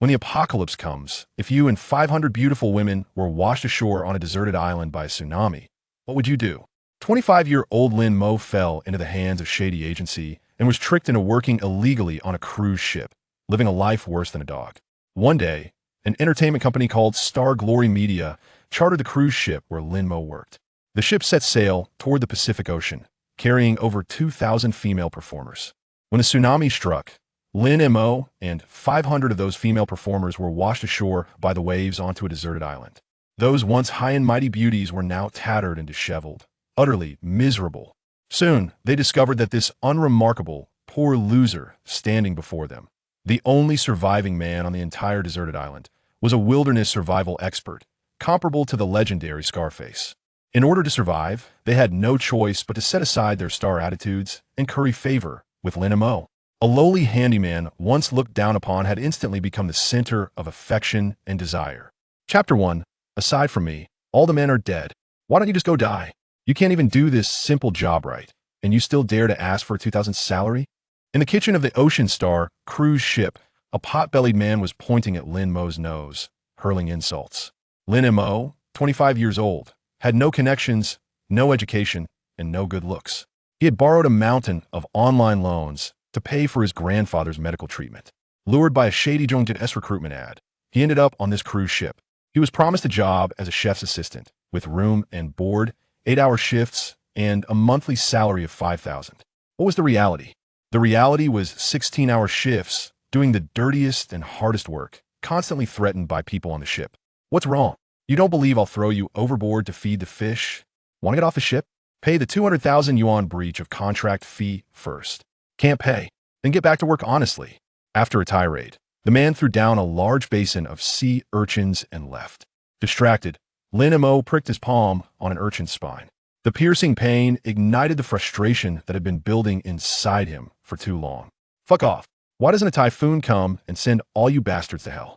When the apocalypse comes, if you and 500 beautiful women were washed ashore on a deserted island by a tsunami, what would you do? 25-year-old Lin Mo fell into the hands of shady agency and was tricked into working illegally on a cruise ship, living a life worse than a dog. One day, an entertainment company called Star Glory Media chartered the cruise ship where Lin Mo worked. The ship set sail toward the Pacific Ocean, carrying over 2,000 female performers. When the tsunami struck, Lin Mo and 500 of those female performers were washed ashore by the waves onto a deserted island. Those once high and mighty beauties were now tattered and disheveled, utterly miserable. Soon, they discovered that this unremarkable, poor loser standing before them, the only surviving man on the entire deserted island, was a wilderness survival expert, comparable to the legendary Scarface. In order to survive, they had no choice but to set aside their star attitudes and curry favor with Lin Mo. A lowly handyman once looked down upon had instantly become the center of affection and desire. Chapter 1. Aside from me, all the men are dead. Why don't you just go die? You can't even do this simple job right, and you still dare to ask for a 2,000 salary? In the kitchen of the Ocean Star cruise ship, a pot-bellied man was pointing at Lin Mo's nose, hurling insults. Lin Mo, 25 years old, had no connections, no education, and no good looks. He had borrowed a mountain of online loans to pay for his grandfather's medical treatment. Lured by a shady jointed recruitment ad, he ended up on this cruise ship. He was promised a job as a chef's assistant, with room and board, 8-hour shifts, and a monthly salary of $5,000. What was the reality? The reality was 16-hour shifts, doing the dirtiest and hardest work, constantly threatened by people on the ship. What's wrong? You don't believe I'll throw you overboard to feed the fish? Want to get off the ship? Pay the 200,000 yuan breach of contract fee first. Can't pay? Then get back to work honestly. After a tirade, the man threw down a large basin of sea urchins and left. Distracted, Lin Mo pricked his palm on an urchin's spine. The piercing pain ignited the frustration that had been building inside him for too long. Fuck off. Why doesn't a typhoon come and send all you bastards to hell?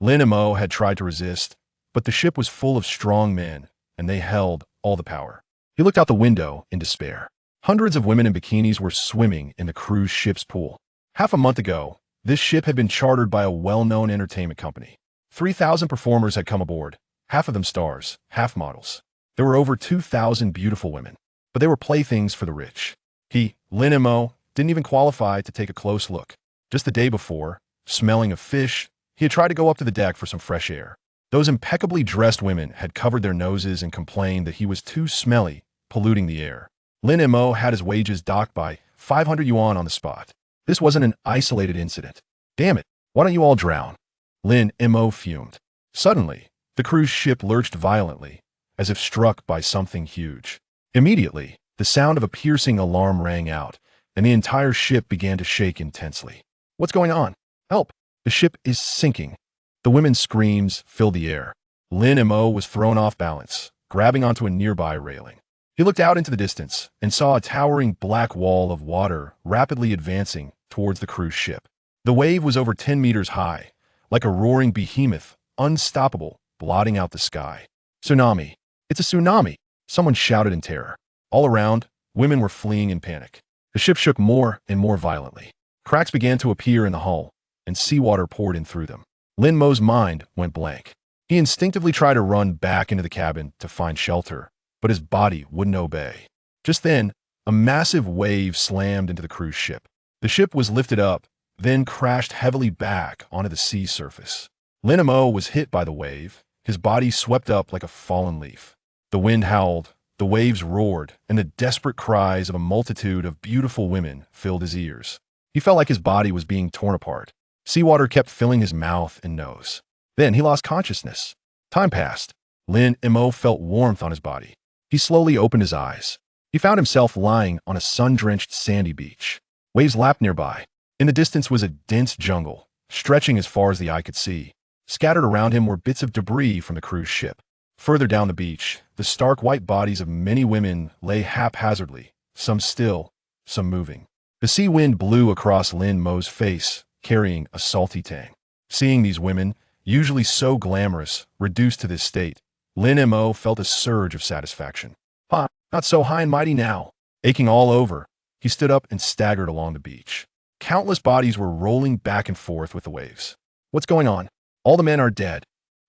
Lin Mo had tried to resist, but the ship was full of strong men, and they held all the power. He looked out the window in despair. Hundreds of women in bikinis were swimming in the cruise ship's pool. Half a month ago, this ship had been chartered by a well-known entertainment company. 3,000 performers had come aboard, half of them stars, half models. There were over 2,000 beautiful women, but they were playthings for the rich. He, Lin Mo, didn't even qualify to take a close look. Just the day before, smelling of fish, he had tried to go up to the deck for some fresh air. Those impeccably dressed women had covered their noses and complained that he was too smelly, polluting the air. Lin Mo had his wages docked by 500 yuan on the spot. This wasn't an isolated incident. Damn it, why don't you all drown? Lin Mo fumed. Suddenly, the cruise ship lurched violently, as if struck by something huge. Immediately, the sound of a piercing alarm rang out, and the entire ship began to shake intensely. What's going on? Help! The ship is sinking. The women's screams filled the air. Lin Mo was thrown off balance, grabbing onto a nearby railing. He looked out into the distance and saw a towering black wall of water rapidly advancing towards the cruise ship. The wave was over 10 meters high, like a roaring behemoth, unstoppable, blotting out the sky. Tsunami! It's a tsunami! Someone shouted in terror. All around, women were fleeing in panic. The ship shook more and more violently. Cracks began to appear in the hull, and seawater poured in through them. Lin Mo's mind went blank. He instinctively tried to run back into the cabin to find shelter, but his body wouldn't obey. Just then, a massive wave slammed into the cruise ship. The ship was lifted up, then crashed heavily back onto the sea surface. Lin Mo was hit by the wave, his body swept up like a fallen leaf. The wind howled, the waves roared, and the desperate cries of a multitude of beautiful women filled his ears. He felt like his body was being torn apart. Seawater kept filling his mouth and nose. Then he lost consciousness. Time passed. Lin Mo felt warmth on his body. He slowly opened his eyes. He found himself lying on a sun-drenched sandy beach. Waves lapped nearby. In the distance was a dense jungle, stretching as far as the eye could see. Scattered around him were bits of debris from the cruise ship. Further down the beach, the stark white bodies of many women lay haphazardly, some still, some moving. The sea wind blew across Lin Mo's face, carrying a salty tang. Seeing these women, usually so glamorous, reduced to this state, Lin Mo felt a surge of satisfaction. Not so high and mighty now. Aching all over, he stood up and staggered along the beach. Countless bodies were rolling back and forth with the waves. What's going on? All the men are dead.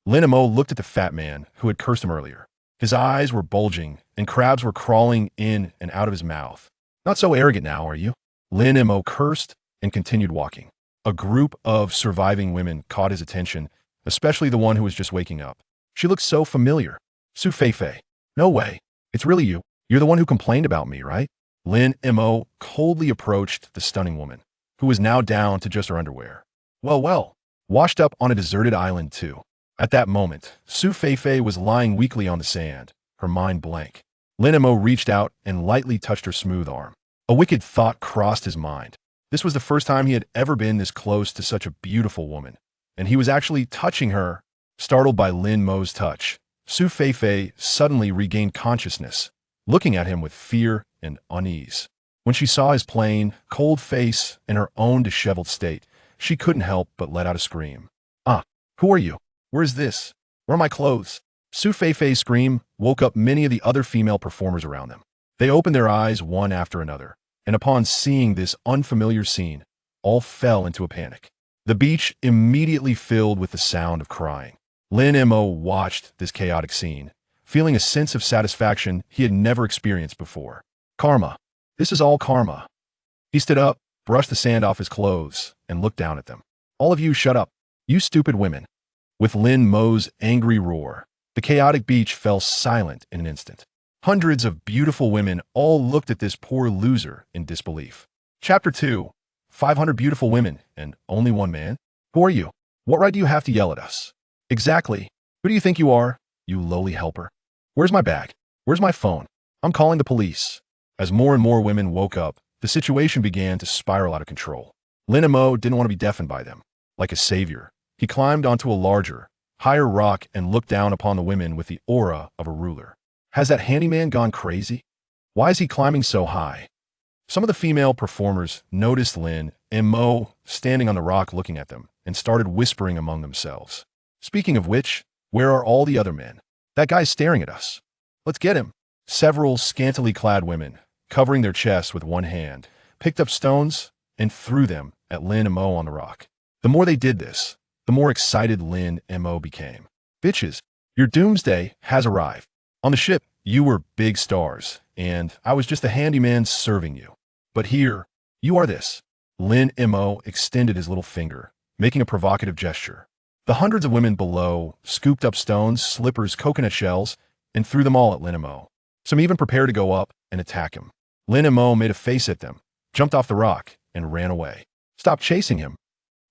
Lin Mo looked at the fat man who had cursed him earlier. His eyes were bulging, and crabs were crawling in and out of his mouth. Not so arrogant now, are you? Lin Mo cursed and continued walking. A group of surviving women caught his attention, especially the one who was just waking up. She looked so familiar. Su Feifei. No way. It's really you. You're the one who complained about me, right? Lin Mo coldly approached the stunning woman, who was now down to just her underwear. Well, washed up on a deserted island too. At that moment, Su Feifei was lying weakly on the sand, her mind blank. Lin Mo reached out and lightly touched her smooth arm. A wicked thought crossed his mind. This was the first time he had ever been this close to such a beautiful woman, and he was actually touching her. Startled by Lin Mo's touch, Su Feifei suddenly regained consciousness, looking at him with fear and unease. When she saw his plain, cold face and her own disheveled state, she couldn't help but let out a scream. Ah, who are you? Where is this? Where are my clothes? Su Feifei's scream woke up many of the other female performers around them. They opened their eyes one after another, and upon seeing this unfamiliar scene, all fell into a panic. The beach immediately filled with the sound of crying. Lin Mo watched this chaotic scene, feeling a sense of satisfaction he had never experienced before. Karma. This is all karma. He stood up, brushed the sand off his clothes, and looked down at them. All of you shut up. You stupid women. With Lin Mo's angry roar, the chaotic beach fell silent in an instant. Hundreds of beautiful women all looked at this poor loser in disbelief. Chapter 2. 500 beautiful women and only one man? Who are you? What right do you have to yell at us? Exactly. Who do you think you are, you lowly helper? Where's my bag? Where's my phone? I'm calling the police. As more and more women woke up, the situation began to spiral out of control. Lin Mo didn't want to be deafened by them. Like a savior, he climbed onto a larger, higher rock and looked down upon the women with the aura of a ruler. Has that handyman gone crazy? Why is he climbing so high? Some of the female performers noticed Lin Mo standing on the rock looking at them and started whispering among themselves. Speaking of which, where are all the other men? That guy's staring at us. Let's get him. Several scantily clad women, covering their chests with one hand, picked up stones and threw them at Lin Mo on the rock. The more they did this, the more excited Lin Mo became. Bitches, your doomsday has arrived. On the ship, you were big stars, and I was just a handyman serving you. But here, you are this. Lin Mo extended his little finger, making a provocative gesture. The hundreds of women below scooped up stones, slippers, coconut shells, and threw them all at Lin Mo. Some even prepared to go up and attack him. Lin Mo made a face at them, jumped off the rock, and ran away. Stop chasing him.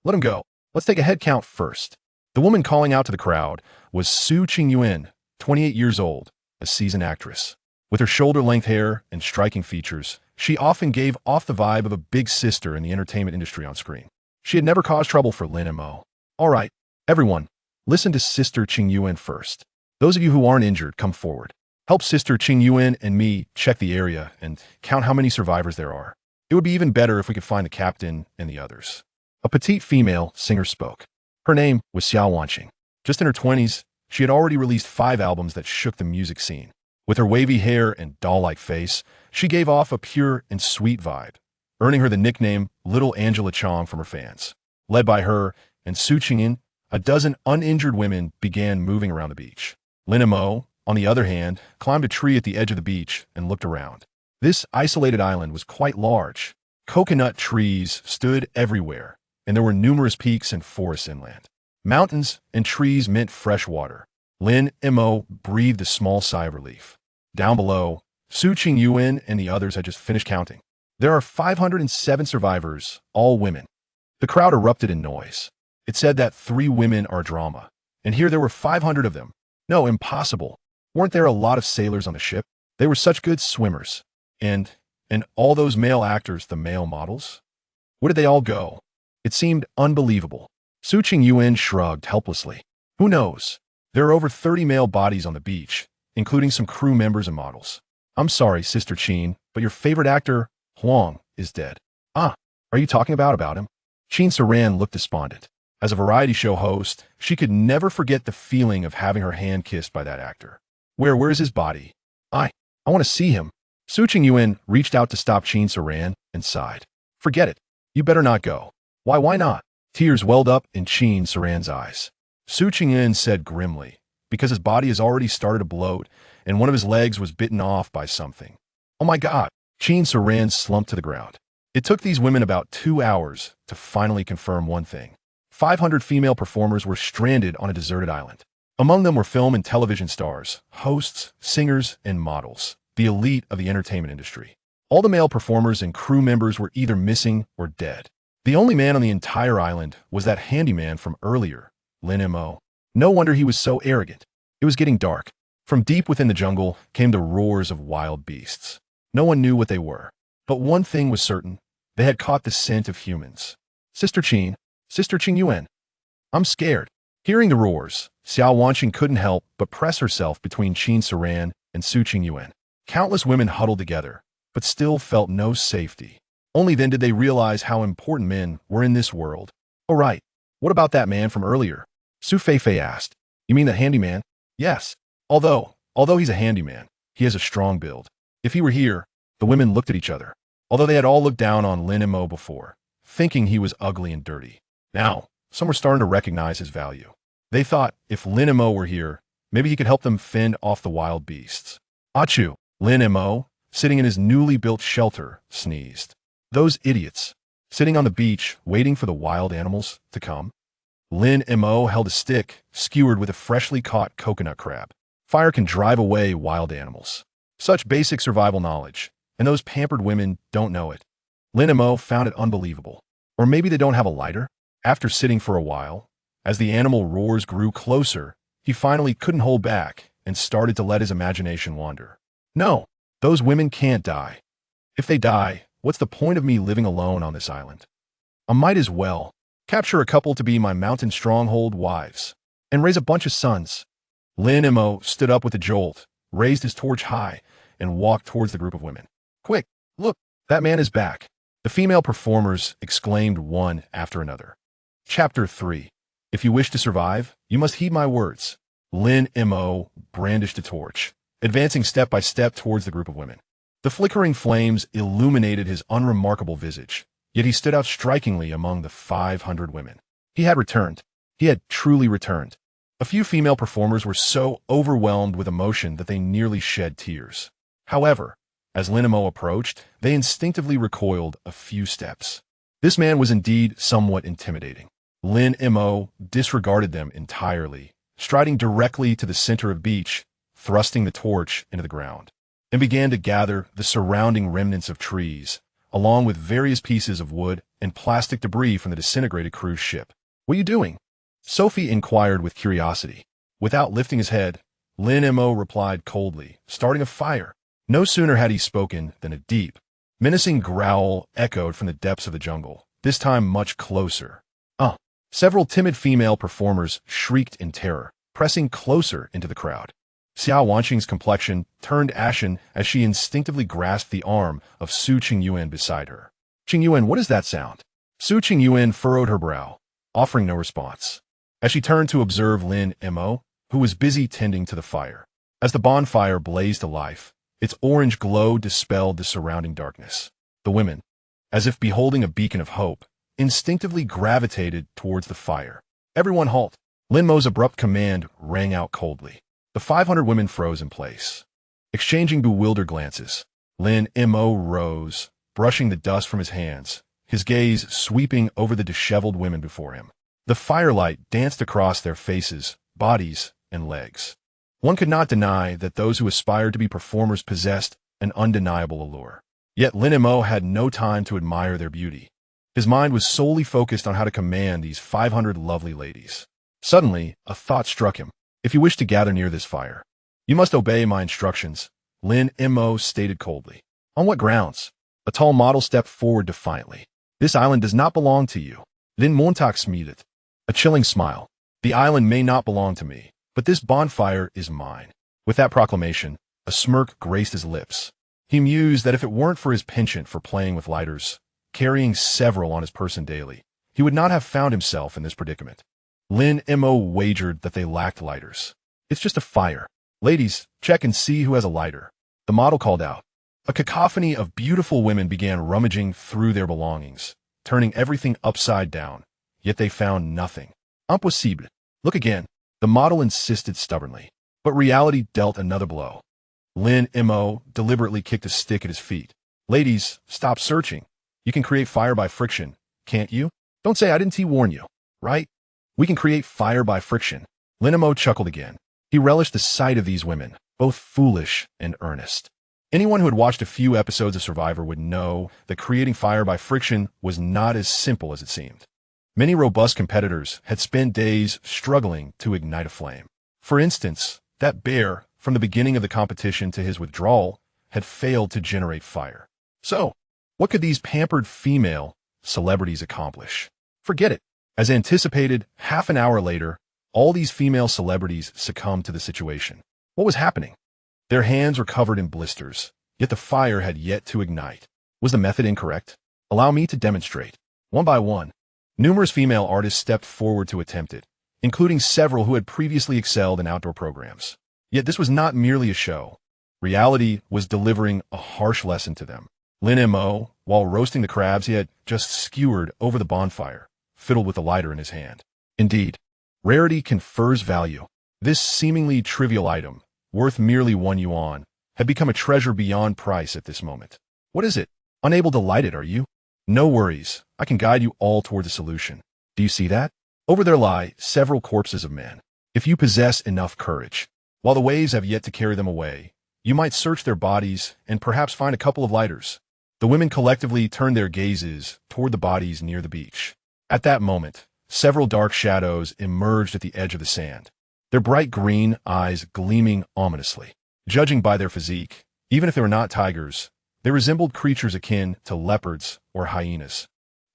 Let him go. Let's take a head count first. The woman calling out to the crowd was Su Qingyuan, 28 years old, a seasoned actress. With her shoulder-length hair and striking features, she often gave off the vibe of a big sister in the entertainment industry on screen. She had never caused trouble for Lin Mo. All right, everyone, listen to Sister Qingyuan first. Those of you who aren't injured, come forward. Help Sister Qingyuan and me check the area and count how many survivors there are. It would be even better if we could find the captain and the others. A petite female singer spoke. Her name was Xiao Wanqing. Just in her 20s, she had already released 5 albums that shook the music scene. With her wavy hair and doll-like face, she gave off a pure and sweet vibe, earning her the nickname Little Angela Chong from her fans. Led by her and Su Qingyin, a dozen uninjured women began moving around the beach. Lin Mo, on the other hand, climbed a tree at the edge of the beach and looked around. This isolated island was quite large. Coconut trees stood everywhere, and there were numerous peaks and forests inland. Mountains and trees meant fresh water. Lin Mo breathed a small sigh of relief. Down below, Su Qingyuan and the others had just finished counting. There are 507 survivors, all women. The crowd erupted in noise. It said that 3 women are drama, and here there were 500 of them. No, impossible. Weren't there a lot of sailors on the ship? They were such good swimmers. And all those male actors, the male models? Where did they all go? It seemed unbelievable. Su Qingyuan shrugged helplessly. Who knows? There are over 30 male bodies on the beach, including some crew members and models. I'm sorry, Sister Qin, but your favorite actor, Huang, is dead. Ah, are you talking about him? Qin Saran looked despondent. As a variety show host, she could never forget the feeling of having her hand kissed by that actor. Where is his body? I want to see him. Su Qingyuan reached out to stop Qin Saran and sighed. Forget it. You better not go. Why not? Tears welled up in Qin Saran's eyes. Su Qingyan said grimly, because his body has already started to bloat, and one of his legs was bitten off by something. Oh my God! Qin Saran slumped to the ground. It took these women about 2 hours to finally confirm one thing. 500 female performers were stranded on a deserted island. Among them were film and television stars, hosts, singers, and models, the elite of the entertainment industry. All the male performers and crew members were either missing or dead. The only man on the entire island was that handyman from earlier, Lin Mo. No wonder he was so arrogant. It was getting dark. From deep within the jungle came the roars of wild beasts. No one knew what they were. But one thing was certain. They had caught the scent of humans. Sister Qingyuan. I'm scared. Hearing the roars, Xiao Wanqing couldn't help but press herself between Qin Saran and Su Qingyuan. Countless women huddled together, but still felt no safety. Only then did they realize how important men were in this world. Oh right, what about that man from earlier? Su Feifei asked. You mean the handyman? Yes. Although he's a handyman, he has a strong build. If he were here, the women looked at each other. Although they had all looked down on Lin Mo before, thinking he was ugly and dirty. Now, some were starting to recognize his value. They thought if Lin Mo were here, maybe he could help them fend off the wild beasts. Achoo! Lin Mo, sitting in his newly built shelter, sneezed. Those idiots, sitting on the beach, waiting for the wild animals to come. Lin Mo held a stick, skewered with a freshly caught coconut crab. Fire can drive away wild animals. Such basic survival knowledge, and those pampered women don't know it. Lin Mo found it unbelievable. Or maybe they don't have a lighter? After sitting for a while, as the animal roars grew closer, he finally couldn't hold back and started to let his imagination wander. No, those women can't die. If they die, what's the point of me living alone on this island? I might as well capture a couple to be my mountain stronghold wives and raise a bunch of sons. Lin Mo stood up with a jolt, raised his torch high, and walked towards the group of women. Quick, look, that man is back. The female performers exclaimed one after another. Chapter 3. If you wish to survive, you must heed my words. Lin Mo brandished a torch, advancing step by step towards the group of women. The flickering flames illuminated his unremarkable visage, yet he stood out strikingly among the 500 women. He had returned. He had truly returned. A few female performers were so overwhelmed with emotion that they nearly shed tears. However, as Lin Mo approached, they instinctively recoiled a few steps. This man was indeed somewhat intimidating. Lin Mo disregarded them entirely, striding directly to the center of beach, thrusting the torch into the ground, and began to gather the surrounding remnants of trees, along with various pieces of wood and plastic debris from the disintegrated cruise ship. What are you doing? Sophie inquired with curiosity. Without lifting his head, Lin Mo replied coldly, starting a fire. No sooner had he spoken than a deep, menacing growl echoed from the depths of the jungle, this time much closer. Several timid female performers shrieked in terror, pressing closer into the crowd. Xiao Wanqing's complexion turned ashen as she instinctively grasped the arm of Su Qingyuan beside her. Qingyuan, what is that sound? Su Qingyuan furrowed her brow, offering no response. As she turned to observe Lin Mo, who was busy tending to the fire. As the bonfire blazed to life, its orange glow dispelled the surrounding darkness. The women, as if beholding a beacon of hope, instinctively gravitated towards the fire. Everyone halt! Lin Mo's abrupt command rang out coldly. The 500 women froze in place, exchanging bewildered glances. Lin Mo rose, brushing the dust from his hands, his gaze sweeping over the disheveled women before him. The firelight danced across their faces, bodies, and legs. One could not deny that those who aspired to be performers possessed an undeniable allure. Yet Lin Mo had no time to admire their beauty. His mind was solely focused on how to command these 500 lovely ladies. Suddenly, a thought struck him. If you wish to gather near this fire, you must obey my instructions, Lin Mo stated coldly. On what grounds? A tall model stepped forward defiantly. This island does not belong to you. Lin Montauk smeated. A chilling smile. The island may not belong to me, but this bonfire is mine. With that proclamation, a smirk graced his lips. He mused that if it weren't for his penchant for playing with lighters, carrying several on his person daily, he would not have found himself in this predicament. Lin Mo wagered that they lacked lighters. It's just a fire. Ladies, check and see who has a lighter. The model called out. A cacophony of beautiful women began rummaging through their belongings, turning everything upside down, yet they found nothing. Impossible. Look again. The model insisted stubbornly. But reality dealt another blow. Lin Mo deliberately kicked a stick at his feet. Ladies, stop searching. You can create fire by friction, can't you? Don't say I didn't warn you, right? We can create fire by friction. Lin Mo chuckled again. He relished the sight of these women, both foolish and earnest. Anyone who had watched a few episodes of Survivor would know that creating fire by friction was not as simple as it seemed. Many robust competitors had spent days struggling to ignite a flame. For instance, that bear, from the beginning of the competition to his withdrawal, had failed to generate fire. So, what could these pampered female celebrities accomplish? Forget it. As anticipated, half an hour later, all these female celebrities succumbed to the situation. What was happening? Their hands were covered in blisters, yet the fire had yet to ignite. Was the method incorrect? Allow me to demonstrate. One by one, numerous female artists stepped forward to attempt it, including several who had previously excelled in outdoor programs. Yet this was not merely a show. Reality was delivering a harsh lesson to them. Lin Mo, while roasting the crabs he had just skewered over the bonfire, fiddled with a lighter in his hand. Indeed, rarity confers value. This seemingly trivial item, worth merely 1 yuan, had become a treasure beyond price at this moment. What is it? Unable to light it, are you? No worries. I can guide you all toward the solution. Do you see that? Over there lie several corpses of men. If you possess enough courage, while the waves have yet to carry them away, you might search their bodies and perhaps find a couple of lighters. The women collectively turned their gazes toward the bodies near the beach. At that moment, several dark shadows emerged at the edge of the sand, their bright green eyes gleaming ominously. Judging by their physique, even if they were not tigers, they resembled creatures akin to leopards or hyenas.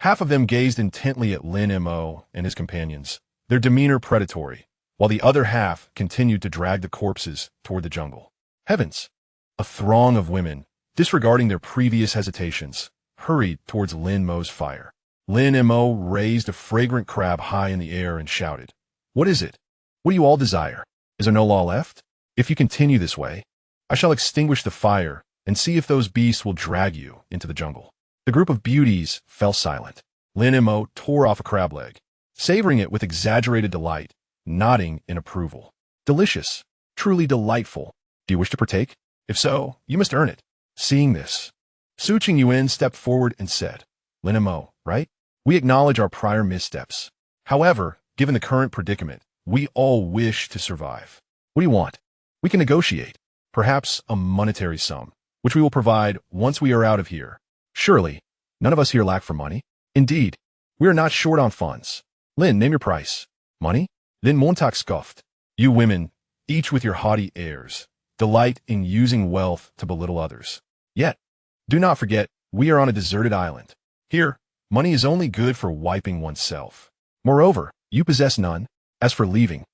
Half of them gazed intently at Lin Mo and his companions, their demeanor predatory, while the other half continued to drag the corpses toward the jungle. Heavens! A throng of women, disregarding their previous hesitations, hurried towards Lin Mo's fire. Lin Mo raised a fragrant crab high in the air and shouted, "What is it? What do you all desire? Is there no law left? If you continue this way, I shall extinguish the fire and see if those beasts will drag you into the jungle." The group of beauties fell silent. Lin Mo tore off a crab leg, savoring it with exaggerated delight, nodding in approval. "Delicious. Truly delightful. Do you wish to partake? If so, you must earn it." Seeing this, Su Qingyuan stepped forward and said, "Lin Mo, right? We acknowledge our prior missteps. However, given the current predicament, we all wish to survive. What do you want? We can negotiate. Perhaps a monetary sum, which we will provide once we are out of here. Surely, none of us here lack for money. Indeed, we are not short on funds. Lin, name your price." "Money?" Lin Montauk scoffed. "You women, each with your haughty airs, delight in using wealth to belittle others. Yet, do not forget, we are on a deserted island. Here, money is only good for wiping oneself. Moreover, you possess none. As for leaving,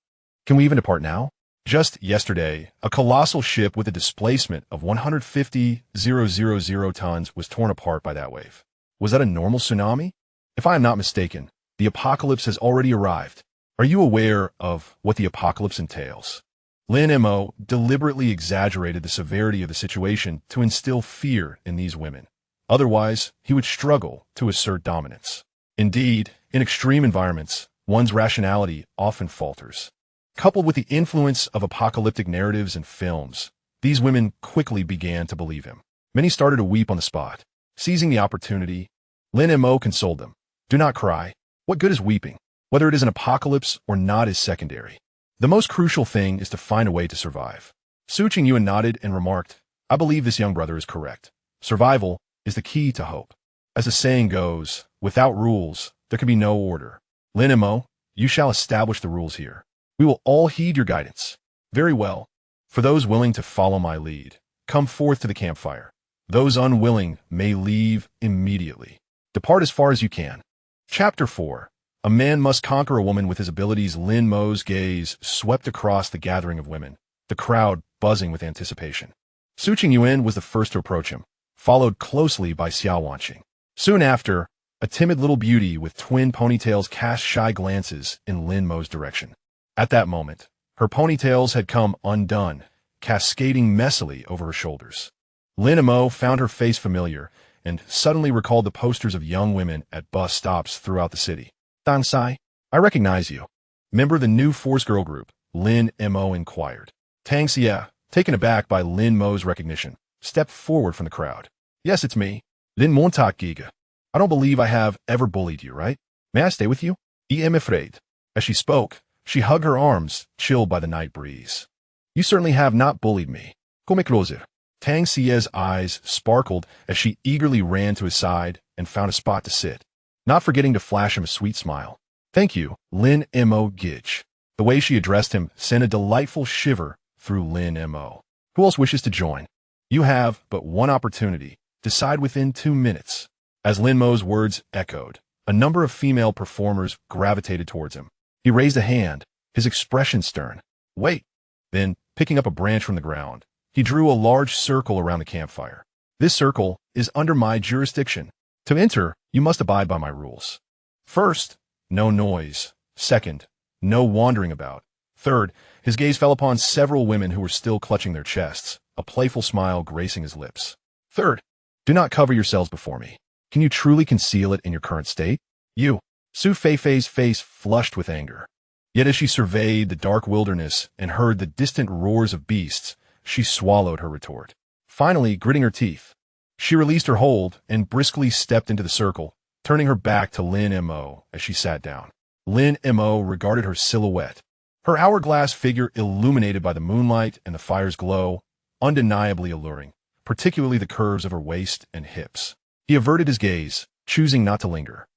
can we even depart now?" Just yesterday, a colossal ship with a displacement of 150,000 tons was torn apart by that wave. Was that a normal tsunami? If I am not mistaken, the apocalypse has already arrived. Are you aware of what the apocalypse entails? Lin Mo deliberately exaggerated the severity of the situation to instill fear in these women. Otherwise, he would struggle to assert dominance. Indeed, in extreme environments, one's rationality often falters. Coupled with the influence of apocalyptic narratives and films, these women quickly began to believe him. Many started to weep on the spot. Seizing the opportunity, Lin Mo consoled them. "Do not cry. What good is weeping? Whether it is an apocalypse or not is secondary. The most crucial thing is to find a way to survive." Su Qingyuan nodded and remarked, "I believe this young brother is correct. Survival is the key to hope. As the saying goes, without rules, there can be no order. Lin Mo, you shall establish the rules here. We will all heed your guidance." "Very well. For those willing to follow my lead, come forth to the campfire. Those unwilling may leave immediately. Depart as far as you can." Chapter 4. A man must conquer a woman with his abilities. Lin Mo's gaze swept across the gathering of women, the crowd buzzing with anticipation. Su Qingyuan was the first to approach him, followed closely by Xiao Wanqing. Soon after, a timid little beauty with twin ponytails cast shy glances in Lin Mo's direction. At that moment, her ponytails had come undone, cascading messily over her shoulders. Lin Mo found her face familiar and suddenly recalled the posters of young women at bus stops throughout the city. Dang Sai, I recognize you. Member of the new Force Girl group, Lin Mo inquired. Tang Xie, taken aback by Lin Mo's recognition, stepped forward from the crowd. Yes, it's me. Lin Montak Giga. I don't believe I have ever bullied you, right? May I stay with you? I am afraid. As she spoke, she hugged her arms, chilled by the night breeze. You certainly have not bullied me. Come closer. Tang Xie's eyes sparkled as she eagerly ran to his side and found a spot to sit, not forgetting to flash him a sweet smile. Thank you, Lin Mo Gidge. The way she addressed him sent a delightful shiver through Lin Mo. Who else wishes to join? You have but one opportunity. Decide within 2 minutes. As Lin Mo's words echoed, a number of female performers gravitated towards him. He raised a hand, his expression stern. Wait. Then, picking up a branch from the ground, he drew a large circle around the campfire. This circle is under my jurisdiction. To enter, you must abide by my rules. First, no noise. Second, no wandering about. Third, his gaze fell upon several women who were still clutching their chests, a playful smile gracing his lips. Third, do not cover yourselves before me. Can you truly conceal it in your current state? You. Su Feifei's face flushed with anger. Yet as she surveyed the dark wilderness and heard the distant roars of beasts, she swallowed her retort. Finally, gritting her teeth, she released her hold and briskly stepped into the circle, turning her back to Lin Mo as she sat down. Lin Mo regarded her silhouette, her hourglass figure illuminated by the moonlight and the fire's glow, undeniably alluring, particularly the curves of her waist and hips. He averted his gaze, choosing not to linger.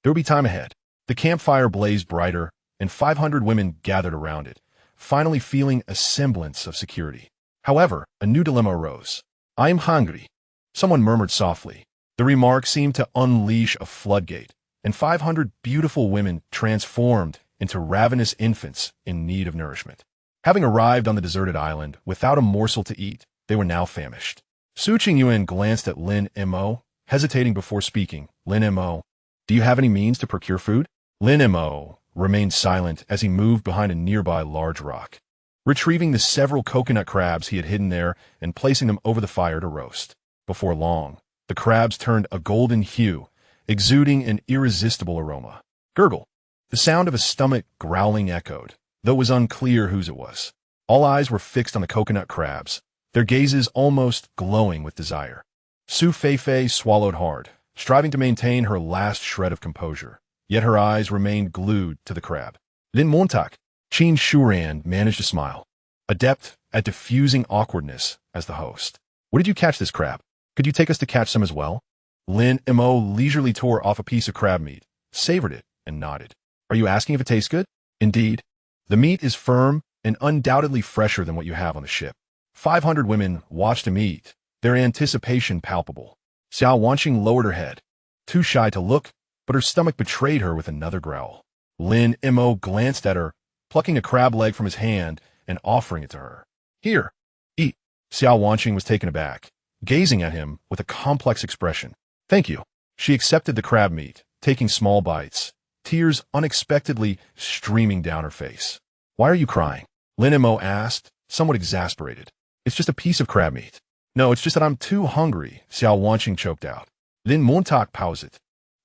There would be time ahead. The campfire blazed brighter, and 500 women gathered around it, finally feeling a semblance of security. However, a new dilemma arose. I am hungry, someone murmured softly. The remark seemed to unleash a floodgate, and 500 beautiful women transformed into ravenous infants in need of nourishment. Having arrived on the deserted island without a morsel to eat, they were now famished. Su Qingyuan glanced at Lin Mo, hesitating before speaking. Lin Mo, do you have any means to procure food? Lin Mo remained silent as he moved behind a nearby large rock, retrieving the several coconut crabs he had hidden there and placing them over the fire to roast. Before long, the crabs turned a golden hue, exuding an irresistible aroma. Gurgle. The sound of a stomach growling echoed, though it was unclear whose it was. All eyes were fixed on the coconut crabs, their gazes almost glowing with desire. Su Feifei swallowed hard, striving to maintain her last shred of composure, yet her eyes remained glued to the crab. Lin Montak, Qin Shuran managed to smile, adept at diffusing awkwardness as the host. Where did you catch this crab? Could you take us to catch some as well? Lin Mo leisurely tore off a piece of crab meat, savored it, and nodded. Are you asking if it tastes good? Indeed. The meat is firm and undoubtedly fresher than what you have on the ship. 500 women watched him eat, their anticipation palpable. Xiao Wanqing lowered her head, too shy to look, but her stomach betrayed her with another growl. Lin Mo glanced at her, plucking a crab leg from his hand and offering it to her. Here, eat. Xiao Wanqing was taken aback, gazing at him with a complex expression. Thank you. She accepted the crab meat, taking small bites, tears unexpectedly streaming down her face. Why are you crying? Lin Mo asked, somewhat exasperated. It's just a piece of crab meat. No, it's just that I'm too hungry, Xiao Wanqing choked out. Lin Montak paused it,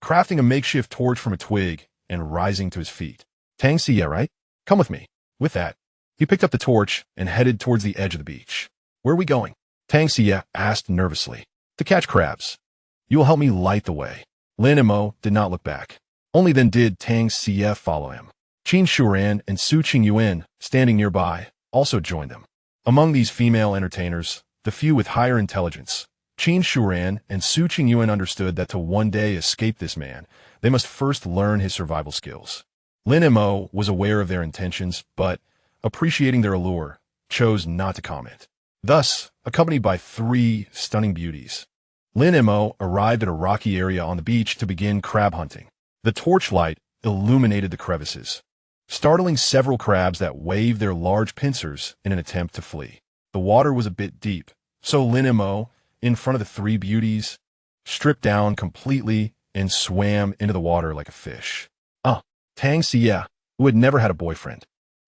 crafting a makeshift torch from a twig and rising to his feet. Tang Xie, right? Come with me. With that, he picked up the torch and headed towards the edge of the beach. Where are we going? Tang Xie asked nervously. To catch crabs. You will help me light the way. Lin Mo did not look back. Only then did Tang Xie follow him. Qin Shuran and Su Qingyuan, standing nearby, also joined them. Among these female entertainers, the few with higher intelligence, Qin Shuran and Su Qingyuan understood that to one day escape this man, they must first learn his survival skills. Lin Mo was aware of their intentions, but, appreciating their allure, chose not to comment. Thus, accompanied by 3 stunning beauties, Lin Mo arrived at a rocky area on the beach to begin crab hunting. The torchlight illuminated the crevices, startling several crabs that waved their large pincers in an attempt to flee. The water was a bit deep, so Lin Mo, in front of the 3 beauties, stripped down completely and swam into the water like a fish. Tang Xie, who had never had a boyfriend,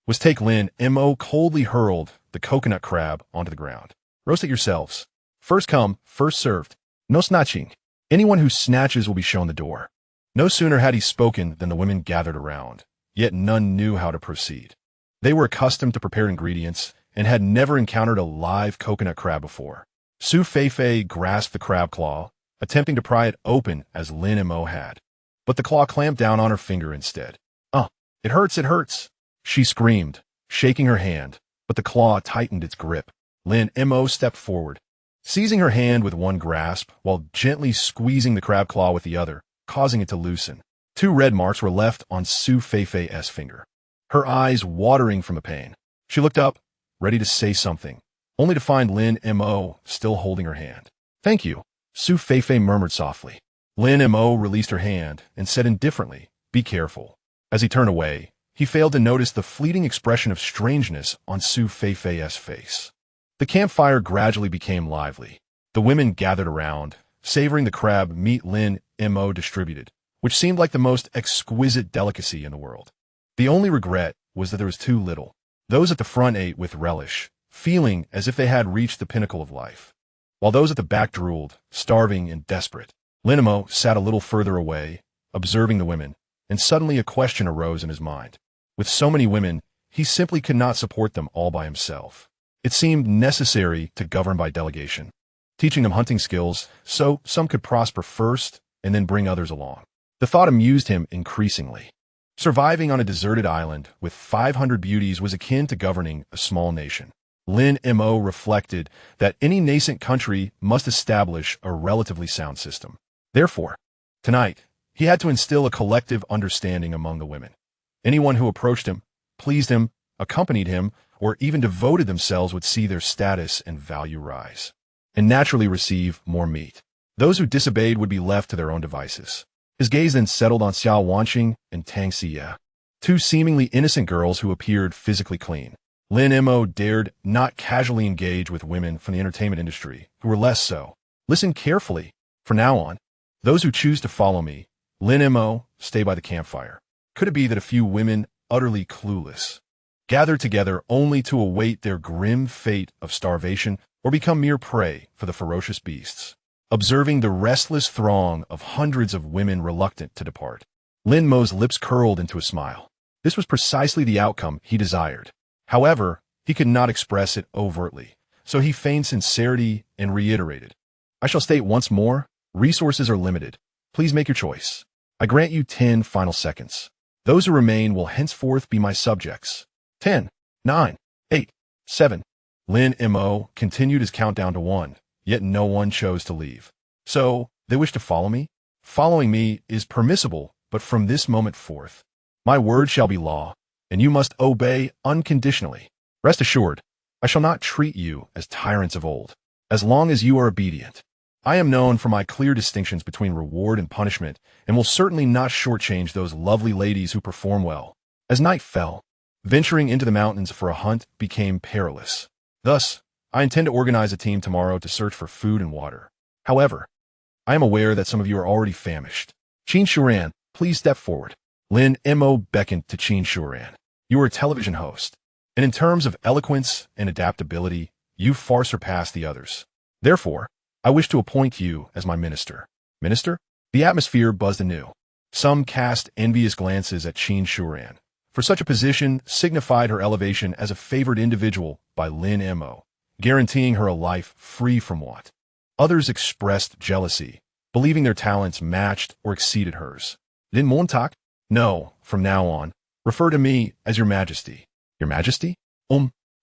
was take Lin Mo coldly hurled the coconut crab onto the ground. Roast it yourselves. First come, first served. No snatching. Anyone who snatches will be shown the door. No sooner had he spoken than the women gathered around, yet none knew how to proceed. They were accustomed to prepare ingredients and had never encountered a live coconut crab before. Su Feifei grasped the crab claw, attempting to pry it open as Lin Mo had. But the claw clamped down on her finger instead. It hurts, it hurts, she screamed, shaking her hand, but the claw tightened its grip. Lin Mo stepped forward, seizing her hand with one grasp while gently squeezing the crab claw with the other, causing it to loosen. 2 red marks were left on Su Feifei's finger, her eyes watering from the pain. She looked up, ready to say something, only to find Lin Mo still holding her hand. "Thank you," Su Feifei murmured softly. Lin Mo released her hand and said indifferently, "Be careful." As he turned away, he failed to notice the fleeting expression of strangeness on Su Feifei's face. The campfire gradually became lively. The women gathered around, savoring the crab meat Lin Mo distributed, which seemed like the most exquisite delicacy in the world. The only regret was that there was too little. Those at the front ate with relish, feeling as if they had reached the pinnacle of life, while those at the back drooled, starving and desperate. Lin Mo sat a little further away, observing the women, and suddenly a question arose in his mind. With so many women, he simply could not support them all by himself. It seemed necessary to govern by delegation, teaching them hunting skills so some could prosper first and then bring others along. The thought amused him increasingly. Surviving on a deserted island with 500 beauties was akin to governing a small nation. Lin Mo reflected that any nascent country must establish a relatively sound system. Therefore, tonight, he had to instill a collective understanding among the women. Anyone who approached him, pleased him, accompanied him, or even devoted themselves would see their status and value rise, and naturally receive more meat. Those who disobeyed would be left to their own devices. His gaze then settled on Xiao Wanqing and Tang Xie, 2 seemingly innocent girls who appeared physically clean. Lin Mo dared not casually engage with women from the entertainment industry who were less so. Listen carefully. From now on, those who choose to follow me, Lin Mo, stay by the campfire. Could it be that a few women, utterly clueless, gathered together only to await their grim fate of starvation or become mere prey for the ferocious beasts? Observing the restless throng of hundreds of women reluctant to depart, Lin Mo's lips curled into a smile. This was precisely the outcome he desired. However, he could not express it overtly, so he feigned sincerity and reiterated, "I shall state once more, resources are limited. Please make your choice. I grant you 10 final seconds. Those who remain will henceforth be my subjects." 10, 9, 8, 7. Lin Mo continued his countdown to 1, yet no one chose to leave. "So, they wish to follow me? Following me is permissible, but from this moment forth, my word shall be law, and you must obey unconditionally. Rest assured, I shall not treat you as tyrants of old, as long as you are obedient. I am known for my clear distinctions between reward and punishment, and will certainly not shortchange those lovely ladies who perform well." As night fell, venturing into the mountains for a hunt became perilous. Thus, I intend to organize a team tomorrow to search for food and water. However, I am aware that some of you are already famished. Qin Shuran, please step forward. Lin Mo beckoned to Qin Shuran. "You are a television host, and in terms of eloquence and adaptability, you far surpass the others. Therefore, I wish to appoint you as my minister." "Minister?" The atmosphere buzzed anew. Some cast envious glances at Qin Shuran, for such a position signified her elevation as a favored individual by Lin Mo, guaranteeing her a life free from want. Others expressed jealousy, believing their talents matched or exceeded hers. "Lin Montak?" "No, from now on, refer to me as Your Majesty." "Your Majesty?"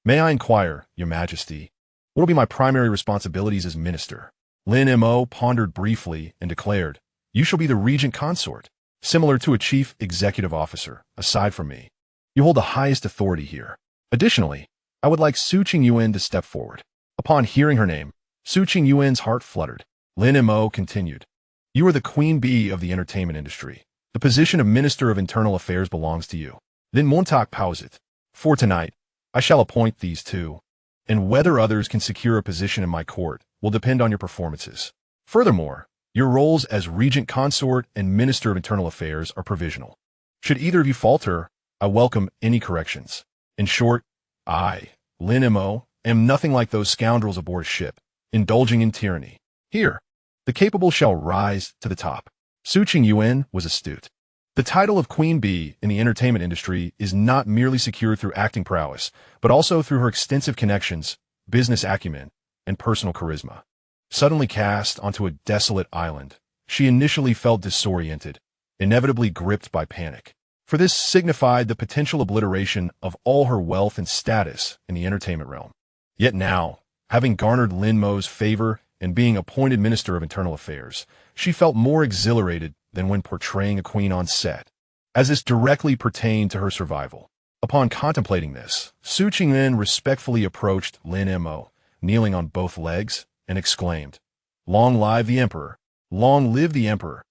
May I inquire, Your Majesty, what will be my primary responsibilities as minister?" Lin Mo pondered briefly and declared, "You shall be the regent consort, similar to a chief executive officer, aside from me. You hold the highest authority here. Additionally, I would like Su Qingyuan to step forward." Upon hearing her name, Su Qingyuan's heart fluttered. Lin Mo continued, "You are the queen bee of the entertainment industry. The position of Minister of Internal Affairs belongs to you." Lin Montak paused. "For tonight, I shall appoint these 2, and whether others can secure a position in my court will depend on your performances. Furthermore, your roles as Regent Consort and Minister of Internal Affairs are provisional. Should either of you falter, I welcome any corrections. In short, I, Lin Mo, am nothing like those scoundrels aboard ship, indulging in tyranny. Here, the capable shall rise to the top." Su Qingyuan was astute. The title of Queen Bee in the entertainment industry is not merely secured through acting prowess, but also through her extensive connections, business acumen, and personal charisma. Suddenly cast onto a desolate island, she initially felt disoriented, inevitably gripped by panic. For this signified the potential obliteration of all her wealth and status in the entertainment realm. Yet now, having garnered Lin Mo's favor and being appointed Minister of Internal Affairs, she felt more exhilarated than when portraying a queen on set, as this directly pertained to her survival. Upon contemplating this, Su Qingyuan respectfully approached Lin Mo, kneeling on both legs, and exclaimed, "Long live the Emperor! Long live the Emperor!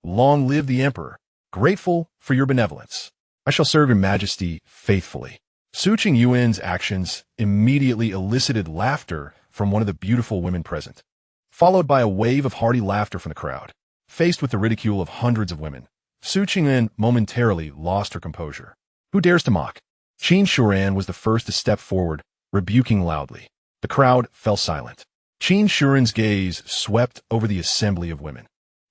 Long live the Emperor! Grateful for your benevolence. I shall serve your majesty faithfully." Su Qingyuan's actions immediately elicited laughter from one of the beautiful women present, followed by a wave of hearty laughter from the crowd. Faced with the ridicule of hundreds of women, Su Qingyuan momentarily lost her composure. Who dares to mock? Qin Shuran was the first to step forward, rebuking loudly. The crowd fell silent. Qin Shuran's gaze swept over the assembly of women,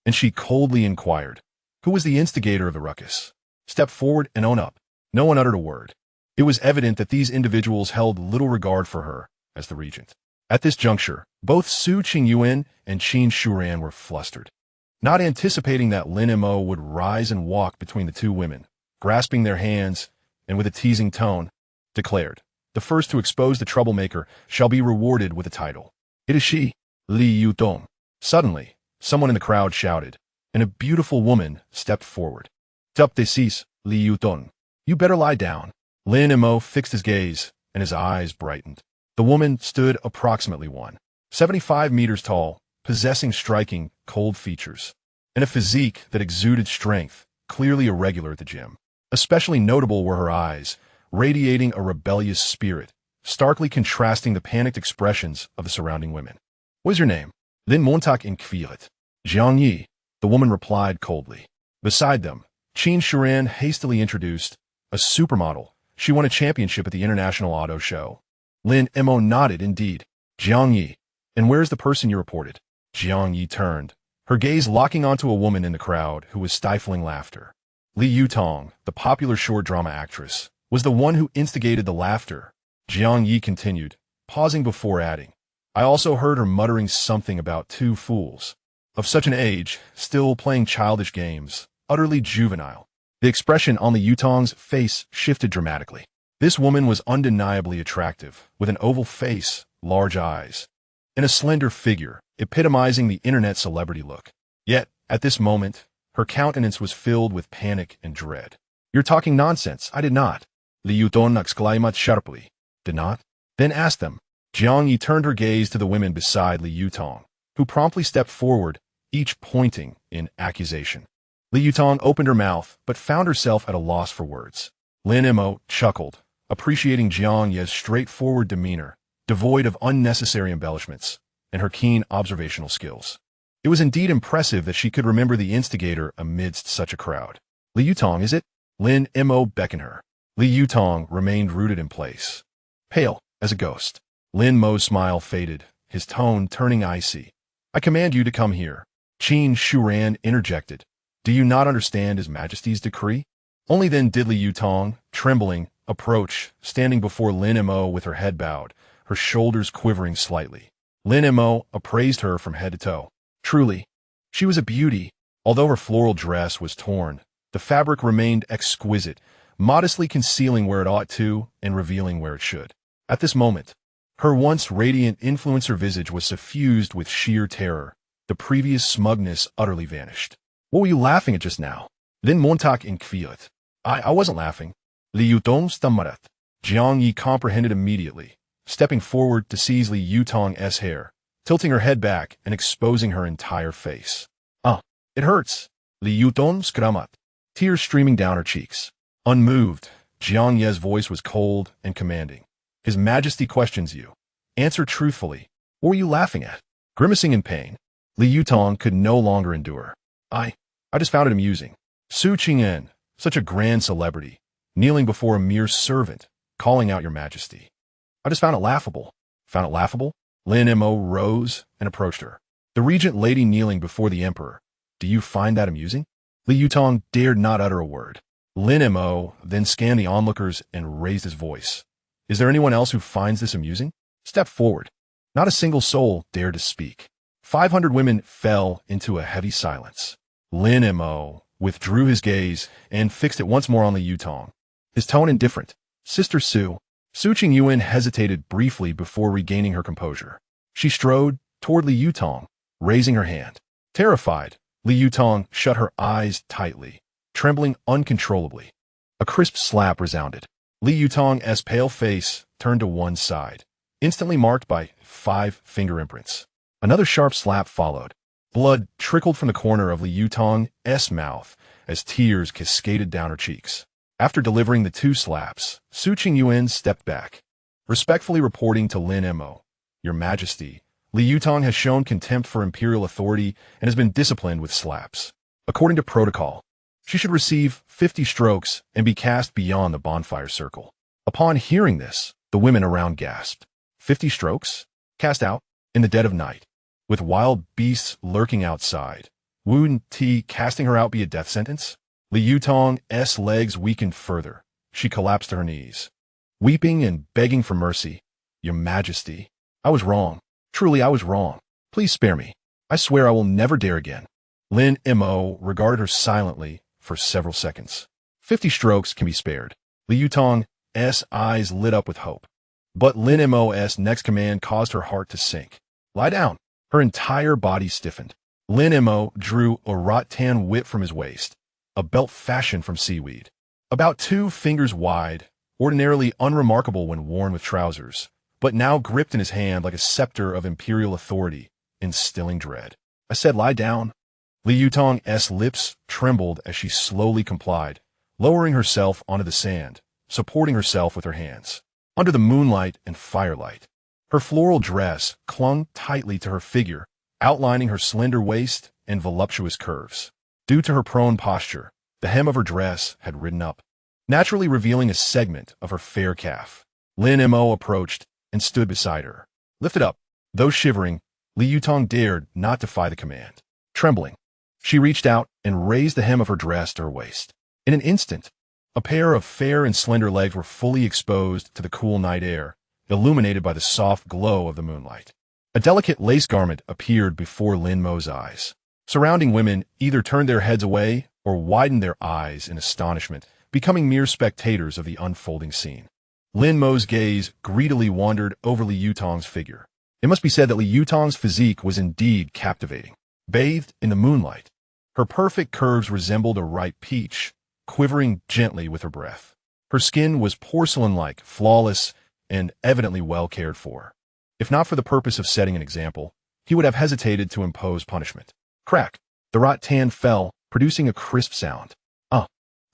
and she coldly inquired, "Who was the instigator of the ruckus? Step forward and own up." No one uttered a word. It was evident that these individuals held little regard for her as the regent. At this juncture, both Su Qingyuan and Qin Shuran were flustered. Not anticipating that Lin Mo would rise and walk between the two women, grasping their hands, and with a teasing tone, declared, "The first to expose the troublemaker shall be rewarded with a title. It is she, Li Yutong." Suddenly, someone in the crowd shouted, and a beautiful woman stepped forward. "Tup despised, Li Yutong. You better lie down." Lin Mo fixed his gaze, and his eyes brightened. The woman stood approximately 175 meters tall, possessing striking, cold features, and a physique that exuded strength, clearly irregular at the gym. Especially notable were her eyes, radiating a rebellious spirit, starkly contrasting the panicked expressions of the surrounding women. "What is your name?" "Lin Montauk in Kviat." "Jiang Yi," the woman replied coldly. Beside them, Qin Shuran hastily introduced, "A supermodel. She won a championship at the International Auto Show." Lin Mo nodded indeed. "Jiang Yi. And where is the person you reported?" Jiang Yi turned, her gaze locking onto a woman in the crowd who was stifling laughter. Li Yutong, the popular short drama actress, was the one who instigated the laughter. Jiang Yi continued, pausing before adding, "I also heard her muttering something about two fools. Of such an age, still playing childish games, utterly juvenile." The expression on Li Yutong's face shifted dramatically. This woman was undeniably attractive, with an oval face, large eyes, and a slender figure, epitomizing the internet celebrity look. Yet, at this moment, her countenance was filled with panic and dread. "You're talking nonsense. I did not." Li Yutong exclaimed sharply. "Did not? Then ask them." Jiang Yi turned her gaze to the women beside Li Yutong, who promptly stepped forward, each pointing in accusation. Li Yutong opened her mouth, but found herself at a loss for words. Lin Mo chuckled, appreciating Jiang Yi's straightforward demeanor, devoid of unnecessary embellishments, and her keen observational skills. It was indeed impressive that she could remember the instigator amidst such a crowd. "Li Yutong, is it?" Lin Mo beckoned her. Li Yutong remained rooted in place, pale as a ghost. Lin Mo's smile faded, his tone turning icy. "I command you to come here." Qin Shuran interjected. "Do you not understand His Majesty's decree?" Only then did Li Yutong, trembling, approach, standing before Lin Mo with her head bowed, her shoulders quivering slightly. Lin Mo appraised her from head to toe. Truly, she was a beauty. Although her floral dress was torn, the fabric remained exquisite, modestly concealing where it ought to and revealing where it should. At this moment, her once radiant influencer visage was suffused with sheer terror. The previous smugness utterly vanished. "What were you laughing at just now?" Lin Montauk in Kviat. I wasn't laughing." Li Yutong stammered. Jiang Yi comprehended immediately, stepping forward to seize Li Yutong's hair, tilting her head back and exposing her entire face. It hurts." Li Yutong screamed, tears streaming down her cheeks. Unmoved, Jiang Yi's voice was cold and commanding. "His Majesty questions you. Answer truthfully. What were you laughing at?" Grimacing in pain, Li Yutong could no longer endure. I just found it amusing. Su Qingyuan, such a grand celebrity, kneeling before a mere servant, calling out your majesty. I just found it laughable." "Found it laughable?" Lin Mo rose and approached her. The regent lady kneeling before the emperor. Do you find that amusing? Li Yutong dared not utter a word. Lin Mo then scanned the onlookers and raised his voice. Is there anyone else who finds this amusing? Step forward. Not a single soul dared to speak. 500 women fell into a heavy silence. Lin Mo withdrew his gaze and fixed it once more on Li Yutong. His tone indifferent. Sister Su. Su Qingyuan hesitated briefly before regaining her composure. She strode toward Li Yutong, raising her hand. Terrified, Li Yutong shut her eyes tightly, trembling uncontrollably. A crisp slap resounded. Li Yutong's pale face turned to one side, instantly marked by 5 finger imprints. Another sharp slap followed. Blood trickled from the corner of Li Yutong's mouth as tears cascaded down her cheeks. After delivering the 2 slaps, Su Qingyuan stepped back, respectfully reporting to Lin Mo, Your Majesty, Li Yutong has shown contempt for imperial authority and has been disciplined with slaps. According to protocol, she should receive 50 strokes and be cast beyond the bonfire circle. Upon hearing this, the women around gasped. 50 strokes? Cast out? In the dead of night? With wild beasts lurking outside? Would Ti casting her out be a death sentence? Li Yutong's legs weakened further. She collapsed to her knees, weeping and begging for mercy. Your Majesty, I was wrong. Truly, I was wrong. Please spare me. I swear I will never dare again. Lin Mo regarded her silently for several seconds. 50 strokes can be spared. Li Yutong's eyes lit up with hope. But Lin Mo's next command caused her heart to sink. Lie down. Her entire body stiffened. Lin Mo drew a rattan whip from his waist, a belt fashioned from seaweed. About 2 fingers wide, ordinarily unremarkable when worn with trousers, but now gripped in his hand like a scepter of imperial authority, instilling dread. I said lie down. Li Yutong's lips trembled as she slowly complied, lowering herself onto the sand, supporting herself with her hands. Under the moonlight and firelight, her floral dress clung tightly to her figure, outlining her slender waist and voluptuous curves. Due to her prone posture, the hem of her dress had ridden up, naturally revealing a segment of her fair calf. Lin Mo approached and stood beside her. Lifted up, though shivering, Li Yutong dared not defy the command. Trembling, she reached out and raised the hem of her dress to her waist. In an instant, a pair of fair and slender legs were fully exposed to the cool night air, illuminated by the soft glow of the moonlight. A delicate lace garment appeared before Lin Mo's eyes. Surrounding women either turned their heads away or widened their eyes in astonishment, becoming mere spectators of the unfolding scene. Lin Mo's gaze greedily wandered over Li Yutong's figure. It must be said that Li Yutong's physique was indeed captivating. Bathed in the moonlight, her perfect curves resembled a ripe peach, quivering gently with her breath. Her skin was porcelain-like, flawless, and evidently well cared for. If not for the purpose of setting an example, he would have hesitated to impose punishment. Crack! The rattan fell, producing a crisp sound.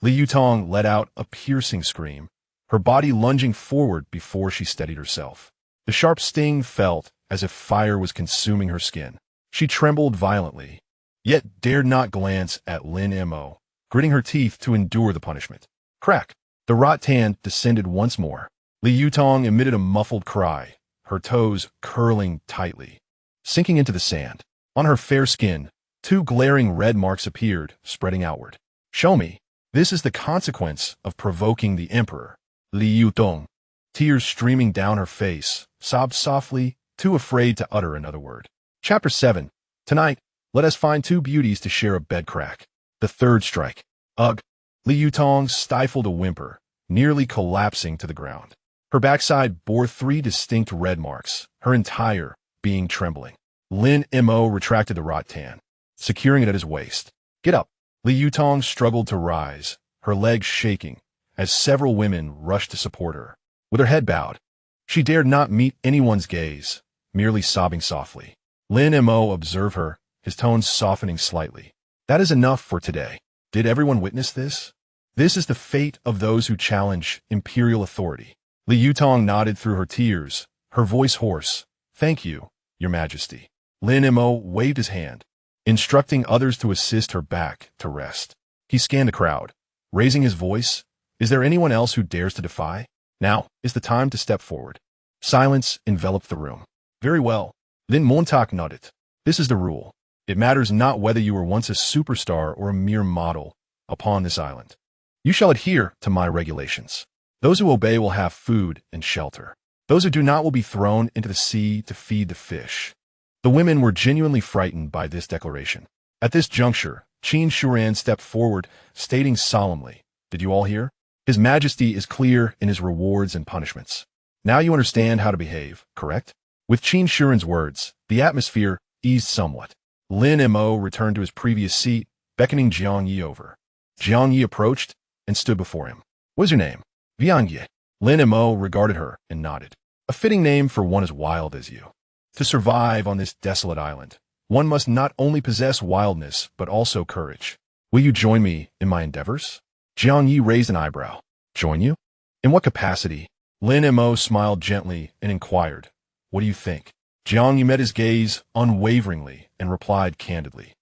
Li Yutong let out a piercing scream, her body lunging forward before she steadied herself. The sharp sting felt as if fire was consuming her skin. She trembled violently, yet dared not glance at Lin Mo, gritting her teeth to endure the punishment. Crack! The rattan descended once more. Li Yutong emitted a muffled cry, her toes curling tightly, sinking into the sand. On her fair skin, 2 glaring red marks appeared, spreading outward. Show me. This is the consequence of provoking the emperor. Li Yutong, tears streaming down her face, sobbed softly, too afraid to utter another word. Chapter 7. Tonight, let us find 2 beauties to share a bed crack. The third strike. Ugh. Li Yutong stifled a whimper, nearly collapsing to the ground. Her backside bore 3 distinct red marks, her entire being trembling. Lin Mo retracted the rattan, securing it at his waist. Get up. Li Yutong struggled to rise, her legs shaking, as several women rushed to support her. With her head bowed, she dared not meet anyone's gaze, merely sobbing softly. Lin Mo observed her, his tones softening slightly. That is enough for today. Did everyone witness this? This is the fate of those who challenge imperial authority. Li Yutong nodded through her tears, her voice hoarse. Thank you, Your Majesty. Lin Mo waved his hand, instructing others to assist her back to rest. He scanned the crowd, raising his voice. Is there anyone else who dares to defy? Now is the time to step forward. Silence enveloped the room. Very well. Lin Montauk nodded. This is the rule. It matters not whether you were once a superstar or a mere model upon this island. You shall adhere to my regulations. Those who obey will have food and shelter. Those who do not will be thrown into the sea to feed the fish. The women were genuinely frightened by this declaration. At this juncture, Qin Shuran stepped forward, stating solemnly, "Did you all hear? His Majesty is clear in his rewards and punishments. Now you understand how to behave, correct?" With Qin Shuran's words, the atmosphere eased somewhat. Lin Mo returned to his previous seat, beckoning Jiang Yi over. Jiang Yi approached and stood before him. "What is your name?" "Viang Yi." Lin Mo regarded her and nodded. "A fitting name for one as wild as you. To survive on this desolate island, one must not only possess wildness, but also courage. Will you join me in my endeavors?" Jiang Yi raised an eyebrow. "Join you? In what capacity?" Lin Mo smiled gently and inquired, "What do you think?" Jiang Yi met his gaze unwaveringly and replied candidly,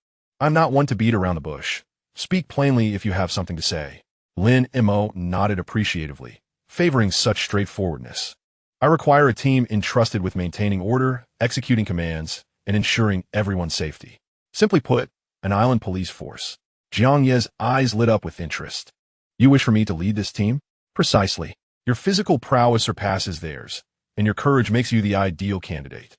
"I'm not one to beat around the bush. Speak plainly if you have something to say." Lin Mo nodded appreciatively, favoring such straightforwardness. "I require a team entrusted with maintaining order, executing commands, and ensuring everyone's safety. Simply put, an island police force." Jiang Ye's eyes lit up with interest. "You wish for me to lead this team?" "Precisely. Your physical prowess surpasses theirs, and your courage makes you the ideal candidate.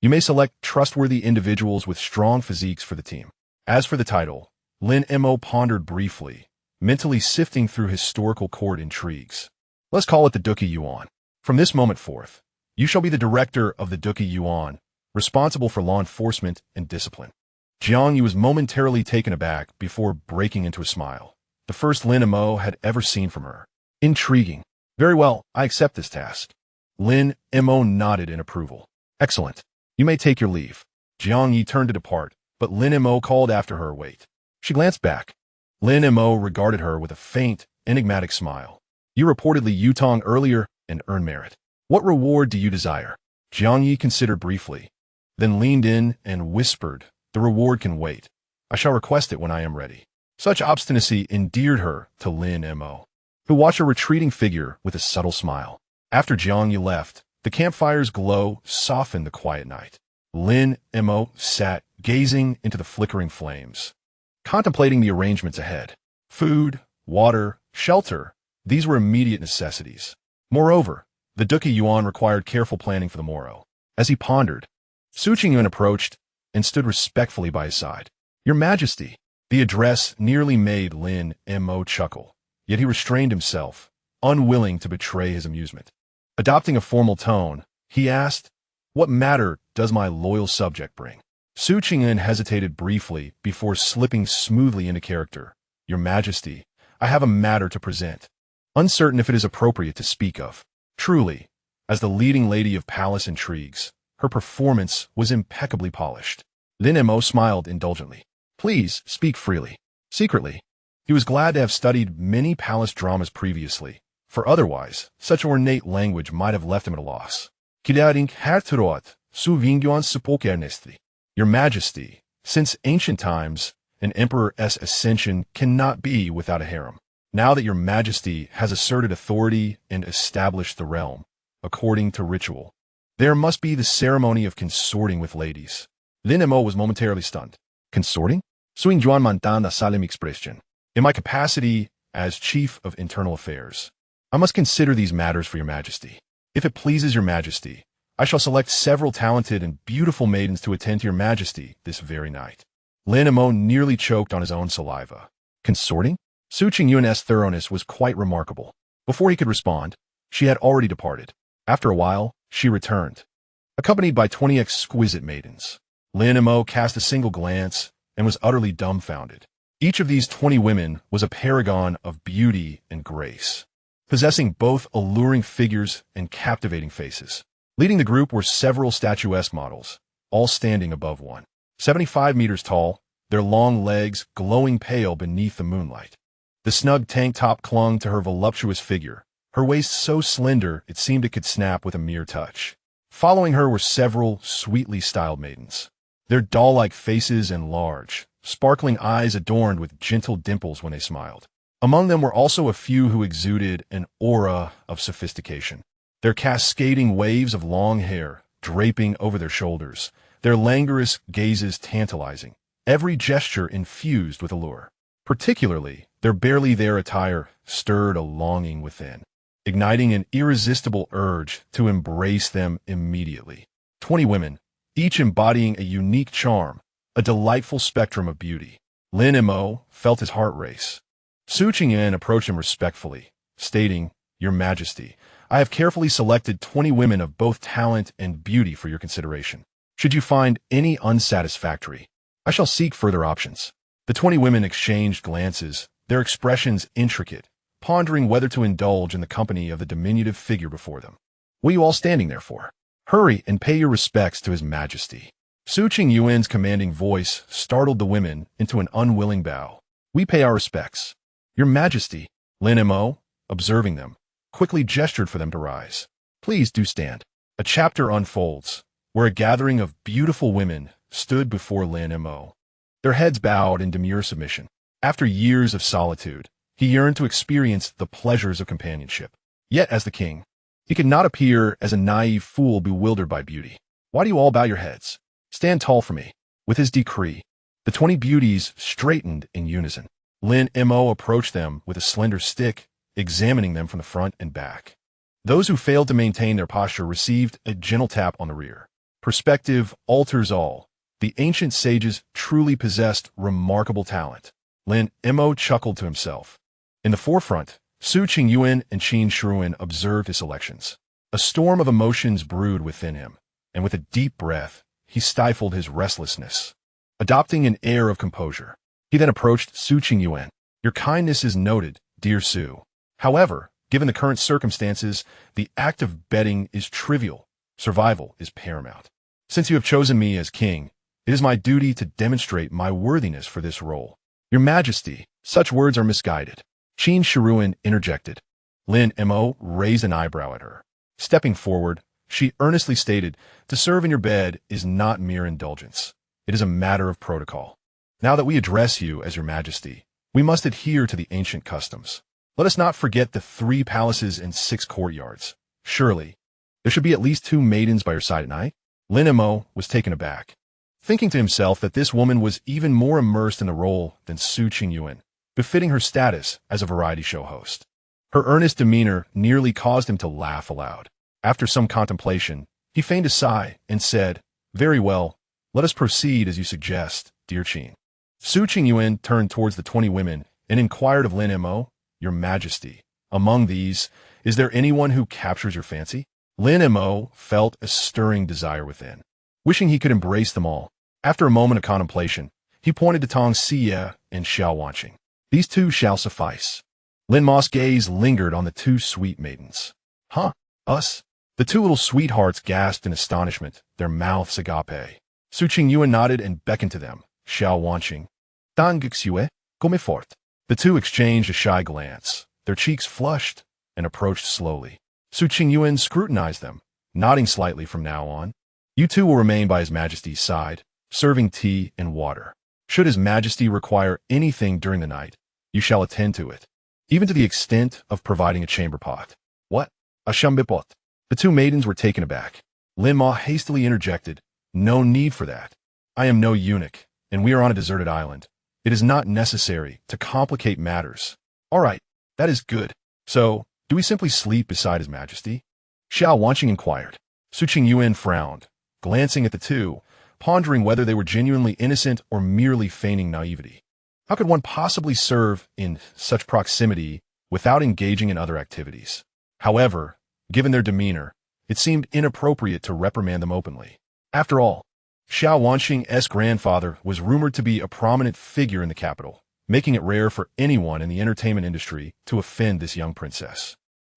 You may select trustworthy individuals with strong physiques for the team." As for the title, Lin Mo pondered briefly, mentally sifting through historical court intrigues. "Let's call it the Duki Yuan. From this moment forth, you shall be the director of the Duki Yuan, responsible for law enforcement and discipline." Jiang Yi was momentarily taken aback before breaking into a smile, the first Lin Mo had ever seen from her. "Intriguing. Very well, I accept this task." Lin Mo nodded in approval. "Excellent. You may take your leave." Jiang Yi turned to depart, but Lin Mo called after her, "Wait." She glanced back. Lin Mo regarded her with a faint, enigmatic smile. "You reportedly Yutong earlier and earned merit. What reward do you desire?" Jiang Yi considered briefly, then leaned in and whispered, "The reward can wait. I shall request it when I am ready." Such obstinacy endeared her to Lin Mo, who watched her retreating figure with a subtle smile. After Jiang Yi left, the campfire's glow softened the quiet night. Lin Mo sat, gazing into the flickering flames, contemplating the arrangements ahead. Food, water, shelter, these were immediate necessities. Moreover, the Duki Yuan required careful planning for the morrow. As he pondered, Su Qingyuan approached and stood respectfully by his side. "Your Majesty." The address nearly made Lin Mo chuckle, yet he restrained himself, unwilling to betray his amusement. Adopting a formal tone, he asked, "What matter does my loyal subject bring?" Su Qingyuan hesitated briefly before slipping smoothly into character. "Your Majesty, I have a matter to present, uncertain if it is appropriate to speak of." Truly, as the leading lady of palace intrigues, her performance was impeccably polished. Lin Mo smiled indulgently. "Please speak freely." Secretly, he was glad to have studied many palace dramas previously, for otherwise, such ornate language might have left him at a loss. "Kidaring herturoat, su vingyuan supokernestri." Your Majesty, since ancient times, an emperor's ascension cannot be without a harem. Now that your Majesty has asserted authority and established the realm, according to ritual, there must be the ceremony of consorting with ladies. Lin Mo was momentarily stunned. "Consorting?" Suing Juan Mantana Salim expression. "In my capacity as Chief of Internal Affairs, I must consider these matters for your Majesty. If it pleases your Majesty, I shall select several talented and beautiful maidens to attend to your Majesty this very night." Lin Mo nearly choked on his own saliva. Consorting? Su Qingyuan's thoroughness was quite remarkable. Before he could respond, she had already departed. After a while, she returned, accompanied by 20 exquisite maidens. Lin Mo cast a single glance and was utterly dumbfounded. Each of these 20 women was a paragon of beauty and grace, possessing both alluring figures and captivating faces. Leading the group were several statuesque models, all standing above 175 meters tall, their long legs glowing pale beneath the moonlight. The snug tank top clung to her voluptuous figure, her waist so slender it seemed it could snap with a mere touch. Following her were several sweetly styled maidens, their doll-like faces and large, sparkling eyes adorned with gentle dimples when they smiled. Among them were also a few who exuded an aura of sophistication, their cascading waves of long hair draping over their shoulders, their languorous gazes tantalizing, every gesture infused with allure. Particularly, their barely there attire stirred a longing within, igniting an irresistible urge to embrace them immediately. 20 women, each embodying a unique charm, a delightful spectrum of beauty. Lin Mo felt his heart race. Su Qingyan approached him respectfully, stating, "Your Majesty, I have carefully selected 20 women of both talent and beauty for your consideration. Should you find any unsatisfactory, I shall seek further options." The 20 women exchanged glances, their expressions intricate, pondering whether to indulge in the company of the diminutive figure before them. "What are you all standing there for? Hurry and pay your respects to His Majesty." Su Qingyuan's commanding voice startled the women into an unwilling bow. "We pay our respects." "Your Majesty," Lin Mo, observing them, quickly gestured for them to rise. "Please do stand." A chapter unfolds, where a gathering of beautiful women stood before Lin Mo, their heads bowed in demure submission. After years of solitude, he yearned to experience the pleasures of companionship. Yet, as the king, he could not appear as a naive fool bewildered by beauty. "Why do you all bow your heads? Stand tall for me." With his decree, the 20 beauties straightened in unison. Lin Mo approached them with a slender stick, examining them from the front and back. Those who failed to maintain their posture received a gentle tap on the rear. Perspective alters all. The ancient sages truly possessed remarkable talent. Lin Mo chuckled to himself. In the forefront, Su Qingyuan and Qin Shiruan observed his selections. A storm of emotions brewed within him, and with a deep breath, he stifled his restlessness. Adopting an air of composure, he then approached Su Qingyuan. "Your kindness is noted, dear Su. However, given the current circumstances, the act of betting is trivial. Survival is paramount. Since you have chosen me as king, it is my duty to demonstrate my worthiness for this role." "Your Majesty, such words are misguided," Qin Shiruan interjected. Lin Mo raised an eyebrow at her. Stepping forward, she earnestly stated, "To serve in your bed is not mere indulgence. It is a matter of protocol. Now that we address you as your Majesty, we must adhere to the ancient customs. Let us not forget the 3 palaces and 6 courtyards. Surely, there should be at least 2 maidens by your side at night." Lin Mo was taken aback, thinking to himself that this woman was even more immersed in the role than Su Qingyuan, befitting her status as a variety show host. Her earnest demeanor nearly caused him to laugh aloud. After some contemplation, he feigned a sigh and said, "Very well, let us proceed as you suggest, dear Qin." Su Qingyuan turned towards the 20 women and inquired of Lin Mo, "Your Majesty, among these, is there anyone who captures your fancy?" Lin Mo felt a stirring desire within, wishing he could embrace them all. After a moment of contemplation, he pointed to Tong Siye and Xiao Wanqing. "These 2 shall suffice." Lin Mo's gaze lingered on the 2 sweet maidens. "Huh? Us?" The 2 little sweethearts gasped in astonishment, their mouths agape. Su Qingyuan nodded and beckoned to them. Xiao Wanqing, "Dan Gixue, come fort." The 2 exchanged a shy glance, their cheeks flushed, and approached slowly. Su Qingyuan scrutinized them, nodding slightly from now on. "You 2 will remain by His Majesty's side, serving tea and water. Should His Majesty require anything during the night, you shall attend to it, even to the extent of providing a chamber pot." "What? A shambipot?" The 2 maidens were taken aback. Lin Mo hastily interjected, "No need for that. I am no eunuch, and we are on a deserted island. It is not necessary to complicate matters." "All right, that is good. So, do we simply sleep beside His Majesty?" Xiao Wanqing inquired. Su Qingyuan frowned, glancing at the 2, pondering whether they were genuinely innocent or merely feigning naivety. How could one possibly serve in such proximity without engaging in other activities? However, given their demeanor, it seemed inappropriate to reprimand them openly. After all, Xiao Wanqing's grandfather was rumored to be a prominent figure in the capital, making it rare for anyone in the entertainment industry to offend this young princess.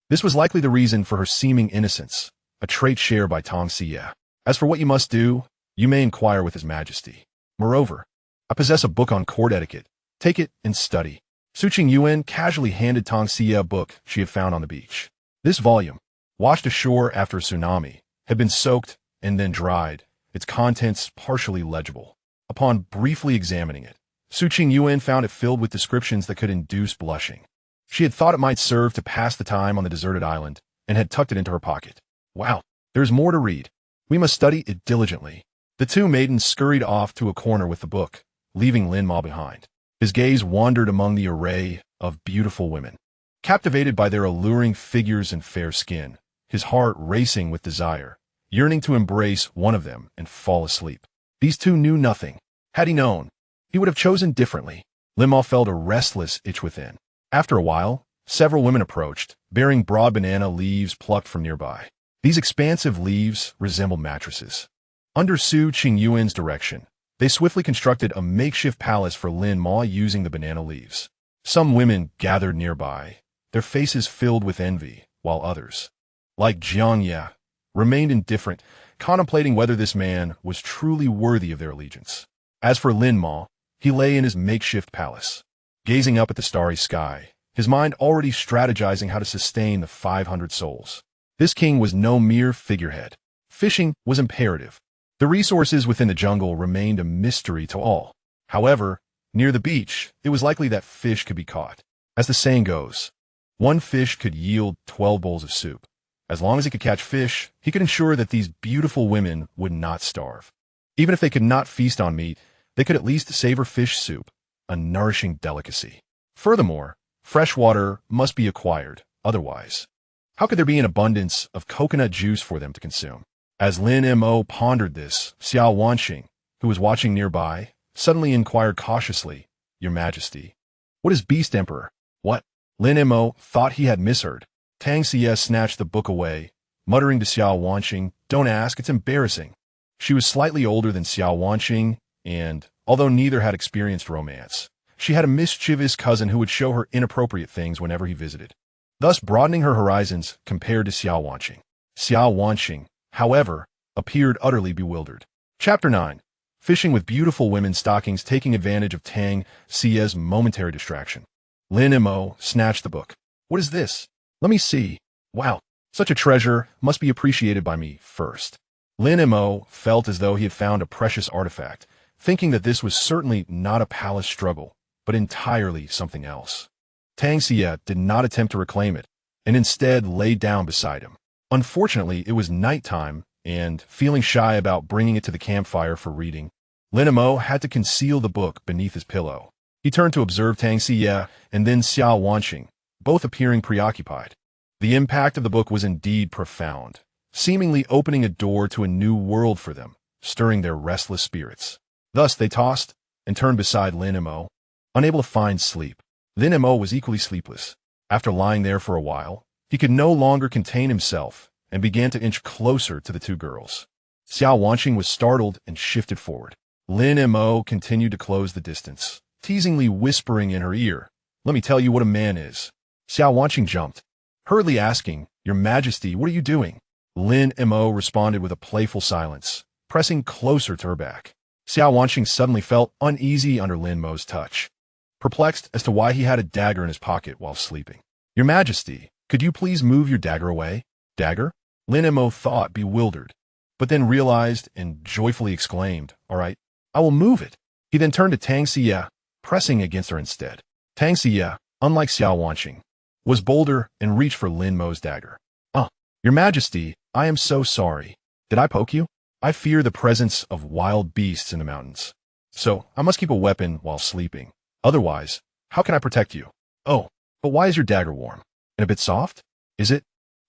This was likely the reason for her seeming innocence, a trait shared by Tong Siye. "As for what you must do, you may inquire with His Majesty. Moreover, I possess a book on court etiquette. Take it and study." Su Qingyuan casually handed Tong Siye a book she had found on the beach. This volume, washed ashore after a tsunami, had been soaked and then dried, its contents partially legible. Upon briefly examining it, Su Qingyuan found it filled with descriptions that could induce blushing. She had thought it might serve to pass the time on the deserted island, and had tucked it into her pocket. "Wow, there's more to read. We must study it diligently." The 2 maidens scurried off to a corner with the book, leaving Lin Mo behind. His gaze wandered among the array of beautiful women. Captivated by their alluring figures and fair skin, his heart racing with desire, yearning to embrace one of them and fall asleep. These two knew nothing. Had he known, he would have chosen differently. Lin Mo felt a restless itch within. After a while, several women approached, bearing broad banana leaves plucked from nearby. These expansive leaves resembled mattresses. Under Su Qingyuan's direction, they swiftly constructed a makeshift palace for Lin Mo using the banana leaves. Some women gathered nearby, their faces filled with envy, while others, like Jiang Ye, remained indifferent, contemplating whether this man was truly worthy of their allegiance. As for Lin Mo, he lay in his makeshift palace, gazing up at the starry sky, his mind already strategizing how to sustain the 500 souls. This king was no mere figurehead. Fishing was imperative. The resources within the jungle remained a mystery to all. However, near the beach, it was likely that fish could be caught. As the saying goes, one fish could yield 12 bowls of soup. As long as he could catch fish, he could ensure that these beautiful women would not starve. Even if they could not feast on meat, they could at least savor fish soup, a nourishing delicacy. Furthermore, fresh water must be acquired, otherwise, how could there be an abundance of coconut juice for them to consume? As Lin Mo pondered this, Xiao Wanqing, who was watching nearby, suddenly inquired cautiously, "Your Majesty, what is Beast Emperor?" "What?" Lin Mo thought he had misheard. Tang Xie snatched the book away, muttering to Xiao Wanqing, "Don't ask, it's embarrassing." She was slightly older than Xiao Wanqing, and, although neither had experienced romance, she had a mischievous cousin who would show her inappropriate things whenever he visited, thus broadening her horizons compared to Xiao Wanqing. Xiao Wanqing, however, appeared utterly bewildered. Chapter 9. Fishing with beautiful women stockings taking advantage of Tang Xie's momentary distraction. Lin Mo snatched the book. "What is this? Let me see. Wow, such a treasure must be appreciated by me first." Lin Mo felt as though he had found a precious artifact, thinking that this was certainly not a palace struggle, but entirely something else. Tang Xie did not attempt to reclaim it, and instead lay down beside him. Unfortunately, it was nighttime, and, feeling shy about bringing it to the campfire for reading, Lin Mo had to conceal the book beneath his pillow. He turned to observe Tang Xie and then Xiao Wanqing, both appearing preoccupied. The impact of the book was indeed profound, seemingly opening a door to a new world for them, stirring their restless spirits. Thus they tossed and turned beside Lin Mo, unable to find sleep. Lin Mo was equally sleepless. After lying there for a while, he could no longer contain himself and began to inch closer to the two girls. Xiao Wanqing was startled and shifted forward. Lin Mo continued to close the distance, teasingly whispering in her ear, "Let me tell you what a man is." Xiao Wanqing jumped, hurriedly asking, "Your Majesty, what are you doing?" Lin Mo responded with a playful silence, pressing closer to her back. Xiao Wanqing suddenly felt uneasy under Lin Mo's touch, perplexed as to why he had a dagger in his pocket while sleeping. "Your Majesty, could you please move your dagger away?" "Dagger?" Lin Mo thought, bewildered, but then realized and joyfully exclaimed, "All right, I will move it." He then turned to Tang Xie, pressing against her instead. Tang Xie, unlike Xiao Wanqing, was bolder and reached for Lin Mo's dagger. Your Majesty, I am so sorry. Did I poke you? I fear the presence of wild beasts in the mountains, so I must keep a weapon while sleeping. Otherwise, how can I protect you?" "Oh, but why is your dagger warm? And a bit soft? Is it?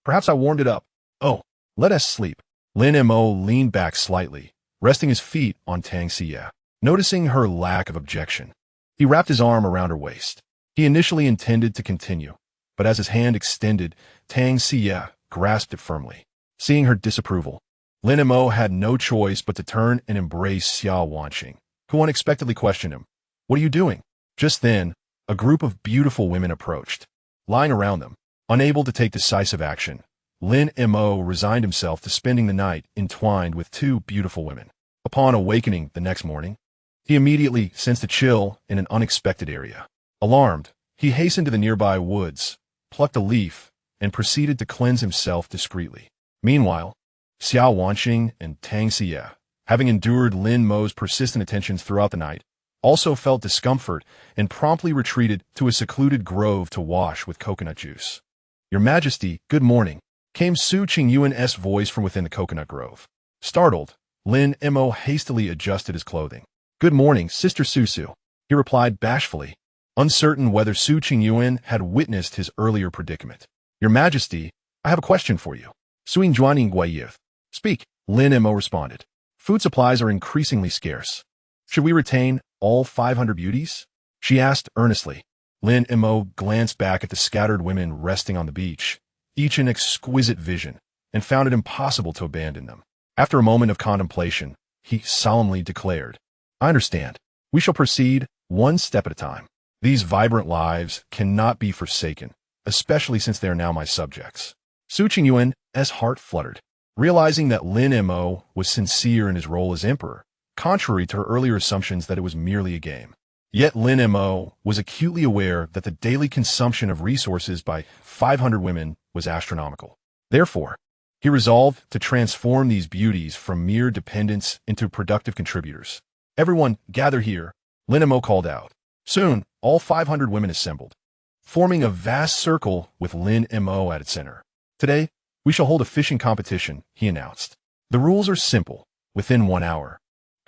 Perhaps I warmed it up. Oh, let us sleep." Lin Mo leaned back slightly, resting his feet on Tang Xie. Noticing her lack of objection, he wrapped his arm around her waist. He initially intended to continue, but as his hand extended, Tang Xie grasped it firmly. Seeing her disapproval, Lin Mo had no choice but to turn and embrace Xiao Wanqing, who unexpectedly questioned him. "What are you doing?" Just then, a group of beautiful women approached. Lying around them, unable to take decisive action, Lin Mo resigned himself to spending the night entwined with two beautiful women. Upon awakening the next morning, he immediately sensed a chill in an unexpected area. Alarmed, he hastened to the nearby woods, plucked a leaf, and proceeded to cleanse himself discreetly. Meanwhile, Xiao Wanqing and Tang Xie, having endured Lin Mo's persistent attentions throughout the night, also felt discomfort and promptly retreated to a secluded grove to wash with coconut juice. "Your Majesty, good morning," came Su Qingyuan's voice from within the coconut grove. Startled, Lin Mo hastily adjusted his clothing. "Good morning, Sister Susu," he replied bashfully, uncertain whether Su Qingyuan had witnessed his earlier predicament. "Your Majesty, I have a question for you." "Suing Juaning Guayiv." "Speak," Lin Mo responded. "Food supplies are increasingly scarce. Should we retain all 500 beauties?" she asked earnestly. Lin Mo glanced back at the scattered women resting on the beach, each an exquisite vision, and found it impossible to abandon them. After a moment of contemplation, he solemnly declared, "I understand. We shall proceed one step at a time. These vibrant lives cannot be forsaken, especially since they are now my subjects." Su Qingyuan's heart fluttered, realizing that Lin Mo was sincere in his role as emperor, contrary to her earlier assumptions that it was merely a game. Yet Lin Mo was acutely aware that the daily consumption of resources by 500 women was astronomical. Therefore, he resolved to transform these beauties from mere dependents into productive contributors. "Everyone, gather here," Lin Mo called out. Soon, all 500 women assembled, forming a vast circle with Lin Mo at its center. "Today, we shall hold a fishing competition," he announced. "The rules are simple. Within 1 hour,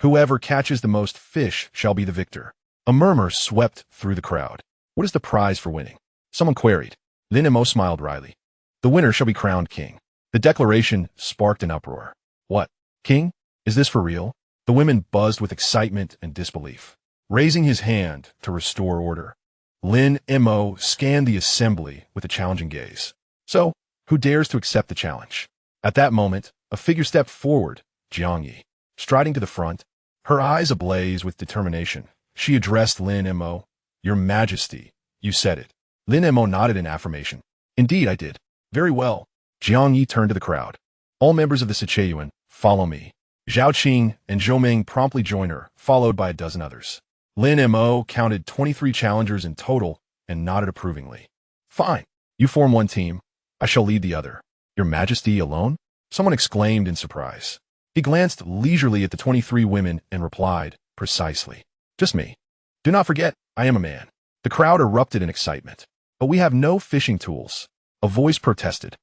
whoever catches the most fish shall be the victor." A murmur swept through the crowd. "What is the prize for winning?" someone queried. Lin Mo smiled wryly. "The winner shall be crowned king." The declaration sparked an uproar. "What? King? Is this for real?" The women buzzed with excitement and disbelief. Raising his hand to restore order, Lin Mo scanned the assembly with a challenging gaze. "So, who dares to accept the challenge?" At that moment, a figure stepped forward, Jiang Yi. Striding to the front, her eyes ablaze with determination, she addressed Lin Mo. "Your Majesty, you said it." Lin Mo nodded in affirmation. "Indeed, I did." "Very well." Jiang Yi turned to the crowd. "All members of the Sichuan, follow me." Zhao Qing and Zhou Ming promptly joined her, followed by a dozen others. Lin Mo counted 23 challengers in total and nodded approvingly. "Fine. You form one team. I shall lead the other." "Your Majesty alone?" someone exclaimed in surprise. He glanced leisurely at the 23 women and replied, "Precisely. Just me. Do not forget, I am a man." The crowd erupted in excitement. "But we have no fishing tools," a voice protested.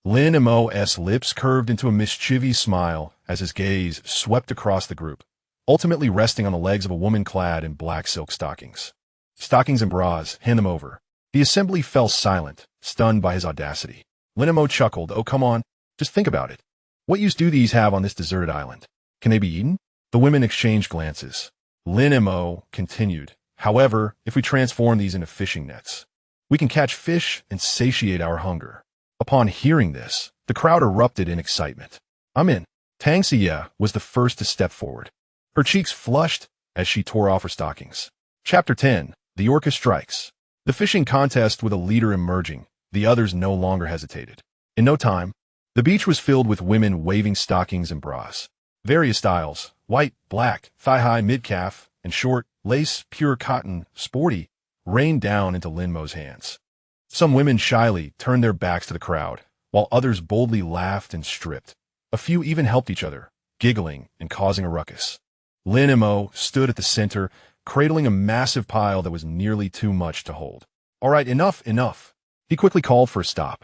Lin Mo's lips curved into a mischievous smile as his gaze swept across the group, ultimately resting on the legs of a woman clad in black silk stockings. "Stockings and bras, hand them over." The assembly fell silent, stunned by his audacity. Lin Mo chuckled. "Oh, come on. Just think about it. What use do these have on this deserted island? Can they be eaten?" The women exchanged glances. Lin Mo continued, "However, if we transform these into fishing nets, we can catch fish and satiate our hunger." Upon hearing this, the crowd erupted in excitement. "I'm in." Tang Xie was the first to step forward. Her cheeks flushed as she tore off her stockings. Chapter 10. The Orca Strikes. The fishing contest with a leader emerging, the others no longer hesitated. In no time, the beach was filled with women waving stockings and bras. Various styles, white, black, thigh-high, mid-calf, and short, lace, pure cotton, sporty, rained down into Lin Mo's hands. Some women shyly turned their backs to the crowd, while others boldly laughed and stripped. A few even helped each other, giggling and causing a ruckus. Lin Mo stood at the center, cradling a massive pile that was nearly too much to hold. "All right, enough." He quickly called for a stop.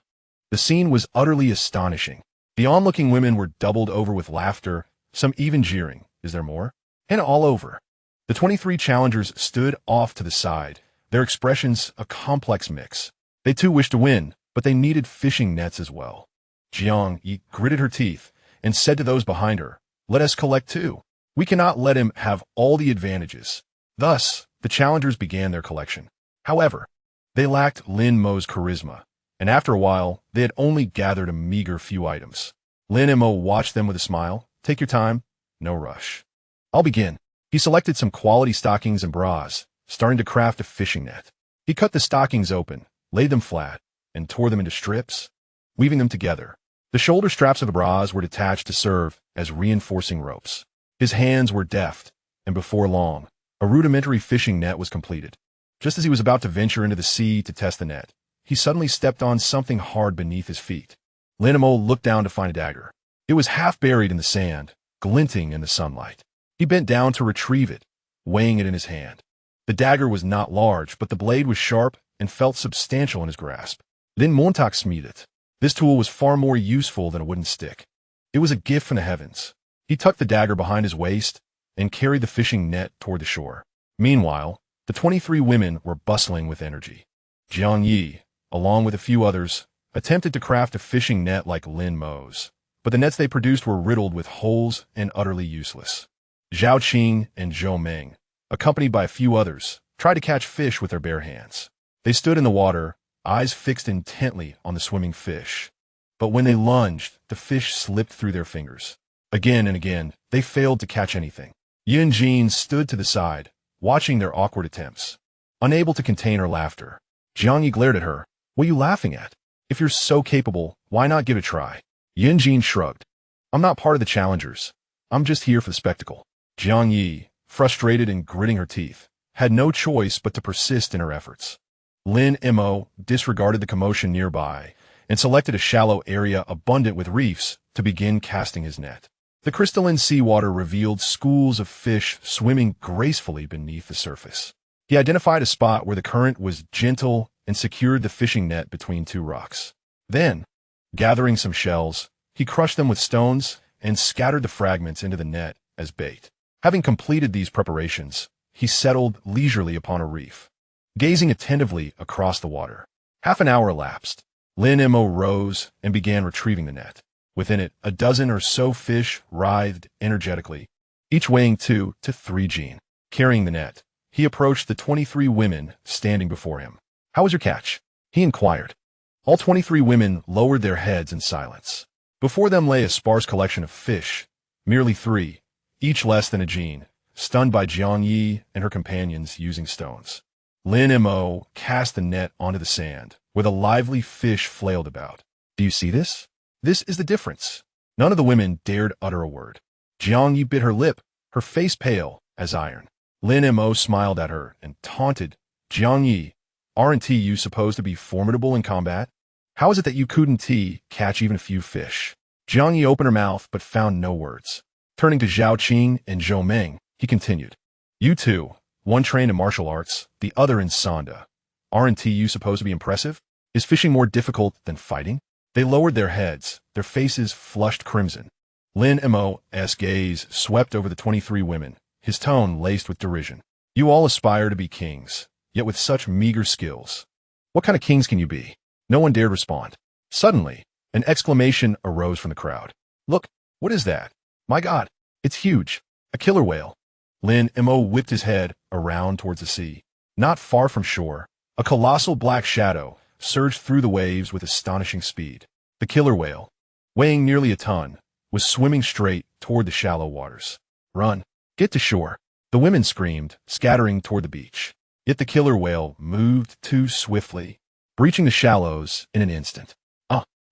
The scene was utterly astonishing. The onlooking women were doubled over with laughter, some even jeering. "Is there more?" And all over. The 23 challengers stood off to the side, their expressions a complex mix. They too wished to win, but they needed fishing nets as well. Jiang Yi gritted her teeth and said to those behind her, "Let us collect too. We cannot let him have all the advantages." Thus, the challengers began their collection. However, they lacked Lin Mo's charisma, and after a while, they had only gathered a meager few items. Lin Mo watched them with a smile. "Take your time. No rush. I'll begin." He selected some quality stockings and bras, starting to craft a fishing net. He cut the stockings open, laid them flat, and tore them into strips, weaving them together. The shoulder straps of the bras were detached to serve as reinforcing ropes. His hands were deft, and before long, a rudimentary fishing net was completed. Just as he was about to venture into the sea to test the net, he suddenly stepped on something hard beneath his feet. Lin Mo looked down to find a dagger. It was half buried in the sand, glinting in the sunlight. He bent down to retrieve it, weighing it in his hand. The dagger was not large, but the blade was sharp and felt substantial in his grasp. Lin Montauk smiedet. This tool was far more useful than a wooden stick. It was a gift from the heavens. He tucked the dagger behind his waist and carried the fishing net toward the shore. Meanwhile, the 23 women were bustling with energy. Jiang Yi, along with a few others, attempted to craft a fishing net like Lin Mo's, but the nets they produced were riddled with holes and utterly useless. Zhao Qing and Zhou Meng, accompanied by a few others, tried to catch fish with their bare hands. They stood in the water, eyes fixed intently on the swimming fish. But when they lunged, the fish slipped through their fingers. Again and again, they failed to catch anything. Yin Jin stood to the side, watching their awkward attempts. Unable to contain her laughter, Jiang Yi glared at her. "What are you laughing at? If you're so capable, why not give it a try?" Yin Jin shrugged. "I'm not part of the challengers. I'm just here for the spectacle." Jiang Yi, frustrated and gritting her teeth, had no choice but to persist in her efforts. Lin Mo disregarded the commotion nearby and selected a shallow area abundant with reefs to begin casting his net. The crystalline seawater revealed schools of fish swimming gracefully beneath the surface. He identified a spot where the current was gentle and secured the fishing net between two rocks. Then, gathering some shells, he crushed them with stones and scattered the fragments into the net as bait. Having completed these preparations, he settled leisurely upon a reef, gazing attentively across the water. Half an hour elapsed. Lin Mo rose and began retrieving the net. Within it, a dozen or so fish writhed energetically, each weighing 2 to 3 jin. Carrying the net, he approached the 23 women standing before him. "How was your catch?" he inquired. All 23 women lowered their heads in silence. Before them lay a sparse collection of fish, merely 3, each less than a jin, stunned by Jiang Yi and her companions using stones. Lin Mo cast the net onto the sand, where the lively fish flailed about. "Do you see this? This is the difference." None of the women dared utter a word. Jiang Yi bit her lip, her face pale as iron. Lin Mo smiled at her and taunted, "Jiang Yi, aren't you supposed to be formidable in combat? How is it that you couldn't catch even a few fish?" Jiang Yi opened her mouth but found no words. Turning to Zhao Qing and Zhou Meng, he continued, "You two, one trained in martial arts, the other in Sanda. Aren't you supposed to be impressive? Is fishing more difficult than fighting?" They lowered their heads, their faces flushed crimson. Lin Mo's gaze swept over the 23 women, his tone laced with derision. "You all aspire to be kings, yet with such meager skills. What kind of kings can you be?" No one dared respond. Suddenly, an exclamation arose from the crowd. "Look, what is that? My God, it's huge. A killer whale." Lin Mo whipped his head around towards the sea. Not far from shore, a colossal black shadow surged through the waves with astonishing speed. The killer whale, weighing nearly a ton, was swimming straight toward the shallow waters. "Run! Get to shore!" the women screamed, scattering toward the beach. Yet the killer whale moved too swiftly, breaching the shallows in an instant.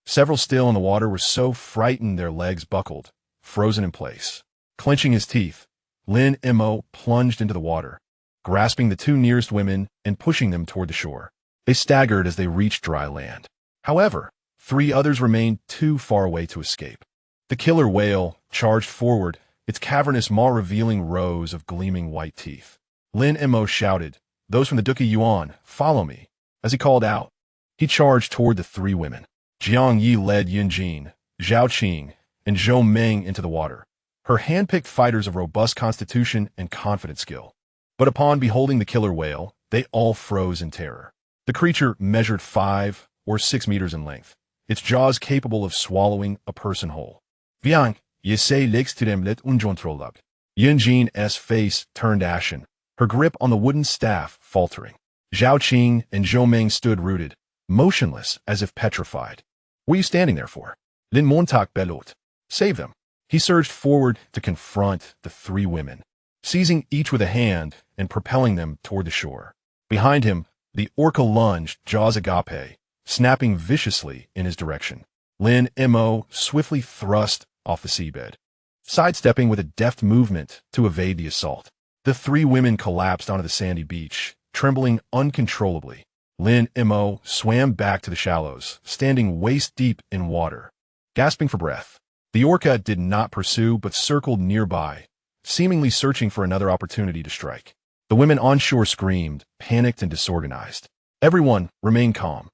Several still in the water were so frightened their legs buckled, frozen in place. Clenching his teeth, Lin Mo plunged into the water, grasping the 2 nearest women and pushing them toward the shore. They staggered as they reached dry land. However, 3 others remained too far away to escape. The killer whale charged forward, its cavernous maw revealing rows of gleaming white teeth. Lin Mo shouted, "Those from the Duki Yuan, follow me." As he called out, he charged toward the 3 women. Jiang Yi led Yin Jin, Zhao Qing, and Zhou Meng into the water, her hand-picked fighters of robust constitution and confident skill. But upon beholding the killer whale, they all froze in terror. The creature measured 5 or 6 meters in length, its jaws capable of swallowing a person whole. "Viang, yese legs to them let unjontrolab." Yin Jin's face turned ashen, her grip on the wooden staff faltering. Zhao Qing and Zhou Meng stood rooted, motionless as if petrified. "What are you standing there for?" Lin Montak bellowed. "Save them." He surged forward to confront the 3 women, seizing each with a hand and propelling them toward the shore. Behind him, the orca lunged, jaws agape, snapping viciously in his direction. Lin Mo swiftly thrust off the seabed, sidestepping with a deft movement to evade the assault. The 3 women collapsed onto the sandy beach, trembling uncontrollably. Lin Mo swam back to the shallows, standing waist-deep in water, gasping for breath. The orca did not pursue but circled nearby, seemingly searching for another opportunity to strike. The women on shore screamed, panicked and disorganized. "Everyone, remain calm.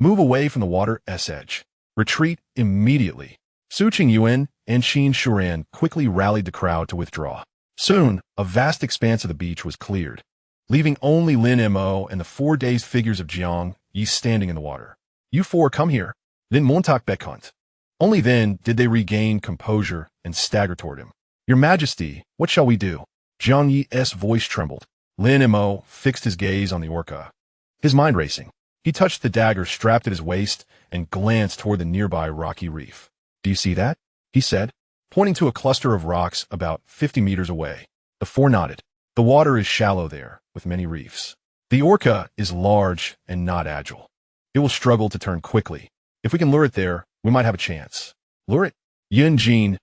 Move away from the water's edge. Retreat immediately." Su Qingyuan and Qin Shuran quickly rallied the crowd to withdraw. Soon, a vast expanse of the beach was cleared, leaving only Lin Mo and the 4 dazed figures of Jiang Yi standing in the water. "You four, come here." Lin Montauk beckoned. Only then did they regain composure and stagger toward him. "Your Majesty, what shall we do?" Jiang Yi's voice trembled. Lin Mo fixed his gaze on the orca, his mind racing. He touched the dagger strapped at his waist and glanced toward the nearby rocky reef. "Do you see that?" he said, pointing to a cluster of rocks about 50 meters away. The four nodded. "The water is shallow there, with many reefs. The orca is large and not agile. It will struggle to turn quickly. If we can lure it there, we might have a chance." "Lure it?" Yin Jin's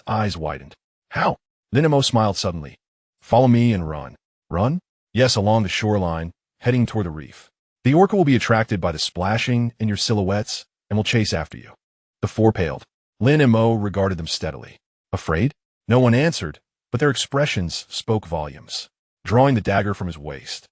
eyes widened. "How?" Lin Mo smiled suddenly. "Follow me and run." "Run?" "Yes, along the shoreline, heading toward the reef. The orca will be attracted by the splashing in your silhouettes and will chase after you." The four paled. Lin Mo regarded them steadily. "Afraid?" No one answered, but their expressions spoke volumes. Drawing the dagger from his waist,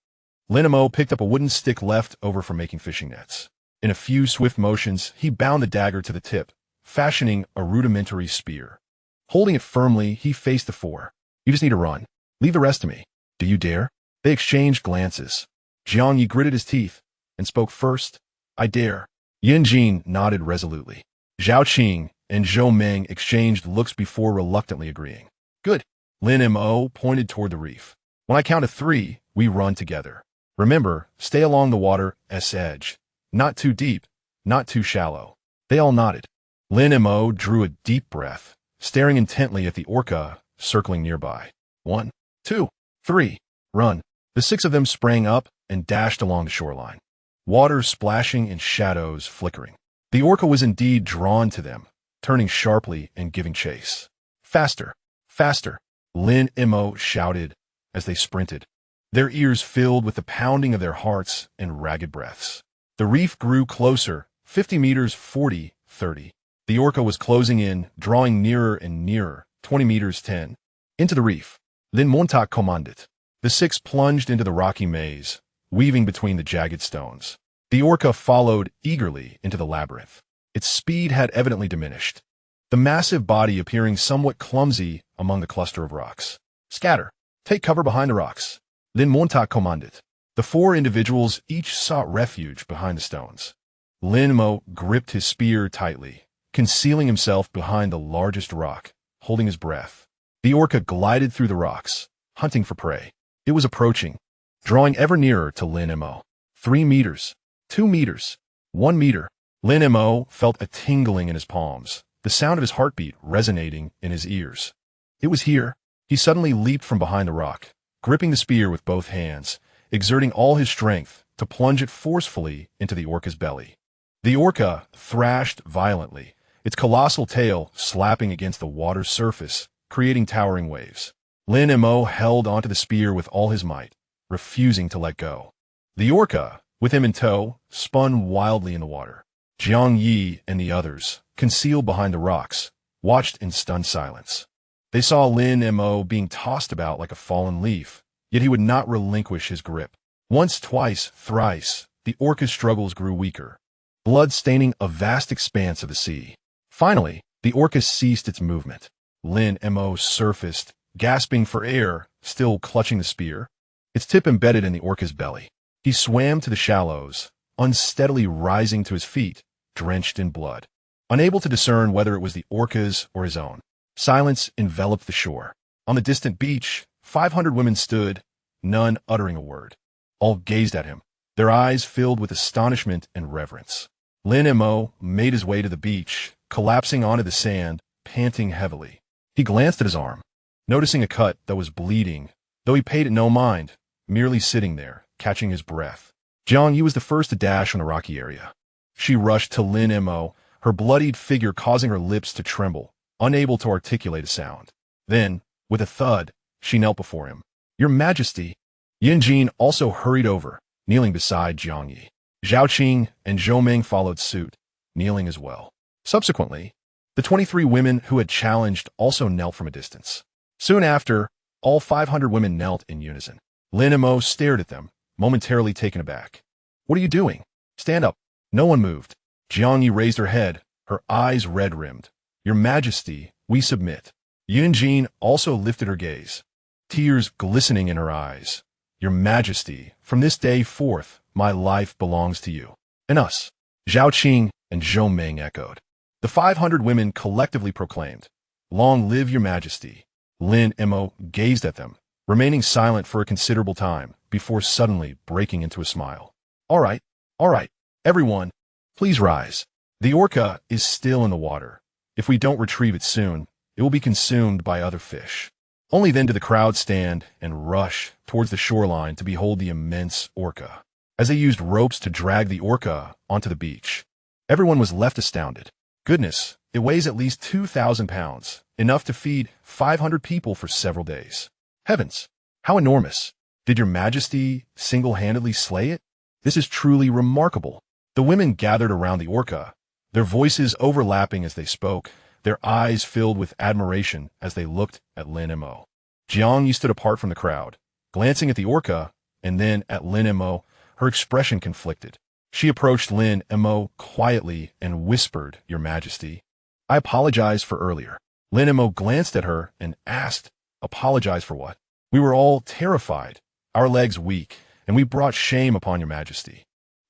Lin Mo picked up a wooden stick left over from making fishing nets. In a few swift motions, he bound the dagger to the tip, fashioning a rudimentary spear. Holding it firmly, he faced the four. "You just need to run. Leave the rest to me. Do you dare?" They exchanged glances. Jiang Yi gritted his teeth and spoke first. "I dare." Yin Jin nodded resolutely. Zhao Qing and Zhou Meng exchanged looks before reluctantly agreeing. "Good." Lin Mo pointed toward the reef. "When I count to 3, we run together. Remember, stay along the water's edge. Not too deep, not too shallow." They all nodded. Lin Mo drew a deep breath, staring intently at the orca circling nearby. 1, 2, 3, run. The 6 of them sprang up and dashed along the shoreline, water splashing and shadows flickering. The orca was indeed drawn to them, turning sharply and giving chase. "Faster, faster," Lin Mo shouted as they sprinted, their ears filled with the pounding of their hearts and ragged breaths. The reef grew closer, 50 meters, 40, 30. The orca was closing in, drawing nearer and nearer, 20 meters, 10. Into the reef. Lin Montauk commanded. The 6 plunged into the rocky maze, weaving between the jagged stones. The orca followed eagerly into the labyrinth. Its speed had evidently diminished, the massive body appearing somewhat clumsy among the cluster of rocks. "Scatter. Take cover behind the rocks," Lin Montauk commanded. The 4 individuals each sought refuge behind the stones. Lin Mo gripped his spear tightly, concealing himself behind the largest rock, holding his breath. The orca glided through the rocks, hunting for prey. It was approaching, drawing ever nearer to Lin Mo. 3 meters, 2 meters, 1 meter. Lin Mo felt a tingling in his palms, the sound of his heartbeat resonating in his ears. It was here. He suddenly leaped from behind the rock, gripping the spear with both hands, exerting all his strength to plunge it forcefully into the orca's belly. The orca thrashed violently, its colossal tail slapping against the water's surface, creating towering waves. Lin Mo held onto the spear with all his might, refusing to let go. The orca, with him in tow, spun wildly in the water. Jiang Yi and the others, concealed behind the rocks, watched in stunned silence. They saw Lin Mo being tossed about like a fallen leaf, yet he would not relinquish his grip. Once, twice, thrice, the orca's struggles grew weaker, blood staining a vast expanse of the sea. Finally, the orca ceased its movement. Lin Mo surfaced, gasping for air, still clutching the spear, its tip embedded in the orca's belly. He swam to the shallows, unsteadily rising to his feet, drenched in blood, unable to discern whether it was the orca's or his own. Silence enveloped the shore. On the distant beach, 500 women stood, none uttering a word. All gazed at him, their eyes filled with astonishment and reverence. Lin Mo made his way to the beach, collapsing onto the sand, panting heavily. He glanced at his arm, noticing a cut that was bleeding, though he paid it no mind, merely sitting there, catching his breath. Jiang Yi was the first to dash from the rocky area. She rushed to Lin Mo, her bloodied figure causing her lips to tremble, unable to articulate a sound. Then, with a thud, she knelt before him. "Your Majesty!" Yin Jin also hurried over, kneeling beside Jiang Yi. Zhao Qing and Zhou Meng followed suit, kneeling as well. Subsequently, the 23 women who had challenged also knelt from a distance. Soon after, all 500 women knelt in unison. Lin Mo stared at them, momentarily taken aback. "What are you doing? Stand up." No one moved. Jiang Yi raised her head, her eyes red-rimmed. "Your Majesty, we submit." Yin Jin also lifted her gaze. tears glistening in her eyes. Your Majesty, from this day forth, my life belongs to you. And us. Zhao Qing and Zhou Ming echoed. The 500 women collectively proclaimed, Long live your Majesty. Lin Mo gazed at them, remaining silent for a considerable time before suddenly breaking into a smile. All right, everyone, please rise. The orca is still in the water. If we don't retrieve it soon, it will be consumed by other fish. Only then did the crowd stand and rush towards the shoreline to behold the immense orca. As they used ropes to drag the orca onto the beach, everyone was left astounded. Goodness, it weighs at least 2,000 pounds, enough to feed 500 people for several days. Heavens, how enormous! Did your Majesty single-handedly slay it? This is truly remarkable. The women gathered around the orca, their voices overlapping as they spoke, their eyes filled with admiration as they looked at Lin Mo. Jiang Yi stood apart from the crowd, glancing at the orca, and then at Lin Mo, her expression conflicted. She approached Lin Mo quietly and whispered, Your Majesty, I apologize for earlier. Lin Mo glanced at her and asked, Apologize for what? We were all terrified, our legs weak, and we brought shame upon your Majesty.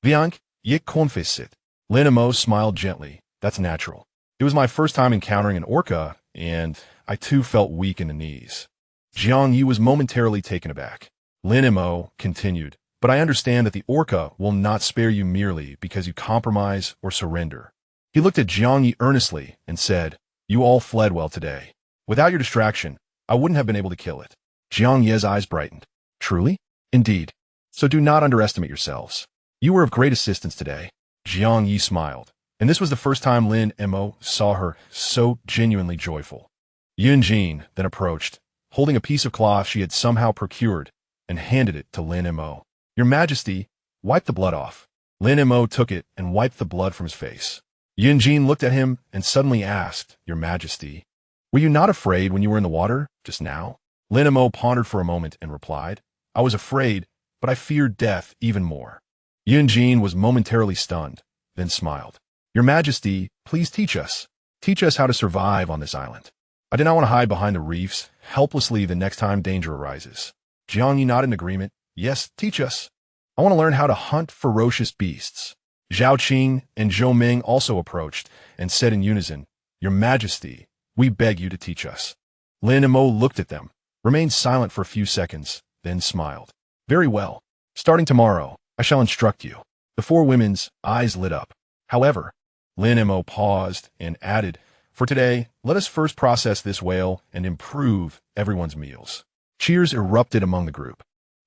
Viank, yik confessit. Lin Mo smiled gently. That's natural. It was my first time encountering an orca, and I too felt weak in the knees. Jiang Yi was momentarily taken aback. Lin Mo continued, But I understand that the orca will not spare you merely because you compromise or surrender. He looked at Jiang Yi earnestly and said, You all fled well today. Without your distraction, I wouldn't have been able to kill it. Jiang Yi's eyes brightened. Truly? Indeed. So do not underestimate yourselves. You were of great assistance today. Jiang Yi smiled, and this was the first time Lin Mo saw her so genuinely joyful. Yun Jin then approached, holding a piece of cloth she had somehow procured, and handed it to Lin Mo. Your Majesty, wipe the blood off. Lin Mo took it and wiped the blood from his face. Yun Jin looked at him and suddenly asked, Your Majesty, were you not afraid when you were in the water just now? Lin Mo pondered for a moment and replied, I was afraid, but I feared death even more. Yun Jin was momentarily stunned, then smiled. Your Majesty, please teach us. Teach us how to survive on this island. I do not want to hide behind the reefs helplessly the next time danger arises. Jiang Yi nodded in agreement. Yes, teach us. I want to learn how to hunt ferocious beasts. Zhao Qing and Zhou Ming also approached and said in unison, Your Majesty, we beg you to teach us. Lin Mo looked at them, remained silent for a few seconds, then smiled. Very well. Starting tomorrow, I shall instruct you. The four women's eyes lit up. However, Lin Mo paused and added, For today, let us first process this whale and improve everyone's meals. Cheers erupted among the group.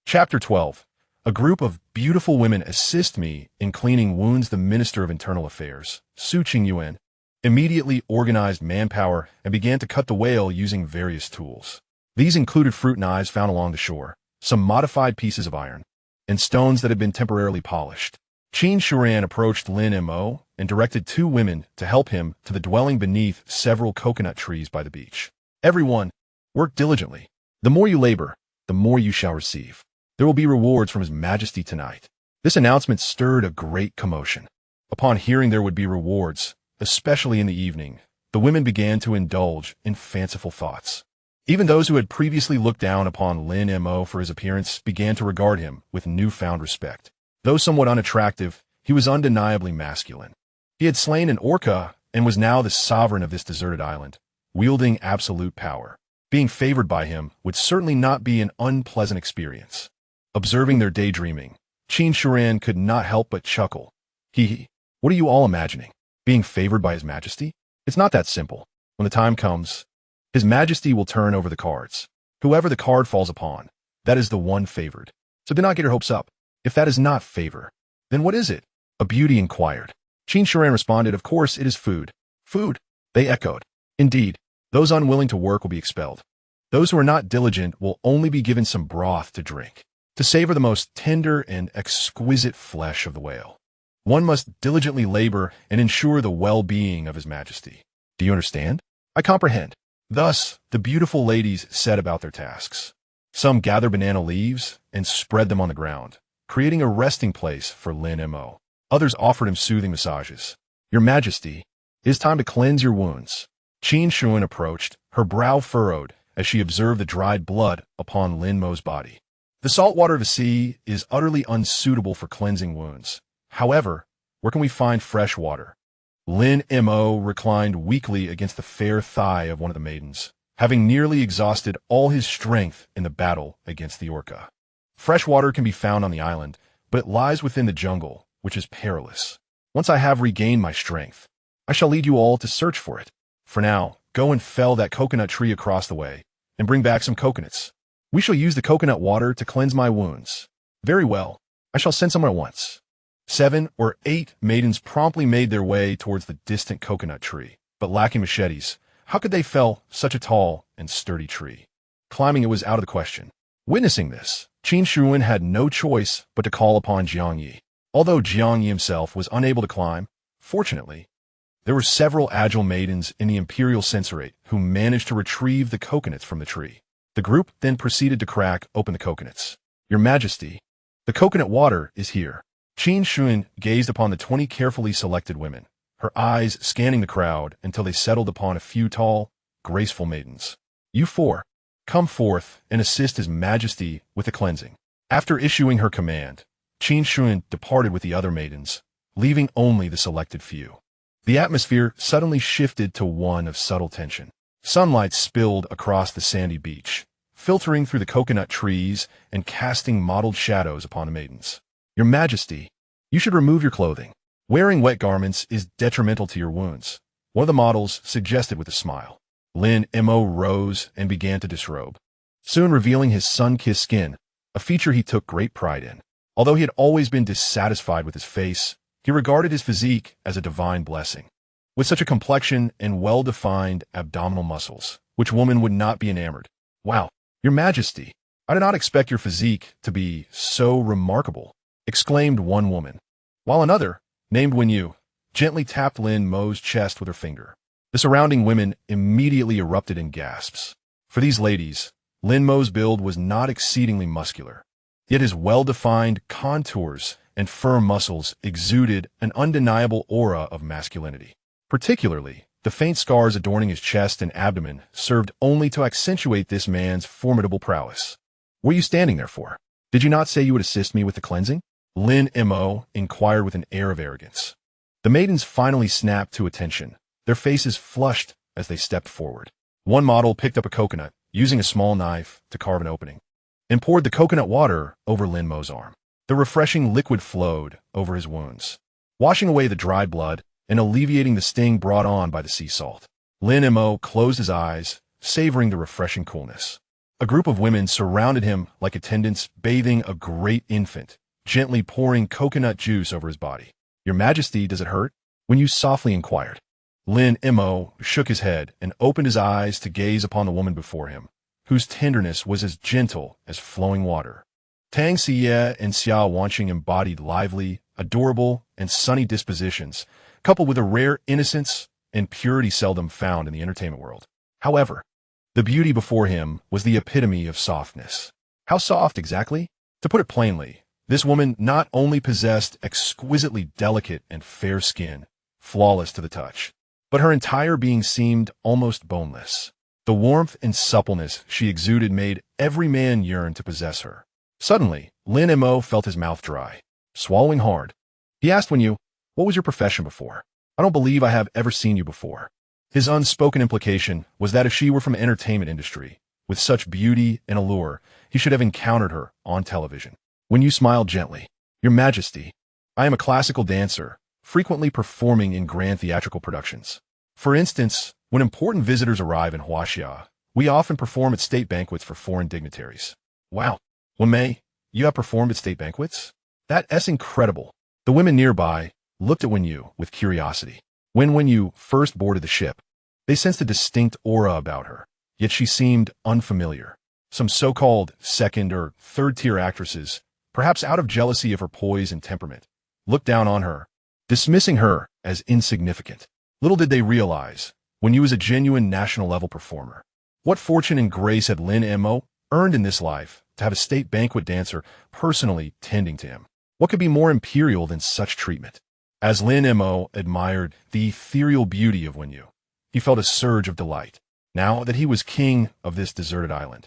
Chapter 12. A group of beautiful women assist me in cleaning wounds. The Minister of Internal Affairs, Su Qingyuan, immediately organized manpower and began to cut the whale using various tools. These included fruit knives found along the shore, some modified pieces of iron, and stones that had been temporarily polished. Qin Shuran approached Lin Mo and directed two women to help him to the dwelling beneath several coconut trees by the beach. Everyone, work diligently. The more you labor, the more you shall receive. There will be rewards from His Majesty tonight. This announcement stirred a great commotion. Upon hearing there would be rewards, especially in the evening, the women began to indulge in fanciful thoughts. Even those who had previously looked down upon Lin Mo for his appearance began to regard him with newfound respect. Though somewhat unattractive, he was undeniably masculine. He had slain an orca and was now the sovereign of this deserted island, wielding absolute power. Being favored by him would certainly not be an unpleasant experience. Observing their daydreaming, Qin Shuran could not help but chuckle. What are you all imagining? Being favored by His Majesty? It's not that simple. When the time comes, His Majesty will turn over the cards. Whoever the card falls upon, that is the one favored. So do not get your hopes up. If that is not favor, then what is it? A beauty inquired. Qin Shuran responded, Of course it is food. Food, they echoed. Indeed, those unwilling to work will be expelled. Those who are not diligent will only be given some broth to drink. To savor the most tender and exquisite flesh of the whale, one must diligently labor and ensure the well-being of His Majesty. Do you understand? I comprehend. Thus, the beautiful ladies set about their tasks. Some gather banana leaves and spread them on the ground, creating a resting place for Lin Mo. Others offered him soothing massages. Your Majesty, it is time to cleanse your wounds. Qin Shuan approached, her brow furrowed, as she observed the dried blood upon Lin Mo's body. The salt water of the sea is utterly unsuitable for cleansing wounds. However, where can we find fresh water? Lin Mo reclined weakly against the fair thigh of one of the maidens, having nearly exhausted all his strength in the battle against the orca. Fresh water can be found on the island, but it lies within the jungle, which is perilous. Once I have regained my strength, I shall lead you all to search for it. For now, go and fell that coconut tree across the way, and bring back some coconuts. We shall use the coconut water to cleanse my wounds. Very well, I shall send someone at once. 7 or 8 maidens promptly made their way towards the distant coconut tree, but lacking machetes, how could they fell such a tall and sturdy tree? Climbing it was out of the question. Witnessing this, Qin Shuwen had no choice but to call upon Jiang Yi. Although Jiang Yi himself was unable to climb, fortunately, there were several agile maidens in the imperial censorate who managed to retrieve the coconuts from the tree. The group then proceeded to crack open the coconuts. Your Majesty, the coconut water is here. Qin Shuwen gazed upon the 20 carefully selected women, her eyes scanning the crowd until they settled upon a few tall, graceful maidens. You 4, come forth and assist His Majesty with the cleansing. After issuing her command, Qin Shuwen departed with the other maidens, leaving only the selected few. The atmosphere suddenly shifted to one of subtle tension. Sunlight spilled across the sandy beach, filtering through the coconut trees and casting mottled shadows upon the maidens. Your Majesty, you should remove your clothing. Wearing wet garments is detrimental to your wounds, one of the models suggested with a smile. Lin Mo rose and began to disrobe, soon revealing his sun-kissed skin, a feature he took great pride in. Although he had always been dissatisfied with his face, he regarded his physique as a divine blessing. With such a complexion and well-defined abdominal muscles, which woman would not be enamored? Wow, Your Majesty, I did not expect your physique to be so remarkable, exclaimed one woman, while another, named Wen Yu, gently tapped Lin Mo's chest with her finger. The surrounding women immediately erupted in gasps. For these ladies, Lin Mo's build was not exceedingly muscular, yet his well-defined contours and firm muscles exuded an undeniable aura of masculinity. Particularly, the faint scars adorning his chest and abdomen served only to accentuate this man's formidable prowess. What are you standing there for? Did you not say you would assist me with the cleansing? Lin Mo inquired with an air of arrogance. The maidens finally snapped to attention, their faces flushed as they stepped forward. One model picked up a coconut, using a small knife to carve an opening, and poured the coconut water over Lin Mo's arm. The refreshing liquid flowed over his wounds, washing away the dried blood and alleviating the sting brought on by the sea salt. Lin Mo closed his eyes, savoring the refreshing coolness. A group of women surrounded him like attendants bathing a great infant, gently pouring coconut juice over his body. Your Majesty, does it hurt? Wen Yu softly inquired. Lin Mo shook his head and opened his eyes to gaze upon the woman before him, whose tenderness was as gentle as flowing water. Tang Xie and Xia Wanqing embodied lively, adorable, and sunny dispositions, coupled with a rare innocence and purity seldom found in the entertainment world. However, the beauty before him was the epitome of softness. How soft exactly? To put it plainly, this woman not only possessed exquisitely delicate and fair skin, flawless to the touch, but her entire being seemed almost boneless. The warmth and suppleness she exuded made every man yearn to possess her. Suddenly, Lin Mo felt his mouth dry. Swallowing hard, he asked Wen Yu, what was your profession before? I don't believe I have ever seen you before. His unspoken implication was that if she were from the entertainment industry, with such beauty and allure, he should have encountered her on television. Wen Yu smiled gently. Your Majesty, I am a classical dancer, frequently performing in grand theatrical productions. For instance, when important visitors arrive in Huaxia, we often perform at state banquets for foreign dignitaries. Wow, Wen Mei, you have performed at state banquets? That's incredible. The women nearby looked at Wen Yu with curiosity. When Wen Yu first boarded the ship, they sensed a distinct aura about her, yet she seemed unfamiliar. Some so-called second or third-tier actresses, perhaps out of jealousy of her poise and temperament, looked down on her, dismissing her as insignificant. Little did they realize, Wen Yu was a genuine national-level performer. What fortune and grace had Lin Mo earned in this life to have a state banquet dancer personally tending to him? What could be more imperial than such treatment? As Lin Mo admired the ethereal beauty of Wen Yu, he felt a surge of delight. Now that he was king of this deserted island,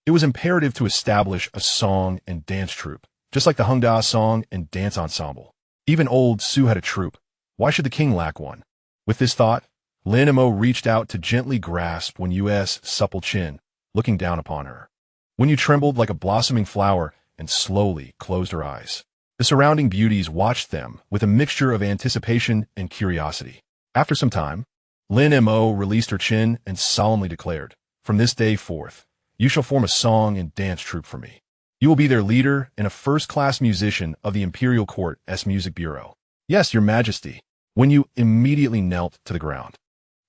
it was imperative to establish a song and dance troupe, just like the Hungda Song and Dance Ensemble. Even old Su had a troupe. Why should the king lack one? With this thought, Lin Mo reached out to gently grasp Wen Yu's supple chin, looking down upon her. Wen Yu trembled like a blossoming flower and slowly closed her eyes. The surrounding beauties watched them with a mixture of anticipation and curiosity. After some time, Lin Mo released her chin and solemnly declared, "From this day forth, you shall form a song and dance troupe for me. You will be their leader and a first-class musician of the Imperial Court's Music Bureau." "Yes, your majesty." Wen Yu immediately knelt to the ground.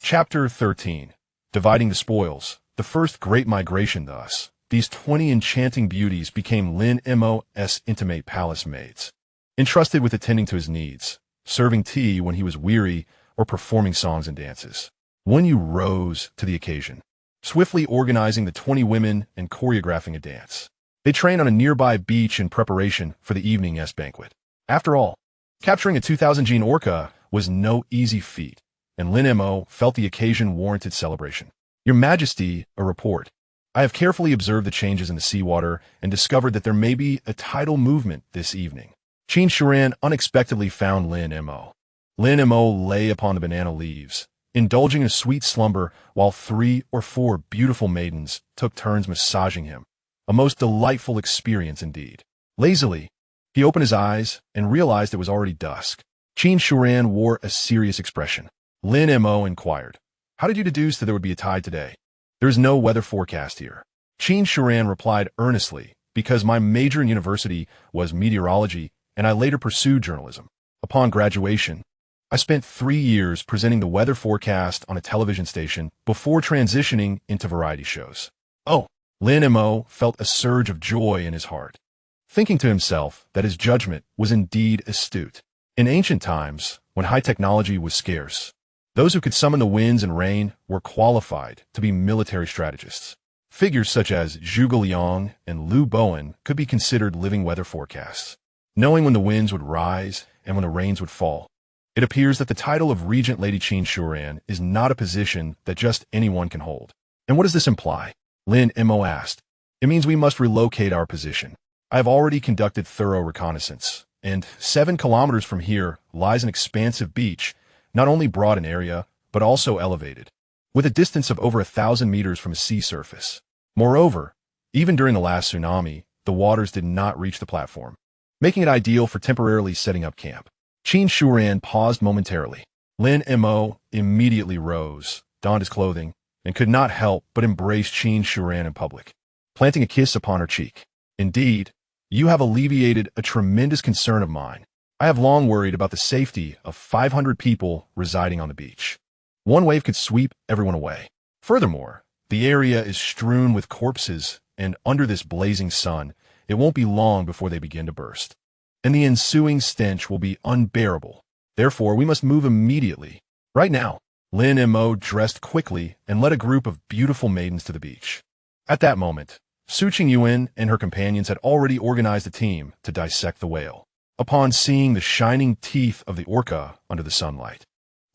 Chapter 13. Dividing the Spoils. The first great migration thus. These 20 enchanting beauties became Lin Mo's intimate palace maids, entrusted with attending to his needs, serving tea when he was weary, or performing songs and dances. Wen Yu rose to the occasion, swiftly organizing the 20 women and choreographing a dance. They trained on a nearby beach in preparation for the evening's banquet. After all, capturing a 2,000 orca was no easy feat, and Lin Mo felt the occasion warranted celebration. "Your Majesty, a report. I have carefully observed the changes in the seawater and discovered that there may be a tidal movement this evening." Qin Shuran unexpectedly found Lin Mo. Lin Mo lay upon the banana leaves, indulging in a sweet slumber while 3 or 4 beautiful maidens took turns massaging him. A most delightful experience indeed. Lazily, he opened his eyes and realized it was already dusk. Qin Shuran wore a serious expression. Lin Mo inquired, "How did you deduce that there would be a tide today?" "There is no weather forecast here." Qin Shuran replied earnestly, "Because my major in university was meteorology, and I later pursued journalism. Upon graduation, I spent 3 years presenting the weather forecast on a television station before transitioning into variety shows." Oh, Lin Mo felt a surge of joy in his heart, thinking to himself that his judgment was indeed astute. In ancient times, when high technology was scarce, those who could summon the winds and rain were qualified to be military strategists. Figures such as Zhuge Liang and Liu Bowen could be considered living weather forecasts, knowing when the winds would rise and when the rains would fall. It appears that the title of Regent Lady Qin Shuran is not a position that just anyone can hold. "And what does this imply?" Lin Mo asked. "It means we must relocate our position. I have already conducted thorough reconnaissance, and 7 kilometers from here lies an expansive beach, not only broad in area, but also elevated, with a distance of over 1,000 meters from the sea surface. Moreover, even during the last tsunami, the waters did not reach the platform, making it ideal for temporarily setting up camp." Qin Shuran paused momentarily. Lin Mo immediately rose, donned his clothing, and could not help but embrace Qin Shuran in public, planting a kiss upon her cheek. "Indeed, you have alleviated a tremendous concern of mine. I have long worried about the safety of 500 people residing on the beach. One wave could sweep everyone away. Furthermore, the area is strewn with corpses, and under this blazing sun, it won't be long before they begin to burst, and the ensuing stench will be unbearable. Therefore, we must move immediately. Right now." Lin Mo dressed quickly and led a group of beautiful maidens to the beach. At that moment, Su Qingyuan and her companions had already organized a team to dissect the whale. Upon seeing the shining teeth of the orca under the sunlight,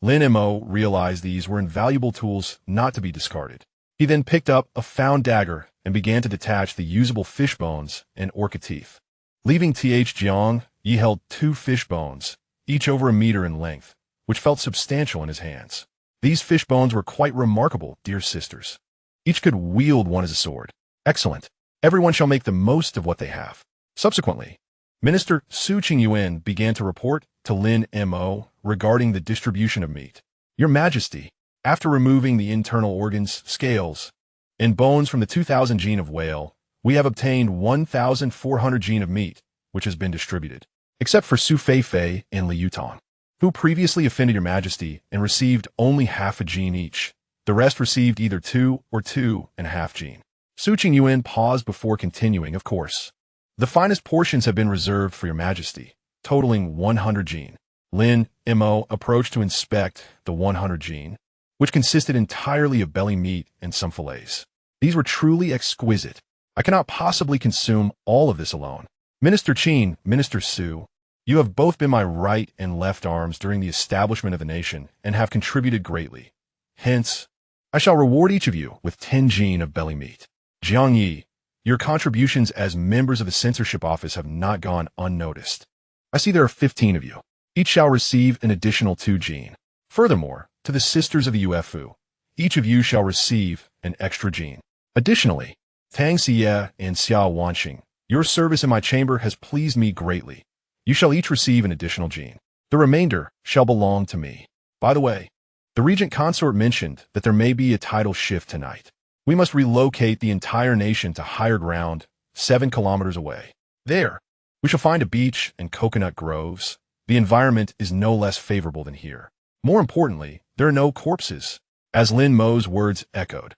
Lin Mo realized these were invaluable tools not to be discarded. He then picked up a found dagger and began to detach the usable fish bones and orca teeth. Leaving Th Jiang, Yi held 2 fish bones, each over a meter in length, which felt substantial in his hands. These fish bones were quite remarkable, dear sisters. Each could wield one as a sword. Excellent. Everyone shall make the most of what they have. Subsequently, Minister Su Qingyuan began to report to Lin Mo regarding the distribution of meat. "Your Majesty, after removing the internal organs, scales, and bones from the 2,000 gene of whale, we have obtained 1,400 gene of meat, which has been distributed, except for Su Feifei and Li Yutong, who previously offended your Majesty and received only half a gene each. The rest received either 2 or 2.5 gene." Su Qingyuan paused before continuing, "Of course, the finest portions have been reserved for your Majesty, totaling 100 gene." Lin Mo approached to inspect the 100 gene, which consisted entirely of belly meat and some fillets. These were truly exquisite. "I cannot possibly consume all of this alone. Minister Qin, Minister Su, you have both been my right and left arms during the establishment of the nation and have contributed greatly. Hence, I shall reward each of you with 10 jin of belly meat. Jiang Yi, your contributions as members of the censorship office have not gone unnoticed. I see there are 15 of you. Each shall receive an additional 2 jin. Furthermore, to the sisters of the UFU, each of you shall receive an extra jin. Additionally, Tang Xie and Xiao Wanxing, your service in my chamber has pleased me greatly. You shall each receive an additional jin. The remainder shall belong to me. By the way, the regent consort mentioned that there may be a tidal shift tonight. We must relocate the entire nation to higher ground, 7 kilometers away. There, we shall find a beach and coconut groves. The environment is no less favorable than here. More importantly, there are no corpses. As Lin Mo's words echoed,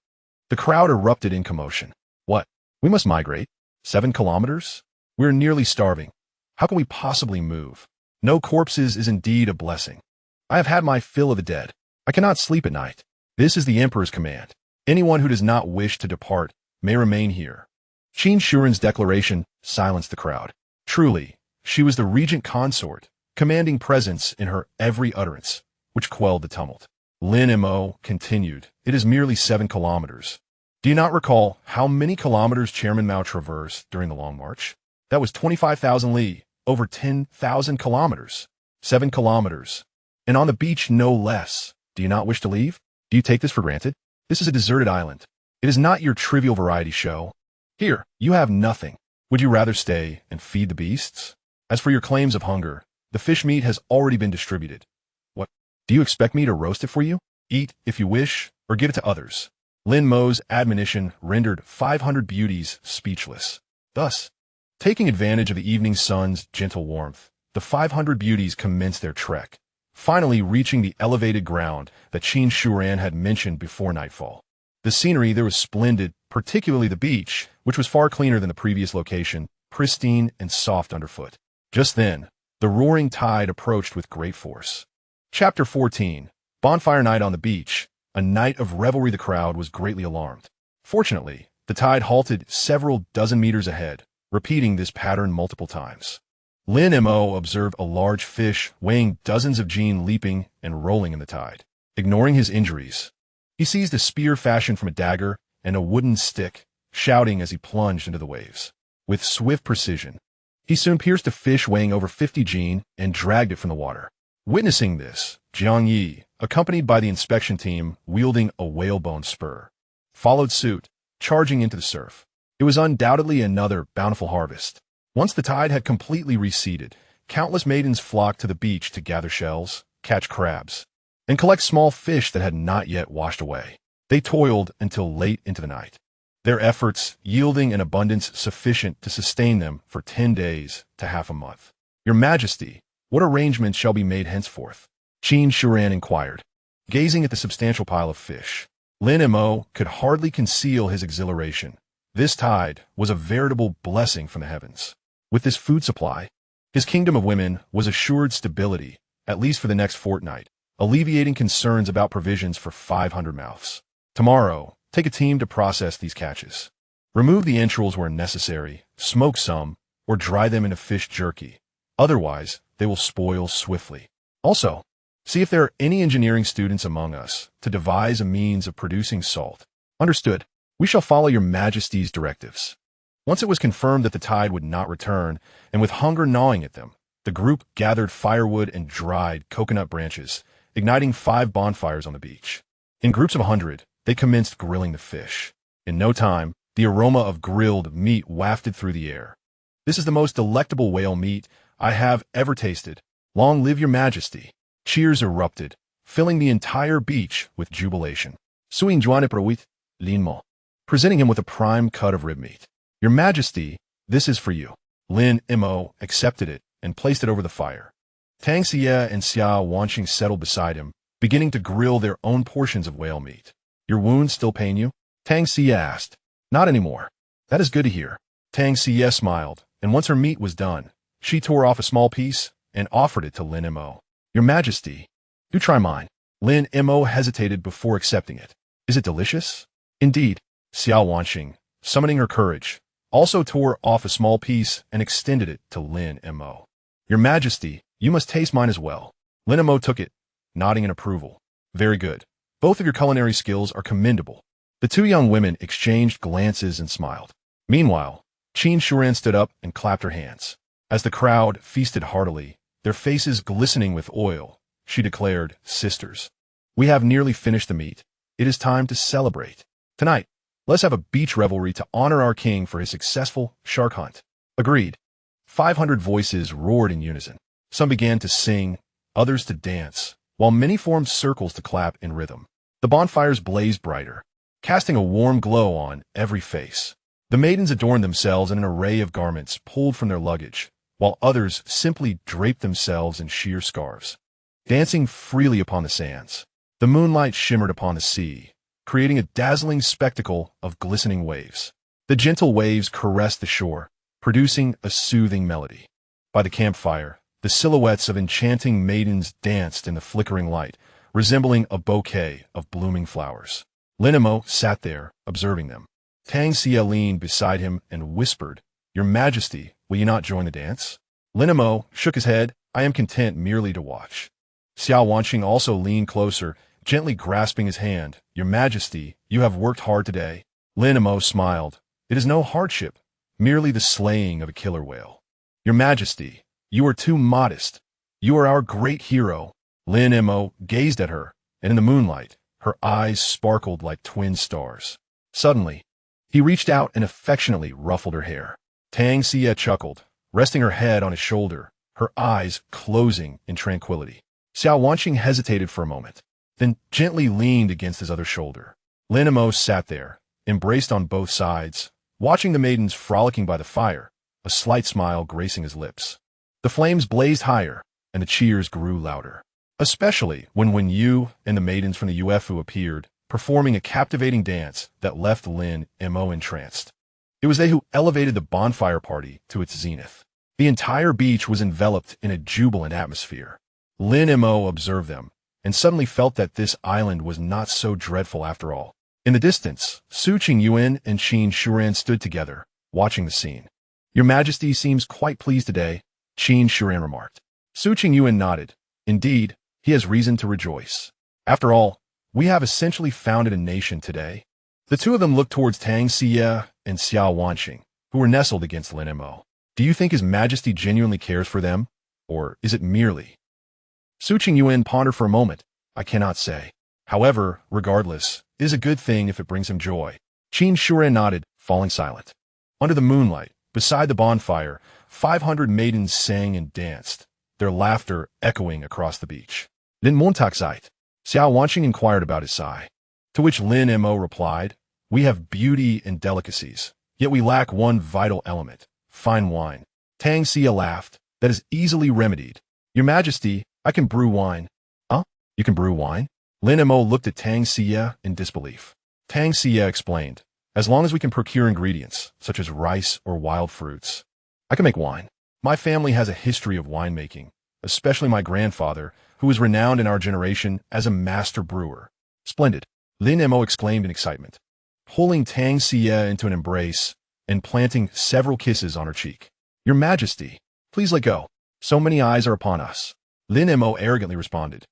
the crowd erupted in commotion. What? We must migrate? 7 kilometers? We're nearly starving. How can we possibly move? No corpses is indeed a blessing. I have had my fill of the dead. I cannot sleep at night. This is the Emperor's command. Anyone who does not wish to depart may remain here. Qin Shuren's declaration silenced the crowd. Truly, she was the regent consort, commanding presence in her every utterance, which quelled the tumult. Lin Mo continued, it is merely 7 kilometers. Do you not recall how many kilometers Chairman Mao traversed during the Long March? That was 25,000 li, over 10,000 kilometers. 7 kilometers. And on the beach no less. Do you not wish to leave? Do you take this for granted? This is a deserted island. It is not your trivial variety show. Here, you have nothing. Would you rather stay and feed the beasts? As for your claims of hunger, the fish meat has already been distributed. What? Do you expect me to roast it for you? Eat, if you wish, or give it to others. Lin Mo's admonition rendered 500 beauties speechless. Thus, taking advantage of the evening sun's gentle warmth, the 500 beauties commenced their trek, finally reaching the elevated ground that Qin Shuren had mentioned before nightfall. The scenery there was splendid, particularly the beach, which was far cleaner than the previous location, pristine and soft underfoot. Just then, the roaring tide approached with great force. Chapter 14. Bonfire Night on the Beach. A night of revelry. The crowd was greatly alarmed. Fortunately, the tide halted several dozen meters ahead, repeating this pattern multiple times. Lin Mo observed a large fish weighing dozens of jin leaping and rolling in the tide. Ignoring his injuries, he seized a spear fashioned from a dagger and a wooden stick, shouting as he plunged into the waves. With swift precision, he soon pierced a fish weighing over 50 jin and dragged it from the water. Witnessing this, Jiang Yi, accompanied by the inspection team wielding a whalebone spur, followed suit, charging into the surf. It was undoubtedly another bountiful harvest. Once the tide had completely receded, countless maidens flocked to the beach to gather shells, catch crabs, and collect small fish that had not yet washed away. They toiled until late into the night, their efforts yielding an abundance sufficient to sustain them for 10 days to half a month. Your Majesty, what arrangements shall be made henceforth? Qin Shuren inquired, gazing at the substantial pile of fish. Lin Mo could hardly conceal his exhilaration. This tide was a veritable blessing from the heavens. With this food supply, his kingdom of women was assured stability, at least for the next fortnight, alleviating concerns about provisions for 500 mouths. Tomorrow, take a team to process these catches. Remove the entrails where necessary, smoke some, or dry them in a fish jerky. Otherwise, they will spoil swiftly. Also, see if there are any engineering students among us to devise a means of producing salt. Understood. We shall follow your Majesty's directives. Once it was confirmed that the tide would not return, and with hunger gnawing at them, the group gathered firewood and dried coconut branches, igniting 5 bonfires on the beach. In groups of 100, they commenced grilling the fish. In no time, the aroma of grilled meat wafted through the air. This is the most delectable whale meat I have ever tasted. Long live your Majesty. Cheers erupted, filling the entire beach with jubilation. Suing Janitor, Lin Mo, presenting him with a prime cut of rib meat. Your Majesty, this is for you. Lin Mo accepted it and placed it over the fire. Tang Xie and Xiao Wanxing settled beside him, beginning to grill their own portions of whale meat. Your wounds still pain you? Tang Xie asked. Not anymore. That is good to hear. Tang Xie smiled, and once her meat was done, she tore off a small piece and offered it to Lin Mo. Your Majesty, do try mine. Lin Mo hesitated before accepting it. Is it delicious? Indeed. Xiao Wanxing, summoning her courage, also tore off a small piece and extended it to Lin Mo. Your Majesty, you must taste mine as well. Lin Mo took it, nodding in approval. Very good. Both of your culinary skills are commendable. The two young women exchanged glances and smiled. Meanwhile, Qin Shuren stood up and clapped her hands. As the crowd feasted heartily, their faces glistening with oil, she declared, "Sisters, we have nearly finished the meat. It is time to celebrate. Tonight, let's have a beach revelry to honor our king for his successful shark hunt." Agreed. 500 voices roared in unison. Some began to sing, others to dance, while many formed circles to clap in rhythm. The bonfires blazed brighter, casting a warm glow on every face. The maidens adorned themselves in an array of garments pulled from their luggage, while others simply draped themselves in sheer scarves, dancing freely upon the sands. The moonlight shimmered upon the sea, creating a dazzling spectacle of glistening waves. The gentle waves caressed the shore, producing a soothing melody. By the campfire, the silhouettes of enchanting maidens danced in the flickering light, resembling a bouquet of blooming flowers. Lin Mo sat there, observing them. Tang Xie leaned beside him and whispered, "Your Majesty, will you not join the dance?" Lin Mo shook his head. "I am content merely to watch." Xiao Wanqing also leaned closer, gently grasping his hand. "Your Majesty, you have worked hard today." Lin Mo smiled. "It is no hardship, merely the slaying of a killer whale." "Your Majesty, you are too modest. You are our great hero." Lin Mo gazed at her, and in the moonlight, her eyes sparkled like twin stars. Suddenly, he reached out and affectionately ruffled her hair. Tang Xie chuckled, resting her head on his shoulder, her eyes closing in tranquility. Xiao Wanqing hesitated for a moment, then gently leaned against his other shoulder. Lin Mo sat there, embraced on both sides, watching the maidens frolicking by the fire, a slight smile gracing his lips. The flames blazed higher, and the cheers grew louder, especially when Yu and the maidens from the UFU appeared, performing a captivating dance that left Lin Mo entranced. It was they who elevated the bonfire party to its zenith. The entire beach was enveloped in a jubilant atmosphere. Lin Mo observed them, and suddenly felt that this island was not so dreadful after all. In the distance, Su Qingyuan and Qin Shuren stood together, watching the scene. "Your Majesty seems quite pleased today," Qin Shuren remarked. Su Qingyuan nodded. "Indeed, he has reason to rejoice. After all, we have essentially founded a nation today." The two of them looked towards Tang Xie and Xiao Wanqing, who were nestled against Lin Mo. "Do you think His Majesty genuinely cares for them, or is it merely?" Su Qingyuan pondered for a moment. "I cannot say. However, regardless, it is a good thing if it brings him joy." Qin Shuren nodded, falling silent. Under the moonlight, beside the bonfire, 500 maidens sang and danced, their laughter echoing across the beach. "Lin Montaxite?" Xiao Wanqing inquired about his sigh. To which Lin Mo replied, "We have beauty and delicacies, yet we lack one vital element, fine wine." Tang Xie laughed. "That is easily remedied. Your Majesty, I can brew wine." "Huh? You can brew wine?" Lin Mo looked at Tang Xie in disbelief. Tang Xie explained, "As long as we can procure ingredients, such as rice or wild fruits, I can make wine. My family has a history of winemaking, especially my grandfather, who was renowned in our generation as a master brewer." "Splendid," Lin Mo exclaimed in excitement, pulling Tang Xie into an embrace and planting several kisses on her cheek. "Your Majesty, please let go. So many eyes are upon us." Lin Mo arrogantly responded,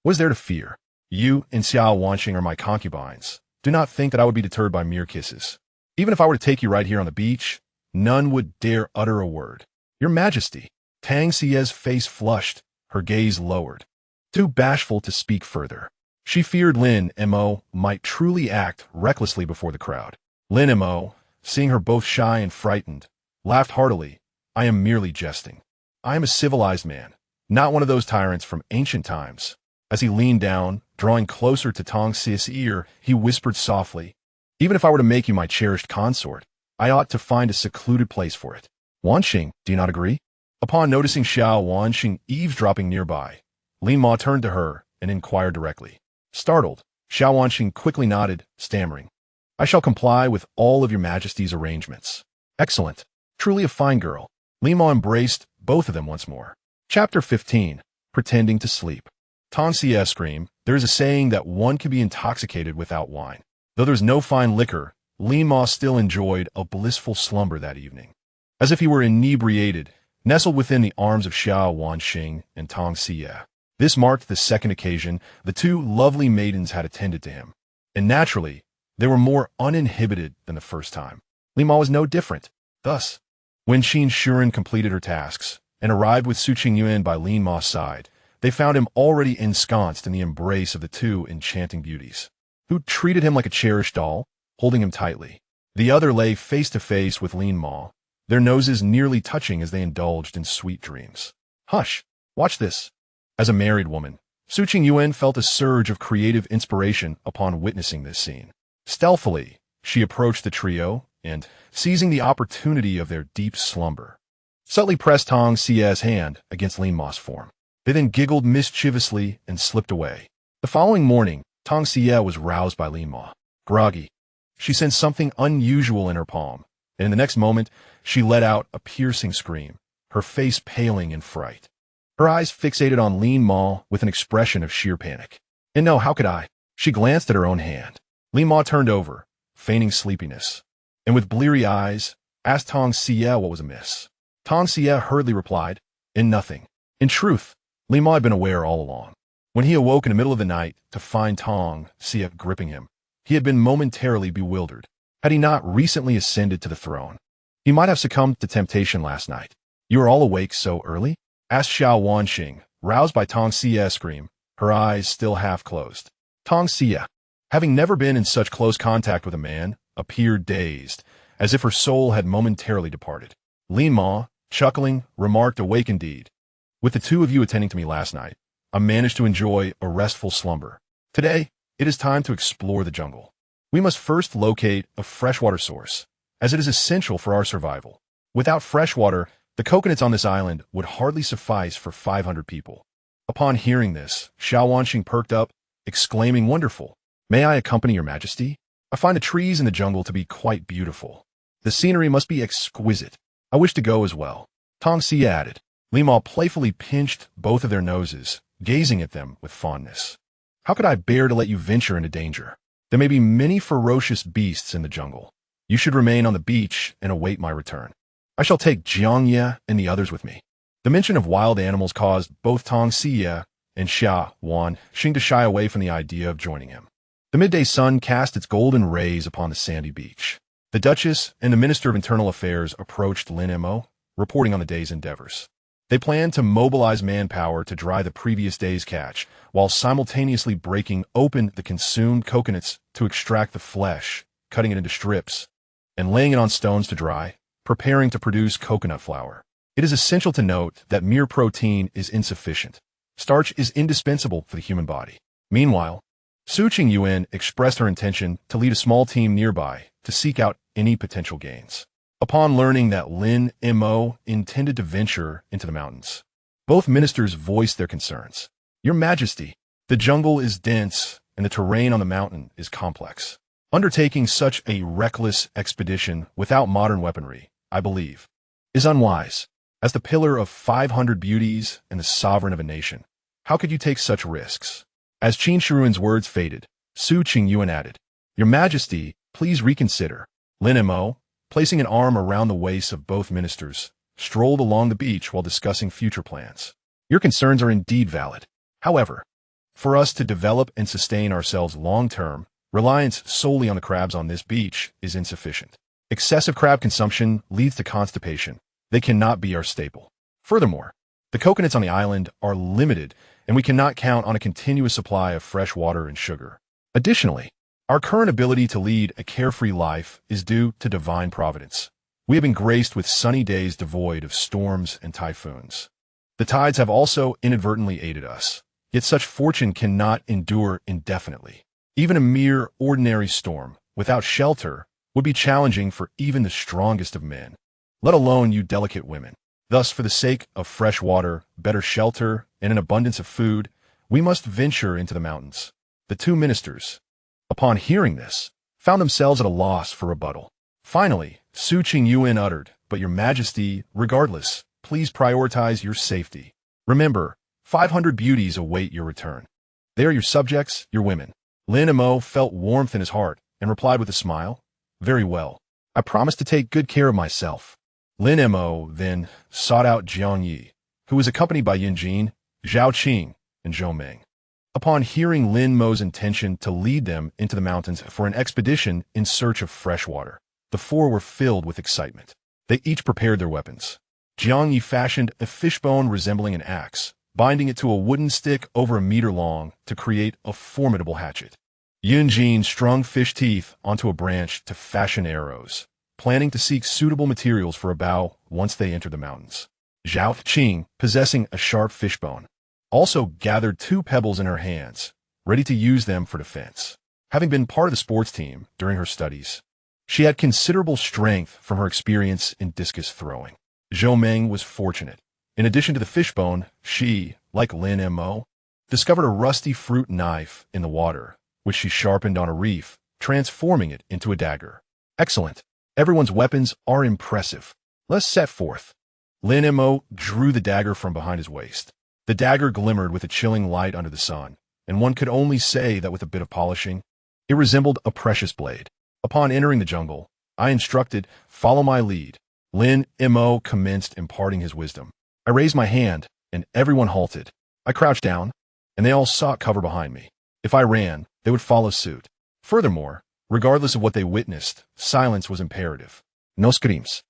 "What is there to fear? You and Xiao Wanqing are my concubines. Do not think that I would be deterred by mere kisses. Even if I were to take you right here on the beach, none would dare utter a word." "Your Majesty." Tang Xie's face flushed, her gaze lowered, too bashful to speak further. She feared Lin Mo might truly act recklessly before the crowd. Lin Mo, seeing her both shy and frightened, laughed heartily. "I am merely jesting. I am a civilized man, not one of those tyrants from ancient times." As he leaned down, drawing closer to Tang Xie's ear, he whispered softly, "Even if I were to make you my cherished consort, I ought to find a secluded place for it. Wanqing, do you not agree?" Upon noticing Xiao Wanqing eavesdropping nearby, Lin Mo turned to her and inquired directly. Startled, Xiao Wanqing quickly nodded, stammering, "I shall comply with all of your Majesty's arrangements." "Excellent. Truly a fine girl." Lin Mo embraced both of them once more. Chapter 15. Pretending to Sleep. Tang Xie screamed, "There is a saying that one can be intoxicated without wine." Though there was no fine liquor, Lin Mo still enjoyed a blissful slumber that evening. As if he were inebriated, nestled within the arms of Xiao Wanqing and Tang Xie. This marked the second occasion the two lovely maidens had attended to him, and naturally, they were more uninhibited than the first time. Lin Mo was no different. Thus, when Qin Shuren completed her tasks and arrived with Su Qingyuan by Lin Mo's side, they found him already ensconced in the embrace of the two enchanting beauties, who treated him like a cherished doll, holding him tightly. The other lay face to face with Lin Mo, their noses nearly touching as they indulged in sweet dreams. Hush! Watch this! As a married woman, Su Qingyuan felt a surge of creative inspiration upon witnessing this scene. Stealthily, she approached the trio and, seizing the opportunity of their deep slumber, subtly pressed Tong Xia's hand against Lin Mo's form. They then giggled mischievously and slipped away. The following morning, Tong Xia was roused by Lin Mo. Groggy, she sensed something unusual in her palm, and in the next moment, she let out a piercing scream, her face paling in fright. Her eyes fixated on Lin Mo with an expression of sheer panic. And no, how could I? She glanced at her own hand. Lin Mo turned over, feigning sleepiness, and with bleary eyes, asked Tong Xia what was amiss. Tong Xia hurriedly replied, "In nothing." In truth, Lin Mo had been aware all along. When he awoke in the middle of the night to find Tong Xia gripping him, he had been momentarily bewildered. Had he not recently ascended to the throne, he might have succumbed to temptation last night. "You are all awake so early?" asked Xiao Wanxing, roused by Tong Xia's scream, her eyes still half closed. Tong Xia, having never been in such close contact with a man, appeared dazed, as if her soul had momentarily departed. Lin Mo, chuckling, remarked, "Awake indeed. With the two of you attending to me last night, I managed to enjoy a restful slumber. Today, it is time to explore the jungle. We must first locate a freshwater source, as it is essential for our survival. Without fresh water, the coconuts on this island would hardly suffice for 500 people." Upon hearing this, Xiao Wanxing perked up, exclaiming, "Wonderful! May I accompany your majesty? I find the trees in the jungle to be quite beautiful. The scenery must be exquisite. I wish to go as well." Tong Xia added. Lin Mo playfully pinched both of their noses, gazing at them with fondness. "How could I bear to let you venture into danger? There may be many ferocious beasts in the jungle. You should remain on the beach and await my return. I shall take Jiangye and the others with me." The mention of wild animals caused both Tong Xia and Xia Wanxing to shy away from the idea of joining him. The midday sun cast its golden rays upon the sandy beach. The Duchess and the Minister of Internal Affairs approached Lin Mo, reporting on the day's endeavors. They planned to mobilize manpower to dry the previous day's catch, while simultaneously breaking open the consumed coconuts to extract the flesh, cutting it into strips, and laying it on stones to dry, preparing to produce coconut flour. It is essential to note that mere protein is insufficient. Starch is indispensable for the human body. Meanwhile, Su Qingyuan expressed her intention to lead a small team nearby to seek out any potential gains. Upon learning that Lin Mo intended to venture into the mountains, both ministers voiced their concerns. "Your Majesty, the jungle is dense and the terrain on the mountain is complex. Undertaking such a reckless expedition without modern weaponry, I believe, is unwise. As the pillar of 500 beauties and the sovereign of a nation, how could you take such risks?" As Qin Shiruan's words faded, Su Qingyuan added, "Your Majesty, please reconsider." Lin Mo, placing an arm around the waists of both ministers, strolled along the beach while discussing future plans. "Your concerns are indeed valid. However, for us to develop and sustain ourselves long-term, reliance solely on the crabs on this beach is insufficient. Excessive crab consumption leads to constipation. They cannot be our staple. Furthermore, the coconuts on the island are limited, and we cannot count on a continuous supply of fresh water and sugar. Additionally, our current ability to lead a carefree life is due to divine providence. We have been graced with sunny days devoid of storms and typhoons. The tides have also inadvertently aided us, yet such fortune cannot endure indefinitely. Even a mere ordinary storm, without shelter, would be challenging for even the strongest of men, let alone you delicate women. Thus, for the sake of fresh water, better shelter, and an abundance of food, we must venture into the mountains." The two ministers, upon hearing this, found themselves at a loss for rebuttal. Finally, Su Qingyuan uttered, "But your Majesty, regardless, please prioritize your safety. Remember, 500 beauties await your return. They are your subjects, your women." Lin Mo felt warmth in his heart and replied with a smile, "Very well. I promise to take good care of myself." Lin Mo then sought out Jiang Yi, who was accompanied by Yin Jin, Zhao Qing, and Zhou Ming. Upon hearing Lin Mo's intention to lead them into the mountains for an expedition in search of fresh water, the four were filled with excitement. They each prepared their weapons. Jiang Yi fashioned a fishbone resembling an axe, binding it to a wooden stick over a meter long to create a formidable hatchet. Yun Jin strung fish teeth onto a branch to fashion arrows, planning to seek suitable materials for a bow once they entered the mountains. Zhao Qing, possessing a sharp fishbone, also gathered 2 pebbles in her hands, ready to use them for defense. Having been part of the sports team during her studies, she had considerable strength from her experience in discus throwing. Zhou Ming was fortunate. In addition to the fishbone, she, like Lin Mo, discovered a rusty fruit knife in the water, which she sharpened on a reef, transforming it into a dagger. Excellent. Everyone's weapons are impressive. Let's set forth. Lin Mo drew the dagger from behind his waist. The dagger glimmered with a chilling light under the sun, and one could only say that with a bit of polishing, it resembled a precious blade. Upon entering the jungle, I instructed, "Follow my lead." Lin Mo commenced imparting his wisdom. I raised my hand, and everyone halted. I crouched down, and they all sought cover behind me. If I ran, they would follow suit. Furthermore, regardless of what they witnessed, silence was imperative. No screams,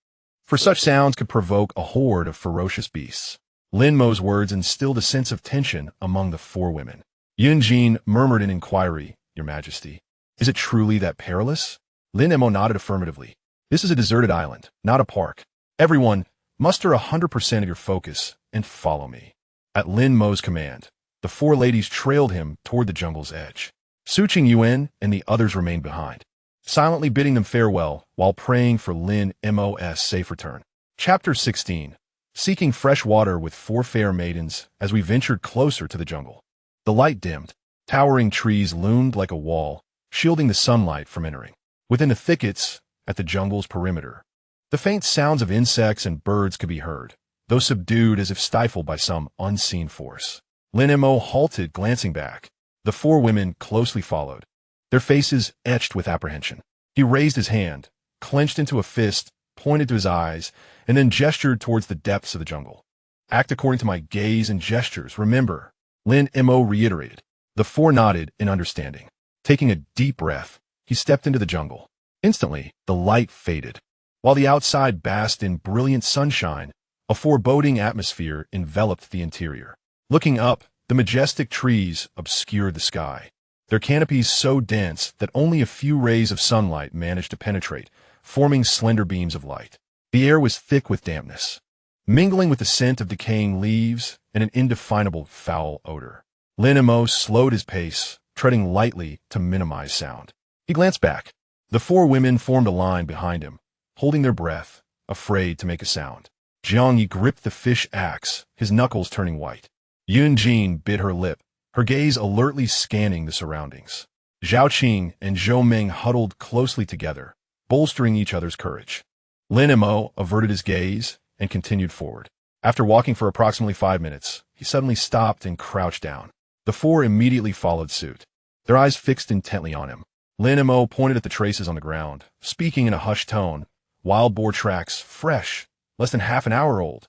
for such sounds could provoke a horde of ferocious beasts. Lin Mo's words instilled a sense of tension among the 4 women. Yun Jin murmured in inquiry, "Your Majesty, is it truly that perilous?" Lin Mo nodded affirmatively. "This is a deserted island, not a park. Everyone, muster 100% of your focus and follow me." At Lin Mo's command, the 4 ladies trailed him toward the jungle's edge. Su Qing Yuan and the others remained behind, silently bidding them farewell while praying for Lin Mo's safe return. Chapter 16. Seeking fresh water with 4 fair maidens as we ventured closer to the jungle. The light dimmed. Towering trees loomed like a wall, shielding the sunlight from entering. Within the thickets, at the jungle's perimeter, the faint sounds of insects and birds could be heard, though subdued as if stifled by some unseen force. Lin Mo halted, glancing back. The 4 women closely followed, their faces etched with apprehension. He raised his hand, clenched into a fist, pointed to his eyes, and then gestured towards the depths of the jungle. "Act according to my gaze and gestures, remember," Lin Mo reiterated. The 4 nodded in understanding. Taking a deep breath, he stepped into the jungle. Instantly, the light faded. While the outside basked in brilliant sunshine, a foreboding atmosphere enveloped the interior. Looking up, the majestic trees obscured the sky, their canopies so dense that only a few rays of sunlight managed to penetrate, forming slender beams of light. The air was thick with dampness, mingling with the scent of decaying leaves and an indefinable foul odor. Lin Mo slowed his pace, treading lightly to minimize sound. He glanced back. The 4 women formed a line behind him, holding their breath, afraid to make a sound. Jiang Yi gripped the fish axe, his knuckles turning white. Yun Jin bit her lip, her gaze alertly scanning the surroundings. Zhao Qing and Zhou Ming huddled closely together, bolstering each other's courage. Lin Mo averted his gaze and continued forward. After walking for approximately 5 minutes, he suddenly stopped and crouched down. The 4 immediately followed suit, their eyes fixed intently on him. Lin Mo pointed at the traces on the ground, speaking in a hushed tone. "Wild boar tracks, fresh, less than half an hour old."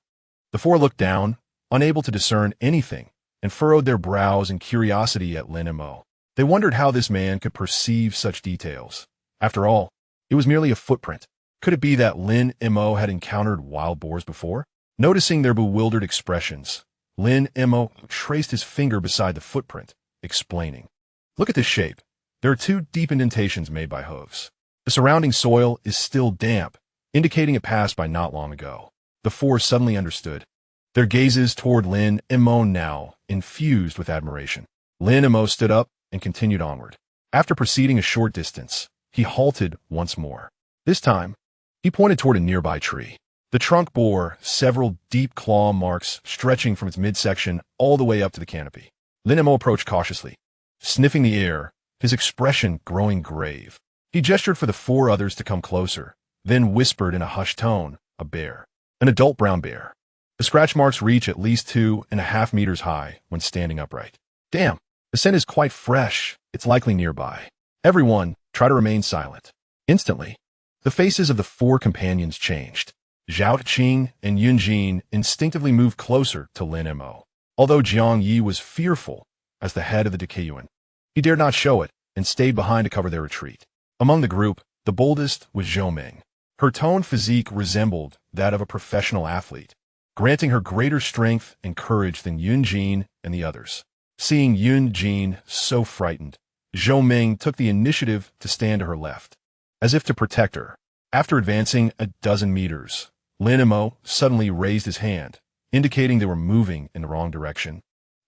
The 4 looked down, unable to discern anything, and furrowed their brows in curiosity at Lin Mo. They wondered how this man could perceive such details. After all, it was merely a footprint. Could it be that Lin Mo had encountered wild boars before? Noticing their bewildered expressions, Lin Mo traced his finger beside the footprint, explaining, "Look at this shape. There are 2 deep indentations made by hooves. The surrounding soil is still damp, indicating it passed by not long ago." The 4 suddenly understood, their gazes toward Lin Mo now infused with admiration. Lin Mo stood up and continued onward. After proceeding a short distance, he halted once more. This time, he pointed toward a nearby tree. The trunk bore several deep claw marks stretching from its midsection all the way up to the canopy. Lin Mo approached cautiously, sniffing the air, his expression growing grave. He gestured for the 4 others to come closer, then whispered in a hushed tone, "A bear. An adult brown bear. The scratch marks reach at least 2.5 meters high when standing upright. Damn, the scent is quite fresh. It's likely nearby. Everyone, try to remain silent." Instantly, the faces of the 4 companions changed. Zhao Qing and Yun Jin instinctively moved closer to Lin Mo. Although Jiang Yi was fearful as the head of the Decayuan, he dared not show it and stayed behind to cover their retreat. Among the group, the boldest was Zhou Ming. Her toned physique resembled that of a professional athlete, granting her greater strength and courage than Yun Jin and the others. Seeing Yun Jin so frightened, Zhou Ming took the initiative to stand to her left, as if to protect her. After advancing a dozen meters, Lin Mo suddenly raised his hand, indicating they were moving in the wrong direction,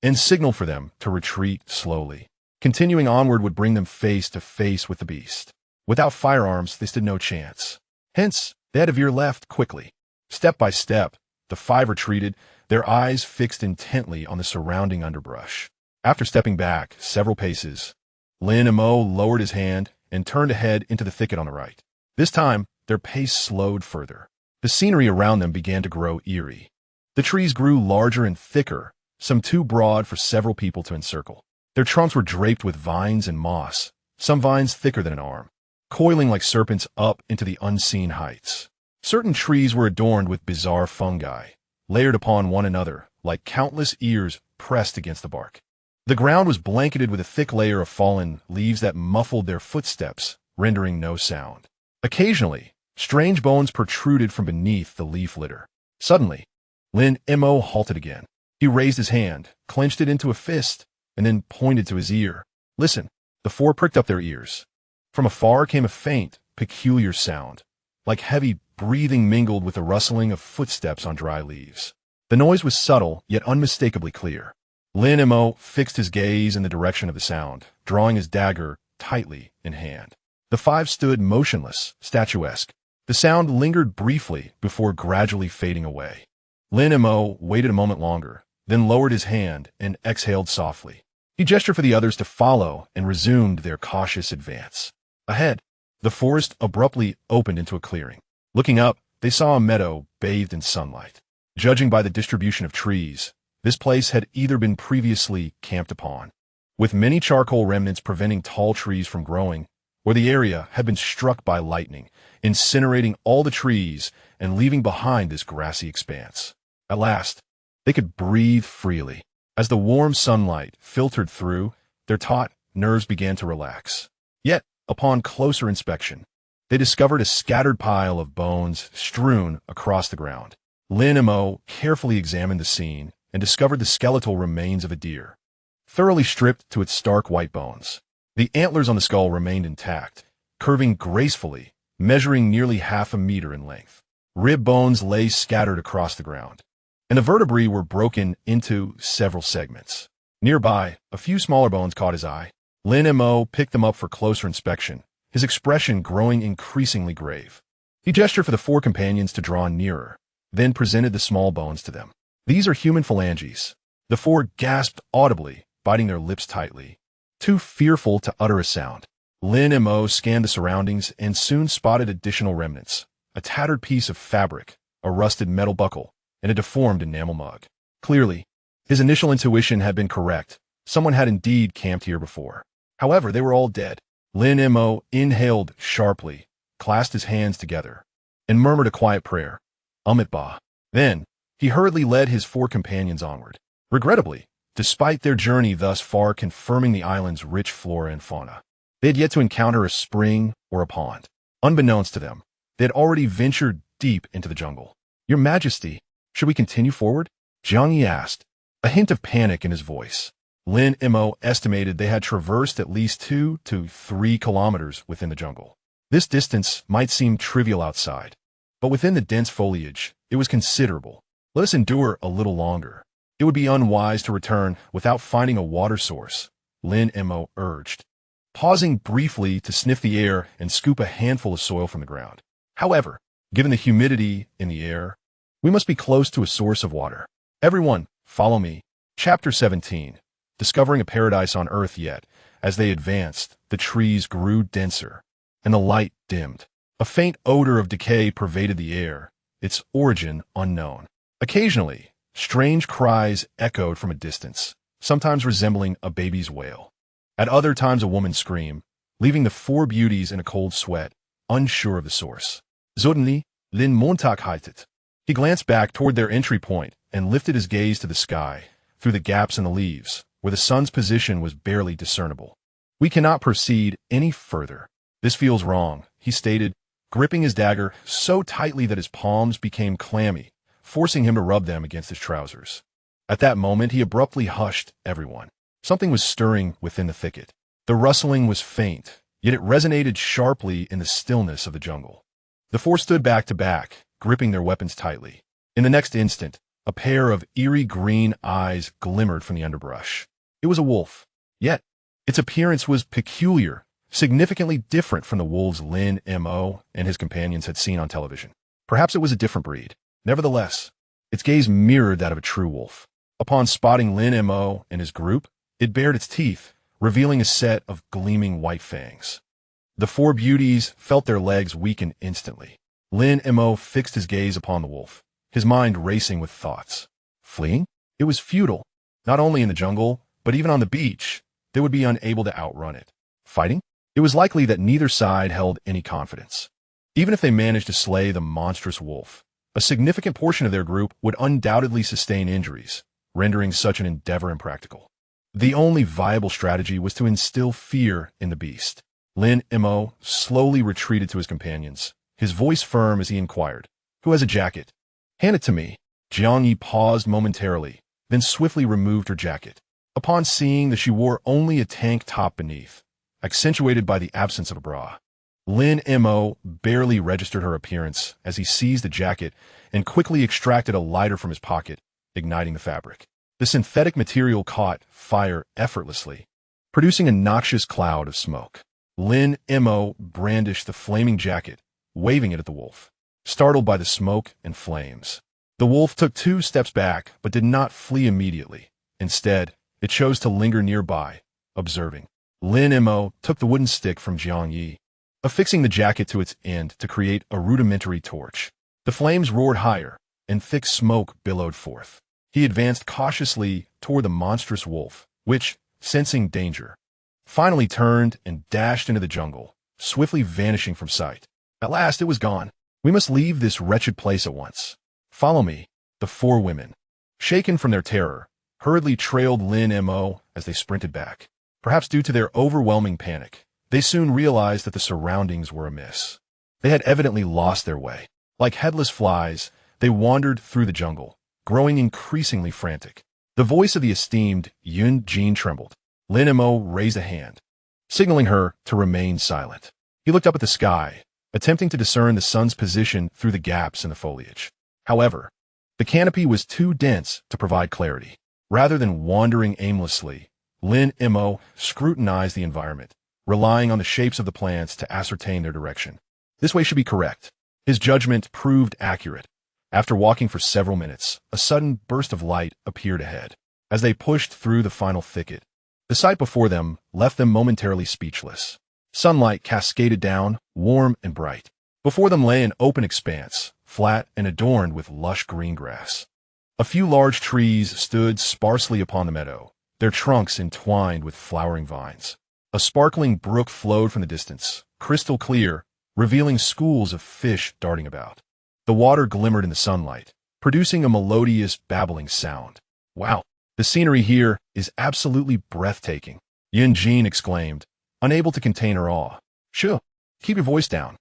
and signaled for them to retreat slowly. Continuing onward would bring them face to face with the beast. Without firearms, they stood no chance. Hence, they had to veer left quickly. Step by step, the five retreated, their eyes fixed intently on the surrounding underbrush. After stepping back several paces, Lin Mo lowered his hand and turned ahead into the thicket on the right. This time, their pace slowed further. The scenery around them began to grow eerie. The trees grew larger and thicker, some too broad for several people to encircle. Their trunks were draped with vines and moss, some vines thicker than an arm, coiling like serpents up into the unseen heights. Certain trees were adorned with bizarre fungi, layered upon one another, like countless ears pressed against the bark. The ground was blanketed with a thick layer of fallen leaves that muffled their footsteps, rendering no sound. Occasionally, strange bones protruded from beneath the leaf litter. Suddenly, Lin Mo halted again. He raised his hand, clenched it into a fist, and then pointed to his ear. Listen. The four pricked up their ears. From afar came a faint, peculiar sound, like heavy breathing mingled with the rustling of footsteps on dry leaves. The noise was subtle, yet unmistakably clear. Lin Mo fixed his gaze in the direction of the sound, drawing his dagger tightly in hand. The five stood motionless, statuesque. The sound lingered briefly before gradually fading away. Lin Mo waited a moment longer, then lowered his hand and exhaled softly. He gestured for the others to follow and resumed their cautious advance. Ahead, the forest abruptly opened into a clearing. Looking up, they saw a meadow bathed in sunlight. Judging by the distribution of trees, this place had either been previously camped upon, with many charcoal remnants preventing tall trees from growing, or the area had been struck by lightning, incinerating all the trees and leaving behind this grassy expanse. At last, they could breathe freely. As the warm sunlight filtered through, their taut nerves began to relax. Yet, upon closer inspection, they discovered a scattered pile of bones strewn across the ground. Lin Mo carefully examined the scene and discovered the skeletal remains of a deer, thoroughly stripped to its stark white bones. The antlers on the skull remained intact, curving gracefully, measuring nearly half a meter in length. Rib bones lay scattered across the ground, and the vertebrae were broken into several segments. Nearby, a few smaller bones caught his eye. Lin Mo picked them up for closer inspection, his expression growing increasingly grave. He gestured for the four companions to draw nearer, then presented the small bones to them. These are human phalanges. The four gasped audibly, biting their lips tightly, too fearful to utter a sound. Lin Mo scanned the surroundings and soon spotted additional remnants: a tattered piece of fabric, a rusted metal buckle, and a deformed enamel mug. Clearly, his initial intuition had been correct. Someone had indeed camped here before. However, they were all dead. Lin Mo inhaled sharply, clasped his hands together, and murmured a quiet prayer, Amit Ba. Then, he hurriedly led his four companions onward. Regrettably, despite their journey thus far confirming the island's rich flora and fauna, they had yet to encounter a spring or a pond. Unbeknownst to them, they had already ventured deep into the jungle. Your Majesty, should we continue forward? Jiang Yi asked, a hint of panic in his voice. Lin Mo estimated they had traversed at least 2 to 3 kilometers within the jungle. This distance might seem trivial outside, but within the dense foliage, it was considerable. Let us endure a little longer. It would be unwise to return without finding a water source, Lin Mo urged, pausing briefly to sniff the air and scoop a handful of soil from the ground. However, given the humidity in the air, we must be close to a source of water. Everyone, follow me. Chapter 17. Discovering a paradise on Earth. Yet, as they advanced, the trees grew denser, and the light dimmed. A faint odor of decay pervaded the air, its origin unknown. Occasionally, strange cries echoed from a distance, sometimes resembling a baby's wail. At other times a woman's scream, leaving the four beauties in a cold sweat, unsure of the source. Suddenly, Lin Montag heitet. He glanced back toward their entry point and lifted his gaze to the sky, through the gaps in the leaves, where the sun's position was barely discernible. "We cannot proceed any further. This feels wrong," he stated, gripping his dagger so tightly that his palms became clammy, forcing him to rub them against his trousers. At that moment, he abruptly hushed everyone. Something was stirring within the thicket. The rustling was faint, yet it resonated sharply in the stillness of the jungle. The four stood back to back, gripping their weapons tightly. In the next instant, a pair of eerie green eyes glimmered from the underbrush. It was a wolf. Yet, its appearance was peculiar, significantly different from the wolves Lin Mo and his companions had seen on television. Perhaps it was a different breed. Nevertheless, its gaze mirrored that of a true wolf. Upon spotting Lin Mo and his group, it bared its teeth, revealing a set of gleaming white fangs. The four beauties felt their legs weaken instantly. Lin Mo fixed his gaze upon the wolf, his mind racing with thoughts. Fleeing? It was futile. Not only in the jungle, but even on the beach, they would be unable to outrun it. Fighting? It was likely that neither side held any confidence. Even if they managed to slay the monstrous wolf, a significant portion of their group would undoubtedly sustain injuries, rendering such an endeavor impractical. The only viable strategy was to instill fear in the beast. Lin Mo slowly retreated to his companions, his voice firm as he inquired, "Who has a jacket?" "Hand it to me." Jiang Yi paused momentarily, then swiftly removed her jacket. Upon seeing that she wore only a tank top beneath, accentuated by the absence of a bra, Lin Mo barely registered her appearance as he seized the jacket and quickly extracted a lighter from his pocket, igniting the fabric. The synthetic material caught fire effortlessly, producing a noxious cloud of smoke. Lin Mo brandished the flaming jacket, waving it at the wolf. Startled by the smoke and flames, the wolf took 2 steps back but did not flee immediately. Instead, it chose to linger nearby, observing. Lin Mo took the wooden stick from Jiang Yi, affixing the jacket to its end to create a rudimentary torch. The flames roared higher, and thick smoke billowed forth. He advanced cautiously toward the monstrous wolf, which, sensing danger, finally turned and dashed into the jungle, swiftly vanishing from sight. At last it was gone. "We must leave this wretched place at once. Follow me." The four women, shaken from their terror, hurriedly trailed Lin Mo as they sprinted back. Perhaps due to their overwhelming panic, they soon realized that the surroundings were amiss. They had evidently lost their way. Like headless flies, they wandered through the jungle, growing increasingly frantic. The voice of the esteemed Yun Jin trembled. Lin Mo raised a hand, signaling her to remain silent. He looked up at the sky, attempting to discern the sun's position through the gaps in the foliage. However, the canopy was too dense to provide clarity. Rather than wandering aimlessly, Lin Mo scrutinized the environment, relying on the shapes of the plants to ascertain their direction. This way should be correct. His judgment proved accurate. After walking for several minutes, a sudden burst of light appeared ahead. As they pushed through the final thicket, the sight before them left them momentarily speechless. Sunlight cascaded down, warm and bright. Before them lay an open expanse, flat and adorned with lush green grass. A few large trees stood sparsely upon the meadow, their trunks entwined with flowering vines. A sparkling brook flowed from the distance, crystal clear, revealing schools of fish darting about. The water glimmered in the sunlight, producing a melodious, babbling sound. "Wow, the scenery here is absolutely breathtaking," Yun Jin exclaimed, unable to contain her awe. "Shoo, keep your voice down."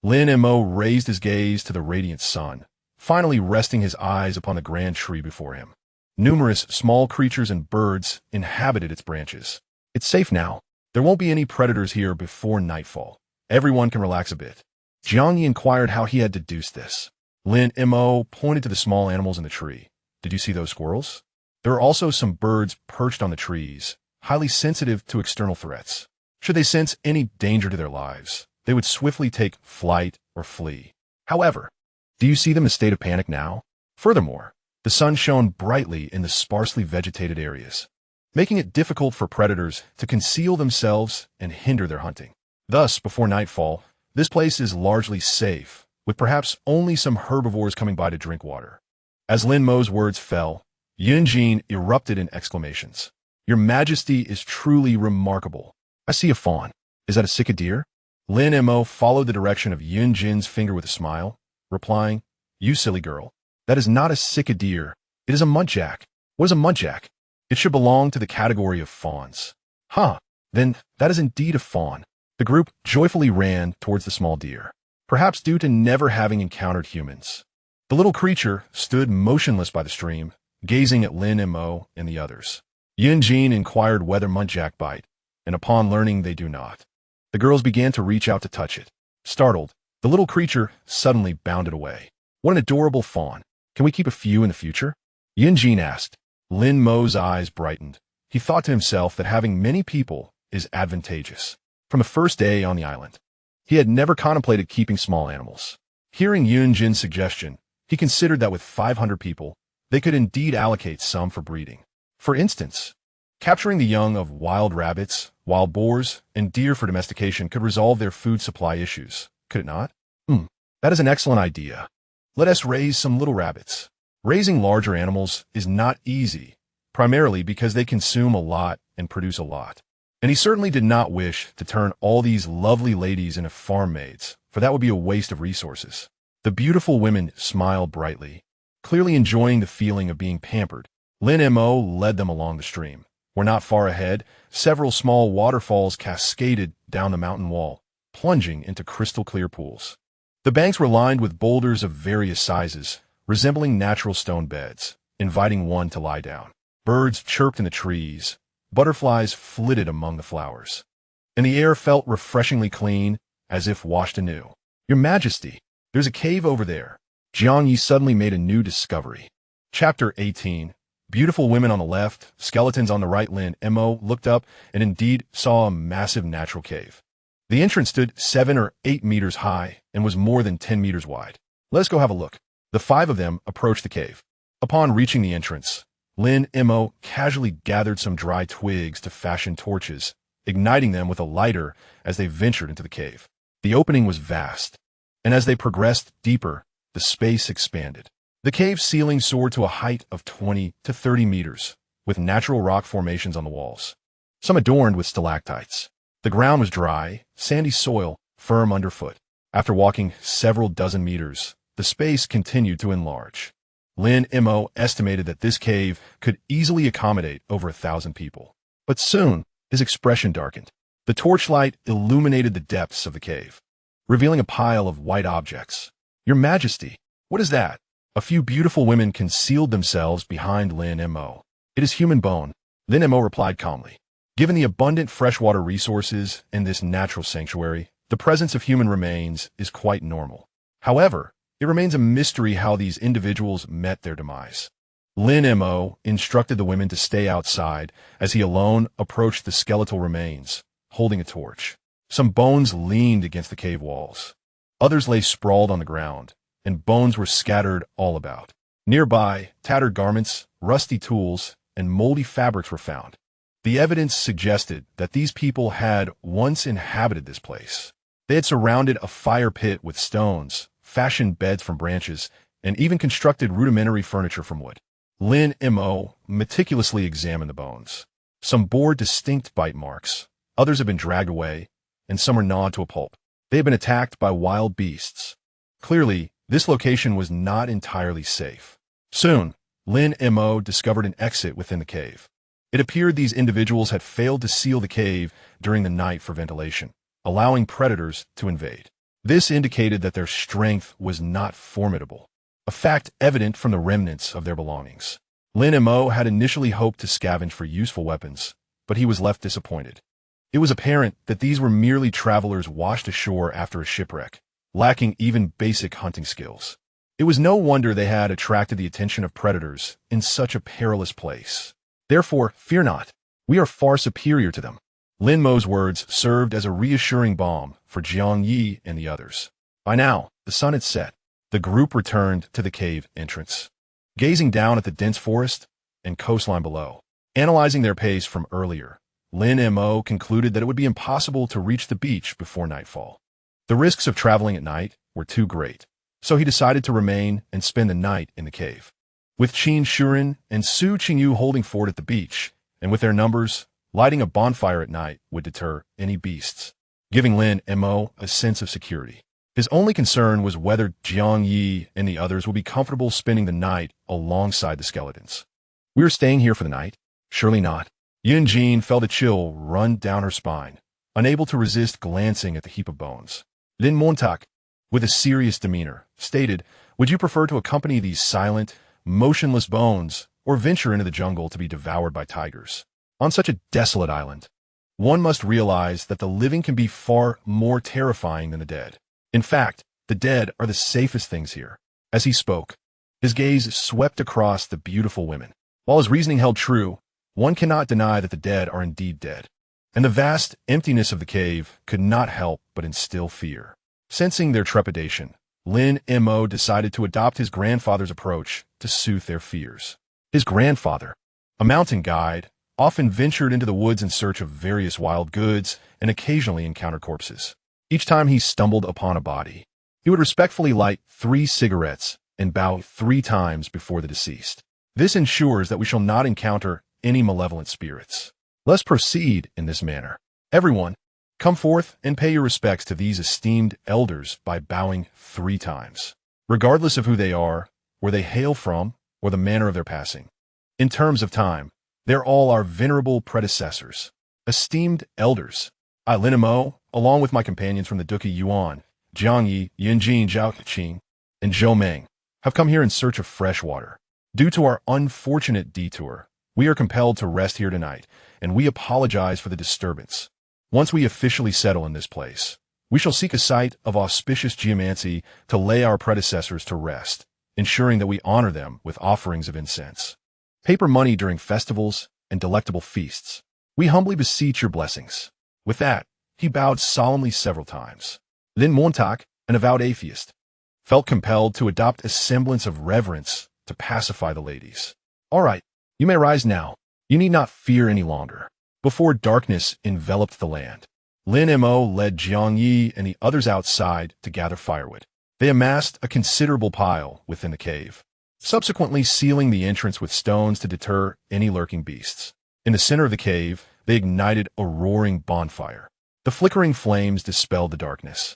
Lin Mo raised his gaze to the radiant sun, finally resting his eyes upon the grand tree before him. Numerous small creatures and birds inhabited its branches. "It's safe now. There won't be any predators here before nightfall. Everyone can relax a bit." Jiang Yi inquired how he had deduced this. Lin Mo pointed to the small animals in the tree. "Did you see those squirrels? There are also some birds perched on the trees, highly sensitive to external threats. Should they sense any danger to their lives, they would swiftly take flight or flee. However, do you see them in a state of panic now? Furthermore, the sun shone brightly in the sparsely vegetated areas, making it difficult for predators to conceal themselves and hinder their hunting. Thus, before nightfall, this place is largely safe, with perhaps only some herbivores coming by to drink water." As Lin Mo's words fell, Yun Jin erupted in exclamations. "Your Majesty is truly remarkable. I see a fawn. Is that a cicada?" Lin Mo followed the direction of Yun Jin's finger with a smile, replying, "You silly girl. That is not a cicada, It is a muntjac. What is a muntjac? It should belong to the category of fawns. Huh, then that is indeed a fawn. The group joyfully ran towards the small deer, perhaps due to never having encountered humans. The little creature stood motionless by the stream, gazing at Lin Mo and the others. Yin Jin inquired whether muntjac bite, and upon learning they do not, the girls began to reach out to touch it. Startled, the little creature suddenly bounded away. What an adorable fawn. Can we keep a few in the future? Yin Jin asked. Lin Mo's eyes brightened. He thought to himself that having many people is advantageous. From the first day on the island, he had never contemplated keeping small animals. Hearing Yin Jin's suggestion, he considered that with 500 people, they could indeed allocate some for breeding. For instance, capturing the young of wild rabbits, wild boars, and deer for domestication could resolve their food supply issues, could it not? That is an excellent idea. Let us raise some little rabbits. Raising larger animals is not easy, primarily because they consume a lot and produce a lot. And he certainly did not wish to turn all these lovely ladies into farm maids, for that would be a waste of resources. The beautiful women smiled brightly, clearly enjoying the feeling of being pampered. Lin Mo led them along the stream, where not far ahead, several small waterfalls cascaded down the mountain wall, plunging into crystal-clear pools. The banks were lined with boulders of various sizes, resembling natural stone beds, inviting one to lie down. Birds chirped in the trees, butterflies flitted among the flowers, and the air felt refreshingly clean, as if washed anew. Your Majesty, there's a cave over there. Jiang Yi suddenly made a new discovery. Chapter 18. Beautiful women on the left, skeletons on the right. Lin Mo looked up and indeed saw a massive natural cave. The entrance stood 7 or 8 meters high and was more than 10 meters wide. Let us go have a look. The 5 of them approached the cave. Upon reaching the entrance, Lin Mo casually gathered some dry twigs to fashion torches, igniting them with a lighter as they ventured into the cave. The opening was vast, and as they progressed deeper, the space expanded. The cave ceiling soared to a height of 20 to 30 meters, with natural rock formations on the walls, some adorned with stalactites. The ground was dry, sandy soil, firm underfoot. After walking several dozen meters, the space continued to enlarge. Lin Mo estimated that this cave could easily accommodate over 1,000 people. But soon, his expression darkened. The torchlight illuminated the depths of the cave, revealing a pile of white objects. Your Majesty, what is that? A few beautiful women concealed themselves behind Lin Mo. It is human bone, Lin Mo replied calmly. Given the abundant freshwater resources in this natural sanctuary, the presence of human remains is quite normal. However, it remains a mystery how these individuals met their demise. Lin Mo instructed the women to stay outside as he alone approached the skeletal remains, holding a torch. Some bones leaned against the cave walls. Others lay sprawled on the ground, and bones were scattered all about. Nearby, tattered garments, rusty tools, and moldy fabrics were found. The evidence suggested that these people had once inhabited this place. They had surrounded a fire pit with stones, fashioned beds from branches, and even constructed rudimentary furniture from wood. Lin Mo meticulously examined the bones. Some bore distinct bite marks, others had been dragged away, and some were gnawed to a pulp. They had been attacked by wild beasts. Clearly, this location was not entirely safe. Soon, Lin Mo discovered an exit within the cave. It appeared these individuals had failed to seal the cave during the night for ventilation, allowing predators to invade. This indicated that their strength was not formidable, a fact evident from the remnants of their belongings. Lin Mo had initially hoped to scavenge for useful weapons, but he was left disappointed. It was apparent that these were merely travelers washed ashore after a shipwreck, lacking even basic hunting skills. It was no wonder they had attracted the attention of predators in such a perilous place. Therefore, fear not. We are far superior to them. Lin Mo's words served as a reassuring balm for Jiang Yi and the others. By now, the sun had set. The group returned to the cave entrance, gazing down at the dense forest and coastline below. Analyzing their pace from earlier, Lin Mo concluded that it would be impossible to reach the beach before nightfall. The risks of traveling at night were too great, so he decided to remain and spend the night in the cave. With Qin Shuren and Su Qingyu holding fort at the beach, and with their numbers, lighting a bonfire at night would deter any beasts, giving Lin Mo a sense of security. His only concern was whether Jiang Yi and the others would be comfortable spending the night alongside the skeletons. "We are staying here for the night?" "Surely not." Yin Jin felt a chill run down her spine, unable to resist glancing at the heap of bones. Lin Mo, with a serious demeanor, stated, "Would you prefer to accompany these silent, motionless bones, or venture into the jungle to be devoured by tigers? On such a desolate island, one must realize that the living can be far more terrifying than the dead. In fact, the dead are the safest things here." As he spoke, his gaze swept across the beautiful women. While his reasoning held true, one cannot deny that the dead are indeed dead, and the vast emptiness of the cave could not help but instill fear. Sensing their trepidation, Lin Mo decided to adopt his grandfather's approach to soothe their fears. His grandfather, a mountain guide, often ventured into the woods in search of various wild goods and occasionally encountered corpses. Each time he stumbled upon a body, he would respectfully light 3 cigarettes and bow 3 times before the deceased. This ensures that we shall not encounter any malevolent spirits. Let's proceed in this manner. Everyone, come forth and pay your respects to these esteemed elders by bowing 3 times, regardless of who they are, where they hail from, or the manner of their passing. In terms of time, they're all our venerable predecessors. Esteemed elders, I, Lin Mo, along with my companions from the Duke Yuan, Jiang Yi, Yinjin, Zhao Qing, and Zhou Meng, have come here in search of fresh water. Due to our unfortunate detour, we are compelled to rest here tonight, and we apologize for the disturbance. Once we officially settle in this place, we shall seek a site of auspicious geomancy to lay our predecessors to rest, ensuring that we honor them with offerings of incense, paper money during festivals, and delectable feasts. We humbly beseech your blessings." With that, he bowed solemnly several times. Lin Mo, an avowed atheist, felt compelled to adopt a semblance of reverence to pacify the ladies. "All right, you may rise now. You need not fear any longer." Before darkness enveloped the land, Lin Mo led Jiang Yi and the others outside to gather firewood. They amassed a considerable pile within the cave, subsequently sealing the entrance with stones to deter any lurking beasts. In the center of the cave, they ignited a roaring bonfire. The flickering flames dispelled the darkness,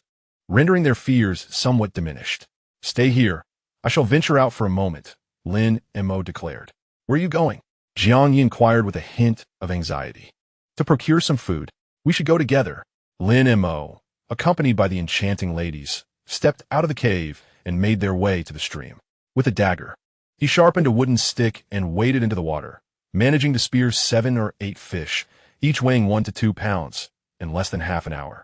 rendering their fears somewhat diminished. "Stay here. I shall venture out for a moment," Lin Mo declared. "Where are you going?" Jiang Yi inquired with a hint of anxiety. "To procure some food. We should go together." Lin Mo, accompanied by the enchanting ladies, stepped out of the cave and made their way to the stream. With a dagger, he sharpened a wooden stick and waded into the water, managing to spear 7 or 8 fish, each weighing 1 to 2 pounds, in less than half an hour.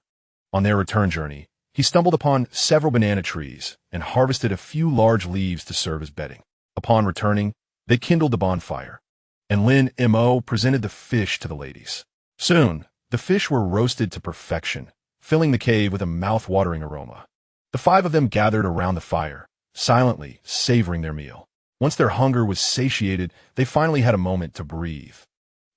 On their return journey, he stumbled upon several banana trees and harvested a few large leaves to serve as bedding. Upon returning, they kindled the bonfire, and Lin Mo presented the fish to the ladies. Soon, the fish were roasted to perfection, filling the cave with a mouth-watering aroma. The 5 of them gathered around the fire, silently savoring their meal. Once their hunger was satiated, they finally had a moment to breathe.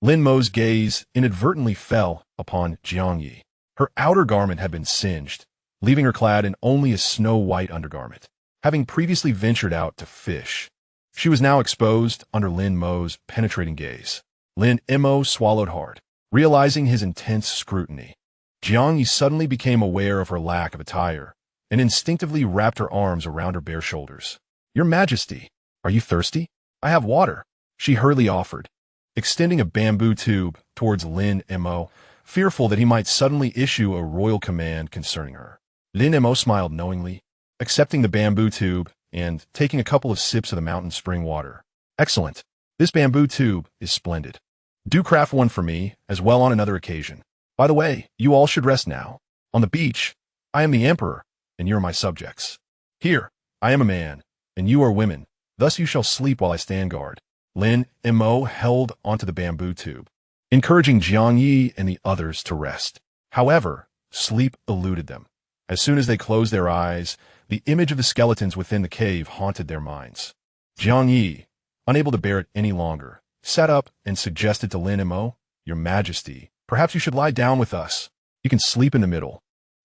Lin Mo's gaze inadvertently fell upon Jiang Yi. Her outer garment had been singed, leaving her clad in only a snow-white undergarment. Having previously ventured out to fish, she was now exposed under Lin Mo's penetrating gaze. Lin Mo swallowed hard, realizing his intense scrutiny. Jiang Yi suddenly became aware of her lack of attire and instinctively wrapped her arms around her bare shoulders. "Your Majesty, are you thirsty? I have water," she hurriedly offered, extending a bamboo tube towards Lin Mo, fearful that he might suddenly issue a royal command concerning her. Lin Mo smiled knowingly, accepting the bamboo tube and taking a couple of sips of the mountain spring water. "Excellent. This bamboo tube is splendid. Do craft one for me, as well on another occasion. By the way, you all should rest now. On the beach, I am the emperor, and you are my subjects. Here, I am a man, and you are women. Thus you shall sleep while I stand guard." Lin Mo held onto the bamboo tube, encouraging Jiang Yi and the others to rest. However, sleep eluded them. As soon as they closed their eyes, the image of the skeletons within the cave haunted their minds. Jiang Yi, unable to bear it any longer, sat up and suggested to Lin Mo, "Your Majesty, perhaps you should lie down with us. You can sleep in the middle,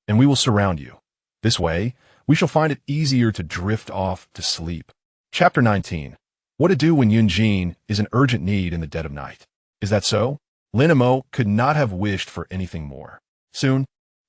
and we will surround you. This way, we shall find it easier to drift off to sleep." Chapter 19. What to do when Yunjin is an urgent need in the dead of night. Is that so? Lin Mo could not have wished for anything more. Soon,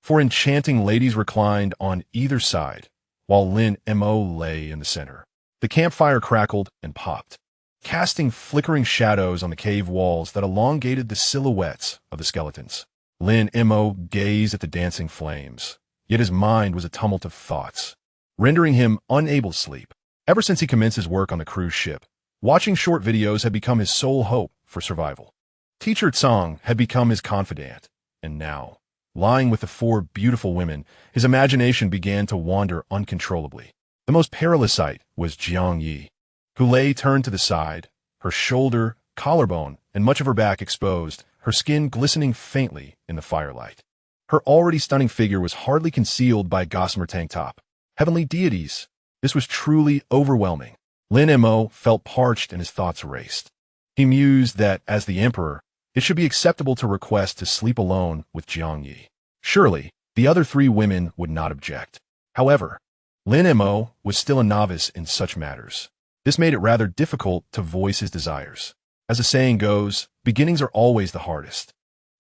Four enchanting ladies reclined on either side, while Lin Mo lay in the center. The campfire crackled and popped, casting flickering shadows on the cave walls that elongated the silhouettes of the skeletons. Lin Mo gazed at the dancing flames, yet his mind was a tumult of thoughts, rendering him unable to sleep. Ever since he commenced his work on the cruise ship, watching short videos had become his sole hope for survival. Teacher Tsang had become his confidant, and now, lying with the four beautiful women, his imagination began to wander uncontrollably. The most perilous sight was Jiang Yi, who lay turned to the side, her shoulder, collarbone, and much of her back exposed, her skin glistening faintly in the firelight. Her already stunning figure was hardly concealed by a gossamer tank top. Heavenly deities! This was truly overwhelming. Lin Mo felt parched and his thoughts raced. He mused that, as the emperor, it should be acceptable to request to sleep alone with Jiang Yi. Surely, the other three women would not object. However, Lin Mo was still a novice in such matters. This made it rather difficult to voice his desires. As the saying goes, beginnings are always the hardest.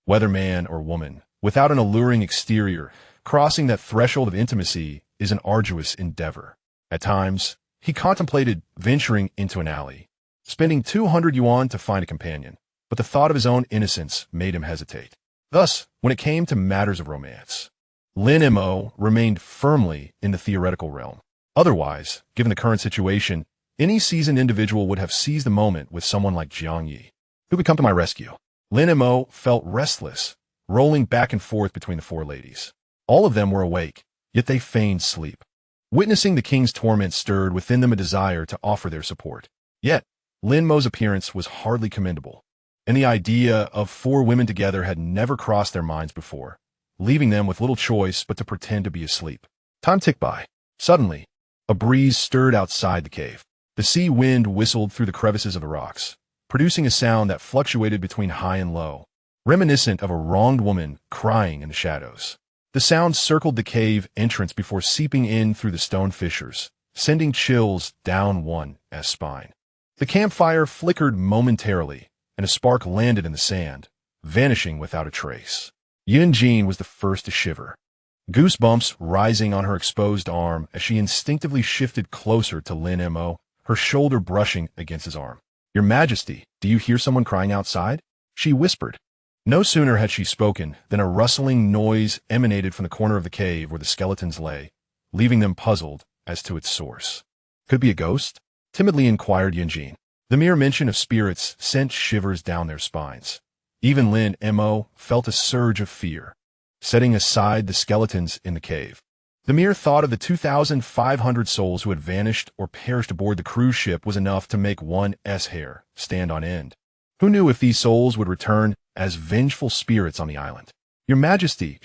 Whether man or woman, without an alluring exterior, crossing that threshold of intimacy is an arduous endeavor. At times, he contemplated venturing into an alley, spending 200 yuan to find a companion, but the thought of his own innocence made him hesitate. Thus, when it came to matters of romance, Lin Mo remained firmly in the theoretical realm. Otherwise, given the current situation, any seasoned individual would have seized the moment with someone like Jiang Yi, who could come to my rescue. Lin Mo felt restless, rolling back and forth between the four ladies. All of them were awake, yet they feigned sleep. Witnessing the king's torment stirred within them a desire to offer their support. Yet, Lin Mo's appearance was hardly commendable, and the idea of four women together had never crossed their minds before, leaving them with little choice but to pretend to be asleep. Time ticked by. Suddenly, a breeze stirred outside the cave. The sea wind whistled through the crevices of the rocks, producing a sound that fluctuated between high and low, reminiscent of a wronged woman crying in the shadows. The sound circled the cave entrance before seeping in through the stone fissures, sending chills down one's spine. The campfire flickered momentarily, and a spark landed in the sand, vanishing without a trace. Yunjin was the first to shiver, goosebumps rising on her exposed arm as she instinctively shifted closer to Lin Mo, her shoulder brushing against his arm. "Your Majesty, do you hear someone crying outside?" she whispered. No sooner had she spoken than a rustling noise emanated from the corner of the cave where the skeletons lay, leaving them puzzled as to its source. "Could it be a ghost?" timidly inquired Yunjin. The mere mention of spirits sent shivers down their spines. Even Lin Mo felt a surge of fear, setting aside the skeletons in the cave. The mere thought of the 2,500 souls who had vanished or perished aboard the cruise ship was enough to make one's hair stand on end. Who knew if these souls would return as vengeful spirits on the island? "Your Majesty,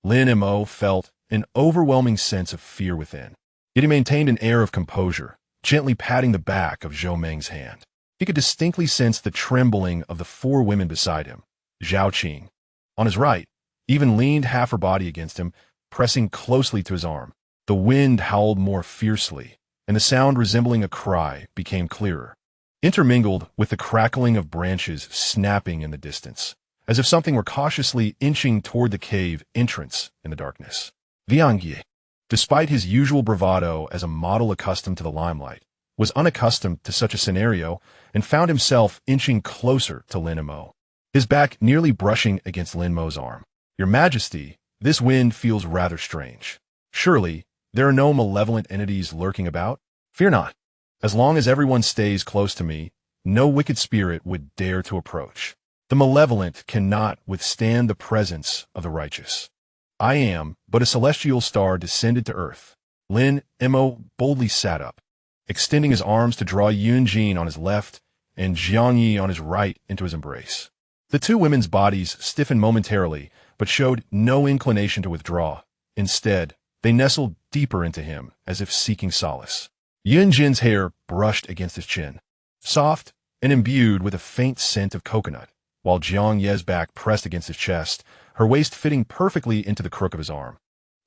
Lin Mo felt an overwhelming sense of fear within. Yet he maintained an air of composure, gently patting the back of Zhou Meng's hand. He could distinctly sense the trembling of the four women beside him. Zhao Qing, on his right, even leaned half her body against him, pressing closely to his arm. The wind howled more fiercely, and the sound resembling a cry became clearer, intermingled with the crackling of branches snapping in the distance, as if something were cautiously inching toward the cave entrance in the darkness. Liang Yi, despite his usual bravado as a model accustomed to the limelight, was unaccustomed to such a scenario and found himself inching closer to Lin Mo, his back nearly brushing against Lin Mo's arm. "Your Majesty, this wind feels rather strange. Surely, there are no malevolent entities lurking about?" "Fear not. As long as everyone stays close to me, no wicked spirit would dare to approach. The malevolent cannot withstand the presence of the righteous. I am but a celestial star descended to earth." Lin Mo boldly sat up, extending his arms to draw Yunjin on his left and Jiang Yi on his right into his embrace. The two women's bodies stiffened momentarily, but showed no inclination to withdraw. Instead, they nestled deeper into him, as if seeking solace. Yunjin's hair brushed against his chin, soft and imbued with a faint scent of coconut, while Jiang Ye's back pressed against his chest, her waist fitting perfectly into the crook of his arm.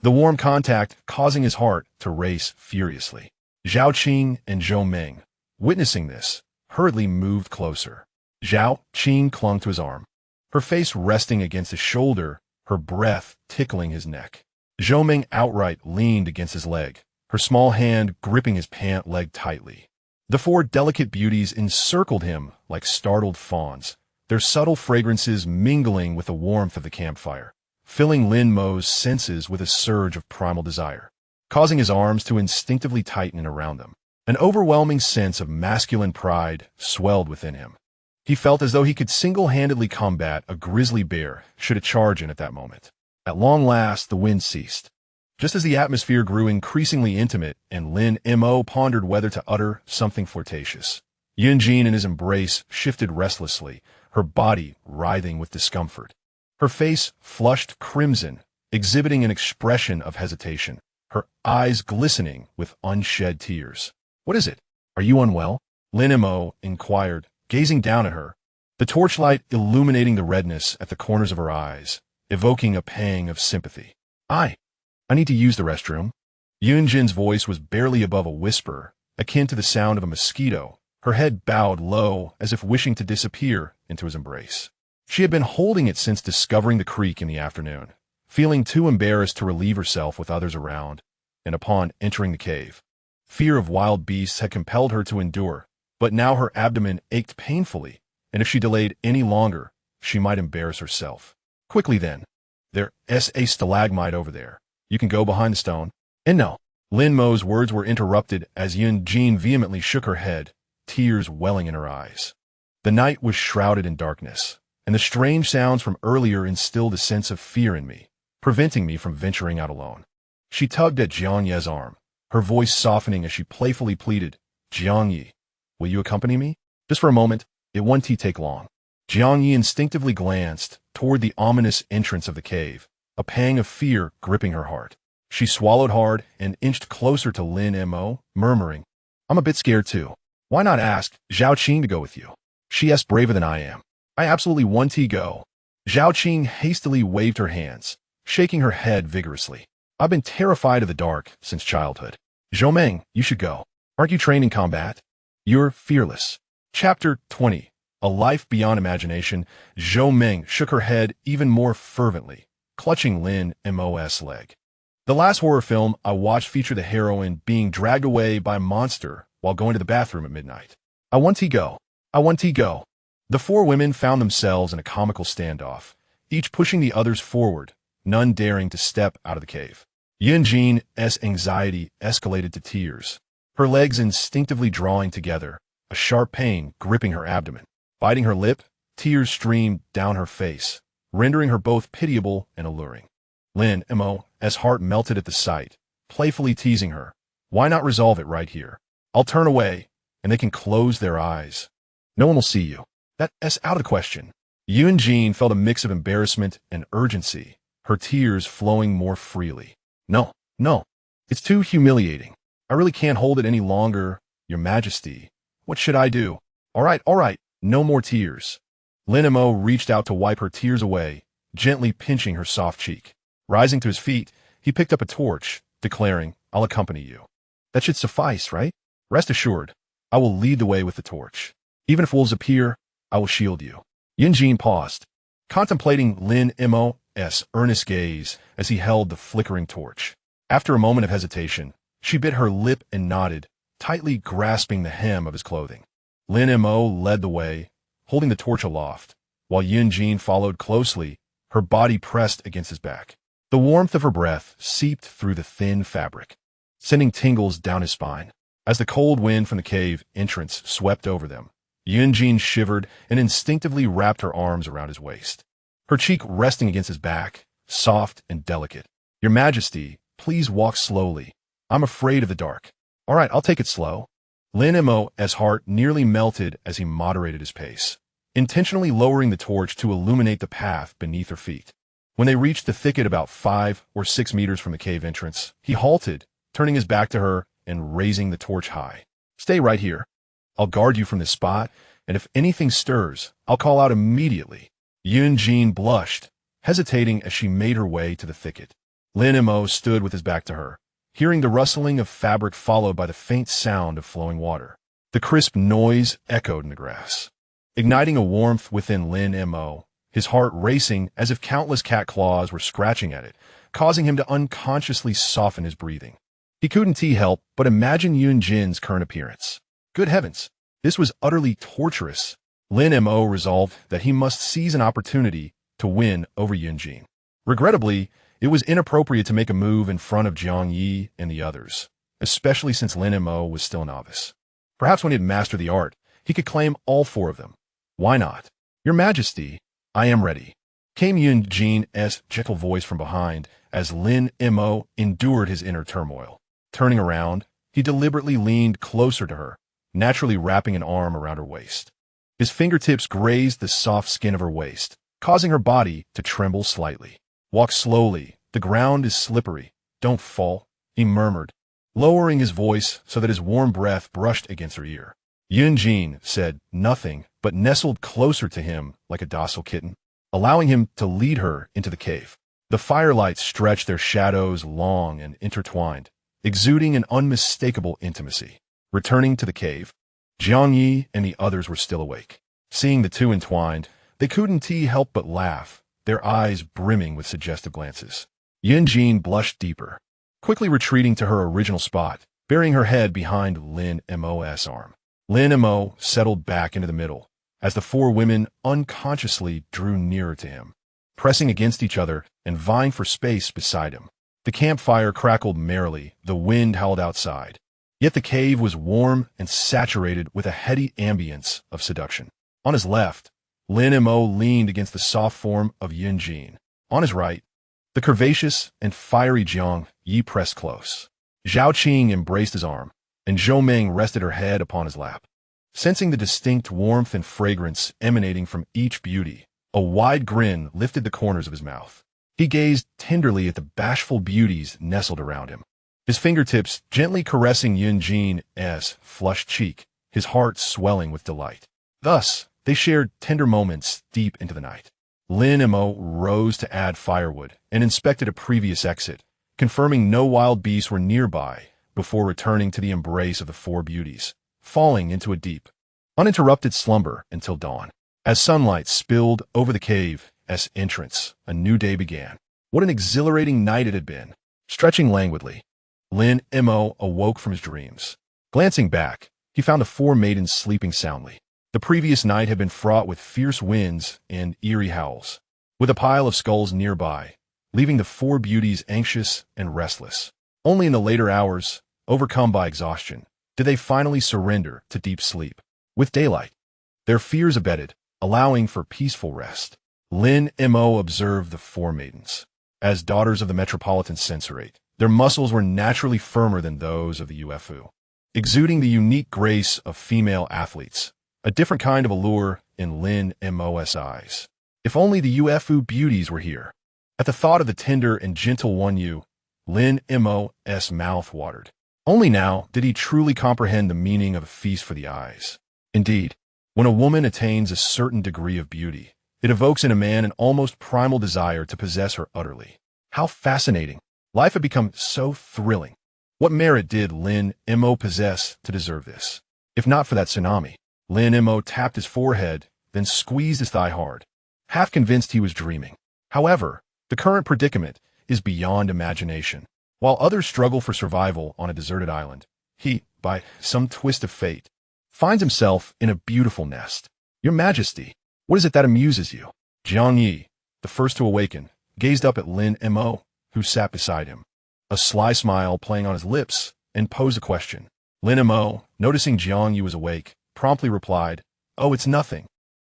The warm contact causing his heart to race furiously. Zhao Qing and Zhou Meng, witnessing this, hurriedly moved closer. Zhao Qing clung to his arm, her face resting against his shoulder her breath tickling his neck. Zhou Ming outright leaned against his leg, her small hand gripping his pant leg tightly. The four delicate beauties encircled him like startled fawns, their subtle fragrances mingling with the warmth of the campfire, filling Lin Mo's senses with a surge of primal desire, causing his arms to instinctively tighten around them. An overwhelming sense of masculine pride swelled within him. He felt as though he could single-handedly combat a grizzly bear should it charge in at that moment. At long last, the wind ceased. Just as the atmosphere grew increasingly intimate and Lin Mo pondered whether to utter something flirtatious, Yunjin in his embrace shifted restlessly, her body writhing with discomfort. Her face flushed crimson, exhibiting an expression of hesitation, her eyes glistening with unshed tears. "What is it? Are you unwell?" Lin Mo inquired, gazing down at her, the torchlight illuminating the redness at the corners of her eyes, evoking a pang of sympathy. I need to use the restroom." Yunjin's voice was barely above a whisper, akin to the sound of a mosquito, her head bowed low as if wishing to disappear into his embrace. She had been holding it since discovering the creek in the afternoon, feeling too embarrassed to relieve herself with others around, and upon entering the cave, fear of wild beasts had compelled her to endure, but now her abdomen ached painfully, and if she delayed any longer, she might embarrass herself. "Quickly then. There's a stalagmite over there. You can go behind the stone." "And no." Lin Mo's words were interrupted as Yunjin vehemently shook her head, tears welling in her eyes. The night was shrouded in darkness, and the strange sounds from earlier instilled a sense of fear in me, preventing me from venturing out alone. She tugged at Jiang Ye's arm, her voice softening as she playfully pleaded, "Jiang Yi, will you accompany me? Just for a moment, it won't take long." Jiang Yi instinctively glanced toward the ominous entrance of the cave, a pang of fear gripping her heart. She swallowed hard and inched closer to Lin Mo, murmuring, "I'm a bit scared too. Why not ask Zhao Qing to go with you? She's braver than I am. I absolutely want to go." Zhao Qing hastily waved her hands, shaking her head vigorously. "I've been terrified of the dark since childhood. Zhou Ming, you should go. Aren't you trained in combat? You're fearless." Chapter 20. A Life Beyond Imagination. Zhou Ming shook her head even more fervently, clutching Lin Mo's leg. The last horror film I watched featured the heroine being dragged away by a monster while going to the bathroom at midnight. I want to go. I want to go. The four women found themselves in a comical standoff, each pushing the others forward, none daring to step out of the cave. Yunjin's anxiety escalated to tears, her legs instinctively drawing together, a sharp pain gripping her abdomen. Biting her lip, tears streamed down her face, rendering her both pitiable and alluring. Lin Mo's heart melted at the sight, playfully teasing her. "Why not resolve it right here? I'll turn away, and they can close their eyes. No one will see you. That's out of the question." Yunjin felt a mix of embarrassment and urgency, her tears flowing more freely. No, it's too humiliating. I really can't hold it any longer, Your Majesty. What should I do?" All right, no more tears." Lin Mo reached out to wipe her tears away, gently pinching her soft cheek. Rising to his feet, he picked up a torch, declaring, "I'll accompany you." "That should suffice, right? Rest assured, I will lead the way with the torch. Even if wolves appear, I will shield you." Yunjin paused, contemplating Lin Mo's earnest gaze as he held the flickering torch. After a moment of hesitation, she bit her lip and nodded, tightly grasping the hem of his clothing. Lin Mo led the way, holding the torch aloft, while Yunjin followed closely, her body pressed against his back. The warmth of her breath seeped through the thin fabric, sending tingles down his spine. As the cold wind from the cave entrance swept over them, Yunjin shivered and instinctively wrapped her arms around his waist, her cheek resting against his back, soft and delicate. "Your Majesty, please walk slowly. I'm afraid of the dark." "All right, I'll take it slow." Lin Mo's heart nearly melted as he moderated his pace, intentionally lowering the torch to illuminate the path beneath her feet. When they reached the thicket about 5 or 6 meters from the cave entrance, he halted, turning his back to her and raising the torch high. "Stay right here. I'll guard you from this spot, and if anything stirs, I'll call out immediately." Yunjin blushed, hesitating as she made her way to the thicket. Lin Mo stood with his back to her, hearing the rustling of fabric followed by the faint sound of flowing water. The crisp noise echoed in the grass, igniting a warmth within Lin Mo. his heart racing as if countless cat claws were scratching at it, causing him to unconsciously soften his breathing. He couldn't help but imagine Yun Jin's current appearance. Good heavens, this was utterly torturous. Lin Mo resolved that he must seize an opportunity to win over Yun Jin. Regrettably, it was inappropriate to make a move in front of Jiang Yi and the others, especially since Lin Mo was still a novice. Perhaps when he had mastered the art, he could claim all four of them. Why not? Your Majesty, I am ready, came Yun Jin's gentle voice from behind as Lin Mo endured his inner turmoil. Turning around, he deliberately leaned closer to her, naturally wrapping an arm around her waist. His fingertips grazed the soft skin of her waist, causing her body to tremble slightly. Walk slowly, the ground is slippery. Don't fall, he murmured, lowering his voice so that his warm breath brushed against her ear. Yun Jin said nothing but nestled closer to him like a docile kitten, allowing him to lead her into the cave. The firelights stretched their shadows long and intertwined, exuding an unmistakable intimacy. Returning to the cave, Jiang Yi and the others were still awake. Seeing the two entwined, they couldn't help but laugh, their eyes brimming with suggestive glances. Yun Jin blushed deeper, quickly retreating to her original spot, burying her head behind Lin Mo's arm. Lin Mo settled back into the middle, as the four women unconsciously drew nearer to him, pressing against each other and vying for space beside him. The campfire crackled merrily, the wind howled outside. Yet the cave was warm and saturated with a heady ambience of seduction. On his left, Lin Mo leaned against the soft form of Yun Jin. On his right, the curvaceous and fiery Jiang Yi pressed close. Zhao Qing embraced his arm, and Zhou Meng rested her head upon his lap. Sensing the distinct warmth and fragrance emanating from each beauty, a wide grin lifted the corners of his mouth. He gazed tenderly at the bashful beauties nestled around him, his fingertips gently caressing Yun Jin's flushed cheek, his heart swelling with delight. Thus, they shared tender moments deep into the night. Lin Mo rose to add firewood and inspected a previous exit, confirming no wild beasts were nearby before returning to the embrace of the four beauties, falling into a deep, uninterrupted slumber until dawn. As sunlight spilled over the cave's entrance, a new day began. What an exhilarating night it had been. Stretching languidly, Lin Mo awoke from his dreams. Glancing back, he found the four maidens sleeping soundly. The previous night had been fraught with fierce winds and eerie howls, with a pile of skulls nearby, leaving the four beauties anxious and restless. Only in the later hours, overcome by exhaustion, did they finally surrender to deep sleep. With daylight, their fears abated, allowing for peaceful rest. Lin Mo observed the four maidens. As daughters of the metropolitan censorate, their muscles were naturally firmer than those of the UFU, exuding the unique grace of female athletes, a different kind of allure in Lin Mo's eyes. If only the UFU beauties were here. At the thought of the tender and gentle one Yu, Lin Mo's mouth watered. Only now did he truly comprehend the meaning of a feast for the eyes. Indeed, when a woman attains a certain degree of beauty, it evokes in a man an almost primal desire to possess her utterly. How fascinating! Life had become so thrilling. What merit did Lin Mo possess to deserve this? If not for that tsunami. Lin Mo tapped his forehead, then squeezed his thigh hard, half convinced he was dreaming. However, the current predicament is beyond imagination. While others struggle for survival on a deserted island, he, by some twist of fate, finds himself in a beautiful nest. Your Majesty, what is it that amuses you? Jiang Yi, the first to awaken, gazed up at Lin Mo, who sat beside him, a sly smile playing on his lips, and posed a question. Lin Mo, noticing Jiang Yi was awake, promptly replied, "Oh, it's nothing.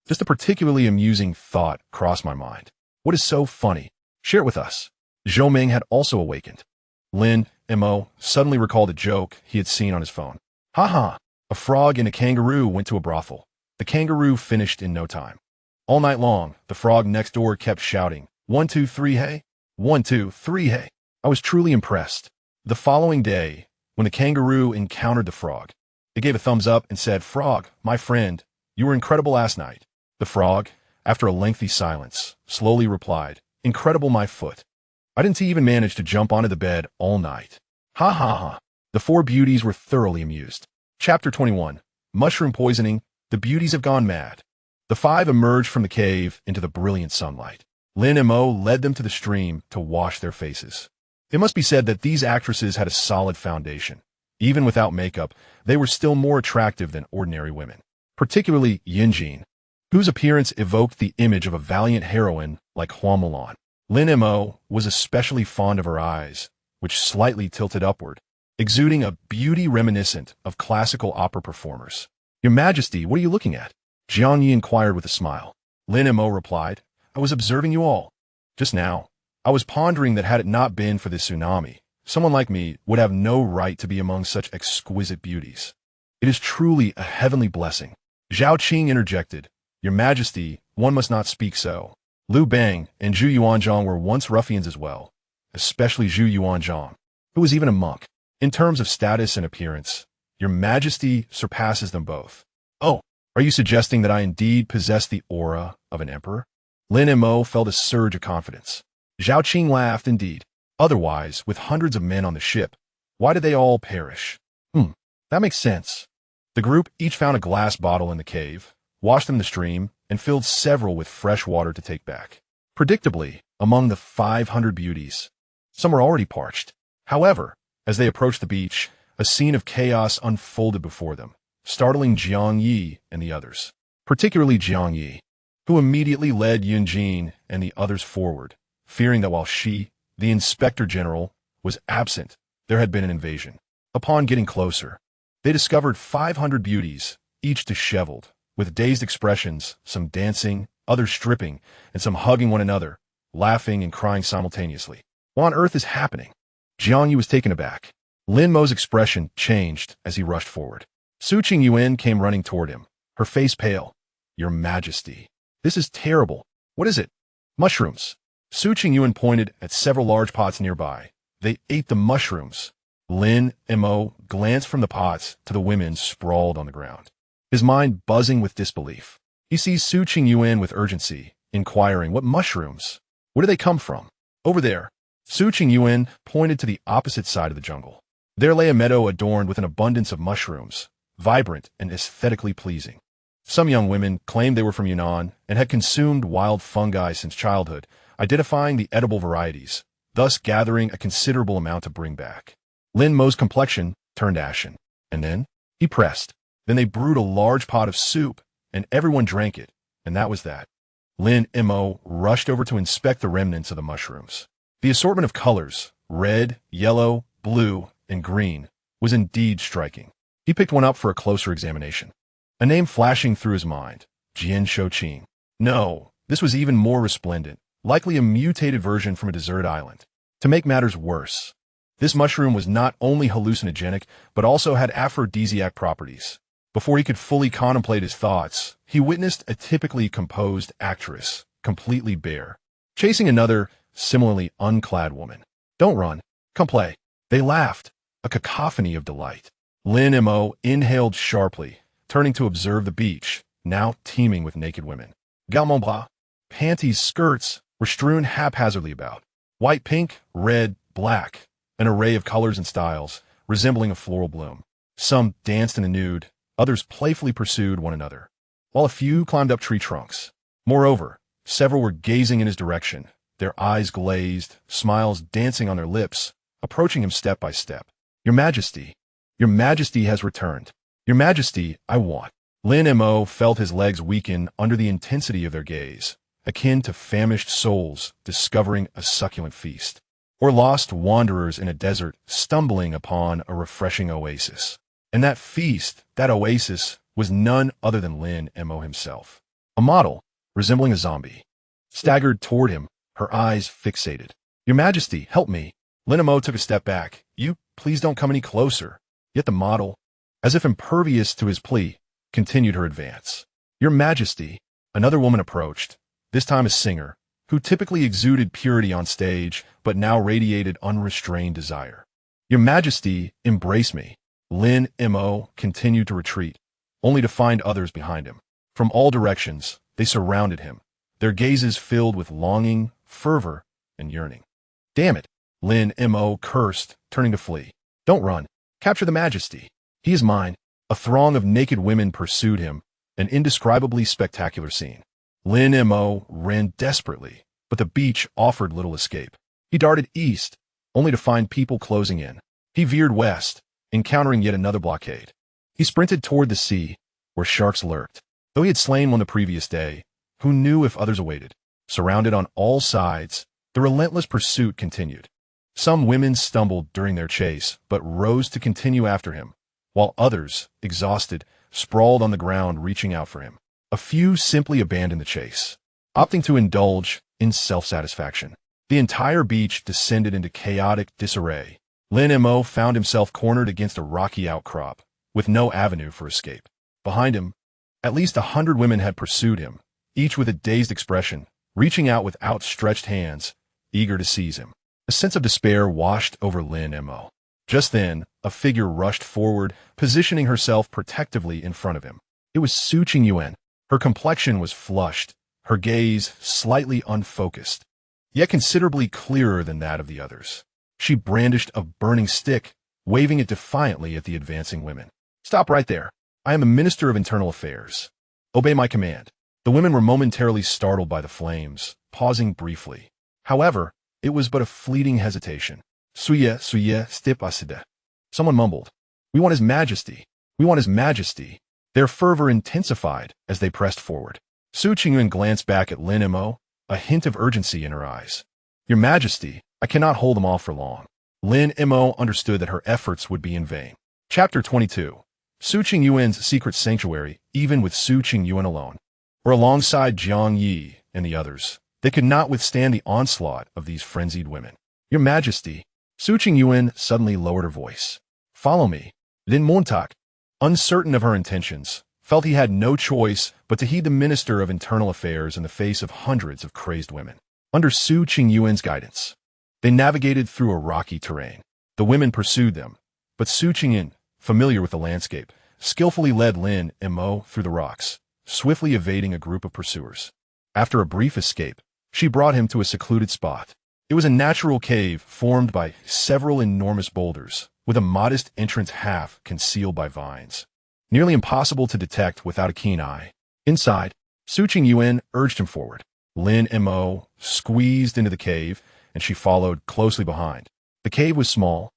Just a particularly amusing thought crossed my mind. What is so funny? Share it with us." Zhou Meng had also awakened. Lin Mo suddenly recalled a joke he had seen on his phone. Ha! A frog and a kangaroo went to a brothel. The kangaroo finished in no time. All night long, the frog next door kept shouting, 1, 2, 3, hey! 1, 2, 3, hey! I was truly impressed. The following day, when the kangaroo encountered the frog, it gave a thumbs up and said, "Frog, my friend, you were incredible last night." The frog, after a lengthy silence, slowly replied, "Incredible my foot. I didn't even manage to jump onto the bed all night." Ha! The four beauties were thoroughly amused. Chapter 21. Mushroom poisoning. The beauties have gone mad. The five emerged from the cave into the brilliant sunlight. Lin Mo led them to the stream to wash their faces. It must be said that these actresses had a solid foundation. Even without makeup, they were still more attractive than ordinary women, particularly Yinjin, whose appearance evoked the image of a valiant heroine like Hua Mulan. Lin Mo was especially fond of her eyes, which slightly tilted upward, exuding a beauty reminiscent of classical opera performers. "Your Majesty, what are you looking at?" Jiang Yi inquired with a smile. Lin Mo replied, "I was observing you all. Just now, I was pondering that had it not been for this tsunami, someone like me would have no right to be among such exquisite beauties. It is truly a heavenly blessing." Zhao Qing interjected, "Your Majesty, one must not speak so. Liu Bang and Zhu Yuanzhang were once ruffians as well, especially Zhu Yuanzhang, who was even a monk. In terms of status and appearance, Your Majesty surpasses them both." "Oh, are you suggesting that I indeed possess the aura of an emperor?" Lin Mo felt a surge of confidence. Zhao Qing laughed indeed. "Otherwise, with hundreds of men on the ship, why did they all perish?" That makes sense." The group each found a glass bottle in the cave, washed them in the stream, and filled several with fresh water to take back. Predictably, among the 500 beauties, some were already parched. However, as they approached the beach, a scene of chaos unfolded before them, startling Jiang Yi and the others, particularly Jiang Yi, who immediately led Yunjin and the others forward, fearing that while she, the Inspector General, was absent, there had been an invasion. Upon getting closer, they discovered 500 beauties, each disheveled, with dazed expressions, some dancing, others stripping, and some hugging one another, laughing and crying simultaneously. What on earth is happening? Jiang Yi was taken aback. Lin Mo's expression changed as he rushed forward. Su Qingyuan came running toward him, her face pale. "Your Majesty, this is terrible. What is it?" "Mushrooms." Su Qingyuan pointed at several large pots nearby. "They ate the mushrooms." Lin Mo glanced from the pots to the women sprawled on the ground, his mind buzzing with disbelief. He sees Su Qingyuan with urgency, inquiring, "What mushrooms? Where do they come from?" "Over there." Su Qingyuan pointed to the opposite side of the jungle. There lay a meadow adorned with an abundance of mushrooms, vibrant and aesthetically pleasing. Some young women claimed they were from Yunnan and had consumed wild fungi since childhood, identifying the edible varieties, thus gathering a considerable amount to bring back. Lin Mo's complexion turned ashen, and then he pressed. Then they brewed a large pot of soup, and everyone drank it, and that was that. Lin Mo rushed over to inspect the remnants of the mushrooms. The assortment of colors, red, yellow, blue, and green, was indeed striking. He picked one up for a closer examination. A name flashing through his mind, Jian Shouqing. No, this was even more resplendent, likely a mutated version from a desert island. To make matters worse, this mushroom was not only hallucinogenic, but also had aphrodisiac properties. Before he could fully contemplate his thoughts, he witnessed a typically composed actress, completely bare, chasing another, similarly unclad woman. "Don't run. Come play." They laughed, a cacophony of delight. Lin Mo inhaled sharply, turning to observe the beach, now teeming with naked women. Galmont panties, skirts were strewn haphazardly about. White, pink, red, black, an array of colors and styles, resembling a floral bloom. Some danced in the nude, others playfully pursued one another, while a few climbed up tree trunks. Moreover, several were gazing in his direction, their eyes glazed, smiles dancing on their lips, approaching him step by step. "Your Majesty, Your Majesty has returned. Your Majesty, I want." Lin Mo felt his legs weaken under the intensity of their gaze, akin to famished souls discovering a succulent feast, or lost wanderers in a desert stumbling upon a refreshing oasis. And that feast, that oasis, was none other than Lin Mo himself. A model, resembling a zombie, staggered toward him, her eyes fixated. "Your Majesty, help me." Lin Mo took a step back. "You, please don't come any closer." Yet the model, as if impervious to his plea, continued her advance. "Your Majesty." Another woman approached, this time a singer, who typically exuded purity on stage, but now radiated unrestrained desire. "Your Majesty, embrace me." Lin Mo continued to retreat, only to find others behind him. From all directions, they surrounded him, their gazes filled with longing, fervor, and yearning. "Damn it," Lin Mo cursed, turning to flee. "Don't run. Capture the Majesty. He is mine." A throng of naked women pursued him, An indescribably spectacular scene. Lin Mo ran desperately, but the beach offered little escape. He darted east, only to find people closing in. He veered west, encountering yet another blockade. He sprinted toward the sea, where sharks lurked. Though he had slain one the previous day, who knew if others awaited? Surrounded on all sides, the relentless pursuit continued. Some women stumbled during their chase, but rose to continue after him, while others, exhausted, sprawled on the ground reaching out for him. A few simply abandoned the chase, opting to indulge in self-satisfaction. The entire beach descended into chaotic disarray. Lin Mo found himself cornered against a rocky outcrop, with no avenue for escape. Behind him, at least 100 women had pursued him, each with a dazed expression, reaching out with outstretched hands, eager to seize him. A sense of despair washed over Lin Mo. Just then, a figure rushed forward, positioning herself protectively in front of him. It was Su Qingyuan. Her complexion was flushed, her gaze slightly unfocused, yet considerably clearer than that of the others. She brandished a burning stick, waving it defiantly at the advancing women. "Stop right there. I am a minister of internal affairs. Obey my command." The women were momentarily startled by the flames, pausing briefly. However, it was but a fleeting hesitation. "Suye, despised." Someone mumbled. "We want His Majesty. We want His Majesty." Their fervor intensified as they pressed forward. Su Qingyuan glanced back at Lin Mo, a hint of urgency in her eyes. "Your Majesty, I cannot hold them off for long." Lin Mo understood that her efforts would be in vain. Chapter 22. Su Qingyuan's secret sanctuary, even with Su Qingyuan alone, or alongside Jiang Yi and the others, they could not withstand the onslaught of these frenzied women. "Your Majesty," Su Qingyuan suddenly lowered her voice. "Follow me." Lin Mo, uncertain of her intentions, felt he had no choice but to heed the Minister of Internal Affairs in the face of hundreds of crazed women. Under Su Qingyuan's guidance, they navigated through a rocky terrain. The women pursued them, but Su Qingyuan, familiar with the landscape, skillfully led Lin Mo through the rocks, swiftly evading a group of pursuers. After a brief escape, she brought him to a secluded spot. It was a natural cave formed by several enormous boulders, with a modest entrance half concealed by vines. Nearly impossible to detect without a keen eye. Inside, Su Qingyuan urged him forward. Lin Mo squeezed into the cave, and she followed closely behind. The cave was small,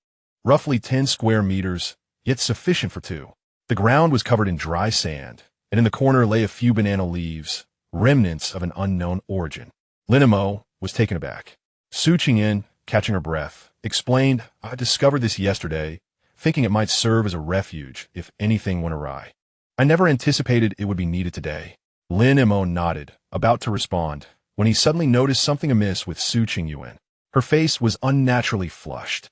roughly 10 square meters, yet sufficient for two. The ground was covered in dry sand, and in the corner lay a few banana leaves, remnants of an unknown origin. Lin Mo was taken aback. Su Qingyuan, catching her breath, explained, "I discovered this yesterday, thinking it might serve as a refuge if anything went awry. I never anticipated it would be needed today." Lin Mo nodded, about to respond, when he suddenly noticed something amiss with Su Qingyuan. Her face was unnaturally flushed,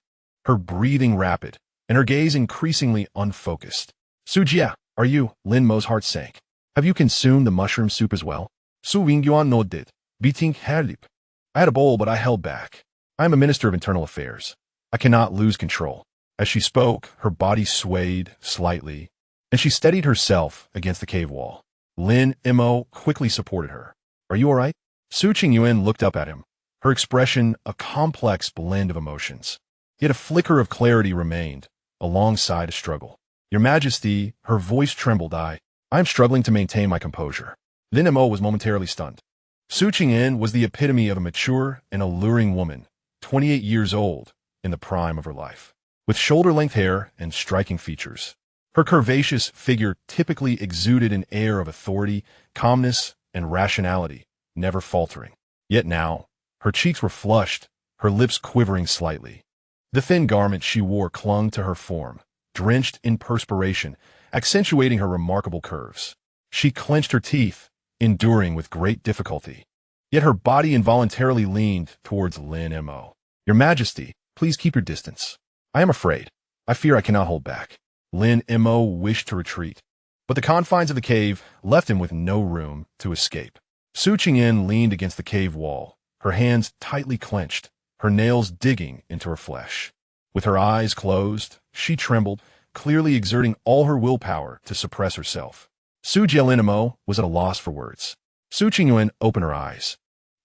her breathing rapid, and her gaze increasingly unfocused. "Su Jia, are you?" Lin Mo's heart sank. "Have you consumed the mushroom soup as well?" Su Wingyuan nodded. "Beating Hadip. I had a bowl, but I held back. I am a minister of internal affairs. I cannot lose control." As she spoke, her body swayed slightly, and she steadied herself against the cave wall. Lin Mo quickly supported her. "Are you all right?" Su Qingyuan looked up at him, her expression a complex blend of emotions. Yet a flicker of clarity remained, alongside a struggle. "Your Majesty," her voice trembled, I am struggling to maintain my composure." Lin Mo was momentarily stunned. Su Qingyuan was the epitome of a mature and alluring woman, 28 years old, in the prime of her life, with shoulder-length hair and striking features. Her curvaceous figure typically exuded an air of authority, calmness, and rationality, never faltering. Yet now, her cheeks were flushed, her lips quivering slightly. The thin garment she wore clung to her form, drenched in perspiration, accentuating her remarkable curves. She clenched her teeth, enduring with great difficulty. Yet her body involuntarily leaned towards Lin Mo. "Your Majesty, please keep your distance. I am afraid. I fear I cannot hold back." Lin Mo wished to retreat, but the confines of the cave left him with no room to escape. Su Qingyuan leaned against the cave wall, her hands tightly clenched, her nails digging into her flesh. With her eyes closed, she trembled, clearly exerting all her willpower to suppress herself. Su Lin Mo was at a loss for words. Su Qingyuan opened her eyes.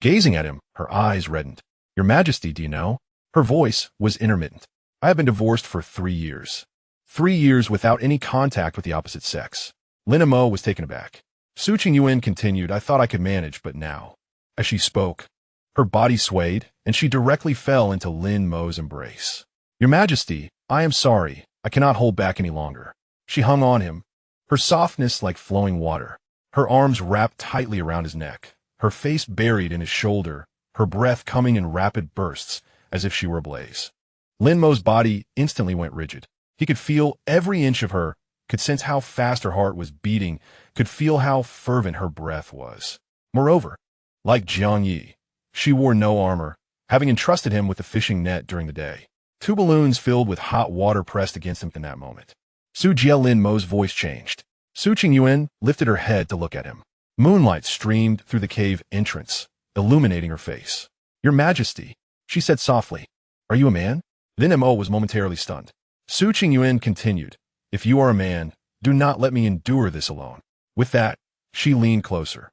Gazing at him, her eyes reddened. "Your Majesty, do you know?" Her voice was intermittent. "I have been divorced for 3 years. 3 years without any contact with the opposite sex." Lin Mo was taken aback. Su Qingyuan continued, I thought I could manage, but now. As she spoke, her body swayed, and she directly fell into Lin Mo's embrace. Your Majesty, I am sorry. I cannot hold back any longer. She hung on him, her softness like flowing water, her arms wrapped tightly around his neck, her face buried in his shoulder, her breath coming in rapid bursts, as if she were ablaze. Lin Mo's body instantly went rigid. He could feel every inch of her, could sense how fast her heart was beating, could feel how fervent her breath was. Moreover, like Jiang Yi, she wore no armor, having entrusted him with the fishing net during the day. 2 balloons filled with hot water pressed against him in that moment. Su Jie Lin Mo's voice changed. Su Qingyuan lifted her head to look at him. Moonlight streamed through the cave entrance, illuminating her face. Your Majesty, she said softly. Are you a man? Lin Mo was momentarily stunned. Su Qingyuan continued. If you are a man, do not let me endure this alone. With that, she leaned closer.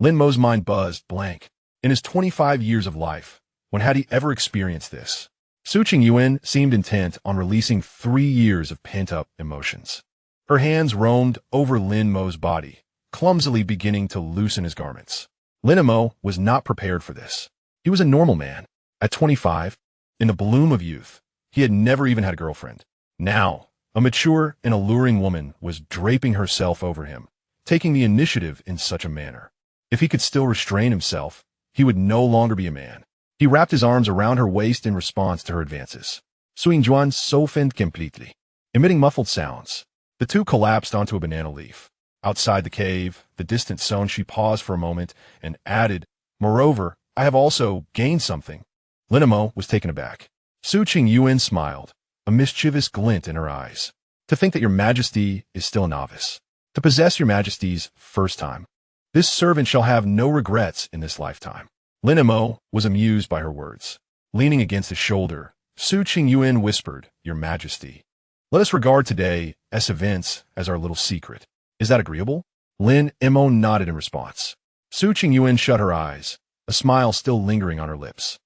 Lin Mo's mind buzzed blank. In his 25 years of life, when had he ever experienced this? Su Qingyuan seemed intent on releasing 3 years of pent-up emotions. Her hands roamed over Lin Mo's body, clumsily beginning to loosen his garments. Lin Mo was not prepared for this. He was a normal man. At 25, in the bloom of youth, he had never even had a girlfriend. Now, a mature and alluring woman was draping herself over him, taking the initiative in such a manner. If he could still restrain himself, he would no longer be a man. He wrapped his arms around her waist in response to her advances. Suingjuan softened completely. Emitting muffled sounds, the two collapsed onto a banana leaf. Outside the cave, the distant zone, she paused for a moment and added, Moreover, I have also gained something. Lin Mo was taken aback. Su Qingyuan smiled, a mischievous glint in her eyes. To think that your Majesty is still a novice. To possess your Majesty's first time. This servant shall have no regrets in this lifetime. Lin Mo was amused by her words. Leaning against his shoulder, Su Qingyuan whispered, Your Majesty. Let us regard today's events as our little secret. Is that agreeable? Lin Mo nodded in response. Su Qingyuan shut her eyes, a smile still lingering on her lips.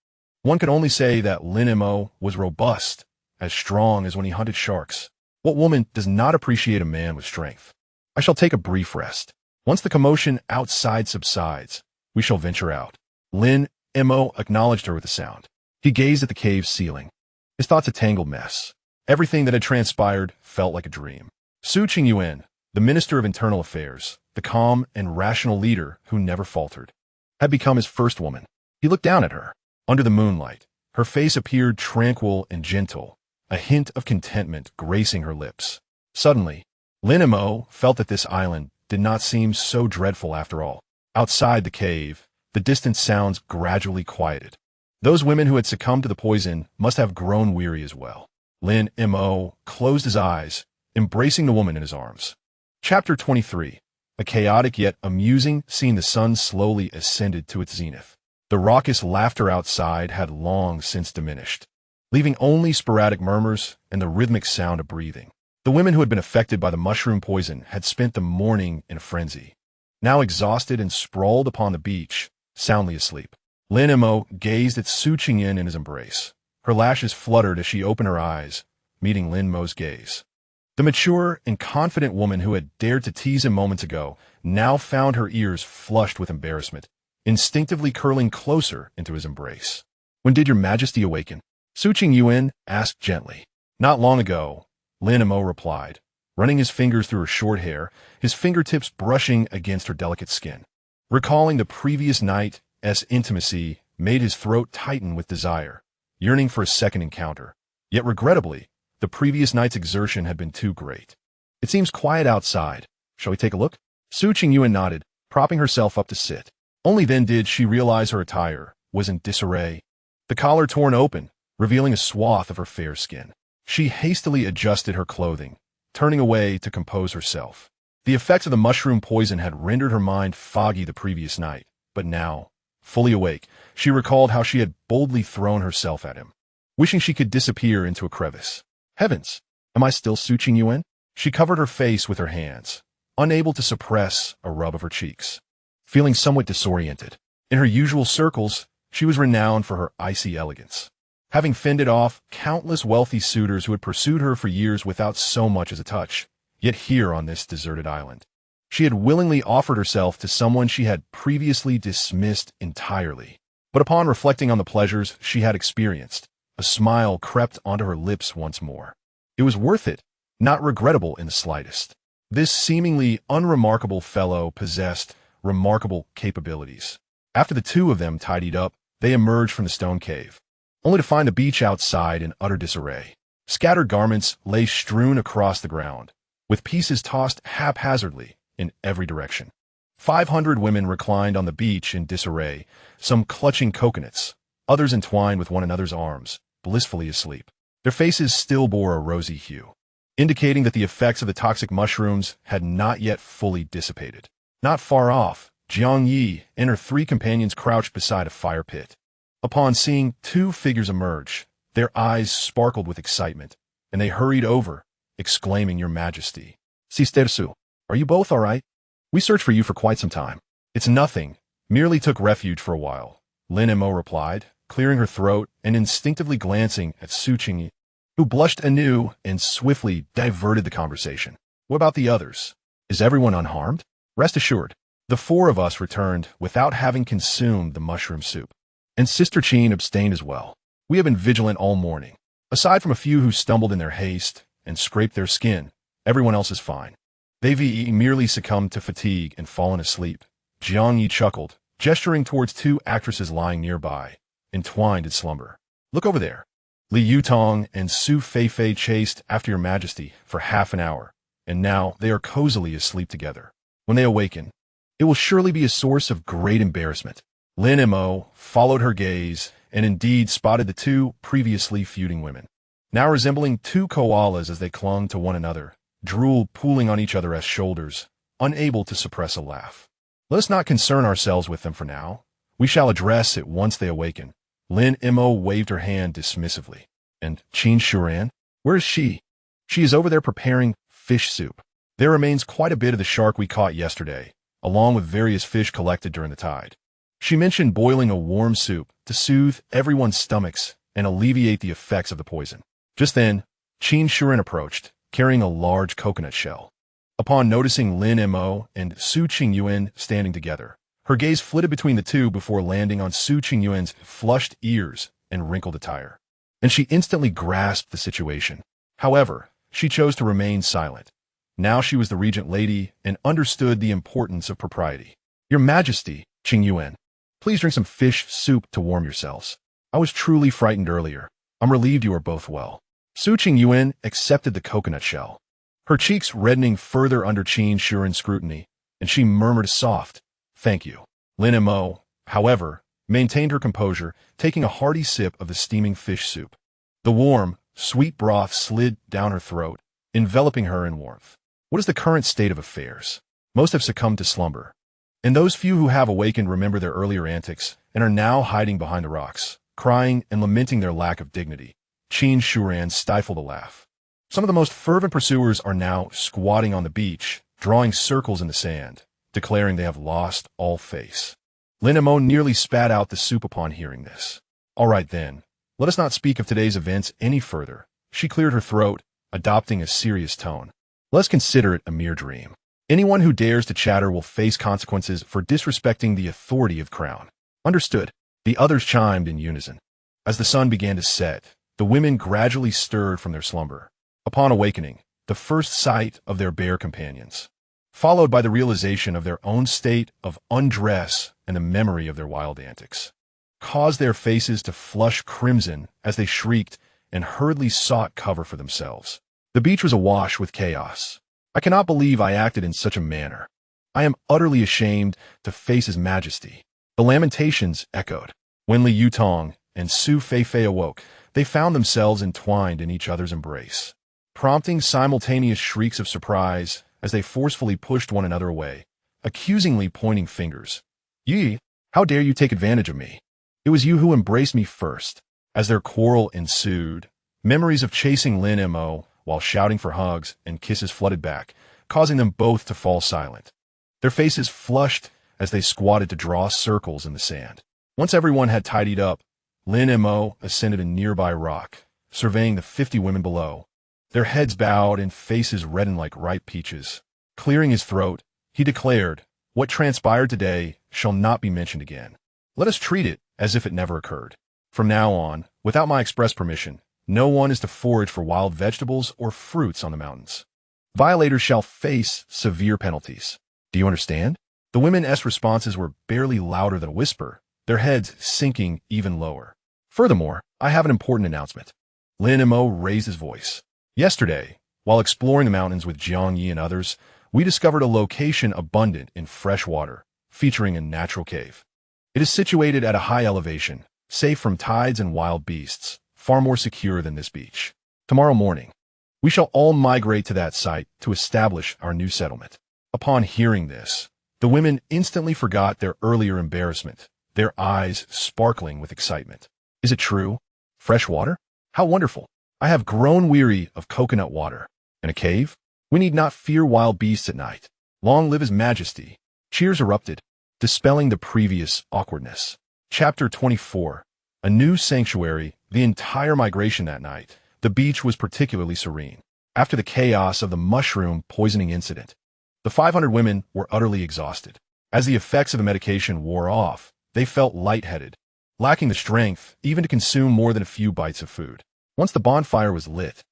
One could only say that Lin Mo was robust, as strong as when he hunted sharks. What woman does not appreciate a man with strength? I shall take a brief rest. Once the commotion outside subsides, we shall venture out. Lin Mo acknowledged her with a sound. He gazed at the cave's ceiling. His thoughts a tangled mess. Everything that had transpired felt like a dream. Su Qingyuan, the Minister of Internal Affairs, the calm and rational leader who never faltered, had become his first woman. He looked down at her. Under the moonlight, her face appeared tranquil and gentle, a hint of contentment gracing her lips. Suddenly, Lin Mo felt that this island did not seem so dreadful after all. Outside the cave, the distant sounds gradually quieted. Those women who had succumbed to the poison must have grown weary as well. Lin Mo closed his eyes, embracing the woman in his arms. Chapter 23. A chaotic yet amusing scene. The sun slowly ascended to its zenith. The raucous laughter outside had long since diminished, leaving only sporadic murmurs and the rhythmic sound of breathing. The women who had been affected by the mushroom poison had spent the morning in a frenzy. Now exhausted and sprawled upon the beach, soundly asleep. Lin Mo gazed at Su Qingyuan in his embrace. Her lashes fluttered as she opened her eyes, meeting Lin Mo's gaze. The mature and confident woman who had dared to tease him moments ago now found her ears flushed with embarrassment, instinctively curling closer into his embrace. When did your Majesty awaken? Su Qingyuan asked gently. Not long ago, Lin Mo replied, running his fingers through her short hair, his fingertips brushing against her delicate skin. Recalling the previous night's intimacy made his throat tighten with desire, yearning for a second encounter. Yet regrettably, the previous night's exertion had been too great. It seems quiet outside. Shall we take a look? Su Qingyuan nodded, propping herself up to sit. Only then did she realize her attire was in disarray. The collar torn open, revealing a swath of her fair skin. She hastily adjusted her clothing, turning away to compose herself. The effects of the mushroom poison had rendered her mind foggy the previous night, but now, fully awake, she recalled how she had boldly thrown herself at him, wishing she could disappear into a crevice. Heavens, am I still Su Qingyuan? She covered her face with her hands, unable to suppress a rub of her cheeks. Feeling somewhat disoriented. In her usual circles, she was renowned for her icy elegance, having fended off countless wealthy suitors who had pursued her for years without so much as a touch. Yet here on this deserted island, She had willingly offered herself to someone she had previously dismissed entirely. But upon reflecting on the pleasures she had experienced, a smile crept onto her lips once more. It was worth it, not regrettable in the slightest. This seemingly unremarkable fellow possessed remarkable capabilities. After the two of them tidied up, they emerged from the stone cave, only to find the beach outside in utter disarray. Scattered garments lay strewn across the ground, with pieces tossed haphazardly in every direction. 500 women reclined on the beach in disarray, some clutching coconuts, others entwined with one another's arms, blissfully asleep. Their faces still bore a rosy hue, indicating that the effects of the toxic mushrooms had not yet fully dissipated. Not far off, Jiang Yi and her three companions crouched beside a fire pit. Upon seeing two figures emerge, their eyes sparkled with excitement, and they hurried over, exclaiming, "Your Majesty. Sistersu, are you both all right? We searched for you for quite some time." "It's nothing, merely took refuge for a while," Lin Mo replied, clearing her throat and instinctively glancing at Su Qingyi, who blushed anew and swiftly diverted the conversation. "What about the others? Is everyone unharmed?" "Rest assured, the four of us returned without having consumed the mushroom soup. And Sister Qin abstained as well. We have been vigilant all morning. Aside from a few who stumbled in their haste and scraped their skin, everyone else is fine. They've merely succumbed to fatigue and fallen asleep." Jiang Yi chuckled, gesturing towards two actresses lying nearby, entwined in slumber. "Look over there. Li Yutong and Su Feifei chased after your Majesty for half an hour, and now they are cozily asleep together. When they awaken, it will surely be a source of great embarrassment." Lin Mo followed her gaze and indeed spotted the two previously feuding women, now resembling two koalas as they clung to one another, drool pooling on each other's shoulders, unable to suppress a laugh. "Let us not concern ourselves with them for now. We shall address it once they awaken." Lin Mo waved her hand dismissively. "And Qin Shuran? Where is she?" "She is over there preparing fish soup. There remains quite a bit of the shark we caught yesterday, along with various fish collected during the tide." She mentioned boiling a warm soup to soothe everyone's stomachs and alleviate the effects of the poison. Just then, Qin Shuren approached, carrying a large coconut shell. Upon noticing Lin Mo and Su Qingyuan standing together, her gaze flitted between the two before landing on Su Qingyuan's flushed ears and wrinkled attire. And she instantly grasped the situation. However, she chose to remain silent. Now she was the regent lady and understood the importance of propriety. "Your Majesty, Qingyuan, please drink some fish soup to warm yourselves. I was truly frightened earlier. I'm relieved you are both well." Su Qingyuan accepted the coconut shell, her cheeks reddening further under Qin Shuren's scrutiny, and she murmured a soft, "Thank you." Lin Mo, however, maintained her composure, taking a hearty sip of the steaming fish soup. The warm, sweet broth slid down her throat, enveloping her in warmth. "What is the current state of affairs?" "Most have succumbed to slumber, and those few who have awakened remember their earlier antics and are now hiding behind the rocks, crying and lamenting their lack of dignity." Qin Shuran stifled a laugh. "Some of the most fervent pursuers are now squatting on the beach, drawing circles in the sand, declaring they have lost all face." Lin Mo nearly spat out the soup upon hearing this. "All right then, let us not speak of today's events any further." She cleared her throat, adopting a serious tone. "Let's consider it a mere dream. Anyone who dares to chatter will face consequences for disrespecting the authority of crown." "Understood." The others chimed in unison. As the sun began to set, the women gradually stirred from their slumber. Upon awakening, the first sight of their bear companions, followed by the realization of their own state of undress and the memory of their wild antics, caused their faces to flush crimson as they shrieked and hurriedly sought cover for themselves. The beach was awash with chaos. "I cannot believe I acted in such a manner. I am utterly ashamed to face His Majesty." The lamentations echoed. When Li Yutong and Su Feifei awoke, they found themselves entwined in each other's embrace, prompting simultaneous shrieks of surprise as they forcefully pushed one another away, accusingly pointing fingers. "Yi, how dare you take advantage of me? It was you who embraced me first." As their quarrel ensued, memories of chasing Lin Mo while shouting for hugs and kisses flooded back, causing them both to fall silent. Their faces flushed as they squatted to draw circles in the sand. Once everyone had tidied up, Lin Mo ascended a nearby rock, surveying the 50 women below. Their heads bowed and faces reddened like ripe peaches. Clearing his throat, He declared, "What transpired today shall not be mentioned again. Let us treat it as if it never occurred. From now on, without my express permission, no one is to forage for wild vegetables or fruits on the mountains. Violators shall face severe penalties. Do you understand?" The women's responses were barely louder than a whisper, their heads sinking even lower. "Furthermore, I have an important announcement." Lin Mo raised his voice. "Yesterday, while exploring the mountains with Jiang Yi and others, we discovered a location abundant in fresh water, featuring a natural cave. It is situated at a high elevation, safe from tides and wild beasts, far more secure than this beach. Tomorrow morning, we shall all migrate to that site to establish our new settlement." Upon hearing this, the women instantly forgot their earlier embarrassment, their eyes sparkling with excitement. "Is it true? Fresh water? How wonderful! I have grown weary of coconut water. In a cave? We need not fear wild beasts at night. Long live His Majesty." Cheers erupted, dispelling the previous awkwardness. Chapter 24. A new sanctuary. The entire migration that night, the beach was particularly serene. After the chaos of the mushroom poisoning incident, the 500 women were utterly exhausted. As the effects of the medication wore off, they felt lightheaded, lacking the strength even to consume more than a few bites of food. Once the bonfire was lit,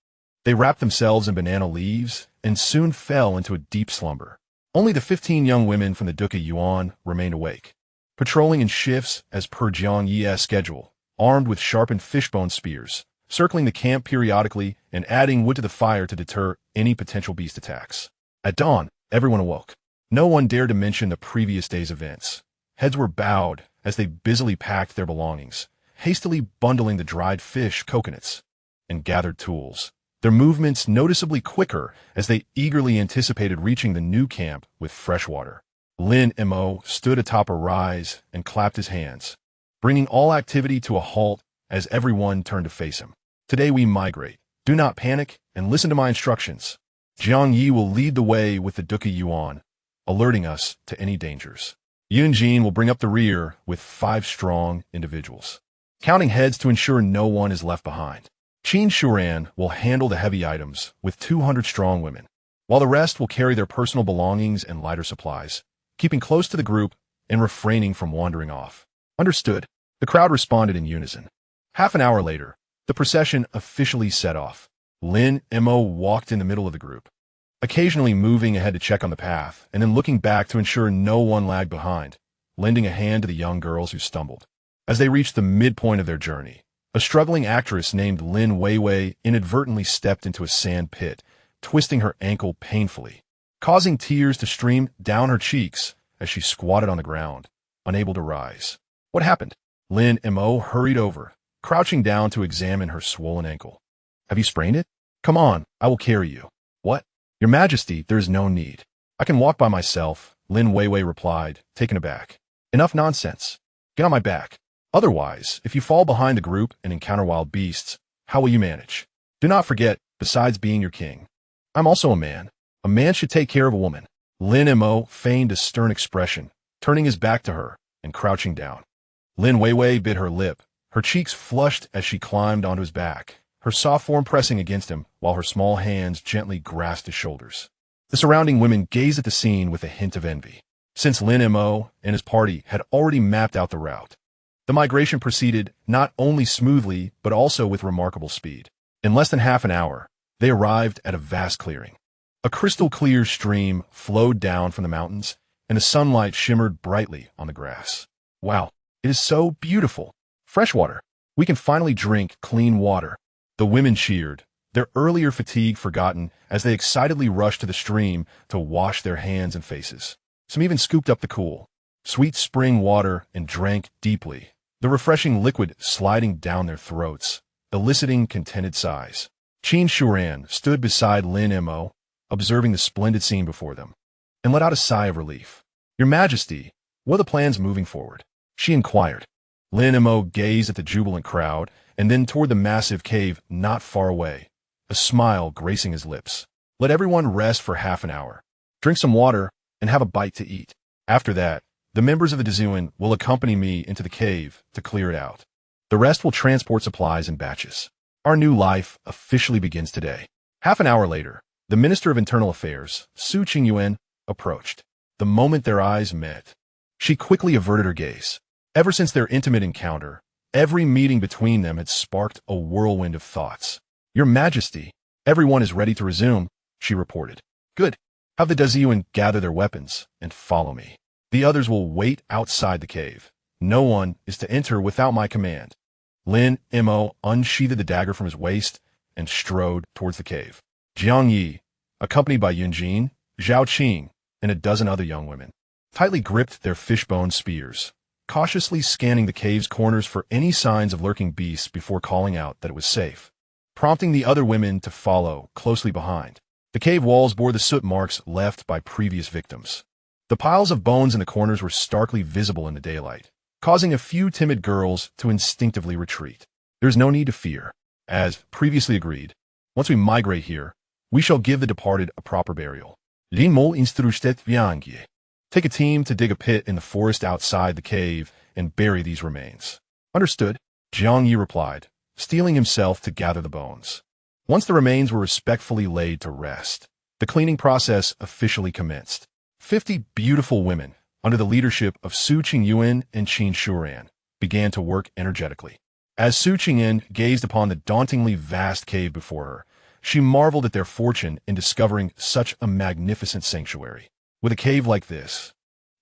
they wrapped themselves in banana leaves and soon fell into a deep slumber. Only the 15 young women from the Duca Yuan remained awake, patrolling in shifts as per Jiang Yi's schedule, armed with sharpened fishbone spears, circling the camp periodically and adding wood to the fire to deter any potential beast attacks. At dawn, everyone awoke. No one dared to mention the previous day's events. Heads were bowed as they busily packed their belongings, hastily bundling the dried fish, coconuts, and gathered tools, their movements noticeably quicker as they eagerly anticipated reaching the new camp with fresh water. Lin Mo stood atop a rise and clapped his hands, bringing all activity to a halt as everyone turned to face him. "Today we migrate. Do not panic and listen to my instructions. Jiang Yi will lead the way with the Duca Yuan, alerting us to any dangers. Yun Jin will bring up the rear with 5 strong individuals, counting heads to ensure no one is left behind. Qin Shuran will handle the heavy items with 200 strong women, while the rest will carry their personal belongings and lighter supplies, keeping close to the group and refraining from wandering off." "Understood." The crowd responded in unison. Half an hour later, the procession officially set off. Lin Mo walked in the middle of the group, occasionally moving ahead to check on the path and then looking back to ensure no one lagged behind, lending a hand to the young girls who stumbled. As they reached the midpoint of their journey, a struggling actress named Lin Weiwei inadvertently stepped into a sand pit, twisting her ankle painfully, causing tears to stream down her cheeks as she squatted on the ground, unable to rise. "What happened?" Lin Mo hurried over, crouching down to examine her swollen ankle. "Have you sprained it? Come on, I will carry you." "What? Your Majesty, there is no need. I can walk by myself," Lin Weiwei replied, taken aback. "Enough nonsense. Get on my back. Otherwise, if you fall behind the group and encounter wild beasts, how will you manage? Do not forget, besides being your king, I'm also a man. A man should take care of a woman." Lin Mo feigned a stern expression, turning his back to her and crouching down. Lin Weiwei bit her lip, her cheeks flushed as she climbed onto his back, her soft form pressing against him while her small hands gently grasped his shoulders. The surrounding women gazed at the scene with a hint of envy, since Lin Mo and his party had already mapped out the route. The migration proceeded not only smoothly but also with remarkable speed. In less than half an hour, they arrived at a vast clearing. A crystal-clear stream flowed down from the mountains, and the sunlight shimmered brightly on the grass. "Wow, it is so beautiful! Fresh water! We can finally drink clean water!" The women cheered, their earlier fatigue forgotten as they excitedly rushed to the stream to wash their hands and faces. Some even scooped up the cool, sweet spring water and drank deeply, the refreshing liquid sliding down their throats, eliciting contented sighs. Qin Shuran stood beside Lin Mo, observing the splendid scene before them, and let out a sigh of relief. "Your Majesty, what are the plans moving forward?" she inquired. Lin Mo gazed at the jubilant crowd and then toward the massive cave not far away, a smile gracing his lips. "Let everyone rest for half an hour, drink some water, and have a bite to eat. After that, the members of the Dezuan will accompany me into the cave to clear it out. The rest will transport supplies in batches. Our new life officially begins today." Half an hour later, the Minister of Internal Affairs, Su Qingyuan, approached. the moment their eyes met. She quickly averted her gaze. Ever since their intimate encounter, every meeting between them had sparked a whirlwind of thoughts. "Your Majesty, everyone is ready to resume," she reported. "Good. Have the Daziyuan gather their weapons and follow me. The others will wait outside the cave. No one is to enter without my command." Lin Mo unsheathed the dagger from his waist and strode towards the cave. Jiang Yi, accompanied by Yunjin, Zhao Qing, and a dozen other young women, tightly gripped their fishbone spears, cautiously scanning the cave's corners for any signs of lurking beasts before calling out that it was safe, prompting the other women to follow closely behind. The cave walls bore the soot marks left by previous victims. The piles of bones in the corners were starkly visible in the daylight, causing a few timid girls to instinctively retreat. "There is no need to fear. As previously agreed, once we migrate here, we shall give the departed a proper burial. Lin Mo instructed Viangye. Take a team to dig a pit in the forest outside the cave and bury these remains." "Understood," Jiang Yi replied, steeling himself to gather the bones. Once the remains were respectfully laid to rest, the cleaning process officially commenced. 50 beautiful women, under the leadership of Su Qingyuan and Qin Shuran, began to work energetically. As Su Qingyan gazed upon the dauntingly vast cave before her, she marveled at their fortune in discovering such a magnificent sanctuary. With a cave like this,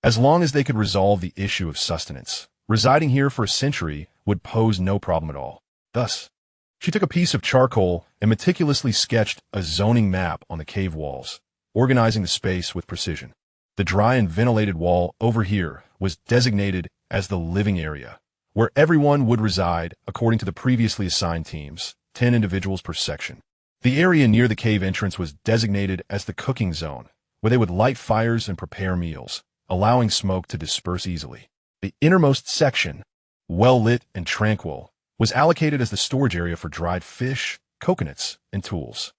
as long as they could resolve the issue of sustenance, residing here for a century would pose no problem at all. Thus, she took a piece of charcoal and meticulously sketched a zoning map on the cave walls, organizing the space with precision. The dry and ventilated wall over here was designated as the living area, where everyone would reside according to the previously assigned teams, 10 individuals per section. The area near the cave entrance was designated as the cooking zone, where they would light fires and prepare meals, allowing smoke to disperse easily. The innermost section, well lit and tranquil, was allocated as the storage area for dried fish, coconuts, and tools.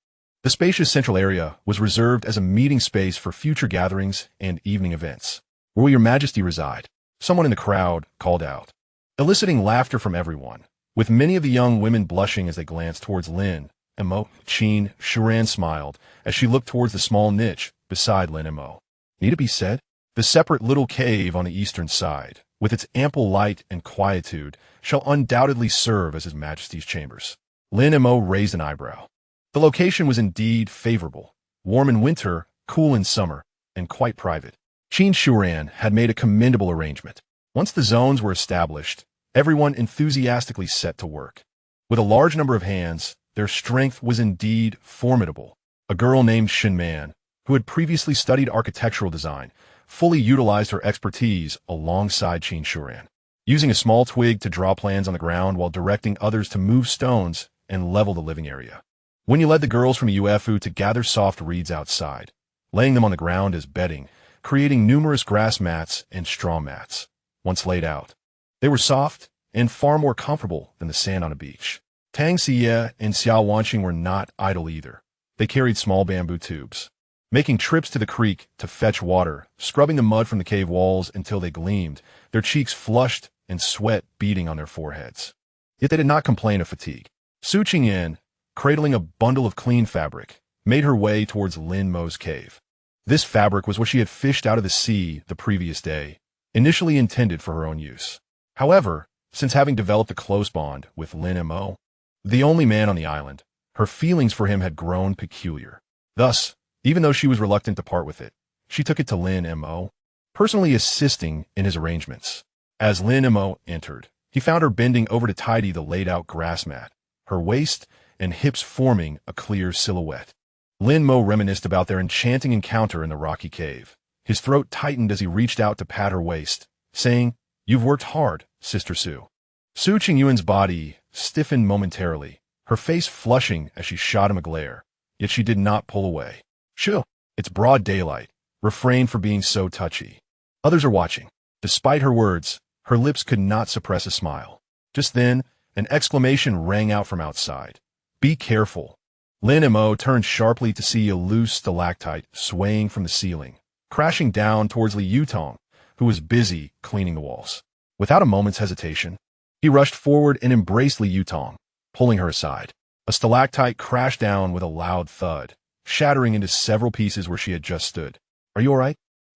The spacious central area was reserved as a meeting space for future gatherings and evening events. "Where will your Majesty reside?" someone in the crowd called out, eliciting laughter from everyone, with many of the young women blushing as they glanced towards Lin Mo. Qin Shuran smiled as she looked towards the small niche beside Lin Mo. Need it be said? The separate little cave on the eastern side, with its ample light and quietude, shall undoubtedly serve as His Majesty's chambers. Lin Mo raised an eyebrow. The location was indeed favorable, warm in winter, cool in summer, and quite private. Qin Shuran had made a commendable arrangement. Once the zones were established, everyone enthusiastically set to work. With a large number of hands, their strength was indeed formidable. A girl named Shinman, who had previously studied architectural design, fully utilized her expertise alongside Qin Shuran, using a small twig to draw plans on the ground while directing others to move stones and level the living area. When you led the girls from UFU to gather soft reeds outside, laying them on the ground as bedding, creating numerous grass mats and straw mats. Once laid out, they were soft and far more comfortable than the sand on a beach. Tang Xie and Xiao Wanqing were not idle either. They carried small bamboo tubes, making trips to the creek to fetch water, scrubbing the mud from the cave walls until they gleamed, their cheeks flushed and sweat beading on their foreheads. Yet they did not complain of fatigue. Su Qingyan, cradling a bundle of clean fabric, made her way towards Lin Mo's cave. This fabric was what she had fished out of the sea the previous day, initially intended for her own use. However, since having developed a close bond with Lin Mo, the only man on the island, her feelings for him had grown peculiar. Thus, even though she was reluctant to part with it, she took it to Lin Mo, personally assisting in his arrangements. As Lin Mo entered, he found her bending over to tidy the laid-out grass mat, her waist and hips forming a clear silhouette. Lin Mo reminisced about their enchanting encounter in the rocky cave. His throat tightened as he reached out to pat her waist, saying, "You've worked hard, Sister Su." Su Qingyuan's body stiffened momentarily, her face flushing as she shot him a glare, yet she did not pull away. "Shoo, it's broad daylight. Refrain from being so touchy. Others are watching." Despite her words, her lips could not suppress a smile. Just then, an exclamation rang out from outside. "Be careful." Lin Mo turned sharply to see a loose stalactite swaying from the ceiling, crashing down towards Li Yutong, who was busy cleaning the walls. Without a moment's hesitation, he rushed forward and embraced Li Yutong, pulling her aside. A stalactite crashed down with a loud thud, shattering into several pieces where she had just stood. "Are you all right?"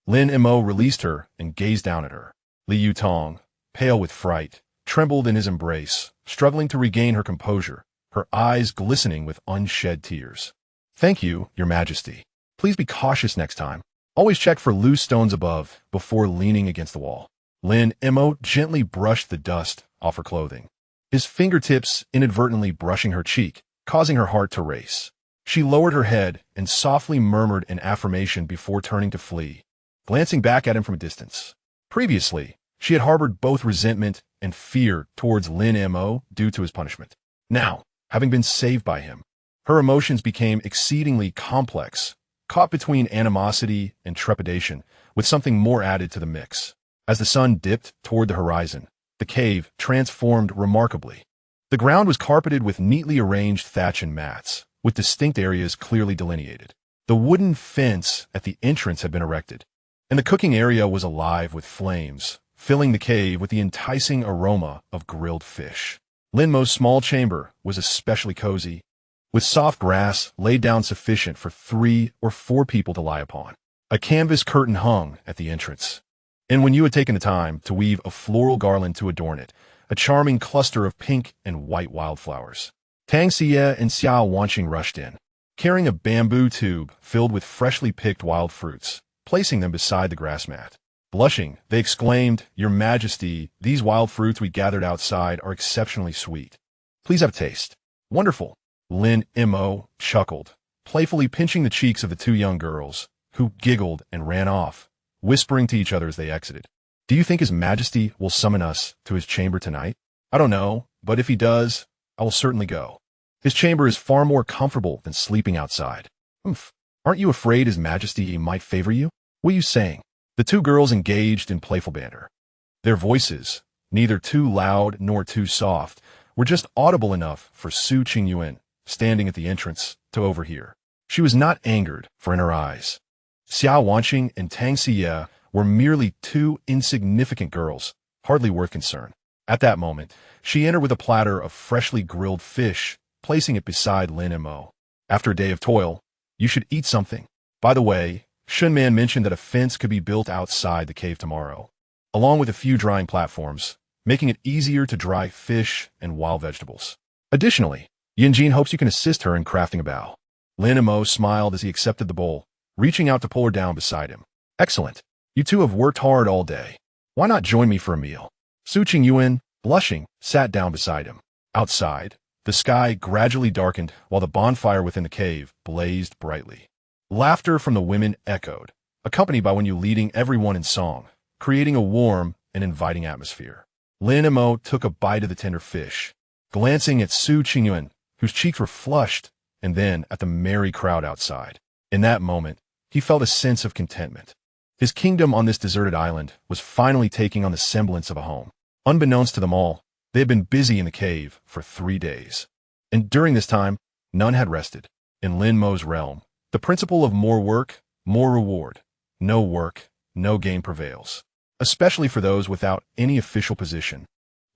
Lin Mo released her and gazed down at her. Li Yutong, pale with fright, trembled in his embrace, struggling to regain her composure, her eyes glistening with unshed tears. "Thank you, Your Majesty. Please be cautious next time. Always check for loose stones above before leaning against the wall." Lin Mo gently brushed the dust off her clothing, his fingertips inadvertently brushing her cheek, causing her heart to race. She lowered her head and softly murmured an affirmation before turning to flee, glancing back at him from a distance. Previously, she had harbored both resentment and fear towards Lin Mo due to his punishment. Now, having been saved by him, her emotions became exceedingly complex, caught between animosity and trepidation, with something more added to the mix. As the sun dipped toward the horizon, the cave transformed remarkably. The ground was carpeted with neatly arranged thatch and mats, with distinct areas clearly delineated. The wooden fence at the entrance had been erected, and the cooking area was alive with flames, filling the cave with the enticing aroma of grilled fish. Lin Mo's small chamber was especially cozy, with soft grass laid down sufficient for 3 or 4 people to lie upon. A canvas curtain hung at the entrance, and when you had taken the time to weave a floral garland to adorn it, a charming cluster of pink and white wildflowers. Tang Xie and Xiao Wanqing rushed in, carrying a bamboo tube filled with freshly picked wild fruits, placing them beside the grass mat. Blushing, they exclaimed, "Your Majesty, these wild fruits we gathered outside are exceptionally sweet. Please have a taste." "Wonderful." Lin Mo chuckled, playfully pinching the cheeks of the 2 young girls, who giggled and ran off, whispering to each other as they exited. "Do you think His Majesty will summon us to his chamber tonight?" "I don't know, but if he does, I will certainly go. His chamber is far more comfortable than sleeping outside." "Humph. Aren't you afraid His Majesty might favor you? What are you saying?" The 2 girls engaged in playful banter. Their voices, neither too loud nor too soft, were just audible enough for Su Qingyuan, standing at the entrance, to overhear. She was not angered, for in her eyes, Xiao Wanqing and Tang Xie were merely 2 insignificant girls, hardly worth concern. At that moment, she entered with a platter of freshly grilled fish, placing it beside Lin Mo. "After a day of toil, you should eat something. By the way, Shunman mentioned that a fence could be built outside the cave tomorrow, along with a few drying platforms, making it easier to dry fish and wild vegetables. Additionally, Yinjin hopes you can assist her in crafting a bow." Lin Mo smiled as he accepted the bowl, reaching out to pull her down beside him. "Excellent. You 2 have worked hard all day. Why not join me for a meal?" Su Qingyuan, blushing, sat down beside him. Outside, the sky gradually darkened while the bonfire within the cave blazed brightly. Laughter from the women echoed, accompanied by Wenyu leading everyone in song, creating a warm and inviting atmosphere. Lin Mo took a bite of the tender fish, glancing at Su Qingyuan, whose cheeks were flushed, and then at the merry crowd outside. In that moment, he felt a sense of contentment. His kingdom on this deserted island was finally taking on the semblance of a home. Unbeknownst to them all, they had been busy in the cave for 3 days. And during this time, none had rested. In Lin Mo's realm, the principle of more work, more reward. No work, no gain prevails, especially for those without any official position.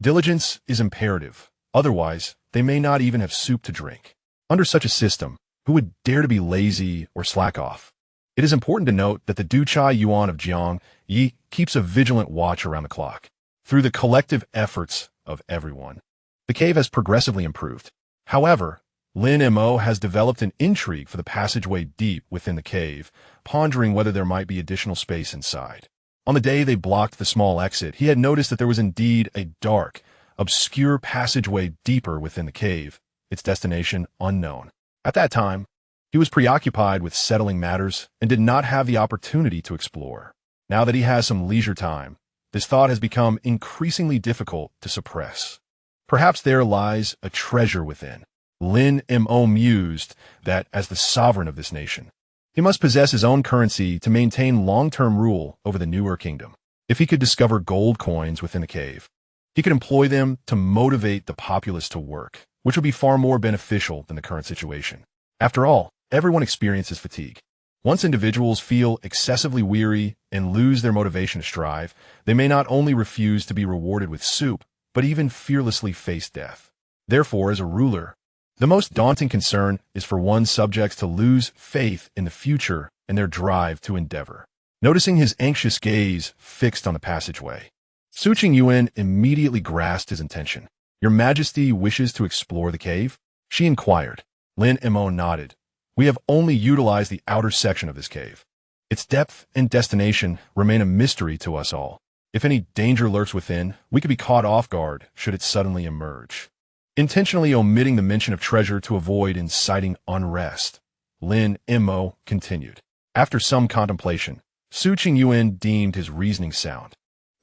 Diligence is imperative, otherwise they may not even have soup to drink. Under such a system, who would dare to be lazy or slack off? It is important to note that the Duchai Yuan of Jiang Yi keeps a vigilant watch around the clock. Through the collective efforts of everyone, the cave has progressively improved. However, Lin Mo has developed an intrigue for the passageway deep within the cave, pondering whether there might be additional space inside. On the day they blocked the small exit, he had noticed that there was indeed a dark, obscure passageway deeper within the cave, its destination unknown. At that time, he was preoccupied with settling matters and did not have the opportunity to explore. Now that he has some leisure time, this thought has become increasingly difficult to suppress. Perhaps there lies a treasure within. Lin Mo mused that as the sovereign of this nation, he must possess his own currency to maintain long-term rule over the newer kingdom. If he could discover gold coins within the cave, he could employ them to motivate the populace to work, which would be far more beneficial than the current situation. After all, everyone experiences fatigue. Once individuals feel excessively weary and lose their motivation to strive, they may not only refuse to be rewarded with soup, but even fearlessly face death. Therefore, as a ruler, the most daunting concern is for one's subjects to lose faith in the future and their drive to endeavor. noticing his anxious gaze fixed on the passageway. Su Qingyuan immediately grasped his intention. Your Majesty wishes to explore the cave? She inquired. Lin Mo nodded. We have only utilized the outer section of this cave. Its depth and destination remain a mystery to us all. If any danger lurks within, we could be caught off guard should it suddenly emerge. Intentionally omitting the mention of treasure to avoid inciting unrest, Lin Mo continued. After some contemplation, Su Qingyuan deemed his reasoning sound.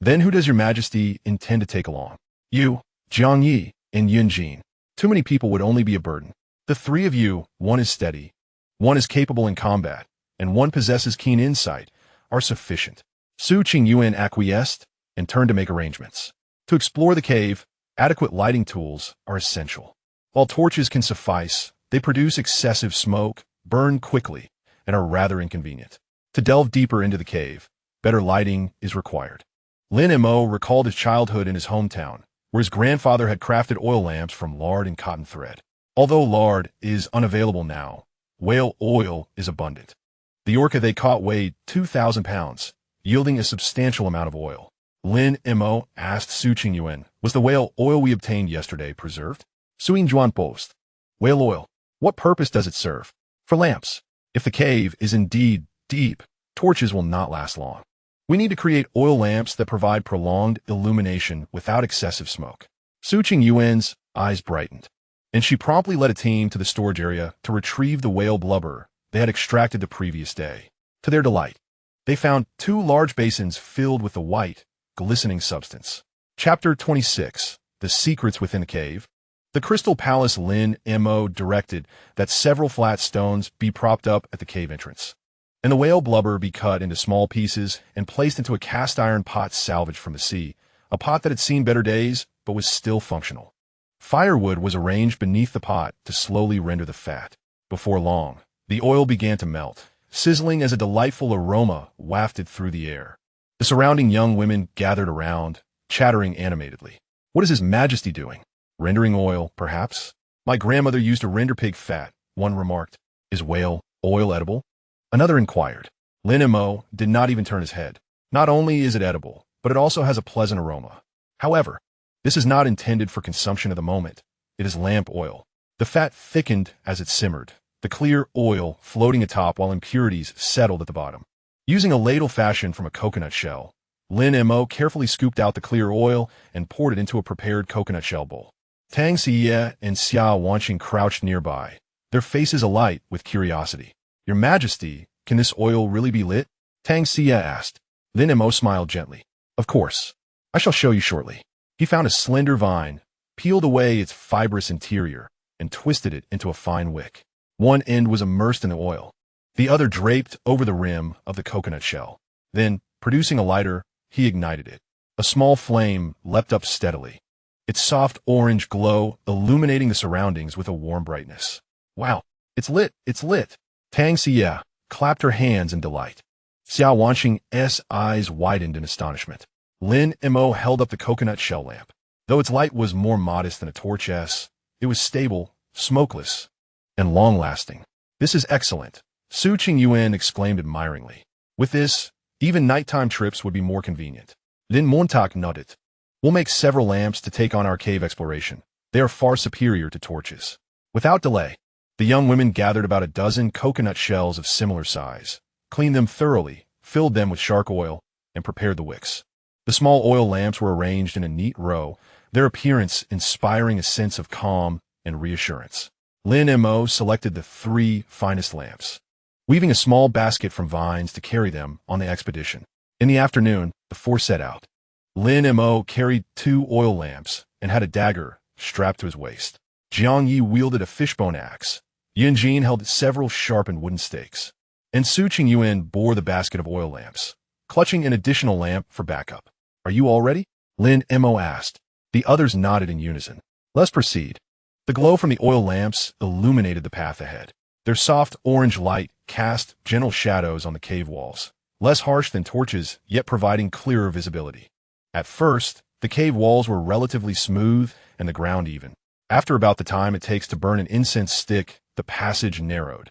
Then who does your Majesty intend to take along? You, Jiang Yi, and Yunjin. Too many people would only be a burden. The three of you, one is steady, one is capable in combat, and one possesses keen insight, are sufficient. Su Qingyuan acquiesced and turned to make arrangements. To explore the cave, adequate lighting tools are essential. While torches can suffice, they produce excessive smoke, burn quickly, and are rather inconvenient. To delve deeper into the cave, better lighting is required. Lin Mo recalled his childhood in his hometown, where his grandfather had crafted oil lamps from lard and cotton thread. Although lard is unavailable now, whale oil is abundant. The orca they caught weighed 2,000 pounds, yielding a substantial amount of oil. Lin Mo asked Su Qingyuan, was the whale oil we obtained yesterday preserved? Su Yingjuan boasted. Whale oil. What purpose does it serve? For lamps. If the cave is indeed deep, torches will not last long. We need to create oil lamps that provide prolonged illumination without excessive smoke. Su Qingyuan's eyes brightened, and she promptly led a team to the storage area to retrieve the whale blubber they had extracted the previous day. To their delight, they found 2 large basins filled with the white, glistening substance. Chapter 26. The Secrets Within the Cave. The Crystal Palace. Lin Mo directed that several flat stones be propped up at the cave entrance, and the whale blubber be cut into small pieces and placed into a cast-iron pot salvaged from the sea, a pot that had seen better days but was still functional. Firewood was arranged beneath the pot to slowly render the fat. Before long, the oil began to melt, sizzling as a delightful aroma wafted through the air. The surrounding young women gathered around, chattering animatedly. What is His Majesty doing? Rendering oil, perhaps? My grandmother used to render pig fat, one remarked. Is whale oil edible? Another inquired. Lin Mo did not even turn his head. Not only is it edible, but it also has a pleasant aroma. However, this is not intended for consumption at the moment. It is lamp oil. The fat thickened as it simmered, the clear oil floating atop while impurities settled at the bottom. Using a ladle fashioned from a coconut shell, Lin Mo carefully scooped out the clear oil and poured it into a prepared coconut shell bowl. Tang Xie and Xia Wanqing crouched nearby, their faces alight with curiosity. Your Majesty, can this oil really be lit? Tang Xie asked. Lin Mo smiled gently. Of course. I shall show you shortly. He found a slender vine, peeled away its fibrous interior, and twisted it into a fine wick. One end was immersed in the oil, the other draped over the rim of the coconut shell. Then, producing a lighter, he ignited it. A small flame leapt up steadily, its soft orange glow illuminating the surroundings with a warm brightness. Wow, it's lit, it's lit. Tang Xie clapped her hands in delight. Xia Wanqing's eyes widened in astonishment. Lin Mo held up the coconut shell lamp. Though its light was more modest than a torch's, it was stable, smokeless, and long-lasting. This is excellent, Su Qingyuan exclaimed admiringly. With this, even nighttime trips would be more convenient. Lin Montauk nodded. We'll make several lamps to take on our cave exploration. They are far superior to torches. Without delay, the young women gathered about a dozen coconut shells of similar size, cleaned them thoroughly, filled them with shark oil, and prepared the wicks. The small oil lamps were arranged in a neat row, their appearance inspiring a sense of calm and reassurance. Lin Mo selected the 3 finest lamps, weaving a small basket from vines to carry them on the expedition. In the afternoon, the 4 set out. Lin Mo carried 2 oil lamps and had a dagger strapped to his waist. Jiang Yi wielded a fishbone axe. Yunjin held several sharpened wooden stakes. And Su Qingyuan bore the basket of oil lamps, clutching an additional lamp for backup. Are you all ready? Lin Mo asked. The others nodded in unison. Let's proceed. The glow from the oil lamps illuminated the path ahead. Their soft orange light cast gentle shadows on the cave walls, less harsh than torches, yet providing clearer visibility. At first, the cave walls were relatively smooth and the ground even. After about the time it takes to burn an incense stick, the passage narrowed.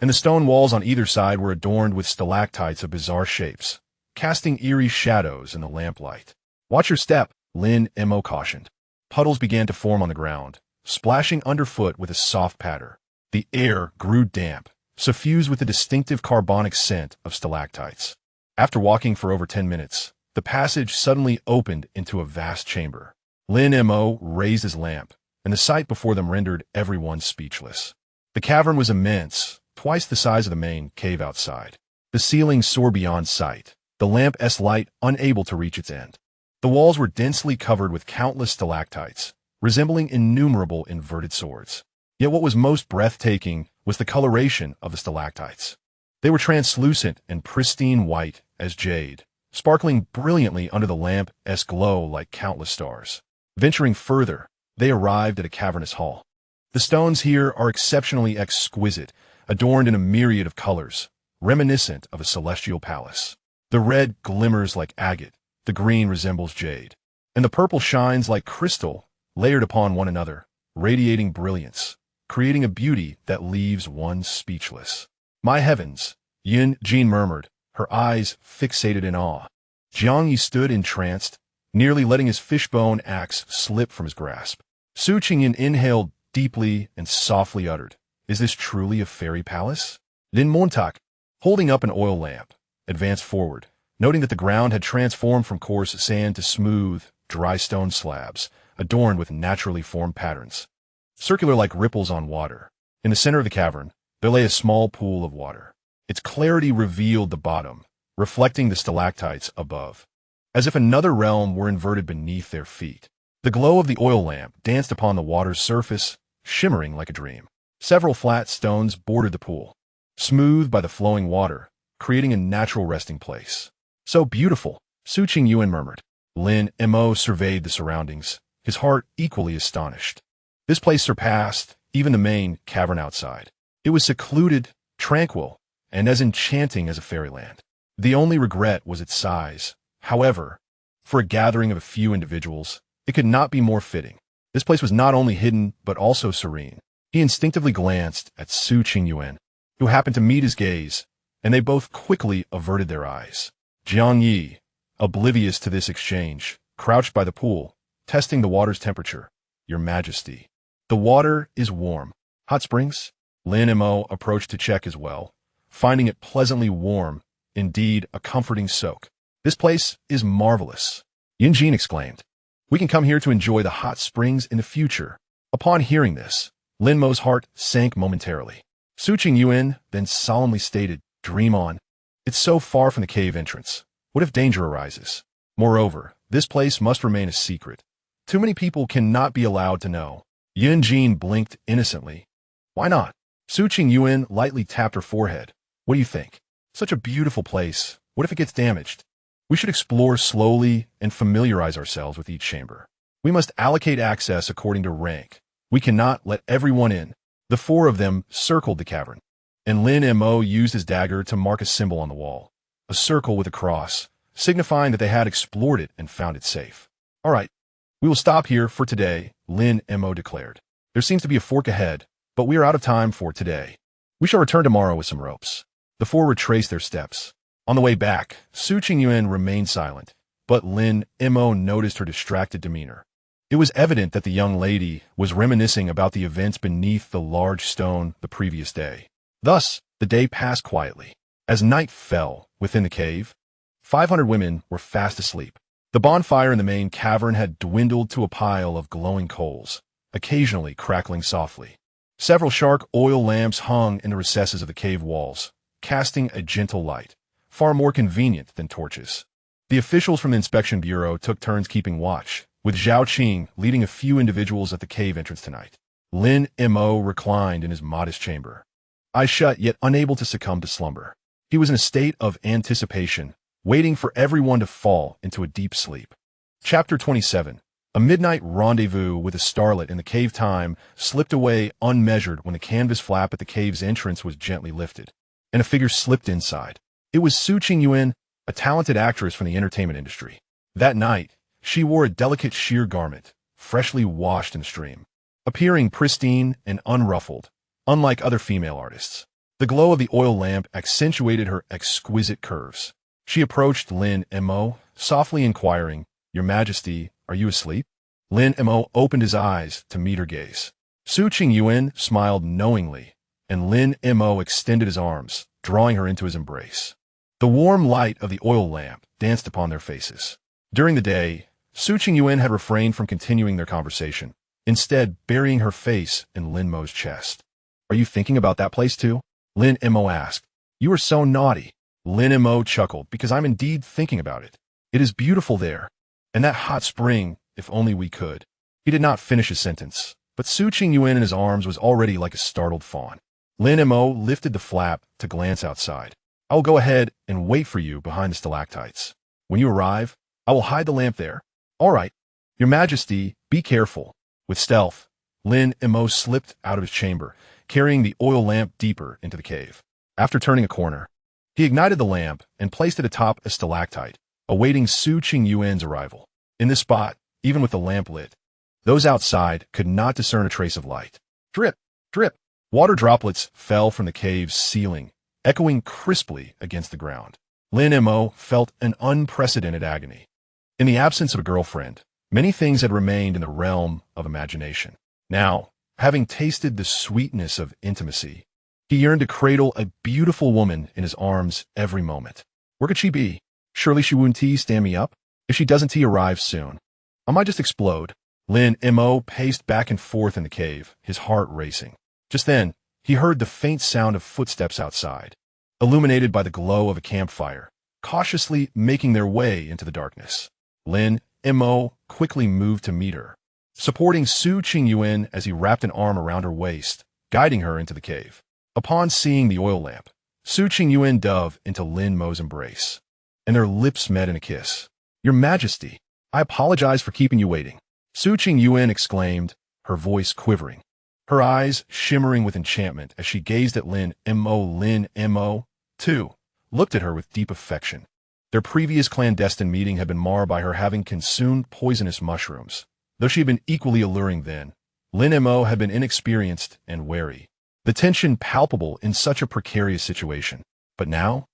and the stone walls on either side were adorned with stalactites of bizarre shapes, casting eerie shadows in the lamplight. "Watch your step," Lin Mo cautioned. Puddles began to form on the ground, splashing underfoot with a soft patter. The air grew damp, suffused with the distinctive carbonic scent of stalactites. After walking for over 10 minutes, the passage suddenly opened into a vast chamber. Lin Mo raised his lamp, and the sight before them rendered everyone speechless. The cavern was immense, twice the size of the main cave outside. The ceiling soared beyond sight, the lamp's light unable to reach its end. The walls were densely covered with countless stalactites, resembling innumerable inverted swords. Yet what was most breathtaking was the coloration of the stalactites. They were translucent and pristine white as jade, sparkling brilliantly under the lamp's glow like countless stars. Venturing further, they arrived at a cavernous hall. The stones here are exceptionally exquisite, adorned in a myriad of colors, reminiscent of a celestial palace. The red glimmers like agate, the green resembles jade, and the purple shines like crystal, layered upon one another, radiating brilliance, creating a beauty that leaves one speechless. "My heavens," Jean murmured, her eyes fixated in awe. Jiang Yi stood entranced, nearly letting his fishbone axe slip from his grasp. Su Qingyan inhaled deeply and softly uttered, "Is this truly a fairy palace?" Lin Mo, holding up an oil lamp, advanced forward, noting that the ground had transformed from coarse sand to smooth, dry stone slabs, adorned with naturally formed patterns, circular like ripples on water. In the center of the cavern, there lay a small pool of water. Its clarity revealed the bottom, reflecting the stalactites above, as if another realm were inverted beneath their feet. The glow of the oil lamp danced upon the water's surface, shimmering like a dream. Several flat stones bordered the pool, smoothed by the flowing water, creating a natural resting place. "So beautiful," Su Qingyan murmured. Lin Mo surveyed the surroundings, his heart equally astonished. This place surpassed even the main cavern outside. It was secluded, tranquil, and as enchanting as a fairyland. The only regret was its size. However, for a gathering of a few individuals, it could not be more fitting. This place was not only hidden, but also serene. He instinctively glanced at Su Qingyan, who happened to meet his gaze, and they both quickly averted their eyes. Jiang Yi, oblivious to this exchange, crouched by the pool, testing the water's temperature. "Your Majesty, the water is warm." "Hot springs?" Lin Mo approached to check as well, finding it pleasantly warm, indeed a comforting soak. "This place is marvelous," Jin exclaimed. "We can come here to enjoy the hot springs in the future." Upon hearing this, Lin Mo's heart sank momentarily. Su Qingyan then solemnly stated, "Dream on. It's so far from the cave entrance. What if danger arises? Moreover, this place must remain a secret. Too many people cannot be allowed to know." Jin blinked innocently. "Why not?" Su Qingyan lightly tapped her forehead. "What do you think? Such a beautiful place. What if it gets damaged? We should explore slowly and familiarize ourselves with each chamber. We must allocate access according to rank. We cannot let everyone in." The four of them circled the cavern, and Lin Mo used his dagger to mark a symbol on the wall, a circle with a cross, signifying that they had explored it and found it safe. "All right, we will stop here for today," Lin Mo declared. "There seems to be a fork ahead, but we are out of time for today. We shall return tomorrow with some ropes." The four retraced their steps. On the way back, Su Qingyan remained silent, but Lin Mo noticed her distracted demeanor. It was evident that the young lady was reminiscing about the events beneath the large stone the previous day. Thus, the day passed quietly. As night fell within the cave, 500 women were fast asleep. The bonfire in the main cavern had dwindled to a pile of glowing coals, occasionally crackling softly. Several shark oil lamps hung in the recesses of the cave walls, casting a gentle light, far more convenient than torches. The officials from the inspection bureau took turns keeping watch, with Zhao Qing leading a few individuals at the cave entrance tonight. Lin Mo reclined in his modest chamber, eyes shut yet unable to succumb to slumber. He was in a state of anticipation, waiting for everyone to fall into a deep sleep. Chapter 27. A midnight rendezvous with a starlet in the cave time slipped away unmeasured when the canvas flap at the cave's entrance was gently lifted, and a figure slipped inside. It was Su Qingyan, a talented actress from the entertainment industry. That night, she wore a delicate sheer garment, freshly washed in a stream, appearing pristine and unruffled, unlike other female artists. The The glow of the oil lamp accentuated her exquisite curves. She approached Lin Mo, softly inquiring, "Your Majesty, are you asleep?" Lin Mo opened his eyes to meet her gaze. Su Qingyuan smiled knowingly, and Lin Mo extended his arms, drawing her into his embrace. The warm light of the oil lamp danced upon their faces. During the day, Su Qingyuan had refrained from continuing their conversation, instead burying her face in Lin Mo's chest. "Are you thinking about that place too?" Lin Mo asked. "You are so naughty." Lin Mo chuckled, "Because I'm indeed thinking about it. It is beautiful there. And that hot spring, if only we could." He did not finish his sentence, but Su Qingyuan in his arms was already like a startled fawn. Lin Mo lifted the flap to glance outside. "I will go ahead and wait for you behind the stalactites. When you arrive, I will hide the lamp there." "All right. Your Majesty, be careful." With stealth, Lin Mo slipped out of his chamber, carrying the oil lamp deeper into the cave. After turning a corner, he ignited the lamp and placed it atop a stalactite, awaiting Su Qingyuan's arrival. In this spot, even with the lamp lit, those outside could not discern a trace of light. Drip, drip. Water droplets fell from the cave's ceiling, echoing crisply against the ground. Lin Mo felt an unprecedented agony. In the absence of a girlfriend, many things had remained in the realm of imagination. Now, having tasted the sweetness of intimacy, he yearned to cradle a beautiful woman in his arms every moment. Where could she be? Surely she wouldn't stand me up? If she doesn't arrive soon, I might just explode. Lin Mo paced back and forth in the cave, his heart racing. Just then, he heard the faint sound of footsteps outside, illuminated by the glow of a campfire, cautiously making their way into the darkness. Lin Mo quickly moved to meet her, supporting Su Qingyuan as he wrapped an arm around her waist, guiding her into the cave. Upon seeing the oil lamp, Su Qingyuan dove into Lin Mo's embrace, and their lips met in a kiss. "Your Majesty, I apologize for keeping you waiting," Su Qingyuan exclaimed, her voice quivering, her eyes shimmering with enchantment as she gazed at Lin Mo. Lin Mo, too, looked at her with deep affection. Their previous clandestine meeting had been marred by her having consumed poisonous mushrooms. Though she had been equally alluring then, Lin Mo had been inexperienced and wary, the tension palpable in such a precarious situation. But now,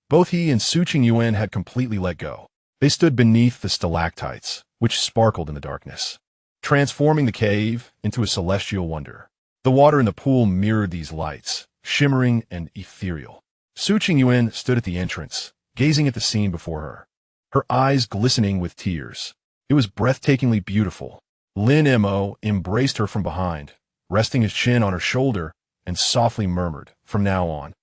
both he and Su Qingyuan had completely let go. They stood beneath the stalactites, which sparkled in the darkness, transforming the cave into a celestial wonder. The water in the pool mirrored these lights, shimmering and ethereal. Su Qingyuan stood at the entrance, gazing at the scene before her, her eyes glistening with tears. It was breathtakingly beautiful. Lin Mo embraced her from behind, resting his chin on her shoulder, and softly murmured, "From now on,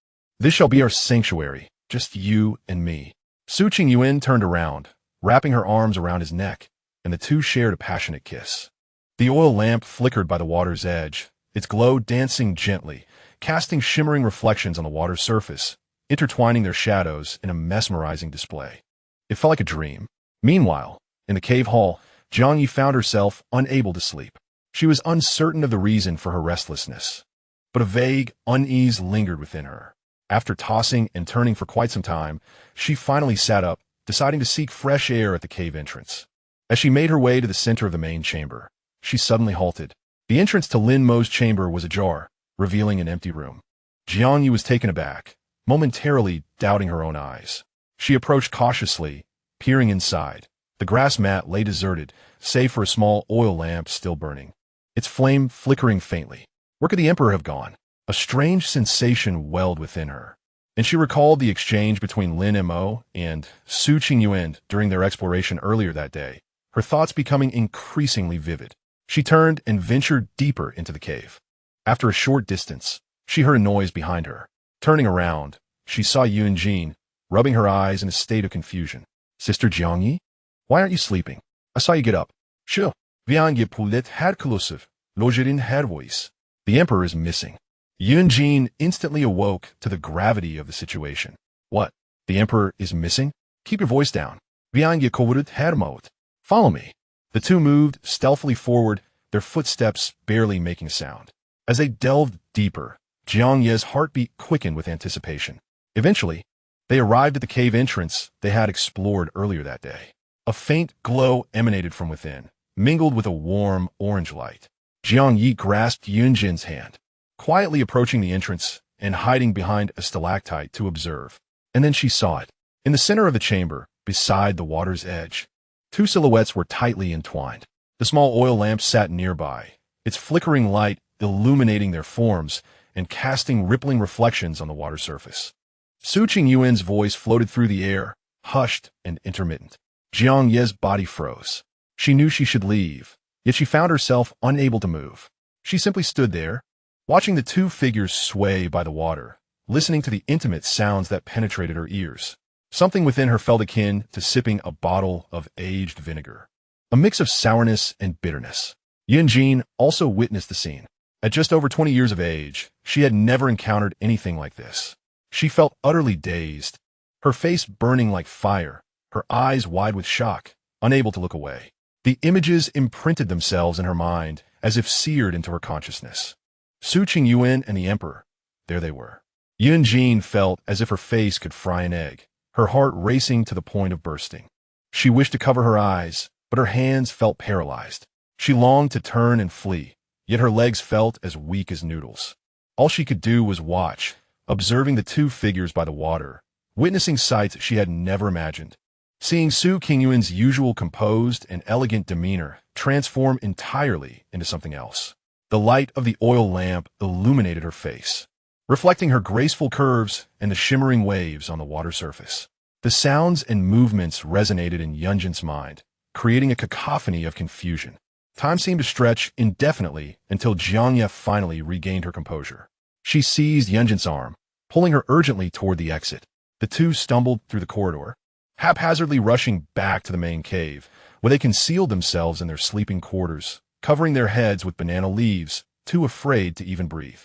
this shall be our sanctuary, just you and me." Su Qingyuan turned around, wrapping her arms around his neck, and the two shared a passionate kiss. The oil lamp flickered by the water's edge, its glow dancing gently, casting shimmering reflections on the water's surface, intertwining their shadows in a mesmerizing display. It felt like a dream. Meanwhile, in the cave hall, Jiang Yi found herself unable to sleep. She was uncertain of the reason for her restlessness, but a vague unease lingered within her. After tossing and turning for quite some time, she finally sat up, deciding to seek fresh air at the cave entrance. As she made her way to the center of the main chamber, she suddenly halted. The entrance to Lin Mo's chamber was ajar, revealing an empty room. Jiang Yi was taken aback, momentarily doubting her own eyes. She approached cautiously, peering inside. The grass mat lay deserted, save for a small oil lamp still burning, its flame flickering faintly. Where could the emperor have gone? A strange sensation welled within her, and she recalled the exchange between Lin Mo and Su Qingyuan during their exploration earlier that day, her thoughts becoming increasingly vivid. She turned and ventured deeper into the cave. After a short distance, she heard a noise behind her. Turning around, she saw Yunjin, rubbing her eyes in a state of confusion. "Sister Jiang Yi? Why aren't you sleeping? I saw you get up." "Sure. Viange poulet had collusive. Logerin had voice. The emperor is missing." Yunjin instantly awoke to the gravity of the situation. "What? The emperor is missing? Keep your voice down. Viange kovurit hermot. Follow me." The two moved stealthily forward, their footsteps barely making a sound. As they delved deeper, Jiang Ye's heartbeat quickened with anticipation. Eventually, they arrived at the cave entrance they had explored earlier that day. A faint glow emanated from within, mingled with a warm orange light. Jiang Yi grasped Yunjin's hand. Quietly approaching the entrance, and hiding behind a stalactite to observe. And then she saw it. In the center of the chamber, beside the water's edge, two silhouettes were tightly entwined. The small oil lamp sat nearby, its flickering light illuminating their forms and casting rippling reflections on the water surface. Su Qingyuan's voice floated through the air, hushed and intermittent. Jiang Ye's body froze. She knew she should leave, yet she found herself unable to move. She simply stood there, watching the two figures sway by the water, listening to the intimate sounds that penetrated her ears. Something within her felt akin to sipping a bottle of aged vinegar, a mix of sourness and bitterness. Yunjin also witnessed the scene. At just over 20 years of age, she had never encountered anything like this. She felt utterly dazed, her face burning like fire, her eyes wide with shock, unable to look away. The images imprinted themselves in her mind as if seared into her consciousness. Su Qingyuan and the Emperor, there they were. Yunjin felt as if her face could fry an egg, her heart racing to the point of bursting. She wished to cover her eyes, but her hands felt paralyzed. She longed to turn and flee, yet her legs felt as weak as noodles. All she could do was watch, observing the two figures by the water, witnessing sights she had never imagined. Seeing Su Qingyuan's usual composed and elegant demeanor transform entirely into something else. The light of the oil lamp illuminated her face, reflecting her graceful curves and the shimmering waves on the water surface. The sounds and movements resonated in Yunjin's mind, creating a cacophony of confusion. Time seemed to stretch indefinitely until Jiangye finally regained her composure. She seized Yunjin's arm, pulling her urgently toward the exit. The two stumbled through the corridor, haphazardly rushing back to the main cave, where they concealed themselves in their sleeping quarters, covering their heads with banana leaves, too afraid to even breathe.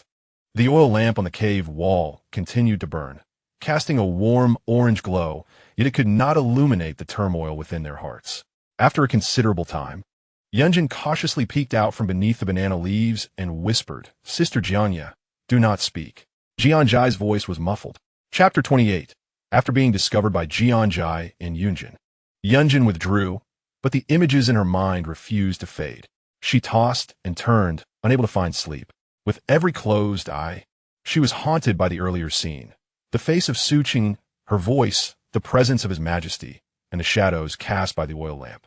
The oil lamp on the cave wall continued to burn, casting a warm orange glow, yet it could not illuminate the turmoil within their hearts. After a considerable time, Yunjin cautiously peeked out from beneath the banana leaves and whispered, "Sister Jiangye, do not speak." Jianzhai's voice was muffled. Chapter 28. After being discovered by Jianzhai and Yunjin, Yunjin withdrew, but the images in her mind refused to fade. She tossed and turned, unable to find sleep. With every closed eye, she was haunted by the earlier scene. The face of Su Qing, her voice, the presence of his majesty, and the shadows cast by the oil lamp.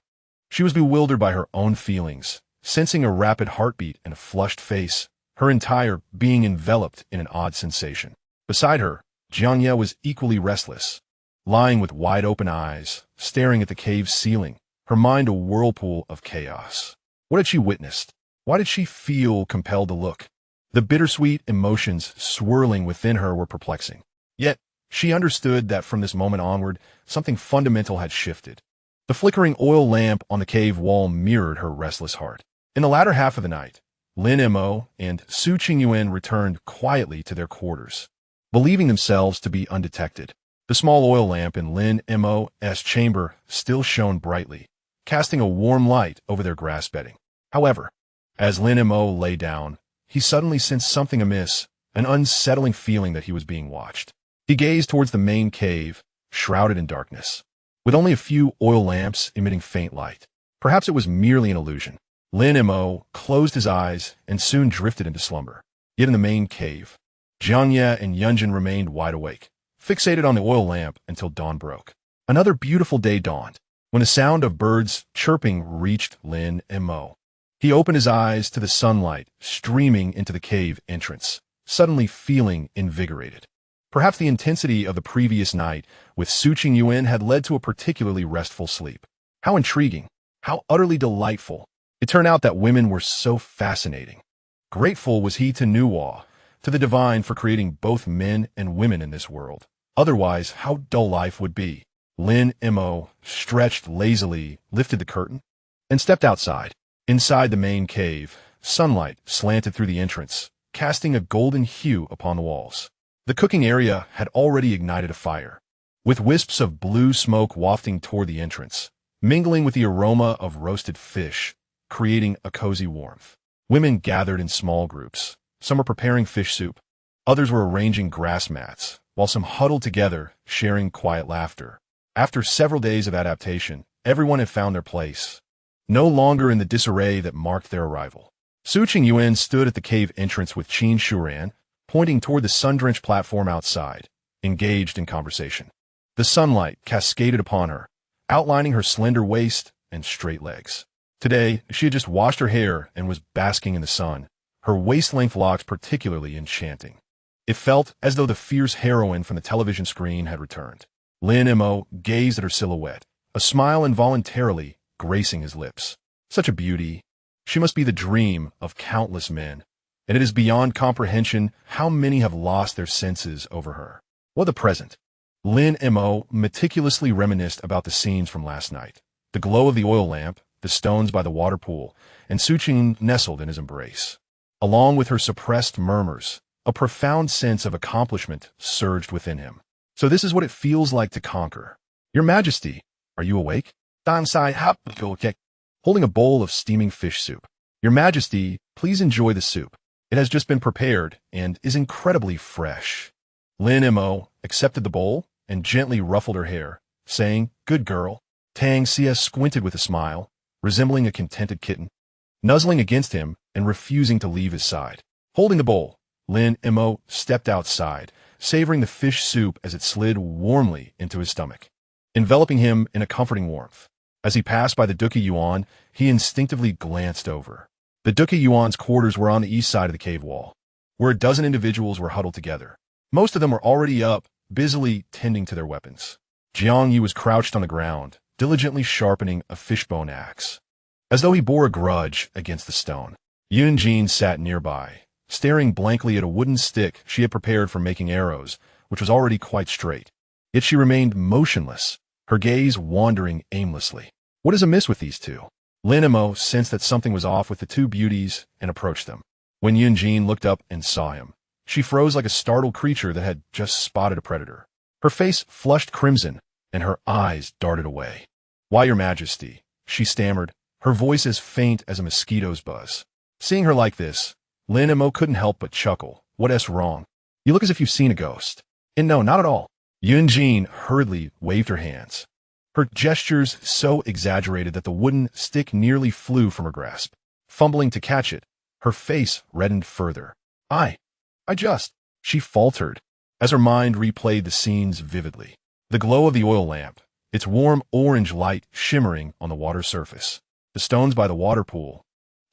She was bewildered by her own feelings, sensing a rapid heartbeat and a flushed face, her entire being enveloped in an odd sensation. Beside her, Jiangye was equally restless, lying with wide-open eyes, staring at the cave's ceiling, her mind a whirlpool of chaos. What had she witnessed? Why did she feel compelled to look? The bittersweet emotions swirling within her were perplexing. Yet, she understood that from this moment onward, something fundamental had shifted. The flickering oil lamp on the cave wall mirrored her restless heart. In the latter half of the night, Lin Mo and Su Qingyuan returned quietly to their quarters, believing themselves to be undetected. The small oil lamp in Lin Mo's chamber still shone brightly, casting a warm light over their grass bedding. However, as Lin Mo lay down, he suddenly sensed something amiss, an unsettling feeling that he was being watched. He gazed towards the main cave, shrouded in darkness, with only a few oil lamps emitting faint light. Perhaps it was merely an illusion. Lin Mo closed his eyes and soon drifted into slumber. Yet in the main cave, Jiangye and Yunjin remained wide awake, fixated on the oil lamp until dawn broke. Another beautiful day dawned, when the sound of birds chirping reached Lin Mo. He opened his eyes to the sunlight streaming into the cave entrance, suddenly feeling invigorated. Perhaps the intensity of the previous night with Su Qingyuan had led to a particularly restful sleep. How intriguing, how utterly delightful. It turned out that women were so fascinating. Grateful was he to Nuwa, to the divine, for creating both men and women in this world. Otherwise, how dull life would be. Lin Mo stretched lazily, lifted the curtain, and stepped outside. Inside the main cave, sunlight slanted through the entrance, casting a golden hue upon the walls. The cooking area had already ignited a fire, with wisps of blue smoke wafting toward the entrance, mingling with the aroma of roasted fish, creating a cozy warmth. Women gathered in small groups. Some were preparing fish soup. Others were arranging grass mats, while some huddled together, sharing quiet laughter. After several days of adaptation, everyone had found their place, no longer in the disarray that marked their arrival. Su Qingyuan stood at the cave entrance with Qin Shuran, pointing toward the sun-drenched platform outside, engaged in conversation. The sunlight cascaded upon her, outlining her slender waist and straight legs. Today, she had just washed her hair and was basking in the sun, her waist-length locks particularly enchanting. It felt as though the fierce heroine from the television screen had returned. Lin Mo gazed at her silhouette, a smile involuntarily gracing his lips. Such a beauty. She must be the dream of countless men, and it is beyond comprehension how many have lost their senses over her. What the present? Lin Mo meticulously reminisced about the scenes from last night. The glow of the oil lamp, the stones by the water pool, and Suqing nestled in his embrace. Along with her suppressed murmurs, a profound sense of accomplishment surged within him. So this is what it feels like to conquer. Your Majesty, are you awake? Holding a bowl of steaming fish soup. Your Majesty, please enjoy the soup. It has just been prepared and is incredibly fresh. Lin Mo accepted the bowl and gently ruffled her hair, saying, "Good girl." Tang Xia squinted with a smile, resembling a contented kitten, nuzzling against him and refusing to leave his side. Holding the bowl, Lin Mo stepped outside, savoring the fish soup as it slid warmly into his stomach, enveloping him in a comforting warmth. As he passed by the Duke Yuan, he instinctively glanced over. The Duke Yuan's quarters were on the east side of the cave wall, where a dozen individuals were huddled together. Most of them were already up, busily tending to their weapons. Jiang Yi was crouched on the ground, diligently sharpening a fishbone axe, as though he bore a grudge against the stone. Yun Jin sat nearby, staring blankly at a wooden stick she had prepared for making arrows, which was already quite straight. Yet she remained motionless, her gaze wandering aimlessly. What is amiss with these two? Lin Mo sensed that something was off with the two beauties and approached them. When Yun Jin looked up and saw him, she froze like a startled creature that had just spotted a predator. Her face flushed crimson, and her eyes darted away. "Why, Your Majesty?" she stammered, her voice as faint as a mosquito's buzz. Seeing her like this, Lin Mo couldn't help but chuckle. "What's wrong? You look as if you've seen a ghost." "And no, not at all." Yun Jin hurriedly waved her hands, her gestures so exaggerated that the wooden stick nearly flew from her grasp. Fumbling to catch it, her face reddened further. I just, she faltered, as her mind replayed the scenes vividly. The glow of the oil lamp, its warm orange light shimmering on the water surface. The stones by the water pool,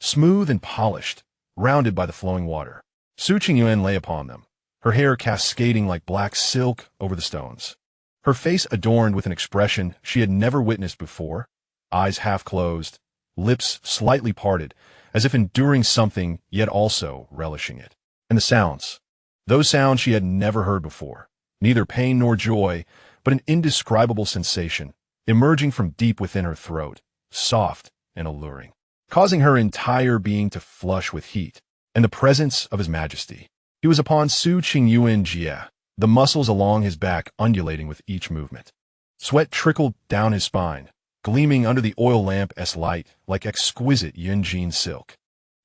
smooth and polished, rounded by the flowing water. Su Qingyuan lay upon them, her hair cascading like black silk over the stones. Her face adorned with an expression she had never witnessed before, eyes half closed, lips slightly parted, as if enduring something yet also relishing it. And the sounds. Those sounds she had never heard before. Neither pain nor joy, but an indescribable sensation, emerging from deep within her throat, soft and alluring, causing her entire being to flush with heat and the presence of His Majesty. He was upon Su Qingyuan Jie, the muscles along his back undulating with each movement. Sweat trickled down his spine, gleaming under the oil lamp-esque light like exquisite Yunjin silk.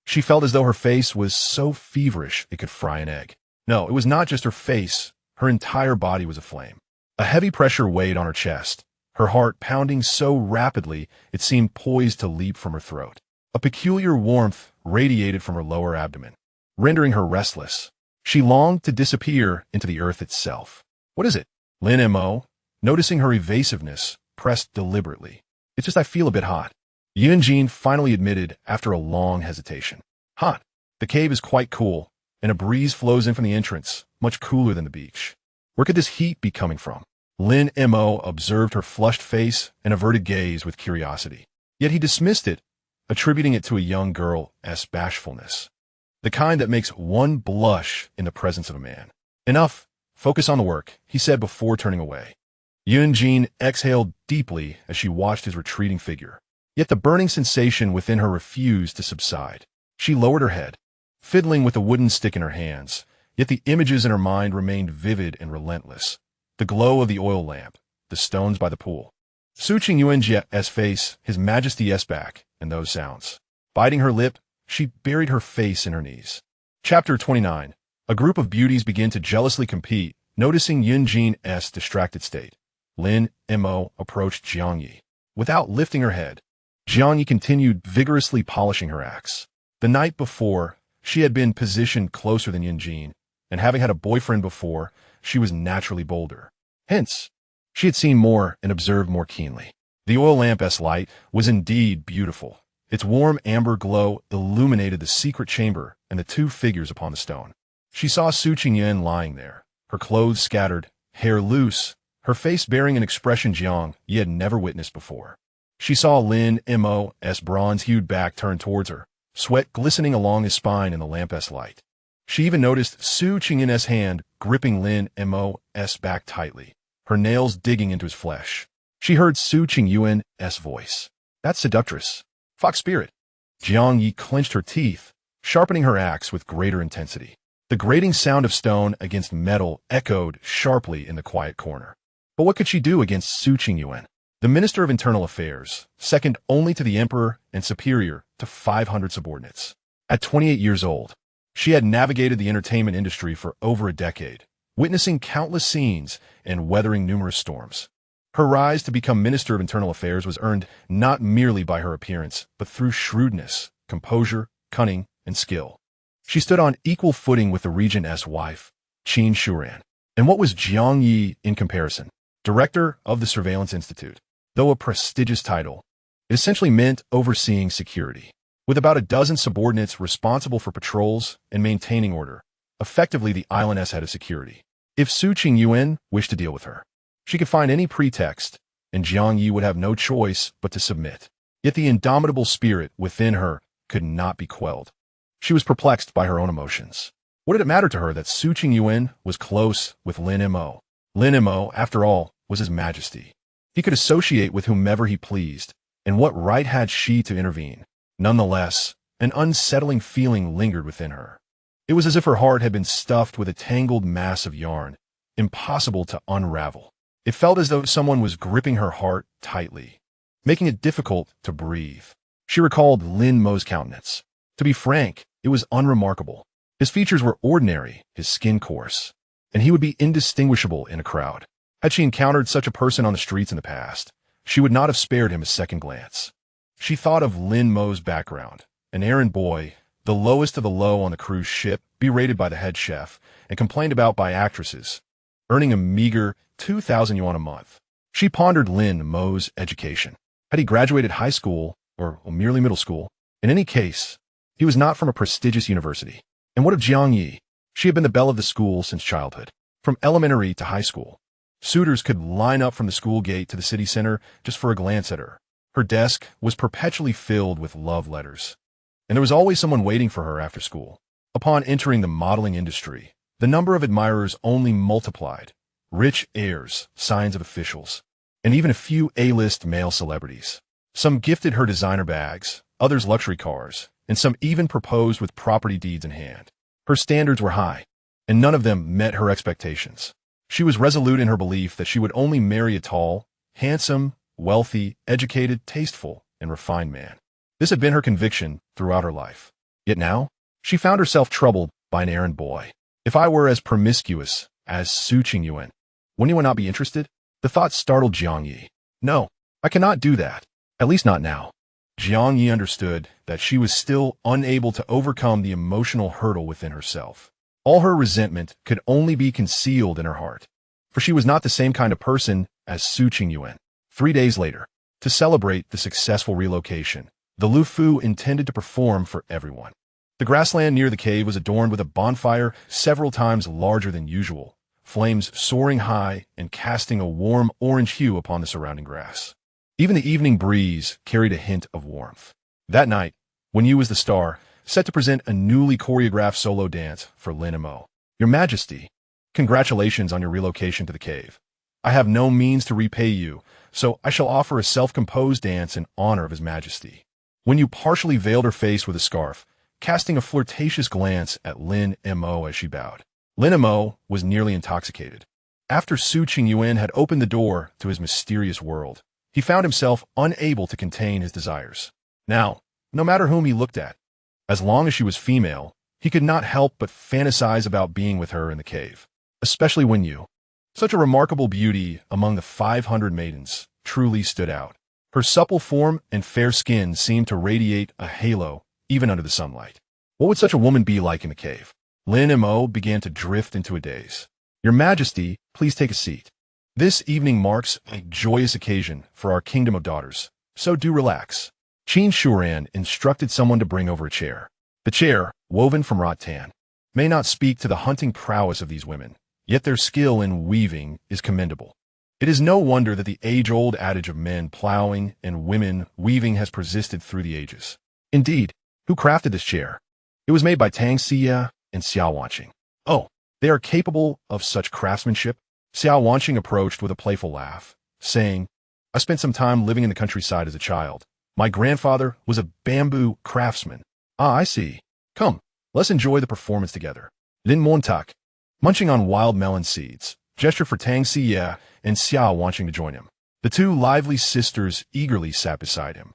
She felt as though her face was so feverish it could fry an egg. No, it was not just her face, her entire body was aflame. A heavy pressure weighed on her chest, her heart pounding so rapidly it seemed poised to leap from her throat. A peculiar warmth radiated from her lower abdomen, rendering her restless. She longed to disappear into the earth itself. "What is it?" Lin Mo, noticing her evasiveness, pressed deliberately. "It's just I feel a bit hot." Yun Jin finally admitted after a long hesitation. "Hot. The cave is quite cool, and a breeze flows in from the entrance, much cooler than the beach. Where could this heat be coming from?" Lin Mo observed her flushed face and averted gaze with curiosity. Yet he dismissed it, attributing it to a young girl's bashfulness. The kind that makes one blush in the presence of a man. "Enough. Focus on the work," he said before turning away. Yun Jin exhaled deeply as she watched his retreating figure. Yet the burning sensation within her refused to subside. She lowered her head, fiddling with a wooden stick in her hands, yet the images in her mind remained vivid and relentless. The glow of the oil lamp, the stones by the pool, Su Qingyuan's face, His Majesty's back, and those sounds. Biting her lip, she buried her face in her knees. Chapter 29. A group of beauties begin to jealously compete, noticing Yun Jin's distracted state. Lin Mo approached Jiang Yi. Without lifting her head, Jiang Yi continued vigorously polishing her axe. The night before, she had been positioned closer than Yun Jin, and having had a boyfriend before, she was naturally bolder. Hence, she had seen more and observed more keenly. The oil lamp's light was indeed beautiful. Its warm amber glow illuminated the secret chamber and the two figures upon the stone. She saw Su Qingyuan lying there, her clothes scattered, hair loose, her face bearing an expression Jiang Yi had never witnessed before. She saw Lin Mo's bronze-hued back turned towards her, sweat glistening along his spine in the lamp's light. She even noticed Su Qingyuan's hand gripping Lin Mo's back tightly, her nails digging into his flesh. She heard Su Qingyuan's voice. "That seductress. Fox spirit." Jiang Yi clenched her teeth, sharpening her axe with greater intensity. The grating sound of stone against metal echoed sharply in the quiet corner. But what could she do against Su Qingyuan, the Minister of Internal Affairs, second only to the Emperor and superior to 500 subordinates? At 28 years old, she had navigated the entertainment industry for over a decade, witnessing countless scenes and weathering numerous storms. Her rise to become Minister of Internal Affairs was earned not merely by her appearance, but through shrewdness, composure, cunning, and skill. She stood on equal footing with the regent's wife, Qin Shuran. And what was Jiang Yi in comparison? Director of the Surveillance Institute. Though a prestigious title, it essentially meant overseeing security. With about a dozen subordinates responsible for patrols and maintaining order, effectively the island's head of security. If Su Qingyuan wished to deal with her, she could find any pretext, and Jiang Yi would have no choice but to submit. Yet the indomitable spirit within her could not be quelled. She was perplexed by her own emotions. What did it matter to her that Su Qingyuan was close with Lin Mo? Lin Mo, after all, was His Majesty. He could associate with whomever he pleased, and what right had she to intervene? Nonetheless, an unsettling feeling lingered within her. It was as if her heart had been stuffed with a tangled mass of yarn, impossible to unravel. It felt as though someone was gripping her heart tightly, making it difficult to breathe. She recalled Lin Mo's countenance. To be frank, it was unremarkable. His features were ordinary, his skin coarse, and he would be indistinguishable in a crowd. Had she encountered such a person on the streets in the past, she would not have spared him a second glance. She thought of Lin Mo's background, an errand boy, the lowest of the low on the cruise ship, berated by the head chef, and complained about by actresses, earning a meager 2,000 yuan a month. She pondered Lin Mo's education. Had he graduated high school, or merely middle school? In any case, he was not from a prestigious university. And what of Jiang Yi? She had been the belle of the school since childhood, from elementary to high school. Suitors could line up from the school gate to the city center just for a glance at her. Her desk was perpetually filled with love letters, and there was always someone waiting for her after school. Upon entering the modeling industry, the number of admirers only multiplied. Rich heirs, signs of officials, and even a few A-list male celebrities. Some gifted her designer bags, others luxury cars, and some even proposed with property deeds in hand. Her standards were high, and none of them met her expectations. She was resolute in her belief that she would only marry a tall, handsome, wealthy, educated, tasteful, and refined man. This had been her conviction throughout her life. Yet now, she found herself troubled by an errand boy. If I were as promiscuous as Su Qingyuan, would anyone not be interested? The thought startled Jiang Yi. No, I cannot do that. At least not now. Jiang Yi understood that she was still unable to overcome the emotional hurdle within herself. All her resentment could only be concealed in her heart, for she was not the same kind of person as Su Qingyuan. 3 days later, to celebrate the successful relocation, the Lufu intended to perform for everyone. The grassland near the cave was adorned with a bonfire several times larger than usual, flames soaring high and casting a warm orange hue upon the surrounding grass. Even the evening breeze carried a hint of warmth. That night, when Yu was the star, set to present a newly choreographed solo dance for Lin Mo. Your Majesty, congratulations on your relocation to the cave. I have no means to repay you, so I shall offer a self-composed dance in honor of His Majesty. When Yu partially veiled her face with a scarf, casting a flirtatious glance at Lin Mo as she bowed. Lin Mo was nearly intoxicated. After Su Qingyuan had opened the door to his mysterious world, he found himself unable to contain his desires. Now, no matter whom he looked at, as long as she was female, he could not help but fantasize about being with her in the cave, especially when Yu, such a remarkable beauty among the 500 maidens, truly stood out. Her supple form and fair skin seemed to radiate a halo even under the sunlight. What would such a woman be like in the cave? Lin Mo began to drift into a daze. Your Majesty, please take a seat. This evening marks a joyous occasion for our kingdom of daughters, so do relax. Qin Shuran instructed someone to bring over a chair. The chair, woven from rattan, may not speak to the hunting prowess of these women, yet their skill in weaving is commendable. It is no wonder that the age-old adage of men plowing and women weaving has persisted through the ages. Indeed, who crafted this chair? It was made by Tang Xia and Xiao Wanqing. Oh, they are capable of such craftsmanship? Xiao Wanqing approached with a playful laugh, saying, I spent some time living in the countryside as a child. My grandfather was a bamboo craftsman. Ah, I see. Come, let's enjoy the performance together. Lin Mo, munching on wild melon seeds, gestured for Tang Xia and Xiao Wanqing to join him. The two lively sisters eagerly sat beside him,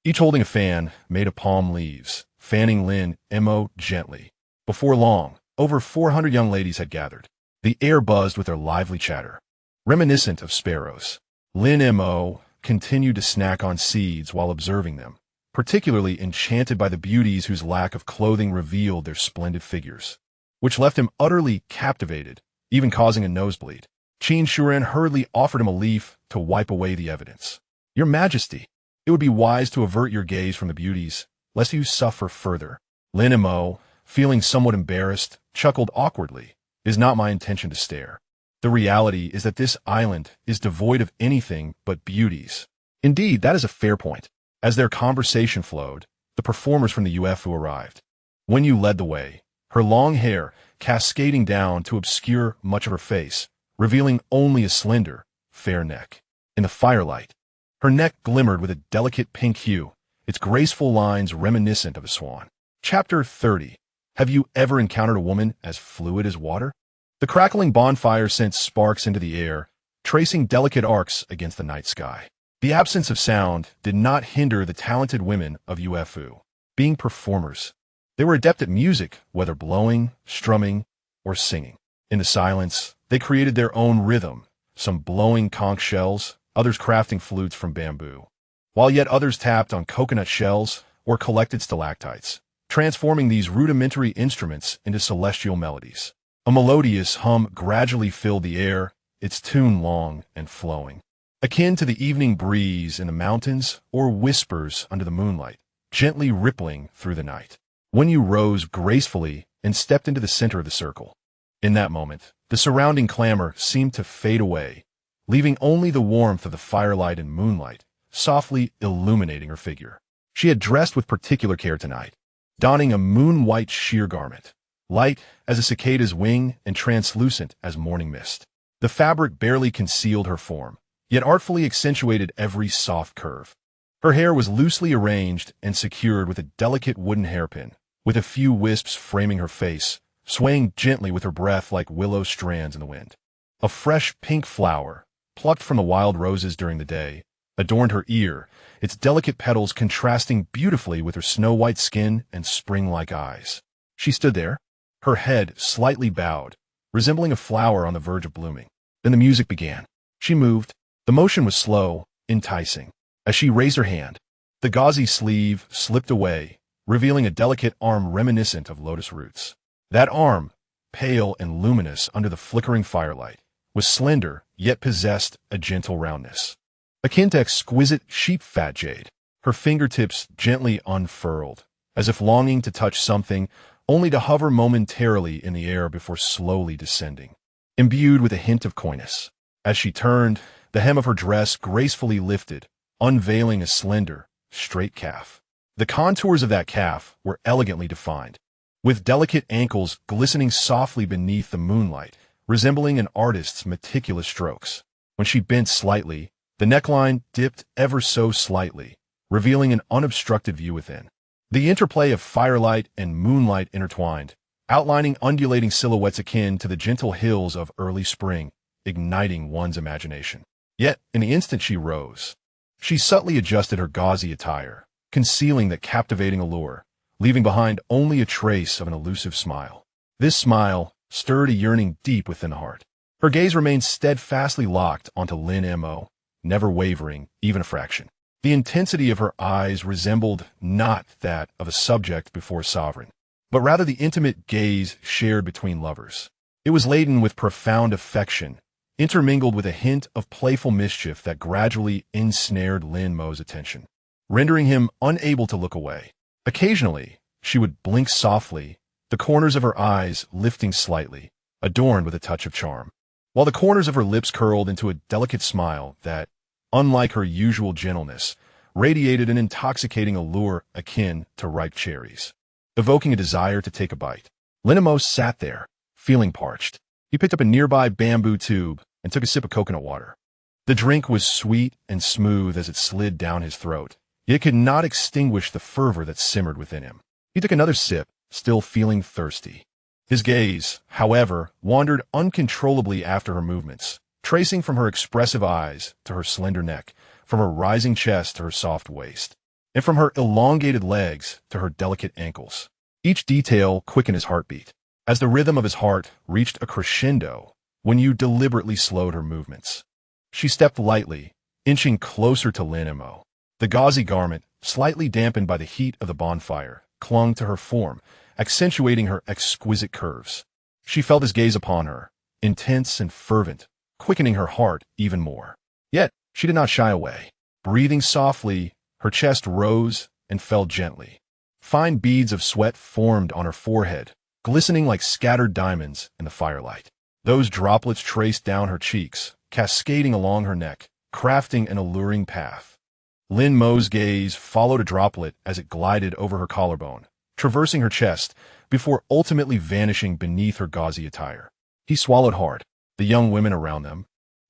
each holding a fan made of palm leaves, fanning Lin Mo gently. Before long, over 400 young ladies had gathered. The air buzzed with their lively chatter, reminiscent of sparrows. Lin Mo continued to snack on seeds while observing them, particularly enchanted by the beauties whose lack of clothing revealed their splendid figures, which left him utterly captivated, even causing a nosebleed. Qin Shuran hurriedly offered him a leaf to wipe away the evidence. Your Majesty, it would be wise to avert your gaze from the beauties, lest you suffer further. Lin Mo, feeling somewhat embarrassed, chuckled awkwardly. It is not my intention to stare. The reality is that this island is devoid of anything but beauties. Indeed, that is a fair point. As their conversation flowed, the performers from the UFU arrived. When you led the way, her long hair cascading down to obscure much of her face, revealing only a slender, fair neck. In the firelight, her neck glimmered with a delicate pink hue, its graceful lines reminiscent of a swan. Chapter 30. Have you ever encountered a woman as fluid as water? The crackling bonfire sent sparks into the air, tracing delicate arcs against the night sky. The absence of sound did not hinder the talented women of UFU, being performers. They were adept at music, whether blowing, strumming, or singing. In the silence, they created their own rhythm, some blowing conch shells, others crafting flutes from bamboo, while yet others tapped on coconut shells or collected stalactites, transforming these rudimentary instruments into celestial melodies. A melodious hum gradually filled the air, its tune long and flowing, akin to the evening breeze in the mountains or whispers under the moonlight, gently rippling through the night. When you rose gracefully and stepped into the center of the circle. In that moment, the surrounding clamor seemed to fade away, leaving only the warmth of the firelight and moonlight, softly illuminating her figure. She had dressed with particular care tonight, donning a moon-white sheer garment, light as a cicada's wing and translucent as morning mist. The fabric barely concealed her form, yet artfully accentuated every soft curve. Her hair was loosely arranged and secured with a delicate wooden hairpin, with a few wisps framing her face, swaying gently with her breath like willow strands in the wind. A fresh pink flower, plucked from the wild roses during the day, adorned her ear, its delicate petals contrasting beautifully with her snow-white skin and spring-like eyes. She stood there, her head slightly bowed, resembling a flower on the verge of blooming. Then the music began. She moved. The motion was slow, enticing. As she raised her hand, the gauzy sleeve slipped away, revealing a delicate arm reminiscent of lotus roots. That arm, pale and luminous under the flickering firelight, was slender, yet possessed a gentle roundness, akin to exquisite sheep-fat jade. Her fingertips gently unfurled, as if longing to touch something, only to hover momentarily in the air before slowly descending, imbued with a hint of coyness. As she turned, the hem of her dress gracefully lifted, unveiling a slender, straight calf. The contours of that calf were elegantly defined, with delicate ankles glistening softly beneath the moonlight, resembling an artist's meticulous strokes. When she bent slightly, the neckline dipped ever so slightly, revealing an unobstructed view within. The interplay of firelight and moonlight intertwined, outlining undulating silhouettes akin to the gentle hills of early spring, igniting one's imagination. Yet, in the instant she rose, she subtly adjusted her gauzy attire, concealing that captivating allure, leaving behind only a trace of an elusive smile. This smile stirred a yearning deep within the heart. Her gaze remained steadfastly locked onto Lin Mo, never wavering even a fraction. The intensity of her eyes resembled not that of a subject before a sovereign, but rather the intimate gaze shared between lovers. It was laden with profound affection, intermingled with a hint of playful mischief that gradually ensnared Lin Mo's attention, rendering him unable to look away. Occasionally, she would blink softly, the corners of her eyes lifting slightly, adorned with a touch of charm, while the corners of her lips curled into a delicate smile that, unlike her usual gentleness, radiated an intoxicating allure akin to ripe cherries, evoking a desire to take a bite. Lin Mo sat there, feeling parched. He picked up a nearby bamboo tube and took a sip of coconut water. The drink was sweet and smooth as it slid down his throat, yet it could not extinguish the fervor that simmered within him. He took another sip, still feeling thirsty. His gaze, however, wandered uncontrollably after her movements, tracing from her expressive eyes to her slender neck, from her rising chest to her soft waist, and from her elongated legs to her delicate ankles. Each detail quickened his heartbeat, as the rhythm of his heart reached a crescendo when you deliberately slowed her movements. She stepped lightly, inching closer to Lin Mo. The gauzy garment, slightly dampened by the heat of the bonfire, clung to her form, accentuating her exquisite curves. She felt his gaze upon her, intense and fervent, quickening her heart even more. Yet, she did not shy away. Breathing softly, her chest rose and fell gently. Fine beads of sweat formed on her forehead, glistening like scattered diamonds in the firelight. Those droplets traced down her cheeks, cascading along her neck, crafting an alluring path. Lin Mo's gaze followed a droplet as it glided over her collarbone, traversing her chest, before ultimately vanishing beneath her gauzy attire. He swallowed hard. The young women around them,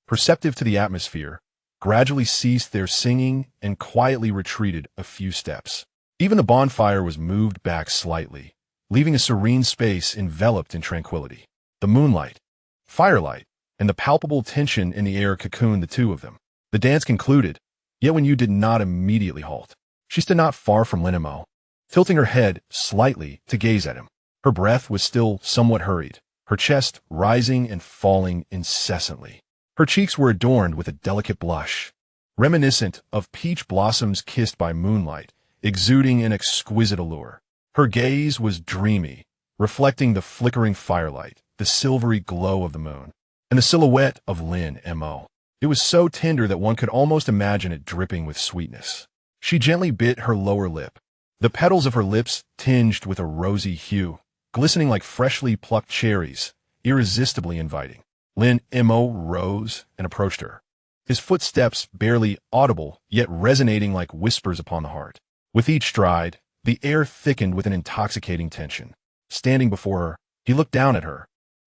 perceptive to the atmosphere, gradually ceased their singing and quietly retreated a few steps. Even the bonfire was moved back slightly, leaving a serene space enveloped in tranquility. The moonlight, firelight, and the palpable tension in the air cocooned the two of them. The dance concluded, yet when you did not immediately halt. She stood not far from Lin Mo, tilting her head slightly to gaze at him. Her breath was still somewhat hurried, her chest rising and falling incessantly. Her cheeks were adorned with a delicate blush, reminiscent of peach blossoms kissed by moonlight, exuding an exquisite allure. Her gaze was dreamy, reflecting the flickering firelight, the silvery glow of the moon, and the silhouette of Lin Mo. It was so tender that one could almost imagine it dripping with sweetness. She gently bit her lower lip, the petals of her lips tinged with a rosy hue, glistening like freshly plucked cherries, irresistibly inviting. Lin Mo rose and approached her, his footsteps barely audible, yet resonating like whispers upon the heart. With each stride, the air thickened with an intoxicating tension. Standing before her, he looked down at her.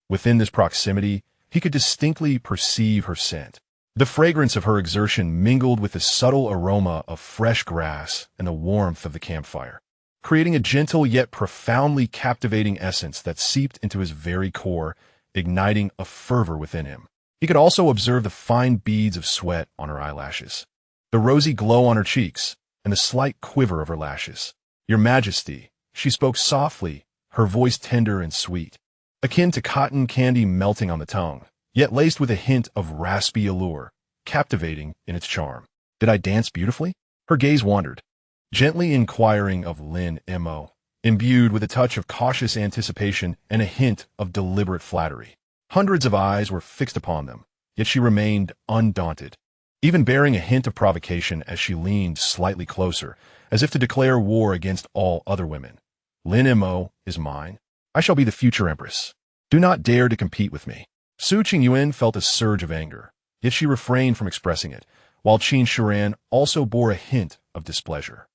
Within this proximity, he could distinctly perceive her scent. The fragrance of her exertion mingled with the subtle aroma of fresh grass and the warmth of the campfire, creating a gentle yet profoundly captivating essence that seeped into his very core, igniting a fervor within him. He could also observe the fine beads of sweat on her eyelashes, the rosy glow on her cheeks, and the slight quiver of her lashes. "Your Majesty," she spoke softly, her voice tender and sweet, akin to cotton candy melting on the tongue, yet laced with a hint of raspy allure, captivating in its charm. "Did I dance beautifully?" Her gaze wandered, gently inquiring of Lin Mo, imbued with a touch of cautious anticipation and a hint of deliberate flattery. Hundreds of eyes were fixed upon them, yet she remained undaunted, even bearing a hint of provocation as she leaned slightly closer, as if to declare war against all other women. "Lin Mo is mine. I shall be the future empress. Do not dare to compete with me." Su Qingyuan felt a surge of anger, yet she refrained from expressing it, while Qin Shiran also bore a hint of displeasure.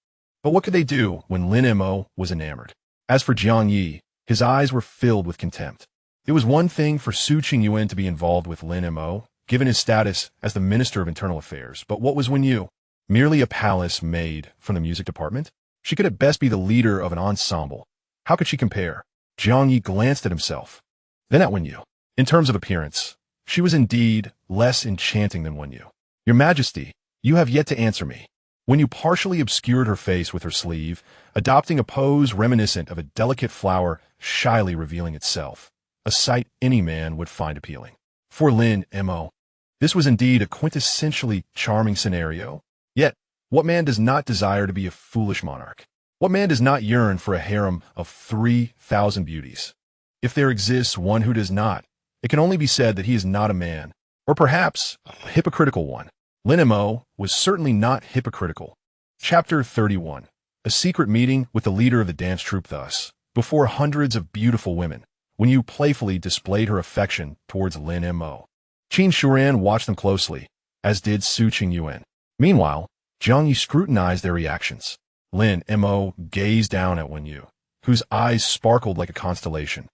But what could they do when Lin Mo was enamored? As for Jiang Yi, his eyes were filled with contempt. It was one thing for Su Qingyuan to be involved with Lin Mo, given his status as the Minister of Internal Affairs, but what was Wen Yu? Merely a palace maid from the music department? She could at best be the leader of an ensemble. How could she compare? Jiang Yi glanced at himself, then at Wen Yu. In terms of appearance, she was indeed less enchanting than Wen Yu. "Your Majesty, you have yet to answer me." Wen Yu partially obscured her face with her sleeve, adopting a pose reminiscent of a delicate flower shyly revealing itself, a sight any man would find appealing. For Lin Mo, this was indeed a quintessentially charming scenario. Yet, what man does not desire to be a foolish monarch? What man does not yearn for a harem of 3,000 beauties? If there exists one who does not, it can only be said that he is not a man, or perhaps a hypocritical one. Lin Mo was certainly not hypocritical. Chapter 31. A secret meeting with the leader of the dance troupe thus, before hundreds of beautiful women, when you playfully displayed her affection towards Lin Mo. Qin Shuran watched them closely, as did Su Qingyuan. Meanwhile, Jiang Yi scrutinized their reactions. Lin Mo gazed down at Wen Yu, whose eyes sparkled like a constellation,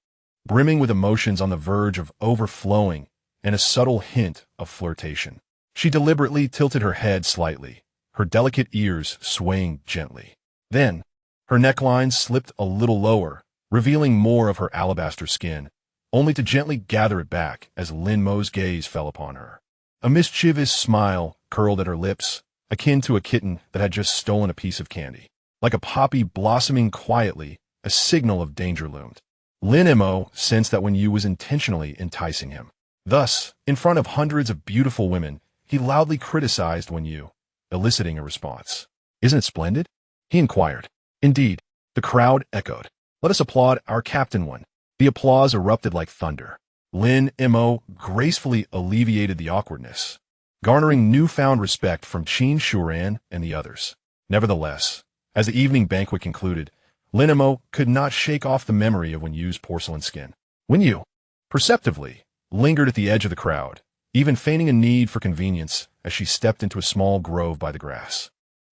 brimming with emotions on the verge of overflowing and a subtle hint of flirtation. She deliberately tilted her head slightly, her delicate ears swaying gently. Then, her neckline slipped a little lower, revealing more of her alabaster skin, only to gently gather it back as Lin Mo's gaze fell upon her. A mischievous smile curled at her lips, akin to a kitten that had just stolen a piece of candy. Like a poppy blossoming quietly, a signal of danger loomed. Lin Mo sensed that Wen Yu was intentionally enticing him. Thus, in front of hundreds of beautiful women, he loudly criticized Wen Yu, eliciting a response. "Isn't it splendid?" he inquired. Indeed, the crowd echoed. "Let us applaud our Captain One." The applause erupted like thunder. Lin Mo gracefully alleviated the awkwardness, garnering newfound respect from Qin Shuran and the others. Nevertheless, as the evening banquet concluded, Lin Mo could not shake off the memory of Wen Yu's porcelain skin. Wen Yu, perceptively, lingered at the edge of the crowd, even feigning a need for convenience as she stepped into a small grove by the grass.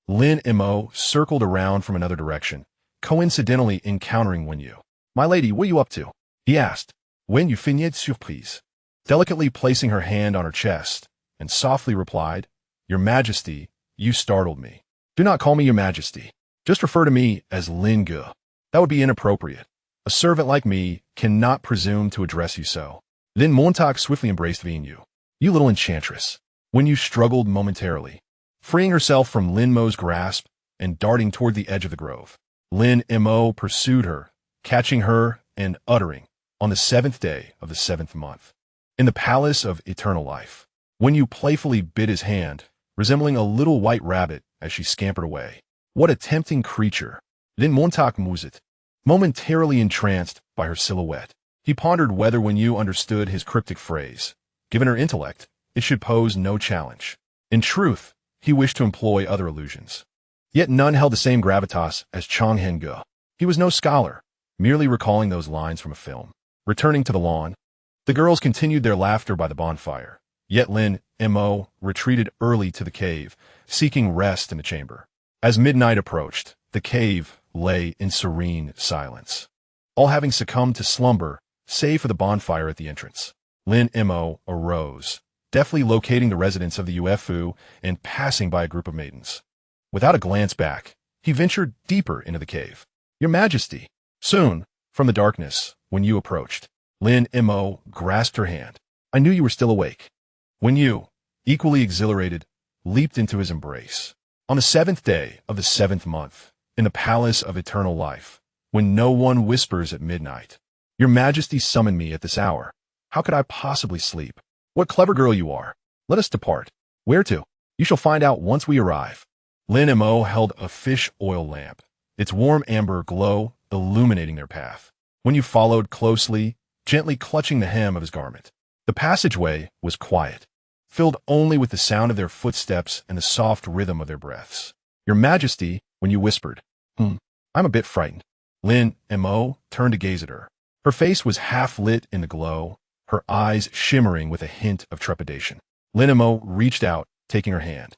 Lin Mo circled around from another direction, coincidentally encountering Wen Yu. "My lady, what are you up to?" he asked. Wen Yu feigned surprise, delicately placing her hand on her chest, and softly replied, "Your Majesty, you startled me." "Do not call me Your Majesty. Just refer to me as Lin Ge. That would be inappropriate. A servant like me cannot presume to address you so." Then Montauk swiftly embraced Wen Yu. "You little enchantress." Wen Yu struggled momentarily, freeing herself from Lin Mo's grasp and darting toward the edge of the grove. Lin Mo pursued her, catching her and uttering, "On the 7th day of the 7th month, in the palace of eternal life." Wen Yu playfully bit his hand, resembling a little white rabbit as she scampered away. What a tempting creature! Then Montauk mused, momentarily entranced by her silhouette. He pondered whether Wen Yu understood his cryptic phrase. Given her intellect, it should pose no challenge. In truth, he wished to employ other illusions. Yet none held the same gravitas as Chang Henge. He was no scholar, merely recalling those lines from a film. Returning to the lawn, the girls continued their laughter by the bonfire. Yet Lin Mo retreated early to the cave, seeking rest in the chamber. As midnight approached, the cave lay in serene silence, all having succumbed to slumber, save for the bonfire at the entrance. Lin Mo arose, deftly locating the residence of the UFU and passing by a group of maidens. Without a glance back, he ventured deeper into the cave. "Your Majesty." Soon, from the darkness, Wen Yu approached. Lin Mo grasped her hand. "I knew you were still awake." Wen Yu, equally exhilarated, leaped into his embrace. "On the 7th day of the 7th month, in the palace of eternal life, when no one whispers at midnight, Your Majesty summoned me at this hour. How could I possibly sleep? What clever girl you are. Let us depart." "Where to?" "You shall find out once we arrive." Lin Mo held a fish oil lamp, its warm amber glow illuminating their path. Wen Yu followed closely, gently clutching the hem of his garment. The passageway was quiet, filled only with the sound of their footsteps and the soft rhythm of their breaths. "Your Majesty," Wen Yu whispered. I'm a bit frightened." Lin Mo turned to gaze at her. Her face was half lit in the glow, her eyes shimmering with a hint of trepidation. Lin Mo reached out, taking her hand.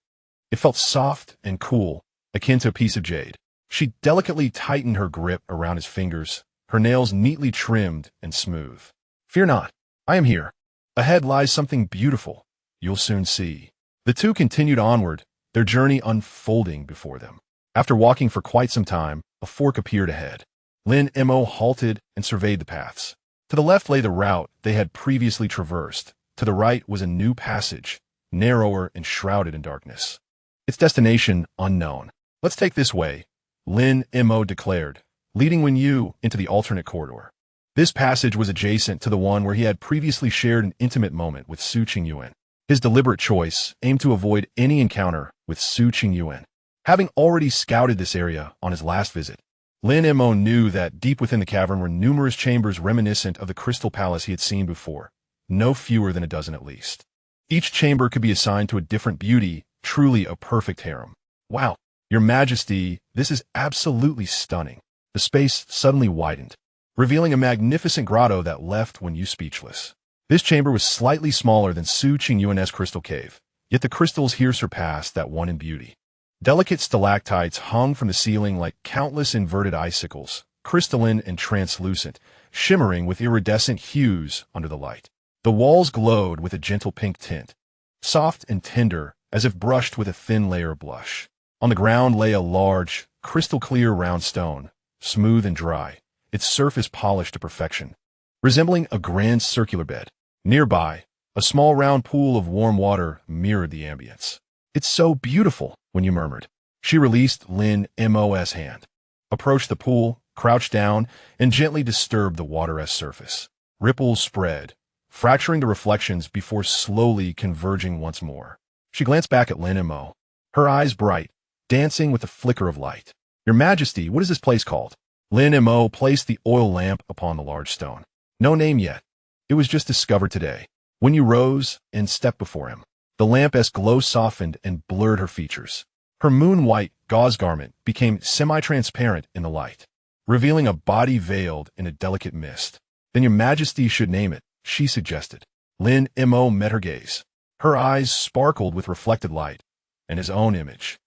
It felt soft and cool, akin to a piece of jade. She delicately tightened her grip around his fingers, her nails neatly trimmed and smooth. "Fear not, I am here. Ahead lies something beautiful. You'll soon see." The two continued onward, their journey unfolding before them. After walking for quite some time, a fork appeared ahead. Lin Mo halted and surveyed the paths. To the left lay the route they had previously traversed. To the right was a new passage, narrower and shrouded in darkness. Its destination unknown. "Let's take this way," Lin Mo declared, leading Wen Yu into the alternate corridor. This passage was adjacent to the one where he had previously shared an intimate moment with Su Qingyuan. His deliberate choice aimed to avoid any encounter with Su Qingyuan. Having already scouted this area on his last visit, Lin Mo knew that deep within the cavern were numerous chambers reminiscent of the crystal palace he had seen before, no fewer than a dozen at least. Each chamber could be assigned to a different beauty, truly a perfect harem. Wow, Your Majesty, this is absolutely stunning. The space suddenly widened, revealing a magnificent grotto that left Wen Yu speechless. This chamber was slightly smaller than Su Qingyuan's crystal cave, yet the crystals here surpassed that one in beauty. Delicate stalactites hung from the ceiling like countless inverted icicles, crystalline and translucent, shimmering with iridescent hues under the light. The walls glowed with a gentle pink tint, soft and tender as if brushed with a thin layer of blush. On the ground lay a large, crystal-clear round stone, smooth and dry, its surface polished to perfection, resembling a grand circular bed. Nearby, a small round pool of warm water mirrored the ambience. "It's so beautiful," Wen Yu murmured. She released Lin Mo's hand, approached the pool, crouched down, and gently disturbed the water's surface. Ripples spread, fracturing the reflections before slowly converging once more. She glanced back at Lin Mo, her eyes bright, dancing with a flicker of light. "Your Majesty, what is this place called?" Lin Mo placed the oil lamp upon the large stone. "No name yet. It was just discovered today." Wen Yu rose and stepped before him. The lamp's glow softened and blurred her features. Her moon-white gauze garment became semi-transparent in the light, revealing a body veiled in a delicate mist. "Then Your Majesty should name it," she suggested. Lin Mo met her gaze. Her eyes sparkled with reflected light and his own image.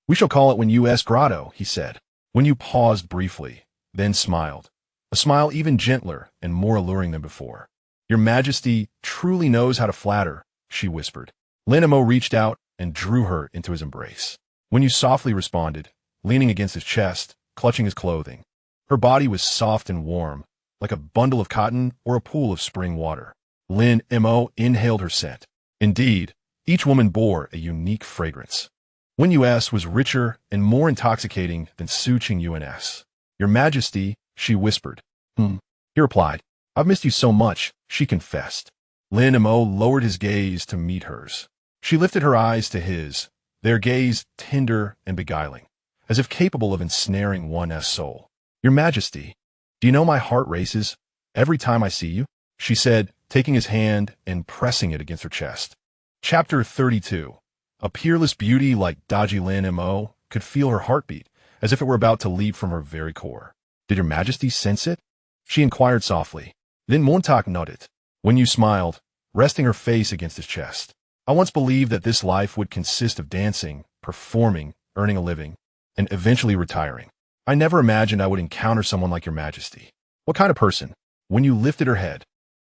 "We shall call it Wen Yu's grotto," he said. Wen Yu paused briefly, then smiled, a smile even gentler and more alluring than before. "Your Majesty truly knows how to flatter," she whispered. Lin Mo reached out and drew her into his embrace. Wen Yu softly responded, leaning against his chest, clutching his clothing. Her body was soft and warm, like a bundle of cotton or a pool of spring water. Lin Mo inhaled her scent. Indeed, each woman bore a unique fragrance. Wen Yu's was richer and more intoxicating than Su Qingyuan's. "Your Majesty," she whispered. He replied. "I've missed you so much," she confessed. Lin Mo lowered his gaze to meet hers. She lifted her eyes to his, their gaze tender and beguiling, as if capable of ensnaring one's soul. "Your Majesty, do you know my heart races every time I see you?" she said, taking his hand and pressing it against her chest. Chapter 32. A peerless beauty like Daji Lin Mo could feel her heartbeat, as if it were about to leap from her very core. "Did Your Majesty sense it?" she inquired softly. Then Montauk nodded. Wen Yu smiled, resting her face against his chest. "I once believed that this life would consist of dancing, performing, earning a living, and eventually retiring. I never imagined I would encounter someone like Your Majesty." "What kind of person?" Wen Yu lifted her head,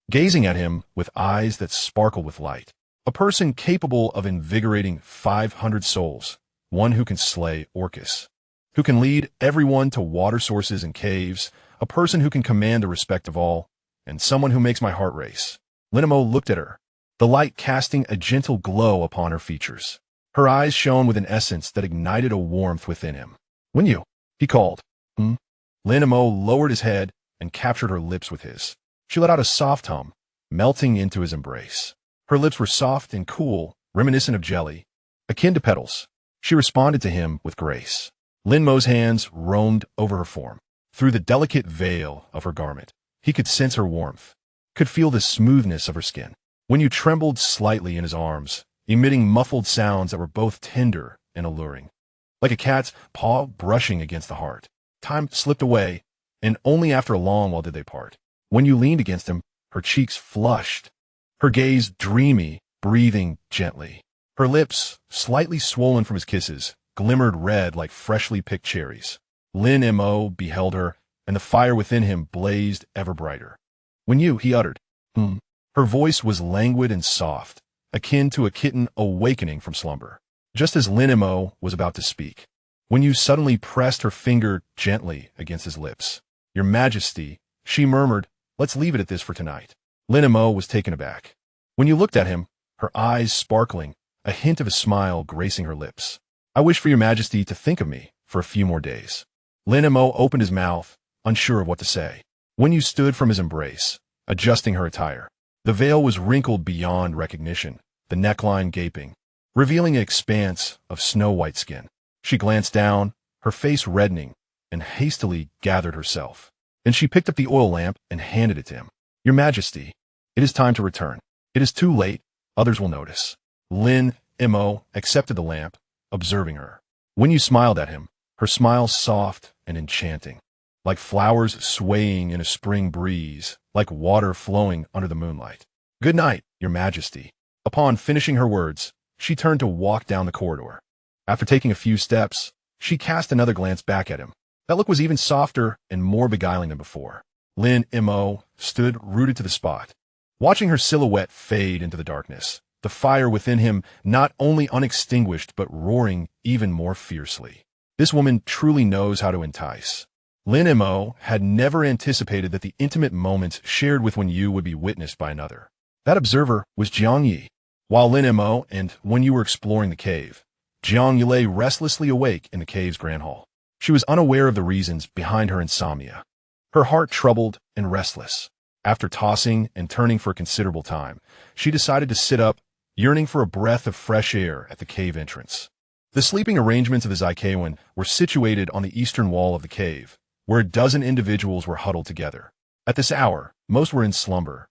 gazing at him with eyes that sparkled with light. "A person capable of invigorating 500 souls, one who can slay Orcus, who can lead everyone to water sources and caves, a person who can command the respect of all, and someone who makes my heart race." Lin Mo looked at her, the light casting a gentle glow upon her features. Her eyes shone with an essence that ignited a warmth within him. "Wen Yu," he called. Lin Mo lowered his head and captured her lips with his. She let out a soft hum, melting into his embrace. Her lips were soft and cool, reminiscent of jelly, akin to petals. She responded to him with grace. Lin Mo's hands roamed over her form. Through the delicate veil of her garment, he could sense her warmth, could feel the smoothness of her skin. Wen Yu trembled slightly in his arms, emitting muffled sounds that were both tender and alluring, like a cat's paw brushing against the heart. Time slipped away, and only after a long while did they part. Wen Yu leaned against him, her cheeks flushed, her gaze dreamy, breathing gently. Her lips, slightly swollen from his kisses, glimmered red like freshly picked cherries. Lin Mo beheld her, and the fire within him blazed ever brighter. "Wen Yu," he uttered. Her voice was languid and soft, akin to a kitten awakening from slumber. Just as Lin Mo was about to speak, Wen Yu suddenly pressed her finger gently against his lips. "Your Majesty," she murmured, "let's leave it at this for tonight." Lin Mo was taken aback. Wen Yu looked at him, her eyes sparkling, a hint of a smile gracing her lips. "I wish for Your Majesty to think of me for a few more days." Lin Mo opened his mouth, unsure of what to say. Wen Yu stood from his embrace, adjusting her attire. The veil was wrinkled beyond recognition, the neckline gaping, revealing an expanse of snow-white skin. She glanced down, her face reddening, and hastily gathered herself. Then she picked up the oil lamp and handed it to him. Your Majesty, it is time to return. It is too late. Others will notice. Lin Mo accepted the lamp, observing her. When you smiled at him, her smile soft and enchanting, like flowers swaying in a spring breeze, like water flowing under the moonlight. Good night, Your Majesty. Upon finishing her words, she turned to walk down the corridor. After taking a few steps, she cast another glance back at him. That look was even softer and more beguiling than before. Lin Mo stood rooted to the spot, watching her silhouette fade into the darkness, the fire within him not only unextinguished but roaring even more fiercely. This woman truly knows how to entice. Lin Mo had never anticipated that the intimate moments shared with Wen Yu would be witnessed by another. That observer was Jiang Yi. While Lin Mo and Wen Yu were exploring the cave, Jiang Yi lay restlessly awake in the cave's grand hall. She was unaware of the reasons behind her insomnia. Her heart troubled and restless. After tossing and turning for a considerable time, she decided to sit up, yearning for a breath of fresh air at the cave entrance. The sleeping arrangements of the Zaikawan were situated on the eastern wall of the cave, where a dozen individuals were huddled together. At this hour, most were in slumber,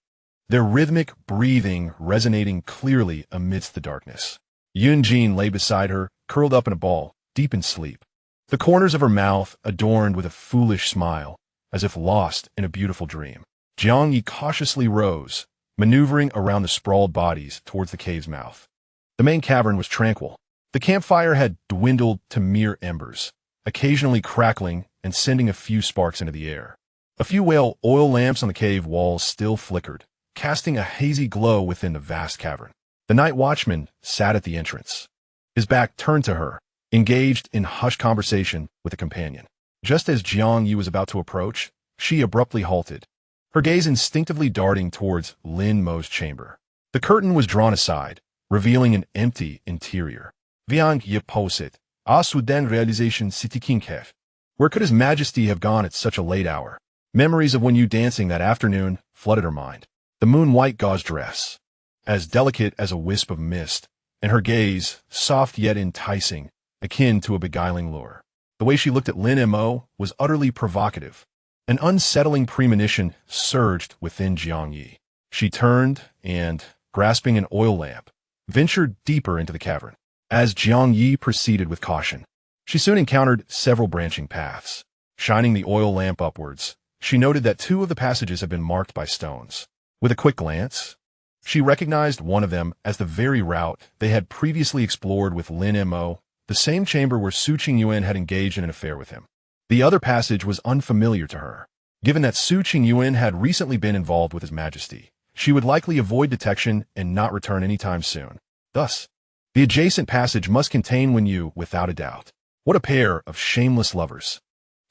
their rhythmic breathing resonating clearly amidst the darkness. Yunjin lay beside her, curled up in a ball, deep in sleep, the corners of her mouth adorned with a foolish smile, as if lost in a beautiful dream. Jiang Yi cautiously rose, maneuvering around the sprawled bodies towards the cave's mouth. The main cavern was tranquil. The campfire had dwindled to mere embers, occasionally crackling and sending a few sparks into the air. A few oil lamps on the cave walls still flickered, casting a hazy glow within the vast cavern. The night watchman sat at the entrance, his back turned to her, engaged in hushed conversation with a companion. Just as Jiang Yi was about to approach, she abruptly halted, her gaze instinctively darting towards Lin Mo's chamber. The curtain was drawn aside, revealing an empty interior. Viang Yi posit, a soudaine realization sitikinkef. Where could His Majesty have gone at such a late hour? Memories of Wen Yu dancing that afternoon flooded her mind. The moon-white gauze dress, as delicate as a wisp of mist, and her gaze, soft yet enticing, akin to a beguiling lure. The way she looked at Lin Mo was utterly provocative. An unsettling premonition surged within Jiang Yi. She turned and, grasping an oil lamp, ventured deeper into the cavern. As Jiang Yi proceeded with caution, she soon encountered several branching paths. Shining the oil lamp upwards, she noted that two of the passages had been marked by stones. With a quick glance, she recognized one of them as the very route they had previously explored with Lin Mo, the same chamber where Su Qingyuan had engaged in an affair with him. The other passage was unfamiliar to her. Given that Su Qingyuan had recently been involved with His Majesty, she would likely avoid detection and not return anytime soon. Thus, the adjacent passage must contain Wen Yu without a doubt. What a pair of shameless lovers.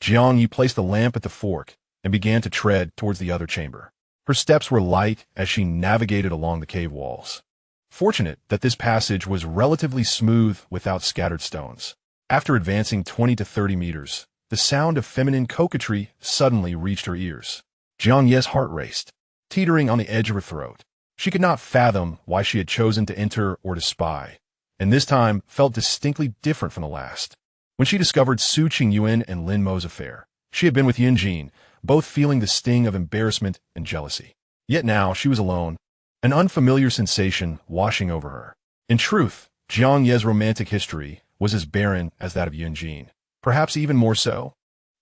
Jiang Yi placed the lamp at the fork and began to tread towards the other chamber. Her steps were light as she navigated along the cave walls. Fortunate that this passage was relatively smooth without scattered stones. After advancing 20 to 30 meters, the sound of feminine coquetry suddenly reached her ears. Jiang Ye's heart raced, teetering on the edge of her throat. She could not fathom why she had chosen to enter or to spy, and this time felt distinctly different from the last. When she discovered Su Qingyuan and Lin Mo's affair, she had been with Yunjin, both feeling the sting of embarrassment and jealousy. Yet now she was alone, an unfamiliar sensation washing over her. In truth, Jiang Ye's romantic history was as barren as that of Yunjin, perhaps even more so.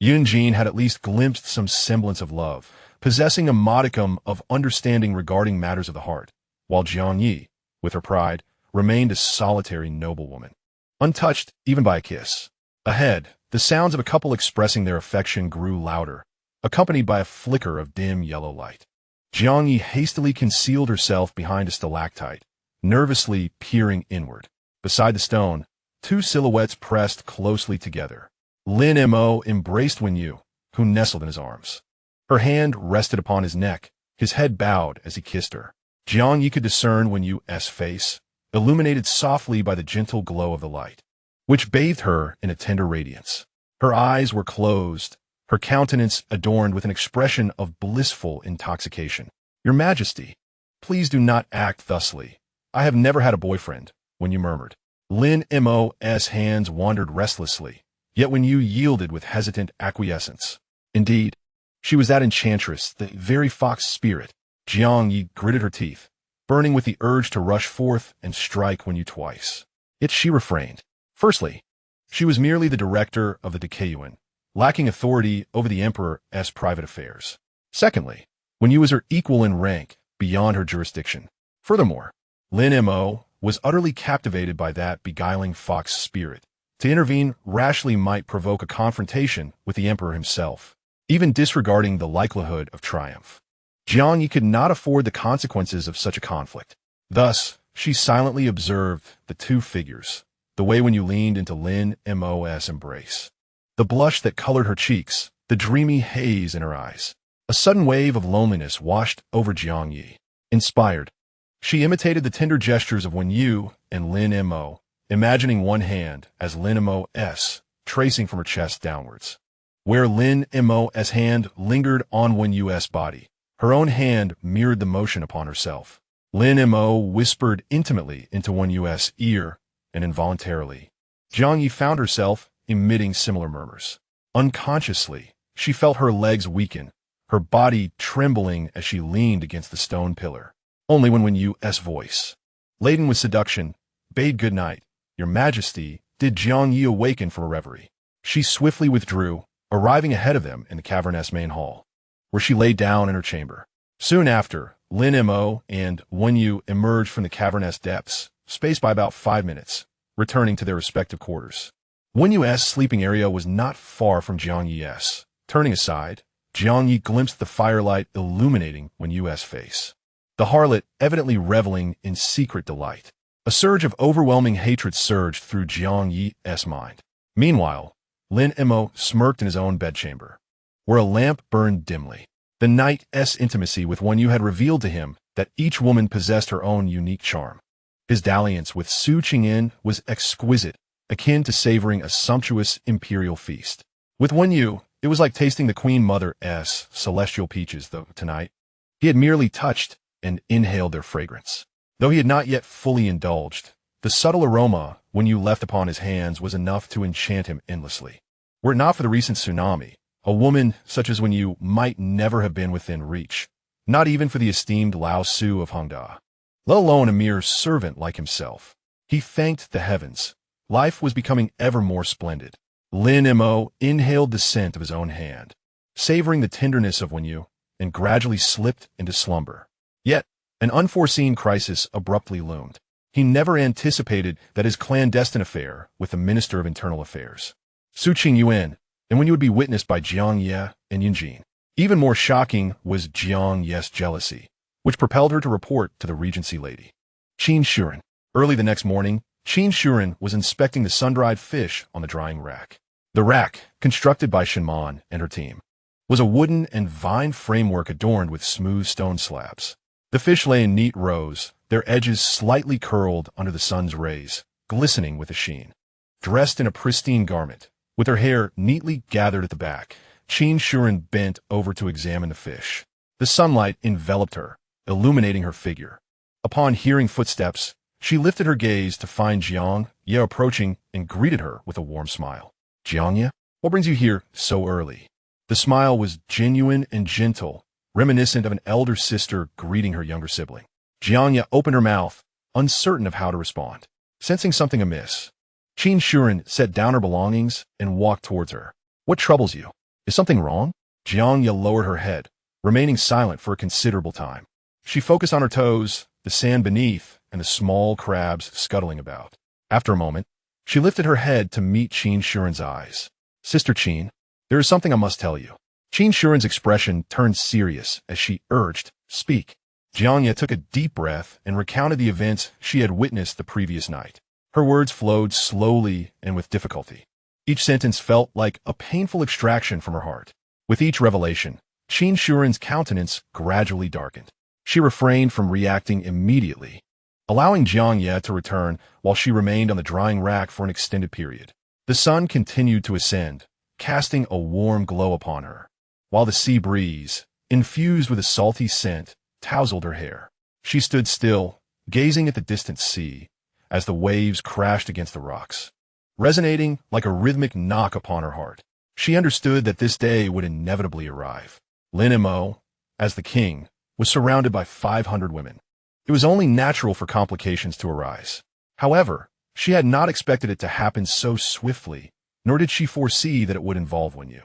Yunjin had at least glimpsed some semblance of love, possessing a modicum of understanding regarding matters of the heart, while Jiang Yi, with her pride, remained a solitary noblewoman, untouched even by a kiss. Ahead, the sounds of a couple expressing their affection grew louder, accompanied by a flicker of dim yellow light. Jiang Yi hastily concealed herself behind a stalactite, nervously peering inward. Beside the stone, two silhouettes pressed closely together. Lin Mo embraced Wen Yu, who nestled in his arms. Her hand rested upon his neck, his head bowed as he kissed her. Jiang Yi could discern Wen Yu's face, illuminated softly by the gentle glow of the light, which bathed her in a tender radiance. Her eyes were closed, her countenance adorned with an expression of blissful intoxication. "Your Majesty, please do not act thusly. I have never had a boyfriend," Wen Yu murmured. Lin Mo's hands wandered restlessly, Yet Wen Yu yielded with hesitant acquiescence. Indeed, she was that enchantress, the very fox spirit. Jiang Yi gritted her teeth, burning with the urge to rush forth and strike Wen Yu twice. Yet she refrained. Firstly, she was merely the director of the Decayuan, lacking authority over the Emperor's private affairs. Secondly, Wen Yu was her equal in rank, beyond her jurisdiction. Furthermore, Lin Mo was utterly captivated by that beguiling fox spirit. To intervene rashly might provoke a confrontation with the Emperor himself, even disregarding the likelihood of triumph. Jiang Yi could not afford the consequences of such a conflict. Thus, she silently observed the two figures, the way Wen Yu leaned into Lin Mo's embrace, the blush that colored her cheeks, the dreamy haze in her eyes. A sudden wave of loneliness washed over Jiang Yi. Inspired, she imitated the tender gestures of Wen Yu and Lin Mo, imagining one hand as Lin Mo's, tracing from her chest downwards. Where Lin Mo's hand lingered on Wen Yu's body, her own hand mirrored the motion upon herself. Lin Mo whispered intimately into Wen Yu's ear, and involuntarily, Jiang Yi found herself emitting similar murmurs. Unconsciously, she felt her legs weaken, her body trembling as she leaned against the stone pillar. Only when Wen Yu's voice, laden with seduction, bade good night, "Your Majesty," did Jiang Yi awaken from a reverie. She swiftly withdrew, arriving ahead of them in the cavernous main hall, where she lay down in her chamber. Soon after, Lin Mo and Wen Yu emerged from the cavernous depths, spaced by about 5 minutes, returning to their respective quarters. Wen Yu's sleeping area was not far from Jiang Yi's. Turning aside, Jiang Yi glimpsed the firelight illuminating Wen Yu's face. The harlot evidently reveling in secret delight. A surge of overwhelming hatred surged through Jiang Yi's mind. Meanwhile, Lin Mo smirked in his own bedchamber, where a lamp burned dimly. The night's intimacy with Wen Yu had revealed to him that each woman possessed her own unique charm. His dalliance with Su Qingyin was exquisite, akin to savoring a sumptuous imperial feast. With Wen Yu, it was like tasting the Queen Mother's celestial peaches, though tonight he had merely touched and inhaled their fragrance. Though he had not yet fully indulged, the subtle aroma Wen Yu left upon his hands was enough to enchant him endlessly. Were it not for the recent tsunami, a woman such as Wen Yu might never have been within reach, not even for the esteemed Lao Su of Hongda, let alone a mere servant like himself. He thanked the heavens. Life was becoming ever more splendid. Lin Mo inhaled the scent of his own hand, savoring the tenderness of Wen Yu, and gradually slipped into slumber. Yet, an unforeseen crisis abruptly loomed. He never anticipated that his clandestine affair with the Minister of Internal Affairs, Su Qingyuan, and Wen Yu would be witnessed by Jiang Yi and Yunjin. Even more shocking was Jiang Yi's jealousy, which propelled her to report to the Regency lady, Qin Shuren. Early the next morning, Qin Shuren was inspecting the sun-dried fish on the drying rack. The rack, constructed by Shenman and her team, was a wooden and vine framework adorned with smooth stone slabs. The fish lay in neat rows, their edges slightly curled under the sun's rays, glistening with a sheen. Dressed in a pristine garment, with her hair neatly gathered at the back, Qin Shuren bent over to examine the fish. The sunlight enveloped her, illuminating her figure. Upon hearing footsteps, she lifted her gaze to find Jiang Yi approaching and greeted her with a warm smile. "Jiang Yi, what brings you here so early?" The smile was genuine and gentle, reminiscent of an elder sister greeting her younger sibling. Jiang Yi opened her mouth, uncertain of how to respond. Sensing something amiss, Qin Shuren set down her belongings and walked towards her. "What troubles you? Is something wrong?" Jiang Yi lowered her head, remaining silent for a considerable time. She focused on her toes, the sand beneath, and the small crabs scuttling about. After a moment, she lifted her head to meet Qin Shuren's eyes. "Sister Qin, there is something I must tell you." Qin Shuren's expression turned serious as she urged, "Speak." Jiang Yi took a deep breath and recounted the events she had witnessed the previous night. Her words flowed slowly and with difficulty. Each sentence felt like a painful extraction from her heart. With each revelation, Qin Shuren's countenance gradually darkened. She refrained from reacting immediately, allowing Jiang Yi to return while she remained on the drying rack for an extended period. The sun continued to ascend, casting a warm glow upon her, while the sea breeze, infused with a salty scent, tousled her hair. She stood still, gazing at the distant sea, as the waves crashed against the rocks. resonating like a rhythmic knock upon her heart. She understood that this day would inevitably arrive. Lin Mo, as the king, was surrounded by 500 women. It was only natural for complications to arise. However, she had not expected it to happen so swiftly, nor did she foresee that it would involve Wenyu.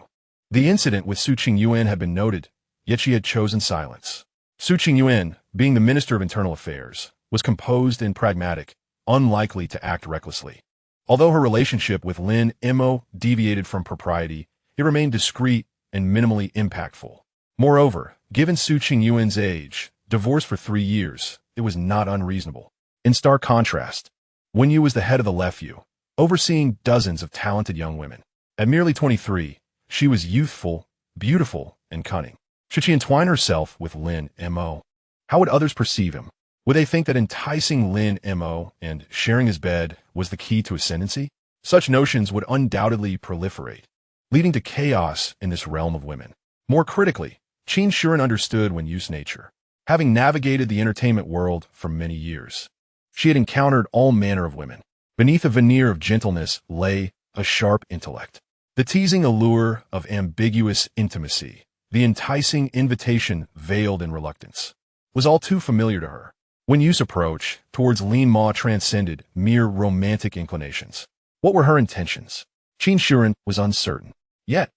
The incident with Su Qingyuan had been noted, yet she had chosen silence. Su Qingyuan, being the Minister of Internal Affairs, was composed and pragmatic, unlikely to act recklessly. Although her relationship with Lin Mo deviated from propriety, it remained discreet and minimally impactful. Moreover, given Su Qingyuan's age, divorced for 3 years, it was not unreasonable. In stark contrast, Wenyu was the head of the Lefu, overseeing dozens of talented young women. At merely 23, she was youthful, beautiful, and cunning. Should she entwine herself with Lin Mo? How would others perceive him? Would they think that enticing Lin Mo and sharing his bed was the key to ascendancy? Such notions would undoubtedly proliferate, leading to chaos in this realm of women. More critically, Qin Shuren understood Wenyu's nature. Having navigated the entertainment world for many years, she had encountered all manner of women. Beneath a veneer of gentleness lay a sharp intellect. The teasing allure of ambiguous intimacy, the enticing invitation veiled in reluctance, was all too familiar to her. Wenyu's approach towards Lin Mo transcended mere romantic inclinations. What were her intentions? Qin Shuren was uncertain. Yet,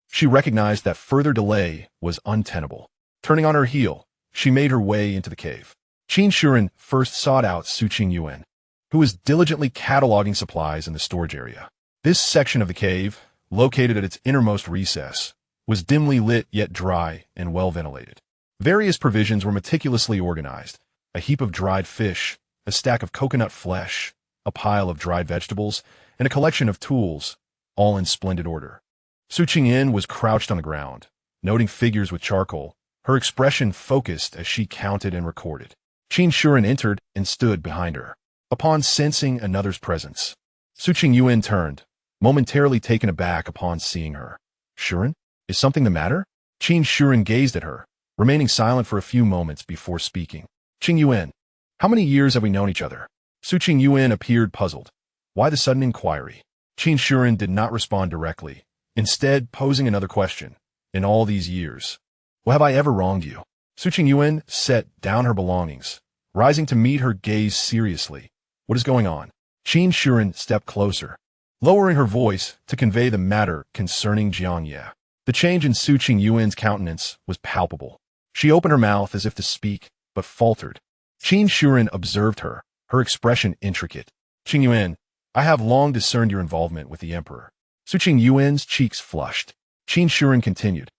she recognized that further delay was untenable. Turning on her heel, she made her way into the cave. Qin Shuren first sought out Su Qingyuan, who was diligently cataloging supplies in the storage area. This section of the cave, located at its innermost recess, was dimly lit yet dry and well ventilated. Various provisions were meticulously organized: a heap of dried fish, a stack of coconut flesh, a pile of dried vegetables, and a collection of tools, all in splendid order. Su Qingyin was crouched on the ground, noting figures with charcoal, her expression focused as she counted and recorded. Qin Shuren entered and stood behind her. Upon sensing another's presence, Su Qingyuan turned, momentarily taken aback upon seeing her. "Shuren, is something the matter?" Qin Shuren gazed at her, remaining silent for a few moments before speaking. "Qingyuan, how many years have we known each other?" Su Qingyuan appeared puzzled. Why the sudden inquiry? Qin Shuren did not respond directly, instead posing another question. "In all these years, well, have I ever wronged you?" Su Qingyuan set down her belongings, rising to meet her gaze seriously. "What is going on?" Qin Shuren stepped closer, lowering her voice to convey the matter concerning Jiangye. The change in Su Qingyuan's countenance was palpable. She opened her mouth as if to speak, but faltered. Qin Shuren observed her, her expression intricate. "Qingyuan, I have long discerned your involvement with the emperor." Su Qingyuan's cheeks flushed. Qin Shuren continued,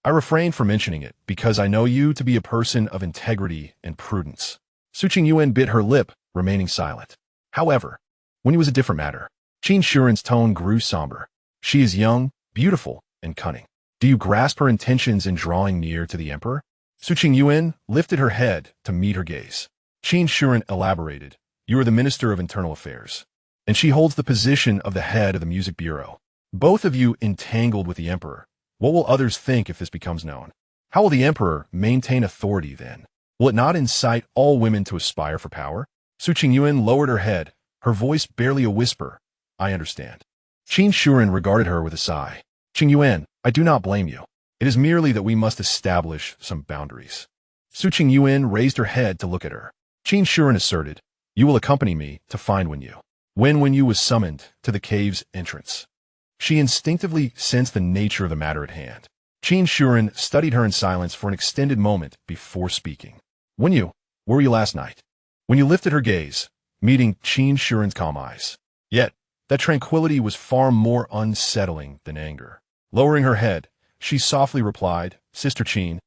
"I refrain from mentioning it because I know you to be a person of integrity and prudence." Su Qingyuan bit her lip, remaining silent. However, when it was a different matter, Qin Shuren's tone grew somber. "She is young, beautiful, and cunning. Do you grasp her intentions in drawing near to the emperor?" Su Qingyuan lifted her head to meet her gaze. Qin Shuren elaborated, "You are the Minister of Internal Affairs, and she holds the position of the head of the Music Bureau. Both of you entangled with the emperor. What will others think if this becomes known? How will the emperor maintain authority then? Will it not incite all women to aspire for power?" Su Qingyuan lowered her head, her voice barely a whisper. "I understand." Qin Shuren regarded her with a sigh. "Qingyuan, I do not blame you. It is merely that we must establish some boundaries." Su Qingyuan raised her head to look at her. Qin Shuren asserted, "You will accompany me to find Wenyu." When Wenyu was summoned to the cave's entrance, she instinctively sensed the nature of the matter at hand. Qin Shuren studied her in silence for an extended moment before speaking. "Wenyu, where were you last night?" Wenyu lifted her gaze, meeting Qin Shuren's calm eyes. Yet, that tranquility was far more unsettling than anger. Lowering her head, she softly replied, "Sister Qin."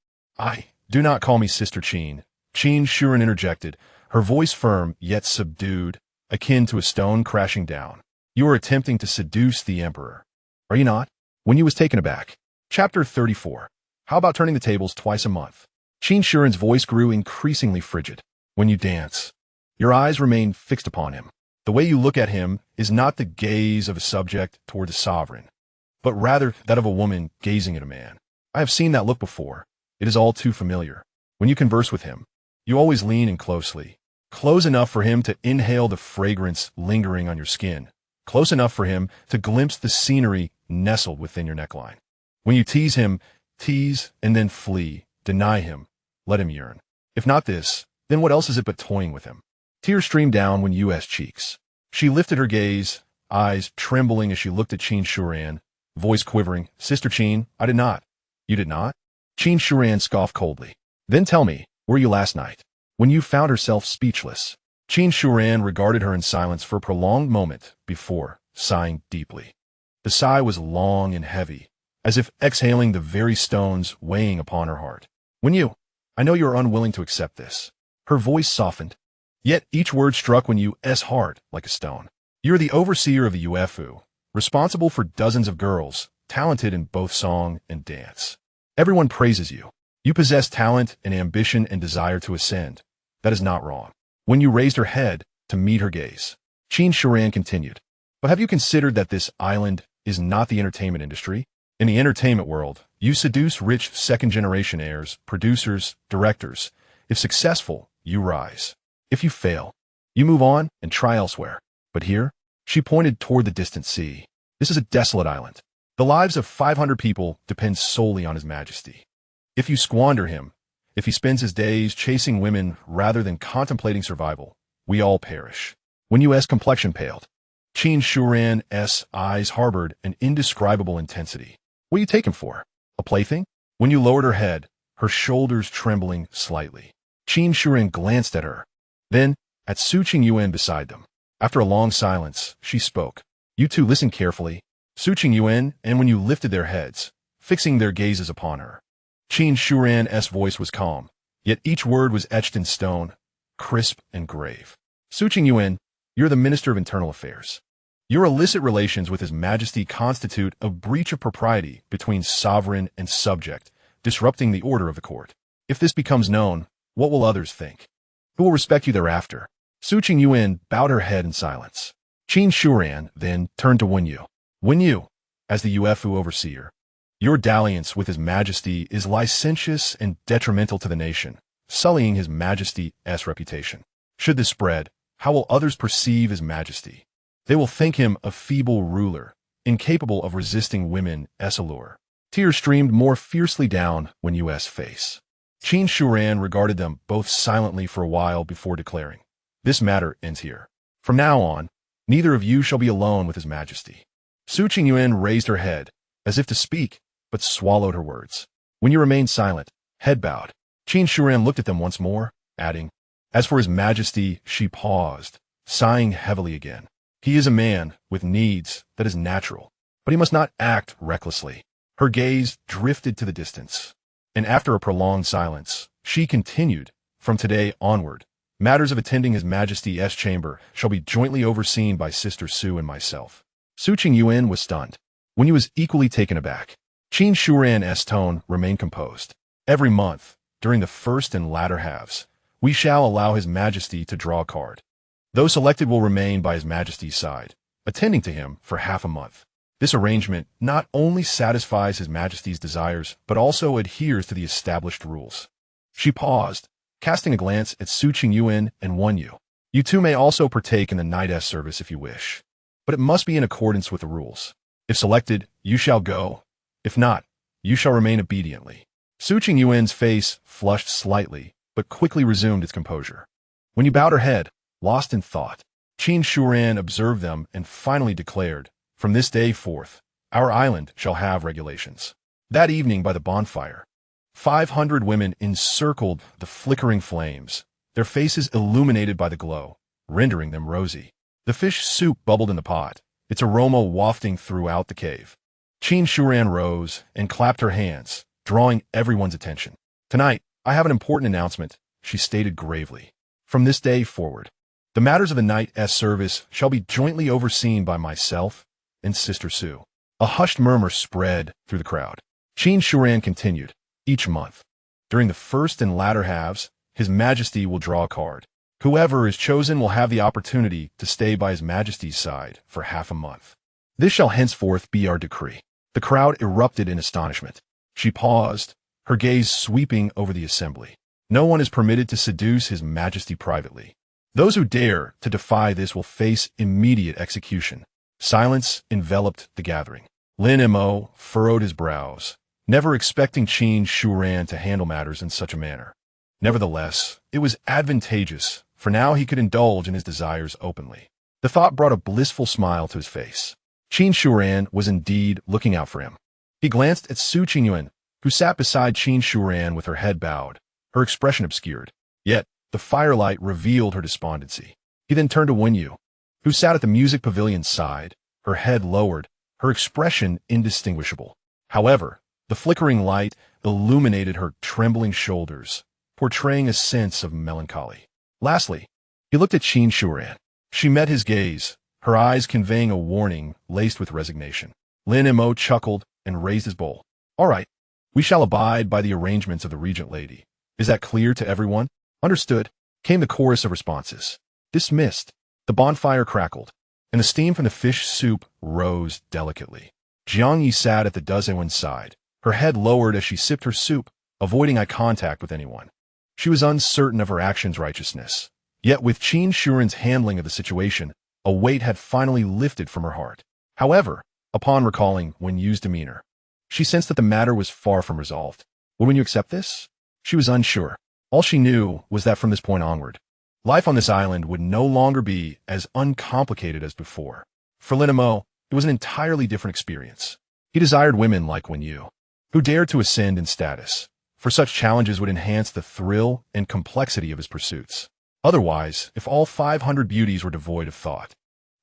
"Do not call me Sister Qin," Qin Shuren interjected, her voice firm yet subdued, akin to a stone crashing down. "You are attempting to seduce the emperor, are you not?" Wenyu was taken aback. Chapter 34. How about turning the tables twice a month? Qin Shuren's voice grew increasingly frigid. "When you dance, your eyes remain fixed upon him. The way you look at him is not the gaze of a subject toward a sovereign, but rather that of a woman gazing at a man. I have seen that look before. It is all too familiar. When you converse with him, you always lean in closely, close enough for him to inhale the fragrance lingering on your skin, close enough for him to glimpse the scenery nestled within your neckline. When you tease him, tease and then flee, deny him, let him yearn. If not this, then what else is it but toying with him? Tears streamed down when U.S. cheeks. She lifted her gaze, eyes trembling as she looked at Qin Shuran, voice quivering. Sister Qin, I did not. You did not? Qin Shuran scoffed coldly. Then tell me, where were you last night? When you found herself speechless. Qin Shuran regarded her in silence for a prolonged moment before sighing deeply. The sigh was long and heavy, as if exhaling the very stones weighing upon her heart. When you, I know you are unwilling to accept this. Her voice softened, yet each word struck when you*s heart like a stone. You are the overseer of the UFU, responsible for dozens of girls, talented in both song and dance. Everyone praises you. You possess talent and ambition and desire to ascend. That is not wrong. When you raised her head to meet her gaze, Qin Shuran continued, but have you considered that this island is not the entertainment industry? In the entertainment world, you seduce rich second-generation heirs, producers, directors. If successful, you rise. If you fail, you move on and try elsewhere. But here, she pointed toward the distant sea. This is a desolate island. The lives of 500 people depend solely on His Majesty. If you squander him, if he spends his days chasing women rather than contemplating survival, we all perish. When U.S. complexion paled, Qin Shuran's eyes harbored an indescribable intensity. What do you take him for? A plaything? When you lowered her head, her shoulders trembling slightly, Qin Shuran glanced at her, then at Su Qingyuan beside them. After a long silence, she spoke. You two listen carefully. Su Qingyuan, and when you lifted their heads, fixing their gazes upon her. Qin Shuran's voice was calm, yet each word was etched in stone, crisp and grave. Su Qingyuan, you're the Minister of Internal Affairs. Your illicit relations with His Majesty constitute a breach of propriety between sovereign and subject, disrupting the order of the court. If this becomes known, what will others think? Who will respect you thereafter? Su Qingyuan bowed her head in silence. Qin Shuran then turned to Wen Yu. Wen Yu, as the UFU overseer, your dalliance with His Majesty is licentious and detrimental to the nation, sullying His Majesty's reputation. Should this spread, how will others perceive His Majesty? They will think him a feeble ruler, incapable of resisting women's allure. Tears streamed more fiercely down Wen Yu's face. Qin Shuran regarded them both silently for a while before declaring, this matter ends here. From now on, neither of you shall be alone with His Majesty. Su Qingyuan raised her head, as if to speak, but swallowed her words. When you remained silent, head bowed, Qin Shuran looked at them once more, adding, as for His Majesty, she paused, sighing heavily again. He is a man with needs that is natural, but he must not act recklessly. Her gaze drifted to the distance, and after a prolonged silence, she continued, from today onward, matters of attending His Majesty's chamber shall be jointly overseen by Sister Su and myself. Su Qingyuan was stunned. Wen Yu was equally taken aback. Qin Shuran's tone remained composed. Every month, during the first and latter halves, we shall allow His Majesty to draw a card. Those selected will remain by His Majesty's side, attending to him for half a month. This arrangement not only satisfies His Majesty's desires, but also adheres to the established rules. She paused, casting a glance at Su Qingyuan and Wen Yu. You two may also partake in the night service if you wish, but it must be in accordance with the rules. If selected, you shall go. If not, you shall remain obediently. Su Qingyuan's face flushed slightly, but quickly resumed its composure. When you bowed her head, lost in thought, Qin Shuran observed them and finally declared, from this day forth, our island shall have regulations. That evening by the bonfire, 500 women encircled the flickering flames, their faces illuminated by the glow, rendering them rosy. The fish soup bubbled in the pot, its aroma wafting throughout the cave. Qin Shuran rose and clapped her hands, drawing everyone's attention. Tonight, I have an important announcement, she stated gravely. From this day forward, the matters of the night service shall be jointly overseen by myself and Sister Su. A hushed murmur spread through the crowd. Qin Shuran continued, each month, during the first and latter halves, His Majesty will draw a card. Whoever is chosen will have the opportunity to stay by His Majesty's side for half a month. This shall henceforth be our decree. The crowd erupted in astonishment. She paused, her gaze sweeping over the assembly. No one is permitted to seduce His Majesty privately. Those who dare to defy this will face immediate execution. Silence enveloped the gathering. Lin Mo furrowed his brows, never expecting Qin Shuran to handle matters in such a manner. Nevertheless, it was advantageous, for now he could indulge in his desires openly. The thought brought a blissful smile to his face. Qin Shuran was indeed looking out for him. He glanced at Su Qingyuan, who sat beside Qin Shuran with her head bowed, her expression obscured. Yet, the firelight revealed her despondency. He then turned to Wen Yu, who sat at the music pavilion's side, her head lowered, her expression indistinguishable. However, the flickering light illuminated her trembling shoulders, portraying a sense of melancholy. Lastly, he looked at Qin Shuran. She met his gaze, her eyes conveying a warning laced with resignation. Lin Mo chuckled and raised his bowl. All right, we shall abide by the arrangements of the regent lady. Is that clear to everyone? Understood, came the chorus of responses. Dismissed. The bonfire crackled, and the steam from the fish soup rose delicately. Jiang Yi sat at the Dezewin's side, her head lowered as she sipped her soup, avoiding eye contact with anyone. She was uncertain of her actions' righteousness. Yet with Qin Shuran's handling of the situation, a weight had finally lifted from her heart. However, upon recalling Wen Yu's demeanor, she sensed that the matter was far from resolved. Would Wen Yu accept this? She was unsure. All she knew was that from this point onward, life on this island would no longer be as uncomplicated as before. For Lin Mo, it was an entirely different experience. He desired women like Wen Yu, who dared to ascend in status, for such challenges would enhance the thrill and complexity of his pursuits. Otherwise, if all 500 beauties were devoid of thought,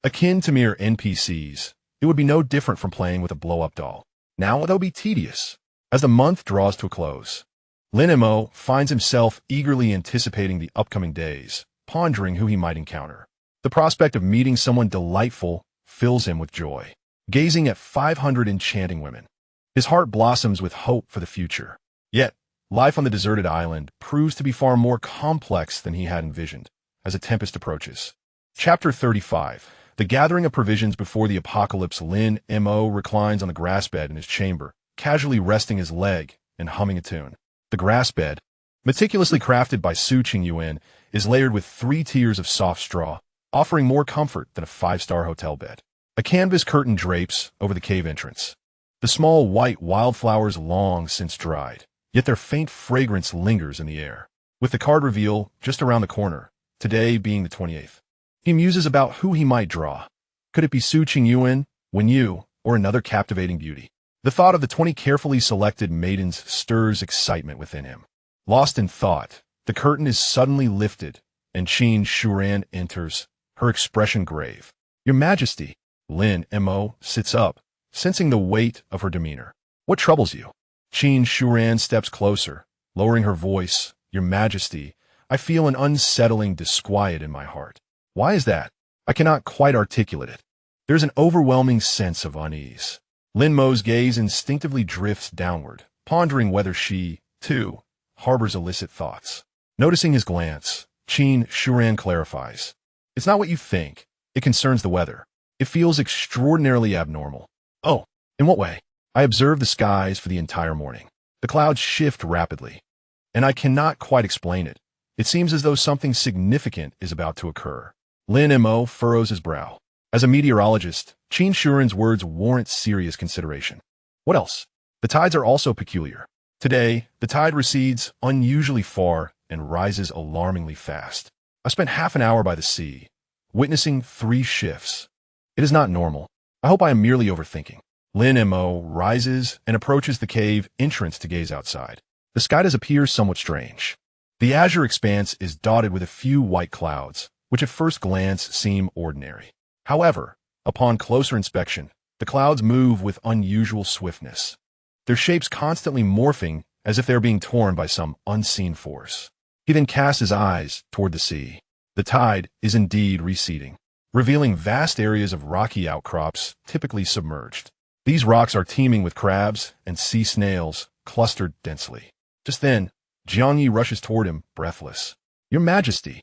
akin to mere NPCs, it would be no different from playing with a blow-up doll. Now it'll be tedious. As the month draws to a close, Lin Mo finds himself eagerly anticipating the upcoming days, pondering who he might encounter. The prospect of meeting someone delightful fills him with joy. Gazing at 500 enchanting women, his heart blossoms with hope for the future. Yet, life on the deserted island proves to be far more complex than he had envisioned as a tempest approaches. Chapter 35. The gathering of provisions before the apocalypse. Lin Mo reclines on the grass bed in his chamber, casually resting his leg and humming a tune. The grass bed, meticulously crafted by Su Qingyuan, is layered with 3 tiers of soft straw, offering more comfort than a 5-star hotel bed. A canvas curtain drapes over the cave entrance. The small white wildflowers long since dried, yet their faint fragrance lingers in the air. With the card reveal just around the corner, today being the 28th, he muses about who he might draw. Could it be Su Qingyuan, Wen Yu, or another captivating beauty? The thought of the 20 carefully selected maidens stirs excitement within him. Lost in thought, the curtain is suddenly lifted, and Qin Shuran enters, her expression grave. Your Majesty. Lin Mo sits up, sensing the weight of her demeanor. What troubles you? Qin Shuran steps closer, lowering her voice. Your Majesty, I feel an unsettling disquiet in my heart. Why is that? I cannot quite articulate it. There's an overwhelming sense of unease. Lin Mo's gaze instinctively drifts downward, pondering whether she, too, harbors illicit thoughts. Noticing his glance, Qin Shuran clarifies. It's not what you think. It concerns the weather. It feels extraordinarily abnormal. Oh, in what way? I observe the skies for the entire morning. The clouds shift rapidly, and I cannot quite explain it. It seems as though something significant is about to occur. Lin Mo furrows his brow. As a meteorologist, Qin Shuran's words warrant serious consideration. What else? The tides are also peculiar. Today, the tide recedes unusually far and rises alarmingly fast. I spent half an hour by the sea, witnessing 3 shifts. It is not normal. I hope I am merely overthinking. Lin Mo rises and approaches the cave entrance to gaze outside. The sky does appear somewhat strange. The azure expanse is dotted with a few white clouds, which at first glance seem ordinary. However, upon closer inspection, the clouds move with unusual swiftness, their shapes constantly morphing as if they are being torn by some unseen force. He then casts his eyes toward the sea. The tide is indeed receding, revealing vast areas of rocky outcrops typically submerged. These rocks are teeming with crabs and sea snails clustered densely. Just then, Jiang Yi rushes toward him, breathless. Your Majesty!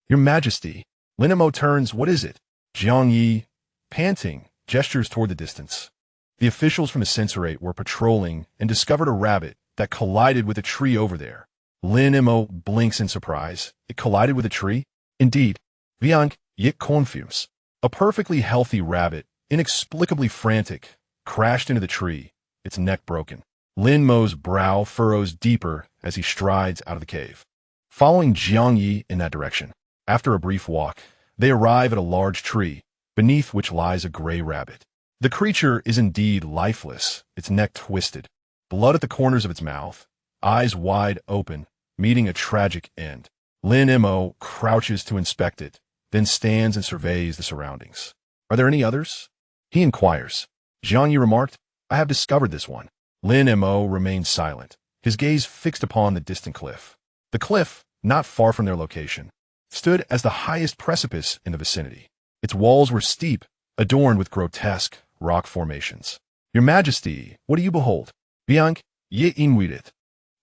Your Majesty! Lin Mo turns. What is it? Jiang Yi, panting, gestures toward the distance. The officials from the censorate were patrolling and discovered a rabbit that collided with a tree over there. Lin Mo blinks in surprise. It collided with a tree? Indeed. Viang Yik confused. A perfectly healthy rabbit inexplicably frantic, crashed into the tree, its neck broken. Lin Mo's brow furrows deeper as he strides out of the cave. Following Jiang Yi in that direction, after a brief walk, they arrive at a large tree, beneath which lies a gray rabbit. The creature is indeed lifeless, its neck twisted, blood at the corners of its mouth, eyes wide open, meeting a tragic end. Lin Mo crouches to inspect it, then stands and surveys the surroundings. Are there any others? He inquires. Jiang Yi remarked, I have discovered this one. Lin Mo remained silent, his gaze fixed upon the distant cliff. The cliff, not far from their location, stood as the highest precipice in the vicinity. Its walls were steep, adorned with grotesque rock formations. Your Majesty, what do you behold? Bianc, ye inwit.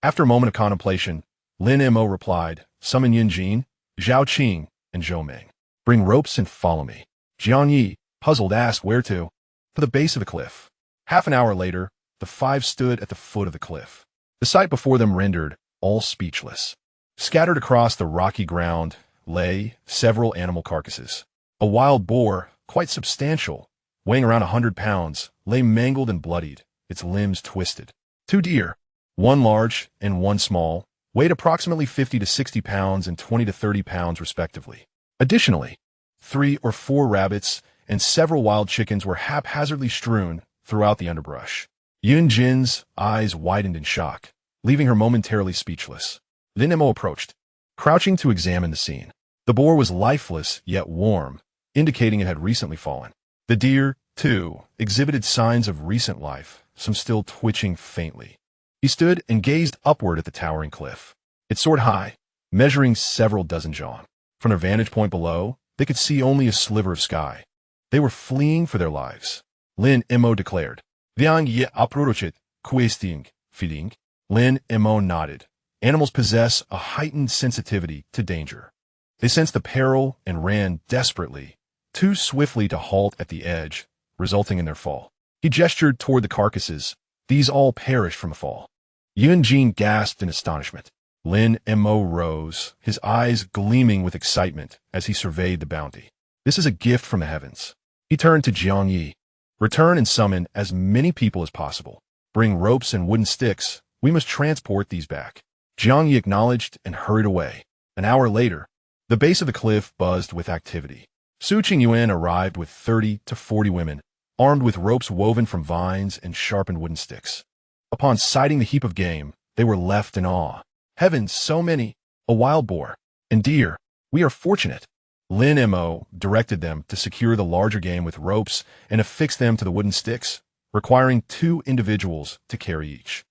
After a moment of contemplation, Lin Mo replied, Summon Yin Jin, Zhao Qing, and Zhou Meng. Bring ropes and follow me. Jiang Yi, puzzled, asked where to. To the base of the cliff. Half an hour later, the five stood at the foot of the cliff. The sight before them rendered all speechless. Scattered across the rocky ground lay several animal carcasses. A wild boar, quite substantial, weighing around 100 pounds, lay mangled and bloodied, its limbs twisted. 2 deer, one large and one small, weighed approximately 50 to 60 pounds and 20 to 30 pounds respectively. Additionally, 3 or 4 rabbits and several wild chickens were haphazardly strewn throughout the underbrush. Yun Jin's eyes widened in shock, leaving her momentarily speechless. Lin Mo approached, crouching to examine the scene. The boar was lifeless yet warm, indicating it had recently fallen. The deer, too, exhibited signs of recent life, some still twitching faintly. He stood and gazed upward at the towering cliff. It soared high, measuring several dozen zhang. From their vantage point below, they could see only a sliver of sky. They were fleeing for their lives. Lin Mo declared, Viang ye approachet, questing, feeding. Lin Mo nodded. Animals possess a heightened sensitivity to danger. They sensed the peril and ran desperately, too swiftly to halt at the edge, resulting in their fall. He gestured toward the carcasses. These all perished from a fall. Yun Jin gasped in astonishment. Lin Mo rose, his eyes gleaming with excitement as he surveyed the bounty. This is a gift from the heavens. He turned to Jiang Yi. Return and summon as many people as possible. Bring ropes and wooden sticks. We must transport these back. Jiang Yi acknowledged and hurried away. An hour later, the base of the cliff buzzed with activity. Su Qingyuan arrived with 30 to 40 women, armed with ropes woven from vines and sharpened wooden sticks. Upon sighting the heap of game, they were left in awe. Heavens, so many! A wild boar. And deer. We are fortunate. Lin Mo directed them to secure the larger game with ropes and affix them to the wooden sticks, requiring 2 individuals to carry each.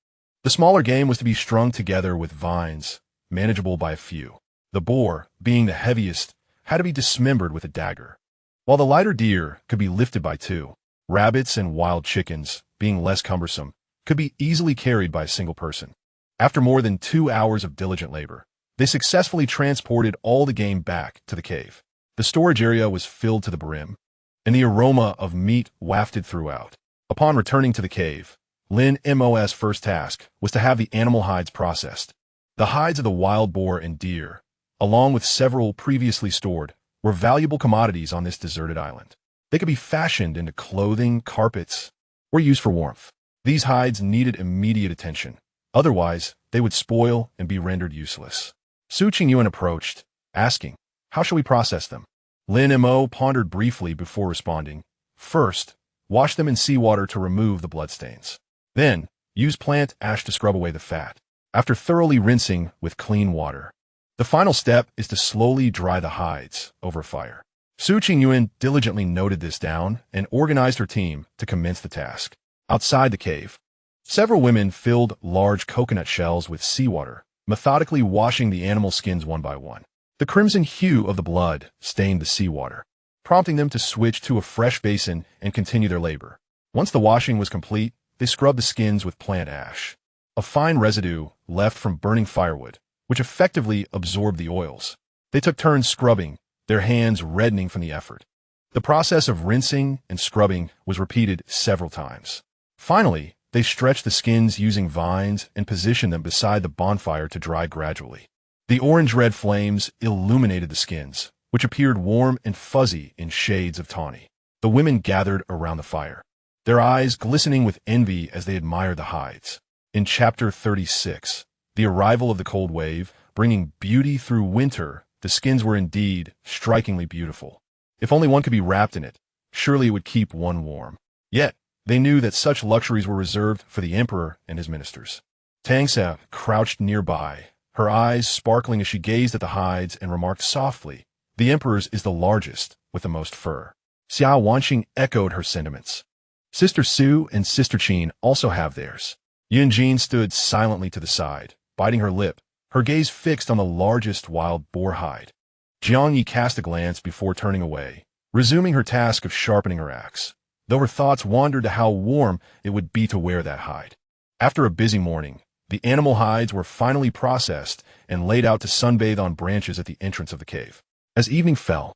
The smaller game was to be strung together with vines, manageable by a few. The boar, being the heaviest, had to be dismembered with a dagger, while the lighter deer could be lifted by 2. Rabbits and wild chickens, being less cumbersome, could be easily carried by a single person. After more than 2 hours of diligent labor, they successfully transported all the game back to the cave. The storage area was filled to the brim, and the aroma of meat wafted throughout. Upon returning to the cave, Lin Mo's first task was to have the animal hides processed. The hides of the wild boar and deer, along with several previously stored, were valuable commodities on this deserted island. They could be fashioned into clothing, carpets, or used for warmth. These hides needed immediate attention. Otherwise, they would spoil and be rendered useless. Su Qingyuan approached, asking, How shall we process them? Lin Mo pondered briefly before responding. First, wash them in seawater to remove the bloodstains. Then, use plant ash to scrub away the fat. After thoroughly rinsing with clean water, the final step is to slowly dry the hides over fire. Su Qingyuan diligently noted this down and organized her team to commence the task. Outside the cave, several women filled large coconut shells with seawater, methodically washing the animal skins one by one. The crimson hue of the blood stained the seawater, prompting them to switch to a fresh basin and continue their labor. Once the washing was complete, they scrubbed the skins with plant ash, a fine residue left from burning firewood, which effectively absorbed the oils. They took turns scrubbing, their hands reddening from the effort. The process of rinsing and scrubbing was repeated several times. Finally, they stretched the skins using vines and positioned them beside the bonfire to dry gradually. The orange-red flames illuminated the skins, which appeared warm and fuzzy in shades of tawny. The women gathered around the fire, their eyes glistening with envy as they admired the hides. In Chapter 36, the arrival of the cold wave, bringing beauty through winter, the skins were indeed strikingly beautiful. If only one could be wrapped in it, surely it would keep one warm. Yet, they knew that such luxuries were reserved for the emperor and his ministers. Tangsa crouched nearby, her eyes sparkling as she gazed at the hides and remarked softly, "The emperor's is the largest, with the most fur." Xia Wanxing echoed her sentiments. Sister Su and Sister Qin also have theirs. Yunjin stood silently to the side, biting her lip, her gaze fixed on the largest wild boar hide. Jiang Yi cast a glance before turning away, resuming her task of sharpening her axe, though her thoughts wandered to how warm it would be to wear that hide. After a busy morning, the animal hides were finally processed and laid out to sunbathe on branches at the entrance of the cave. As evening fell,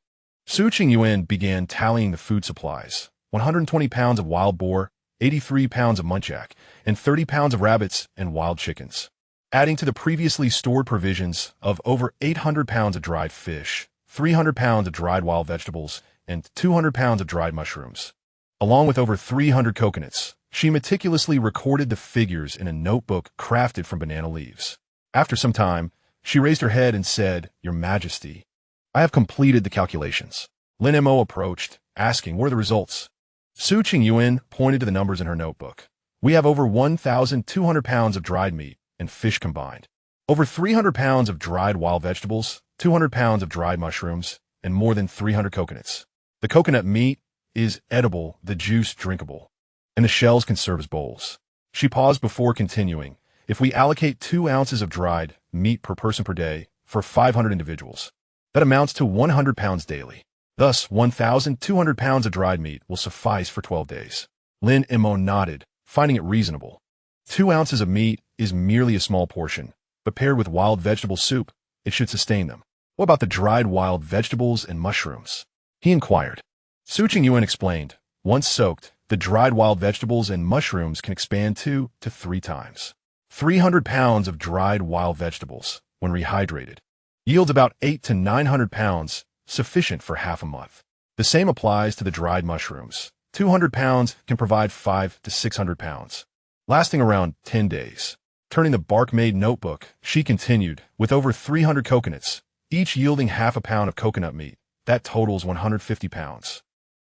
Su Qingyuan began tallying the food supplies: 120 pounds of wild boar, 83 pounds of muntjac, and 30 pounds of rabbits and wild chickens, adding to the previously stored provisions of over 800 pounds of dried fish, 300 pounds of dried wild vegetables, and 200 pounds of dried mushrooms. Along with over 300 coconuts, she meticulously recorded the figures in a notebook crafted from banana leaves. After some time, she raised her head and said, "Your Majesty, I have completed the calculations." Lin Mo approached, asking, "What are the results?" Su Qingyuan pointed to the numbers in her notebook. "We have over 1,200 pounds of dried meat and fish combined, over 300 pounds of dried wild vegetables, 200 pounds of dried mushrooms, and more than 300 coconuts. The coconut meat is edible, the juice drinkable, and the shells can serve as bowls." She paused before continuing, "If we allocate 2 ounces of dried meat per person per day for 500 individuals, that amounts to 100 pounds daily. Thus, 1,200 pounds of dried meat will suffice for 12 days. Lin Mo nodded, finding it reasonable. 2 ounces of meat is merely a small portion, but paired with wild vegetable soup, it should sustain them. What about the dried wild vegetables and mushrooms? He inquired. Su Qingyuan explained, once soaked, the dried wild vegetables and mushrooms can expand 2 to 3 times. 300 pounds of dried wild vegetables, when rehydrated, yields about 800 to 900 pounds, sufficient for half a month. The same applies to the dried mushrooms. 200 pounds can provide 500 to 600 pounds, lasting around 10 days. Turning the bark-made notebook, she continued, with over 300 coconuts, each yielding half a pound of coconut meat, that totals 150 pounds.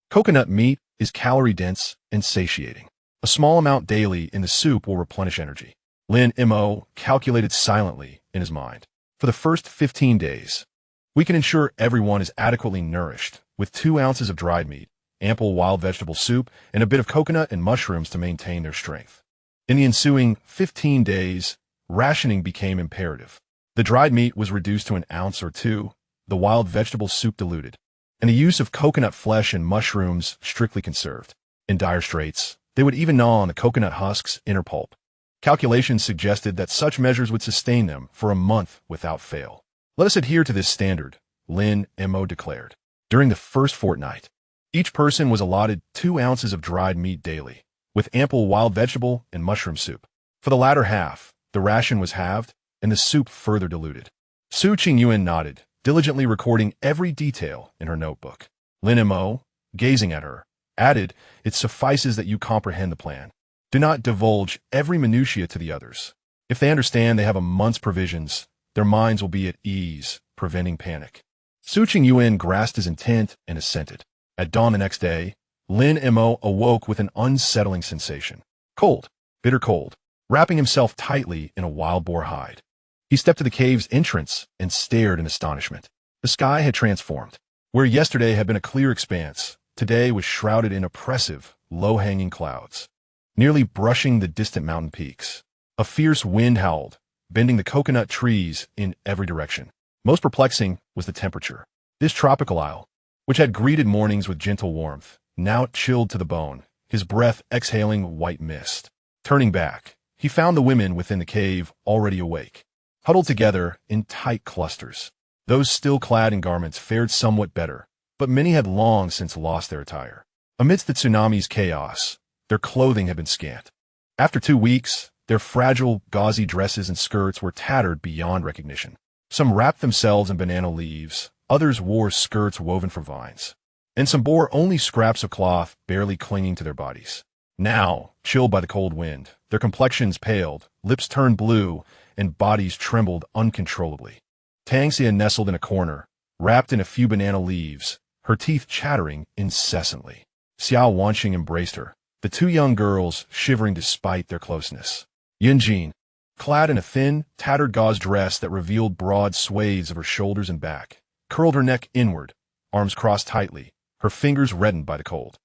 Coconut meat is calorie-dense and satiating. A small amount daily in the soup will replenish energy. Lin Mo calculated silently in his mind. For the first 15 days, we can ensure everyone is adequately nourished, with 2 ounces of dried meat, ample wild vegetable soup, and a bit of coconut and mushrooms to maintain their strength. In the ensuing 15 days, rationing became imperative. The dried meat was reduced to 1 ounce or 2, the wild vegetable soup diluted, and the use of coconut flesh and mushrooms strictly conserved. In dire straits, they would even gnaw on the coconut husk's inner pulp. Calculations suggested that such measures would sustain them for a month without fail. "Let us adhere to this standard," Lin Mo declared. During the first fortnight, each person was allotted 2 ounces of dried meat daily, with ample wild vegetable and mushroom soup. For the latter half, the ration was halved and the soup further diluted. Su Qingyuan nodded, diligently recording every detail in her notebook. Lin Mo, gazing at her, added, "It suffices that you comprehend the plan. Do not divulge every minutiae to the others. If they understand they have a month's provisions, their minds will be at ease, preventing panic." Su Qingyuan grasped his intent and assented. At dawn the next day, Lin Mo awoke with an unsettling sensation. Cold, bitter cold, wrapping himself tightly in a wild boar hide. He stepped to the cave's entrance and stared in astonishment. The sky had transformed. Where yesterday had been a clear expanse, today was shrouded in oppressive, low-hanging clouds, nearly brushing the distant mountain peaks. A fierce wind howled, bending the coconut trees in every direction. Most perplexing was the temperature. This tropical isle, which had greeted mornings with gentle warmth, now chilled to the bone, his breath exhaling white mist. Turning back, he found the women within the cave already awake, huddled together in tight clusters. Those still clad in garments fared somewhat better, but many had long since lost their attire. Amidst the tsunami's chaos, their clothing had been scant. After 2 weeks, their fragile, gauzy dresses and skirts were tattered beyond recognition. Some wrapped themselves in banana leaves, others wore skirts woven from vines, and some bore only scraps of cloth barely clinging to their bodies. Now, chilled by the cold wind, their complexions paled, lips turned blue, and bodies trembled uncontrollably. Tangxia nestled in a corner, wrapped in a few banana leaves, her teeth chattering incessantly. Xiao Wanqing embraced her, the two young girls shivering despite their closeness. Yunjin, clad in a thin, tattered gauze dress that revealed broad swathes of her shoulders and back, curled her neck inward, arms crossed tightly, her fingers reddened by the cold.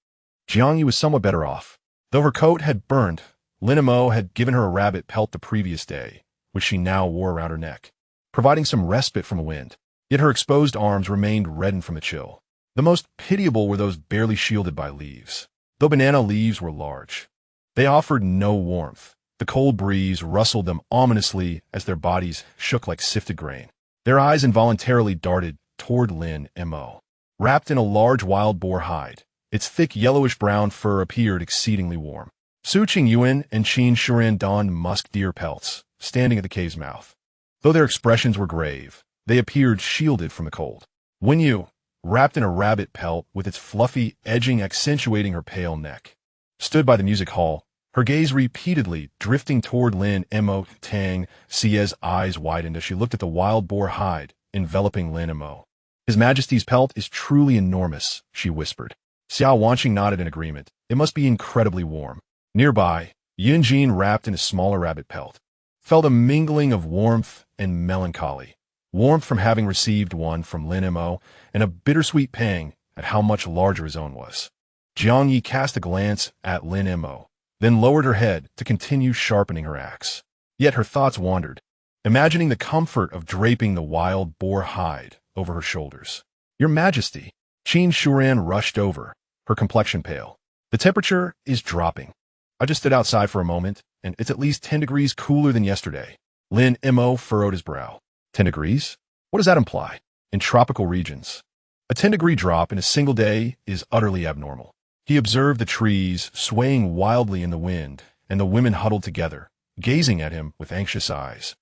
Jiangyi was somewhat better off. Though her coat had burned, Lin Mo had given her a rabbit pelt the previous day, which she now wore around her neck, providing some respite from the wind. Yet her exposed arms remained reddened from the chill. The most pitiable were those barely shielded by leaves. Though banana leaves were large, they offered no warmth. The cold breeze rustled them ominously as their bodies shook like sifted grain. Their eyes involuntarily darted toward Lin Mo. Wrapped in a large wild boar hide, its thick yellowish-brown fur appeared exceedingly warm. Su Qingyuan and Qin Shuren donned musk deer pelts, standing at the cave's mouth. Though their expressions were grave, they appeared shielded from the cold. Wen Yu, wrapped in a rabbit pelt with its fluffy edging accentuating her pale neck, stood by the music hall, her gaze repeatedly drifting toward Lin Mo. Tang Xia's eyes widened as she looked at the wild boar hide enveloping Lin Mo. His Majesty's pelt is truly enormous, she whispered. Xiao Wanqing nodded in agreement. It must be incredibly warm. Nearby, Yunjin, wrapped in a smaller rabbit pelt, felt a mingling of warmth and melancholy. Warmth from having received one from Lin Mo, and a bittersweet pang at how much larger his own was. Jiangyi cast a glance at Lin Mo, then lowered her head to continue sharpening her axe. Yet her thoughts wandered, imagining the comfort of draping the wild boar hide over her shoulders. Your Majesty, Qin Shuran rushed over, her complexion pale. The temperature is dropping. I just stood outside for a moment, and it's at least 10 degrees cooler than yesterday. Lin Mo furrowed his brow. 10 degrees? What does that imply? In tropical regions, a 10-degree drop in a single day is utterly abnormal. He observed the trees swaying wildly in the wind, and the women huddled together, gazing at him with anxious eyes.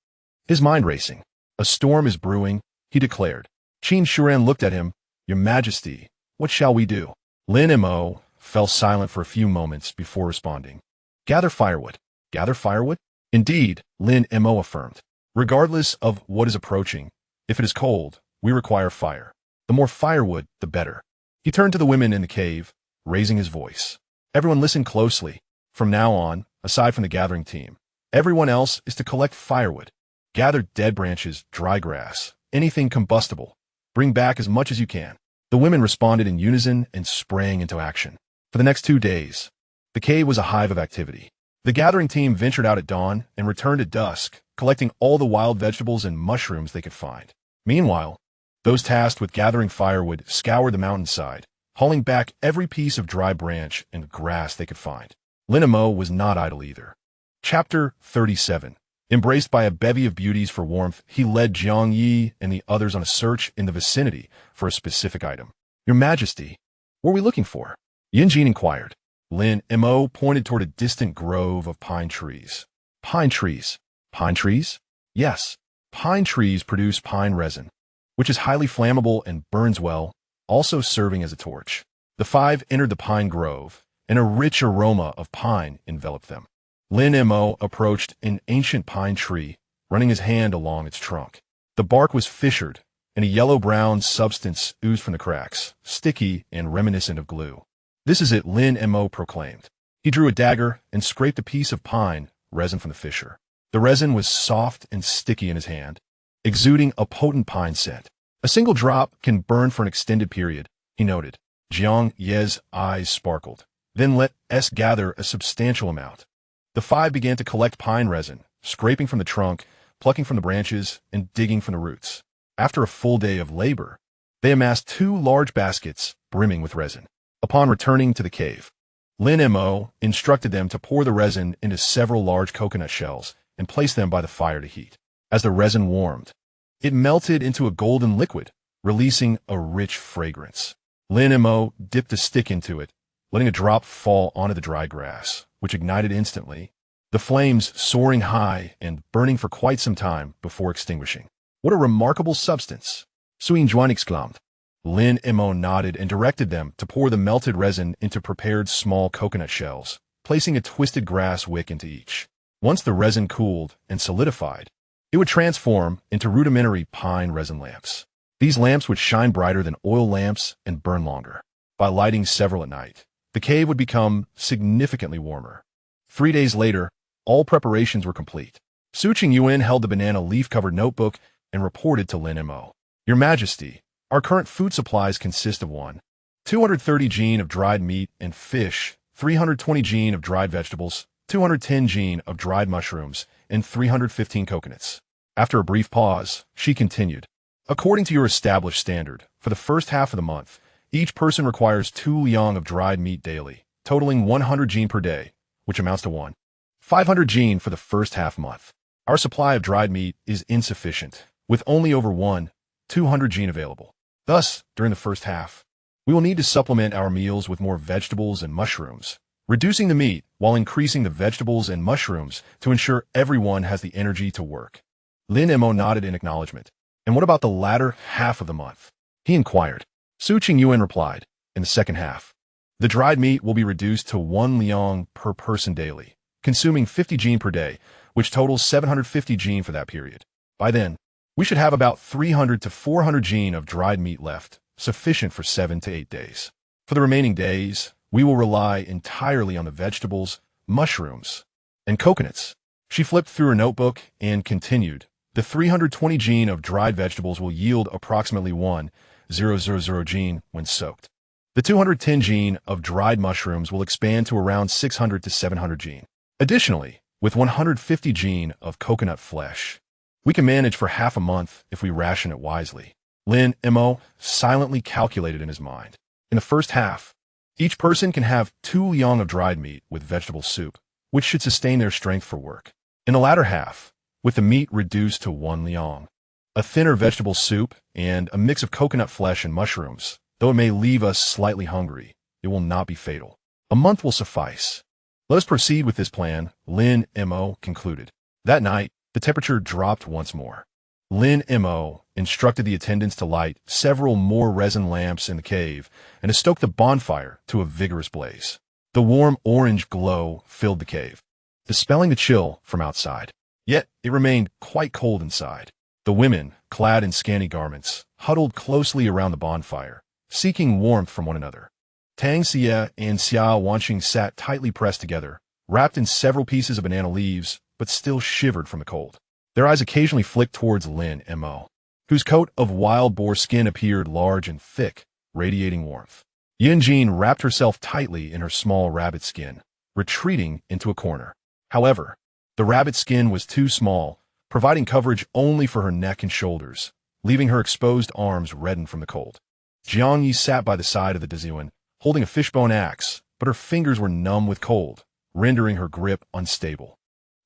His mind racing. A storm is brewing, he declared. Qin Shuran looked at him. Your Majesty, what shall we do? Lin Mo fell silent for a few moments before responding. Gather firewood. Gather firewood? Indeed, Lin Mo affirmed. Regardless of what is approaching, if it is cold, we require fire. The more firewood, the better. He turned to the women in the cave, raising his voice. Everyone listen closely. From now on, aside from the gathering team, everyone else is to collect firewood. Gather dead branches, dry grass, anything combustible. Bring back as much as you can. The women responded in unison and sprang into action. For the next 2 days, the cave was a hive of activity. The gathering team ventured out at dawn and returned at dusk, collecting all the wild vegetables and mushrooms they could find. Meanwhile, those tasked with gathering firewood scoured the mountainside, hauling back every piece of dry branch and grass they could find. Lin Mo was not idle either. Chapter 37. Embraced by a bevy of beauties for warmth, he led Jiang Yi and the others on a search in the vicinity for a specific item. Your Majesty, what are we looking for? Yunjin inquired. Lin Mo pointed toward a distant grove of pine trees. Pine trees? Pine trees? Yes. Pine trees produce pine resin, which is highly flammable and burns well, also serving as a torch. The five entered the pine grove, and a rich aroma of pine enveloped them. Lin Mo approached an ancient pine tree, running his hand along its trunk. The bark was fissured, and a yellow-brown substance oozed from the cracks, sticky and reminiscent of glue. This is it, Lin Mo proclaimed. He drew a dagger and scraped a piece of pine resin from the fissure. The resin was soft and sticky in his hand, exuding a potent pine scent. A single drop can burn for an extended period, he noted. Jiang Ye's eyes sparkled. Then let us gather a substantial amount. The five began to collect pine resin, scraping from the trunk, plucking from the branches, and digging from the roots. After a full day of labor, they amassed 2 large baskets brimming with resin. Upon returning to the cave, Lin Mo instructed them to pour the resin into several large coconut shells and place them by the fire to heat. As the resin warmed, it melted into a golden liquid, releasing a rich fragrance. Lin Mo dipped a stick into it, letting a drop fall onto the dry grass, which ignited instantly, the flames soaring high and burning for quite some time before extinguishing. What a remarkable substance! Suyin Juan exclaimed. Lin Mo nodded and directed them to pour the melted resin into prepared small coconut shells, placing a twisted grass wick into each. Once the resin cooled and solidified, it would transform into rudimentary pine resin lamps. These lamps would shine brighter than oil lamps and burn longer. By lighting several at night, the cave would become significantly warmer. 3 days later, all preparations were complete. Su Qingyuan held the banana leaf-covered notebook and reported to Lin Mo. Your Majesty, our current food supplies consist of 230 gene of dried meat and fish, 320 gene of dried vegetables, 210 gene of dried mushrooms, and 315 coconuts. After a brief pause, she continued. According to your established standard, for the first half of the month, each person requires 2 liang of dried meat daily, totaling 100 gene per day, which amounts to 500 gene for the first half month. Our supply of dried meat is insufficient, with only over 200 gene available. Thus, during the first half, we will need to supplement our meals with more vegetables and mushrooms, reducing the meat while increasing the vegetables and mushrooms to ensure everyone has the energy to work. Lin Mo nodded in acknowledgement. And what about the latter half of the month? He inquired. Su Qingyuan replied. In the second half, the dried meat will be reduced to 1 liang per person daily, consuming 50 gene per day, which totals 750 gene for that period. By then, we should have about 300 to 400 gene of dried meat left, sufficient for 7 to 8 days. For the remaining days, we will rely entirely on the vegetables, mushrooms, and coconuts. She flipped through her notebook and continued. The 320 gene of dried vegetables will yield approximately 1,000 gene when soaked. The 210 gene of dried mushrooms will expand to around 600 to 700 gene. Additionally, with 150 gene of coconut flesh, we can manage for half a month if we ration it wisely. Lin Mo silently calculated in his mind. In the first half, each person can have 2 liang of dried meat with vegetable soup, which should sustain their strength for work. In the latter half, with the meat reduced to 1 liang, a thinner vegetable soup, and a mix of coconut flesh and mushrooms, though it may leave us slightly hungry, it will not be fatal. A month will suffice. Let us proceed with this plan, Lin Mo concluded. That night, the temperature dropped once more. Lin Mo instructed the attendants to light several more resin lamps in the cave and to stoke the bonfire to a vigorous blaze. The warm orange glow filled the cave, dispelling the chill from outside. Yet it remained quite cold inside. The women, clad in scanty garments, huddled closely around the bonfire, seeking warmth from one another. Tang Xie and Xia Wanqing sat tightly pressed together, wrapped in several pieces of banana leaves, but still shivered from the cold. Their eyes occasionally flicked towards Lin Mo, whose coat of wild boar skin appeared large and thick, radiating warmth. Yin Jin wrapped herself tightly in her small rabbit skin, retreating into a corner. However, the rabbit skin was too small, providing coverage only for her neck and shoulders, leaving her exposed arms reddened from the cold. Jiang Yi sat by the side of the Dazuan, holding a fishbone axe, but her fingers were numb with cold, rendering her grip unstable.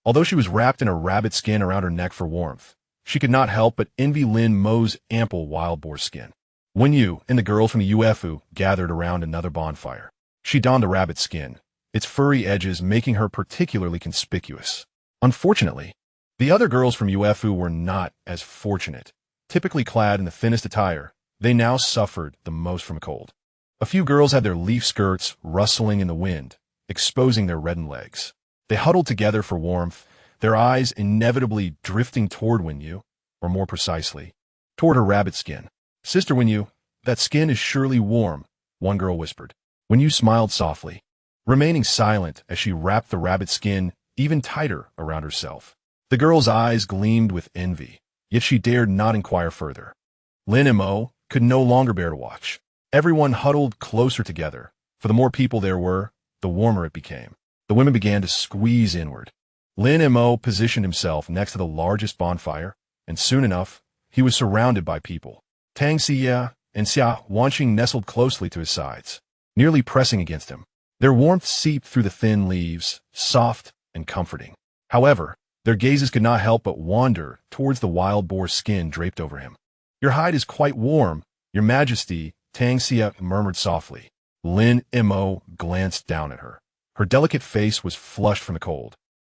Although she was wrapped in a rabbit skin around her neck for warmth, she could not help but envy Lin Mo's ample wild boar skin. Wen Yu and the girls from the UFU gathered around another bonfire. She donned the rabbit skin, its furry edges making her particularly conspicuous. Unfortunately, the other girls from UFU were not as fortunate. Typically clad in the thinnest attire, they now suffered the most from cold. A few girls had their leaf skirts rustling in the wind, exposing their reddened legs. They huddled together for warmth, their eyes inevitably drifting toward Wen Yu, or more precisely, toward her rabbit skin. Sister Wen Yu, that skin is surely warm, one girl whispered. Wen Yu smiled softly, remaining silent as she wrapped the rabbit skin even tighter around herself. The girl's eyes gleamed with envy, yet she dared not inquire further. Lin Mo could no longer bear to watch. Everyone huddled closer together. For the more people there were, the warmer it became. The women began to squeeze inward. Lin Mo positioned himself next to the largest bonfire, and soon enough, he was surrounded by people. Tang Xie and Xia Wanqing nestled closely to his sides, nearly pressing against him. Their warmth seeped through the thin leaves, soft and comforting. However, their gazes could not help but wander towards the wild boar skin draped over him. Your hide is quite warm, Your Majesty, Tang Xie murmured softly. Lin Mo glanced down at her. Her delicate face was flushed from the cold,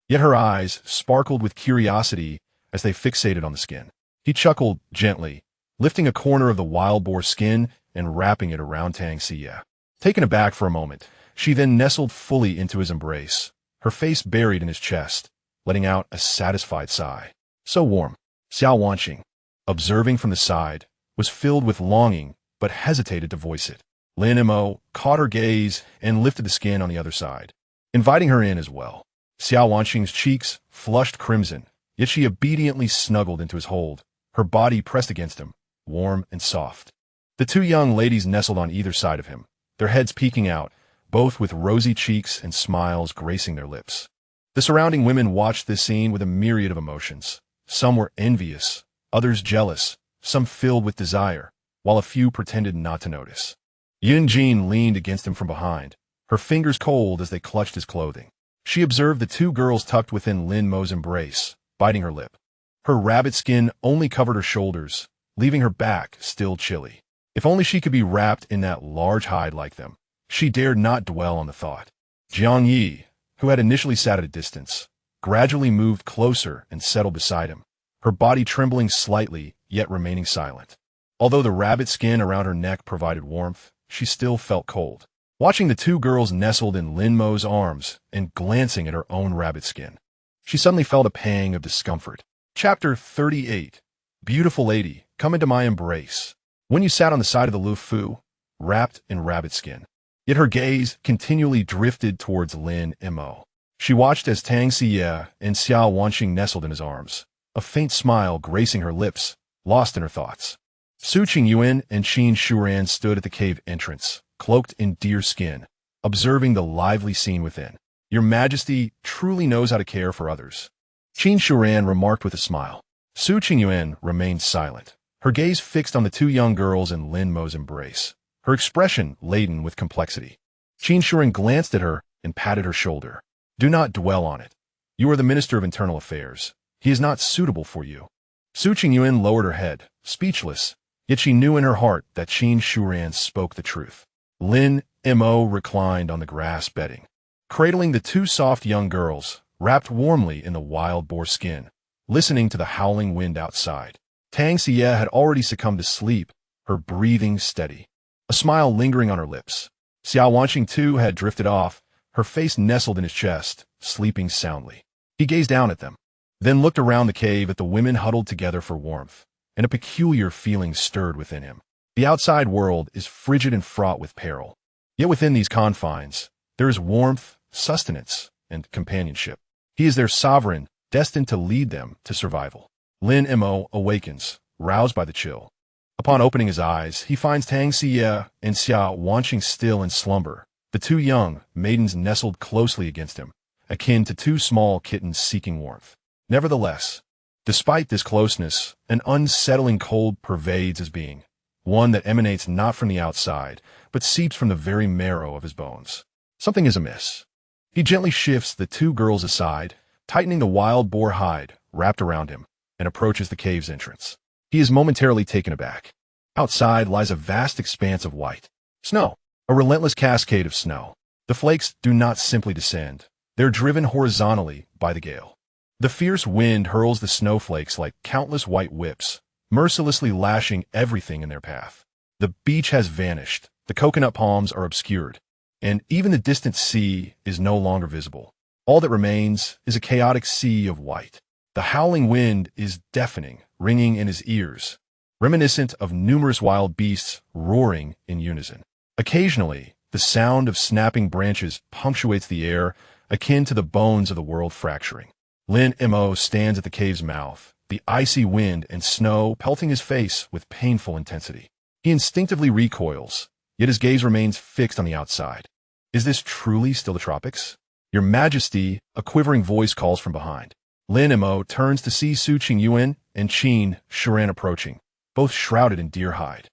yet her eyes sparkled with curiosity as they fixated on the skin. He chuckled gently, lifting a corner of the wild boar skin and wrapping it around Tang Xie. Taken aback for a moment, she then nestled fully into his embrace, her face buried in his chest, letting out a satisfied sigh. So warm. Xiao Wanqing, observing from the side, was filled with longing but hesitated to voice it. Lin Mo caught her gaze and lifted the skin on the other side, inviting her in as well. Xiao Wanqing's cheeks flushed crimson, yet she obediently snuggled into his hold, her body pressed against him, warm and soft. The two young ladies nestled on either side of him, their heads peeking out, both with rosy cheeks and smiles gracing their lips. The surrounding women watched this scene with a myriad of emotions. Some were envious, others jealous, some filled with desire, while a few pretended not to notice. Yun Jin leaned against him from behind, her fingers cold as they clutched his clothing. She observed the two girls tucked within Lin Mo's embrace, biting her lip. Her rabbit skin only covered her shoulders, leaving her back still chilly. If only she could be wrapped in that large hide like them. She dared not dwell on the thought. Jiang Yi, who had initially sat at a distance, gradually moved closer and settled beside him, her body trembling slightly, yet remaining silent. Although the rabbit skin around her neck provided warmth, she still felt cold. Watching the two girls nestled in Lin Mo's arms and glancing at her own rabbit skin, she suddenly felt a pang of discomfort. Chapter 38. Beautiful lady, come into my embrace. When you sat on the side of the Lu Fu, wrapped in rabbit skin, yet her gaze continually drifted towards Lin Mo. She watched as Tang Xie and Xiao Wanqing nestled in his arms, a faint smile gracing her lips, lost in her thoughts. Su Qingyuan and Qin Shuran stood at the cave entrance, cloaked in deer skin, observing the lively scene within. Your Majesty truly knows how to care for others. Qin Shuran remarked with a smile. Su Qingyuan remained silent, her gaze fixed on the two young girls in Lin Mo's embrace, her expression laden with complexity. Qin Shuran glanced at her and patted her shoulder. Do not dwell on it. You are the Minister of Internal Affairs. He is not suitable for you. Su Qingyuan lowered her head, speechless, yet she knew in her heart that Qin Shuran spoke the truth. Lin Mo reclined on the grass bedding, cradling the two soft young girls, wrapped warmly in the wild boar skin, listening to the howling wind outside. Tang Xie had already succumbed to sleep, her breathing steady, a smile lingering on her lips. Xiao Wanqing too had drifted off, her face nestled in his chest, sleeping soundly. He gazed down at them, then looked around the cave at the women huddled together for warmth, and a peculiar feeling stirred within him. The outside world is frigid and fraught with peril. Yet within these confines, there is warmth, sustenance, and companionship. He is their sovereign, destined to lead them to survival. Lin Mo awakens, roused by the chill. Upon opening his eyes, he finds Tang Xie and Xiao Wanqing still in slumber, the two young maidens nestled closely against him, akin to two small kittens seeking warmth. Nevertheless, despite this closeness, an unsettling cold pervades his being, one that emanates not from the outside, but seeps from the very marrow of his bones. Something is amiss. He gently shifts the two girls aside, tightening the wild boar hide wrapped around him, and approaches the cave's entrance. He is momentarily taken aback. Outside lies a vast expanse of white snow, a relentless cascade of snow. The flakes do not simply descend. They're driven horizontally by the gale. The fierce wind hurls the snowflakes like countless white whips, mercilessly lashing everything in their path. The beach has vanished, the coconut palms are obscured, and even the distant sea is no longer visible. All that remains is a chaotic sea of white. The howling wind is deafening, ringing in his ears, reminiscent of numerous wild beasts roaring in unison. Occasionally, the sound of snapping branches punctuates the air, akin to the bones of the world fracturing. Lin Mo stands at the cave's mouth, the icy wind and snow pelting his face with painful intensity. He instinctively recoils, yet his gaze remains fixed on the outside. Is this truly still the tropics? Your Majesty, a quivering voice calls from behind. Lin Mo turns to see Su Qingyuan and Qin Shuran approaching, both shrouded in deer hide.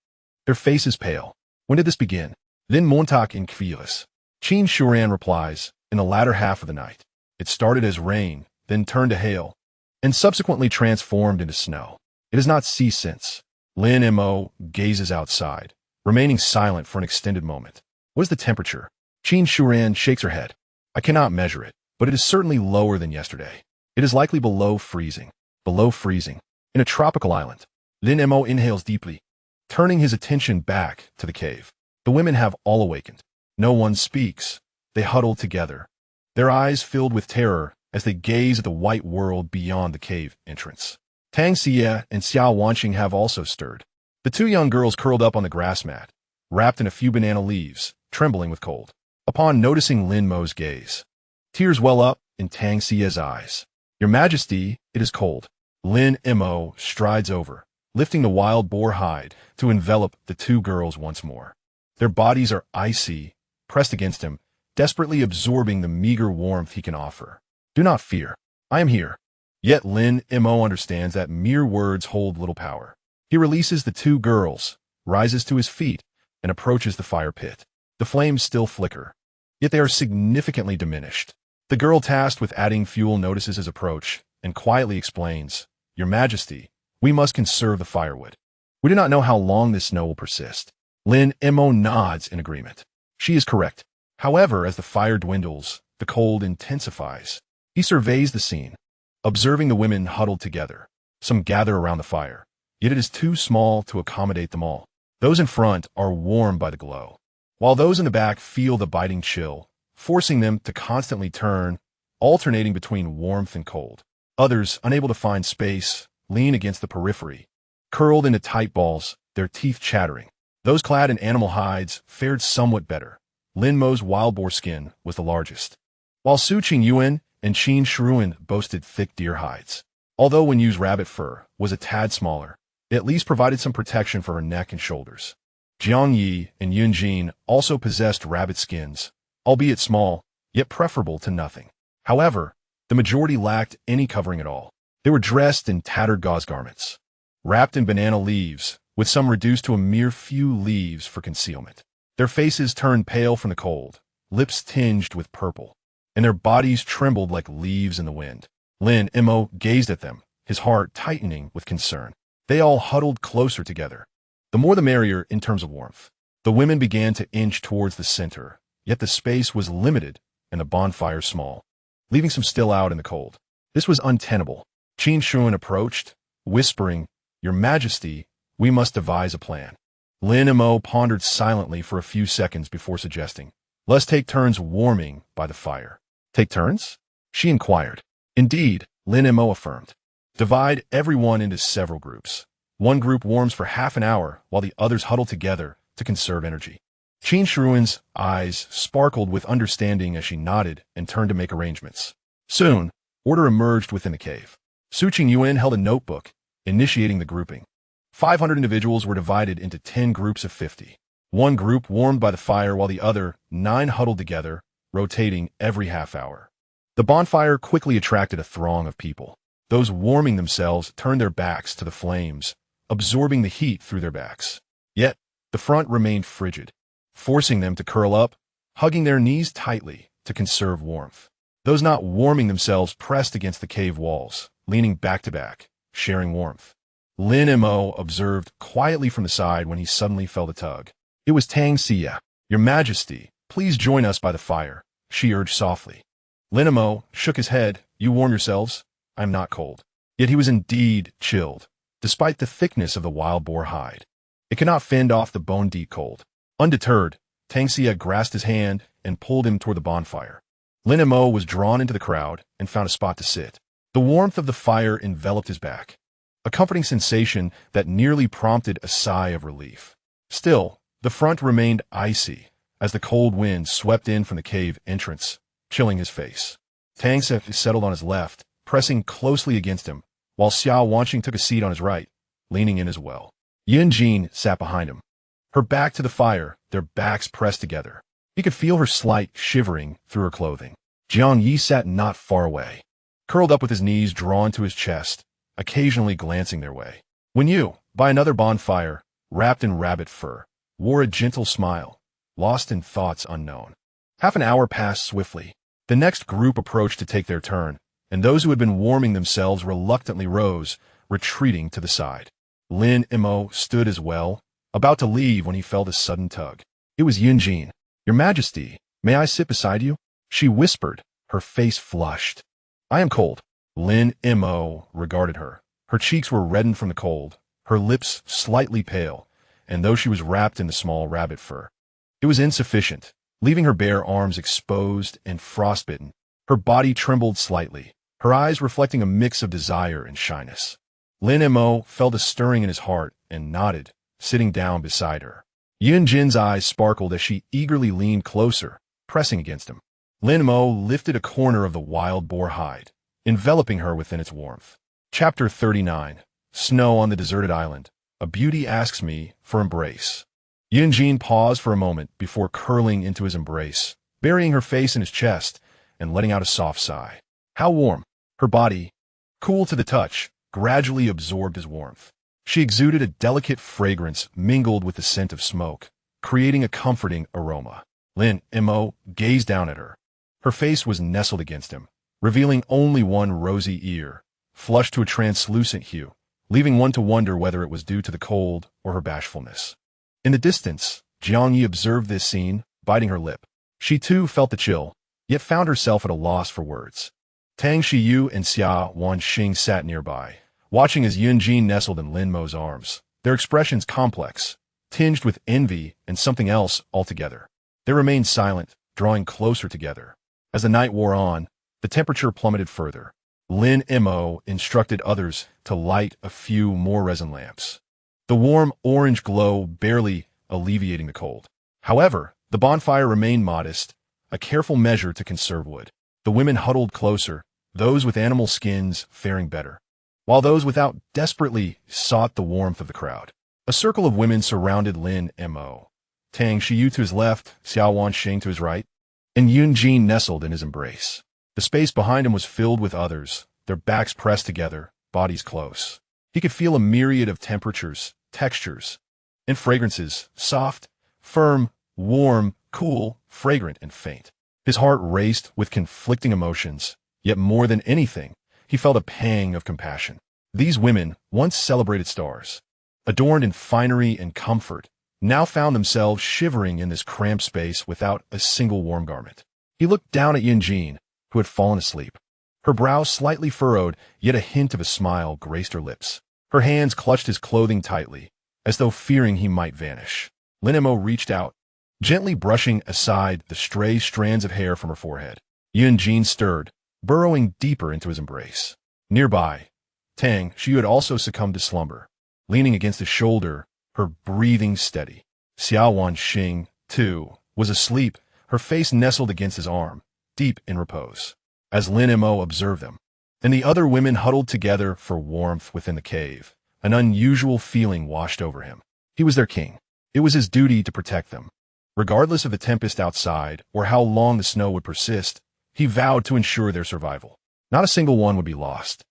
Their faces pale. When did this begin? Lin Montauk in Kvilis. Qin Shuran replies, in the latter half of the night. It started as rain, then turned to hail, and subsequently transformed into snow. It has not ceased since. Lin Mo gazes outside, remaining silent for an extended moment. What is the temperature? Qin Shuran shakes her head. I cannot measure it, but it is certainly lower than yesterday. It is likely below freezing. Below freezing. In a tropical island. Lin Mo inhales deeply. turning his attention back to the cave. The women have all awakened. No one speaks. They huddle together, their eyes filled with terror as they gaze at the white world beyond the cave entrance. Tang Xie and Xiao Wanqing have also stirred. The two young girls curled up on the grass mat, wrapped in a few banana leaves, trembling with cold. Upon noticing Lin Mo's gaze, tears well up in Tang Xie's eyes. Your Majesty, it is cold. Lin Mo strides over, lifting the wild boar hide to envelop the two girls once more. Their bodies are icy, pressed against him, desperately absorbing the meager warmth he can offer. Do not fear. I am here. Yet Lin Mo understands that mere words hold little power. He releases the two girls, rises to his feet, and approaches the fire pit. The flames still flicker, yet they are significantly diminished. The girl tasked with adding fuel notices his approach and quietly explains, Your Majesty, we must conserve the firewood. We do not know how long this snow will persist. Lin Mo nods in agreement. She is correct. However, as the fire dwindles, the cold intensifies. He surveys the scene, observing the women huddled together. Some gather around the fire, yet it is too small to accommodate them all. Those in front are warmed by the glow, while those in the back feel the biting chill, forcing them to constantly turn, alternating between warmth and cold. Others, unable to find space, lean against the periphery, curled into tight balls, their teeth chattering. Those clad in animal hides fared somewhat better. Lin Mo's wild boar skin was the largest, while Su Qingyuan and Qin Shiruan boasted thick deer hides. Although when used rabbit fur was a tad smaller, it at least provided some protection for her neck and shoulders. Jiang Yi and Yun Jin also possessed rabbit skins, albeit small, yet preferable to nothing. However, the majority lacked any covering at all. They were dressed in tattered gauze garments, wrapped in banana leaves, with some reduced to a mere few leaves for concealment. Their faces turned pale from the cold, lips tinged with purple, and their bodies trembled like leaves in the wind. Lin Mo gazed at them, his heart tightening with concern. They all huddled closer together. The more the merrier in terms of warmth. The women began to inch towards the center, yet the space was limited and the bonfire small, leaving some still out in the cold. This was untenable. Qin Shiruan approached, whispering, Your Majesty, we must devise a plan. Lin Mo pondered silently for a few seconds before suggesting, Let's take turns warming by the fire. Take turns? She inquired. Indeed, Lin Mo affirmed. Divide everyone into several groups. One group warms for half an hour while the others huddle together to conserve energy. Qin Shiruan's eyes sparkled with understanding as she nodded and turned to make arrangements. Soon, order emerged within the cave. Su Qingyuan held a notebook, initiating the grouping. 500 individuals were divided into 10 groups of 50. One group warmed by the fire while the other 9 huddled together, rotating every half hour. The bonfire quickly attracted a throng of people. Those warming themselves turned their backs to the flames, absorbing the heat through their backs. Yet, the front remained frigid, forcing them to curl up, hugging their knees tightly to conserve warmth. Those not warming themselves pressed against the cave walls, leaning back to back, sharing warmth. Lin Mo observed quietly from the side when he suddenly felt a tug. It was Tang Xie. Your Majesty, please join us by the fire, she urged softly. Lin Mo shook his head. You warm yourselves? I am not cold. Yet he was indeed chilled, despite the thickness of the wild boar hide. It could not fend off the bone-deep cold. Undeterred, Tang Xie grasped his hand and pulled him toward the bonfire. Lin Mo was drawn into the crowd and found a spot to sit. The warmth of the fire enveloped his back, a comforting sensation that nearly prompted a sigh of relief. Still, the front remained icy as the cold wind swept in from the cave entrance, chilling his face. Tang Xie settled on his left, pressing closely against him, while Xiao Wanqing took a seat on his right, leaning in as well. Yun Jin sat behind him, her back to the fire, their backs pressed together. He could feel her slight shivering through her clothing. Jiang Yi sat not far away, curled up with his knees drawn to his chest, occasionally glancing their way. When you, by another bonfire, wrapped in rabbit fur, wore a gentle smile, lost in thoughts unknown. Half an hour passed swiftly. The next group approached to take their turn, and those who had been warming themselves reluctantly rose, retreating to the side. Lin Mo stood as well, about to leave when he felt a sudden tug. It was Yun Jin. Your Majesty, may I sit beside you? She whispered, her face flushed. I am cold. Lin Mo regarded her. Her cheeks were reddened from the cold, her lips slightly pale, and though she was wrapped in the small rabbit fur, it was insufficient, leaving her bare arms exposed and frostbitten. Her body trembled slightly, her eyes reflecting a mix of desire and shyness. Lin Mo felt a stirring in his heart and nodded, sitting down beside her. Yunjin's eyes sparkled as she eagerly leaned closer, pressing against him. Lin Mo lifted a corner of the wild boar hide, enveloping her within its warmth. Chapter 39. Snow on the Deserted Island. A beauty asks me for embrace. Yunjin paused for a moment before curling into his embrace, burying her face in his chest and letting out a soft sigh. How warm! Her body, cool to the touch, gradually absorbed his warmth. She exuded a delicate fragrance mingled with the scent of smoke, creating a comforting aroma. Lin Mo gazed down at her. Her face was nestled against him, revealing only one rosy ear, flushed to a translucent hue, leaving one to wonder whether it was due to the cold or her bashfulness. In the distance, Jiang Yi observed this scene, biting her lip. She too felt the chill, yet found herself at a loss for words. Tang Shiyu and Xia Wanxing sat nearby, watching as Yunjin nestled in Lin Mo's arms, their expressions complex, tinged with envy and something else altogether. They remained silent, drawing closer together. As the night wore on, the temperature plummeted further. Lin Mo instructed others to light a few more resin lamps, the warm orange glow barely alleviating the cold. However, the bonfire remained modest, a careful measure to conserve wood. The women huddled closer, those with animal skins faring better, while those without desperately sought the warmth of the crowd. A circle of women surrounded Lin Mo. Tang Shiyu to his left, Xiao Wanxing to his right, and Yunjin nestled in his embrace. The space behind him was filled with others, their backs pressed together, bodies close. He could feel a myriad of temperatures, textures, and fragrances, soft, firm, warm, cool, fragrant, and faint. His heart raced with conflicting emotions, yet more than anything, he felt a pang of compassion. These women, once celebrated stars, adorned in finery and comfort, now found themselves shivering in this cramped space without a single warm garment. He looked down at Yunjin, who had fallen asleep. Her brow slightly furrowed, yet a hint of a smile graced her lips. Her hands clutched his clothing tightly, as though fearing he might vanish. Lin Mo reached out, gently brushing aside the stray strands of hair from her forehead. Yunjin stirred, burrowing deeper into his embrace. Nearby, Tang Shiyu had also succumbed to slumber, leaning against his shoulder, her breathing steady. Xiao Wanxing, too, was asleep, her face nestled against his arm, deep in repose, as Lin Mo observed them. And the other women huddled together for warmth within the cave. An unusual feeling washed over him. He was their king. It was his duty to protect them. Regardless of the tempest outside or how long the snow would persist, he vowed to ensure their survival. Not a single one would be lost.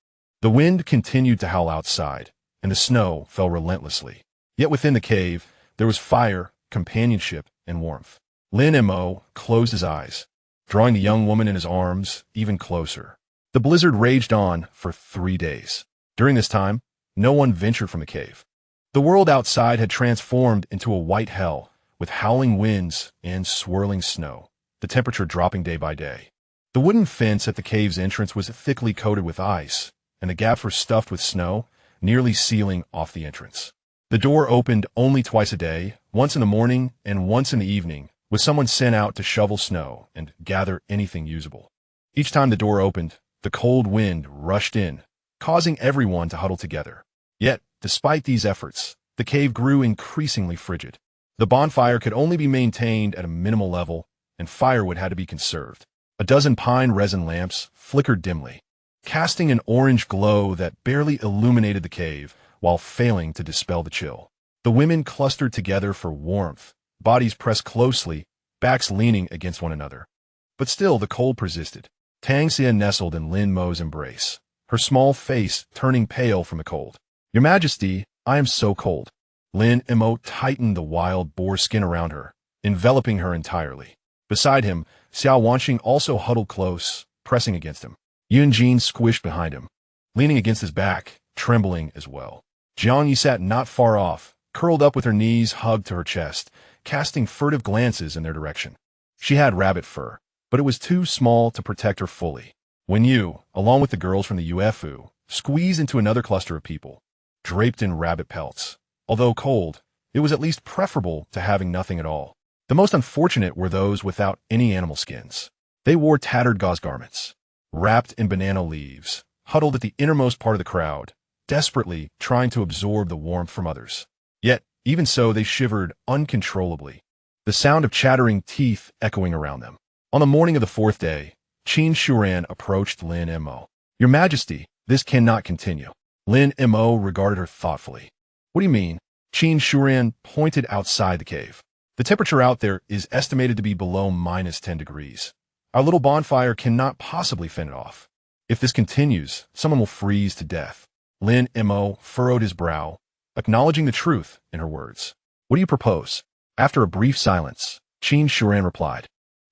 The wind continued to howl outside, and the snow fell relentlessly. Yet within the cave, there was fire, companionship, and warmth. Lin Mo closed his eyes, drawing the young woman in his arms even closer. The blizzard raged on for 3 days. During this time, no one ventured from the cave. The world outside had transformed into a white hell, with howling winds and swirling snow, the temperature dropping day by day. The wooden fence at the cave's entrance was thickly coated with ice, and the gaps were stuffed with snow, nearly sealing off the entrance. The door opened only twice a day, once in the morning and once in the evening, with someone sent out to shovel snow and gather anything usable. Each time the door opened, the cold wind rushed in, causing everyone to huddle together. Yet, despite these efforts, the cave grew increasingly frigid. The bonfire could only be maintained at a minimal level, and firewood had to be conserved. A dozen pine resin lamps flickered dimly, casting an orange glow that barely illuminated the cave while failing to dispel the chill. The women clustered together for warmth, bodies pressed closely, backs leaning against one another. But still the cold persisted. Tang Xia nestled in Lin Mo's embrace, her small face turning pale from the cold. "Your Majesty, I am so cold." Lin Mo tightened the wild boar skin around her, enveloping her entirely. Beside him, Xiao Wanxing also huddled close, pressing against him. Yunjin squished behind him, leaning against his back, trembling as well. Jiang Yi sat not far off, curled up with her knees hugged to her chest, casting furtive glances in their direction. She had rabbit fur, but it was too small to protect her fully. When you, along with the girls from the UFU, squeezed into another cluster of people, draped in rabbit pelts, although cold, it was at least preferable to having nothing at all. The most unfortunate were those without any animal skins. They wore tattered gauze garments, wrapped in banana leaves, huddled at the innermost part of the crowd, desperately trying to absorb the warmth from others. Yet, even so, they shivered uncontrollably, the sound of chattering teeth echoing around them. On the morning of the fourth day, Qin Shuran approached Lin Mo. "Your Majesty, this cannot continue." Lin Mo regarded her thoughtfully. "What do you mean?" Qin Shuran pointed outside the cave. "The temperature out there is estimated to be below -10 degrees. Our little bonfire cannot possibly fend it off. If this continues, someone will freeze to death." Lin Mo furrowed his brow, acknowledging the truth in her words. "What do you propose?" After a brief silence, Qin Shuran replied,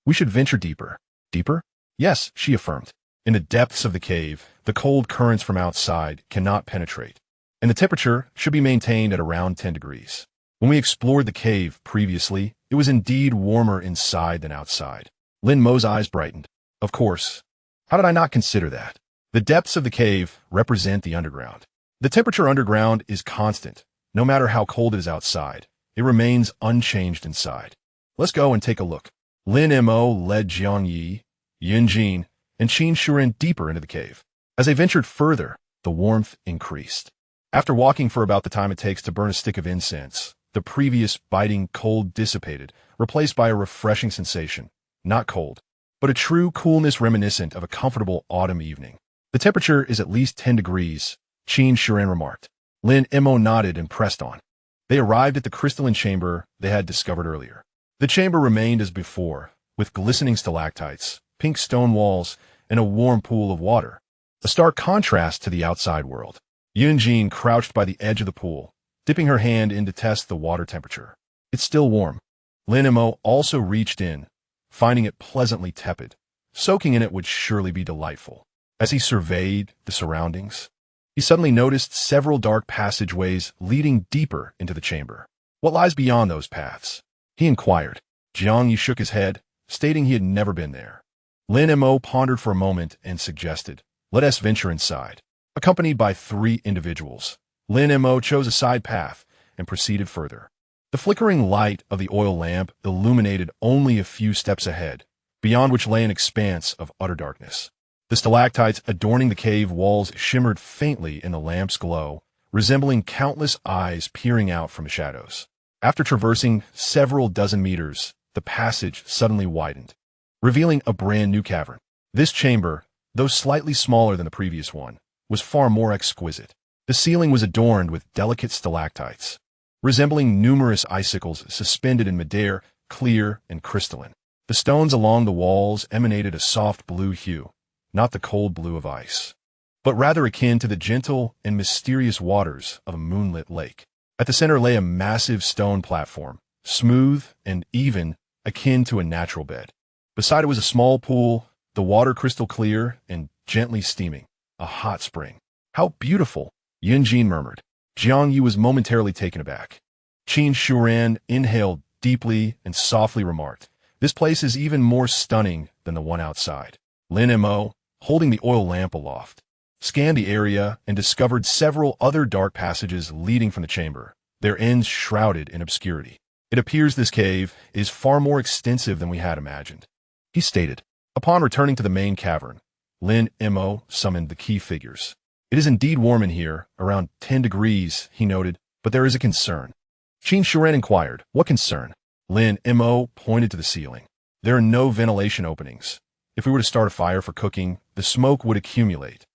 "We should venture deeper." "Deeper?" "Yes," she affirmed. "In the depths of the cave, the cold currents from outside cannot penetrate, and the temperature should be maintained at around 10 degrees. When we explored the cave previously, it was indeed warmer inside than outside." Lin Mo's eyes brightened. "Of course. How did I not consider that? The depths of the cave represent the underground. The temperature underground is constant. No matter how cold it is outside, it remains unchanged inside. Let's go and take a look." Lin Mo led Jiang Yi, Yin Jin, and Qin Shuren deeper into the cave. As they ventured further, the warmth increased. After walking for about the time it takes to burn a stick of incense, the previous biting cold dissipated, replaced by a refreshing sensation. Not cold, but a true coolness reminiscent of a comfortable autumn evening. "The temperature is at least 10 degrees, Qin Shuren remarked. Lin Mo nodded and pressed on. They arrived at the crystalline chamber they had discovered earlier. The chamber remained as before, with glistening stalactites, pink stone walls, and a warm pool of water. A stark contrast to the outside world. Yunjin crouched by the edge of the pool, dipping her hand in to test the water temperature. "It's still warm." Lin Mo also reached in, finding it pleasantly tepid. Soaking in it would surely be delightful. As he surveyed the surroundings, he suddenly noticed several dark passageways leading deeper into the chamber. "What lies beyond those paths?" he inquired. Jiang Yi shook his head, stating he had never been there. Lin Mo pondered for a moment and suggested, "Let us venture inside." Accompanied by 3 individuals, Lin Mo chose a side path and proceeded further. The flickering light of the oil lamp illuminated only a few steps ahead, beyond which lay an expanse of utter darkness. The stalactites adorning the cave walls shimmered faintly in the lamp's glow, resembling countless eyes peering out from the shadows. After traversing several dozen meters, the passage suddenly widened, revealing a brand new cavern. This chamber, though slightly smaller than the previous one, was far more exquisite. The ceiling was adorned with delicate stalactites, resembling numerous icicles suspended in midair, clear and crystalline. The stones along the walls emanated a soft blue hue, not the cold blue of ice, but rather akin to the gentle and mysterious waters of a moonlit lake. At the center lay a massive stone platform, smooth and even, akin to a natural bed. Beside it was a small pool, the water crystal clear and gently steaming, a hot spring. "How beautiful," Yunjin murmured. Jiang Yi was momentarily taken aback. Qin Shuran inhaled deeply and softly remarked, "This place is even more stunning than the one outside." Lin Mo, holding the oil lamp aloft, scanned the area and discovered several other dark passages leading from the chamber, their ends shrouded in obscurity. "It appears this cave is far more extensive than we had imagined," he stated. Upon returning to the main cavern, Lin Mo summoned the key figures. "It is indeed warm in here, around 10 degrees, he noted, "but there is a concern." Qin Shuren inquired, "What concern?" Lin Mo pointed to the ceiling. "There are no ventilation openings. If we were to start a fire for cooking, the smoke would accumulate,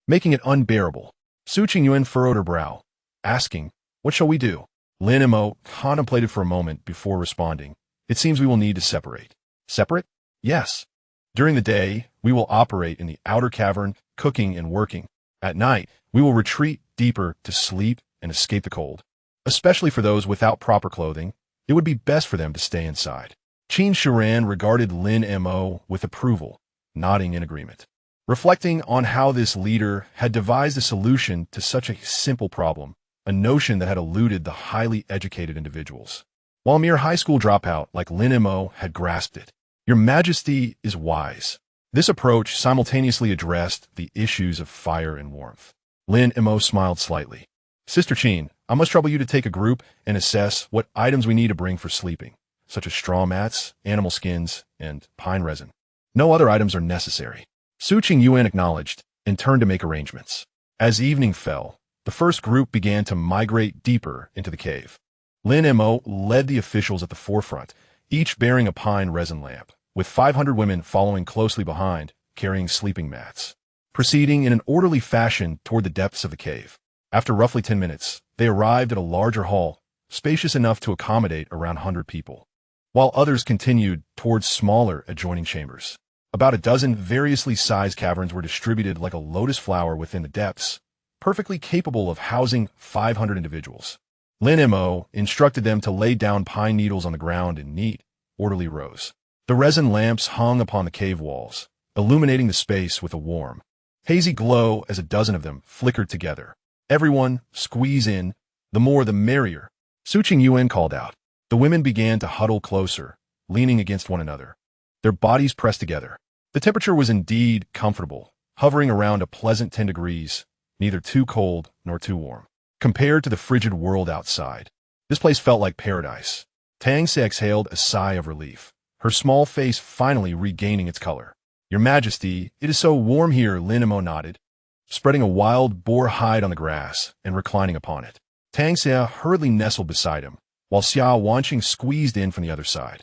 making it unbearable." Su Qingyuan furrowed her brow, asking, "What shall we do?" Lin Mo contemplated for a moment before responding, "It seems we will need to separate." "Separate?" "Yes. During the day, we will operate in the outer cavern, cooking and working. At night, we will retreat deeper to sleep and escape the cold. Especially for those without proper clothing, it would be best for them to stay inside." Qin Shuran regarded Lin Mo with approval, nodding in agreement. Reflecting on how this leader had devised a solution to such a simple problem, a notion that had eluded the highly educated individuals, while a mere high school dropout like Lin Mo had grasped it. "Your Majesty is wise." This approach simultaneously addressed the issues of fire and warmth. Lin Mo smiled slightly. "Sister Qin, I must trouble you to take a group and assess what items we need to bring for sleeping, such as straw mats, animal skins, and pine resin. No other items are necessary. Su Qingyuan acknowledged and turned to make arrangements. As evening fell, the first group began to migrate deeper into the cave. Lin Mo led the officials at the forefront, each bearing a pine resin lamp, with 500 women following closely behind, carrying sleeping mats. Proceeding in an orderly fashion toward the depths of the cave. After roughly 10 minutes, they arrived at a larger hall, spacious enough to accommodate around 100 people, while others continued towards smaller adjoining chambers. About a dozen variously sized caverns were distributed like a lotus flower within the depths, perfectly capable of housing 500 individuals. Lin Mo instructed them to lay down pine needles on the ground in neat, orderly rows. The resin lamps hung upon the cave walls, illuminating the space with a warm, hazy glow as a dozen of them flickered together. Everyone, squeeze in, the more the merrier, Su Qingyuan called out. The women began to huddle closer, leaning against one another, their bodies pressed together. The temperature was indeed comfortable, hovering around a pleasant 10 degrees, neither too cold nor too warm. Compared to the frigid world outside, this place felt like paradise. Tang Se exhaled a sigh of relief, her small face finally regaining its color. Your Majesty, it is so warm here, Lin Mo nodded, spreading a wild boar hide on the grass and reclining upon it. Tang Se hurriedly nestled beside him, while Xiao Wanqing squeezed in from the other side.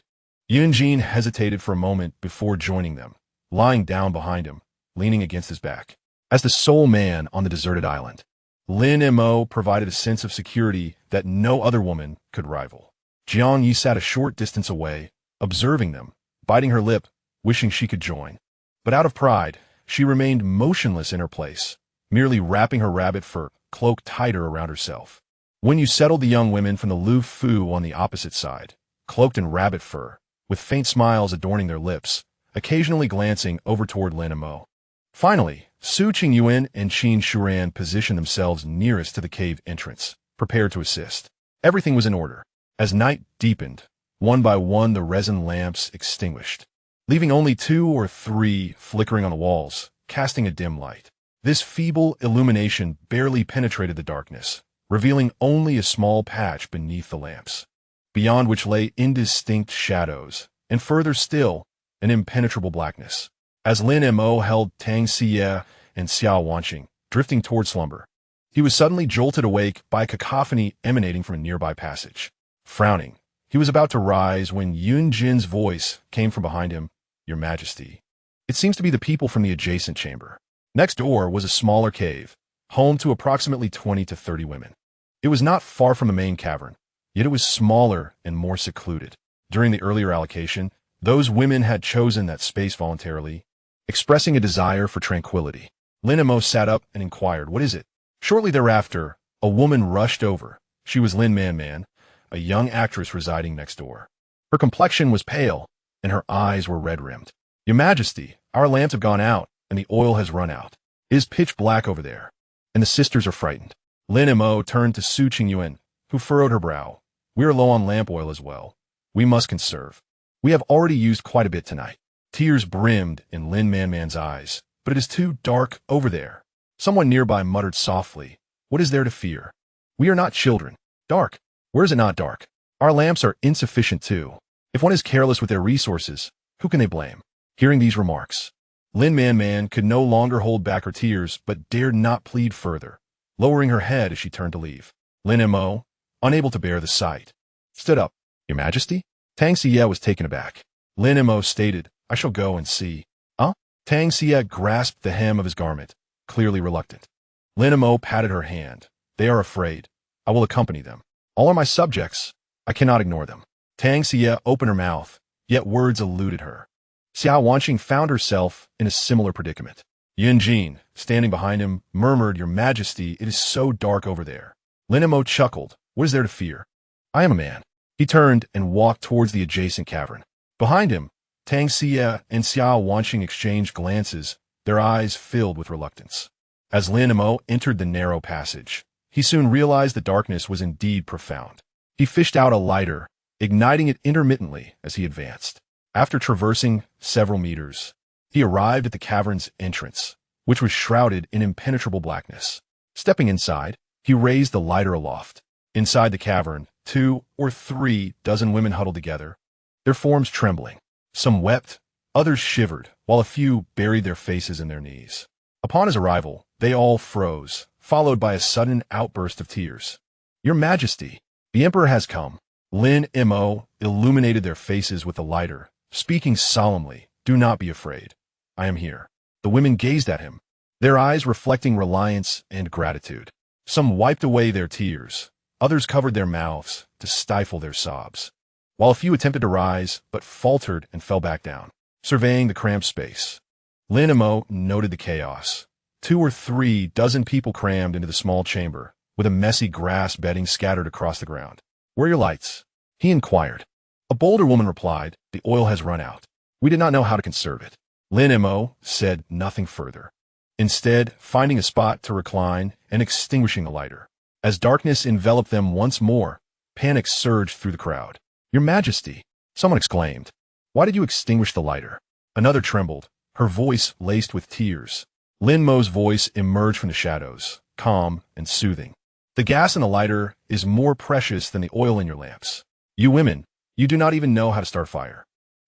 Yunjin hesitated for a moment before joining them, lying down behind him, leaning against his back. As the sole man on the deserted island, Lin Mo provided a sense of security that no other woman could rival. Jiang Yi sat a short distance away, observing them, biting her lip, wishing she could join. But out of pride, she remained motionless in her place, merely wrapping her rabbit fur cloak tighter around herself. When you settled the young women from the Lu Fu on the opposite side, cloaked in rabbit fur, with faint smiles adorning their lips, occasionally glancing over toward Lin Mo. Finally, Su Qingyuan and Qin Shuran positioned themselves nearest to the cave entrance, prepared to assist. Everything was in order. As night deepened, one by one the resin lamps extinguished, leaving only 2 or 3 flickering on the walls, casting a dim light. This feeble illumination barely penetrated the darkness, revealing only a small patch beneath the lamps, beyond which lay indistinct shadows, and further still, an impenetrable blackness. As Lin Mo held Tang Xie and Xiao Wanqing, drifting toward slumber, he was suddenly jolted awake by a cacophony emanating from a nearby passage. Frowning, he was about to rise when Yun Jin's voice came from behind him. Your Majesty. It seems to be the people from the adjacent chamber. Next door was a smaller cave, home to approximately 20 to 30 women. It was not far from the main cavern, yet it was smaller and more secluded. During the earlier allocation, those women had chosen that space voluntarily, expressing a desire for tranquility. Lin Mo sat up and inquired, what is it? Shortly thereafter, a woman rushed over. She was Lin Man, a young actress residing next door. Her complexion was pale, and her eyes were red-rimmed. Your Majesty, our lamps have gone out, and the oil has run out. It is pitch black over there, and the sisters are frightened. Lin Mo turned to Su Qingyuan, who furrowed her brow. We are low on lamp oil as well. We must conserve. We have already used quite a bit tonight. Tears brimmed in Lin Man's eyes. But it is too dark over there. Someone nearby muttered softly, what is there to fear? We are not children. Dark. Where is it not dark? Our lamps are insufficient too. If one is careless with their resources, who can they blame? Hearing these remarks, Lin Man could no longer hold back her tears, but dared not plead further, lowering her head as she turned to leave. Lin Mo, unable to bear the sight, stood up. Your Majesty? Tang Xie was taken aback. Lin Mo stated, I shall go and see. Huh? Tang Xie grasped the hem of his garment, clearly reluctant. Lin Mo patted her hand. They are afraid. I will accompany them. All are my subjects. I cannot ignore them. Tang Xie opened her mouth, yet words eluded her. Xiao Wanqing found herself in a similar predicament. Yunjin, standing behind him, murmured, Your Majesty, it is so dark over there. Lin Mo chuckled. What is there to fear? I am a man. He turned and walked towards the adjacent cavern. Behind him, Tang Xie and Xiao Wanqing exchanged glances, their eyes filled with reluctance. As Lin Mo entered the narrow passage, he soon realized the darkness was indeed profound. He fished out a lighter, igniting it intermittently as he advanced. After traversing several meters, he arrived at the cavern's entrance, which was shrouded in impenetrable blackness. Stepping inside, he raised the lighter aloft. Inside the cavern, 2 or 3 dozen women huddled together, their forms trembling. Some wept, others shivered, while a few buried their faces in their knees. Upon his arrival, they all froze, followed by a sudden outburst of tears. "Your Majesty, the Emperor has come." Lin Mo illuminated their faces with a lighter, speaking solemnly, "Do not be afraid. I am here." The women gazed at him, their eyes reflecting reliance and gratitude. Some wiped away their tears, others covered their mouths to stifle their sobs, while a few attempted to rise but faltered and fell back down. Surveying the cramped space, Lin Mo noted the chaos. 2 or 3 dozen people crammed into the small chamber, with a messy grass bedding scattered across the ground. "Where are your lights?" he inquired. A bolder woman replied, "The oil has run out. We did not know how to conserve it." Lin Mo said nothing further, instead finding a spot to recline and extinguishing the lighter. As darkness enveloped them once more, panic surged through the crowd. "Your Majesty!" someone exclaimed. "Why did you extinguish the lighter?" Another trembled, her voice laced with tears. Lin Mo's voice emerged from the shadows, calm and soothing. "The gas in the lighter is more precious than the oil in your lamps. You women, you do not even know how to start fire.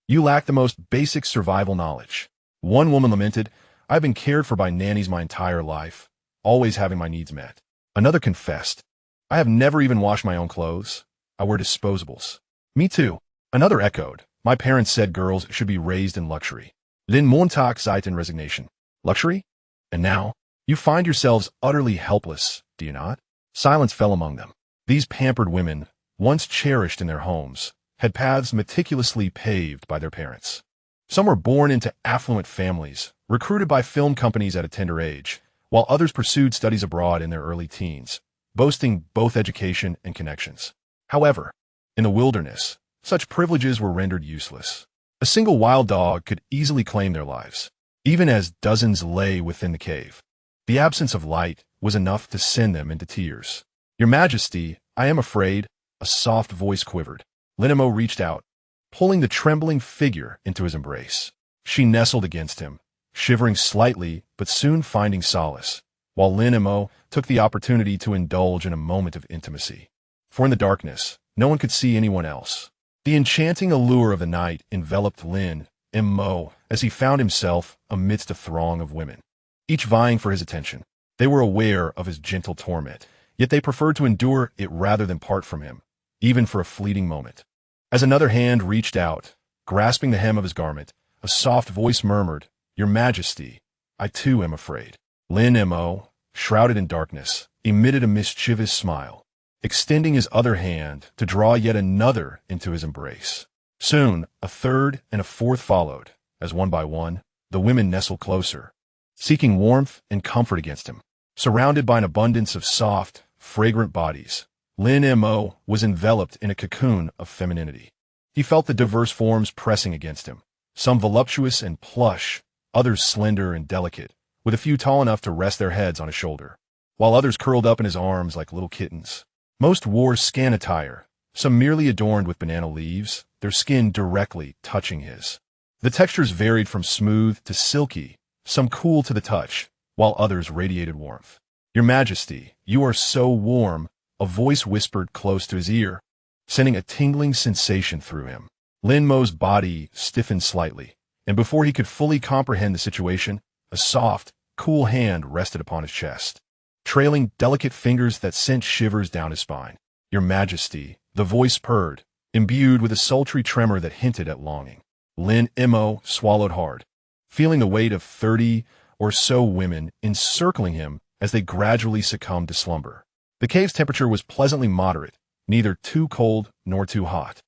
You lack the most basic survival knowledge." One woman lamented, "I've been cared for by nannies my entire life, always having my needs met." Another confessed, "I have never even washed my own clothes. I wear disposables." "Me too." Another echoed, "My parents said girls should be raised in luxury." Lin Montag sighed in resignation. "Luxury? And now, you find yourselves utterly helpless, do you not?" Silence fell among them. These pampered women, once cherished in their homes, had paths meticulously paved by their parents. Some were born into affluent families, recruited by film companies at a tender age, while others pursued studies abroad in their early teens, boasting both education and connections. However, in the wilderness, such privileges were rendered useless. A single wild dog could easily claim their lives, even as dozens lay within the cave. The absence of light was enough to send them into tears. "Your Majesty, I am afraid," a soft voice quivered. Lin Mo reached out, pulling the trembling figure into his embrace. She nestled against him, shivering slightly but soon finding solace, while Lin Mo took the opportunity to indulge in a moment of intimacy. For in the darkness, no one could see anyone else. The enchanting allure of the night enveloped Lin Mo as he found himself amidst a throng of women, each vying for his attention. They were aware of his gentle torment, yet they preferred to endure it rather than part from him, even for a fleeting moment. As another hand reached out, grasping the hem of his garment, a soft voice murmured, "Your Majesty, I too am afraid." Lin Mo, shrouded in darkness, emitted a mischievous smile, extending his other hand to draw yet another into his embrace. Soon, a third and a fourth followed, as one by one, the women nestled closer, seeking warmth and comfort against him. Surrounded by an abundance of soft, fragrant bodies, Lin Mo was enveloped in a cocoon of femininity. He felt the diverse forms pressing against him, some voluptuous and plush, others slender and delicate, with a few tall enough to rest their heads on his shoulder, while others curled up in his arms like little kittens. Most wore scant attire, some merely adorned with banana leaves, their skin directly touching his. The textures varied from smooth to silky, some cool to the touch, while others radiated warmth. "Your Majesty, you are so warm," a voice whispered close to his ear, sending a tingling sensation through him. Lin Mo's body stiffened slightly, and before he could fully comprehend the situation, a soft, cool hand rested upon his chest, trailing delicate fingers that sent shivers down his spine. "Your Majesty," the voice purred, imbued with a sultry tremor that hinted at longing. Lin Mo swallowed hard, feeling the weight of 30 or so women encircling him as they gradually succumbed to slumber. The cave's temperature was pleasantly moderate, neither too cold nor too hot,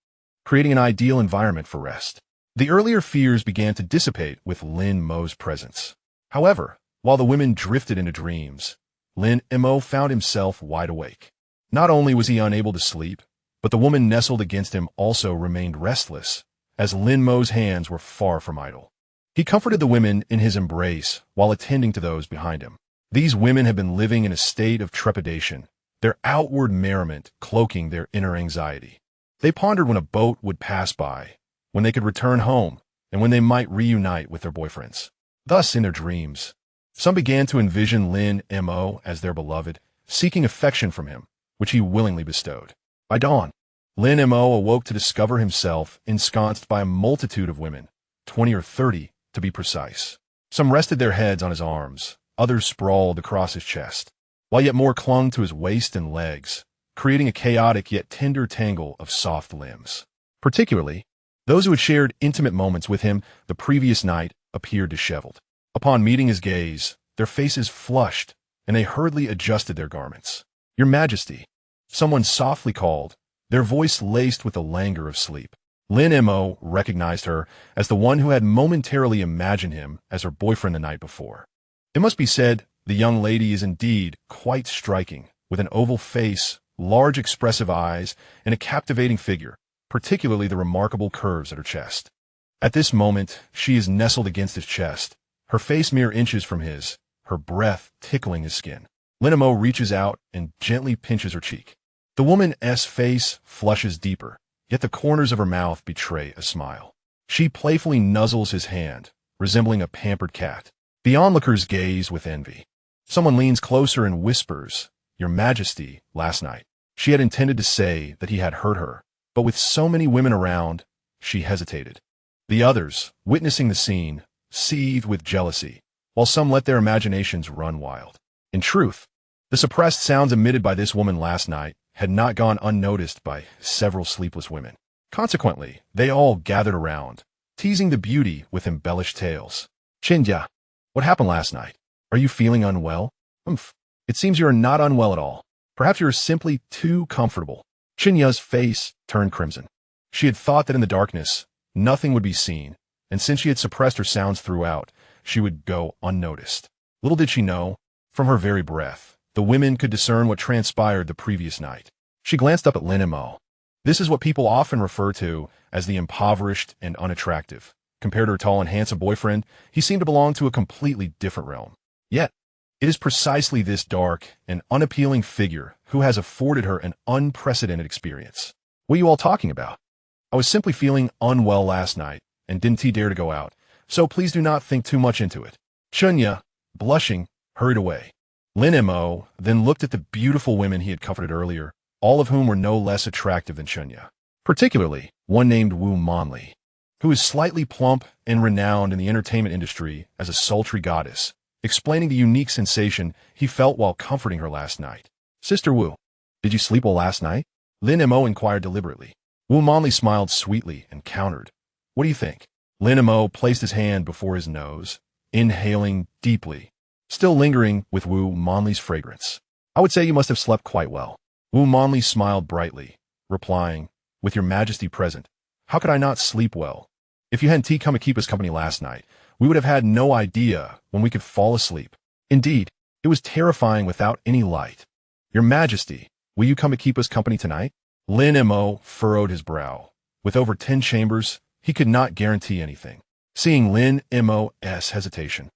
creating an ideal environment for rest. The earlier fears began to dissipate with Lin Mo's presence. However, while the women drifted into dreams, Lin Mo found himself wide awake. Not only was he unable to sleep, but the woman nestled against him also remained restless, as Lin Mo's hands were far from idle. He comforted the women in his embrace while attending to those behind him. These women had been living in a state of trepidation, their outward merriment cloaking their inner anxiety. They pondered when a boat would pass by, when they could return home, and when they might reunite with their boyfriends. Thus, in their dreams, some began to envision Lin Mo as their beloved, seeking affection from him, which he willingly bestowed. By dawn, Lin Mo awoke to discover himself ensconced by a multitude of women, 20 or 30 to be precise. Some rested their heads on his arms, others sprawled across his chest, while yet more clung to his waist and legs, creating a chaotic yet tender tangle of soft limbs. Particularly, those who had shared intimate moments with him the previous night appeared disheveled. Upon meeting his gaze, their faces flushed, and they hurriedly adjusted their garments. "Your Majesty," someone softly called, their voice laced with the languor of sleep. Lin Mo recognized her as the one who had momentarily imagined him as her boyfriend the night before. It must be said, the young lady is indeed quite striking, with an oval face, large expressive eyes, and a captivating figure, particularly the remarkable curves at her chest. At this moment, she is nestled against his chest, her face mere inches from his, her breath tickling his skin. Lin Mo reaches out and gently pinches her cheek. The woman's face flushes deeper, yet the corners of her mouth betray a smile. She playfully nuzzles his hand, resembling a pampered cat. The onlookers gaze with envy. Someone leans closer and whispers, "Your Majesty," last night. She had intended to say that he had hurt her, but with so many women around, she hesitated. The others, witnessing the scene, seethed with jealousy, while some let their imaginations run wild. In truth, the suppressed sounds emitted by this woman last night had not gone unnoticed by several sleepless women. Consequently, they all gathered around, teasing the beauty with embellished tales. "Chinja, what happened last night? Are you feeling unwell?" "Umph, it seems you are not unwell at all. Perhaps you are simply too comfortable." Chinya's face turned crimson. She had thought that in the darkness, nothing would be seen, and since she had suppressed her sounds throughout, she would go unnoticed. Little did she know, from her very breath, the women could discern what transpired the previous night. She glanced up at Lin Mo. This is what people often refer to as the impoverished and unattractive. Compared to her tall and handsome boyfriend, he seemed to belong to a completely different realm. Yet, it is precisely this dark and unappealing figure who has afforded her an unprecedented experience. "What are you all talking about?" "I was simply feeling unwell last night and didn't dare to go out, so please do not think too much into it." Chunya, blushing, hurried away. Lin Mo then looked at the beautiful women he had comforted earlier, all of whom were no less attractive than Chunya. Particularly, one named Wu Monli, who is slightly plump and renowned in the entertainment industry as a sultry goddess, explaining the unique sensation he felt while comforting her last night. "Sister Wu, did you sleep well last night?" Lin Mo inquired deliberately. Wu Monli smiled sweetly and countered, "What do you think?" Lin Mo placed his hand before his nose, inhaling deeply, still lingering with Wu Monli's fragrance. "I would say you must have slept quite well." Wu Monli smiled brightly, replying, "With your Majesty present, how could I not sleep well? If you hadn't come to keep us company last night, we would have had no idea when we could fall asleep. Indeed, it was terrifying without any light. Your Majesty, will you come to keep us company tonight?" Lin Mo furrowed his brow. With over 10 chambers, he could not guarantee anything. Seeing Lin Mo's hesitation,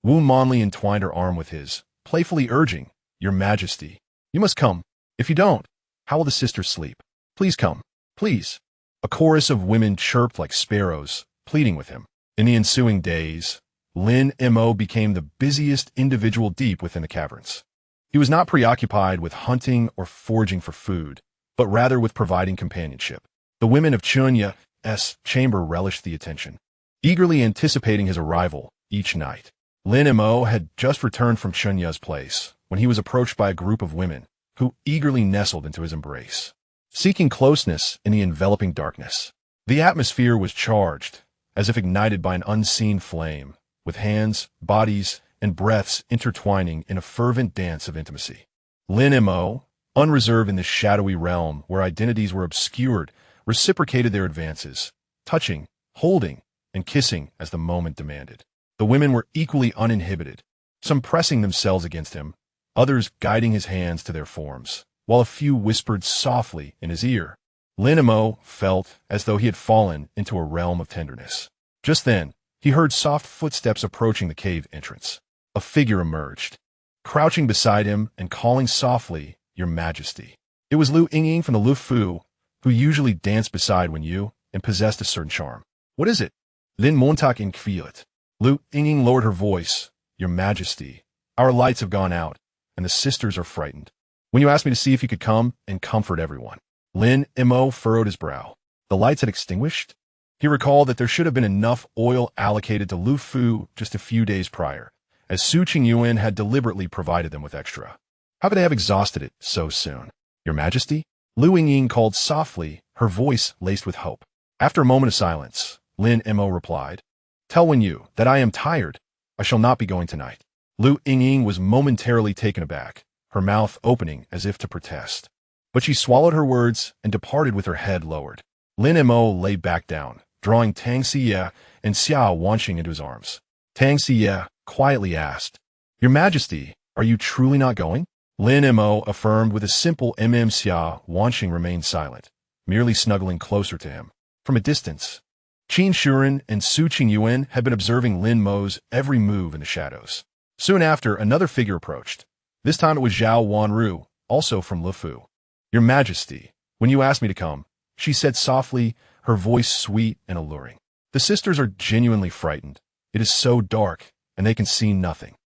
Wu Monli entwined her arm with his, playfully urging, "Your Majesty, you must come. If you don't, how will the sisters sleep? Please come, please." A chorus of women chirped like sparrows, pleading with him. In the ensuing days, Lin Mo became the busiest individual deep within the caverns. He was not preoccupied with hunting or foraging for food, but rather with providing companionship. The women of Chunya's chamber relished the attention, eagerly anticipating his arrival each night. Lin Mo had just returned from Chunya's place when he was approached by a group of women who eagerly nestled into his embrace, seeking closeness in the enveloping darkness. The atmosphere was charged, as if ignited by an unseen flame, with hands, bodies, and breaths intertwining in a fervent dance of intimacy. Lin Mo, unreserved in this shadowy realm where identities were obscured, reciprocated their advances, touching, holding, and kissing as the moment demanded. The women were equally uninhibited, some pressing themselves against him, others guiding his hands to their forms, while a few whispered softly in his ear. Lin Mo felt as though he had fallen into a realm of tenderness. Just then, he heard soft footsteps approaching the cave entrance. A figure emerged, crouching beside him and calling softly, "Your Majesty." It was Lu Yingying from the Lu Fu, who usually danced beside Wen Yu and possessed a certain charm. "What is it?" Lin Montak inquired. Lu Yingying lowered her voice, "Your Majesty, our lights have gone out, and the sisters are frightened." when you asked me to see if you could come and comfort everyone. Lin Mo furrowed his brow. The lights had extinguished? He recalled that there should have been enough oil allocated to Lu Fu just a few days prior, as Su Qingyuan had deliberately provided them with extra. How could they have exhausted it so soon? Your Majesty? Lu Yingying called softly, her voice laced with hope. After a moment of silence, Lin Mo replied, "Tell Wen Yu that I am tired. I shall not be going tonight." Lu Yingying was momentarily taken aback, her mouth opening as if to protest. But she swallowed her words and departed with her head lowered. Lin Mo lay back down, drawing Tang Siye and Xia Wanqing into his arms. Tang Siye quietly asked, "Your Majesty, are you truly not going?" Lin Mo affirmed with a simple Xia Wanqing remained silent, merely snuggling closer to him. From a distance, Qin Shuren and Su Qingyuan had been observing Lin Mo's every move in the shadows. Soon after, another figure approached. This time it was Zhao Wanru, also from Lu Fu. "Your Majesty, when you asked me to come," she said softly, her voice sweet and alluring. "The sisters are genuinely frightened. It is so dark, and they can see nothing.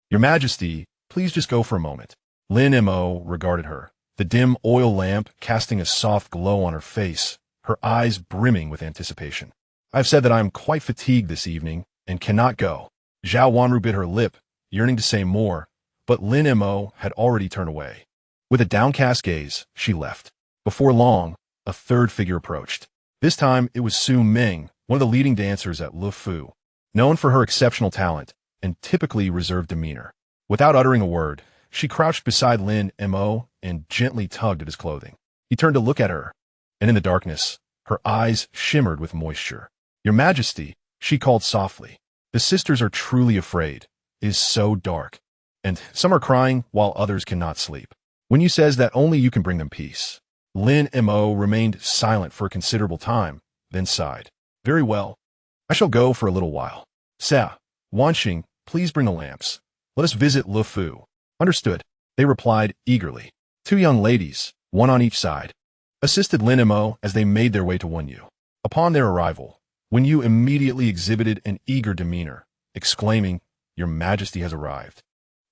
Your Majesty, please just go for a moment." Lin Mo regarded her, the dim oil lamp casting a soft glow on her face, her eyes brimming with anticipation. "I've said that I am quite fatigued this evening and cannot go." Zhao Wanru bit her lip, yearning to say more, but Lin Mo had already turned away. With a downcast gaze, she left. Before long, a third figure approached. This time, it was Su Ming, one of the leading dancers at Lu Fu, known for her exceptional talent and typically reserved demeanor. Without uttering a word, she crouched beside Lin Mo and gently tugged at his clothing. He turned to look at her, and in the darkness, her eyes shimmered with moisture. "Your Majesty," she called softly, "the sisters are truly afraid. It is so dark, and some are crying while others cannot sleep. Wen Yu says that only you can bring them peace." Lin Mo remained silent for a considerable time, then sighed. "Very well. I shall go for a little while. Xia Wanqing, please bring the lamps. Let us visit Lu Fu." "Understood," they replied eagerly. Two young ladies, one on each side, assisted Lin Mo as they made their way to Wen Yu. Upon their arrival, Wen Yu immediately exhibited an eager demeanor, exclaiming, "Your Majesty has arrived.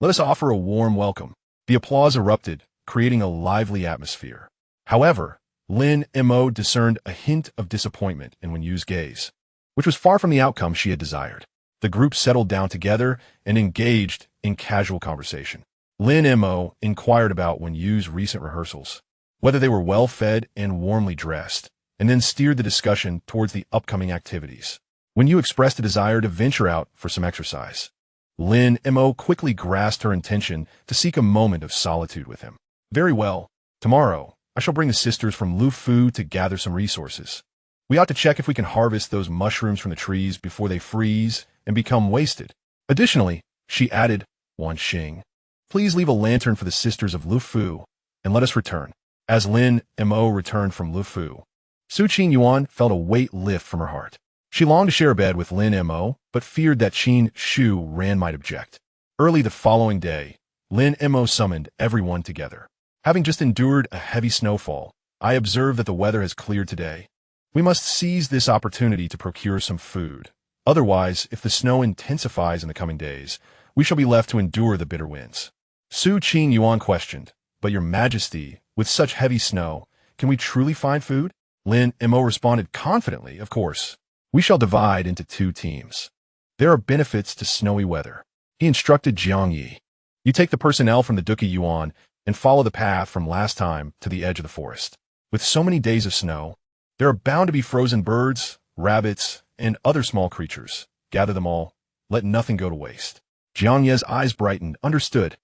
Let us offer a warm welcome." The applause erupted, creating a lively atmosphere. However, Lin Mo discerned a hint of disappointment in Wen Yu's gaze, which was far from the outcome she had desired. The group settled down together and engaged in casual conversation. Lin Mo inquired about Wen Yu's recent rehearsals, whether they were well-fed and warmly dressed, and then steered the discussion towards the upcoming activities. Wen Yu expressed a desire to venture out for some exercise. Lin Mo quickly grasped her intention to seek a moment of solitude with him. "Very well. Tomorrow, I shall bring the sisters from Lu Fu to gather some resources. We ought to check if we can harvest those mushrooms from the trees before they freeze and become wasted." Additionally, she added, "Wanqing, please leave a lantern for the sisters of Lu Fu, and let us return." As Lin Mo returned from Lu Fu, Su Qingyuan felt a weight lift from her heart. She longed to share a bed with Lin Mo, but feared that Qin Shu Ran might object. Early the following day, Lin Mo summoned everyone together. "Having just endured a heavy snowfall, I observe that the weather has cleared today. We must seize this opportunity to procure some food. Otherwise, if the snow intensifies in the coming days, we shall be left to endure the bitter winds." Su Qingyuan questioned, "But Your Majesty, with such heavy snow, can we truly find food?" Lin Mo responded confidently, "Of course. We shall divide into 2 teams. There are benefits to snowy weather." He instructed Jiang Yi, "You take the personnel from the Duke Yuan and follow the path from last time to the edge of the forest. With so many days of snow, there are bound to be frozen birds, rabbits, and other small creatures. Gather them all. Let nothing go to waste." Jiang Ye's eyes brightened. "Understood."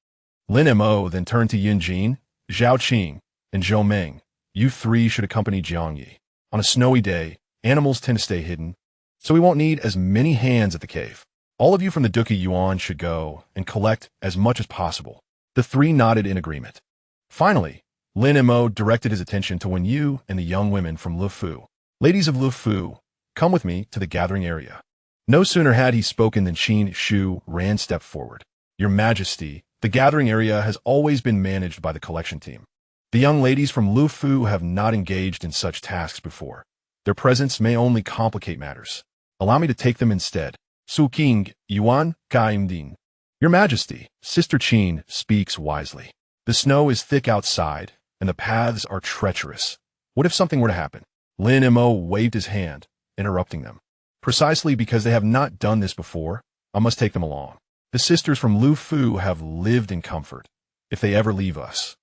Lin Mo then turned to Yin Jin, Zhao Qing, and Zhou Meng. "You 3 should accompany Jiang Yi. On a snowy day, animals tend to stay hidden, so we won't need as many hands at the cave. All of you from the Duke Yuan should go and collect as much as possible." The 3 nodded in agreement. Finally, Lin Mo directed his attention to Wen Yu and the young women from Lu Fu. "Ladies of Lu Fu, come with me to the gathering area." No sooner had he spoken than Qin Shu Ran stepped forward. "Your Majesty, the gathering area has always been managed by the collection team. The young ladies from Lu Fu have not engaged in such tasks before. Their presence may only complicate matters. Allow me to take them instead." Su King Yuan Kaimdin. "Your Majesty, Sister Qin speaks wisely. The snow is thick outside, and the paths are treacherous. What if something were to happen? Lin Mo waved his hand, interrupting them. Precisely because they have not done this before, I must take them along. The sisters from Lu Fu have lived in comfort. If they ever leave us,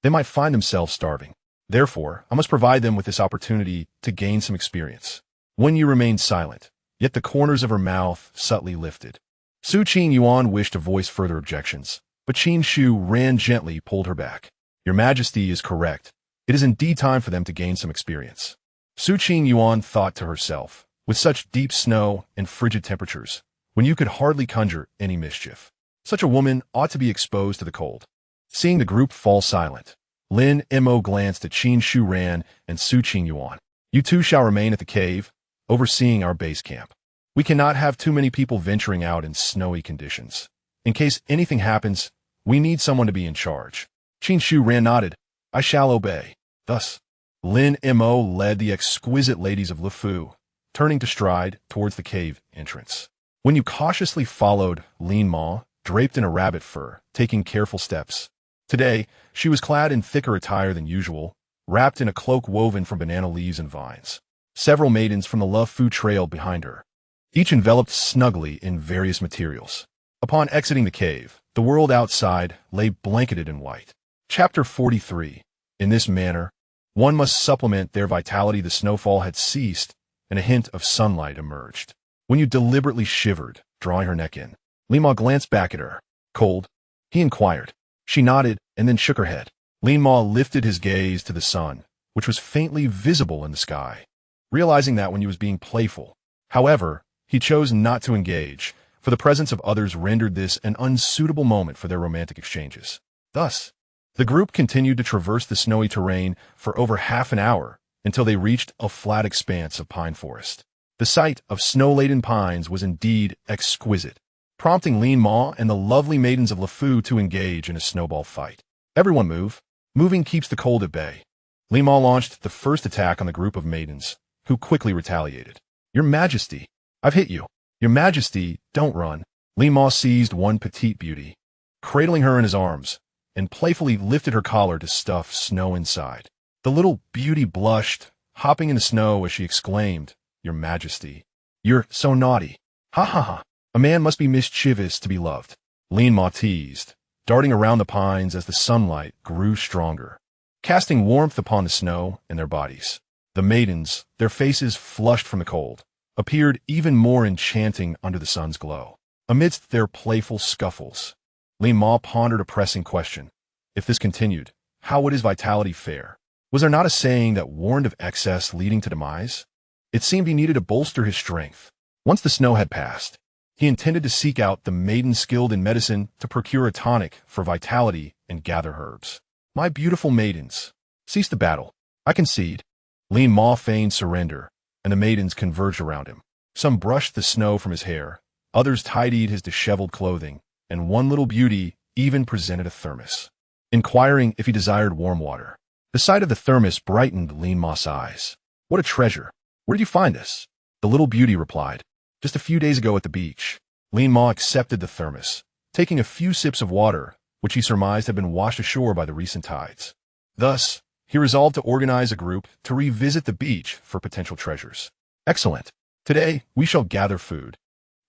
they might find themselves starving. Therefore, I must provide them with this opportunity to gain some experience. Wen Yu remained silent, yet the corners of her mouth subtly lifted. Su Qing Yuan wished to voice further objections, but Qin Shu Ran gently pulled her back. Your Majesty is correct. It is indeed time for them to gain some experience. Su Qing Yuan thought to herself, with such deep snow and frigid temperatures, when you could hardly conjure any mischief, such a woman ought to be exposed to the cold. Seeing the group fall silent, Lin Mo glanced at Qin Shu Ran and Su Qing Yuan. You two shall remain at the cave, overseeing our base camp. We cannot have too many people venturing out in snowy conditions. In case anything happens, we need someone to be in charge. Qin Shu Ran nodded. I shall obey. Thus, Lin Mo led the exquisite ladies of Le Fu, turning to stride towards the cave entrance. When you cautiously followed Lin Mo, draped in a rabbit fur, taking careful steps. Today, she was clad in thicker attire than usual, wrapped in a cloak woven from banana leaves and vines. Several maidens from the Le Fu trailed behind her, each enveloped snugly in various materials. Upon exiting the cave, the world outside lay blanketed in white. Chapter 43. In this manner, one must supplement their vitality. The snowfall had ceased, and a hint of sunlight emerged. When you deliberately shivered, drawing her neck in, Lin Mo glanced back at her. Cold? He inquired. She nodded and then shook her head. Lin Mo lifted his gaze to the sun, which was faintly visible in the sky, realizing that when he was being playful. However, he chose not to engage, for the presence of others rendered this an unsuitable moment for their romantic exchanges. Thus, the group continued to traverse the snowy terrain for over half an hour until they reached a flat expanse of pine forest. The sight of snow-laden pines was indeed exquisite, prompting Lin Mo and the lovely maidens of Le Fu to engage in a snowball fight. Everyone move. Moving keeps the cold at bay. Lin Mo launched the first attack on the group of maidens, who quickly retaliated. Your Majesty, I've hit you. Your Majesty, don't run. Lin Mo seized one petite beauty, cradling her in his arms, and playfully lifted her collar to stuff snow inside. The little beauty blushed, hopping in the snow as she exclaimed, Your Majesty, you're so naughty. Ha ha ha. A man must be mischievous to be loved. Lin Mo teased, darting around the pines as the sunlight grew stronger, casting warmth upon the snow and their bodies. The maidens, their faces flushed from the cold, appeared even more enchanting under the sun's glow. Amidst their playful scuffles, Lin Mo pondered a pressing question. If this continued, how would his vitality fare? Was there not a saying that warned of excess leading to demise? It seemed he needed to bolster his strength. Once the snow had passed, he intended to seek out the maiden skilled in medicine to procure a tonic for vitality and gather herbs. My beautiful maidens, cease the battle. I concede. Lin Mo feigned surrender, and the maidens converged around him. Some brushed the snow from his hair, others tidied his disheveled clothing, and one little beauty even presented a thermos, inquiring if he desired warm water. The sight of the thermos brightened Lin Mo's eyes. What a treasure! Where did you find this? The little beauty replied. Just a few days ago at the beach. Lin Mo accepted the thermos, taking a few sips of water, which he surmised had been washed ashore by the recent tides. Thus, he resolved to organize a group to revisit the beach for potential treasures. Excellent. Today, we shall gather food,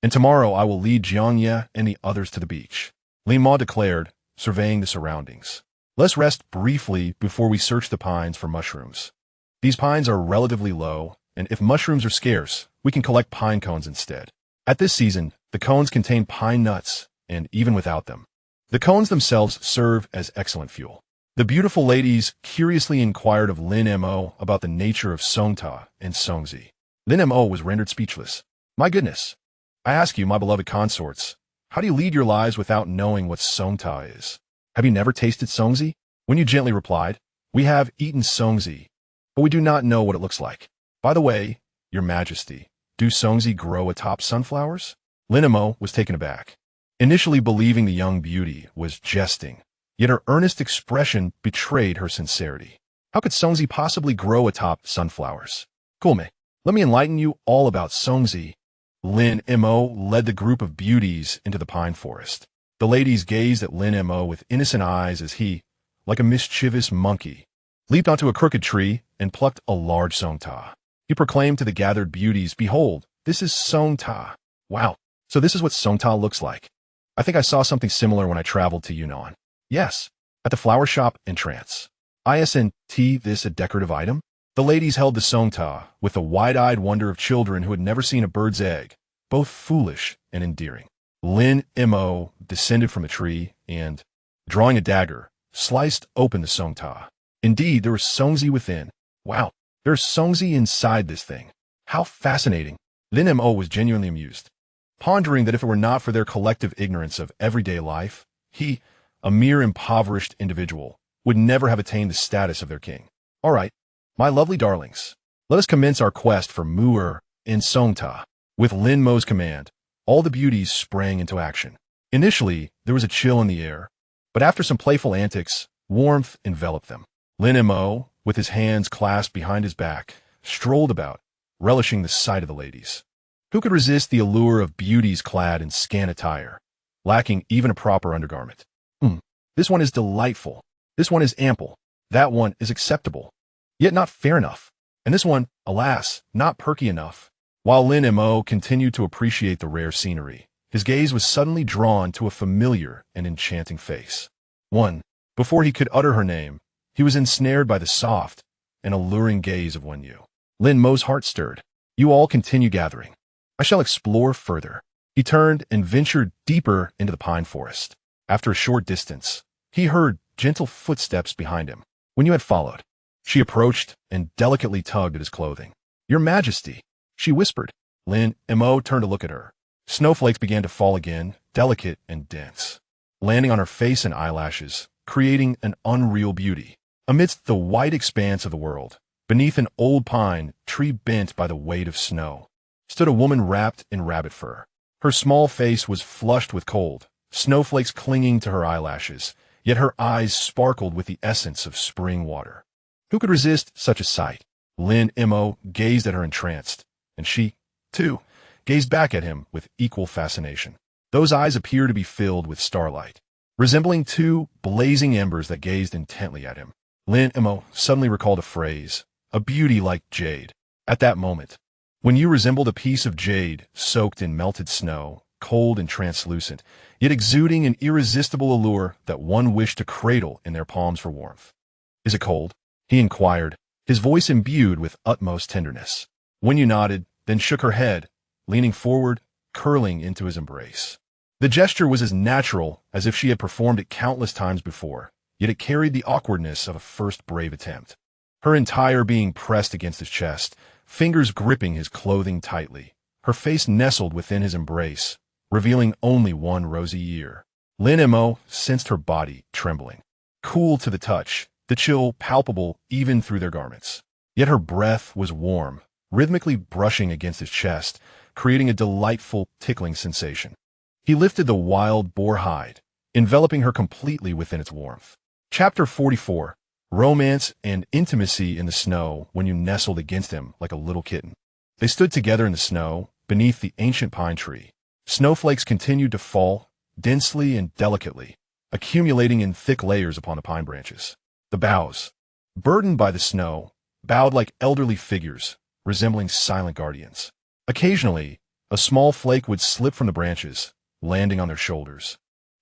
and tomorrow I will lead Jiangye and the others to the beach. Lin Mo declared, surveying the surroundings. Let's rest briefly before we search the pines for mushrooms. These pines are relatively low, and if mushrooms are scarce, we can collect pine cones instead. At this season, the cones contain pine nuts, and even without them, the cones themselves serve as excellent fuel. The beautiful ladies curiously inquired of Lin Mo about the nature of Songta and Songzi. Lin Mo was rendered speechless. My goodness! I ask you, my beloved consorts, how do you lead your lives without knowing what Songta is? Have you never tasted Songzi? When you gently replied, we have eaten Songzi, but we do not know what it looks like. By the way, Your Majesty, do Songzi grow atop sunflowers? Lin Mo was taken aback, initially believing the young beauty was jesting, yet her earnest expression betrayed her sincerity. How could Songzi possibly grow atop sunflowers? Kulme, let me enlighten you all about Songzi. Lin Mo led the group of beauties into the pine forest. The ladies gazed at Lin Mo with innocent eyes as he, like a mischievous monkey, leaped onto a crooked tree and plucked a large songta. He proclaimed to the gathered beauties, "Behold, this is songta." Wow, so this is what songta looks like. I think I saw something similar when I traveled to Yunnan. Yes, at the flower shop entrance. Isn't this a decorative item? The ladies held the songta with the wide-eyed wonder of children who had never seen a bird's egg, both foolish and endearing. Lin Mo descended from a tree and, drawing a dagger, sliced open the songta. Indeed, there was songzi within. Wow, there's songzi inside this thing. How fascinating. Lin Mo was genuinely amused, pondering that if it were not for their collective ignorance of everyday life, he, a mere impoverished individual, would never have attained the status of their king. All right, my lovely darlings, let us commence our quest for Mu'er in Songta. With Lin Mo's command, all the beauties sprang into action. Initially, there was a chill in the air, but after some playful antics, warmth enveloped them. Lin Mo, with his hands clasped behind his back, strolled about, relishing the sight of the ladies. Who could resist the allure of beauties clad in scant attire, lacking even a proper undergarment? This one is delightful. This one is ample. That one is acceptable, yet not fair enough. And this one, alas, not perky enough. While Lin Mo continued to appreciate the rare scenery, his gaze was suddenly drawn to a familiar and enchanting face. Before he could utter her name, he was ensnared by the soft and alluring gaze of Wenyu. Lin Mo's heart stirred. You all continue gathering. I shall explore further. He turned and ventured deeper into the pine forest. After a short distance, he heard gentle footsteps behind him. Wenyu had followed. She approached and delicately tugged at his clothing. Your Majesty, she whispered. Lin Mo turned to look at her. Snowflakes began to fall again, delicate and dense, landing on her face and eyelashes, creating an unreal beauty. Amidst the white expanse of the world, beneath an old pine tree bent by the weight of snow, stood a woman wrapped in rabbit fur. Her small face was flushed with cold, snowflakes clinging to her eyelashes, yet her eyes sparkled with the essence of spring water. Who could resist such a sight? Lin Mo gazed at her entranced, and she, too, gazed back at him with equal fascination. Those eyes appeared to be filled with starlight, resembling two blazing embers that gazed intently at him. Lin Mo suddenly recalled a phrase, a beauty like jade. At that moment, when you resembled a piece of jade soaked in melted snow, cold and translucent, yet exuding an irresistible allure that one wished to cradle in their palms for warmth. Is it cold? He inquired, his voice imbued with utmost tenderness. Wenyu nodded, then shook her head, leaning forward, curling into his embrace. The gesture was as natural as if she had performed it countless times before, yet it carried the awkwardness of a first brave attempt. Her entire being pressed against his chest, fingers gripping his clothing tightly, her face nestled within his embrace, revealing only one rosy ear. Lin Mo sensed her body trembling, cool to the touch, the chill palpable even through their garments. Yet her breath was warm, rhythmically brushing against his chest, creating a delightful, tickling sensation. He lifted the wild boar hide, enveloping her completely within its warmth. Chapter 44. Romance and intimacy in the snow when you nestled against him like a little kitten. They stood together in the snow, beneath the ancient pine tree. Snowflakes continued to fall, densely and delicately, accumulating in thick layers upon the pine branches. The boughs, burdened by the snow, bowed like elderly figures, resembling silent guardians. Occasionally, a small flake would slip from the branches, landing on their shoulders,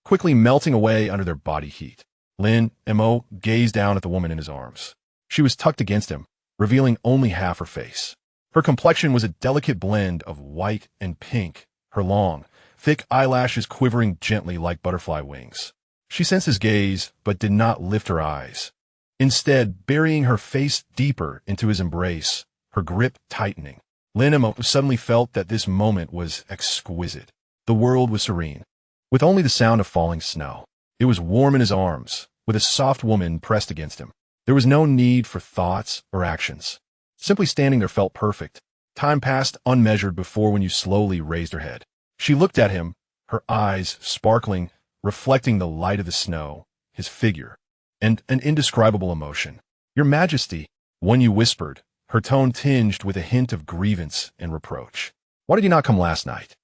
quickly melting away under their body heat. Lin Mo gazed down at the woman in his arms. She was tucked against him, revealing only half her face. Her complexion was a delicate blend of white and pink, her long, thick eyelashes quivering gently like butterfly wings. She sensed his gaze, but did not lift her eyes. Instead, burying her face deeper into his embrace, her grip tightening. Lin Mo suddenly felt that this moment was exquisite. The world was serene, with only the sound of falling snow. It was warm in his arms, with a soft woman pressed against him. There was no need for thoughts or actions. Simply standing there felt perfect. Time passed unmeasured before when you slowly raised her head. She looked at him, her eyes sparkling, reflecting the light of the snow, his figure, and an indescribable emotion. Your Majesty, Wenyu whispered, her tone tinged with a hint of grievance and reproach. Why did you not come last night?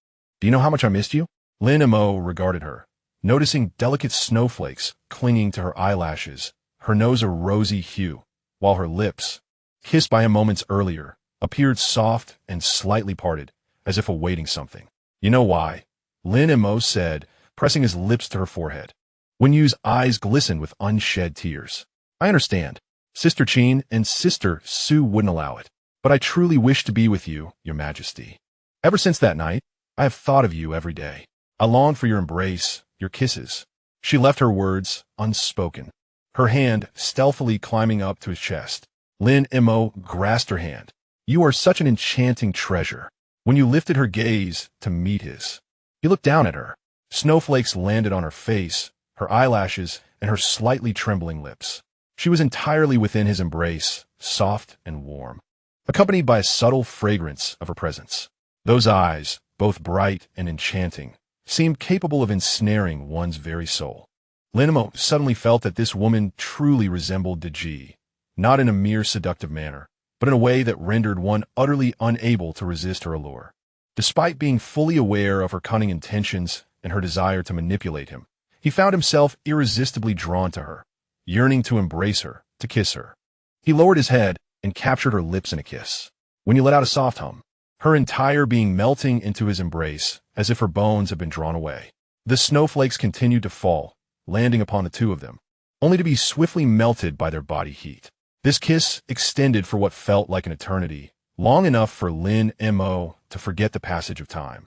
Do you know how much I missed you? Lin Mo regarded her, noticing delicate snowflakes clinging to her eyelashes, her nose a rosy hue, while her lips, kissed by him moments earlier, appeared soft and slightly parted, as if awaiting something. You know why? Lin Mo said, pressing his lips to her forehead. Wen Yu's eyes glistened with unshed tears. I understand. Sister Qin and Sister Su wouldn't allow it. But I truly wish to be with you, Your Majesty. Ever since that night, I have thought of you every day. I long for your embrace, your kisses. She left her words unspoken, her hand stealthily climbing up to his chest. Lin Mo grasped her hand. You are such an enchanting treasure. When you lifted her gaze to meet his, he looked down at her. Snowflakes landed on her face, her eyelashes, and her slightly trembling lips. She was entirely within his embrace, soft and warm, accompanied by a subtle fragrance of her presence. Those eyes, both bright and enchanting, seemed capable of ensnaring one's very soul. Lin Mo suddenly felt that this woman truly resembled Deji, not in a mere seductive manner, but in a way that rendered one utterly unable to resist her allure. Despite being fully aware of her cunning intentions and her desire to manipulate him, he found himself irresistibly drawn to her, yearning to embrace her, to kiss her. He lowered his head and captured her lips in a kiss. When he let out a soft hum, her entire being melting into his embrace as if her bones had been drawn away. The snowflakes continued to fall, landing upon the two of them, only to be swiftly melted by their body heat. This kiss extended for what felt like an eternity, long enough for Lin Mo to forget the passage of time,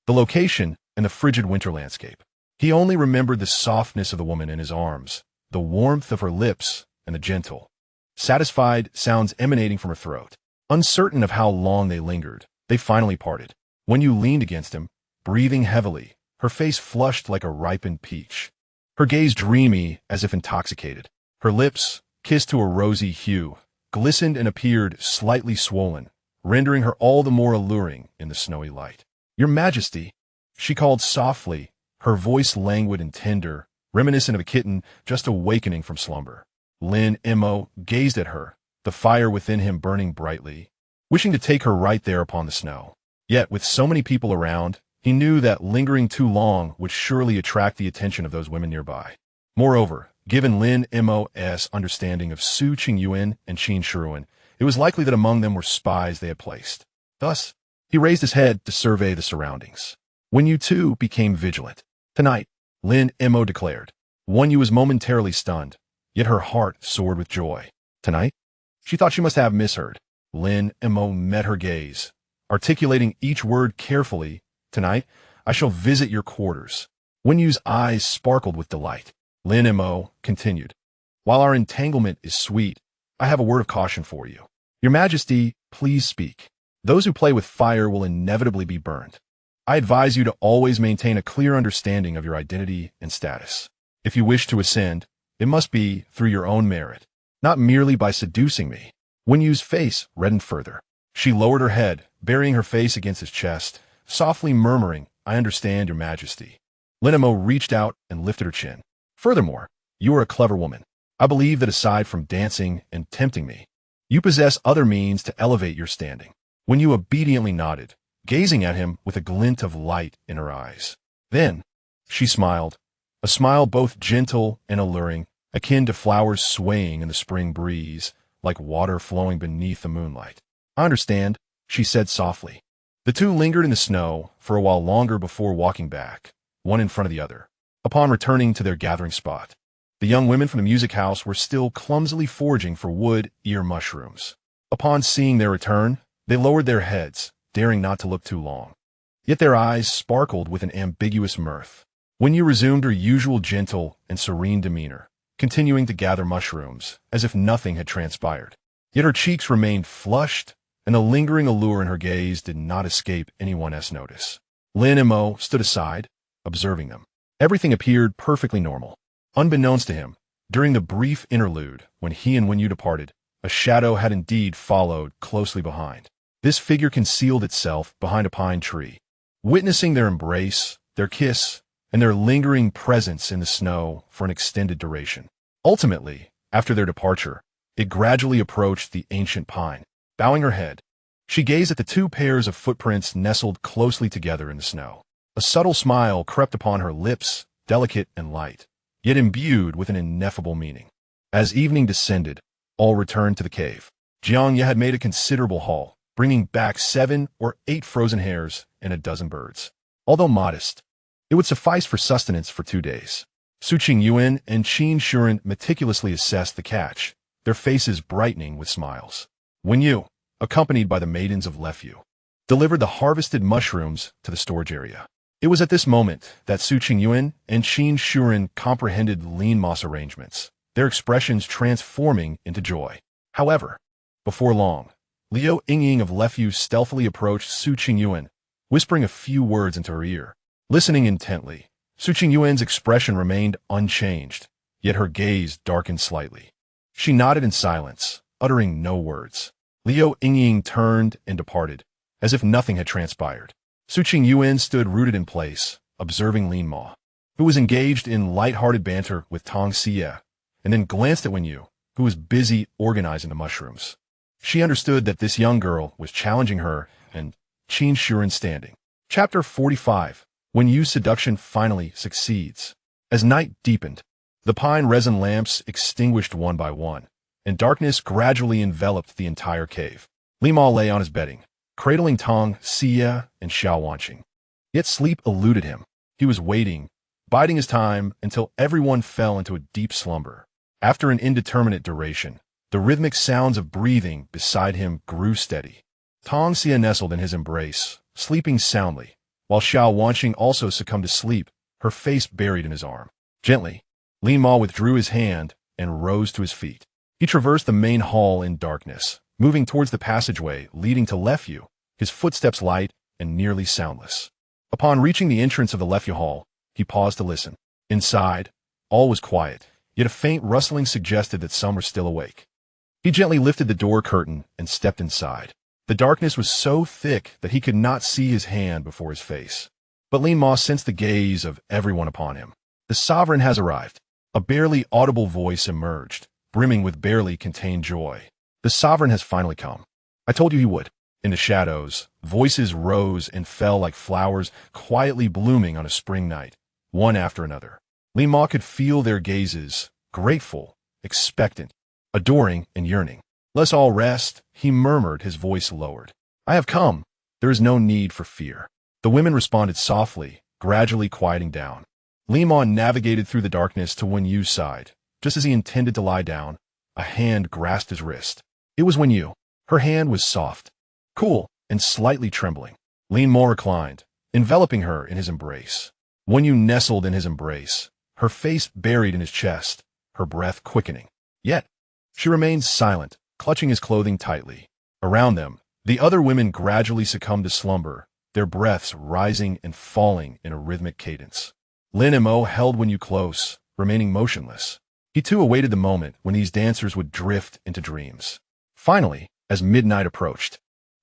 the location, and the frigid winter landscape. He only remembered the softness of the woman in his arms, the warmth of her lips, and the gentle, satisfied sounds emanating from her throat. Uncertain of how long they lingered, they finally parted. When you leaned against him, breathing heavily, her face flushed like a ripened peach, her gaze dreamy as if intoxicated. Her lips, kissed to a rosy hue, glistened and appeared slightly swollen, rendering her all the more alluring in the snowy light. Your Majesty, she called softly, her voice languid and tender, reminiscent of a kitten just awakening from slumber. Lin Mo gazed at her, the fire within him burning brightly, wishing to take her right there upon the snow. Yet, with so many people around, he knew that lingering too long would surely attract the attention of those women nearby. Moreover, given Lin Mo's understanding of Su Qingyuan and Qin Shiruan, it was likely that among them were spies they had placed. Thus, he raised his head to survey the surroundings. Wen Yu too became vigilant. Tonight, Lin Mo declared. Wen Yu was momentarily stunned, yet her heart soared with joy. Tonight? She thought she must have misheard. Lin Mo met her gaze, articulating each word carefully. Tonight, I shall visit your quarters. Wen Yu's eyes sparkled with delight. Lin Mo continued. While our entanglement is sweet, I have a word of caution for you. Your Majesty, please speak. Those who play with fire will inevitably be burned. I advise you to always maintain a clear understanding of your identity and status. If you wish to ascend, it must be through your own merit, not merely by seducing me. Wen Yu's face reddened further. She lowered her head, burying her face against his chest, softly murmuring, I understand, Your Majesty. Lin Mo reached out and lifted her chin. Furthermore, you are a clever woman. I believe that aside from dancing and tempting me, you possess other means to elevate your standing. Wen Yu obediently nodded, gazing at him with a glint of light in her eyes. Then, she smiled, a smile both gentle and alluring, akin to flowers swaying in the spring breeze, like water flowing beneath the moonlight. I understand, she said softly. The two lingered in the snow for a while longer before walking back, one in front of the other. Upon returning to their gathering spot, the young women from the music house were still clumsily foraging for wood ear mushrooms. Upon seeing their return, they lowered their heads, daring not to look too long. Yet their eyes sparkled with an ambiguous mirth. Wen Yu resumed her usual gentle and serene demeanor, continuing to gather mushrooms, as if nothing had transpired. Yet her cheeks remained flushed, and the lingering allure in her gaze did not escape anyone's notice. Lin Mo stood aside, observing them. Everything appeared perfectly normal. Unbeknownst to him, during the brief interlude when he and Wen Yu departed, a shadow had indeed followed closely behind. This figure concealed itself behind a pine tree, witnessing their embrace, their kiss, and their lingering presence in the snow for an extended duration. Ultimately, after their departure, it gradually approached the ancient pine. Bowing her head, she gazed at the two pairs of footprints nestled closely together in the snow. A subtle smile crept upon her lips, delicate and light, yet imbued with an ineffable meaning. As evening descended, all returned to the cave. Jiang Ye had made a considerable haul, bringing back 7 or 8 frozen hares and a dozen birds. Although modest, it would suffice for sustenance for 2 days. Su Qingyuan and Qin Shuren meticulously assessed the catch, their faces brightening with smiles. Wen Yu, accompanied by the maidens of Lefyu, delivered the harvested mushrooms to the storage area. It was at this moment that Su Qingyuan and Qin Shuren comprehended Lin Mo's arrangements, their expressions transforming into joy. However, before long, Liu Yingying of Lefyu stealthily approached Su Qingyuan, whispering a few words into her ear. Listening intently, Su Qingyuan's expression remained unchanged, yet her gaze darkened slightly. She nodded in silence, uttering no words. Liu Yingying turned and departed, as if nothing had transpired. Su Qingyuan stood rooted in place, observing Lin Mo, who was engaged in light-hearted banter with Tong Xie, and then glanced at Wen Yu, who was busy organizing the mushrooms. She understood that this young girl was challenging her and Qin Shuren standing. Chapter 45. Wen Yu's seduction finally succeeds. As night deepened, the pine resin lamps extinguished one by one, and darkness gradually enveloped the entire cave. Lin Mo lay on his bedding, cradling Tong Xie and Xiao Wanqing. Yet sleep eluded him. He was waiting, biding his time until everyone fell into a deep slumber. After an indeterminate duration, the rhythmic sounds of breathing beside him grew steady. Tong Xie nestled in his embrace, sleeping soundly, while Xiao Wanqing also succumbed to sleep, her face buried in his arm. Gently, Lin Mo withdrew his hand and rose to his feet. He traversed the main hall in darkness, moving towards the passageway leading to Lefyu, his footsteps light and nearly soundless. Upon reaching the entrance of the Lefyu hall, he paused to listen. Inside, all was quiet, yet a faint rustling suggested that some were still awake. He gently lifted the door curtain and stepped inside. The darkness was so thick that he could not see his hand before his face. But Lin Mo sensed the gaze of everyone upon him. The sovereign has arrived. A barely audible voice emerged, brimming with barely contained joy. The sovereign has finally come. I told you he would. In the shadows, voices rose and fell like flowers quietly blooming on a spring night, one after another. Lin Mo could feel their gazes, grateful, expectant, adoring, and yearning. Let's all rest, he murmured, his voice lowered. I have come. There is no need for fear. The women responded softly, gradually quieting down. Lin Mo navigated through the darkness to Wen Yu's side. Just as he intended to lie down, a hand grasped his wrist. It was Wen Yu. Her hand was soft, cool, and slightly trembling. Lin Mo reclined, enveloping her in his embrace. Wen Yu nestled in his embrace, her face buried in his chest, her breath quickening. Yet, she remained silent, clutching his clothing tightly. Around them, the other women gradually succumbed to slumber, their breaths rising and falling in a rhythmic cadence. Lin Mo held Wen Yu close, remaining motionless. He too awaited the moment when these dancers would drift into dreams. Finally, as midnight approached,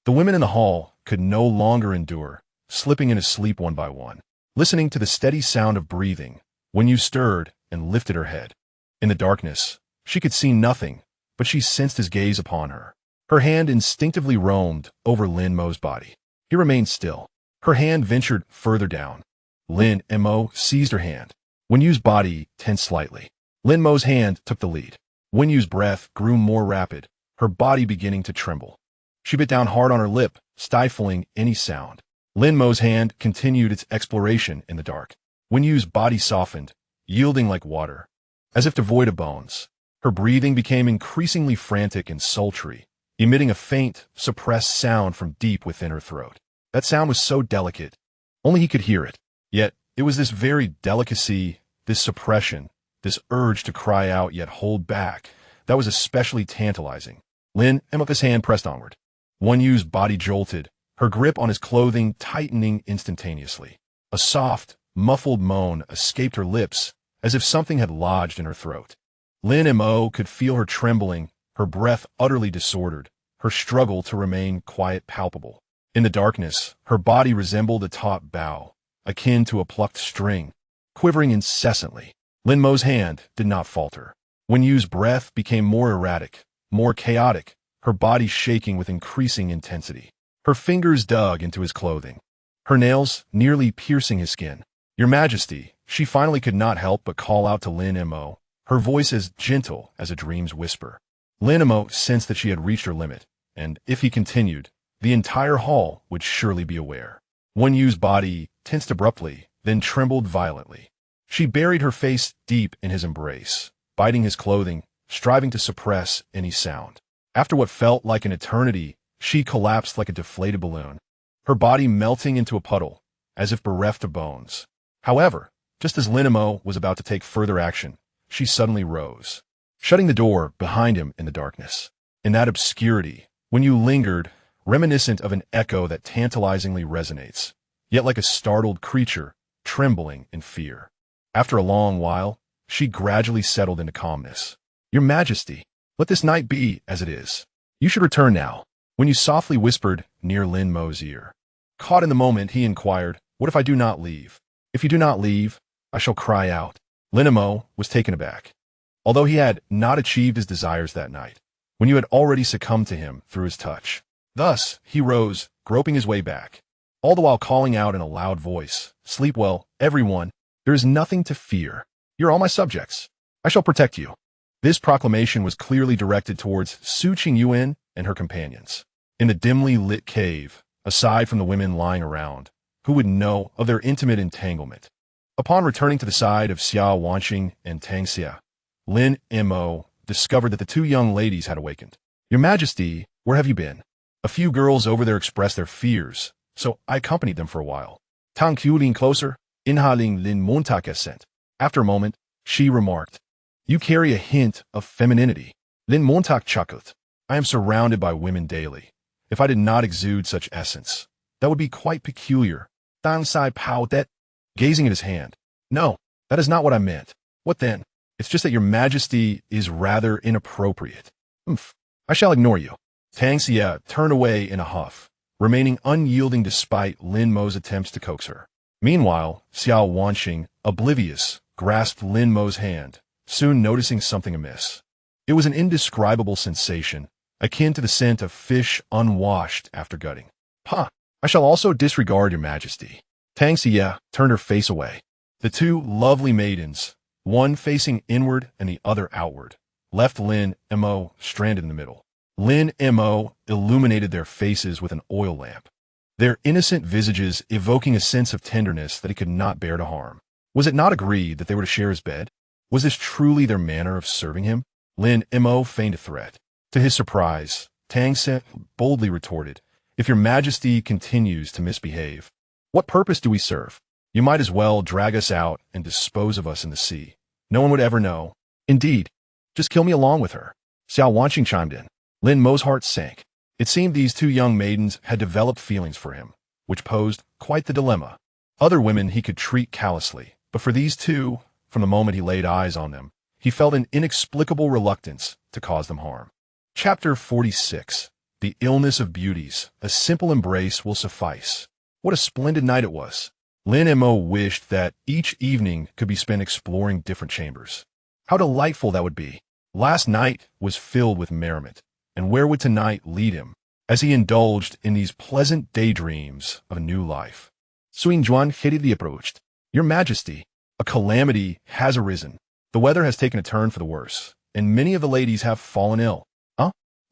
the women in the hall could no longer endure, slipping into sleep one by one. Listening to the steady sound of breathing, Wen Yu stirred and lifted her head. In the darkness, she could see nothing, but she sensed his gaze upon her. Her hand instinctively roamed over Lin Mo's body. He remained still. Her hand ventured further down. Lin Mo seized her hand. Wen Yu's body tensed slightly. Lin Mo's hand took the lead. Wen Yu's breath grew more rapid, her body beginning to tremble. She bit down hard on her lip, stifling any sound. Lin Mo's hand continued its exploration in the dark. Wen Yu's body softened, yielding like water, as if devoid of bones. Her breathing became increasingly frantic and sultry, emitting a faint, suppressed sound from deep within her throat. That sound was so delicate, only he could hear it. Yet, it was this very delicacy, this suppression, this urge to cry out yet hold back, that was especially tantalizing. Lin Mo's hand pressed onward. Wen Yu's body jolted, her grip on his clothing tightening instantaneously. A soft, muffled moan escaped her lips, as if something had lodged in her throat. Lin Mo could feel her trembling, her breath utterly disordered, her struggle to remain quiet palpable. In the darkness, her body resembled a taut bow, akin to a plucked string, quivering incessantly. Lin Mo's hand did not falter. Wen Yu's breath became more erratic, more chaotic, her body shaking with increasing intensity. Her fingers dug into his clothing, her nails nearly piercing his skin. Your Majesty, she finally could not help but call out to Lin Mo, her voice as gentle as a dream's whisper. Lin Mo sensed that she had reached her limit, and if he continued, the entire hall would surely be aware. One Yu's body tensed abruptly, then trembled violently. She buried her face deep in his embrace, biting his clothing, striving to suppress any sound. After what felt like an eternity, she collapsed like a deflated balloon, her body melting into a puddle, as if bereft of bones. However, just as Lin Mo was about to take further action, she suddenly rose, shutting the door behind him in the darkness. In that obscurity, when you lingered, reminiscent of an echo that tantalizingly resonates, yet like a startled creature, trembling in fear. After a long while, she gradually settled into calmness. Your Majesty, let this night be as it is. You should return now. When you softly whispered near Lin Mo's ear. Caught in the moment, he inquired, what if I do not leave? If you do not leave, I shall cry out. Lin Mo was taken aback. Although he had not achieved his desires that night, when you had already succumbed to him through his touch. Thus, he rose, groping his way back, all the while calling out in a loud voice, sleep well, everyone. There is nothing to fear. You're all my subjects. I shall protect you. This proclamation was clearly directed towards Su Qingyuan and her companions. In the dimly lit cave, aside from the women lying around, who would know of their intimate entanglement. Upon returning to the side of Xiao Wanqing and Tang Xia, Lin Mo discovered that the two young ladies had awakened. Your Majesty, where have you been? A few girls over there expressed their fears, so I accompanied them for a while. Tang Qiu leaned closer, inhaling Lin Montak's scent. After a moment, she remarked, you carry a hint of femininity. Lin Montak chuckled. I am surrounded by women daily. If I did not exude such essence, that would be quite peculiar. Dang Sai Pao Det, gazing at his hand. No, that is not what I meant. What then? It's just that your Majesty is rather inappropriate. I shall ignore you. Tang Xia turned away in a huff, remaining unyielding despite Lin Mo's attempts to coax her. Meanwhile, Xiao Wanqing, oblivious, grasped Lin Mo's hand, soon noticing something amiss. It was an indescribable sensation, akin to the scent of fish unwashed after gutting. I shall also disregard your Majesty. Tang Xia turned her face away. The two lovely maidens, one facing inward and the other outward, left Lin Mo stranded in the middle. Lin Mo illuminated their faces with an oil lamp, their innocent visages evoking a sense of tenderness that he could not bear to harm. Was it not agreed that they were to share his bed? Was this truly their manner of serving him? Lin Mo feigned a threat. To his surprise, Tang Xia boldly retorted, if your Majesty continues to misbehave, what purpose do we serve? You might as well drag us out and dispose of us in the sea. No one would ever know. Indeed, just kill me along with her. Xiao Wanqing chimed in. Lin Mo's heart sank. It seemed these two young maidens had developed feelings for him, which posed quite the dilemma. Other women he could treat callously, but for these two, from the moment he laid eyes on them, he felt an inexplicable reluctance to cause them harm. Chapter 46. The Illness of Beauties. A simple embrace will suffice. What a splendid night it was. Lin Mo wished that each evening could be spent exploring different chambers. How delightful that would be. Last night was filled with merriment, and where would tonight lead him, as he indulged in these pleasant daydreams of a new life? Suingjuan hurriedly approached. Your Majesty, a calamity has arisen. The weather has taken a turn for the worse, and many of the ladies have fallen ill.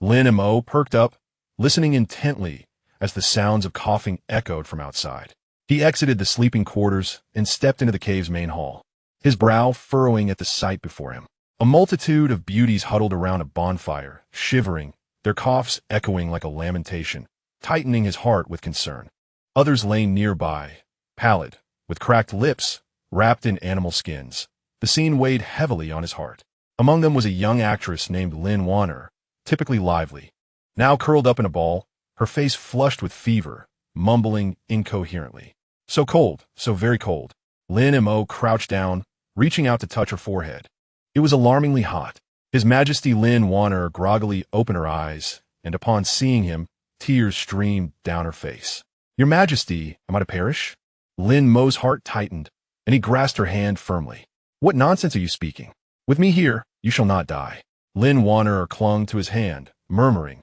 Lin Mo perked up, listening intently as the sounds of coughing echoed from outside. He exited the sleeping quarters and stepped into the cave's main hall, his brow furrowing at the sight before him. A multitude of beauties huddled around a bonfire, shivering, their coughs echoing like a lamentation, tightening his heart with concern. Others lay nearby, pallid, with cracked lips, wrapped in animal skins. The scene weighed heavily on his heart. Among them was a young actress named Lin Wanner, typically lively, now curled up in a ball, her face flushed with fever, mumbling incoherently. So cold, so very cold. Lin Mo crouched down, reaching out to touch her forehead. It was alarmingly hot. His Majesty Lin Wanner groggily opened her eyes, and upon seeing him, tears streamed down her face. Your Majesty, am I to perish? Lin Mo's heart tightened, and he grasped her hand firmly. What nonsense are you speaking? With me here, you shall not die. Lin Wanner clung to his hand, murmuring,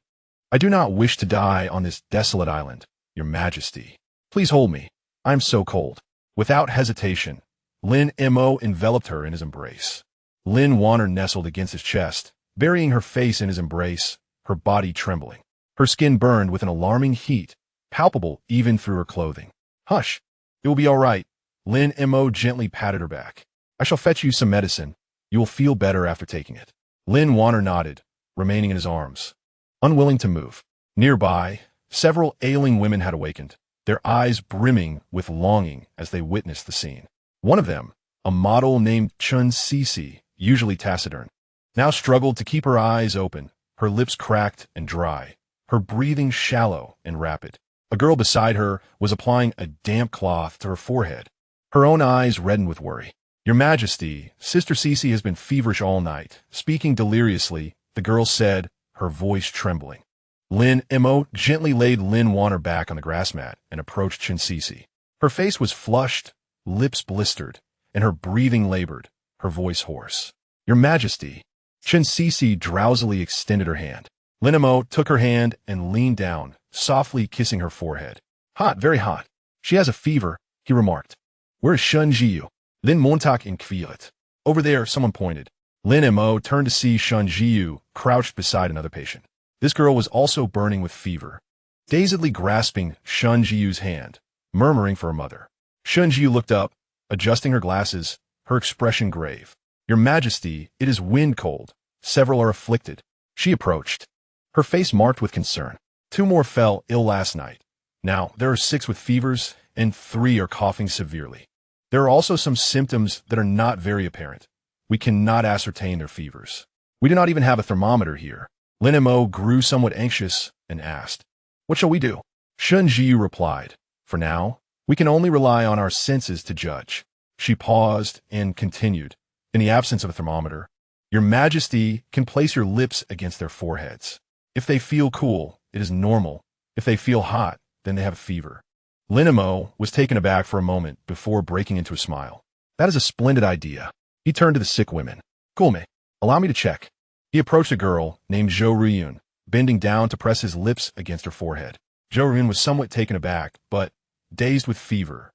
I do not wish to die on this desolate island, your Majesty. Please hold me. I am so cold. Without hesitation, Lin Mo enveloped her in his embrace. Lin Wanner nestled against his chest, burying her face in his embrace, her body trembling. Her skin burned with an alarming heat, palpable even through her clothing. Hush. It will be all right. Lin Mo gently patted her back. I shall fetch you some medicine. You will feel better after taking it. Lin Wanner nodded, remaining in his arms, unwilling to move. Nearby, several ailing women had awakened, their eyes brimming with longing as they witnessed the scene. One of them, a model named Chun Cece, usually taciturn, now struggled to keep her eyes open, her lips cracked and dry, her breathing shallow and rapid. A girl beside her was applying a damp cloth to her forehead, her own eyes reddened with worry. Your Majesty, Sister Cece has been feverish all night. Speaking deliriously, the girl said, her voice trembling. Lin Mo gently laid Lin Wanner back on the grass mat and approached Chun Cece. Her face was flushed, lips blistered, and her breathing labored, her voice hoarse. Your Majesty. Chun Cece drowsily extended her hand. Lin Mo took her hand and leaned down, softly kissing her forehead. Hot, very hot. She has a fever, he remarked. Where is Shun Jiyu? Lin Montauk inquired. Over there, someone pointed. Lin Mo turned to see Shun Jiyu crouched beside another patient. This girl was also burning with fever, dazedly grasping Shun Jiyu's hand, murmuring for her mother. Shun Jiyu looked up, adjusting her glasses, her expression grave. Your Majesty, it is wind cold. Several are afflicted. She approached, her face marked with concern. 2 more fell ill last night. Now, there are 6 with fevers, and 3 are coughing severely. There are also some symptoms that are not very apparent. We cannot ascertain their fevers. We do not even have a thermometer here. Lin Mo grew somewhat anxious and asked, What shall we do? Shun Jiyu replied, For now, we can only rely on our senses to judge. She paused and continued, In the absence of a thermometer, Your Majesty can place your lips against their foreheads. If they feel cool, it is normal. If they feel hot, then they have a fever. Lin Mo was taken aback for a moment before breaking into a smile. That is a splendid idea. He turned to the sick women. Gulme, allow me to check. He approached a girl named Zhou Ruyun, bending down to press his lips against her forehead. Zhou Ruyun was somewhat taken aback, but, dazed with fever,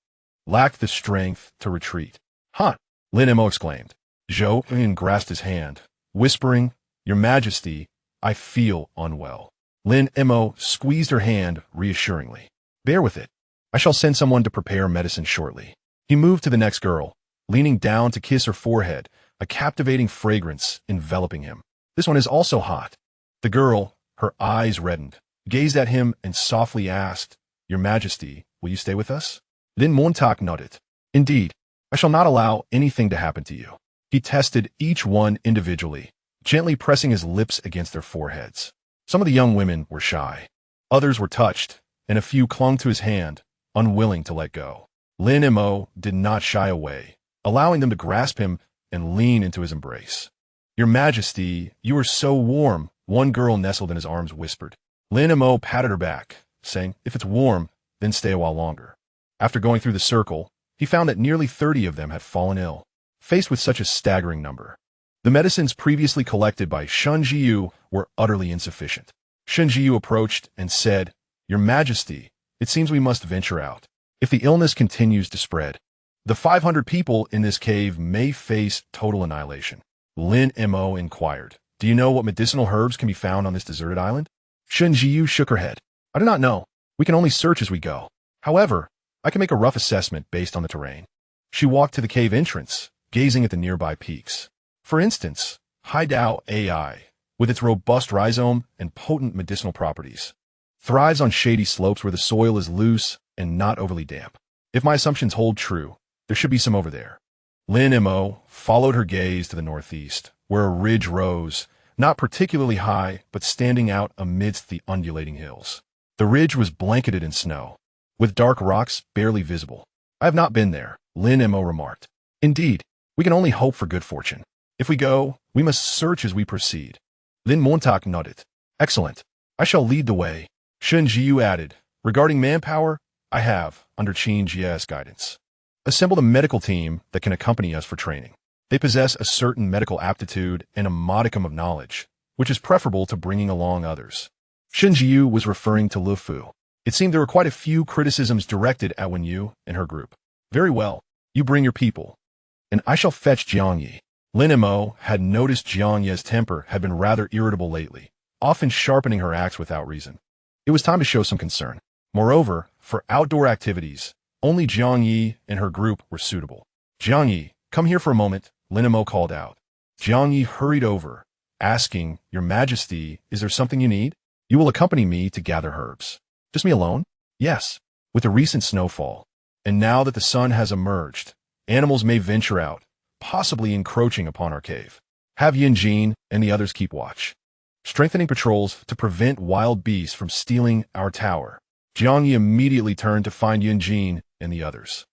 lacked the strength to retreat. Hot! Lin Mo exclaimed. Zhou Ruyun grasped his hand, whispering, Your Majesty, I feel unwell. Lin Mo squeezed her hand reassuringly. Bear with it. I shall send someone to prepare medicine shortly. He moved to the next girl, leaning down to kiss her forehead, a captivating fragrance enveloping him. This one is also hot. The girl, her eyes reddened, gazed at him and softly asked, Your Majesty, will you stay with us? Lin Montauk nodded. Indeed, I shall not allow anything to happen to you. He tested each one individually, gently pressing his lips against their foreheads. Some of the young women were shy. Others were touched, and a few clung to his hand, unwilling to let go. Lin Mo did not shy away, allowing them to grasp him and lean into his embrace. Your Majesty, you are so warm, one girl nestled in his arms whispered. Lin Mo patted her back, saying, If it's warm, then stay a while longer. After going through the circle, he found that nearly 30 of them had fallen ill. Faced with such a staggering number, the medicines previously collected by Shun Jiyu were utterly insufficient. Shun Jiyu approached and said, Your Majesty, it seems we must venture out. If the illness continues to spread, the 500 people in this cave may face total annihilation. Lin Mo inquired, Do you know what medicinal herbs can be found on this deserted island? Shun Jiyu shook her head. I do not know. We can only search as we go. However, I can make a rough assessment based on the terrain. She walked to the cave entrance, gazing at the nearby peaks. For instance, Haidao AI, with its robust rhizome and potent medicinal properties, thrives on shady slopes where the soil is loose and not overly damp. If my assumptions hold true, there should be some over there. Lin Mo followed her gaze to the northeast, where a ridge rose, not particularly high, but standing out amidst the undulating hills. The ridge was blanketed in snow, with dark rocks barely visible. I have not been there, Lin Mo remarked. Indeed, we can only hope for good fortune. If we go, we must search as we proceed. Lin Montauk nodded. Excellent. I shall lead the way. Shun Jiyu added, Regarding manpower, I have, under Qin Jie's guidance, assembled a medical team that can accompany us for training. They possess a certain medical aptitude and a modicum of knowledge, which is preferable to bringing along others. Shun Jiyu was referring to Lu Fu. It seemed there were quite a few criticisms directed at Wen Yu and her group. Very well, you bring your people, and I shall fetch Jiang Yi. Lin Mo had noticed Jiang Ye's temper had been rather irritable lately, often sharpening her axe without reason. It was time to show some concern. Moreover, for outdoor activities, only Jiang Yi and her group were suitable. Jiang Yi, come here for a moment, Lin Mo called out. Jiang Yi hurried over, asking, Your Majesty, is there something you need? You will accompany me to gather herbs. Just me alone? Yes. With the recent snowfall, and now that the sun has emerged, animals may venture out, possibly encroaching upon our cave. Have Yin Jin and the others keep watch, strengthening patrols to prevent wild beasts from stealing our tower. Jiang Yi immediately turned to find Yin Jin and the others.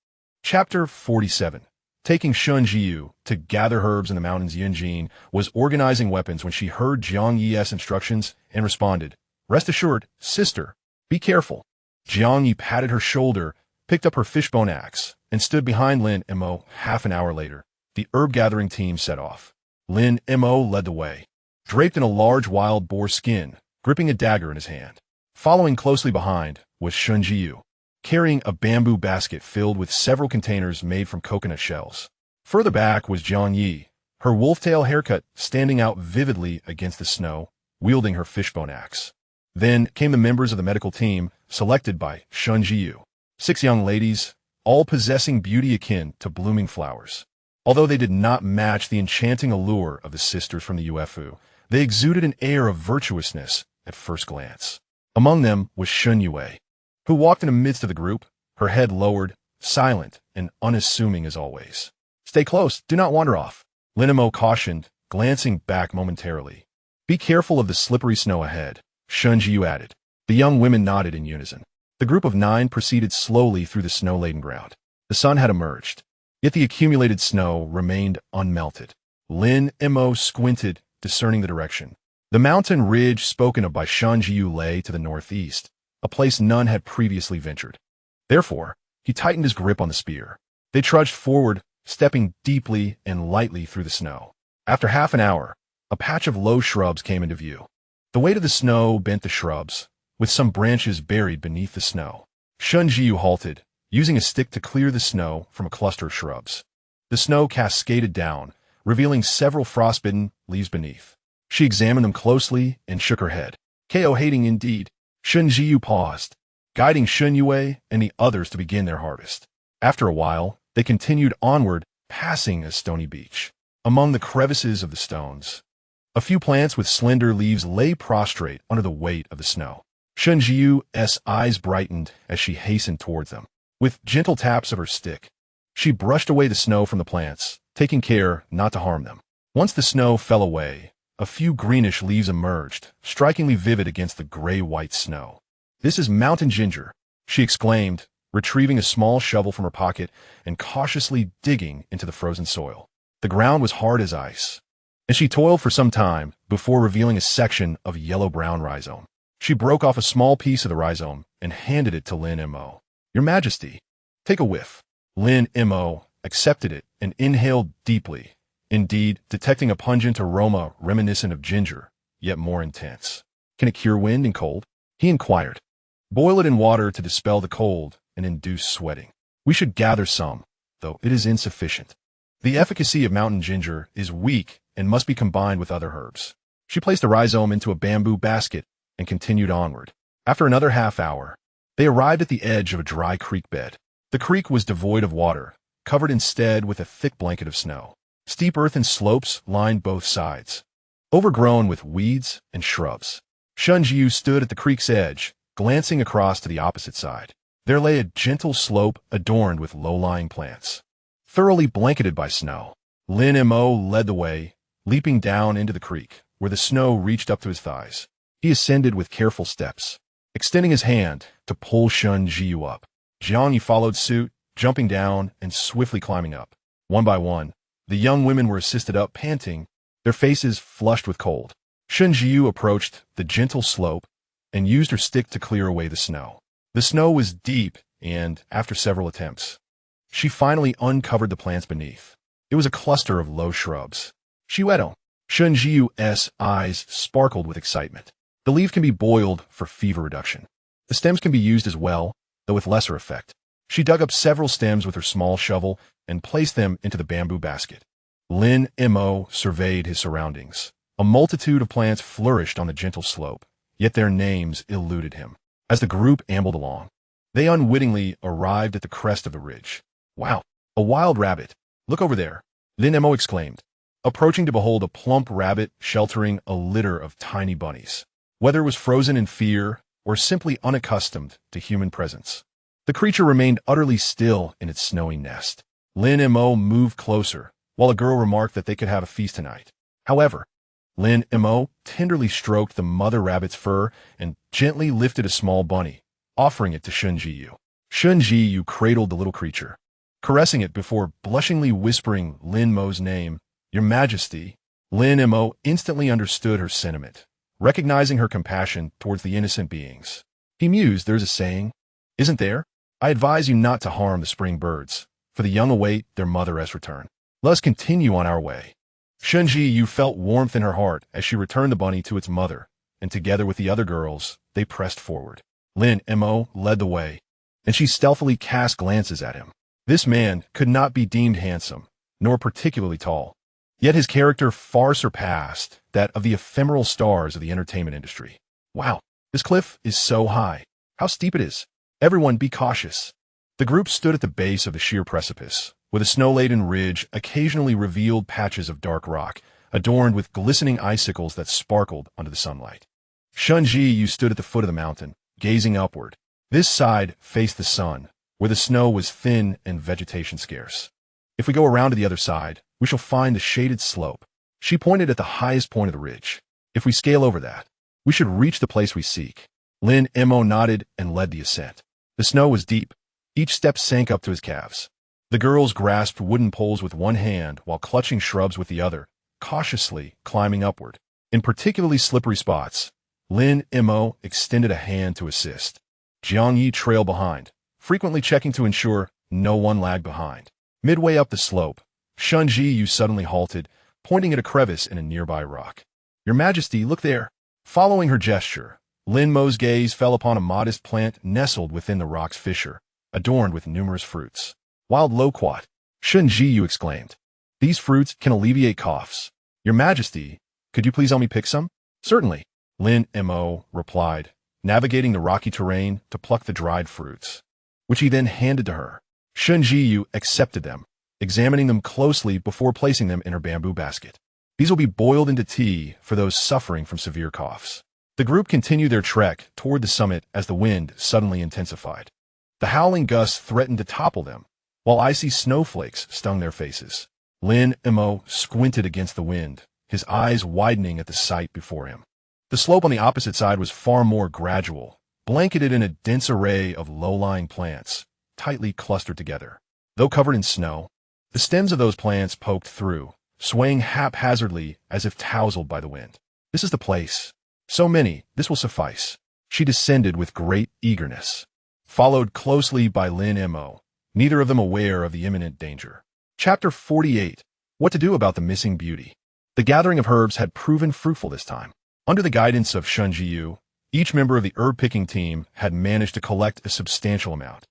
Chapter 47. Taking Shun Jiu to gather herbs in the mountains. Yin Jin was organizing weapons when she heard Jiang Yi's instructions and responded, Rest assured, sister, be careful. Jiang Yi patted her shoulder, picked up her fishbone axe, and stood behind Lin Mo. Half an hour later, the herb-gathering team set off. Lin Mo led the way, draped in a large wild boar skin, gripping a dagger in his hand. Following closely behind was Shun Jiu, carrying a bamboo basket filled with several containers made from coconut shells. Further back was Jiang Yi, her wolf-tail haircut standing out vividly against the snow, wielding her fishbone axe. Then came the members of the medical team, selected by Shun Jiu. 6 young ladies, all possessing beauty akin to blooming flowers. Although they did not match the enchanting allure of the sisters from the UFU, they exuded an air of virtuousness at first glance. Among them was Shun Yue, who walked in the midst of the group, her head lowered, silent and unassuming as always. Stay close, do not wander off, Lin Mo cautioned, glancing back momentarily. Be careful of the slippery snow ahead, Shun Jiu added. The young women nodded in unison. The group of 9 proceeded slowly through the snow-laden ground. The sun had emerged, yet the accumulated snow remained unmelted. Lin Mo squinted, discerning the direction. The mountain ridge spoken of by Shun Jiu lay to the northeast, a place none had previously ventured. Therefore, he tightened his grip on the spear. They trudged forward, stepping deeply and lightly through the snow. After half an hour, a patch of low shrubs came into view. The weight of the snow bent the shrubs, with some branches buried beneath the snow. Shun Jiu halted, using a stick to clear the snow from a cluster of shrubs. The snow cascaded down, revealing several frostbitten leaves beneath. She examined them closely and shook her head. KO hating indeed. Shun Jiu paused, guiding Shun Yue and the others to begin their harvest. After a while, they continued onward, passing a stony beach. Among the crevices of the stones, a few plants with slender leaves lay prostrate under the weight of the snow. Shun Jiu's eyes brightened as she hastened towards them. With gentle taps of her stick, she brushed away the snow from the plants, taking care not to harm them. Once the snow fell away, a few greenish leaves emerged, strikingly vivid against the gray-white snow. This is mountain ginger, she exclaimed, retrieving a small shovel from her pocket and cautiously digging into the frozen soil. The ground was hard as ice, and she toiled for some time before revealing a section of yellow-brown rhizome. She broke off a small piece of the rhizome and handed it to Lin Mo. Your Majesty, take a whiff. Lin Mo accepted it and inhaled deeply, indeed detecting a pungent aroma reminiscent of ginger, yet more intense. Can it cure wind and cold? He inquired. Boil it in water to dispel the cold and induce sweating. We should gather some, though it is insufficient. The efficacy of mountain ginger is weak and must be combined with other herbs. She placed the rhizome into a bamboo basket and continued onward. After another half hour, they arrived at the edge of a dry creek bed. The creek was devoid of water, covered instead with a thick blanket of snow. Steep earthen slopes lined both sides, overgrown with weeds and shrubs. Shun Jiu stood at the creek's edge, glancing across to the opposite side. There lay a gentle slope adorned with low-lying plants, thoroughly blanketed by snow. Lin Mo led the way, leaping down into the creek, where the snow reached up to his thighs. He ascended with careful steps, extending his hand to pull Shun Jiu up. Jiang Yi followed suit, jumping down and swiftly climbing up. One by one, the young women were assisted up, panting, their faces flushed with cold. Shun Jiu approached the gentle slope and used her stick to clear away the snow. The snow was deep, and, after several attempts, she finally uncovered the plants beneath. It was a cluster of low shrubs. Shiuedo. Shun Jiu's eyes sparkled with excitement. The leaf can be boiled for fever reduction. The stems can be used as well, though with lesser effect. She dug up several stems with her small shovel and placed them into the bamboo basket. Lin Mo surveyed his surroundings. A multitude of plants flourished on the gentle slope, yet their names eluded him. As the group ambled along, they unwittingly arrived at the crest of the ridge. Wow, a wild rabbit. Look over there, Lin Mo exclaimed, approaching to behold a plump rabbit sheltering a litter of tiny bunnies. Whether it was frozen in fear or simply unaccustomed to human presence, the creature remained utterly still in its snowy nest. Lin Mo moved closer, while a girl remarked that they could have a feast tonight. However, Lin Mo tenderly stroked the mother rabbit's fur and gently lifted a small bunny, offering it to Shun Jiyu. Shun Jiyu cradled the little creature, caressing it before blushingly whispering Lin Mo's name. Your Majesty. Lin Mo instantly understood her sentiment, recognizing her compassion towards the innocent beings. He mused, there's a saying, isn't there? I advise you not to harm the spring birds, for the young await their mother's return. Let us continue on our way. Shun Jiyu felt warmth in her heart as she returned the bunny to its mother, and together with the other girls, they pressed forward. Lin Mo led the way, and she stealthily cast glances at him. This man could not be deemed handsome, nor particularly tall. Yet his character far surpassed that of the ephemeral stars of the entertainment industry. Wow, this cliff is so high. How steep it is. Everyone be cautious. The group stood at the base of the sheer precipice, with a snow-laden ridge occasionally revealed patches of dark rock, adorned with glistening icicles that sparkled under the sunlight. Shun Jiyu stood at the foot of the mountain, gazing upward. This side faced the sun, where the snow was thin and vegetation scarce. If we go around to the other side, we shall find the shaded slope. She pointed at the highest point of the ridge. If we scale over that, we should reach the place we seek. Lin Mo nodded and led the ascent. The snow was deep. Each step sank up to his calves. The girls grasped wooden poles with one hand while clutching shrubs with the other, cautiously climbing upward. In particularly slippery spots, Lin Mo extended a hand to assist. Jiang Yi trailed behind, frequently checking to ensure no one lagged behind. Midway up the slope, Shun Jiyu suddenly halted, pointing at a crevice in a nearby rock. Your Majesty, look there. Following her gesture, Lin Mo's gaze fell upon a modest plant nestled within the rock's fissure, adorned with numerous fruits. Wild loquat, Shun Jiyu exclaimed. These fruits can alleviate coughs. Your Majesty, could you please help me pick some? Certainly, Lin Mo replied, navigating the rocky terrain to pluck the dried fruits, which he then handed to her. Shun Jiyu accepted them, examining them closely before placing them in her bamboo basket. These will be boiled into tea for those suffering from severe coughs. The group continued their trek toward the summit as the wind suddenly intensified. The howling gusts threatened to topple them, while icy snowflakes stung their faces. Lin Mo squinted against the wind, his eyes widening at the sight before him. The slope on the opposite side was far more gradual, blanketed in a dense array of low-lying plants, tightly clustered together. Though covered in snow, the stems of those plants poked through, swaying haphazardly as if tousled by the wind. This is the place. So many, this will suffice. She descended with great eagerness, followed closely by Lin Mo, neither of them aware of the imminent danger. Chapter 48. What to do about the missing beauty. The gathering of herbs had proven fruitful this time. Under the guidance of Shun Jiyu, each member of the herb-picking team had managed to collect a substantial amount,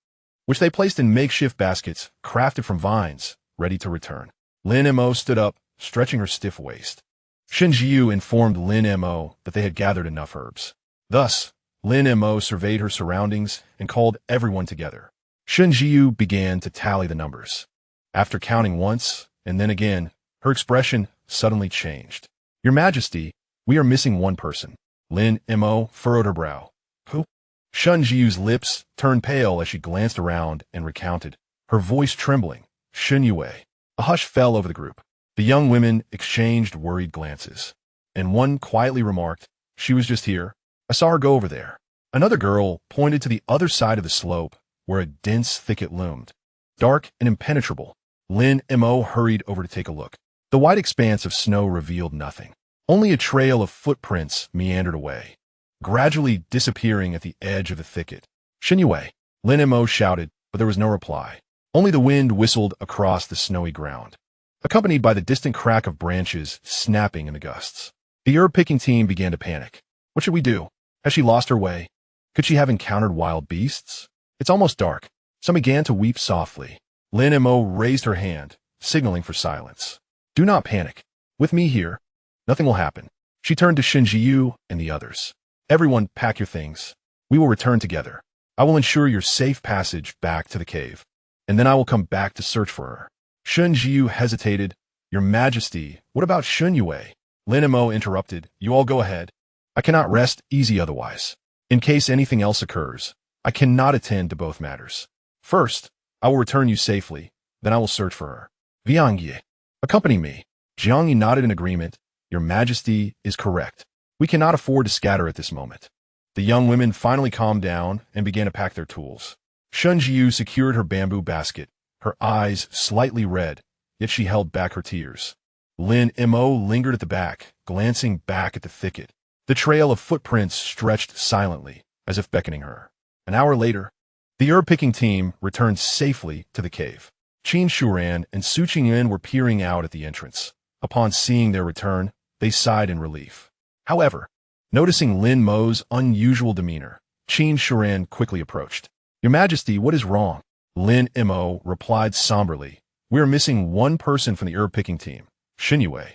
which they placed in makeshift baskets crafted from vines, ready to return. Lin Mo stood up, stretching her stiff waist. Shun Jiyu informed Lin Mo that they had gathered enough herbs. Thus, Lin Mo surveyed her surroundings and called everyone together. Shun Jiyu began to tally the numbers. After counting once, and then again, her expression suddenly changed. Your Majesty, we are missing one person. Lin Mo furrowed her brow. Who? Shun Jiyu's lips turned pale as she glanced around and recounted, her voice trembling. Shun Yue. A hush fell over the group. The young women exchanged worried glances, and one quietly remarked, she was just here. I saw her go over there. Another girl pointed to the other side of the slope, where a dense thicket loomed, dark and impenetrable. Lin Mo hurried over to take a look. The wide expanse of snow revealed nothing. Only a trail of footprints meandered away, gradually disappearing at the edge of the thicket. Shun Yue, Lin Mo shouted, but there was no reply. Only the wind whistled across the snowy ground, accompanied by the distant crack of branches snapping in the gusts. The herb-picking team began to panic. What should we do? Has she lost her way? Could she have encountered wild beasts? It's almost dark. Some began to weep softly. Lin Mo raised her hand, signaling for silence. Do not panic. With me here, nothing will happen. She turned to Shinjiyu and the others. Everyone, pack your things. We will return together. I will ensure your safe passage back to the cave, and then I will come back to search for her. Shinjiyu hesitated. Your Majesty, what about Shunyue? Lin Mo interrupted. You all go ahead. I cannot rest easy otherwise. In case anything else occurs, I cannot attend to both matters. First, I will return you safely, then I will search for her. Viangye, accompany me. Jiangyi nodded in agreement. Your Majesty is correct. We cannot afford to scatter at this moment. The young women finally calmed down and began to pack their tools. Shunjiyu secured her bamboo basket, her eyes slightly red, yet she held back her tears. Lin Mo lingered at the back, glancing back at the thicket. The trail of footprints stretched silently, as if beckoning her. An hour later, the herb-picking team returned safely to the cave. Qin Shuran and Su Qingyan were peering out at the entrance. Upon seeing their return, they sighed in relief. However, noticing Lin Mo's unusual demeanor, Qin Shuran quickly approached. Your Majesty, what is wrong? Lin Mo replied somberly. We are missing one person from the herb-picking team, Shunyue.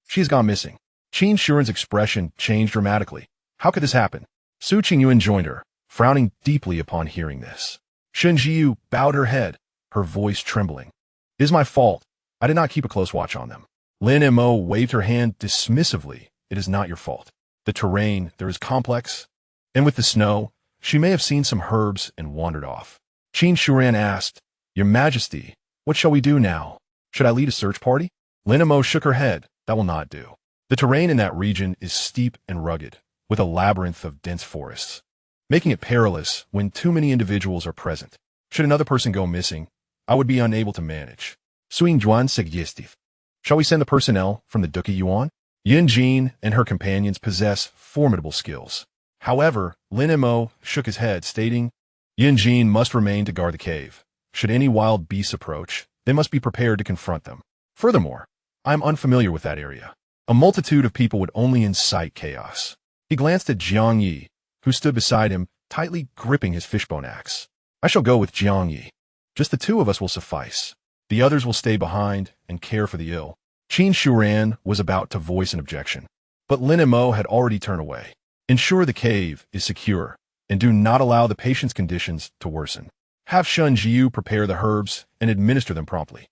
She has gone missing. Qin Shuran's expression changed dramatically. How could this happen? Su Qingyuan joined her, frowning deeply upon hearing this. Shinjiyu bowed her head, her voice trembling. It is my fault. I did not keep a close watch on them. Lin Mo waved her hand dismissively. It is not your fault. The terrain there is complex, and with the snow, she may have seen some herbs and wandered off. Qin Shuran asked, Your Majesty, what shall we do now? Should I lead a search party? Lin Mo shook her head. That will not do. The terrain in that region is steep and rugged, with a labyrinth of dense forests, making it perilous when too many individuals are present. Should another person go missing, I would be unable to manage. Suing Juan suggestive. Shall we send the personnel from the Duke Yuan? Yin Jin and her companions possess formidable skills. However, Lin Mo shook his head, stating, Yin Jin must remain to guard the cave. Should any wild beasts approach, they must be prepared to confront them. Furthermore, I am unfamiliar with that area. A multitude of people would only incite chaos. He glanced at Jiang Yi, who stood beside him, tightly gripping his fishbone axe. I shall go with Jiang Yi. Just the two of us will suffice. The others will stay behind and care for the ill. Qin Shuran was about to voice an objection, but Lin Mo had already turned away. Ensure the cave is secure, and do not allow the patient's conditions to worsen. Have Shun Jiu prepare the herbs and administer them promptly.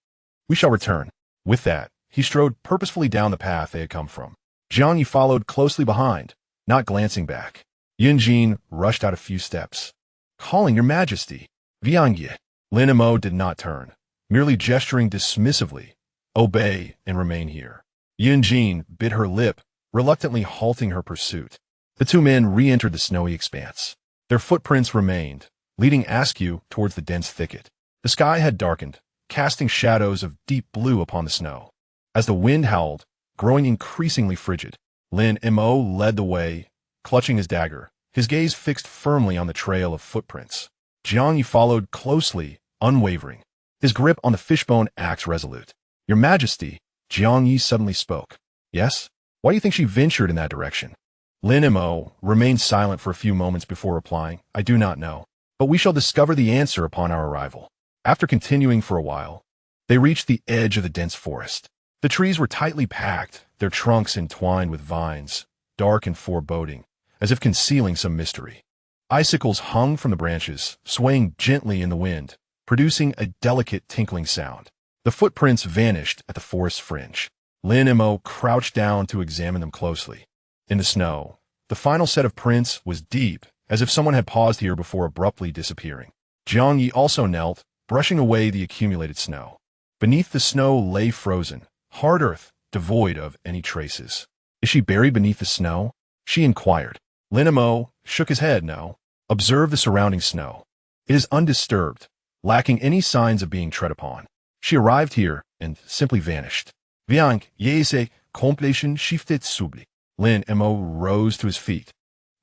We shall return. With that, he strode purposefully down the path they had come from. Jiang Yi followed closely behind, not glancing back. Yin Jin rushed out a few steps, calling Your Majesty. Viangye. Lin Mo did not turn, merely gesturing dismissively. Obey and remain here. Yin Jin bit her lip, reluctantly halting her pursuit. The two men re-entered the snowy expanse. Their footprints remained, leading askew towards the dense thicket. The sky had darkened, casting shadows of deep blue upon the snow. As the wind howled, growing increasingly frigid, Lin Mo led the way, clutching his dagger, his gaze fixed firmly on the trail of footprints. Jiang Yi followed closely, unwavering, his grip on the fishbone axe resolute. Your Majesty, Jiang Yi suddenly spoke. Yes? Why do you think she ventured in that direction? Lin Mo remained silent for a few moments before replying. I do not know, but we shall discover the answer upon our arrival. After continuing for a while, they reached the edge of the dense forest. The trees were tightly packed, their trunks entwined with vines, dark and foreboding, as if concealing some mystery. Icicles hung from the branches, swaying gently in the wind, producing a delicate tinkling sound. The footprints vanished at the forest's fringe. Lin Mo crouched down to examine them closely. In the snow, the final set of prints was deep, as if someone had paused here before abruptly disappearing. Jiang Yi also knelt, brushing away the accumulated snow. Beneath the snow lay frozen, hard earth, devoid of any traces. Is she buried beneath the snow? She inquired. Lin Mo shook his head. No. Observe the surrounding snow. It is undisturbed, lacking any signs of being tread upon. She arrived here and simply vanished. Viang yese completion shifted subli. Lin Mo rose to his feet,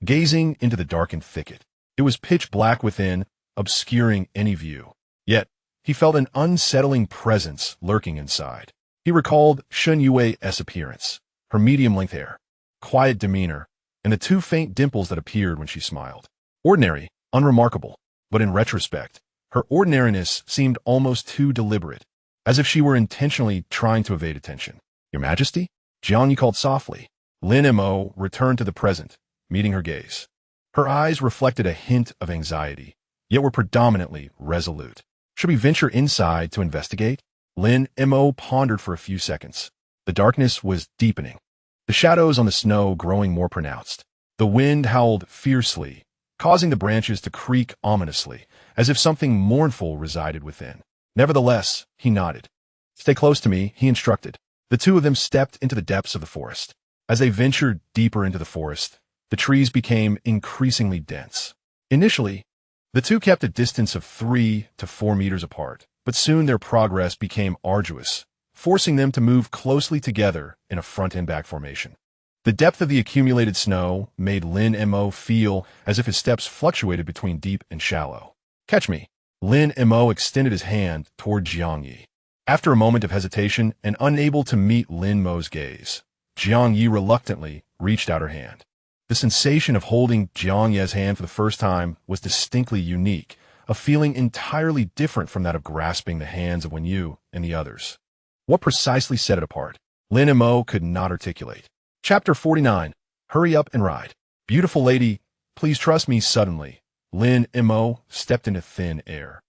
gazing into the darkened thicket. It was pitch black within, obscuring any view. Yet, he felt an unsettling presence lurking inside. He recalled Shun Yue's appearance, her medium-length hair, quiet demeanor, and the two faint dimples that appeared when she smiled. Ordinary, unremarkable, but in retrospect, her ordinariness seemed almost too deliberate, as if she were intentionally trying to evade attention. Your Majesty? Jiang Yi called softly. Lin Mo returned to the present, meeting her gaze. Her eyes reflected a hint of anxiety, yet were predominantly resolute. Should we venture inside to investigate? Lin Mo pondered for a few seconds. The darkness was deepening, the shadows on the snow growing more pronounced. The wind howled fiercely, causing the branches to creak ominously, as if something mournful resided within. Nevertheless, he nodded. Stay close to me, he instructed. The two of them stepped into the depths of the forest. As they ventured deeper into the forest, the trees became increasingly dense. Initially, the two kept a distance of 3 to 4 meters apart, but soon their progress became arduous, forcing them to move closely together in a front-and-back formation. The depth of the accumulated snow made Lin Mo feel as if his steps fluctuated between deep and shallow. Catch me. Lin Mo extended his hand toward Jiang Yi. After a moment of hesitation and unable to meet Lin Mo's gaze, Jiang Yi reluctantly reached out her hand. The sensation of holding Jiang Yi's hand for the first time was distinctly unique, a feeling entirely different from that of grasping the hands of Wen Yu and the others. What precisely set it apart? Lin Mo could not articulate. Chapter 49. Hurry up and ride. Beautiful lady, please trust me. Suddenly, Lin Mo stepped into thin air.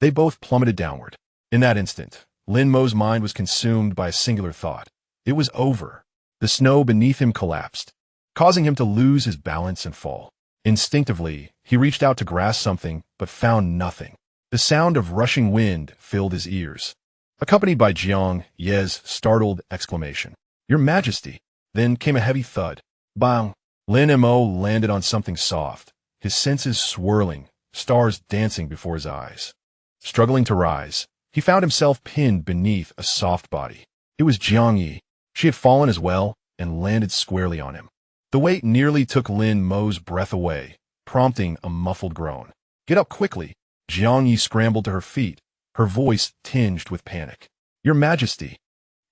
They both plummeted downward. In that instant, Lin Mo's mind was consumed by a singular thought. It was over. The snow beneath him collapsed, causing him to lose his balance and fall. Instinctively, he reached out to grasp something, but found nothing. The sound of rushing wind filled his ears, accompanied by Jiang Yi's startled exclamation. Your Majesty! Then came a heavy thud. Bang! Lin Mo landed on something soft, his senses swirling, stars dancing before his eyes. Struggling to rise, he found himself pinned beneath a soft body. It was Jiang Yi. She had fallen as well and landed squarely on him. The weight nearly took Lin Mo's breath away, prompting a muffled groan. Get up quickly! Jiang Yi scrambled to her feet, her voice tinged with panic. Your Majesty!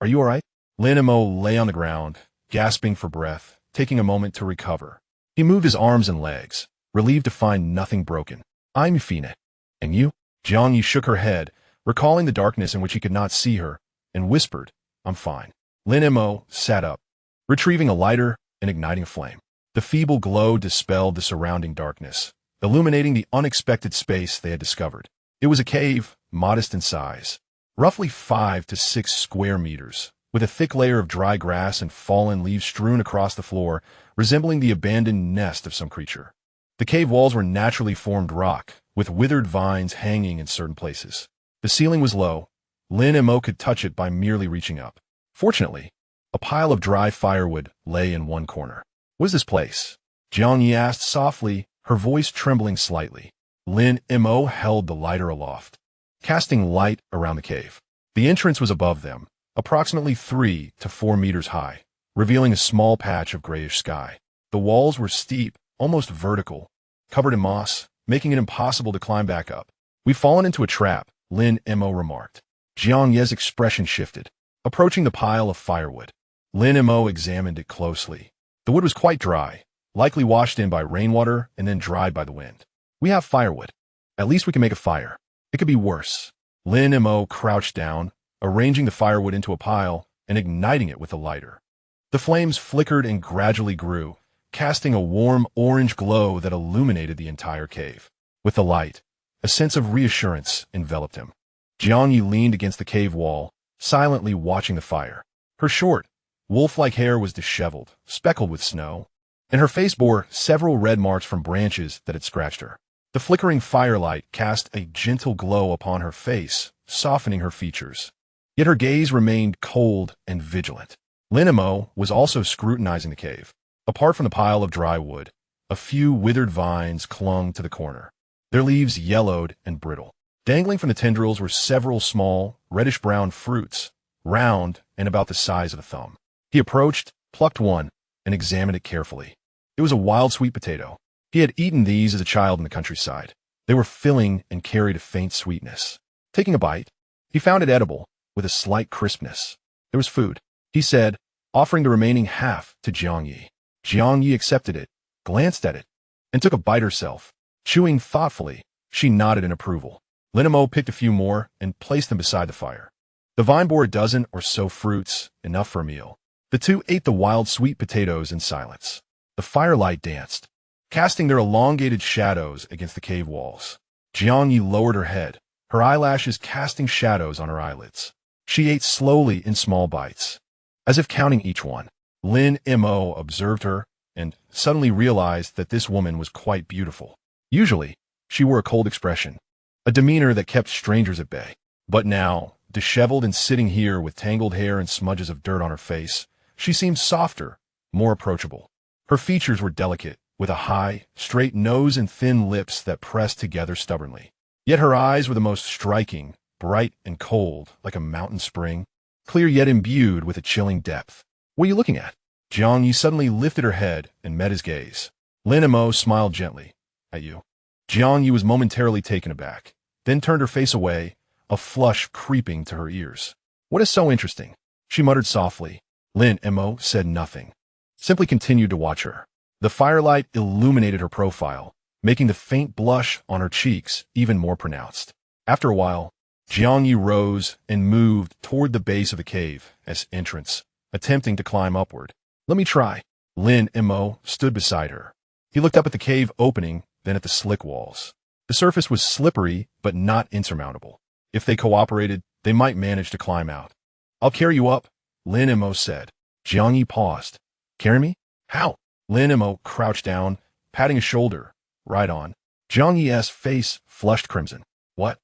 Are you all right? Lin Mo lay on the ground, gasping for breath, taking a moment to recover. He moved his arms and legs, relieved to find nothing broken. I'm fine. And you? Jiang Yi shook her head, recalling the darkness in which he could not see her, and whispered, I'm fine. Lin Mo sat up, retrieving a lighter and igniting a flame. The feeble glow dispelled the surrounding darkness, illuminating the unexpected space they had discovered. It was a cave, modest in size, roughly 5 to 6 square meters, with a thick layer of dry grass and fallen leaves strewn across the floor, resembling the abandoned nest of some creature. The cave walls were naturally formed rock, with withered vines hanging in certain places. The ceiling was low. Lin Mo could touch it by merely reaching up. Fortunately, a pile of dry firewood lay in one corner. What is this place? Jiang Yi asked softly, her voice trembling slightly. Lin Mo held the lighter aloft, casting light around the cave. The entrance was above them, approximately 3 to 4 meters high, revealing a small patch of grayish sky. The walls were steep, almost vertical, covered in moss, making it impossible to climb back up. We've fallen into a trap, Lin Mo remarked. Jiang Yi's expression shifted. Approaching the pile of firewood, Lin Mo examined it closely. The wood was quite dry, likely washed in by rainwater and then dried by the wind. We have firewood. At least we can make a fire. It could be worse. Lin Mo crouched down, arranging the firewood into a pile and igniting it with a lighter. The flames flickered and gradually grew, casting a warm orange glow that illuminated the entire cave. With the light, a sense of reassurance enveloped him. Jiang Yi leaned against the cave wall, silently watching the fire. Her short, wolf-like hair was disheveled, speckled with snow, and her face bore several red marks from branches that had scratched her. The flickering firelight cast a gentle glow upon her face, softening her features. Yet her gaze remained cold and vigilant. Lin Mo was also scrutinizing the cave. Apart from the pile of dry wood, a few withered vines clung to the corner, their leaves yellowed and brittle. Dangling from the tendrils were several small, reddish-brown fruits, round and about the size of a thumb. He approached, plucked one, and examined it carefully. It was a wild sweet potato. He had eaten these as a child in the countryside. They were filling and carried a faint sweetness. Taking a bite, he found it edible, with a slight crispness. There was food, he said, offering the remaining half to Jiang Yi. Jiang Yi accepted it, glanced at it, and took a bite herself. Chewing thoughtfully, she nodded in approval. Lin Mo picked a few more and placed them beside the fire. The vine bore a dozen or so fruits, enough for a meal. The two ate the wild sweet potatoes in silence. The firelight danced, casting their elongated shadows against the cave walls. Jiangyi lowered her head, her eyelashes casting shadows on her eyelids. She ate slowly in small bites, as if counting each one. Lin Mo observed her and suddenly realized that this woman was quite beautiful. Usually, she wore a cold expression, a demeanor that kept strangers at bay. But now, disheveled and sitting here with tangled hair and smudges of dirt on her face, she seemed softer, more approachable. Her features were delicate, with a high, straight nose and thin lips that pressed together stubbornly. Yet her eyes were the most striking, bright and cold, like a mountain spring, clear yet imbued with a chilling depth. "What are you looking at?" Jiangyi suddenly lifted her head and met his gaze. Lin Mo smiled gently. "At you." Jiangyi was momentarily taken aback, then turned her face away, a flush creeping to her ears. "What is so interesting?" she muttered softly. Lin Mo said nothing, simply continued to watch her. The firelight illuminated her profile, making the faint blush on her cheeks even more pronounced. After a while, Jiangyi rose and moved toward the base of the cave as entrance, attempting to climb upward. "Let me try." Lin Mo stood beside her. He looked up at the cave opening, then at the slick walls. The surface was slippery, but not insurmountable. If they cooperated, they might manage to climb out. "I'll carry you up," Lin Mo said. Jiangyi paused. "Carry me? How?" Lin Mo crouched down, patting his shoulder. "Right on." Jiangyi's face flushed crimson. "What?"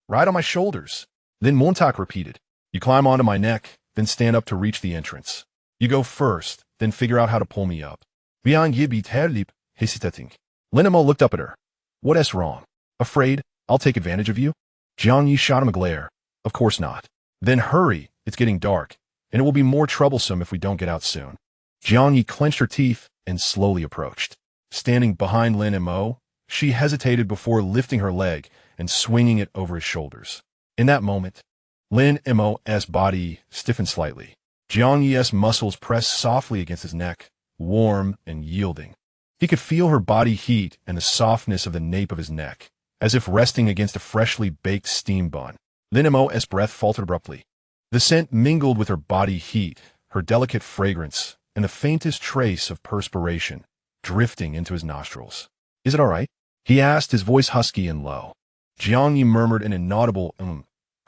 "Right on my shoulders." Then Montauk repeated. "You climb onto my neck, then stand up to reach the entrance. You go first, then figure out how to pull me up." Jiangyi terribly hesitating. Lin Mo looked up at her. "What's wrong? Afraid I'll take advantage of you?" Jiangyi shot him a glare. "Of course not." "Then hurry, it's getting dark, and it will be more troublesome if we don't get out soon." Jiangyi clenched her teeth and slowly approached. Standing behind Lin Mo, she hesitated before lifting her leg and swinging it over his shoulders. In that moment, Lin Mo's body stiffened slightly. Jiangyi's muscles pressed softly against his neck, warm and yielding. He could feel her body heat and the softness of the nape of his neck, as if resting against a freshly baked steam bun. Lin Mo's breath faltered abruptly. The scent mingled with her body heat, her delicate fragrance, and the faintest trace of perspiration drifting into his nostrils. "Is it all right?" he asked, his voice husky and low. Jiangyi murmured an inaudible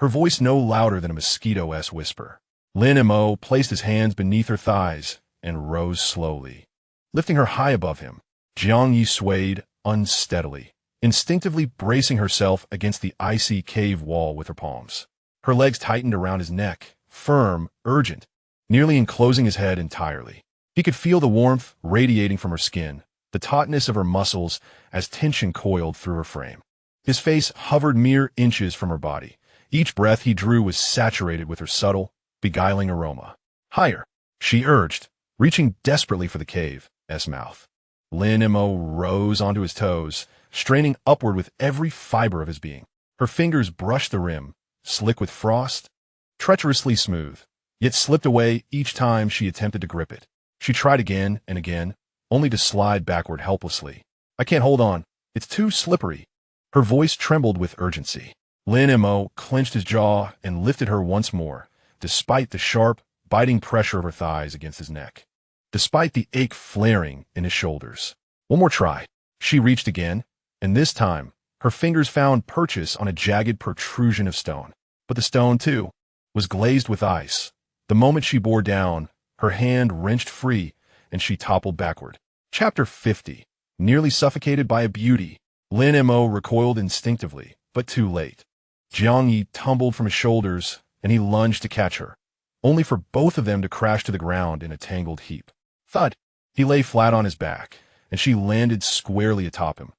her voice no louder than a mosquito-esque whisper. Lin Mo placed his hands beneath her thighs and rose slowly. Lifting her high above him, Jiangyi swayed unsteadily, instinctively bracing herself against the icy cave wall with her palms. Her legs tightened around his neck, firm, urgent, nearly enclosing his head entirely. He could feel the warmth radiating from her skin, the tautness of her muscles as tension coiled through her frame. His face hovered mere inches from her body. Each breath he drew was saturated with her subtle, beguiling aroma. "Higher," she urged, reaching desperately for the cave's mouth. Lin Mo rose onto his toes, straining upward with every fiber of his being. Her fingers brushed the rim, slick with frost, treacherously smooth, yet slipped away each time she attempted to grip it. She tried again and again, only to slide backward helplessly. "I can't hold on. It's too slippery." Her voice trembled with urgency. Lin Mo clenched his jaw and lifted her once more, despite the sharp, biting pressure of her thighs against his neck, despite the ache flaring in his shoulders. One more try. She reached again, and this time, her fingers found purchase on a jagged protrusion of stone. But the stone, too, was glazed with ice. The moment she bore down, her hand wrenched free, and she toppled backward. Chapter 50. Nearly suffocated by a beauty, Lin Mo recoiled instinctively, but too late. Jiangyi tumbled from his shoulders, and he lunged to catch her, only for both of them to crash to the ground in a tangled heap. Thud! He lay flat on his back, and she landed squarely atop him.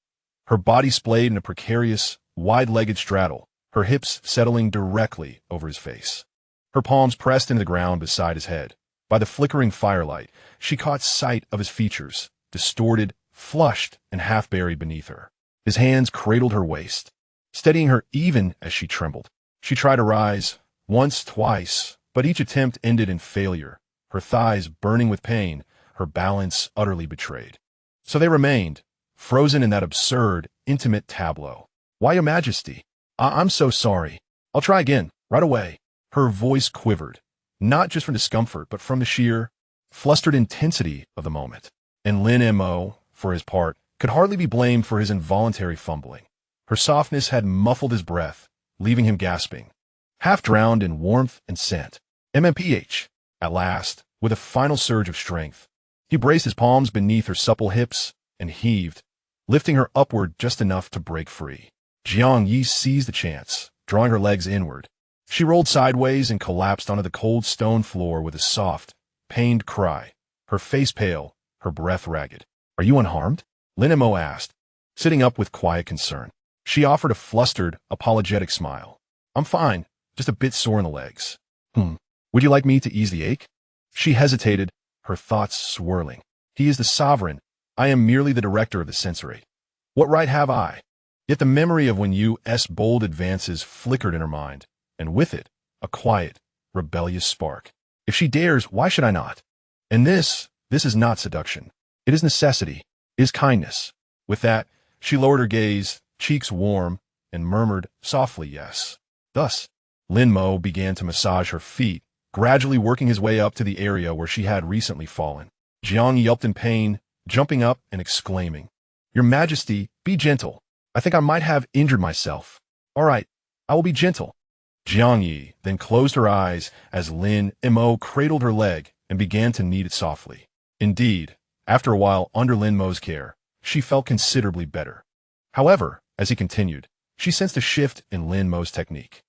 Her body splayed in a precarious, wide-legged straddle, her hips settling directly over his face. Her palms pressed into the ground beside his head. By the flickering firelight, she caught sight of his features, distorted, flushed, and half-buried beneath her. His hands cradled her waist, steadying her even as she trembled. She tried to rise, once, twice, but each attempt ended in failure, her thighs burning with pain, her balance utterly betrayed. So they remained, frozen in that absurd, intimate tableau. "Why, Your Majesty? I'm so sorry. I'll try again, right away." Her voice quivered, not just from discomfort, but from the sheer, flustered intensity of the moment. And Lin Mo, for his part, could hardly be blamed for his involuntary fumbling. Her softness had muffled his breath, leaving him gasping, half drowned in warmth and scent. MMPH. At last, with a final surge of strength, he braced his palms beneath her supple hips and heaved, lifting her upward just enough to break free. Jiang Yi seized the chance, drawing her legs inward. She rolled sideways and collapsed onto the cold stone floor with a soft, pained cry, her face pale, her breath ragged. "Are you unharmed?" Lin Mo asked, sitting up with quiet concern. She offered a flustered, apologetic smile. "I'm fine, just a bit sore in the legs." Would you like me to ease the ache?" She hesitated, her thoughts swirling. "He is the sovereign. I am merely the director of the censorate. What right have I?" Yet the memory of when U.S. bold advances flickered in her mind, and with it, a quiet, rebellious spark. If she dares, why should I not? And this is not seduction. It is necessity. It is kindness. With that, she lowered her gaze, cheeks warm, and murmured softly yes. Thus, Lin Mo began to massage her feet, gradually working his way up to the area where she had recently fallen. Jiang yelped in pain, jumping up and exclaiming, "Your Majesty, be gentle. I think I might have injured myself." "All right, I will be gentle." Jiang Yi then closed her eyes as Lin Mo cradled her leg and began to knead it softly. Indeed, after a while under Lin Mo's care, she felt considerably better. However, as he continued, she sensed a shift in Lin Mo's technique.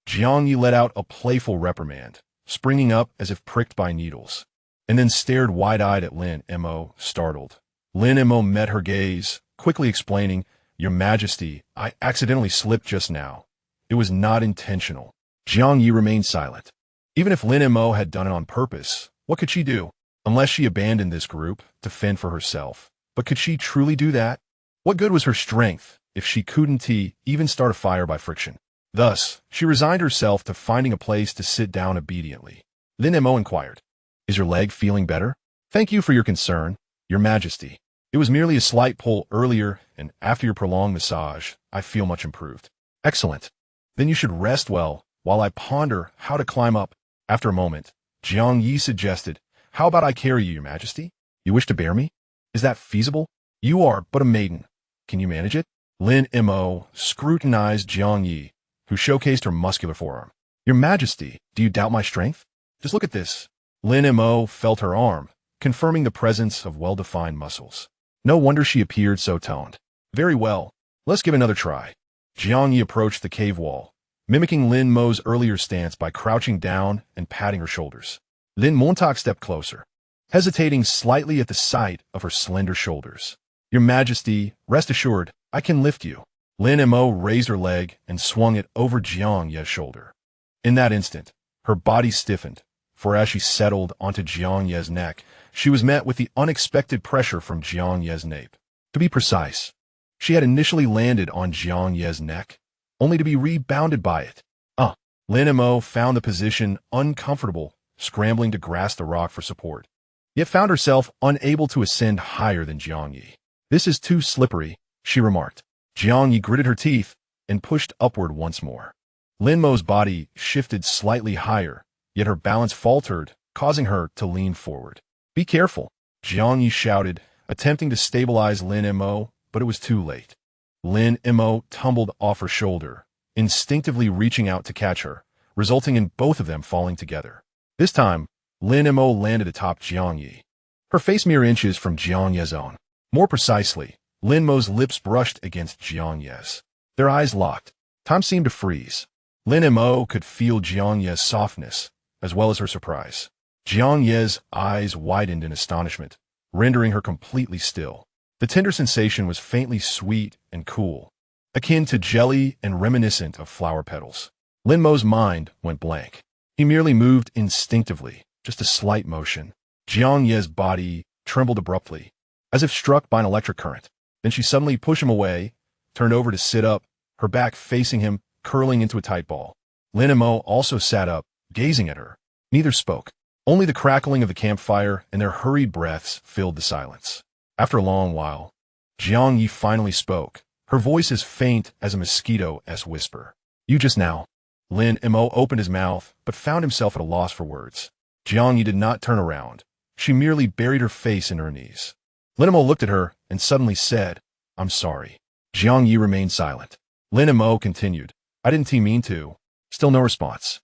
Jiang Yi let out a playful reprimand, springing up as if pricked by needles, and then stared wide-eyed at Lin Mo, startled. Lin Mo met her gaze, quickly explaining, "Your Majesty, I accidentally slipped just now. It was not intentional." Jiang Yi remained silent. Even if Lin Mo had done it on purpose, what could she do? Unless she abandoned this group to fend for herself. But could she truly do that? What good was her strength if she couldn't even start a fire by friction? Thus, she resigned herself to finding a place to sit down obediently. Lin Mo inquired, "Is your leg feeling better?" "Thank you for your concern, Your Majesty. It was merely a slight pull earlier, and after your prolonged massage, I feel much improved." "Excellent. Then you should rest well while I ponder how to climb up." After a moment, Jiang Yi suggested, "How about I carry you, Your Majesty? You wish to bear me? Is that feasible? You are but a maiden. Can you manage it?" Lin Mo scrutinized Jiang Yi, who showcased her muscular forearm. "Your Majesty, do you doubt my strength? Just look at this." Lin Mo felt her arm, confirming the presence of well-defined muscles. No wonder she appeared so toned. "Very well, let's give another try." Jiang Yi approached the cave wall, mimicking Lin Mo's earlier stance by crouching down and patting her shoulders. Lin Montauk stepped closer, hesitating slightly at the sight of her slender shoulders. "Your Majesty, rest assured, I can lift you." Lin Mo raised her leg and swung it over Jiang Yi's shoulder. In that instant, her body stiffened, for as she settled onto Jiang Yi's neck, she was met with the unexpected pressure from Jiang Yi's nape. To be precise, she had initially landed on Jiang Yi's neck, only to be rebounded by it. Lin Mo found the position uncomfortable, scrambling to grasp the rock for support, yet found herself unable to ascend higher than Jiang Yi. "This is too slippery," she remarked. Jiang Yi gritted her teeth and pushed upward once more. Lin Mo's body shifted slightly higher, yet her balance faltered, causing her to lean forward. "Be careful," Jiang Yi shouted, attempting to stabilize Lin Mo, but it was too late. Lin Mo tumbled off her shoulder, instinctively reaching out to catch her, resulting in both of them falling together. This time, Lin Mo landed atop Jiang Yi, her face mere inches from Jiang Yi's own. More precisely, Lin Mo's lips brushed against Jiang Yi's. Their eyes locked. Time seemed to freeze. Lin Mo could feel Jiang Yi's softness, as well as her surprise. Jiang Yi's eyes widened in astonishment, rendering her completely still. The tender sensation was faintly sweet and cool, akin to jelly and reminiscent of flower petals. Lin Mo's mind went blank. He merely moved instinctively, just a slight motion. Jiang Yi's body trembled abruptly, as if struck by an electric current. Then she suddenly pushed him away, turned over to sit up, her back facing him, curling into a tight ball. Lin Mo also sat up, gazing at her. Neither spoke. Only the crackling of the campfire and their hurried breaths filled the silence. After a long while, Jiang Yi finally spoke, her voice as faint as a mosquito's whisper. "You just now Lin Mo opened his mouth, but found himself at a loss for words. Jiang Yi did not turn around. She merely buried her face in her knees. Lin Mo looked at her and suddenly said, "I'm sorry." Jiang Yi remained silent. Lin Mo continued, "I didn't mean to." Still no response.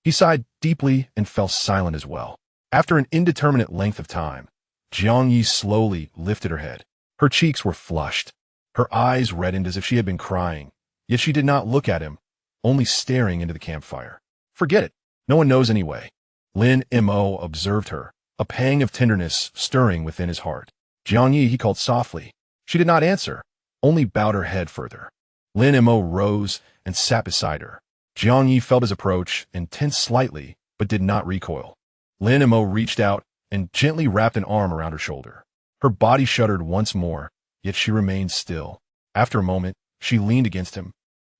He sighed deeply and fell silent as well. After an indeterminate length of time, Jiang Yi slowly lifted her head. Her cheeks were flushed. Her eyes reddened as if she had been crying, yet she did not look at him, only staring into the campfire. "Forget it. No one knows anyway." Lin Mo observed her, a pang of tenderness stirring within his heart. "Jiang Yi," he called softly. She did not answer, only bowed her head further. Lin Mo rose and sat beside her. Jiang Yi felt his approach and tensed slightly, but did not recoil. Lin Mo reached out and gently wrapped an arm around her shoulder. Her body shuddered once more, yet she remained still. After a moment, she leaned against him,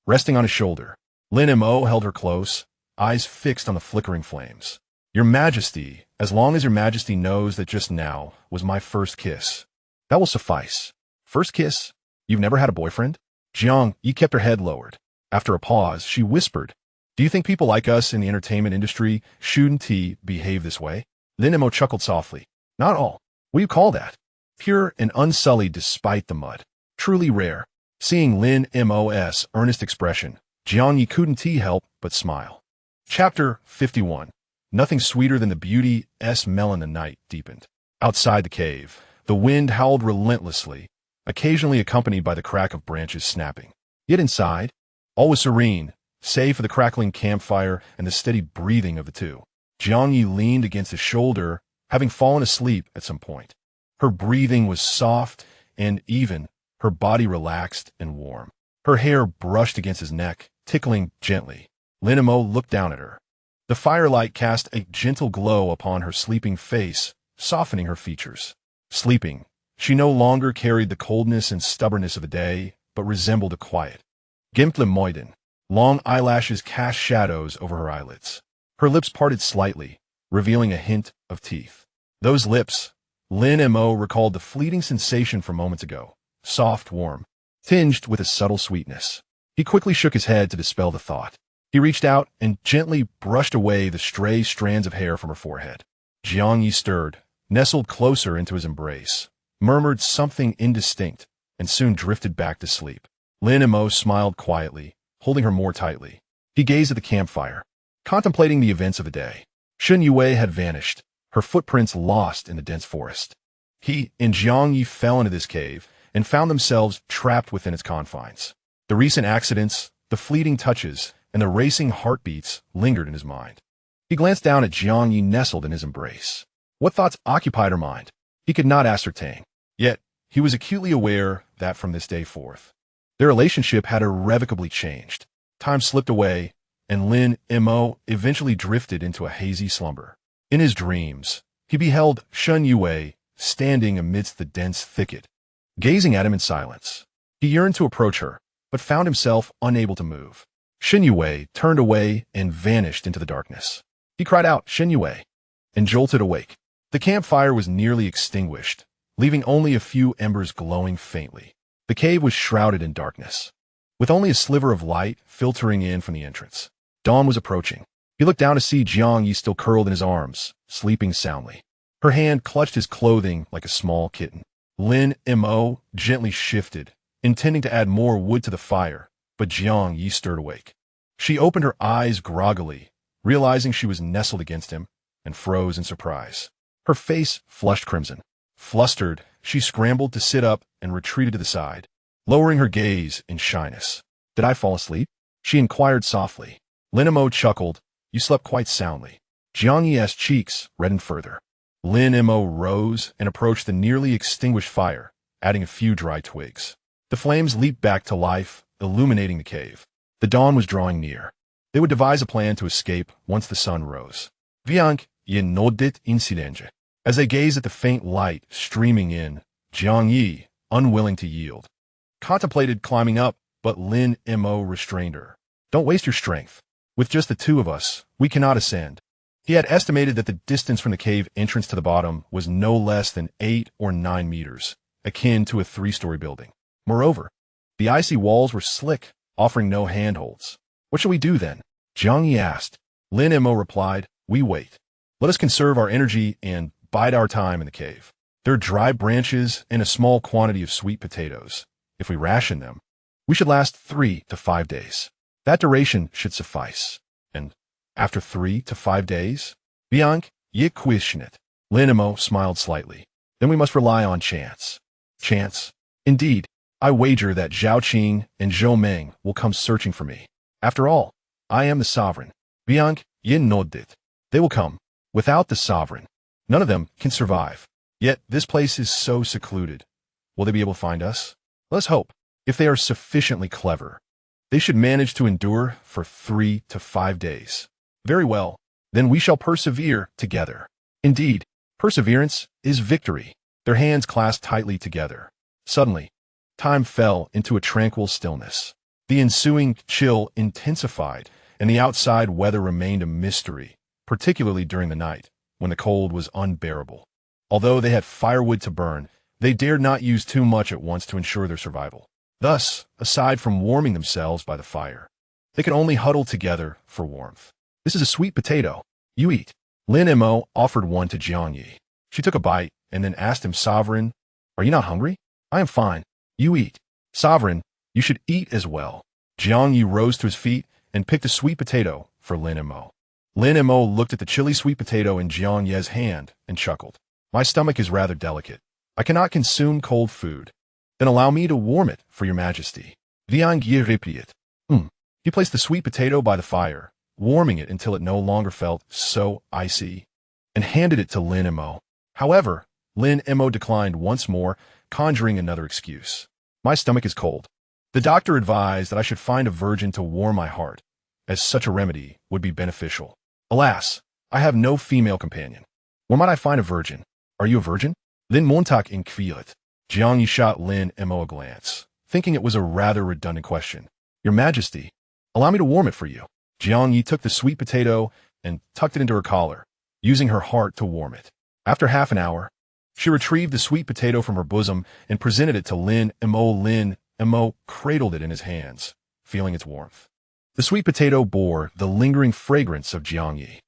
resting on his shoulder. Lin Mo held her close, eyes fixed on the flickering flames. "Your Majesty, as long as your Majesty knows that just now was my first kiss, that will suffice." "First kiss? You've never had a boyfriend?" Jiang Yi kept her head lowered. After a pause, she whispered, "Do you think people like us in the entertainment industry shouldn't behave this way?" Lin Mo chuckled softly. "Not all. What do you call that? Pure and unsullied despite the mud. Truly rare." Seeing Lin Mo's earnest expression, Jiang Yi couldn't help but smile. Chapter 51. Nothing sweeter than the Beauties' melon. The night deepened. Outside the cave, the wind howled relentlessly, occasionally accompanied by the crack of branches snapping. Yet inside, all was serene, save for the crackling campfire and the steady breathing of the two. Jiang Yi leaned against his shoulder, having fallen asleep at some point. Her breathing was soft and even, her body relaxed and warm. Her hair brushed against his neck, tickling gently. Lin Mo looked down at her. The firelight cast a gentle glow upon her sleeping face, softening her features. Sleeping, she no longer carried the coldness and stubbornness of the day, but resembled a quiet. Gimple Moiden. Long eyelashes cast shadows over her eyelids. Her lips parted slightly, revealing a hint of teeth. Those lips, Lin Mo recalled the fleeting sensation from moments ago, soft, warm, tinged with a subtle sweetness. He quickly shook his head to dispel the thought. He reached out and gently brushed away the stray strands of hair from her forehead. Jiang Yi stirred, nestled closer into his embrace, murmured something indistinct, and soon drifted back to sleep. Lin Mo smiled quietly, holding her more tightly. He gazed at the campfire, contemplating the events of the day. Shen Yue had vanished, her footprints lost in the dense forest. He and Jiang Yi fell into this cave and found themselves trapped within its confines. The recent accidents, the fleeting touches, and the racing heartbeats lingered in his mind. He glanced down at Jiang Yi nestled in his embrace. What thoughts occupied her mind? He could not ascertain. Yet, he was acutely aware that from this day forth, their relationship had irrevocably changed. Time slipped away, and Lin Mo eventually drifted into a hazy slumber. In his dreams, he beheld Shen Yue standing amidst the dense thicket, gazing at him in silence. He yearned to approach her, but found himself unable to move. Shen Yue turned away and vanished into the darkness. He cried out, "Shen Yue," and jolted awake. The campfire was nearly extinguished, leaving only a few embers glowing faintly. The cave was shrouded in darkness, with only a sliver of light filtering in from the entrance. Dawn was approaching. He looked down to see Jiang Yi still curled in his arms, sleeping soundly. Her hand clutched his clothing like a small kitten. Lin Mo gently shifted, intending to add more wood to the fire, but Jiang Yi stirred awake. She opened her eyes groggily, realizing she was nestled against him, and froze in surprise. Her face flushed crimson. Flustered, she scrambled to sit up and retreated to the side, lowering her gaze in shyness. "Did I fall asleep?" she inquired softly. Lin Mo chuckled. "You slept quite soundly." Jiang Yi's cheeks reddened further. Lin Mo rose and approached the nearly extinguished fire, adding a few dry twigs. The flames leaped back to life, illuminating the cave. The dawn was drawing near. They would devise a plan to escape once the sun rose. Viank yin nodit incidenge. As they gazed at the faint light streaming in, Jiang Yi, unwilling to yield, contemplated climbing up, but Lin Mo restrained her. "Don't waste your strength. With just the two of us, we cannot ascend." He had estimated that the distance from the cave entrance to the bottom was no less than 8 or 9 meters, akin to a 3-story building. Moreover, the icy walls were slick, offering no handholds. "What shall we do then?" Jiang Yi asked. Lin Mo replied, we wait. Let us conserve our energy and bide our time in the cave. There are dry branches and a small quantity of sweet potatoes. If we ration them, we should last 3 to 5 days. That duration should suffice. And after 3 to 5 days? Bianc, ye questioned. Lin Mo smiled slightly. Then we must rely on chance. Chance? Indeed, I wager that Zhao Qing and Zhou Meng will come searching for me. After all, I am the sovereign. Bianc, ye nodded. They will come. Without the sovereign, none of them can survive. Yet this place is so secluded. Will they be able to find us? Let's hope. If they are sufficiently clever, they should manage to endure for 3 to 5 days. Very well. Then we shall persevere together. Indeed, perseverance is victory. Their hands clasped tightly together. Suddenly, time fell into a tranquil stillness. The ensuing chill intensified, and the outside weather remained a mystery, particularly during the night, when the cold was unbearable. Although they had firewood to burn, they dared not use too much at once to ensure their survival. Thus, aside from warming themselves by the fire, they could only huddle together for warmth. This is a sweet potato. You eat. Lin Mo offered one to Jiang Yi. She took a bite and then asked him, Sovereign, are you not hungry? I am fine. You eat. Sovereign, you should eat as well. Jiang Yi rose to his feet and picked a sweet potato for Lin Mo. Lin Mo looked at the chilly sweet potato in Jiang Yi's hand and chuckled. My stomach is rather delicate. I cannot consume cold food. Then allow me to warm it for your majesty. Viang Yi repeated. He placed the sweet potato by the fire, warming it until it no longer felt so icy, and handed it to Lin Mo. However, Lin Mo declined once more, conjuring another excuse. My stomach is cold. The doctor advised that I should find a virgin to warm my heart, as such a remedy would be beneficial. Alas, I have no female companion. Where might I find a virgin? Are you a virgin? Lin Montauk inquired. Jiang Yi shot Lin Mo a glance, thinking it was a rather redundant question. Your Majesty, allow me to warm it for you. Jiang Yi took the sweet potato and tucked it into her collar, using her heart to warm it. After half an hour, she retrieved the sweet potato from her bosom and presented it to Lin Mo. Lin Mo cradled it in his hands, feeling its warmth. The sweet potato bore the lingering fragrance of Jiang Yi.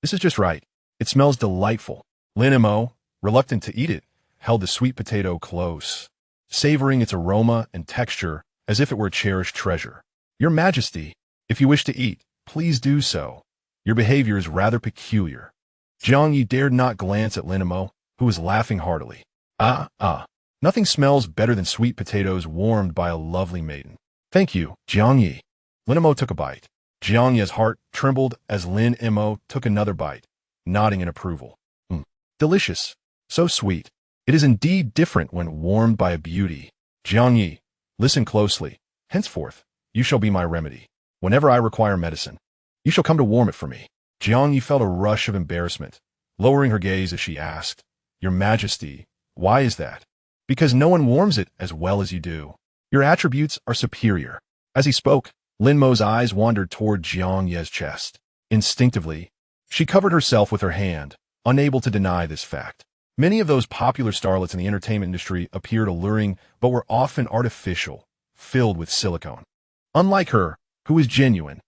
This is just right. It smells delightful. Lin Mo, reluctant to eat it, held the sweet potato close, savoring its aroma and texture as if it were a cherished treasure. Your Majesty, if you wish to eat, please do so. Your behavior is rather peculiar. Jiang Yi dared not glance at Lin Mo, who was laughing heartily. Nothing smells better than sweet potatoes warmed by a lovely maiden. Thank you, Jiang Yi. Lin Mo took a bite. Jiang Yi's heart trembled as Lin Mo took another bite, nodding in approval. Delicious. So sweet. It is indeed different when warmed by a beauty. Jiang Yi, listen closely. Henceforth, you shall be my remedy. Whenever I require medicine, you shall come to warm it for me. Jiang Yi felt a rush of embarrassment, lowering her gaze as she asked, Your Majesty, why is that? Because no one warms it as well as you do. Your attributes are superior. As he spoke, Lin Mo's eyes wandered toward Jiang Yi's chest. Instinctively, she covered herself with her hand, unable to deny this fact. Many of those popular starlets in the entertainment industry appeared alluring, but were often artificial, filled with silicone. Unlike her, who is genuine.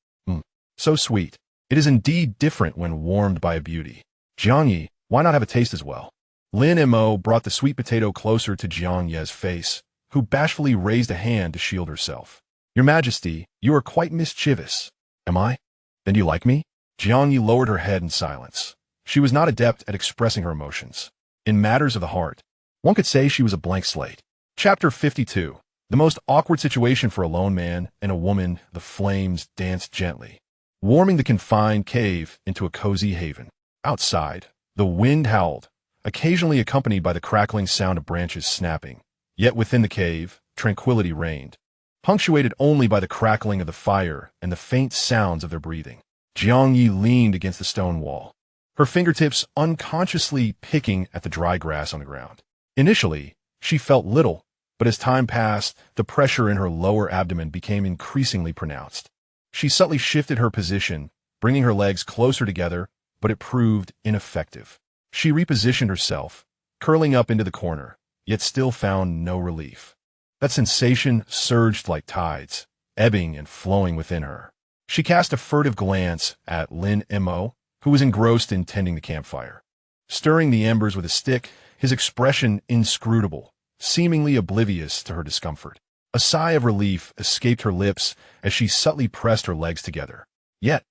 So sweet. It is indeed different when warmed by a beauty. Jiang Yi, why not have a taste as well? Lin Mo brought the sweet potato closer to Jiang Yi's face, who bashfully raised a hand to shield herself. Your Majesty, you are quite mischievous. Am I? Then do you like me? Jiang Yi lowered her head in silence. She was not adept at expressing her emotions. In matters of the heart, one could say she was a blank slate. Chapter 52. The most awkward situation for a lone man and a woman, the flames danced gently, warming the confined cave into a cozy haven. Outside, the wind howled, occasionally accompanied by the crackling sound of branches snapping. Yet within the cave, tranquility reigned, punctuated only by the crackling of the fire and the faint sounds of their breathing. Jiang Yi leaned against the stone wall, her fingertips unconsciously picking at the dry grass on the ground. Initially, she felt little, but as time passed, the pressure in her lower abdomen became increasingly pronounced. She subtly shifted her position, bringing her legs closer together, but it proved ineffective. She repositioned herself, curling up into the corner, yet still found no relief. That sensation surged like tides, ebbing and flowing within her. She cast a furtive glance at Lin Mo, who was engrossed in tending the campfire. Stirring the embers with a stick, his expression inscrutable, seemingly oblivious to her discomfort. A sigh of relief escaped her lips as she subtly pressed her legs together. Yet,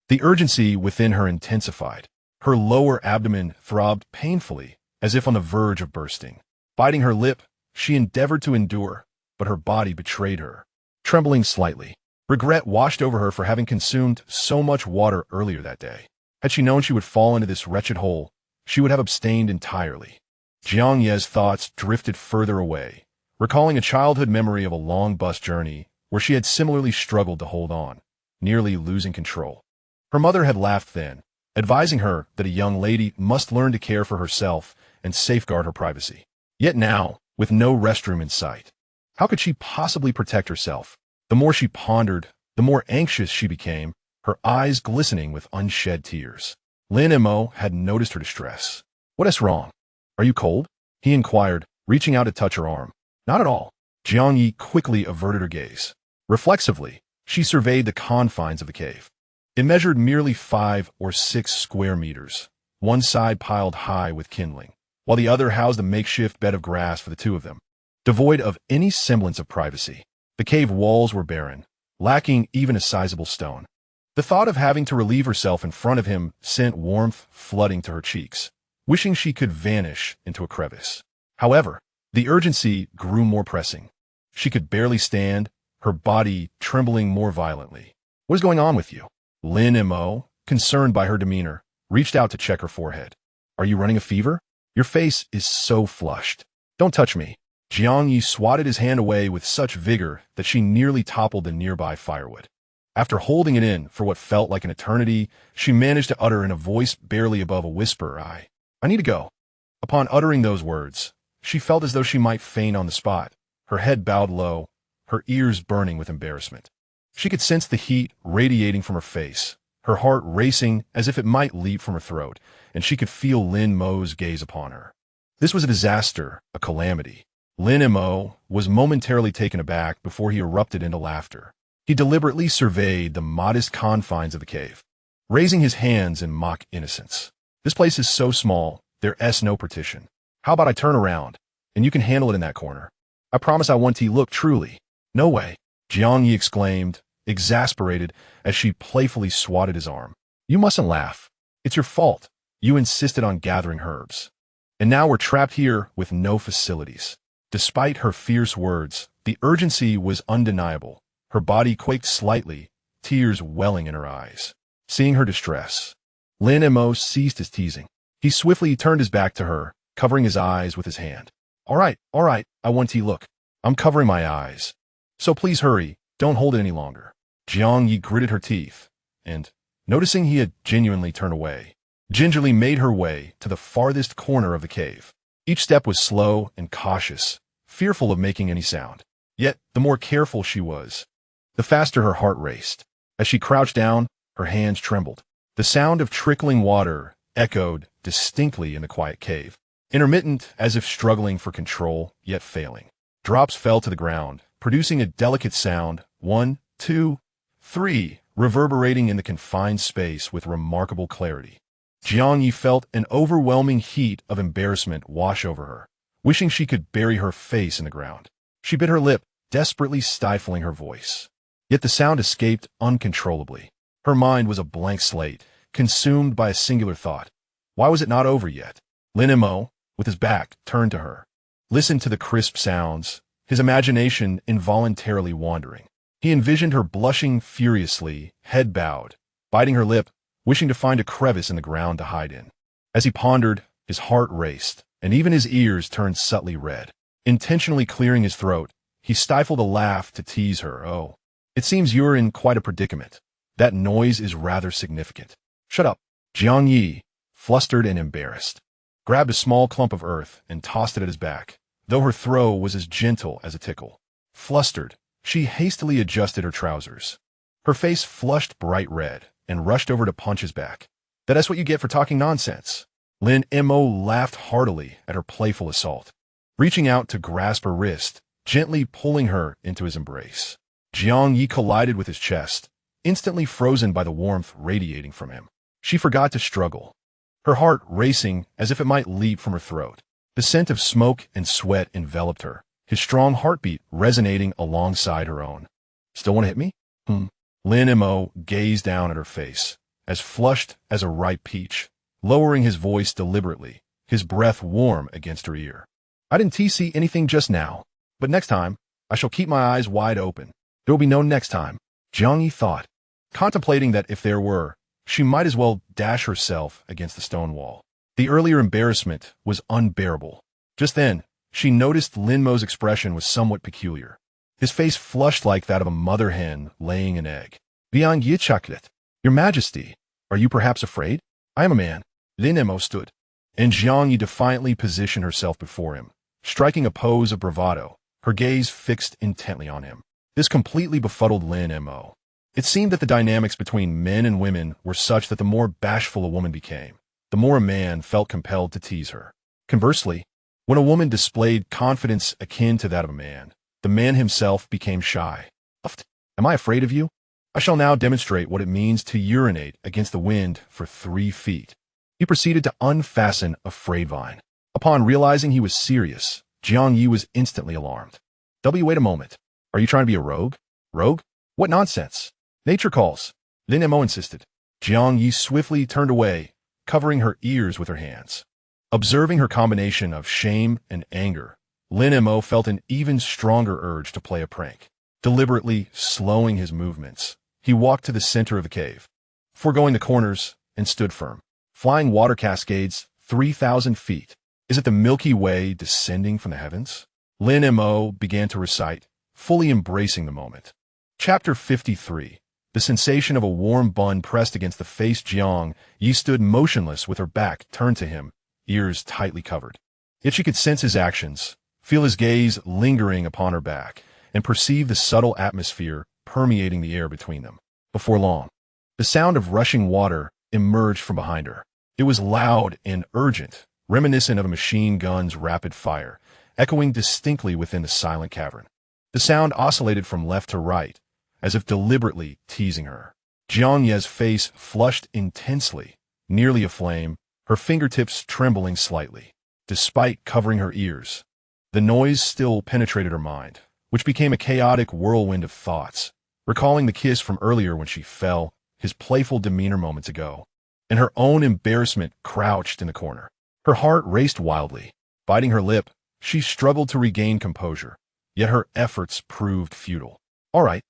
the urgency within her intensified. Her lower abdomen throbbed painfully, as if on the verge of bursting. Biting her lip, she endeavored to endure, but her body betrayed her. Trembling slightly, regret washed over her for having consumed so much water earlier that day. Had she known she would fall into this wretched hole, she would have abstained entirely. Jiang Ye's thoughts drifted further away, recalling a childhood memory of a long bus journey where she had similarly struggled to hold on, nearly losing control. Her mother had laughed then, advising her that a young lady must learn to care for herself and safeguard her privacy. Yet now, with no restroom in sight, how could she possibly protect herself? The more she pondered, the more anxious she became, her eyes glistening with unshed tears. Lin Mo had noticed her distress. "What is wrong? Are you cold?" he inquired, reaching out to touch her arm. "Not at all." Jiang Yi quickly averted her gaze. Reflexively, she surveyed the confines of the cave. It measured merely 5 or 6 square meters, one side piled high with kindling, while the other housed a makeshift bed of grass for the two of them. Devoid of any semblance of privacy, the cave walls were barren, lacking even a sizable stone. The thought of having to relieve herself in front of him sent warmth flooding to her cheeks, wishing she could vanish into a crevice. However, the urgency grew more pressing. She could barely stand, her body trembling more violently. "What is going on with you?" Lin Mo, concerned by her demeanor, reached out to check her forehead. "Are you running a fever? Your face is so flushed." "Don't touch me." Jiang Yi swatted his hand away with such vigor that she nearly toppled the nearby firewood. After holding it in for what felt like an eternity, she managed to utter in a voice barely above a whisper, I need to go." Upon uttering those words, she felt as though she might faint on the spot, her head bowed low, her ears burning with embarrassment. She could sense the heat radiating from her face, her heart racing as if it might leap from her throat, and she could feel Lin Mo's gaze upon her. This was a disaster, a calamity. Lin Mo was momentarily taken aback before he erupted into laughter. He deliberately surveyed the modest confines of the cave, raising his hands in mock innocence. "This place is so small, there's no partition. How about I turn around, and you can handle it in that corner? I promise I want to look truly." "No way," Jiang Yi exclaimed, exasperated as she playfully swatted his arm. "You mustn't laugh. It's your fault. You insisted on gathering herbs. And now we're trapped here with no facilities." Despite her fierce words, the urgency was undeniable. Her body quaked slightly, tears welling in her eyes. Seeing her distress, Lin Mo ceased his teasing. He swiftly turned his back to her, covering his eyes with his hand. All right, I want to look. I'm covering my eyes. So please hurry, don't hold it any longer." Jiang Yi gritted her teeth, and, noticing he had genuinely turned away, gingerly made her way to the farthest corner of the cave. Each step was slow and cautious, fearful of making any sound. Yet, the more careful she was, the faster her heart raced. As she crouched down, her hands trembled. The sound of trickling water echoed distinctly in the quiet cave, intermittent as if struggling for control, yet failing. Drops fell to the ground, producing a delicate sound, 1, 2, 3, reverberating in the confined space with remarkable clarity. Jiang Yi felt an overwhelming heat of embarrassment wash over her, wishing she could bury her face in the ground. She bit her lip, desperately stifling her voice. Yet the sound escaped uncontrollably. Her mind was a blank slate, consumed by a singular thought. Why was it not over yet? Lin Mo, with his back turned to her, listened to the crisp sounds, his imagination involuntarily wandering. He envisioned her blushing furiously, head bowed, biting her lip, wishing to find a crevice in the ground to hide in. As he pondered, his heart raced, and even his ears turned subtly red. Intentionally clearing his throat, he stifled a laugh to tease her. "Oh, it seems you're in quite a predicament. That noise is rather significant." "Shut up." Jiang Yi, flustered and embarrassed, grabbed a small clump of earth and tossed it at his back, though her throw was as gentle as a tickle. Flustered, she hastily adjusted her trousers. Her face flushed bright red, and rushed over to punch his back. "That's what you get for talking nonsense." Lin Mo laughed heartily at her playful assault, reaching out to grasp her wrist, gently pulling her into his embrace. Jiang Yi collided with his chest, instantly frozen by the warmth radiating from him. She forgot to struggle, her heart racing as if it might leap from her throat. The scent of smoke and sweat enveloped her, his strong heartbeat resonating alongside her own. Still want to hit me? Lin Mo gazed down at her face, as flushed as a ripe peach, lowering his voice deliberately, his breath warm against her ear. I didn't see anything just now, but next time, I shall keep my eyes wide open. There will be no next time, Jiang Yi thought, contemplating that if there were, she might as well dash herself against the stone wall. The earlier embarrassment was unbearable. Just then, she noticed Lin Mo's expression was somewhat peculiar. His face flushed like that of a mother hen laying an egg. Biang Yi chuckled. Your Majesty, are you perhaps afraid? I am a man. Lin Mo stood, and Jiang Yi defiantly positioned herself before him, striking a pose of bravado, her gaze fixed intently on him. This completely befuddled Lin Mo. It seemed that the dynamics between men and women were such that the more bashful a woman became, the more a man felt compelled to tease her. Conversely, when a woman displayed confidence akin to that of a man, the man himself became shy. Am I afraid of you? I shall now demonstrate what it means to urinate against the wind for 3 feet. He proceeded to unfasten a frayed vine. Upon realizing he was serious, Jiang Yi was instantly alarmed. Wait a moment. Are you trying to be a rogue? Rogue? What nonsense. Nature calls. Lin Mo insisted. Jiang Yi swiftly turned away, covering her ears with her hands. Observing her combination of shame and anger, Lin Mo felt an even stronger urge to play a prank. Deliberately slowing his movements, he walked to the center of the cave, foregoing the corners, and stood firm. Flying water cascades, 3,000 feet. Is it the Milky Way descending from the heavens? Lin Mo began to recite, fully embracing the moment. Chapter 53. The sensation of a warm bun pressed against the face. Jiang Yi stood motionless with her back turned to him, ears tightly covered. Yet she could sense his actions, feel his gaze lingering upon her back, and perceive the subtle atmosphere permeating the air between them. Before long, the sound of rushing water emerged from behind her. It was loud and urgent, reminiscent of a machine gun's rapid fire, echoing distinctly within the silent cavern. The sound oscillated from left to right, as if deliberately teasing her. Jiang Yi's face flushed intensely, nearly aflame, her fingertips trembling slightly. Despite covering her ears, the noise still penetrated her mind, which became a chaotic whirlwind of thoughts, recalling the kiss from earlier when she fell, his playful demeanor moments ago, and her own embarrassment crouched in the corner. Her heart raced wildly. Biting her lip, she struggled to regain composure, yet her efforts proved futile. All right.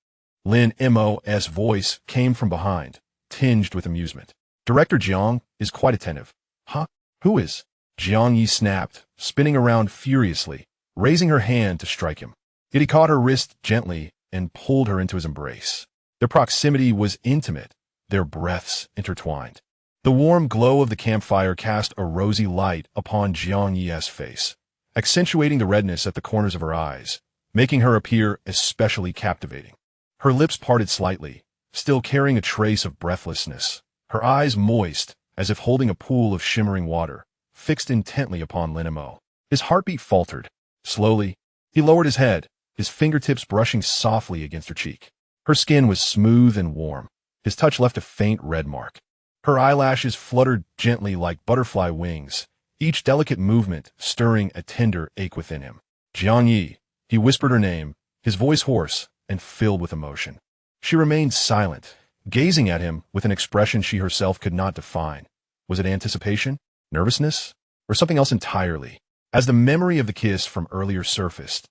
Lin Mo's voice came from behind, tinged with amusement. Director Jiang is quite attentive. Huh? Who is? Jiang Yi snapped, spinning around furiously, raising her hand to strike him. Yet he caught her wrist gently and pulled her into his embrace. Their proximity was intimate, their breaths intertwined. The warm glow of the campfire cast a rosy light upon Jiang Yi's face, accentuating the redness at the corners of her eyes, making her appear especially captivating. Her lips parted slightly, still carrying a trace of breathlessness, her eyes moist, as if holding a pool of shimmering water, fixed intently upon Lin Mo. His heartbeat faltered. Slowly, he lowered his head, his fingertips brushing softly against her cheek. Her skin was smooth and warm. His touch left a faint red mark. Her eyelashes fluttered gently like butterfly wings, each delicate movement stirring a tender ache within him. Jiang Yi, he whispered her name, his voice hoarse and filled with emotion. She remained silent, gazing at him with an expression she herself could not define. Was it anticipation, nervousness, or something else entirely? As the memory of the kiss from earlier surfaced,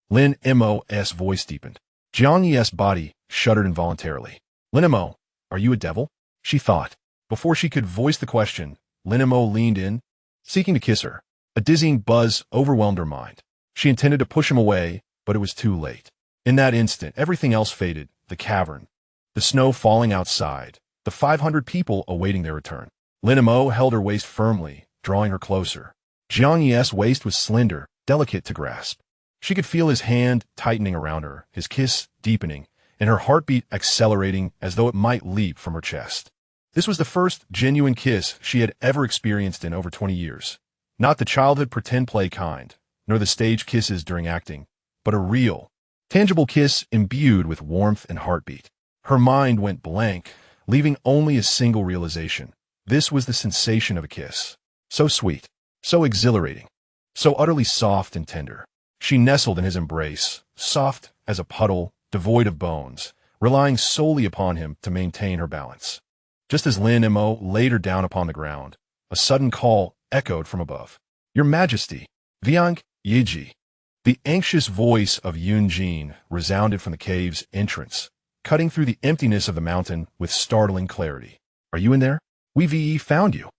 Lin Mo's voice deepened. Jiang Yi's body shuddered involuntarily. Lin Mo, are you a devil? She thought. Before she could voice the question, Lin Mo leaned in, seeking to kiss her. A dizzying buzz overwhelmed her mind. She intended to push him away, but it was too late. In that instant, everything else faded, the cavern, the snow falling outside, the 500 people awaiting their return. Lin Mo held her waist firmly, drawing her closer. Jiang Yi's waist was slender, delicate to grasp. She could feel his hand tightening around her, his kiss deepening, and her heartbeat accelerating as though it might leap from her chest. This was the first genuine kiss she had ever experienced in over 20 years. Not the childhood pretend play kind, nor the stage kisses during acting, but a real, tangible kiss imbued with warmth and heartbeat. Her mind went blank, leaving only a single realization. This was the sensation of a kiss. So sweet, so exhilarating, so utterly soft and tender. She nestled in his embrace, soft as a puddle, devoid of bones, relying solely upon him to maintain her balance. Just as Lin Mo laid her down upon the ground, a sudden call echoed from above. "Your Majesty, Viang Yiji." The anxious voice of Yun Jin resounded from the cave's entrance, cutting through the emptiness of the mountain with startling clarity. "Are you in there? We found you."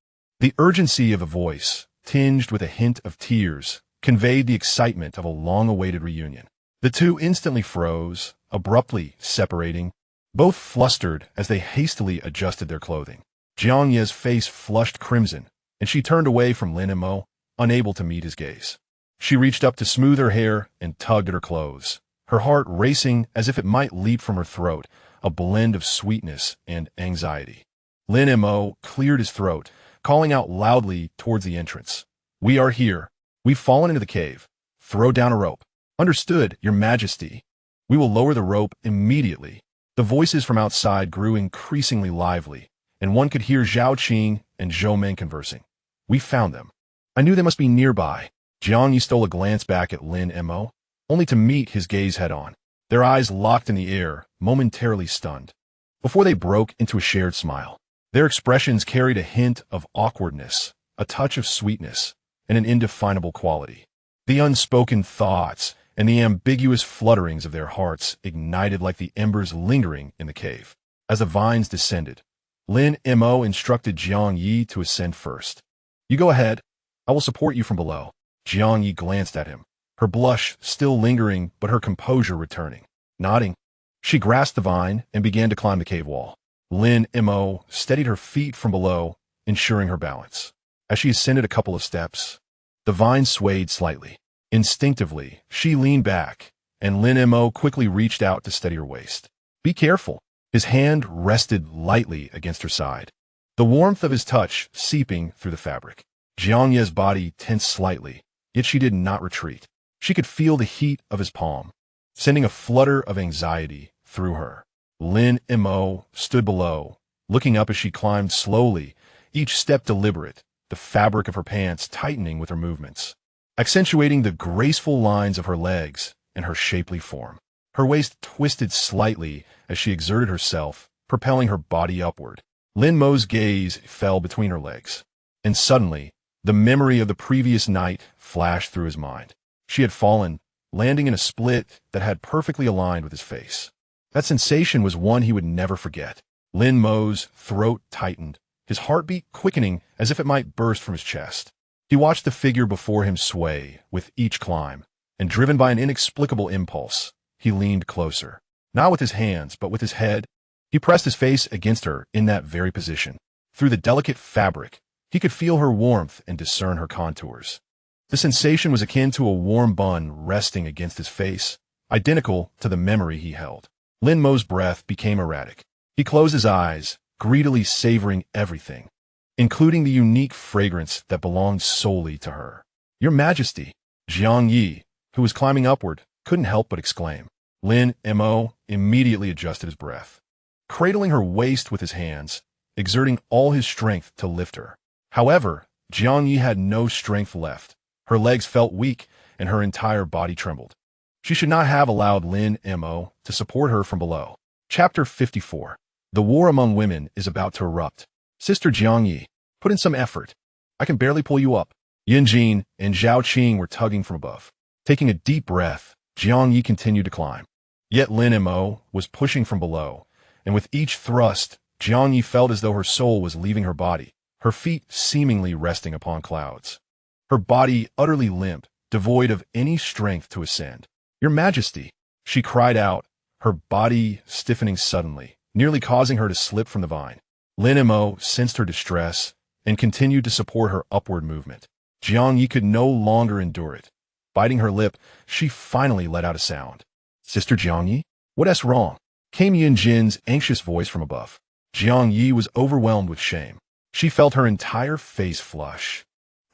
The urgency of the voice, tinged with a hint of tears, conveyed the excitement of a long-awaited reunion. The two instantly froze, abruptly separating, both flustered as they hastily adjusted their clothing. Jiang Ye's face flushed crimson, and she turned away from Lin Mo, unable to meet his gaze. She reached up to smooth her hair and tugged at her clothes, her heart racing as if it might leap from her throat, a blend of sweetness and anxiety. Lin Mo cleared his throat, calling out loudly towards the entrance. "We are here. We've fallen into the cave. Throw down a rope." "Understood, Your Majesty." "We will lower the rope immediately." The voices from outside grew increasingly lively, and one could hear Zhao Qing and Zhou Meng conversing. "We found them. I knew they must be nearby." Jiang Yi stole a glance back at Lin Mo, only to meet his gaze head-on. Their eyes locked in the air, momentarily stunned, before they broke into a shared smile. Their expressions carried a hint of awkwardness, a touch of sweetness, and an indefinable quality. The unspoken thoughts and the ambiguous flutterings of their hearts ignited like the embers lingering in the cave. As the vines descended, Lin Mo instructed Jiang Yi to ascend first. "You go ahead. I will support you from below." Jiang Yi glanced at him, her blush still lingering but her composure returning. Nodding, she grasped the vine and began to climb the cave wall. Lin Mo steadied her feet from below, ensuring her balance. As she ascended a couple of steps, the vine swayed slightly. Instinctively, she leaned back, and Lin Mo quickly reached out to steady her waist. "Be careful." His hand rested lightly against her side, the warmth of his touch seeping through the fabric. Jiang Ye's body tensed slightly, yet she did not retreat. She could feel the heat of his palm, sending a flutter of anxiety through her. Lin Mo stood below, looking up as she climbed slowly, each step deliberate, the fabric of her pants tightening with her movements, accentuating the graceful lines of her legs and her shapely form. Her waist twisted slightly as she exerted herself, propelling her body upward. Lin Mo's gaze fell between her legs, and suddenly, the memory of the previous night flashed through his mind. She had fallen, landing in a split that had perfectly aligned with his face. That sensation was one he would never forget. Lin Mo's throat tightened, his heartbeat quickening as if it might burst from his chest. He watched the figure before him sway with each climb, and driven by an inexplicable impulse, he leaned closer. Not with his hands, but with his head. He pressed his face against her in that very position. Through the delicate fabric, he could feel her warmth and discern her contours. The sensation was akin to a warm bun resting against his face, identical to the memory he held. Lin Mo's breath became erratic. He closed his eyes, greedily savoring everything, including the unique fragrance that belonged solely to her. "Your Majesty!" Jiang Yi, who was climbing upward, couldn't help but exclaim. Lin Mo immediately adjusted his breath, cradling her waist with his hands, exerting all his strength to lift her. However, Jiang Yi had no strength left. Her legs felt weak, and her entire body trembled. She should not have allowed Lin Mo to support her from below. Chapter 54. The war among women is about to erupt. "Sister Jiang Yi, put in some effort. I can barely pull you up." Yin Jin and Zhao Qing were tugging from above. Taking a deep breath, Jiang Yi continued to climb. Yet Lin Mo was pushing from below, and with each thrust, Jiang Yi felt as though her soul was leaving her body, her feet seemingly resting upon clouds. Her body utterly limp, devoid of any strength to ascend. "Your Majesty!" she cried out, her body stiffening suddenly, nearly causing her to slip from the vine. Lin Mo sensed her distress and continued to support her upward movement. Jiang Yi could no longer endure it. Biting her lip, she finally let out a sound. "Sister Jiang Yi, what's wrong?" came Yin Jin's anxious voice from above. Jiang Yi was overwhelmed with shame. She felt her entire face flush,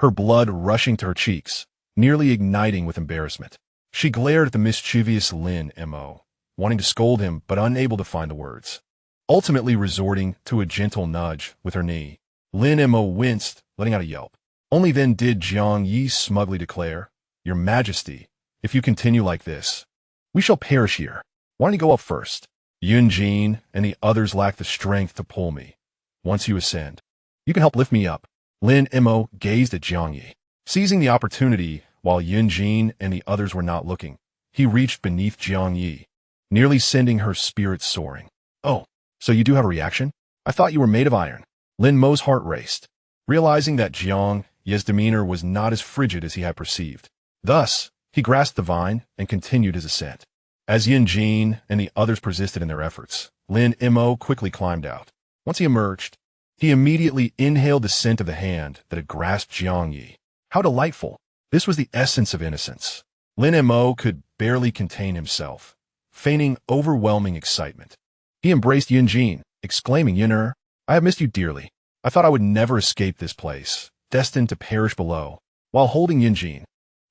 her blood rushing to her cheeks, nearly igniting with embarrassment. She glared at the mischievous Lin Mo, wanting to scold him but unable to find the words. Ultimately resorting to a gentle nudge with her knee, Lin Mo winced, letting out a yelp. Only then did Jiang Yi smugly declare, "Your Majesty, if you continue like this, we shall perish here. Why don't you go up first? Yun Jin and the others lack the strength to pull me. Once you ascend, you can help lift me up." Lin Mo gazed at Jiang Yi. Seizing the opportunity while Yun Jin and the others were not looking, he reached beneath Jiang Yi, nearly sending her spirits soaring. "Oh, so you do have a reaction? I thought you were made of iron." Lin Mo's heart raced, realizing that Jiang Yi's demeanor was not as frigid as he had perceived. Thus, he grasped the vine and continued his ascent. As Yun Jin and the others persisted in their efforts, Lin Mo quickly climbed out. Once he emerged, he immediately inhaled the scent of the hand that had grasped Jiang Yi. How delightful! This was the essence of innocence. Lin Mo could barely contain himself, feigning overwhelming excitement. He embraced Yun Jin, exclaiming, "Yun'er, I have missed you dearly. I thought I would never escape this place, destined to perish below." While holding Yun Jin,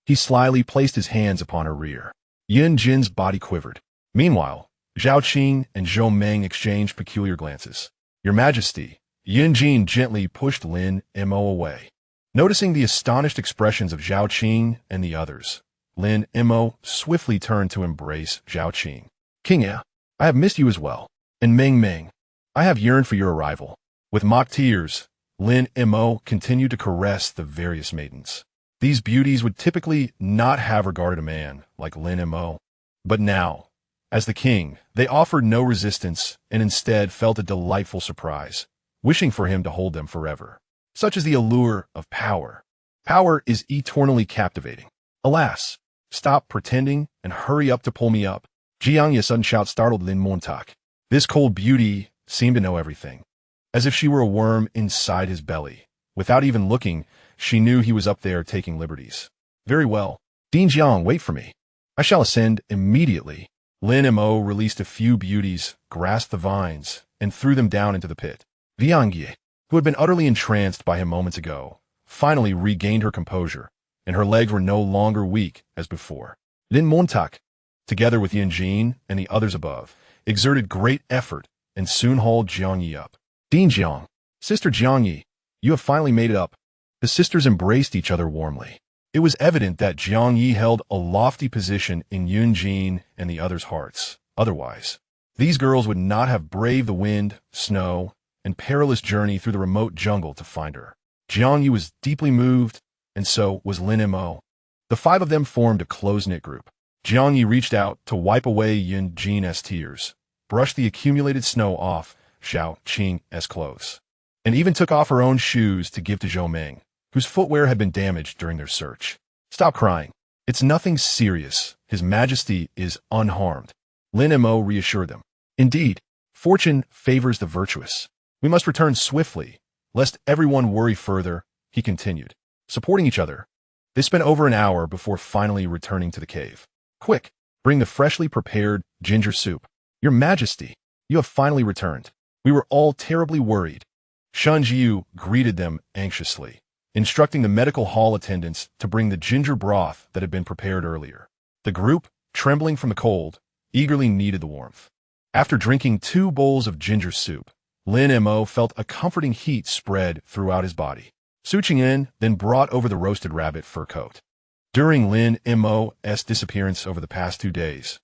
he slyly placed his hands upon her rear. Yun Jin's body quivered. Meanwhile, Zhao Qing and Zhou Meng exchanged peculiar glances. "Your Majesty," Yun Jin gently pushed Lin Mo away. Noticing the astonished expressions of Zhao Qing and the others, Lin Mo swiftly turned to embrace Zhao Qing. "King I have missed you as well. And Meng Meng, I have yearned for your arrival." With mock tears, Lin Mo continued to caress the various maidens. These beauties would typically not have regarded a man like Lin Mo. But now, as the king, they offered no resistance and instead felt a delightful surprise, wishing for him to hold them forever. Such is the allure of power. Power is eternally captivating. Alas, stop pretending and hurry up to pull me up. Jiang Yi's sudden shout startled Lin Montauk. This cold beauty seemed to know everything, as if she were a worm inside his belly. Without even looking, she knew he was up there taking liberties. "Very well. Din Jiang, wait for me. I shall ascend immediately." Lin Mo released a few beauties, grasped the vines, and threw them down into the pit. Jiang Yi, who had been utterly entranced by him moments ago, finally regained her composure, and her legs were no longer weak as before. Lin Montauk, together with Yun Jin and the others above, exerted great effort and soon hauled Jiang Yi up. "Din Jiang, Sister Jiang Yi, you have finally made it up." The sisters embraced each other warmly. It was evident that Jiang Yi held a lofty position in Yun Jin and the others' hearts. Otherwise, these girls would not have braved the wind, snow, and perilous journey through the remote jungle to find her. Jiang Yi was deeply moved, and so was Lin Mo. The five of them formed a close-knit group. Jiang Yi reached out to wipe away Yun Jin's tears, brushed the accumulated snow off Zhao Qing's clothes, and even took off her own shoes to give to Zhou Meng, whose footwear had been damaged during their search. "Stop crying. It's nothing serious. His Majesty is unharmed," Lin Mo reassured them. "Indeed, fortune favors the virtuous. We must return swiftly, lest everyone worry further," he continued. Supporting each other, they spent over an hour before finally returning to the cave. "Quick, bring the freshly prepared ginger soup. Your Majesty, you have finally returned. We were all terribly worried." Shan Jiu greeted them anxiously, instructing the medical hall attendants to bring the ginger broth that had been prepared earlier. The group, trembling from the cold, eagerly needed the warmth. After drinking 2 bowls of ginger soup, Lin Mo felt a comforting heat spread throughout his body. Su Qing'en then brought over the roasted rabbit fur coat. During Lin Mo's disappearance over the past 2 days,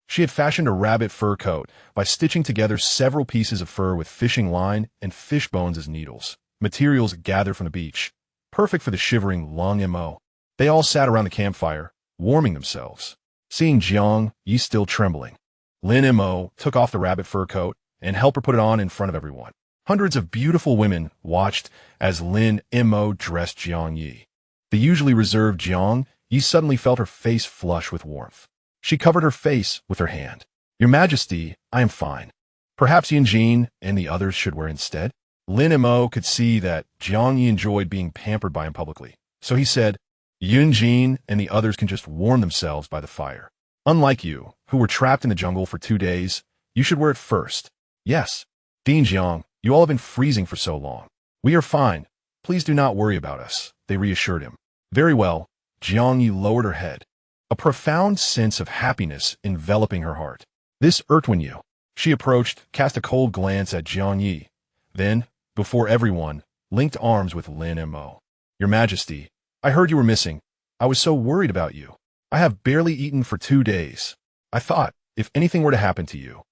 she had fashioned a rabbit fur coat by stitching together several pieces of fur with fishing line and fish bones as needles, materials gathered from the beach, perfect for the shivering Lin Mo. They all sat around the campfire, warming themselves. Seeing Jiang Yi still trembling, Lin Mo took off the rabbit fur coat and helped her put it on in front of everyone. Hundreds of beautiful women watched as Lin Mo dressed Jiang Yi. The usually reserved Jiang Yi suddenly felt her face flush with warmth. She covered her face with her hand. "Your Majesty, I am fine. Perhaps Yun Jin and the others should wear instead." Lin Mo could see that Jiang Yi enjoyed being pampered by him publicly, so he said, "Yun Jin and the others can just warm themselves by the fire. Unlike you, who were trapped in the jungle for 2 days, you should wear it first." "Yes, Din Jiang, you all have been freezing for so long. We are fine. Please do not worry about us," they reassured him. "Very well." Jiang Yi lowered her head, a profound sense of happiness enveloping her heart. This irked Wen Yu. She approached, cast a cold glance at Jiang Yi, then, before everyone, linked arms with Lin Mo. Your Majesty, I heard you were missing. I was so worried about you. I have barely eaten for 2 days. I thought, if anything were to happen to you,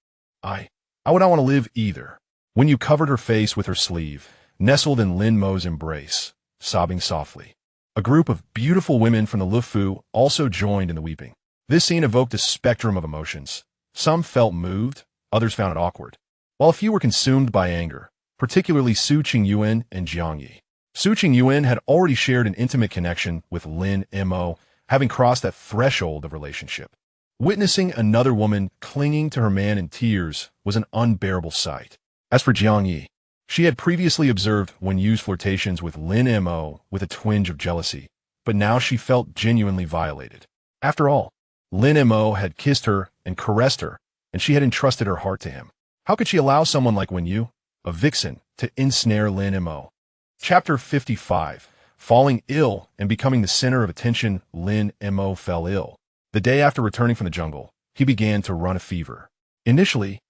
I would not want to live either. Wen Yu covered her face with her sleeve, nestled in Lin Mo's embrace, sobbing softly. A group of beautiful women from the Lufu also joined in the weeping. This scene evoked a spectrum of emotions. Some felt moved, others found it awkward, while a few were consumed by anger, particularly Su Qingyuan and Jiang Yi. Su Qingyuan had already shared an intimate connection with Lin Mo, having crossed that threshold of relationship. Witnessing another woman clinging to her man in tears was an unbearable sight. As for Jiang Yi, she had previously observed Wen Yu's flirtations with Lin Mo with a twinge of jealousy, but now she felt genuinely violated. After all, Lin Mo had kissed her and caressed her, and she had entrusted her heart to him. How could she allow someone like Wen Yu, a vixen, to ensnare Lin Mo? Chapter 55. Falling ill and becoming the center of attention, Lin Mo fell ill. The day after returning from the jungle, he began to run a fever. Initially,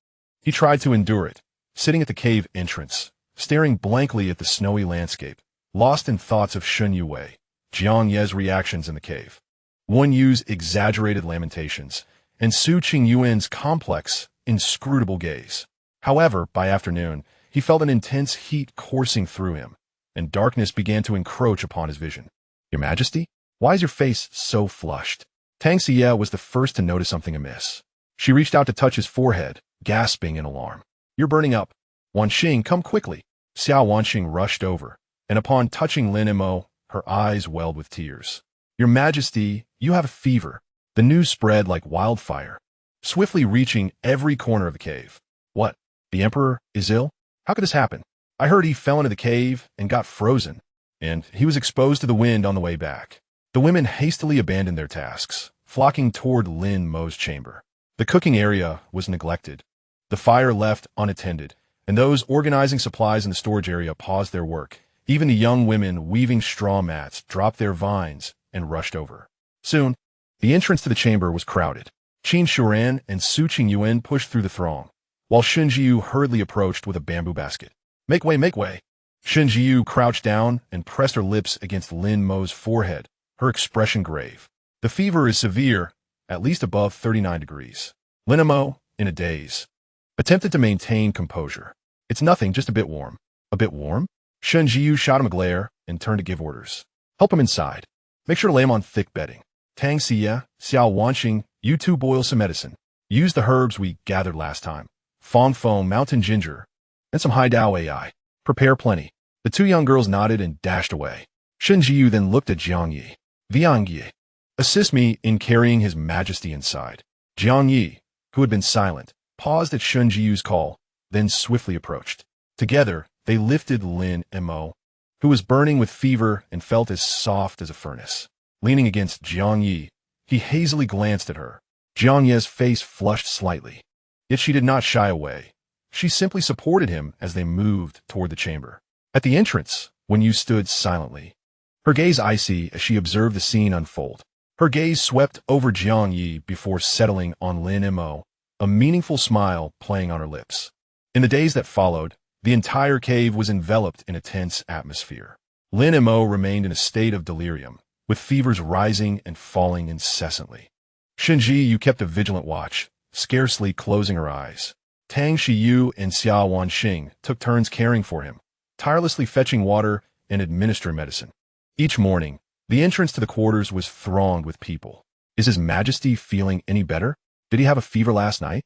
he tried to endure it, sitting at the cave entrance, staring blankly at the snowy landscape, lost in thoughts of Shun Yue, Jiang Ye's reactions in the cave, Wen Yu's exaggerated lamentations, and Su Qingyuan's complex, inscrutable gaze. However, by afternoon, he felt an intense heat coursing through him, and darkness began to encroach upon his vision. Your Majesty, why is your face so flushed? Tang Xie was the first to notice something amiss. She reached out to touch his forehead, gasping in alarm. You're burning up. Wanxing, come quickly. Xiao Wanxing rushed over, and upon touching Lin Mo, her eyes welled with tears. Your Majesty, you have a fever. The news spread like wildfire, swiftly reaching every corner of the cave. What? The Emperor is ill? How could this happen? I heard he fell into the cave and got frozen, and he was exposed to the wind on the way back. The women hastily abandoned their tasks, flocking toward Lin Mo's chamber. The cooking area was neglected, the fire left unattended, and those organizing supplies in the storage area paused their work. Even the young women weaving straw mats dropped their vines and rushed over. Soon, the entrance to the chamber was crowded. Qin Shuran and Su Qingyuan pushed through the throng, while Shun Jiu hurriedly approached with a bamboo basket. Make way, make way! Shun Jiu crouched down and pressed her lips against Lin Mo's forehead, her expression grave. The fever is severe, at least above 39 degrees. Lin Mo, in a daze, attempted to maintain composure. It's nothing, just a bit warm. A bit warm? Shun Jiu shot him a glare and turned to give orders. Help him inside. Make sure to lay him on thick bedding. Tang Xie, Xiao Wanxing, you two boil some medicine. Use the herbs we gathered last time. Fong Fong, mountain ginger, and some Hai Dao AI. Prepare plenty. The two young girls nodded and dashed away. Shun Jiu then looked at Jiang Yi. Jiang Yi, assist me in carrying His Majesty inside. Jiang Yi, who had been silent, paused at Shun Jiu's call, then swiftly approached. Together, they lifted Lin Mo, who was burning with fever and felt as soft as a furnace. Leaning against Jiang Yi, he hazily glanced at her. Jiang Yi's face flushed slightly, yet she did not shy away. She simply supported him as they moved toward the chamber. At the entrance, Wen Yu stood silently, her gaze icy as she observed the scene unfold. Her gaze swept over Jiang Yi before settling on Lin Mo, a meaningful smile playing on her lips. In the days that followed, the entire cave was enveloped in a tense atmosphere. Lin Mo remained in a state of delirium, with fevers rising and falling incessantly. Shinji Yu kept a vigilant watch, scarcely closing her eyes. Tang Shiyu and Xiao Wanxing took turns caring for him, tirelessly fetching water and administering medicine. Each morning, the entrance to the quarters was thronged with people. Is His Majesty feeling any better? Did he have a fever last night?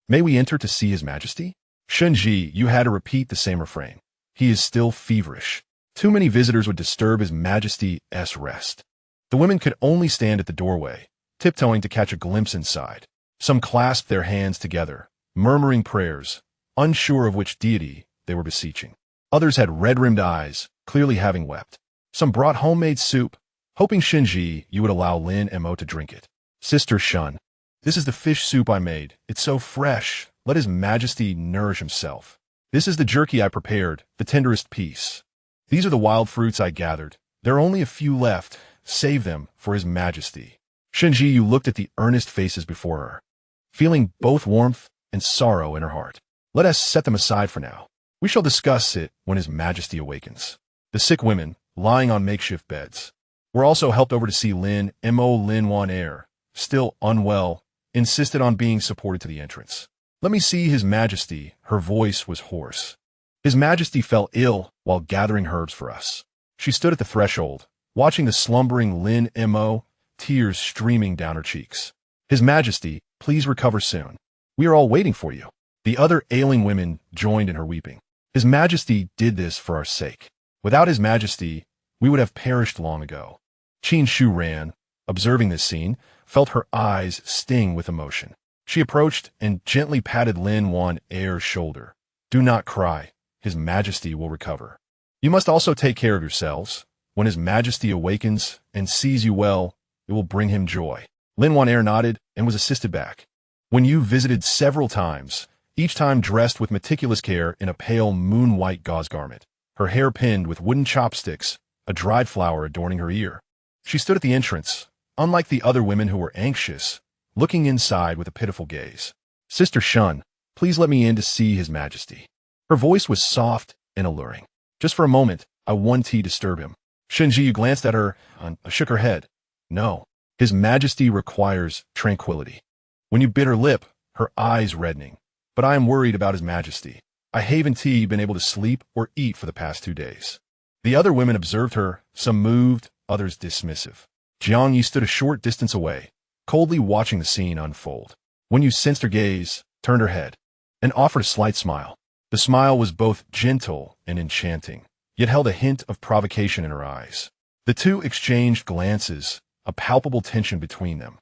May we enter to see His Majesty? Shunji, you had to repeat the same refrain. He is still feverish. Too many visitors would disturb His Majesty's rest. The women could only stand at the doorway, tiptoeing to catch a glimpse inside. Some clasped their hands together, murmuring prayers, unsure of which deity they were beseeching. Others had red-rimmed eyes, clearly having wept. Some brought homemade soup, hoping Shinji you would allow Lin Mo to drink it. Sister Shun, this is the fish soup I made. It's so fresh. Let His Majesty nourish himself. This is the jerky I prepared, the tenderest piece. These are the wild fruits I gathered. There are only a few left. Save them for His Majesty. Shinji you looked at the earnest faces before her. feeling both warmth and sorrow in her heart. Let us set them aside for now. We shall discuss it when His Majesty awakens. The sick women, lying on makeshift beds, were also helped over to see Lin Mo. Lin Mo, still unwell, insisted on being supported to the entrance. Let me see His Majesty. Her voice was hoarse. His Majesty fell ill while gathering herbs for us. She stood at the threshold, watching the slumbering Lin Mo, tears streaming down her cheeks. His Majesty, please recover soon. We are all waiting for you. The other ailing women joined in her weeping. His Majesty did this for our sake. Without His Majesty, we would have perished long ago. Qin Shu Ran, observing this scene, felt her eyes sting with emotion. She approached and gently patted Lin Mo's shoulder. Do not cry. His Majesty will recover. You must also take care of yourselves. When His Majesty awakens and sees you well, it will bring him joy. Lin Mo nodded and was assisted back. When you visited several times, each time dressed with meticulous care in a pale moon-white gauze garment, her hair pinned with wooden chopsticks, a dried flower adorning her ear. She stood at the entrance, unlike the other women who were anxious, looking inside with a pitiful gaze. Sister Shun, please let me in to see His Majesty. Her voice was soft and alluring. Just for a moment, I wanted to disturb him. Shenjiyu glanced at her and shook her head. No, His Majesty requires tranquility. When you bit her lip, her eyes reddening. But I am worried about His Majesty. I haven't been able to sleep or eat for the past 2 days. The other women observed her, some moved, others dismissive. Jiang Yi stood a short distance away, coldly watching the scene unfold. When you sensed her gaze, turned her head, and offered a slight smile. The smile was both gentle and enchanting, yet held a hint of provocation in her eyes. The two exchanged glances, a palpable tension between them,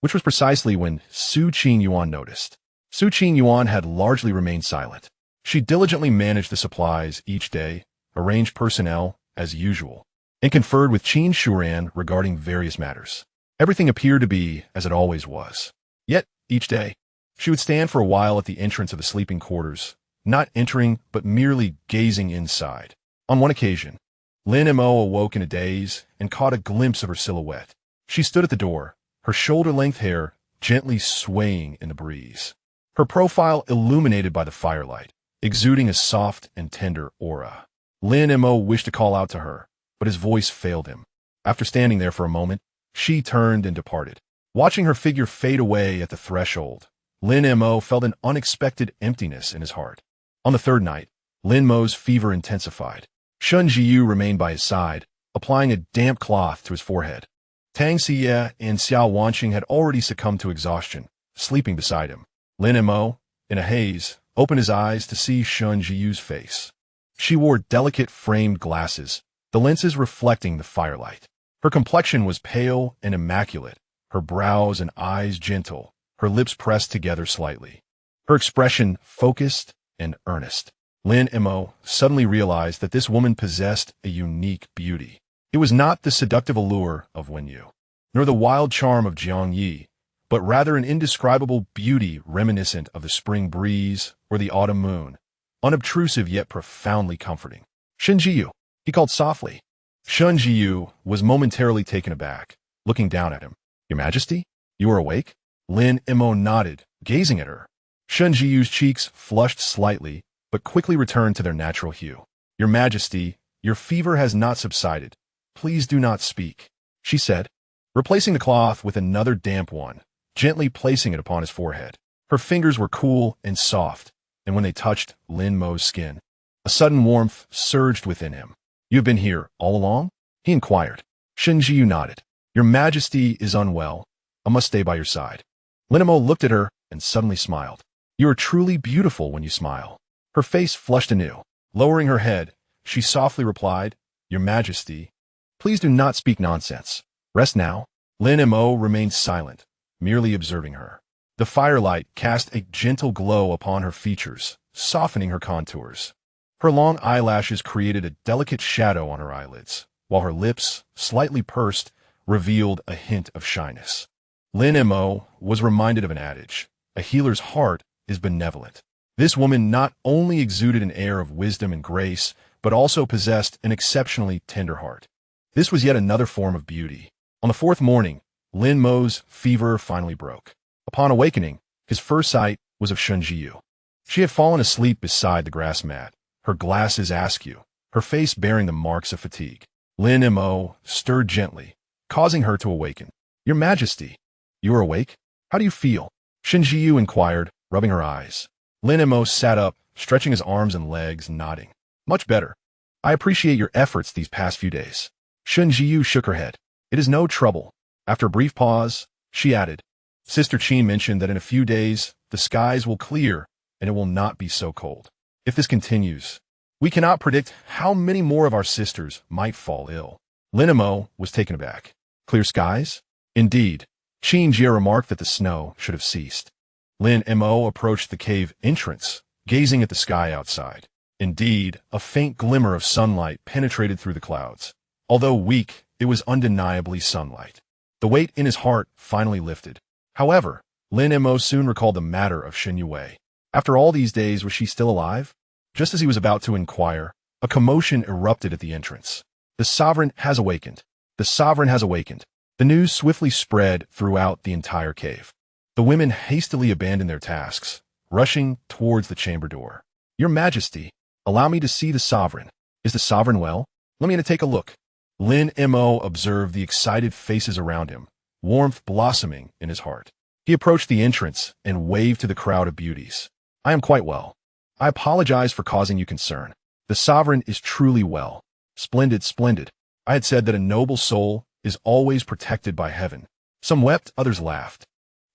which was precisely when Su Qin Yuan noticed. Su Qin Yuan had largely remained silent. She diligently managed the supplies each day, arranged personnel as usual, and conferred with Qin Shuran regarding various matters. Everything appeared to be as it always was. Yet, each day, she would stand for a while at the entrance of the sleeping quarters, not entering but merely gazing inside. On one occasion, Lin Mo awoke in a daze and caught a glimpse of her silhouette. She stood at the door, her shoulder-length hair gently swaying in the breeze. Her profile illuminated by the firelight, exuding a soft and tender aura. Lin Mo wished to call out to her, but his voice failed him. After standing there for a moment, she turned and departed. Watching her figure fade away at the threshold, Lin Mo felt an unexpected emptiness in his heart. On the third night, Lin Mo's fever intensified. Shun Jiyu remained by his side, applying a damp cloth to his forehead. Tang Xie and Xiao Wanqing had already succumbed to exhaustion, sleeping beside him. Lin Mo, in a haze, opened his eyes to see Shun Jiyu's face. She wore delicate framed glasses, the lenses reflecting the firelight. Her complexion was pale and immaculate, her brows and eyes gentle, her lips pressed together slightly. Her expression focused and earnest. Lin Mo suddenly realized that this woman possessed a unique beauty. It was not the seductive allure of Wen Yu, nor the wild charm of Jiang Yi, but rather an indescribable beauty reminiscent of the spring breeze or the autumn moon, unobtrusive yet profoundly comforting. Shen Jiyu, he called softly. Shun Jiyu was momentarily taken aback, looking down at him. Your Majesty, you are awake? Lin Mo nodded, gazing at her. Shun Jiyu's cheeks flushed slightly, but quickly returned to their natural hue. Your Majesty, your fever has not subsided. Please do not speak, she said, replacing the cloth with another damp one, gently placing it upon his forehead. Her fingers were cool and soft, and when they touched Lin Mo's skin, a sudden warmth surged within him. You have been here all along? He inquired. Shen Jiyu nodded. Your Majesty is unwell. I must stay by your side. Lin Mo looked at her and suddenly smiled. You are truly beautiful when you smile. Her face flushed anew. Lowering her head, she softly replied, Your Majesty, please do not speak nonsense. Rest now. Lin Mo remained silent, merely observing her. The firelight cast a gentle glow upon her features, softening her contours. Her long eyelashes created a delicate shadow on her eyelids, while her lips, slightly pursed, revealed a hint of shyness. Lin Mo was reminded of an adage, a healer's heart is benevolent. This woman not only exuded an air of wisdom and grace, but also possessed an exceptionally tender heart. This was yet another form of beauty. On the fourth morning, Lin Mo's fever finally broke. Upon awakening, His first sight was of Shun Jiyu. She had fallen asleep beside the grass mat, her glasses askew, her face bearing the marks of fatigue. Lin Mo stirred gently, causing her to awaken. "Your Majesty, you are awake? How do you feel?" Shun Jiyu inquired, rubbing her eyes. Lin Mo sat up, stretching his arms and legs, nodding. "Much better. I appreciate your efforts these past few days." Shun Jiyu shook her head. "It is no trouble." After a brief pause, she added, "Sister Qin mentioned that in a few days, the skies will clear and it will not be so cold. If this continues, we cannot predict how many more of our sisters might fall ill." Lin Mo was taken aback. "Clear skies?" "Indeed." Qin Jie remarked that the snow should have ceased. Lin Mo approached the cave entrance, gazing at the sky outside. Indeed, a faint glimmer of sunlight penetrated through the clouds. Although weak, it was undeniably sunlight. The weight in his heart finally lifted. However, Lin Mo soon recalled the matter of Shen Yue. After all these days, was she still alive? Just as he was about to inquire, a commotion erupted at the entrance. "The sovereign has awakened. The sovereign has awakened." The news swiftly spread throughout the entire cave. The women hastily abandoned their tasks, rushing towards the chamber door. "Your Majesty, allow me to see the sovereign. Is the sovereign well? Let me in to take a look." Lin Mo observed the excited faces around him, warmth blossoming in his heart. He approached the entrance and waved to the crowd of beauties. "I am quite well. I apologize for causing you concern. The sovereign is truly well. Splendid, splendid. I had said that a noble soul is always protected by heaven." Some wept, others laughed,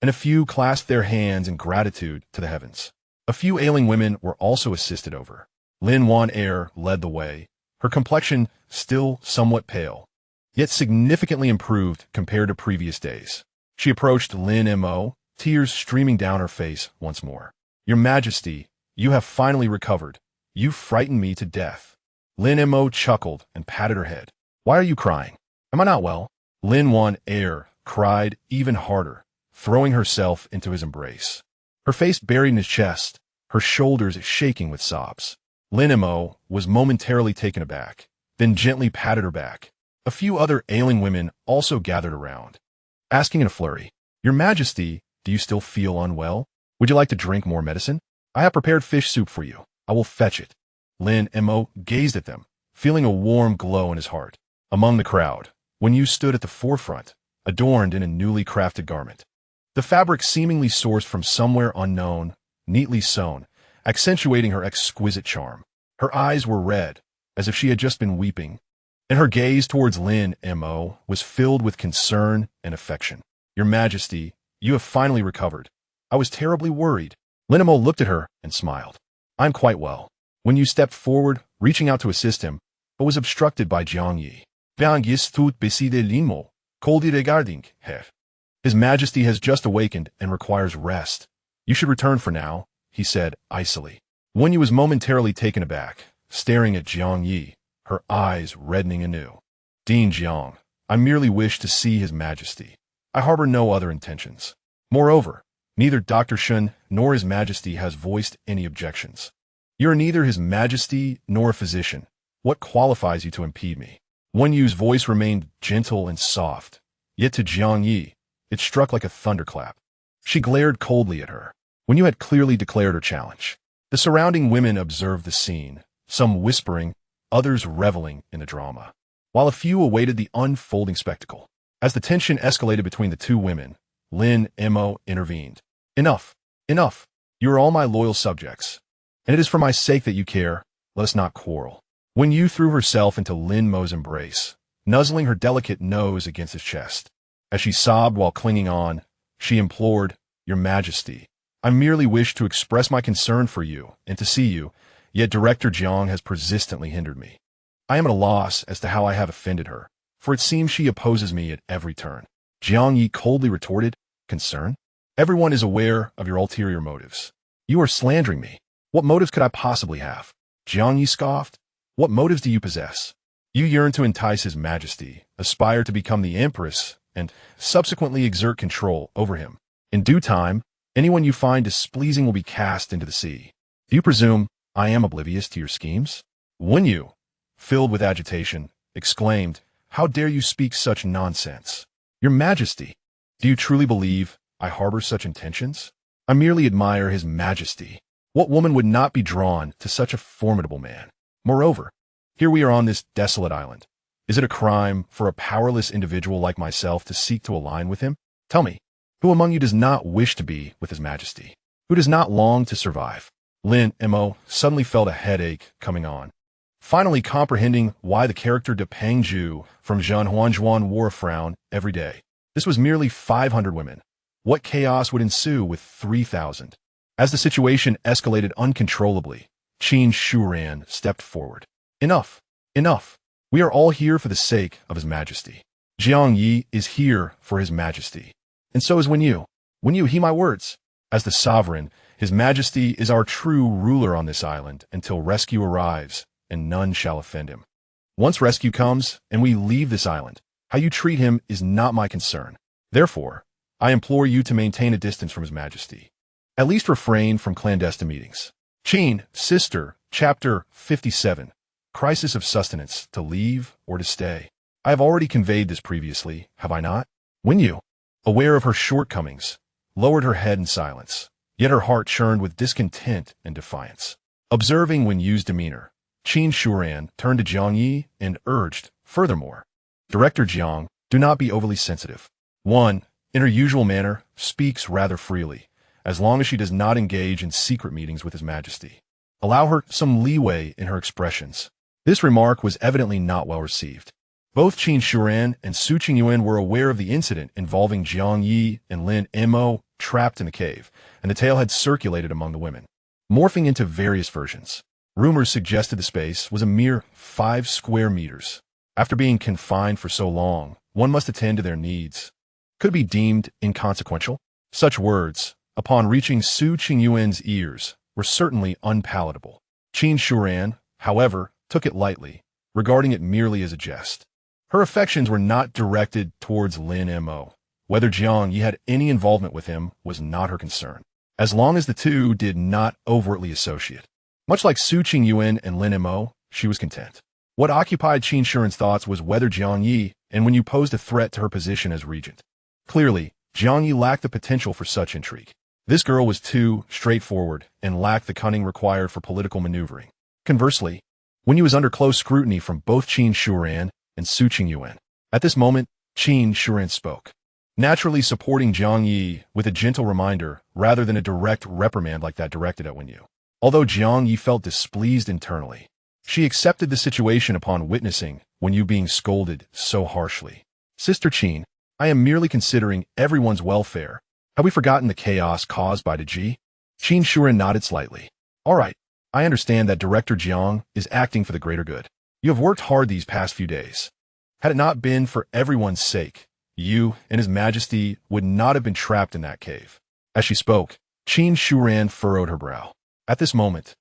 and a few clasped their hands in gratitude to the heavens. A few ailing women were also assisted over. Lin Wan Air led the way, her complexion still somewhat pale, yet significantly improved compared to previous days. She approached Lin Mo, tears streaming down her face once more. "Your Majesty, you have finally recovered. You frightened me to death." Lin Mo chuckled and patted her head. "Why are you crying? Am I not well?" Lin Wan Air cried even harder, throwing herself into his embrace. Her face buried in his chest, her shoulders shaking with sobs. Lin Mo was momentarily taken aback, then gently patted her back. A few other ailing women also gathered around, asking in a flurry, "Your Majesty, do you still feel unwell? Would you like to drink more medicine? I have prepared fish soup for you. I will fetch it." Lin Mo gazed at them, feeling a warm glow in his heart. Among the crowd, Wen Yu stood at the forefront, adorned in a newly crafted garment. The fabric seemingly sourced from somewhere unknown, neatly sewn, accentuating her exquisite charm. Her eyes were red, as if she had just been weeping, and her gaze towards Lin Mo was filled with concern and affection. "Your Majesty, you have finally recovered. I was terribly worried." Lin Mo looked at her and smiled. "I'm quite well." Wen Yu stepped forward, reaching out to assist him, but was obstructed by Jiang Yi. "Bien gis tout beside Lin Mo, coldy regarding her. His Majesty has just awakened and requires rest. You should return for now," he said icily. Wen Yu was momentarily taken aback, staring at Jiang Yi, her eyes reddening anew. "Dean Jiang, I merely wish to see His Majesty. I harbor no other intentions. Moreover, neither Dr. Shun nor His Majesty has voiced any objections. You are neither His Majesty nor a physician. What qualifies you to impede me?" Wen Yu's voice remained gentle and soft, yet to Jiang Yi, it struck like a thunderclap. She glared coldly at her. Wen Yu had clearly declared her challenge. The surrounding women observed the scene, some whispering, others reveling in the drama, while a few awaited the unfolding spectacle. As the tension escalated between the two women, Lin Mo intervened. "Enough, enough. You are all my loyal subjects, and it is for my sake that you care. Let us not quarrel." Wen Yu threw herself into Lin Mo's embrace, nuzzling her delicate nose against his chest. As she sobbed while clinging on, she implored, "Your Majesty, I merely wish to express my concern for you and to see you, yet Director Jiang has persistently hindered me. I am at a loss as to how I have offended her, for it seems she opposes me at every turn." Jiang Yi coldly retorted, "Concern? Everyone is aware of your ulterior motives. You are slandering me. What motives could I possibly have?" Jiang Yi scoffed. "What motives do you possess? You yearn to entice His Majesty, aspire to become the Empress, and subsequently exert control over him. In due time, anyone you find displeasing will be cast into the sea. Do you presume I am oblivious to your schemes?" Wen Yu, filled with agitation, exclaimed, "How dare you speak such nonsense? Your Majesty, do you truly believe I harbor such intentions? I merely admire his majesty. What woman would not be drawn to such a formidable man? Moreover, here we are on this desolate island. Is it a crime for a powerless individual like myself to seek to align with him? Tell me, who among you does not wish to be with his majesty? Who does not long to survive? Lin Mo suddenly felt a headache coming on. Finally comprehending why the character de Pengju from Zhan Huanzhuan wore a frown every day. This was merely 500 women. What chaos would ensue with 3,000? As the situation escalated uncontrollably, Qin Shuran stepped forward. Enough! Enough! We are all here for the sake of His Majesty. Jiang Yi is here for His Majesty. And so is Wen Yu. Wen Yu, heed my words. As the sovereign, His Majesty is our true ruler on this island until rescue arrives, and none shall offend him. Once rescue comes, and we leave this island, how you treat him is not my concern. Therefore, I implore you to maintain a distance from His Majesty. At least refrain from clandestine meetings. Qin, Sister, Chapter 57. Crisis of sustenance, to leave or to stay. I have already conveyed this previously, have I not? Wen Yu, aware of her shortcomings, lowered her head in silence, yet her heart churned with discontent and defiance. Observing Wen Yu's demeanor, Qin Shuran turned to Jiang Yi and urged, furthermore, Director Jiang, do not be overly sensitive. One, in her usual manner, speaks rather freely, as long as she does not engage in secret meetings with His Majesty. Allow her some leeway in her expressions. This remark was evidently not well received. Both Qin Shuran and Su Qingyuan were aware of the incident involving Jiang Yi and Lin Mo trapped in the cave, and the tale had circulated among the women, morphing into various versions. Rumors suggested the space was a mere 5 square meters. After being confined for so long, one must attend to their needs. Could it be deemed inconsequential? Such words, upon reaching Su Qingyuan's ears, were certainly unpalatable. Qin Shuran, however, took it lightly, regarding it merely as a jest. Her affections were not directed towards Lin Mo. Whether Jiang Yi had any involvement with him was not her concern, as long as the two did not overtly associate. Much like Su Qingyuan and Lin Mo, she was content. What occupied Qin Shuran's thoughts was whether Jiang Yi and Wen Yu posed a threat to her position as regent. Clearly, Jiang Yi lacked the potential for such intrigue. This girl was too straightforward and lacked the cunning required for political maneuvering. Conversely, Wen Yu was under close scrutiny from both Qin Shuran and Su Qingyuan. At this moment, Qin Shuran spoke, naturally supporting Jiang Yi with a gentle reminder rather than a direct reprimand like that directed at Wen Yu. Although Jiang Yi felt displeased internally, she accepted the situation upon witnessing Wen Yu being scolded so harshly. Sister Qin, I am merely considering everyone's welfare. Have we forgotten the chaos caused by Ji? Qin Shuran nodded slightly. All right, I understand that Director Jiang is acting for the greater good. You have worked hard these past few days. Had it not been for everyone's sake, you and His Majesty would not have been trapped in that cave. As she spoke, Qin Shuran furrowed her brow. At this moment,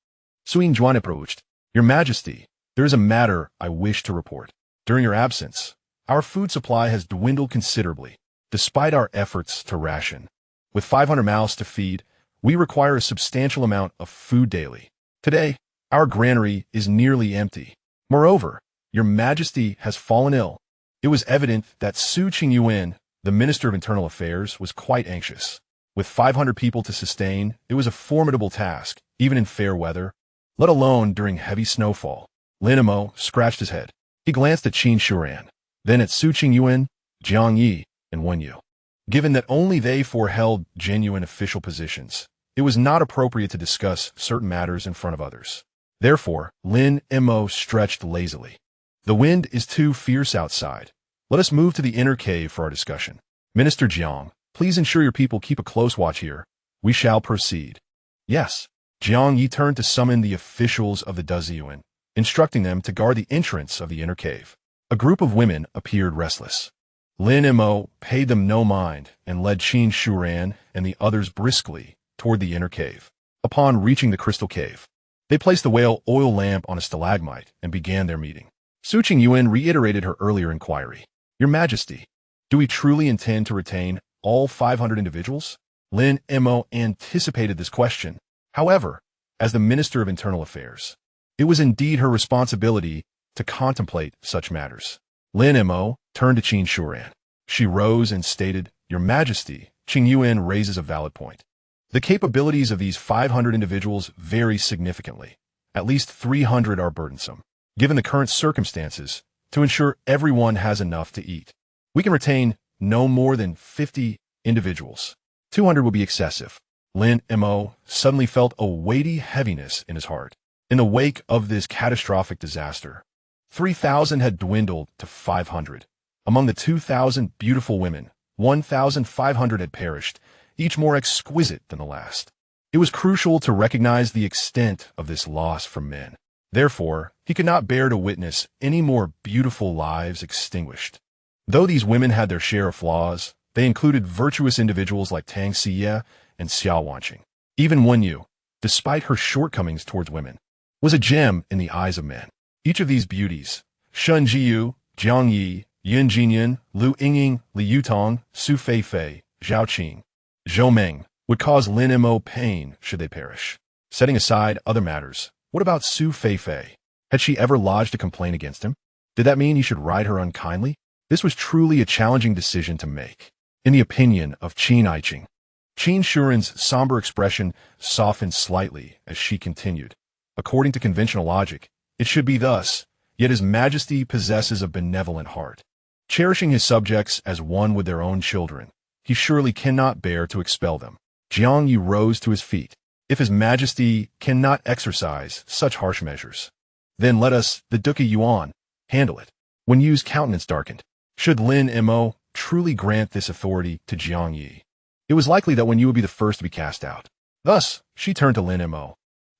Suin Juan approached. Your Majesty, there is a matter I wish to report. During your absence, our food supply has dwindled considerably, despite our efforts to ration. With 500 mouths to feed, we require a substantial amount of food daily. Today, our granary is nearly empty. Moreover, Your Majesty has fallen ill. It was evident that Su Qingyuan, the Minister of Internal Affairs, was quite anxious. With 500 people to sustain, it was a formidable task, even in fair weather, let alone during heavy snowfall. Lin Mo scratched his head. He glanced at Qin Shuran, then at Su Qingyuan, Jiang Yi, and Wen Yu. Given that only they four held genuine official positions, it was not appropriate to discuss certain matters in front of others. Therefore, Lin Mo stretched lazily. The wind is too fierce outside. Let us move to the inner cave for our discussion. Minister Jiang, please ensure your people keep a close watch here. We shall proceed. Yes. Jiang Yi turned to summon the officials of the Daziyuan, instructing them to guard the entrance of the inner cave. A group of women appeared restless. Lin Mo paid them no mind and led Qin Shuran and the others briskly toward the inner cave. Upon reaching the crystal cave, they placed the whale oil lamp on a stalagmite and began their meeting. Su Qingyuan reiterated her earlier inquiry. Your Majesty, do we truly intend to retain all 500 individuals? Lin Mo anticipated this question. However, as the Minister of Internal Affairs, it was indeed her responsibility to contemplate such matters. Lin Mo turned to Qin Shuran. She rose and stated, Your Majesty, Qingyuan raises a valid point. The capabilities of these 500 individuals vary significantly. At least 300 are burdensome, given the current circumstances, to ensure everyone has enough to eat. We can retain no more than 50 individuals. 200 would be excessive. Lin Mo suddenly felt a weighty heaviness in his heart. In the wake of this catastrophic disaster, 3,000 had dwindled to 500. Among the 2,000 beautiful women, 1,500 had perished, each more exquisite than the last. It was crucial to recognize the extent of this loss from men. Therefore, he could not bear to witness any more beautiful lives extinguished. Though these women had their share of flaws, they included virtuous individuals like Tang Xie and Xiao Wanqing. Even Wen Yu, despite her shortcomings towards women, was a gem in the eyes of men. Each of these beauties, Shen Jiyu, Jiang Yi, Yin Jinyan, Lu Yingying, Li Yutong, Su Feifei, Zhao Qing, Zhou Meng, would cause Lin Mo pain should they perish. Setting aside other matters, what about Su Feifei? Had she ever lodged a complaint against him? Did that mean he should ride her unkindly? This was truly a challenging decision to make. In the opinion of Qin Aiqing, Qin Shuren's somber expression softened slightly as she continued. According to conventional logic, it should be thus, yet His Majesty possesses a benevolent heart. Cherishing his subjects as one with their own children, he surely cannot bear to expel them. Jiang Yu rose to his feet. If His Majesty cannot exercise such harsh measures, then let us, the Duke Yuan, handle it. Wen Yu's countenance darkened. Should Lin Mo truly grant this authority to Jiang Yi, it was likely that Wen Yu would be the first to be cast out. Thus, she turned to Lin Mo,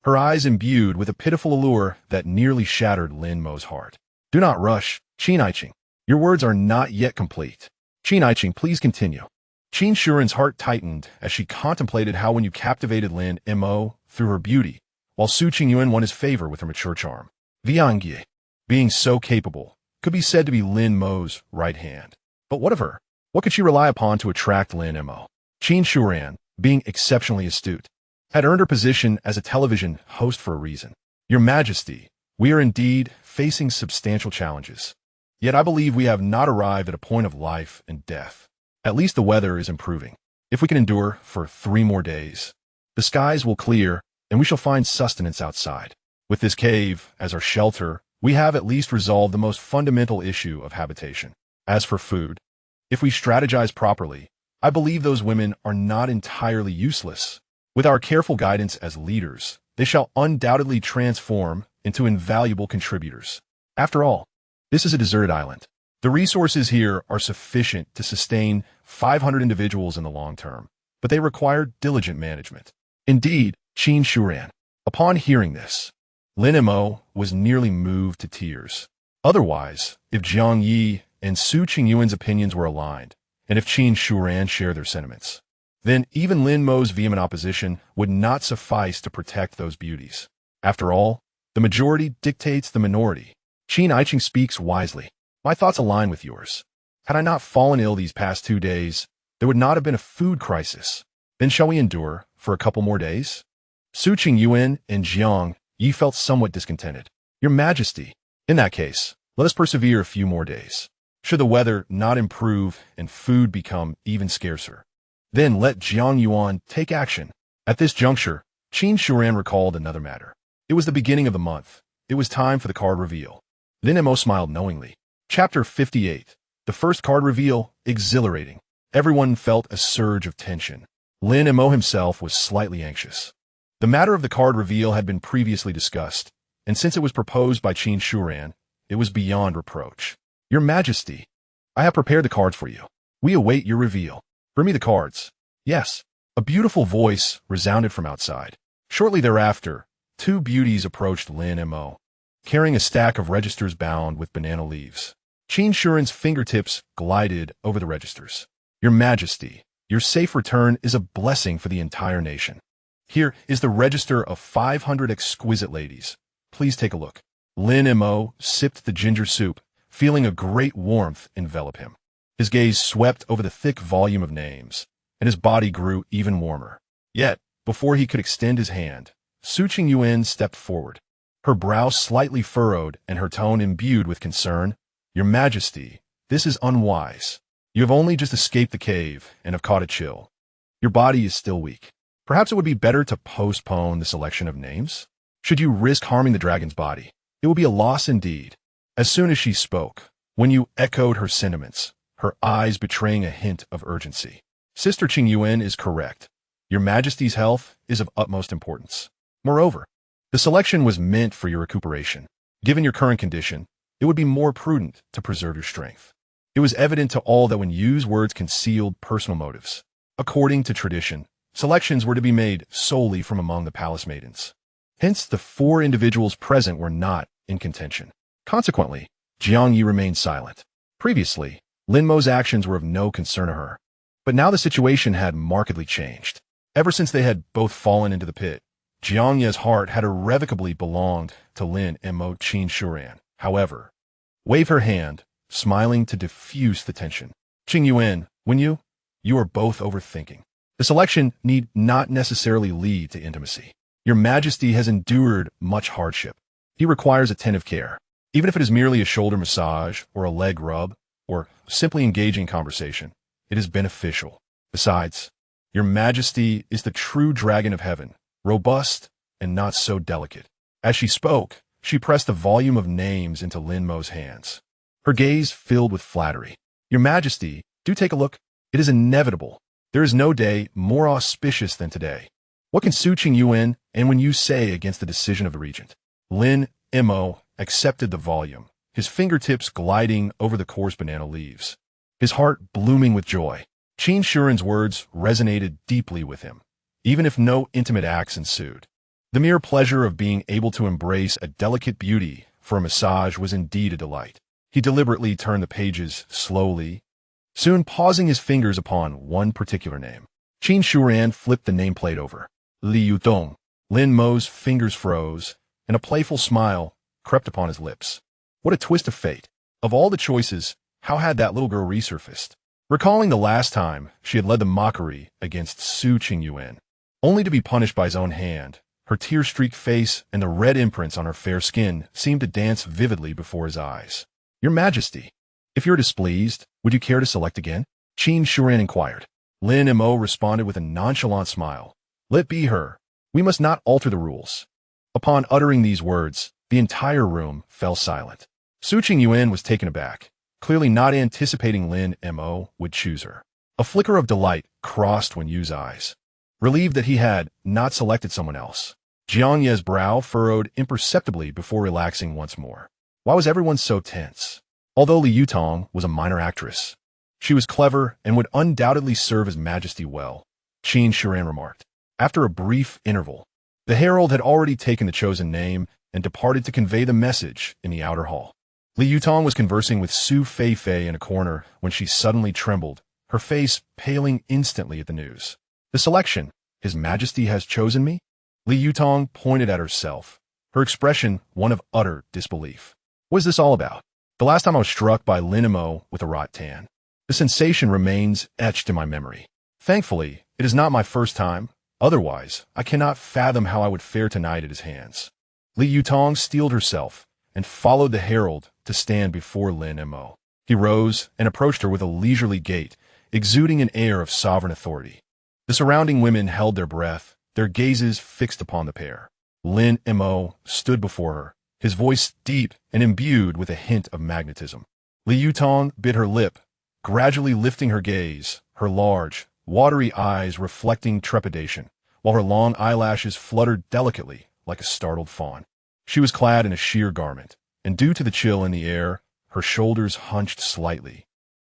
her eyes imbued with a pitiful allure that nearly shattered Lin Mo's heart. Do not rush, Qin Aiqing. Your words are not yet complete. Qin Aiqing, please continue. Qin Shuren's heart tightened as she contemplated how Wen Yu captivated Lin Mo through her beauty, while Su Qingyuan won his favor with her mature charm. Viang Yi, being so capable, could be said to be Lin Mo's right hand. But what of her? What could she rely upon to attract Lin Mo? Qin Shuren, being exceptionally astute, had earned her position as a television host for a reason. Your Majesty, we are indeed facing substantial challenges. Yet I believe we have not arrived at a point of life and death. At least the weather is improving. If we can endure for 3 more days, the skies will clear and we shall find sustenance outside. With this cave as our shelter, we have at least resolved the most fundamental issue of habitation. As for food, if we strategize properly, I believe those women are not entirely useless. With our careful guidance as leaders, they shall undoubtedly transform into invaluable contributors. After all, this is a deserted island. The resources here are sufficient to sustain 500 individuals in the long term, but they require diligent management. Indeed, Qin Shuren, upon hearing this, Lin Mo was nearly moved to tears. Otherwise, if Jiang Yi and Su Qingyuan's opinions were aligned, and if Qin Shuren shared their sentiments, then even Lin Mo's vehement opposition would not suffice to protect those beauties. After all, the majority dictates the minority. Qin Aiqing speaks wisely. My thoughts align with yours. Had I not fallen ill these past 2 days, there would not have been a food crisis. Then shall we endure for a couple more days? Su Qingyuan and Jiang Yi felt somewhat discontented. Your Majesty, in that case, let us persevere a few more days. Should the weather not improve and food become even scarcer, then let Jiang Yuan take action. At this juncture, Qin Shuren recalled another matter. It was the beginning of the month. It was time for the card reveal. Lin Mo smiled knowingly. Chapter 58. The first card reveal, exhilarating. Everyone felt a surge of tension. Lin Mo himself was slightly anxious. The matter of the card reveal had been previously discussed, and since it was proposed by Qin Shuren, it was beyond reproach. Your Majesty, I have prepared the cards for you. We await your reveal. Bring me the cards. Yes. A beautiful voice resounded from outside. Shortly thereafter, 2 beauties approached Lin Mo, carrying a stack of registers bound with banana leaves. Qin Shuren's fingertips glided over the registers. Your Majesty, your safe return is a blessing for the entire nation. Here is the register of 500 exquisite ladies. Please take a look. Lin Mo sipped the ginger soup, feeling a great warmth envelop him. His gaze swept over the thick volume of names, and his body grew even warmer. Yet, before he could extend his hand, Su Qingyuan stepped forward, her brow slightly furrowed and her tone imbued with concern. Your Majesty, this is unwise. You have only just escaped the cave and have caught a chill. Your body is still weak. Perhaps it would be better to postpone the selection of names? Should you risk harming the dragon's body? It would be a loss indeed. As soon as she spoke, when you echoed her sentiments, her eyes betraying a hint of urgency. Sister Qingyuan is correct. Your Majesty's health is of utmost importance. Moreover, the selection was meant for your recuperation. Given your current condition, it would be more prudent to preserve your strength. It was evident to all that when used words concealed personal motives. According to tradition, selections were to be made solely from among the palace maidens. Hence, the 4 individuals present were not in contention. Consequently, Jiang Yi remained silent. Previously, Lin Mo's actions were of no concern to her. But now the situation had markedly changed. Ever since they had both fallen into the pit, Jiang Yi's heart had irrevocably belonged to Lin Mo Qin Shuran. However, waved her hand, smiling to diffuse the tension. Qingyuan, when you are both overthinking. The selection need not necessarily lead to intimacy. Your Majesty has endured much hardship. He requires attentive care. Even if it is merely a shoulder massage or a leg rub or simply engaging conversation, it is beneficial. Besides, your Majesty is the true dragon of heaven, robust and not so delicate. As she spoke, she pressed a volume of names into Lin Mo's hands. Her gaze filled with flattery. Your Majesty, do take a look. It is inevitable. There is no day more auspicious than today. What can Su Qingyuan and when you say against the decision of the regent? Lin Mo accepted the volume, his fingertips gliding over the coarse banana leaves, his heart blooming with joy. Qin Shuran's words resonated deeply with him, even if no intimate acts ensued. The mere pleasure of being able to embrace a delicate beauty for a massage was indeed a delight. He deliberately turned the pages slowly, soon pausing his fingers upon one particular name. Qin Shuran flipped the nameplate over. Li Yudong. Lin Mo's fingers froze, and a playful smile crept upon his lips. What a twist of fate. Of all the choices, how had that little girl resurfaced? Recalling the last time she had led the mockery against Su Qingyuan, only to be punished by his own hand, her tear-streaked face and the red imprints on her fair skin seemed to dance vividly before his eyes. Your Majesty, if you're displeased, would you care to select again? Qin Shuran inquired. Lin Mo responded with a nonchalant smile. Let be her. We must not alter the rules. Upon uttering these words, the entire room fell silent. Su Qingyuan was taken aback, clearly not anticipating Lin Mo would choose her. A flicker of delight crossed Wen Yu's eyes. Relieved that he had not selected someone else, Jiang Yi's brow furrowed imperceptibly before relaxing once more. Why was everyone so tense? Although Li Yutong was a minor actress, she was clever and would undoubtedly serve His Majesty well, Qin Shuran remarked. After a brief interval, the herald had already taken the chosen name and departed to convey the message in the outer hall. Li Yutong was conversing with Su Feifei in a corner when she suddenly trembled, her face paling instantly at the news. The selection, His Majesty has chosen me? Li Yutong pointed at herself, her expression one of utter disbelief. What is this all about? The last time I was struck by Lin Mo with a rattan. The sensation remains etched in my memory. Thankfully, it is not my first time. Otherwise, I cannot fathom how I would fare tonight at his hands. Li Yutong steeled herself and followed the herald to stand before Lin Mo. He rose and approached her with a leisurely gait, exuding an air of sovereign authority. The surrounding women held their breath, their gazes fixed upon the pair. Lin Mo stood before her, his voice deep and imbued with a hint of magnetism. Li Yutong bit her lip, gradually lifting her gaze, her large, watery eyes reflecting trepidation, while her long eyelashes fluttered delicately like a startled fawn. She was clad in a sheer garment, and due to the chill in the air, her shoulders hunched slightly,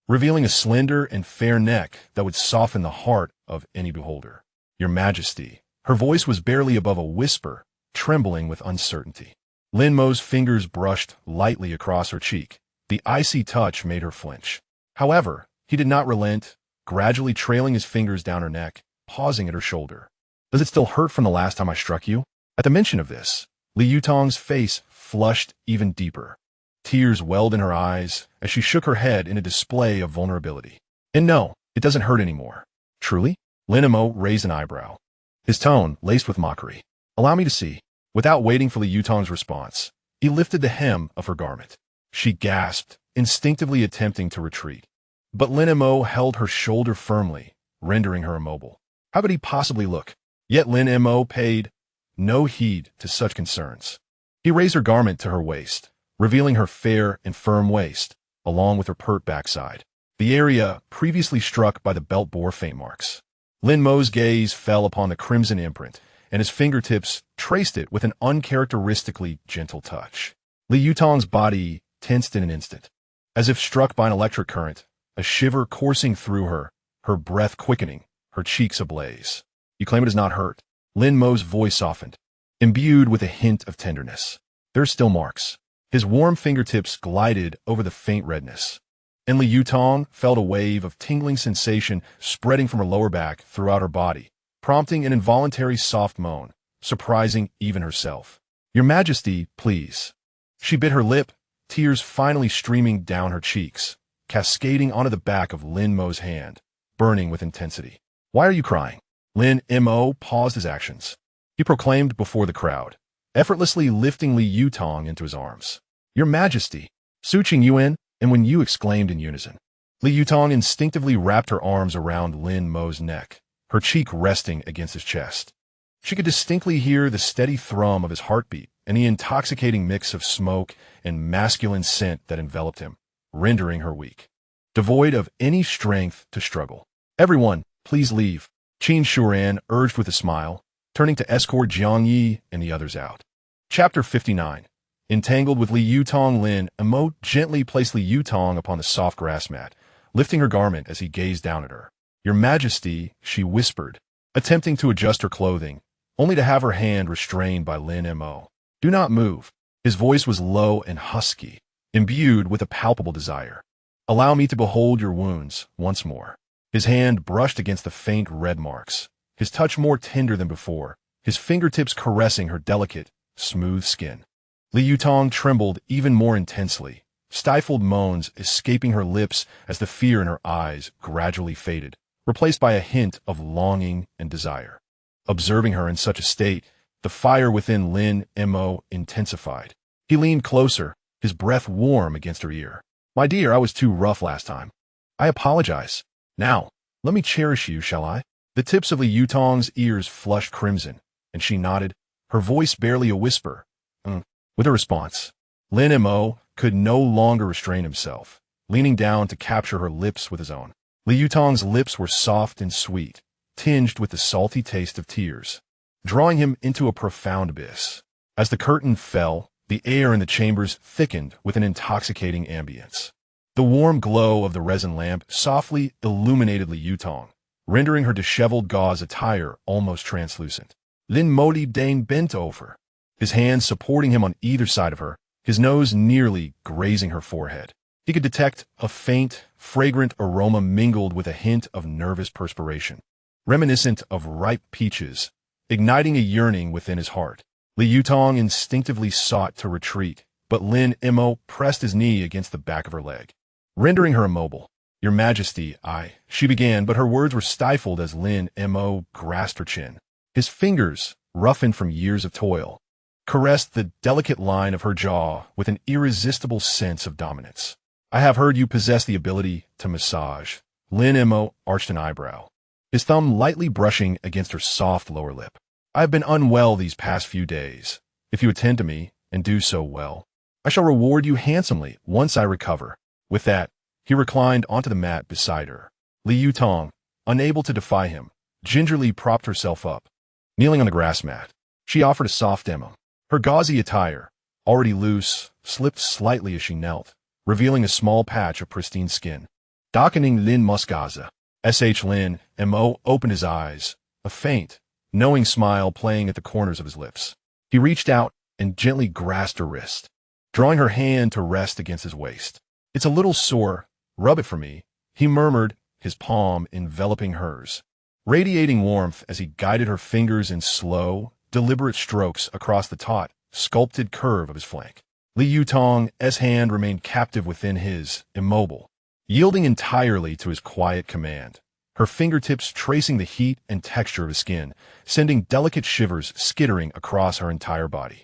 revealing a slender and fair neck that would soften the heart of any beholder. Your Majesty. Her voice was barely above a whisper, trembling with uncertainty. Lin Mo's fingers brushed lightly across her cheek. The icy touch made her flinch. However, he did not relent, gradually trailing his fingers down her neck, pausing at her shoulder. Does it still hurt from the last time I struck you? At the mention of this, Li Yutong's face flushed even deeper. Tears welled in her eyes as she shook her head in a display of vulnerability. And no, it doesn't hurt anymore. Truly? Lin Mo raised an eyebrow, his tone laced with mockery. Allow me to see. Without waiting for Li Yutong's response, he lifted the hem of her garment. She gasped, instinctively attempting to retreat. But Lin Mo held her shoulder firmly, rendering her immobile. How could he possibly look? Yet Lin Mo paid no heed to such concerns. He raised her garment to her waist, revealing her fair and firm waist, along with her pert backside, the area previously struck by the belt bore faint marks. Lin Mo's gaze fell upon the crimson imprint, and his fingertips traced it with an uncharacteristically gentle touch. Li Yutong's body tensed in an instant. As if struck by an electric current, a shiver coursing through her, her breath quickening, her cheeks ablaze. You claim it has not hurt. Lin Mo's voice softened, imbued with a hint of tenderness. There are still marks. His warm fingertips glided over the faint redness, and Li Yutong felt a wave of tingling sensation spreading from her lower back throughout her body, prompting an involuntary soft moan, surprising even herself. Your Majesty, please. She bit her lip, tears finally streaming down her cheeks, cascading onto the back of Lin Mo's hand, burning with intensity. Why are you crying? Lin Mo paused his actions. He proclaimed before the crowd, effortlessly lifting Li Yutong into his arms. Your Majesty, Su Qing Yuan, and when you exclaimed in unison. Li Yutong instinctively wrapped her arms around Lin Mo's neck, her cheek resting against his chest. She could distinctly hear the steady thrum of his heartbeat and the intoxicating mix of smoke and masculine scent that enveloped him, rendering her weak, devoid of any strength to struggle. Everyone, please leave, Qin Shuran urged with a smile, turning to escort Jiang Yi and the others out. Chapter 59. Entangled with Li Yutong, Lin Mo gently placed Li Yutong upon the soft grass mat, lifting her garment as he gazed down at her. Your Majesty, she whispered, attempting to adjust her clothing, only to have her hand restrained by Lin Mo. Do not move. His voice was low and husky, imbued with a palpable desire. Allow me to behold your wounds once more. His hand brushed against the faint red marks, his touch more tender than before, his fingertips caressing her delicate, smooth skin. Li Yutong trembled even more intensely, stifled moans escaping her lips as the fear in her eyes gradually faded, replaced by a hint of longing and desire. Observing her in such a state, the fire within Lin Mo intensified. He leaned closer, his breath warm against her ear. My dear, I was too rough last time. I apologize. Now, let me cherish you, shall I? The tips of Li Yutong's ears flushed crimson, and she nodded, her voice barely a whisper. With a response, Lin Mo could no longer restrain himself, leaning down to capture her lips with his own. Li Yutong's lips were soft and sweet, tinged with the salty taste of tears, drawing him into a profound abyss. As the curtain fell, the air in the chambers thickened with an intoxicating ambience. The warm glow of the resin lamp softly illuminated Li Yutong, rendering her disheveled gauze attire almost translucent. Lin Mo Dane bent over, his hands supporting him on either side of her, his nose nearly grazing her forehead. He could detect a faint, fragrant aroma mingled with a hint of nervous perspiration, reminiscent of ripe peaches, igniting a yearning within his heart. Li Yutong instinctively sought to retreat, but Lin Mo pressed his knee against the back of her leg, rendering her immobile. Your Majesty, she began, but her words were stifled as Lin Mo grasped her chin. His fingers, roughened from years of toil, caressed the delicate line of her jaw with an irresistible sense of dominance. I have heard you possess the ability to massage. Lin Mo arched an eyebrow, his thumb lightly brushing against her soft lower lip. I have been unwell these past few days. If you attend to me, and do so well, I shall reward you handsomely once I recover. With that, he reclined onto the mat beside her. Li Yutong, unable to defy him, gingerly propped herself up. Kneeling on the grass mat, she offered a soft demo. Her gauzy attire, already loose, slipped slightly as she knelt, revealing a small patch of pristine skin. Dockening Lin Muskaza. Lin Mo opened his eyes, a faint, knowing smile playing at the corners of his lips. He reached out and gently grasped her wrist, drawing her hand to rest against his waist. It's a little sore, rub it for me, he murmured, his palm enveloping hers, radiating warmth as he guided her fingers in slow, deliberate strokes across the taut, sculpted curve of his flank. Li Yutong's hand remained captive within his, immobile, yielding entirely to his quiet command, her fingertips tracing the heat and texture of his skin, sending delicate shivers skittering across her entire body.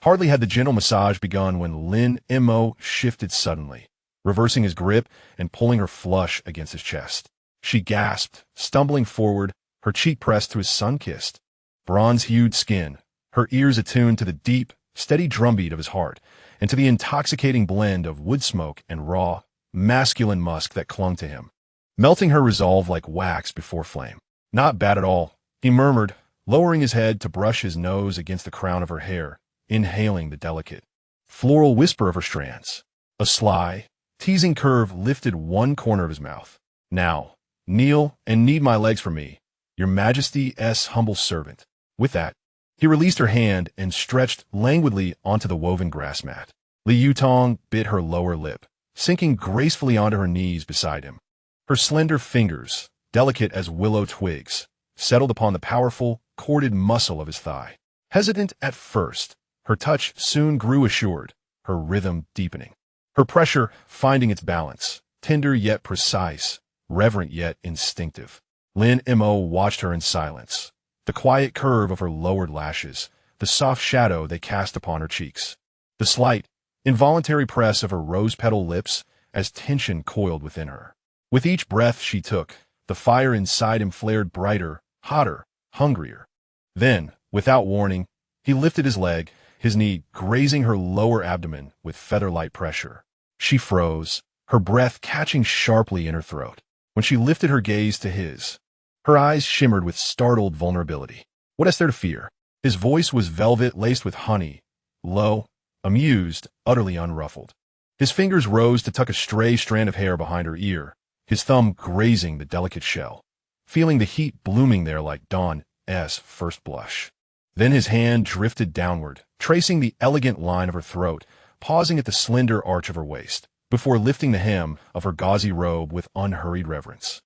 Hardly had the gentle massage begun when Lin Mo shifted suddenly, reversing his grip and pulling her flush against his chest. She gasped, stumbling forward, her cheek pressed to his sun-kissed, bronze-hued skin, her ears attuned to the deep, steady drumbeat of his heart, and to the intoxicating blend of wood smoke and raw, masculine musk that clung to him, melting her resolve like wax before flame. "Not bad at all," he murmured, lowering his head to brush his nose against the crown of her hair, inhaling the delicate, floral whisper of her strands. A sly, teasing curve lifted one corner of his mouth. "Now, kneel and knead my legs for me, your Majesty's humble servant." With that, he released her hand and stretched languidly onto the woven grass mat. Li Yutong bit her lower lip, sinking gracefully onto her knees beside him. Her slender fingers, delicate as willow twigs, settled upon the powerful, corded muscle of his thigh. Hesitant at first, her touch soon grew assured, her rhythm deepening. Her pressure finding its balance, tender yet precise, reverent yet instinctive. Lin Mo watched her in silence, the quiet curve of her lowered lashes, the soft shadow they cast upon her cheeks, the slight, involuntary press of her rose-petal lips as tension coiled within her. With each breath she took, the fire inside him flared brighter, hotter, hungrier. Then, without warning, he lifted his leg, his knee grazing her lower abdomen with feather-light pressure. She froze, her breath catching sharply in her throat. When she lifted her gaze to his, her eyes shimmered with startled vulnerability. What is there to fear? His voice was velvet laced with honey, low, amused, utterly unruffled. His fingers rose to tuck a stray strand of hair behind her ear, his thumb grazing the delicate shell, feeling the heat blooming there like dawn's first blush. Then his hand drifted downward, tracing the elegant line of her throat, pausing at the slender arch of her waist, before lifting the hem of her gauzy robe with unhurried reverence.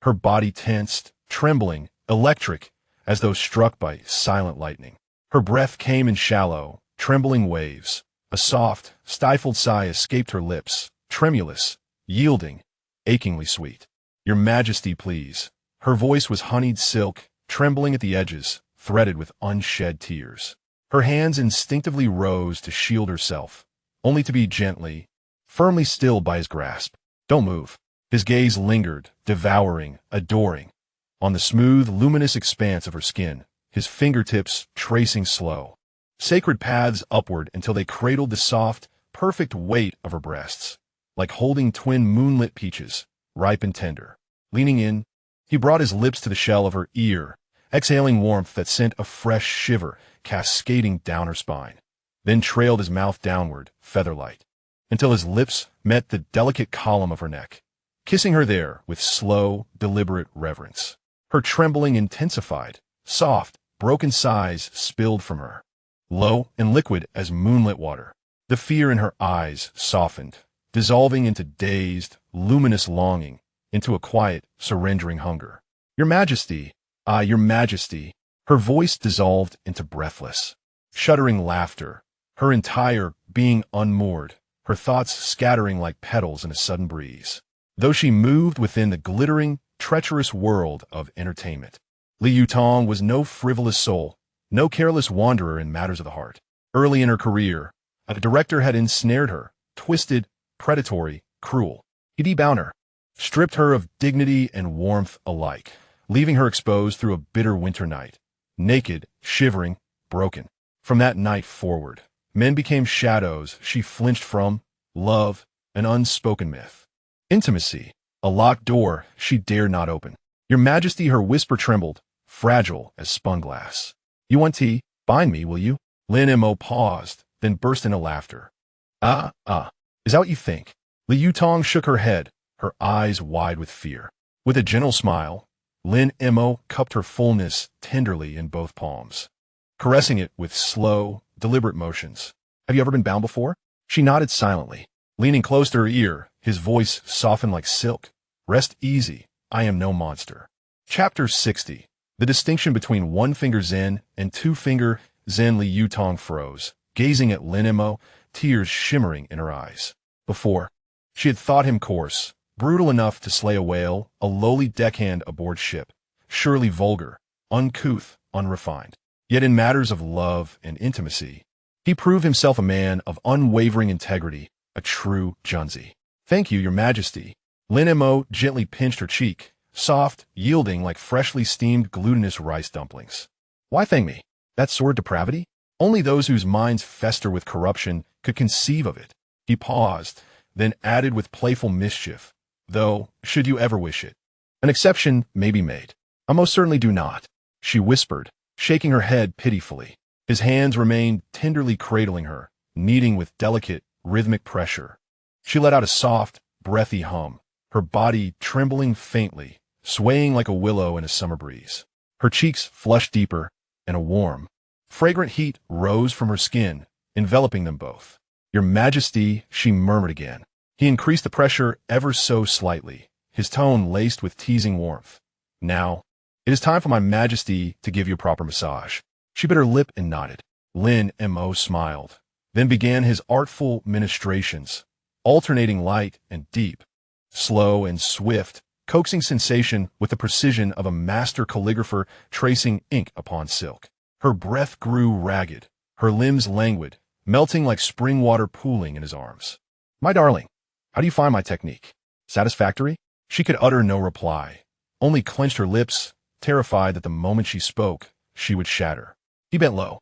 Her body tensed, trembling, electric, as though struck by silent lightning. Her breath came in shallow, trembling waves. A soft, stifled sigh escaped her lips, tremulous, yielding, achingly sweet. "Your Majesty, please." Her voice was honeyed silk, trembling at the edges, threaded with unshed tears. Her hands instinctively rose to shield herself, only to be gently, firmly stilled by his grasp. "Don't move." His gaze lingered, devouring, adoring, on the smooth, luminous expanse of her skin, his fingertips tracing slow, sacred paths upward until they cradled the soft, perfect weight of her breasts, like holding twin moonlit peaches, ripe and tender. Leaning in, he brought his lips to the shell of her ear, exhaling warmth that sent a fresh shiver cascading down her spine, then trailed his mouth downward, featherlight, until his lips met the delicate column of her neck, kissing her there with slow, deliberate reverence. Her trembling intensified, soft, broken sighs spilled from her, low and liquid as moonlit water. The fear in her eyes softened, dissolving into dazed, luminous longing, into a quiet, surrendering hunger. "Your Majesty, your Majesty." Her voice dissolved into breathless, shuddering laughter, her entire being unmoored, her thoughts scattering like petals in a sudden breeze. Though she moved within the glittering, treacherous world of entertainment, Li Yutong was no frivolous soul, no careless wanderer in matters of the heart. Early in her career, a director had ensnared her, twisted, predatory, cruel. He debound her, stripped her of dignity and warmth alike, leaving her exposed through a bitter winter night, naked, shivering, broken. From that night forward, men became shadows she flinched from, love, an unspoken myth. Intimacy, a locked door she dared not open. "Your Majesty," her whisper trembled, fragile as spun glass. "You want tea? Bind me, will you?" Lin Mo paused, then burst into laughter. Is that what you think?" Li Yutong shook her head, her eyes wide with fear. With a gentle smile, Lin Mo cupped her fullness tenderly in both palms, caressing it with slow, deliberate motions. "Have you ever been bound before?" She nodded silently, leaning close to her ear, his voice softened like silk. "Rest easy, I am no monster." Chapter 60. The distinction between one-finger Zen and two-finger Zen. Li Yutong froze, gazing at Lin Mo, tears shimmering in her eyes. Before, she had thought him coarse, brutal enough to slay a whale, a lowly deckhand aboard ship, surely vulgar, uncouth, unrefined. Yet in matters of love and intimacy, he proved himself a man of unwavering integrity, a true Junzi. "Thank you, Your Majesty." Lin Mo gently pinched her cheek, soft, yielding like freshly steamed glutinous rice dumplings. Why thank me? That sort of depravity? Only those whose minds fester with corruption could conceive of it. He paused, then added with playful mischief, though, should you ever wish it, an exception may be made. I most certainly do not, she whispered, shaking her head pitifully. His hands remained tenderly cradling her, kneading with delicate, rhythmic pressure. She let out a soft, breathy hum, her body trembling faintly, swaying like a willow in a summer breeze. Her cheeks flushed deeper, and a warm, fragrant heat rose from her skin, enveloping them both. Your Majesty, she murmured again. He increased the pressure ever so slightly, his tone laced with teasing warmth. Now, it is time for my Majesty to give you a proper massage. She bit her lip and nodded. Lin Mo smiled, then began his artful ministrations, alternating light and deep, slow and swift, coaxing sensation with the precision of a master calligrapher tracing ink upon silk. Her breath grew ragged, her limbs languid, melting like spring water pooling in his arms. My darling, how do you find my technique? Satisfactory? She could utter no reply, only clenched her lips, terrified that the moment she spoke, she would shatter. He bent low,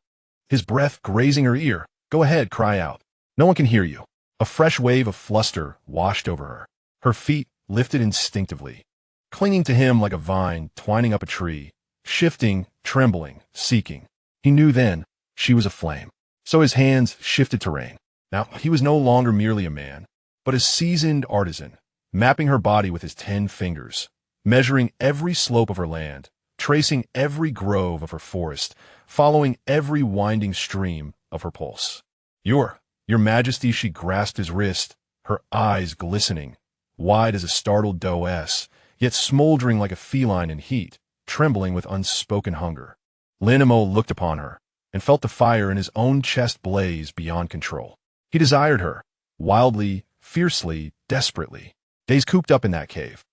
his breath grazing her ear. Go ahead, cry out. No one can hear you. A fresh wave of fluster washed over her. Her feet lifted instinctively, clinging to him like a vine twining up a tree, shifting, trembling, seeking. He knew then she was aflame. So his hands shifted terrain. Now he was no longer merely a man, but a seasoned artisan, mapping her body with his 10 fingers, measuring every slope of her land, tracing every grove of her forest, following every winding stream of her pulse. Your Majesty, she grasped his wrist, her eyes glistening, wide as a startled doe-ess, yet smoldering like a feline in heat, trembling with unspoken hunger. Lin Mo looked upon her, and felt the fire in his own chest blaze beyond control. He desired her, wildly, fiercely, desperately. Days cooped up in that cave.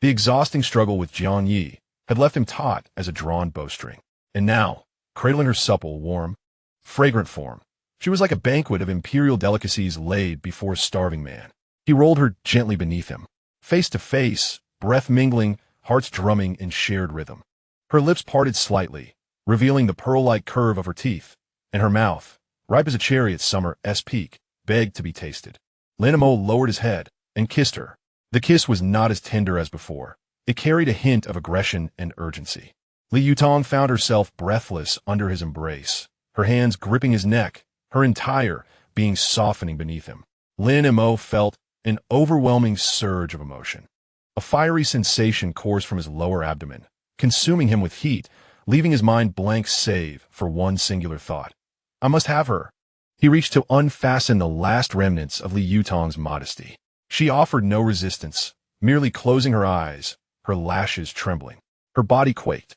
The exhausting struggle with Jian Yi had left him taut as a drawn bowstring. And now, cradling her supple, warm, fragrant form, she was like a banquet of imperial delicacies laid before a starving man. He rolled her gently beneath him, face to face, breath mingling, hearts drumming in shared rhythm. Her lips parted slightly, revealing the pearl-like curve of her teeth, and her mouth, ripe as a cherry at summer's peak, begged to be tasted. Lin Mo lowered his head and kissed her. The kiss was not as tender as before. It carried a hint of aggression and urgency. Li Yutong found herself breathless under his embrace, her hands gripping his neck, her entire being softening beneath him. Lin Mo felt an overwhelming surge of emotion. A fiery sensation coursed from his lower abdomen, consuming him with heat, leaving his mind blank save for one singular thought. I must have her. He reached to unfasten the last remnants of Li Yutong's modesty. She offered no resistance, merely closing her eyes, her lashes trembling. Her body quaked,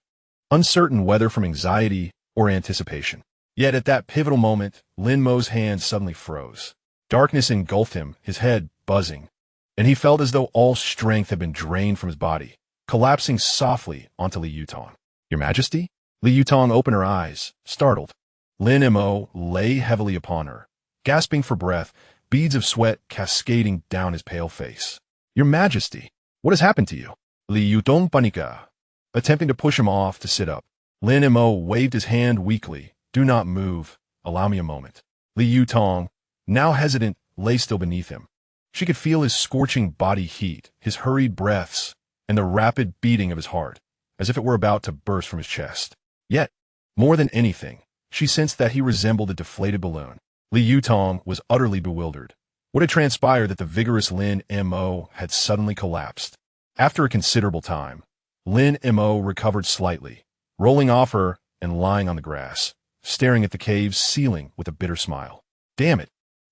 uncertain whether from anxiety or anticipation. Yet at that pivotal moment, Lin Mo's hands suddenly froze. Darkness engulfed him, his head buzzing, and he felt as though all strength had been drained from his body, collapsing softly onto Li Yutong. Your Majesty? Li Yutong opened her eyes, startled. Lin Mo lay heavily upon her, gasping for breath, beads of sweat cascading down his pale face. Your Majesty, what has happened to you? Li Yutong panika. Attempting to push him off to sit up, Lin Mo waved his hand weakly. Do not move. Allow me a moment. Li Yutong, now hesitant, lay still beneath him. She could feel his scorching body heat, his hurried breaths, and the rapid beating of his heart, as if it were about to burst from his chest. Yet, more than anything, she sensed that he resembled a deflated balloon. Li Yutong was utterly bewildered. What had transpired that the vigorous Lin Mo had suddenly collapsed? After a considerable time, Lin Mo recovered slightly, rolling off her and lying on the grass, staring at the cave's ceiling with a bitter smile. Damn it.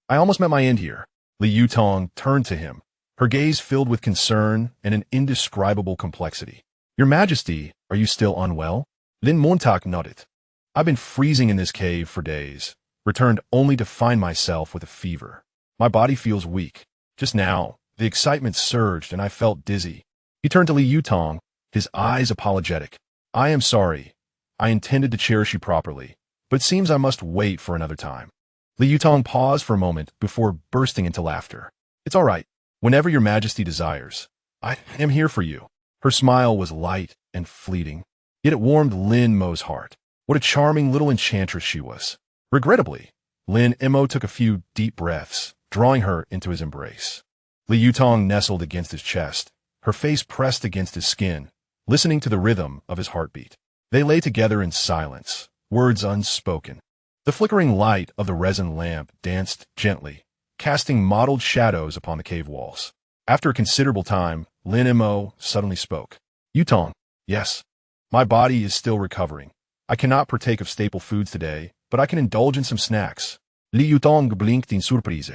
I almost met my end here. Li Yutong turned to him, her gaze filled with concern and an indescribable complexity. Your Majesty, are you still unwell? Lin Montauk nodded. I've been freezing in this cave for days, returned only to find myself with a fever. My body feels weak. Just now, the excitement surged and I felt dizzy. He turned to Li Yutong, his eyes apologetic. I am sorry. I intended to cherish you properly, but it seems I must wait for another time. Li Yutong paused for a moment before bursting into laughter. It's all right. Whenever your Majesty desires, I am here for you. Her smile was light and fleeting, yet it warmed Lin Mo's heart. What a charming little enchantress she was. Regrettably, Lin Mo took a few deep breaths, drawing her into his embrace. Li Yutong nestled against his chest, her face pressed against his skin, listening to the rhythm of his heartbeat. They lay together in silence, words unspoken. The flickering light of the resin lamp danced gently, casting mottled shadows upon the cave walls. After a considerable time, Lin Mo suddenly spoke. Yutong, yes. My body is still recovering. I cannot partake of staple foods today, but I can indulge in some snacks. Li Yutong blinked in surprise,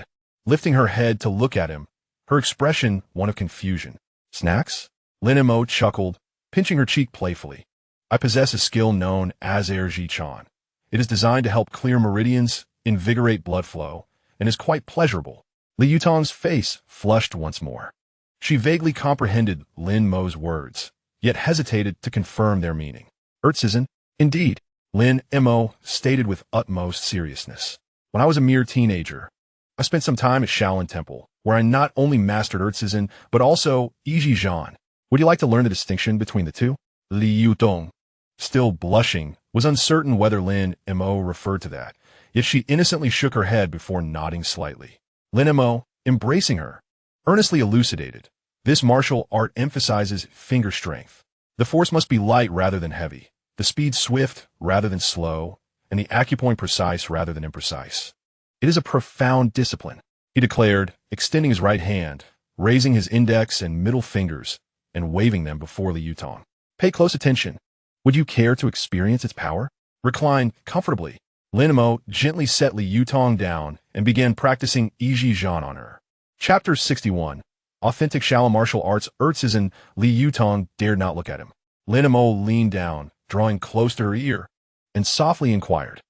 lifting her head to look at him, her expression one of confusion. Snacks? Lin Mo chuckled, pinching her cheek playfully. I possess a skill known as Ji Chan. It is designed to help clear meridians, invigorate blood flow, and is quite pleasurable. Li Yutong's face flushed once more. She vaguely comprehended Lin Mo's words, yet hesitated to confirm their meaning. Ertzizen? Indeed, Lin Mo stated with utmost seriousness. When I was a mere teenager, I spent some time at Shaolin Temple, where I not only mastered Ertzizen, but also Iji Zhan. Would you like to learn the distinction between the two? Li Yutong, still blushing, was uncertain whether Lin Mo referred to that, yet she innocently shook her head before nodding slightly. Lin Mo, embracing her, earnestly elucidated. This martial art emphasizes finger strength. The force must be light rather than heavy, the speed swift rather than slow, and the acupoint precise rather than imprecise. It is a profound discipline, he declared, extending his right hand, raising his index and middle fingers, and waving them before Li Yutong. Pay close attention. Would you care to experience its power? Recline comfortably. Lin Mo gently set Li Yutong down and began practicing Iji Zhan on her. Chapter 61. Authentic Shaolin Martial Arts. Ertzizen. Li Yutong dared not look at him. Lin Mo leaned down, drawing close to her ear, and softly inquired,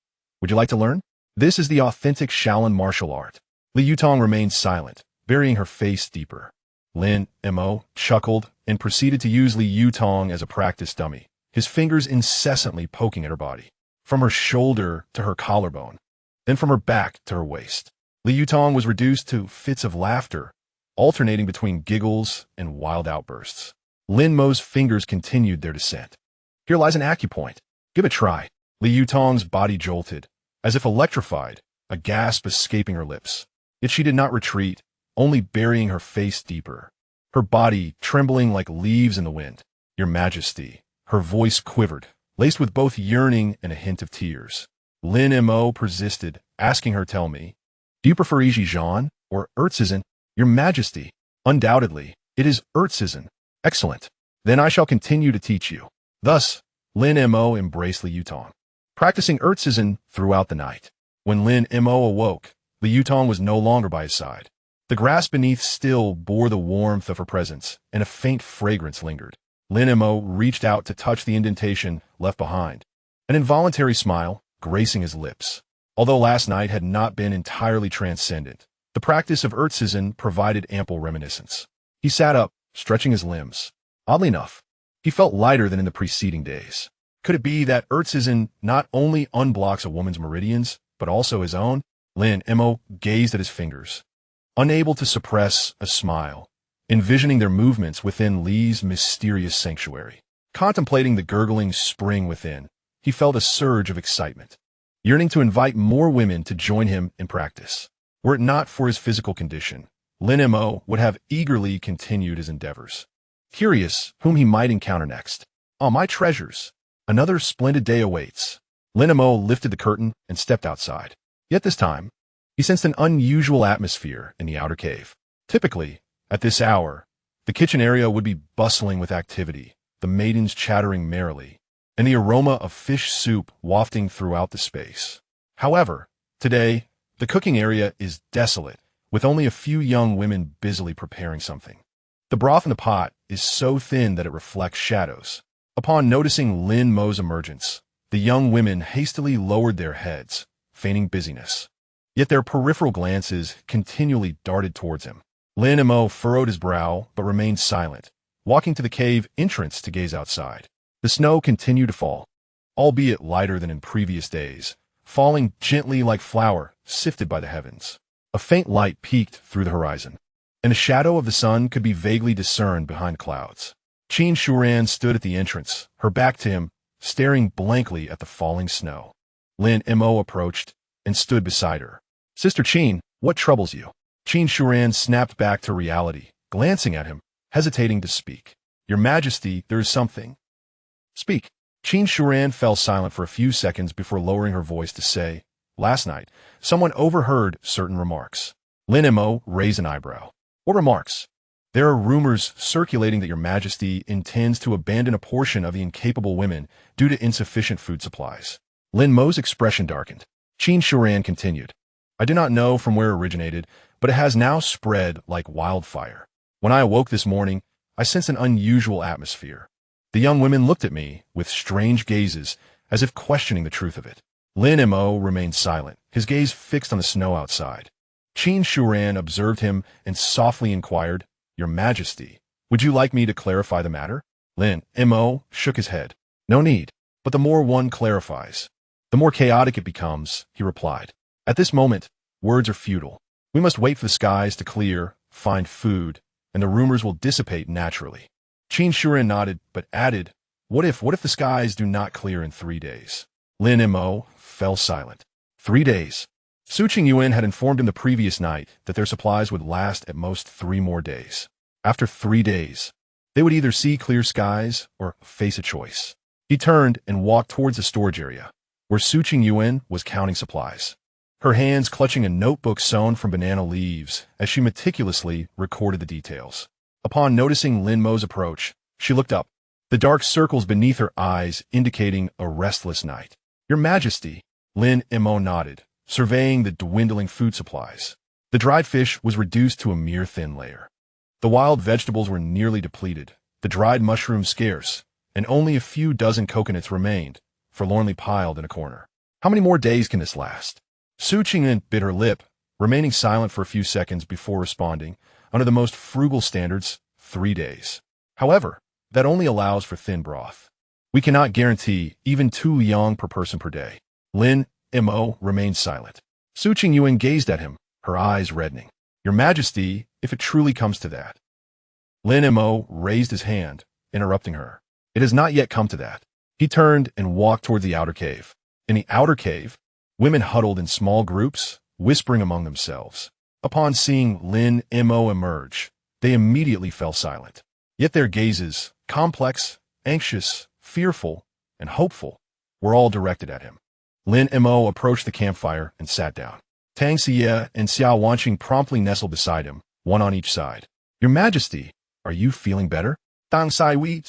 Would you like to learn? This is the authentic Shaolin martial art. Li Yutong remained silent, burying her face deeper. Lin Mo chuckled and proceeded to use Li Yutong as a practice dummy, his fingers incessantly poking at her body, from her shoulder to her collarbone, then from her back to her waist. Li Yutong was reduced to fits of laughter, alternating between giggles and wild outbursts. Lin Mo's fingers continued their descent. Here lies an acupoint. Give it a try. Li Yutong's body jolted, as if electrified, a gasp escaping her lips. Yet she did not retreat, only burying her face deeper, her body trembling like leaves in the wind. Your Majesty. Her voice quivered, laced with both yearning and a hint of tears. Lin Mo persisted, asking her, Tell me, do you prefer Iji Zhan or Ertzizen? Your Majesty. Undoubtedly, it is Ertzizen. Excellent. Then I shall continue to teach you. Thus, Lin Mo embraced Li Yutong, practicing Ertzizen throughout the night. When Lin Mo awoke, Li Yutong was no longer by his side. The grass beneath still bore the warmth of her presence, and a faint fragrance lingered. Lin Mo reached out to touch the indentation left behind, an involuntary smile gracing his lips. Although last night had not been entirely transcendent, the practice of Ertzizen provided ample reminiscence. He sat up, stretching his limbs. Oddly enough, he felt lighter than in the preceding days. Could it be that Ertzizen not only unblocks a woman's meridians, but also his own? Lin Mo gazed at his fingers, unable to suppress a smile, envisioning their movements within Li's mysterious sanctuary. Contemplating the gurgling spring within, he felt a surge of excitement, yearning to invite more women to join him in practice. Were it not for his physical condition, Lin Mo would have eagerly continued his endeavors, curious whom he might encounter next. Oh, my treasures! Another splendid day awaits. Lin Mo lifted the curtain and stepped outside. Yet this time, he sensed an unusual atmosphere in the outer cave. Typically, at this hour, the kitchen area would be bustling with activity, the maidens chattering merrily, and the aroma of fish soup wafting throughout the space. However, today, the cooking area is desolate, with only a few young women busily preparing something. The broth in the pot is so thin that it reflects shadows. Upon noticing Lin Mo's emergence, the young women hastily lowered their heads, feigning busyness. Yet their peripheral glances continually darted towards him. Lin Mo furrowed his brow, but remained silent, walking to the cave entrance to gaze outside. The snow continued to fall, albeit lighter than in previous days, falling gently like flour sifted by the heavens. A faint light peeked through the horizon, and the shadow of the sun could be vaguely discerned behind clouds. Qin Shuran stood at the entrance, her back to him, staring blankly at the falling snow. Lin Mo approached and stood beside her. "Sister Qin, what troubles you?" Qin Shuran snapped back to reality, glancing at him, hesitating to speak. "Your Majesty, there is something." "Speak." Qin Shuran fell silent for a few seconds before lowering her voice to say, "Last night, someone overheard certain remarks." Lin Mo raised an eyebrow. "What remarks?" "There are rumors circulating that your Majesty intends to abandon a portion of the incapable women due to insufficient food supplies." Lin Mo's expression darkened. Qin Shuran continued, "I do not know from where it originated, but it has now spread like wildfire. When I awoke this morning, I sensed an unusual atmosphere. The young women looked at me with strange gazes, as if questioning the truth of it." Lin Mo remained silent, his gaze fixed on the snow outside. Qin Shuran observed him and softly inquired, "Your Majesty, would you like me to clarify the matter?" Lin Mo shook his head. "No need, but the more one clarifies, the more chaotic it becomes," he replied. "At this moment, words are futile. We must wait for the skies to clear, find food, and the rumors will dissipate naturally." Qin Shuran nodded, but added, What if the skies do not clear in 3 days?" Lin Mo fell silent. 3 days. Su Qingyuan had informed him the previous night that their supplies would last at most 3 more days. After 3 days, they would either see clear skies or face a choice. He turned and walked towards the storage area, where Su Qingyuan was counting supplies, her hands clutching a notebook sewn from banana leaves as she meticulously recorded the details. Upon noticing Lin Mo's approach, she looked up, the dark circles beneath her eyes indicating a restless night. "Your Majesty," Lin Mo nodded, surveying the dwindling food supplies. The dried fish was reduced to a mere thin layer. The wild vegetables were nearly depleted, the dried mushrooms scarce, and only a few dozen coconuts remained, forlornly piled in a corner. "How many more days can this last?" Su Qingyuan bit her lip, remaining silent for a few seconds before responding, under the most frugal standards, 3 days. However, that only allows for thin broth. We cannot guarantee even 2 yang per person per day. Lin Mo remained silent. Su Qingyuan gazed at him, her eyes reddening. "Your Majesty, if it truly comes to that." Lin Mo raised his hand, interrupting her. "It has not yet come to that." He turned and walked toward the outer cave. In the outer cave, women huddled in small groups, whispering among themselves. Upon seeing Lin Mo emerge, they immediately fell silent. Yet their gazes, complex, anxious, fearful, and hopeful, were all directed at him. Lin Mo approached the campfire and sat down. Tang Xie and Xiao Wanqing promptly nestled beside him, one on each side. "Your Majesty, are you feeling better?" Tang Sai Wei,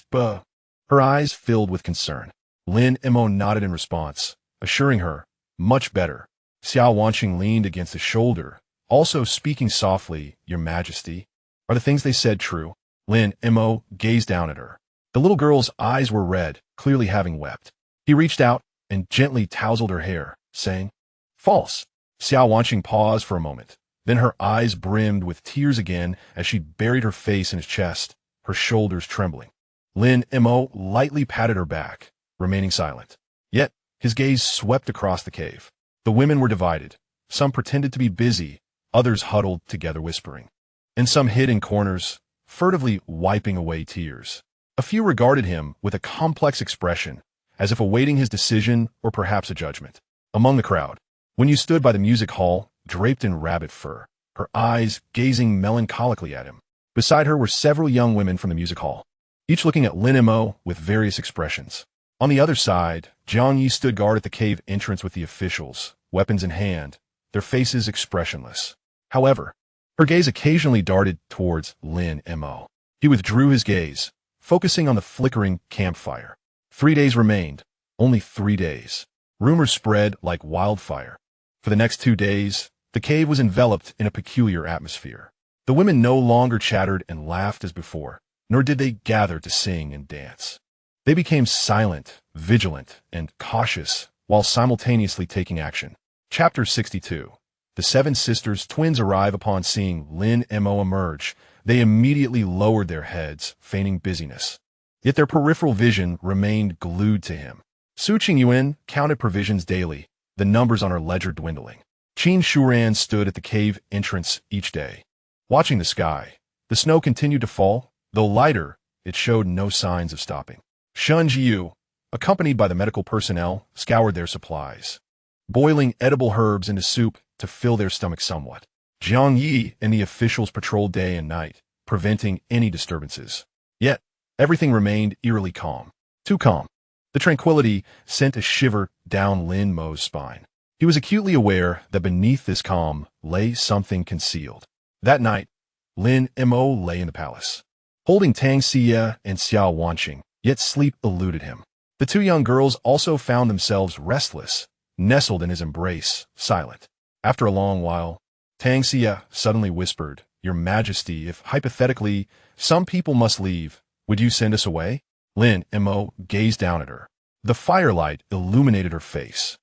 her eyes filled with concern. Lin Mo nodded in response, assuring her, "Much better." Xiao Wanqing leaned against his shoulder, also speaking softly, "Your Majesty, are the things they said true?" Lin Mo gazed down at her. The little girl's eyes were red, clearly having wept. He reached out and gently tousled her hair, saying, "False." Xiao Wanqing paused for a moment. Then her eyes brimmed with tears again as she buried her face in his chest, her shoulders trembling. Lin Mo lightly patted her back, remaining silent. Yet, his gaze swept across the cave. The women were divided. Some pretended to be busy, others huddled together whispering. And some hid in corners, furtively wiping away tears. A few regarded him with a complex expression, as if awaiting his decision or perhaps a judgment. Among the crowd, when you stood by the music hall, draped in rabbit fur, her eyes gazing melancholically at him. Beside her were several young women from the music hall, each looking at Lin Mo with various expressions. On the other side, Jiang Yi stood guard at the cave entrance with the officials, weapons in hand, their faces expressionless. However, her gaze occasionally darted towards Lin Mo. He withdrew his gaze, focusing on the flickering campfire. 3 days remained, only 3 days. Rumors spread like wildfire. For the next 2 days, the cave was enveloped in a peculiar atmosphere. The women no longer chattered and laughed as before, nor did they gather to sing and dance. They became silent, vigilant, and cautious, while simultaneously taking action. Chapter 62. The 7 sisters twins arrive upon seeing Lin Mo emerge. They immediately lowered their heads, feigning busyness. Yet their peripheral vision remained glued to him. Su Qingyuan counted provisions daily, the numbers on her ledger dwindling. Qin Shuran stood at the cave entrance each day, watching the sky. The snow continued to fall, though lighter, it showed no signs of stopping. Shun Jiu, accompanied by the medical personnel, scoured their supplies, boiling edible herbs into soup to fill their stomachs somewhat. Jiang Yi and the officials patrolled day and night, preventing any disturbances. Yet, everything remained eerily calm. Too calm. The tranquility sent a shiver down Lin Mo's spine. He was acutely aware that beneath this calm lay something concealed. That night, Lin Mo lay in the palace, holding Tang Xie and Xiao Wanqing, yet sleep eluded him. The two young girls also found themselves restless, nestled in his embrace, silent. After a long while, Tang Xie suddenly whispered, "Your Majesty, if hypothetically some people must leave, would you send us away?" Lin Mo gazed down at her. The firelight illuminated her face,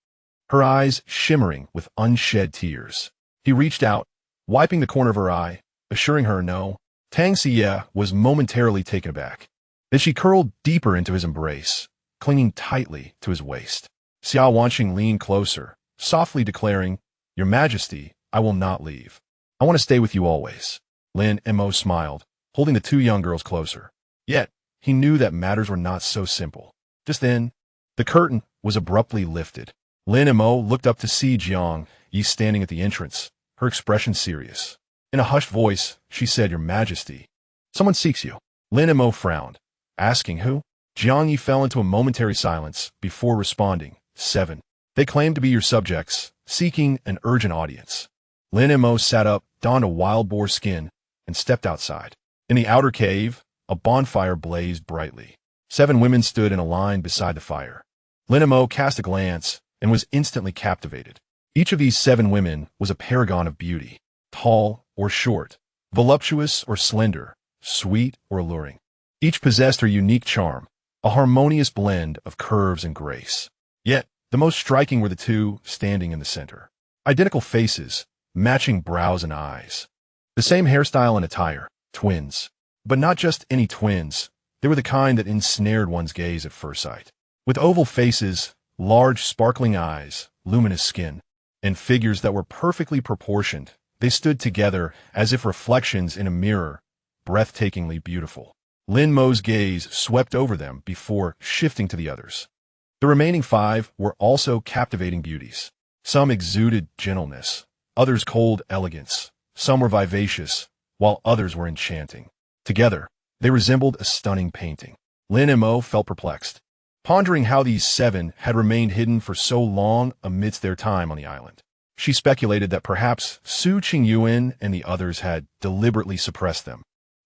her eyes shimmering with unshed tears. He reached out, wiping the corner of her eye, assuring her no. Tang Xie was momentarily taken aback. Then she curled deeper into his embrace, clinging tightly to his waist. Xiao Wanqing leaned closer, softly declaring, "Your Majesty, I will not leave. I want to stay with you always." Lin Mo smiled, holding the two young girls closer. Yet, he knew that matters were not so simple. Just then, the curtain was abruptly lifted. Lin Mo looked up to see Jiang Yi standing at the entrance, her expression serious. In a hushed voice, she said, "Your Majesty, someone seeks you." Lin Mo frowned, asking who. Jiang Yi fell into a momentary silence before responding, "7. They claim to be your subjects, seeking an urgent audience." Lin Mo sat up, donned a wild boar skin, and stepped outside. In the outer cave, a bonfire blazed brightly. 7 women stood in a line beside the fire. Lin Mo cast a glance and was instantly captivated. Each of these 7 women was a paragon of beauty, tall or short, voluptuous or slender, sweet or alluring. Each possessed her unique charm, a harmonious blend of curves and grace. Yet, the most striking were the 2 standing in the center. Identical faces, matching brows and eyes. The same hairstyle and attire, twins. But not just any twins, they were the kind that ensnared one's gaze at first sight. With oval faces, large sparkling eyes, luminous skin, and figures that were perfectly proportioned, they stood together as if reflections in a mirror, breathtakingly beautiful. Lin Mo's gaze swept over them before shifting to the others. The remaining 5 were also captivating beauties. Some exuded gentleness, others cold elegance, some were vivacious, while others were enchanting. Together, they resembled a stunning painting. Lin Mo felt perplexed, pondering how these 7 had remained hidden for so long amidst their time on the island. She speculated that perhaps Su Qingyuan and the others had deliberately suppressed them,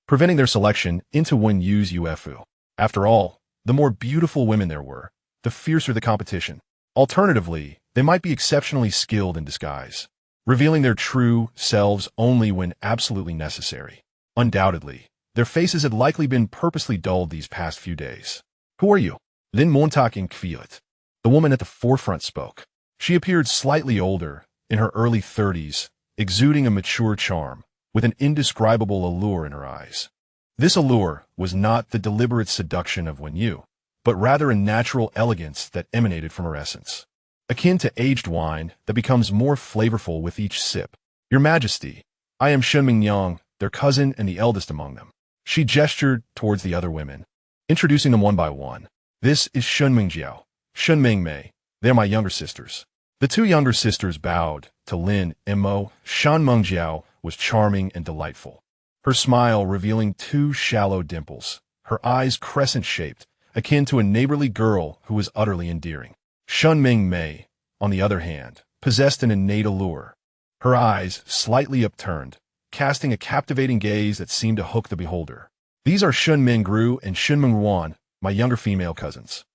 preventing their selection into Wen Yu's UFU. After all, the more beautiful women there were, the fiercer the competition. Alternatively, they might be exceptionally skilled in disguise, revealing their true selves only when absolutely necessary. Undoubtedly, their faces had likely been purposely dulled these past few days. "Who are you?" Lin Montak inquired. The woman at the forefront spoke. She appeared slightly older, in her early 30s, exuding a mature charm, with an indescribable allure in her eyes. This allure was not the deliberate seduction of Wen Yu, but rather a natural elegance that emanated from her essence, akin to aged wine that becomes more flavorful with each sip. "Your Majesty, I am Shunming Yang, their cousin and the eldest among them." She gestured towards the other women, introducing them one by one. "This is Shunming Jiao, Shunming Mei. They are my younger sisters." The 2 younger sisters bowed to Lin Mo. Shunming Jiao was charming and delightful, her smile revealing 2 shallow dimples, her eyes crescent-shaped, akin to a neighborly girl who was utterly endearing. Shunming Mei, on the other hand, possessed an innate allure, her eyes slightly upturned, casting a captivating gaze that seemed to hook the beholder. "These are Shunming Gru and Shunming Ruan, my younger female cousins."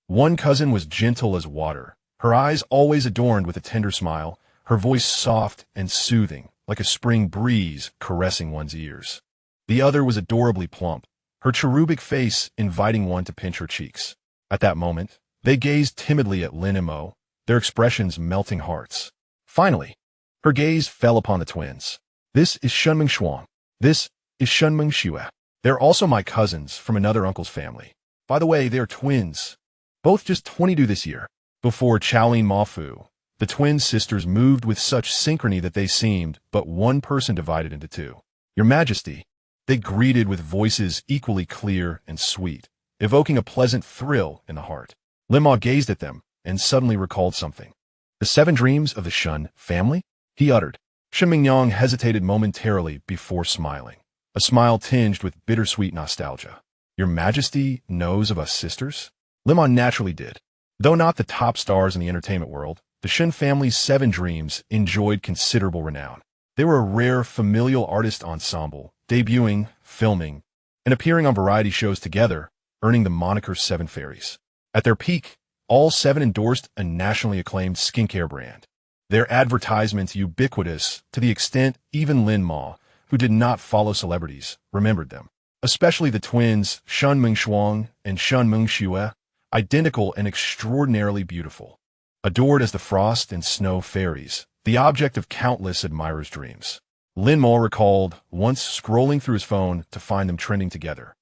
One cousin was gentle as water, her eyes always adorned with a tender smile, her voice soft and soothing, like a spring breeze caressing one's ears. The other was adorably plump, her cherubic face inviting one to pinch her cheeks. At that moment, they gazed timidly at Lin Mo, their expressions melting hearts. Finally, her gaze fell upon the twins. "This is Shunming Shuang. This is Shunming Xue. They're also my cousins from another uncle's family. By the way, they're twins, both just 22 this year." Before Chaolin Mafu, the twin sisters moved with such synchrony that they seemed but one person divided into 2. "Your Majesty," they greeted with voices equally clear and sweet, evoking a pleasant thrill in the heart. Lin Mo gazed at them and suddenly recalled something. The 7 dreams of the Shun family? He uttered. Shen Mingyang hesitated momentarily before smiling, a smile tinged with bittersweet nostalgia. Your Majesty knows of us sisters? Lin Mo naturally did. Though not the top stars in the entertainment world, the Shen family's 7 dreams enjoyed considerable renown. They were a rare familial artist ensemble, debuting, filming, and appearing on variety shows together, earning the moniker 7 Fairies. At their peak, all 7 endorsed a nationally acclaimed skincare brand. Their advertisements ubiquitous to the extent even Lin Mo, who did not follow celebrities, remembered them. Especially the twins Shun Mingshuang and Shun Mingxue, identical and extraordinarily beautiful. Adored as the frost and snow fairies, the object of countless admirers' dreams. Lin Mo recalled once scrolling through his phone to find them trending together.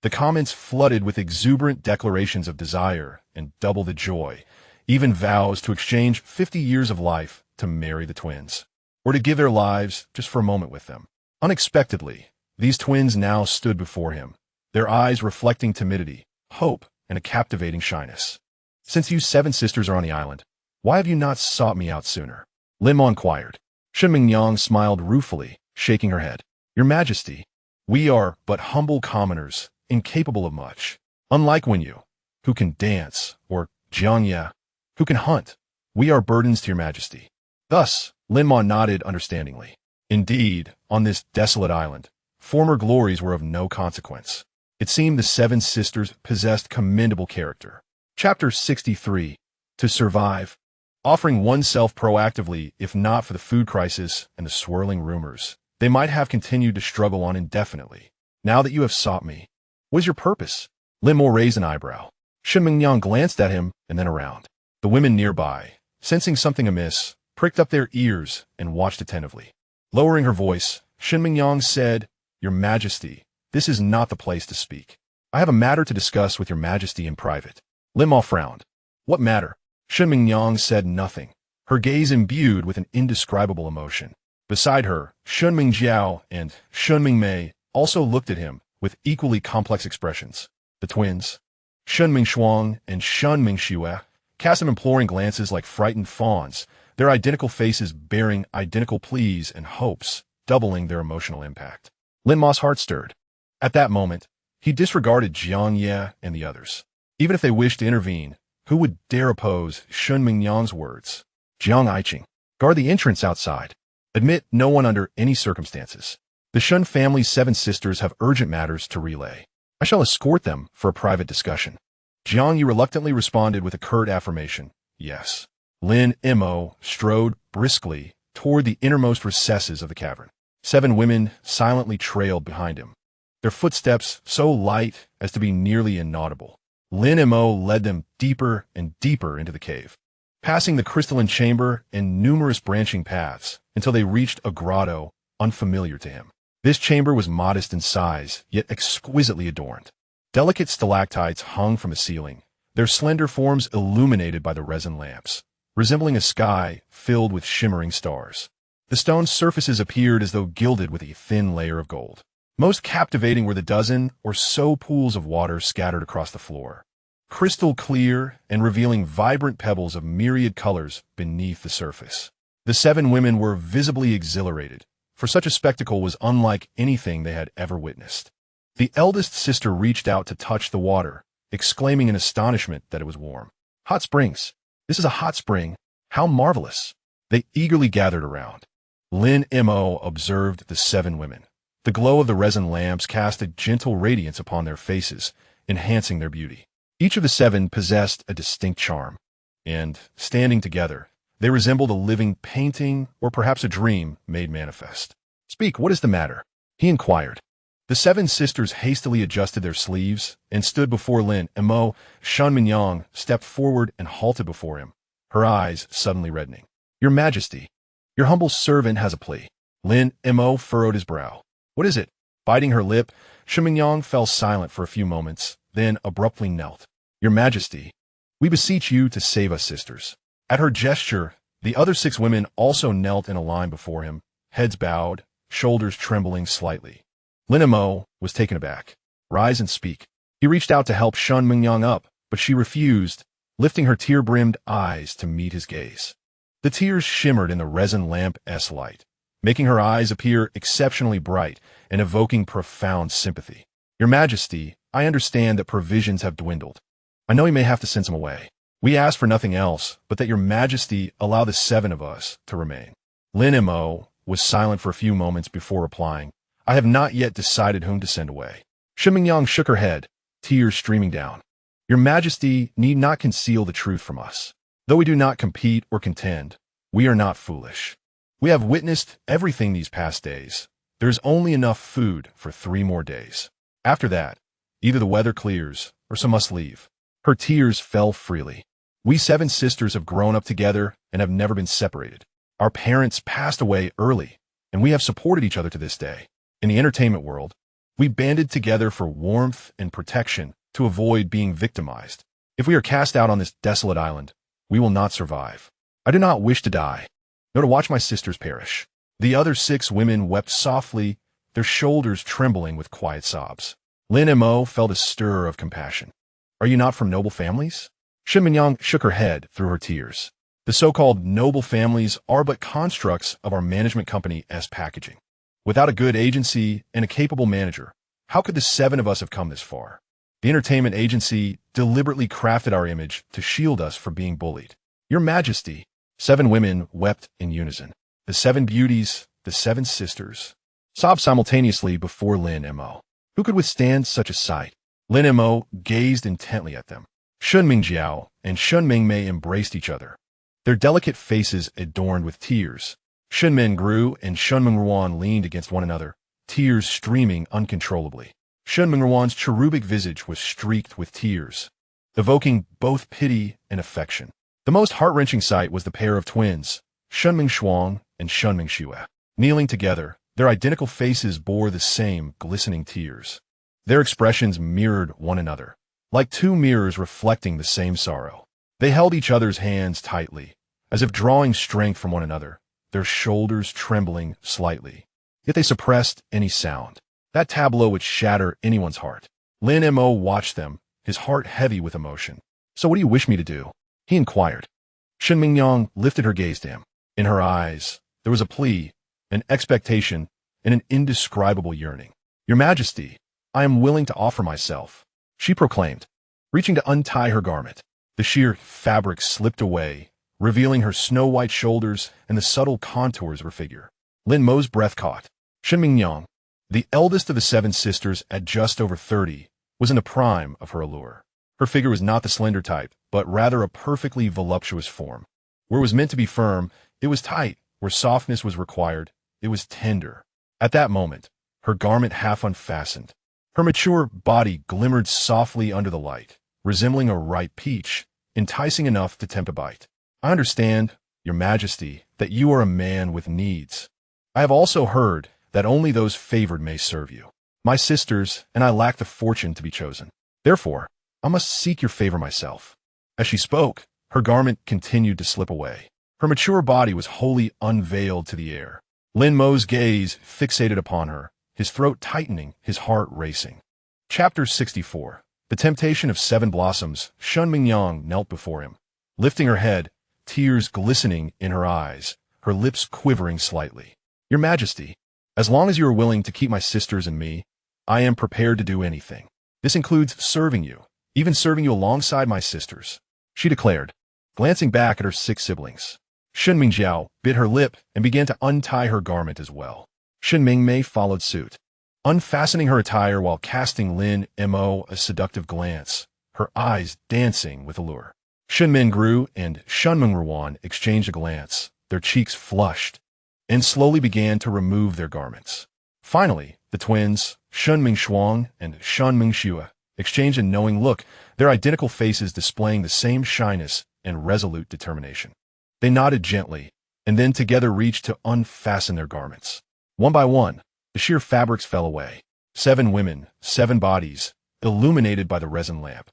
The comments flooded with exuberant declarations of desire and double the joy, even vows to exchange 50 years of life to marry the twins, or to give their lives just for a moment with them. Unexpectedly, these twins now stood before him, their eyes reflecting timidity, hope, and a captivating shyness. Since you 7 sisters are on the island, why have you not sought me out sooner? Lin Mo inquired. Shen Mingyang smiled ruefully, shaking her head. Your Majesty, we are but humble commoners, incapable of much. Unlike Wenyu, who can dance, or Jiangye, who can hunt, we are burdens to your Majesty. Thus, Lin Mo nodded understandingly. Indeed, on this desolate island, former glories were of no consequence. It seemed the 7 sisters possessed commendable character. Chapter 63. To survive. Offering oneself proactively, if not for the food crisis and the swirling rumors, they might have continued to struggle on indefinitely. Now that you have sought me, what is your purpose? Lin Mo raised an eyebrow. Shen Mingyang glanced at him and then around. The women nearby, sensing something amiss, pricked up their ears and watched attentively. Lowering her voice, Shen Mingyang said, Your Majesty, this is not the place to speak. I have a matter to discuss with your Majesty in private. Lin Mo frowned. What matter? Shen Mingyang said nothing, her gaze imbued with an indescribable emotion. Beside her, Shun Mingjiao and Shun Mingmei also looked at him with equally complex expressions. The twins, Shun Mingshuang and Shun Mingxue, cast him imploring glances like frightened fawns, their identical faces bearing identical pleas and hopes, doubling their emotional impact. Lin Mo's heart stirred. At that moment, he disregarded Jiang Ye and the others. Even if they wished to intervene, who would dare oppose Shun Mingyang's words? Jiang Aiqing, guard the entrance outside. Admit no one under any circumstances. The Shun family's 7 sisters have urgent matters to relay. I shall escort them for a private discussion. Jiang Yi reluctantly responded with a curt affirmation. Yes. Lin Mo strode briskly toward the innermost recesses of the cavern. 7 women silently trailed behind him, their footsteps so light as to be nearly inaudible. Lin Mo led them deeper and deeper into the cave, passing the crystalline chamber and numerous branching paths until they reached a grotto unfamiliar to him. This chamber was modest in size, yet exquisitely adorned. Delicate stalactites hung from the ceiling, their slender forms illuminated by the resin lamps, resembling a sky filled with shimmering stars. The stone surfaces appeared as though gilded with a thin layer of gold. Most captivating were the dozen or so pools of water scattered across the floor, crystal clear and revealing vibrant pebbles of myriad colors beneath the surface. The 7 women were visibly exhilarated, for such a spectacle was unlike anything they had ever witnessed. The eldest sister reached out to touch the water, exclaiming in astonishment that it was warm. Hot springs! This is a hot spring! How marvelous! They eagerly gathered around. Lin Mo observed the 7 women. The glow of the resin lamps cast a gentle radiance upon their faces, enhancing their beauty. Each of the 7 possessed a distinct charm, and, standing together, they resembled a living painting or perhaps a dream made manifest. Speak, what is the matter? He inquired. The 7 sisters hastily adjusted their sleeves and stood before Lin Mo. Shan Mingyang stepped forward and halted before him, her eyes suddenly reddening. Your Majesty, your humble servant has a plea. Lin Mo furrowed his brow. What is it? Biting her lip, Shan Mingyang fell silent for a few moments, then abruptly knelt. Your Majesty, we beseech you to save us sisters. At her gesture, the other 6 women also knelt in a line before him, heads bowed, shoulders trembling slightly. Lin Mo was taken aback. Rise and speak. He reached out to help Shun Mingyang up, but she refused, lifting her tear-brimmed eyes to meet his gaze. The tears shimmered in the resin lamp's light, making her eyes appear exceptionally bright and evoking profound sympathy. Your Majesty, I understand that provisions have dwindled. I know you may have to send some away. We ask for nothing else but that your Majesty allow the 7 of us to remain. Lin Mo was silent for a few moments before replying, I have not yet decided whom to send away. Shen Mingyang shook her head, tears streaming down. Your Majesty need not conceal the truth from us. Though we do not compete or contend, we are not foolish. We have witnessed everything these past days. There is only enough food for 3 more days. After that, either the weather clears or some must leave. Her tears fell freely. We 7 sisters have grown up together and have never been separated. Our parents passed away early, and we have supported each other to this day. In the entertainment world, we banded together for warmth and protection to avoid being victimized. If we are cast out on this desolate island, we will not survive. I do not wish to die, nor to watch my sisters perish. The other 6 women wept softly, their shoulders trembling with quiet sobs. Lin Mo felt a stir of compassion. Are you not from noble families? Shen Mingyang shook her head through her tears. The so-called noble families are but constructs of our management company's packaging. Without a good agency and a capable manager, how could the 7 of us have come this far? The entertainment agency deliberately crafted our image to shield us from being bullied. Your Majesty, 7 women wept in unison. The 7 beauties, the 7 sisters, sobbed simultaneously before Lin Mo. Who could withstand such a sight? Lin Mo gazed intently at them. Shun Mingjiao and Shun Mingmei embraced each other, their delicate faces adorned with tears. Shun Mingru and Shun Mingruan leaned against one another, tears streaming uncontrollably. Shun Mingruan's cherubic visage was streaked with tears, evoking both pity and affection. The most heart-wrenching sight was the pair of twins, Shun Mingshuang and Shun Mingxue. Kneeling together, their identical faces bore the same glistening tears. Their expressions mirrored one another, like 2 mirrors reflecting the same sorrow. They held each other's hands tightly, as if drawing strength from one another, their shoulders trembling slightly. Yet they suppressed any sound. That tableau would shatter anyone's heart. Lin Mo watched them, his heart heavy with emotion. So what do you wish me to do? He inquired. Shen Mingyang lifted her gaze to him. In her eyes, there was a plea, an expectation, and an indescribable yearning. Your Majesty, I am willing to offer myself, she proclaimed, reaching to untie her garment. The sheer fabric slipped away, revealing her snow-white shoulders and the subtle contours of her figure. Lin Mo's breath caught. Shen Mingyang, the eldest of the 7 sisters at just over 30, was in the prime of her allure. Her figure was not the slender type, but rather a perfectly voluptuous form. Where it was meant to be firm, it was tight. Where softness was required, it was tender. At that moment, her garment half unfastened. Her mature body glimmered softly under the light, resembling a ripe peach, enticing enough to tempt a bite. I understand, Your Majesty, that you are a man with needs. I have also heard that only those favored may serve you. My sisters and I lack the fortune to be chosen. Therefore, I must seek your favor myself. As she spoke, her garment continued to slip away. Her mature body was wholly unveiled to the air. Lin Mo's gaze fixated upon her, his throat tightening, his heart racing. Chapter 64. The Temptation of 7 Blossoms. Shun Mingyang knelt before him, lifting her head, tears glistening in her eyes, her lips quivering slightly. Your Majesty, as long as you are willing to keep my sisters and me, I am prepared to do anything. This includes serving you, even serving you alongside my sisters, she declared, glancing back at her 6 siblings. Shun Mingjiao bit her lip and began to untie her garment as well. Shun Mingmei followed suit, unfastening her attire while casting Lin Mo a seductive glance, her eyes dancing with allure. Shun Mingru and Shun Mingruan exchanged a glance, their cheeks flushed, and slowly began to remove their garments. Finally, the twins, Shun Mingshuang and Shun Mingxue, exchanged a knowing look, their identical faces displaying the same shyness and resolute determination. They nodded gently, and then together reached to unfasten their garments. One by one, the sheer fabrics fell away. 7 women, 7 bodies, illuminated by the resin lamp,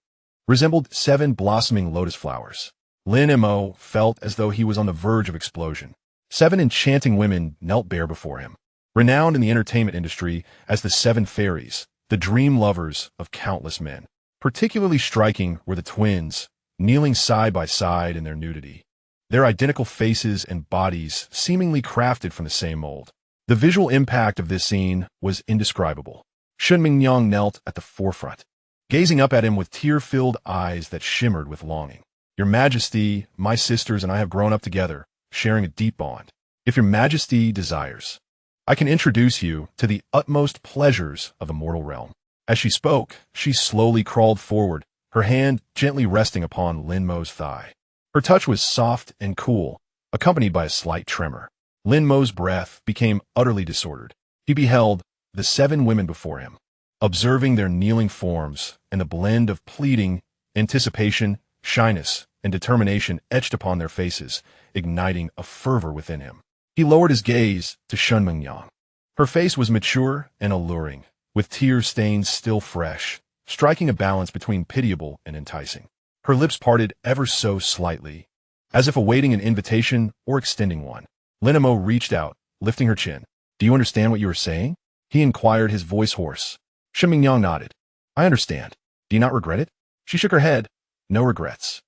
resembled 7 blossoming lotus flowers. Lin Mo felt as though he was on the verge of explosion. 7 enchanting women knelt bare before him, renowned in the entertainment industry as the 7 fairies, the dream lovers of countless men. Particularly striking were the twins, kneeling side by side in their nudity. Their identical faces and bodies seemingly crafted from the same mold. The visual impact of this scene was indescribable. Shun Mingyang knelt at the forefront, gazing up at him with tear-filled eyes that shimmered with longing. Your Majesty, my sisters and I have grown up together, sharing a deep bond. If your Majesty desires, I can introduce you to the utmost pleasures of the mortal realm. As she spoke, she slowly crawled forward, her hand gently resting upon Lin Mo's thigh. Her touch was soft and cool, accompanied by a slight tremor. Lin Mo's breath became utterly disordered. He beheld the 7 women before him, observing their kneeling forms and the blend of pleading, anticipation, shyness, and determination etched upon their faces, igniting a fervor within him. He lowered his gaze to Shun Mingyang. Her face was mature and alluring, with tear stains still fresh, striking a balance between pitiable and enticing. Her lips parted ever so slightly, as if awaiting an invitation or extending one. Lin Mo reached out, lifting her chin. Do you understand what you are saying? He inquired, his voice hoarse. Shun Mingyang nodded. I understand. Do you not regret it? She shook her head. No regrets.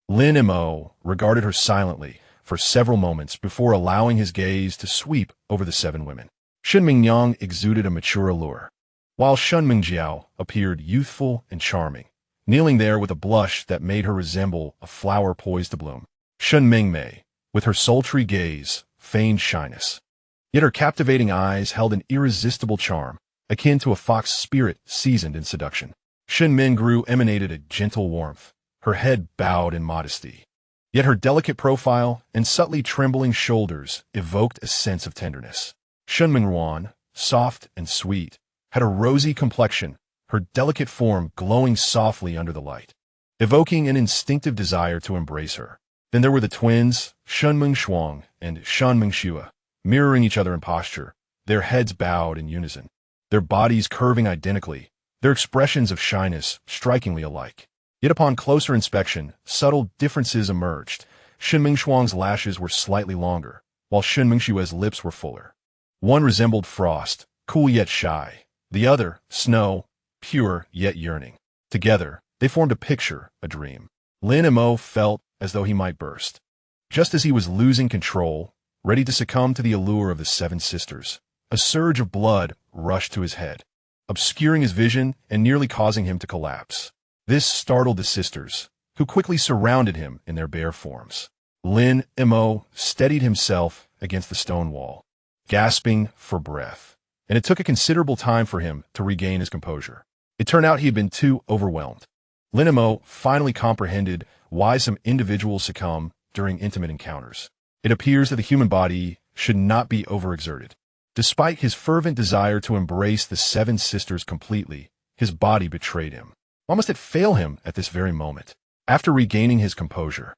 Lin Mo regarded her silently for several moments before allowing his gaze to sweep over the 7 women. Shun Mingyang exuded a mature allure, while Shun Mingjiao appeared youthful and charming, kneeling there with a blush that made her resemble a flower poised to bloom. Shun Mingmei, with her sultry gaze, feigned shyness. Yet her captivating eyes held an irresistible charm, akin to a fox spirit seasoned in seduction. Shun Mingru emanated a gentle warmth, her head bowed in modesty. Yet her delicate profile and subtly trembling shoulders evoked a sense of tenderness. Shun Mingruan, soft and sweet, had a rosy complexion, her delicate form glowing softly under the light, evoking an instinctive desire to embrace her. Then there were the twins, Shun Mingshuang and Shun Mingxua, mirroring each other in posture, their heads bowed in unison, their bodies curving identically, their expressions of shyness strikingly alike. Yet upon closer inspection, subtle differences emerged. Shun Mingshuang's lashes were slightly longer, while Shun Mingshua's lips were fuller. One resembled frost, cool yet shy. The other, snow, pure yet yearning. Together, they formed a picture, a dream. Lin Mo felt as though he might burst. Just as he was losing control, ready to succumb to the allure of the 7 sisters, a surge of blood rushed to his head, obscuring his vision and nearly causing him to collapse. This startled the sisters, who quickly surrounded him in their bare forms. Lin Mo steadied himself against the stone wall, gasping for breath, and it took a considerable time for him to regain his composure. It turned out he had been too overwhelmed. Lin Mo finally comprehended why some individuals succumb during intimate encounters. It appears that the human body should not be overexerted. Despite his fervent desire to embrace the 7 sisters completely, his body betrayed him. Why must it fail him at this very moment? After regaining his composure,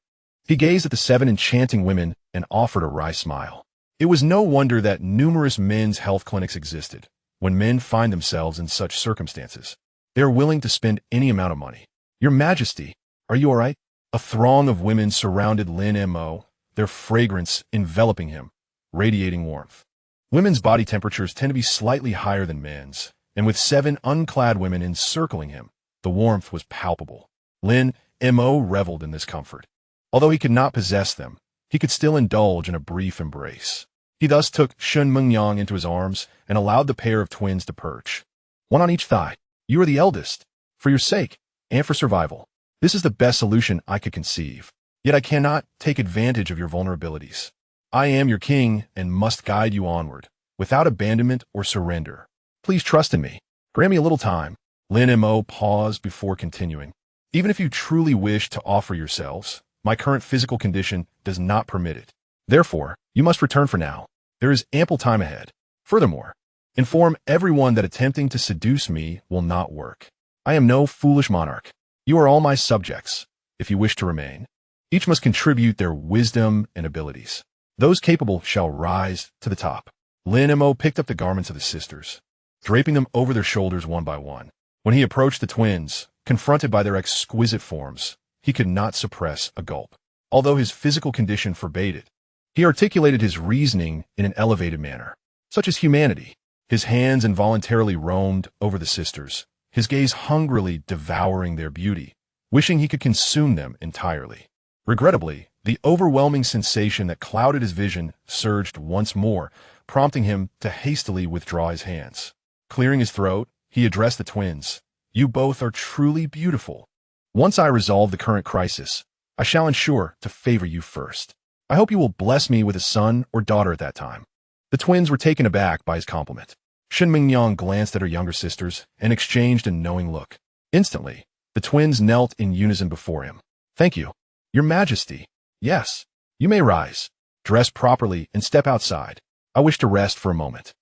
he gazed at the 7 enchanting women and offered a wry smile. It was no wonder that numerous men's health clinics existed. When men find themselves in such circumstances, they are willing to spend any amount of money. Your Majesty, are you all right? A throng of women surrounded Lin Mo, their fragrance enveloping him, radiating warmth. Women's body temperatures tend to be slightly higher than men's, and with 7 unclad women encircling him, the warmth was palpable. Lin Mo reveled in this comfort. Although he could not possess them, he could still indulge in a brief embrace. He thus took Shun Mingyang into his arms and allowed the pair of twins to perch, one on each thigh. You are the eldest. For your sake, and for survival, this is the best solution I could conceive. Yet I cannot take advantage of your vulnerabilities. I am your king and must guide you onward, without abandonment or surrender. Please trust in me. Grant me a little time. Lin Mo paused before continuing. Even if you truly wish to offer yourselves, my current physical condition does not permit it. Therefore, you must return for now. There is ample time ahead. Furthermore, inform everyone that attempting to seduce me will not work. I am no foolish monarch. You are all my subjects. If you wish to remain, each must contribute their wisdom and abilities. Those capable shall rise to the top. Lin Mo picked up the garments of the sisters, draping them over their shoulders one by one. When he approached the twins, confronted by their exquisite forms, he could not suppress a gulp. Although his physical condition forbade it, he articulated his reasoning in an elevated manner, such as humanity. His hands involuntarily roamed over the sisters, his gaze hungrily devouring their beauty, wishing he could consume them entirely. Regrettably, the overwhelming sensation that clouded his vision surged once more, prompting him to hastily withdraw his hands. Clearing his throat, he addressed the twins. You both are truly beautiful. Once I resolve the current crisis, I shall ensure to favor you first. I hope you will bless me with a son or daughter at that time. The twins were taken aback by his compliment. Shen Mingyang glanced at her younger sisters and exchanged a knowing look. Instantly, the twins knelt in unison before him. Thank you, Your Majesty. Yes, you may rise, dress properly, and step outside. I wish to rest for a moment.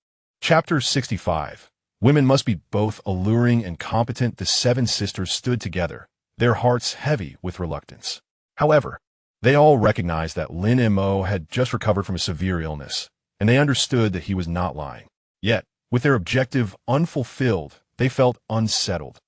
Chapter 65. Women must be both alluring and competent. The seven sisters stood together, their hearts heavy with reluctance. However, they all recognized that Lin Mo had just recovered from a severe illness, and they understood that he was not lying. Yet, with their objective unfulfilled, they felt unsettled.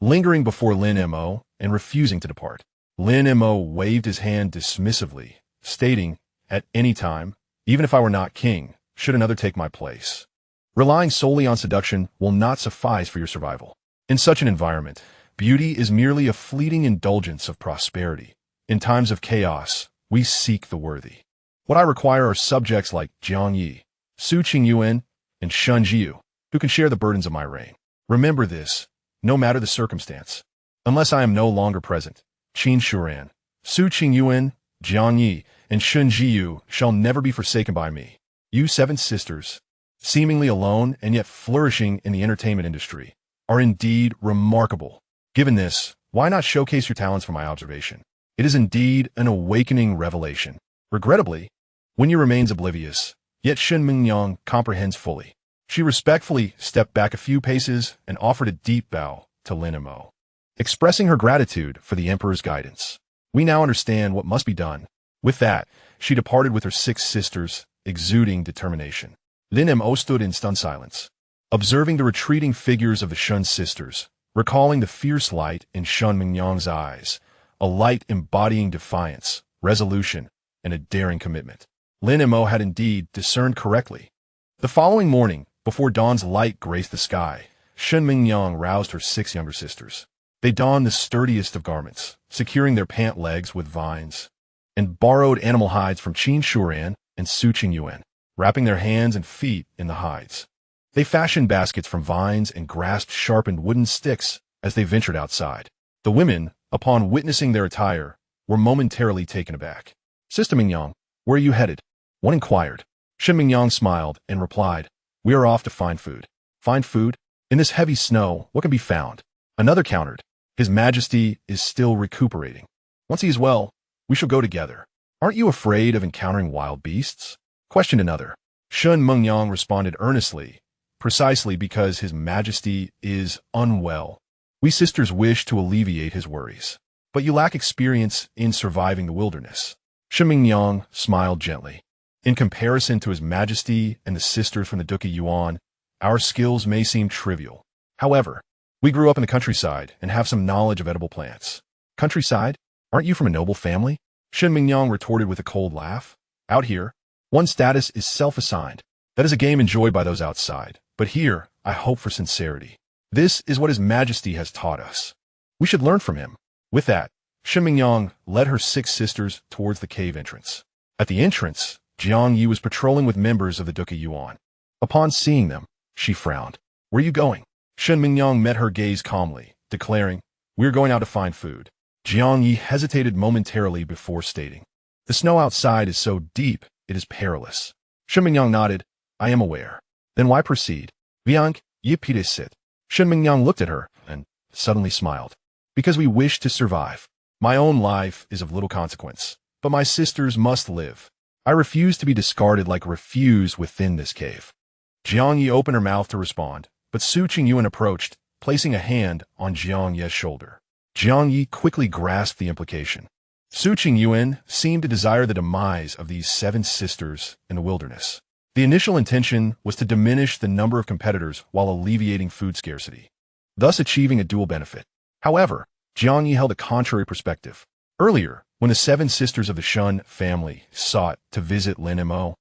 Lingering before Lin Mo and refusing to depart, Lin Mo waved his hand dismissively, stating, at any time, even if I were not king, should another take my place. Relying solely on seduction will not suffice for your survival. In such an environment, beauty is merely a fleeting indulgence of prosperity. In times of chaos, we seek the worthy. What I require are subjects like Jiang Yi, Su Qingyuan, and Shun Jiu, who can share the burdens of my reign. Remember this, no matter the circumstance. Unless I am no longer present, Qin Shuran, Su Qingyuan, Jiang Yi, and Shun Jiu shall never be forsaken by me. You seven sisters, seemingly alone and yet flourishing in the entertainment industry, are indeed remarkable. Given this, why not showcase your talents for my observation? It is indeed an awakening revelation. Regrettably, Wenyu remains oblivious, yet Shen Mingyang comprehends fully. She respectfully stepped back a few paces and offered a deep bow to Lin Mo, expressing her gratitude for the emperor's guidance. We now understand what must be done. With that, she departed with her six sisters, exuding determination. Lin Mo stood in stunned silence, observing the retreating figures of the Shun sisters, recalling the fierce light in Shen Mingyang's eyes, a light embodying defiance, resolution, and a daring commitment. Lin Mo had indeed discerned correctly. The following morning, before dawn's light graced the sky, Shen Mingyang roused her six younger sisters. They donned the sturdiest of garments, securing their pant legs with vines, and borrowed animal hides from Qin Shuran and Su Qingyuan, wrapping their hands and feet in the hides. They fashioned baskets from vines and grasped sharpened wooden sticks as they ventured outside. The women, upon witnessing their attire, were momentarily taken aback. Sister Mingyang, where are you headed? One inquired. Shen Mingyang smiled and replied, We are off to find food. Find food? In this heavy snow, what can be found? Another countered, His Majesty is still recuperating. Once he is well, we shall go together. Aren't you afraid of encountering wild beasts? Questioned another. Shen Mingyang responded earnestly, precisely because His Majesty is unwell. We sisters wish to alleviate his worries. But you lack experience in surviving the wilderness. Shen Mingyang smiled gently. In comparison to His Majesty and the sisters from the Duke Yuan, our skills may seem trivial. However, we grew up in the countryside and have some knowledge of edible plants. Countryside? Aren't you from a noble family? Shen Mingyang retorted with a cold laugh. Out here, one's status is self-assigned. That is a game enjoyed by those outside. But here, I hope for sincerity. This is what His Majesty has taught us. We should learn from him. With that, Shen Mingyang led her six sisters towards the cave entrance. At the entrance, Jiang Yi was patrolling with members of the Duke Yuan. Upon seeing them, she frowned. Where are you going? Shen Mingyang met her gaze calmly, declaring, We are going out to find food. Jiang Yi hesitated momentarily before stating, The snow outside is so deep, it is perilous. Shen Mingyang nodded, I am aware. Then why proceed? Viang, yi pide sit. Shen Mingyang looked at her and suddenly smiled. Because we wish to survive. My own life is of little consequence, but my sisters must live. I refuse to be discarded like a refuse within this cave. Jiang Yi opened her mouth to respond, but Su Qingyuan approached, placing a hand on Jiang Yi's shoulder. Jiang Yi quickly grasped the implication. Su Qingyuan seemed to desire the demise of these seven sisters in the wilderness. The initial intention was to diminish the number of competitors while alleviating food scarcity, thus achieving a dual benefit. However, Jiang Yi held a contrary perspective. Earlier, when the seven sisters of the Shun family sought to visit Lin Mo,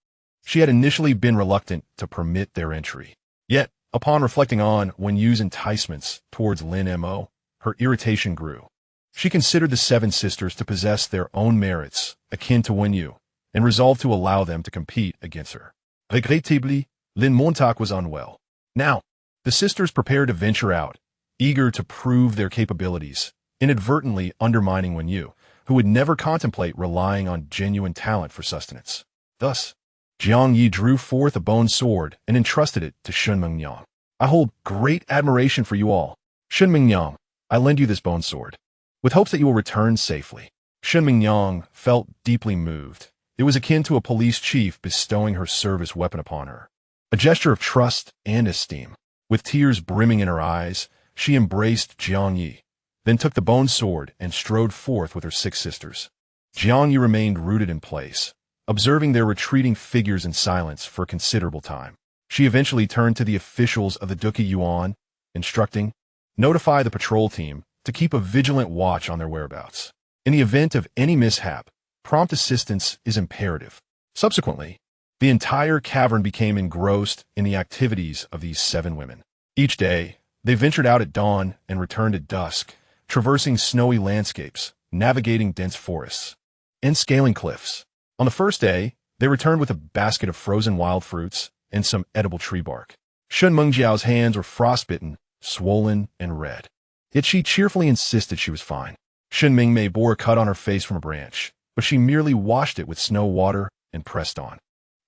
she had initially been reluctant to permit their entry. Yet, upon reflecting on Wenyu's enticements towards Lin Mo, her irritation grew. She considered the seven sisters to possess their own merits, akin to Wen Yu, and resolved to allow them to compete against her. Regrettably, Lin Mo was unwell. Now, the sisters prepared to venture out, eager to prove their capabilities, inadvertently undermining Wen Yu, who would never contemplate relying on genuine talent for sustenance. Thus, Jiang Yi drew forth a bone sword and entrusted it to Shun Mingyang. I hold great admiration for you all. Shun Mingyang, I lend you this bone sword, with hopes that you will return safely. Shun Mingyang felt deeply moved. It was akin to a police chief bestowing her service weapon upon her. A gesture of trust and esteem. With tears brimming in her eyes, she embraced Jiang Yi, then took the bone sword and strode forth with her six sisters. Jiang Yi remained rooted in place, observing their retreating figures in silence for a considerable time. She eventually turned to the officials of the Duke Yuan, instructing, notify the patrol team to keep a vigilant watch on their whereabouts. In the event of any mishap, prompt assistance is imperative. Subsequently, the entire cavern became engrossed in the activities of these seven women. Each day, they ventured out at dawn and returned at dusk, traversing snowy landscapes, navigating dense forests, and scaling cliffs. On the first day, they returned with a basket of frozen wild fruits and some edible tree bark. Shun Mengjiao's hands were frostbitten, swollen, and red. Yet she cheerfully insisted she was fine. Shun Mingmei bore a cut on her face from a branch, but she merely washed it with snow water and pressed on.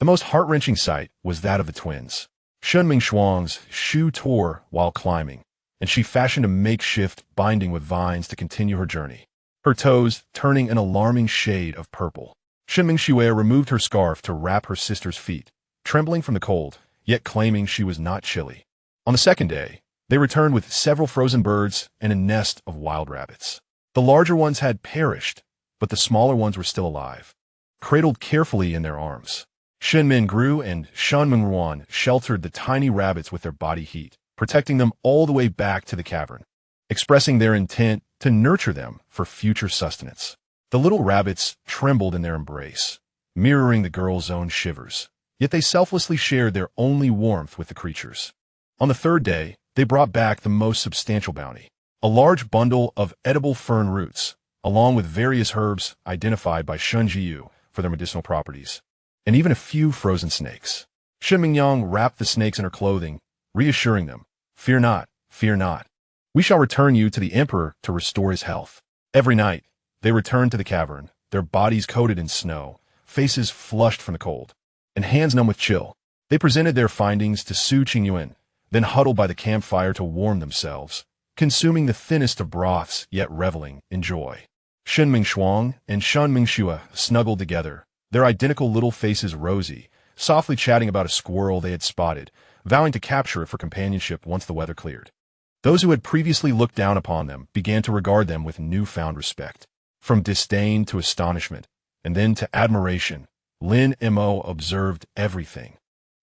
The most heart-wrenching sight was that of the twins. Shun Mingshuang's shoe tore while climbing, and she fashioned a makeshift binding with vines to continue her journey, her toes turning an alarming shade of purple. Shun Mingxue removed her scarf to wrap her sister's feet, trembling from the cold, yet claiming she was not chilly. On the second day, they returned with several frozen birds and a nest of wild rabbits. The larger ones had perished, but the smaller ones were still alive, cradled carefully in their arms. Shen Mingru and Shan Mingruan sheltered the tiny rabbits with their body heat, protecting them all the way back to the cavern, expressing their intent to nurture them for future sustenance. The little rabbits trembled in their embrace, mirroring the girls' own shivers, yet they selflessly shared their only warmth with the creatures. On the third day, they brought back the most substantial bounty, a large bundle of edible fern roots, along with various herbs identified by Shun Jiyu for their medicinal properties, and even a few frozen snakes. Shun Mingyang wrapped the snakes in her clothing, reassuring them, fear not, fear not. We shall return you to the emperor to restore his health. Every night, they returned to the cavern, their bodies coated in snow, faces flushed from the cold, and hands numb with chill. They presented their findings to Su Qingyuan, then huddled by the campfire to warm themselves, consuming the thinnest of broths yet reveling in joy. Shen Mingshuang and Shan Mingxue snuggled together, their identical little faces rosy, softly chatting about a squirrel they had spotted, vowing to capture it for companionship once the weather cleared. Those who had previously looked down upon them began to regard them with newfound respect. From disdain to astonishment, and then to admiration, Lin Mo observed everything,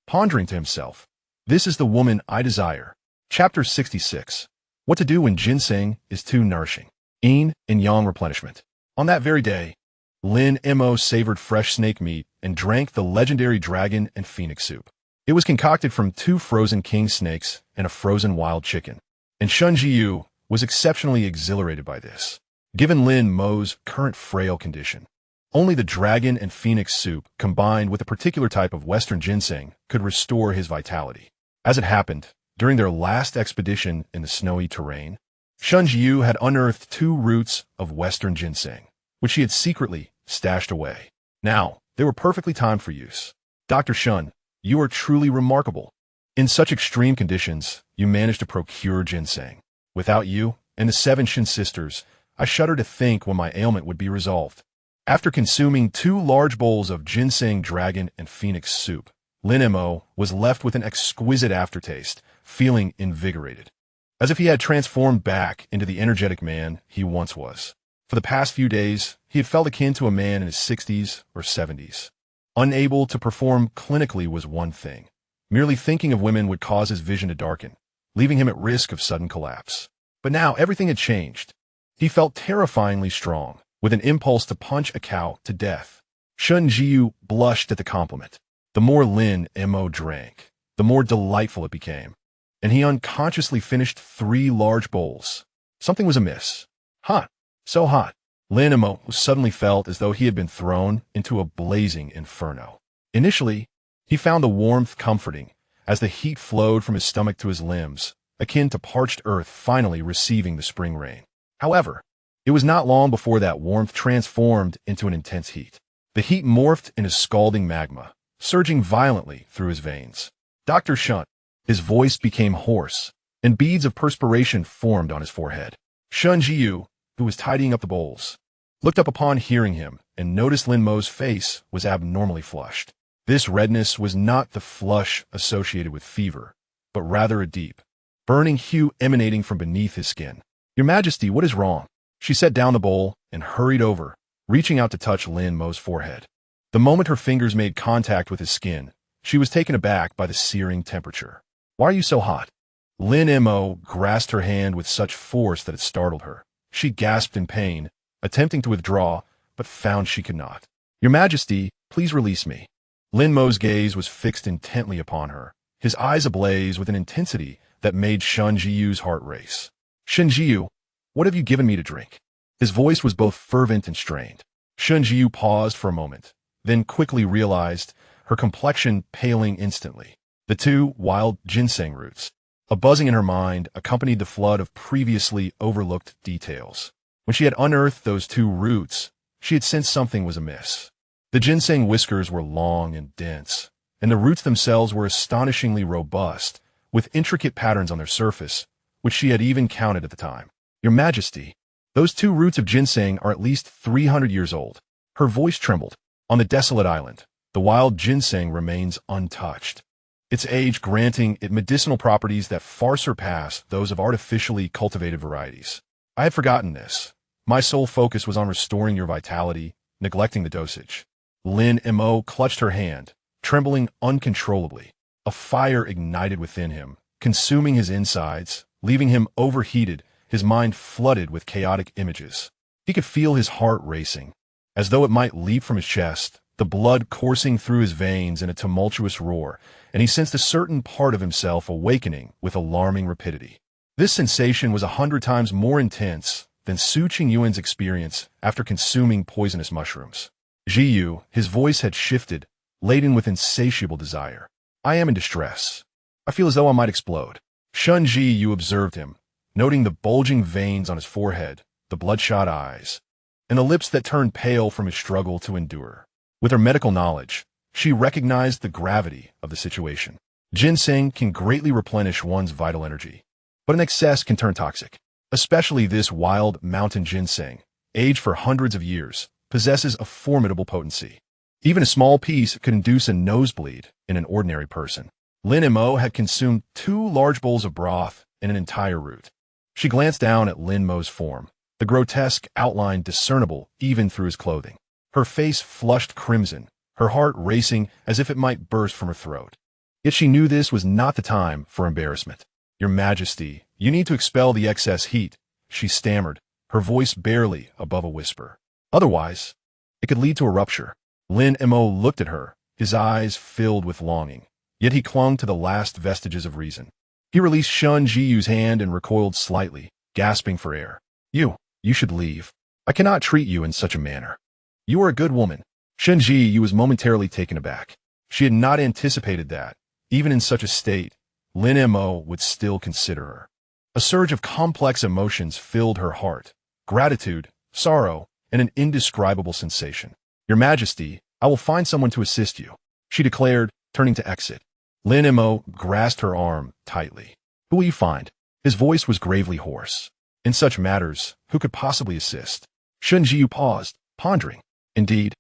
pondering to himself, this is the woman I desire. Chapter 66. What to do when ginseng is too nourishing. Yin and Yang replenishment. On that very day, Lin Mo savored fresh snake meat and drank the legendary dragon and phoenix soup. It was concocted from 2 frozen king snakes and a frozen wild chicken, and Shun Jiyu was exceptionally exhilarated by this. Given Lin Mo's current frail condition, only the dragon and phoenix soup combined with a particular type of western ginseng could restore his vitality. As it happened, during their last expedition in the snowy terrain, Shun Jiyu had unearthed 2 roots of western ginseng, which he had secretly stashed away. Now, they were perfectly timed for use. Dr. Shun, you are truly remarkable. In such extreme conditions, you managed to procure ginseng. Without you and the 7 Shin sisters, I shudder to think when my ailment would be resolved. After consuming 2 large bowls of ginseng dragon and phoenix soup, Lin Mo was left with an exquisite aftertaste, feeling invigorated, as if he had transformed back into the energetic man he once was. For the past few days, he had felt akin to a man in his 60s or 70s. Unable to perform clinically was one thing. Merely thinking of women would cause his vision to darken, leaving him at risk of sudden collapse. But now everything had changed. He felt terrifyingly strong, with an impulse to punch a cow to death. Shun Jiyu blushed at the compliment. The more Lin Mo drank, the more delightful it became, and he unconsciously finished 3 large bowls. Something was amiss. Huh, So hot. Lin Mo suddenly felt as though he had been thrown into a blazing inferno. Initially, he found the warmth comforting, as the heat flowed from his stomach to his limbs, akin to parched earth finally receiving the spring rain. However, it was not long before that warmth transformed into an intense heat. The heat morphed into scalding magma, surging violently through his veins. Dr. Shun, his voice became hoarse, and beads of perspiration formed on his forehead. Shun Jiyu, who was tidying up the bowls, looked up upon hearing him and noticed Lin Mo's face was abnormally flushed. This redness was not the flush associated with fever, but rather a deep, burning hue emanating from beneath his skin. "Your Majesty, what is wrong?" She set down the bowl and hurried over, reaching out to touch Lin Mo's forehead. The moment her fingers made contact with his skin, she was taken aback by the searing temperature. "Why are you so hot?" Lin Mo grasped her hand with such force that it startled her. She gasped in pain, attempting to withdraw, but found she could not. "Your Majesty, please release me." Lin Mo's gaze was fixed intently upon her, his eyes ablaze with an intensity that made Shun Jiyu's heart race. "Shun Jiyu, what have you given me to drink?" His voice was both fervent and strained. Shun Jiyu paused for a moment, then quickly realized, her complexion paling instantly. The two wild ginseng roots. A buzzing in her mind accompanied the flood of previously overlooked details. When she had unearthed those two roots, she had sensed something was amiss. The ginseng whiskers were long and dense, and the roots themselves were astonishingly robust, with intricate patterns on their surface, which she had even counted at the time. "Your Majesty, those two roots of ginseng are at least 300 years old." Her voice trembled. On the desolate island, the wild ginseng remains untouched, its age granting it medicinal properties that far surpass those of artificially cultivated varieties. "I had forgotten this. My sole focus was on restoring your vitality, neglecting the dosage." Lin Mo clutched her hand, trembling uncontrollably. A fire ignited within him, consuming his insides, leaving him overheated, his mind flooded with chaotic images. He could feel his heart racing, as though it might leap from his chest, the blood coursing through his veins in a tumultuous roar, and he sensed a certain part of himself awakening with alarming rapidity. This sensation was 100 times more intense than Su Qingyuan's experience after consuming poisonous mushrooms. Jiyu, his voice had shifted, laden with insatiable desire. "I am in distress. I feel as though I might explode." Shun Jiyu observed him, noting the bulging veins on his forehead, the bloodshot eyes, and the lips that turned pale from his struggle to endure. With her medical knowledge, she recognized the gravity of the situation. Ginseng can greatly replenish one's vital energy, but an excess can turn toxic. Especially this wild mountain ginseng, aged for hundreds of years, possesses a formidable potency. Even a small piece could induce a nosebleed in an ordinary person. Lin Mo had consumed 2 large bowls of broth and an entire root. She glanced down at Lin Mo's form, the grotesque outline discernible even through his clothing. Her face flushed crimson, her heart racing as if it might burst from her throat. Yet she knew this was not the time for embarrassment. "Your Majesty, you need to expel the excess heat," she stammered, her voice barely above a whisper. "Otherwise, it could lead to a rupture." Lin Mo looked at her, his eyes filled with longing, yet he clung to the last vestiges of reason. He released Shun Jiyu's hand and recoiled slightly, gasping for air. You should leave. I cannot treat you in such a manner. You are a good woman." Shun Jiyu was momentarily taken aback. She had not anticipated that, even in such a state, Lin Mo would still consider her. A surge of complex emotions filled her heart: gratitude, sorrow, and an indescribable sensation. "Your Majesty, I will find someone to assist you," she declared, turning to exit. Lin Mo grasped her arm tightly. "Who will you find?" His voice was gravely hoarse. In such matters, who could possibly assist? Shun Jiyu paused, pondering. Indeed,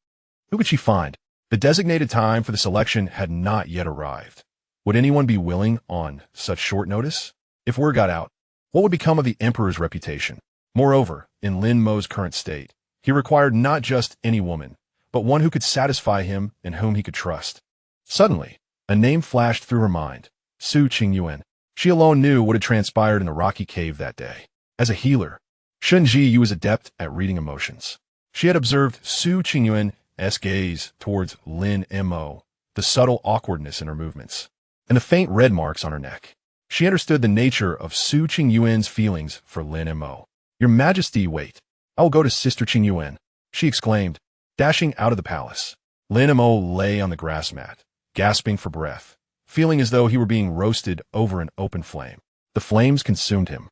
who could she find? The designated time for the selection had not yet arrived. Would anyone be willing on such short notice? If word got out, what would become of the emperor's reputation? Moreover, in Lin Mo's current state, he required not just any woman, but one who could satisfy him and whom he could trust. Suddenly, a name flashed through her mind: Su Qingyuan. She alone knew what had transpired in the rocky cave that day. As a healer, Shun Jiyu was adept at reading emotions. She had observed Su Qingyuan's gaze towards Lin Mo, the subtle awkwardness in her movements, and the faint red marks on her neck. She understood the nature of Su Qingyuan's feelings for Lin Mo. "Your Majesty, wait." I will go to Sister Qing Yuan, she exclaimed, dashing out of the palace. Lin Mo lay on the grass mat, gasping for breath, feeling as though he were being roasted over an open flame. The flames consumed him,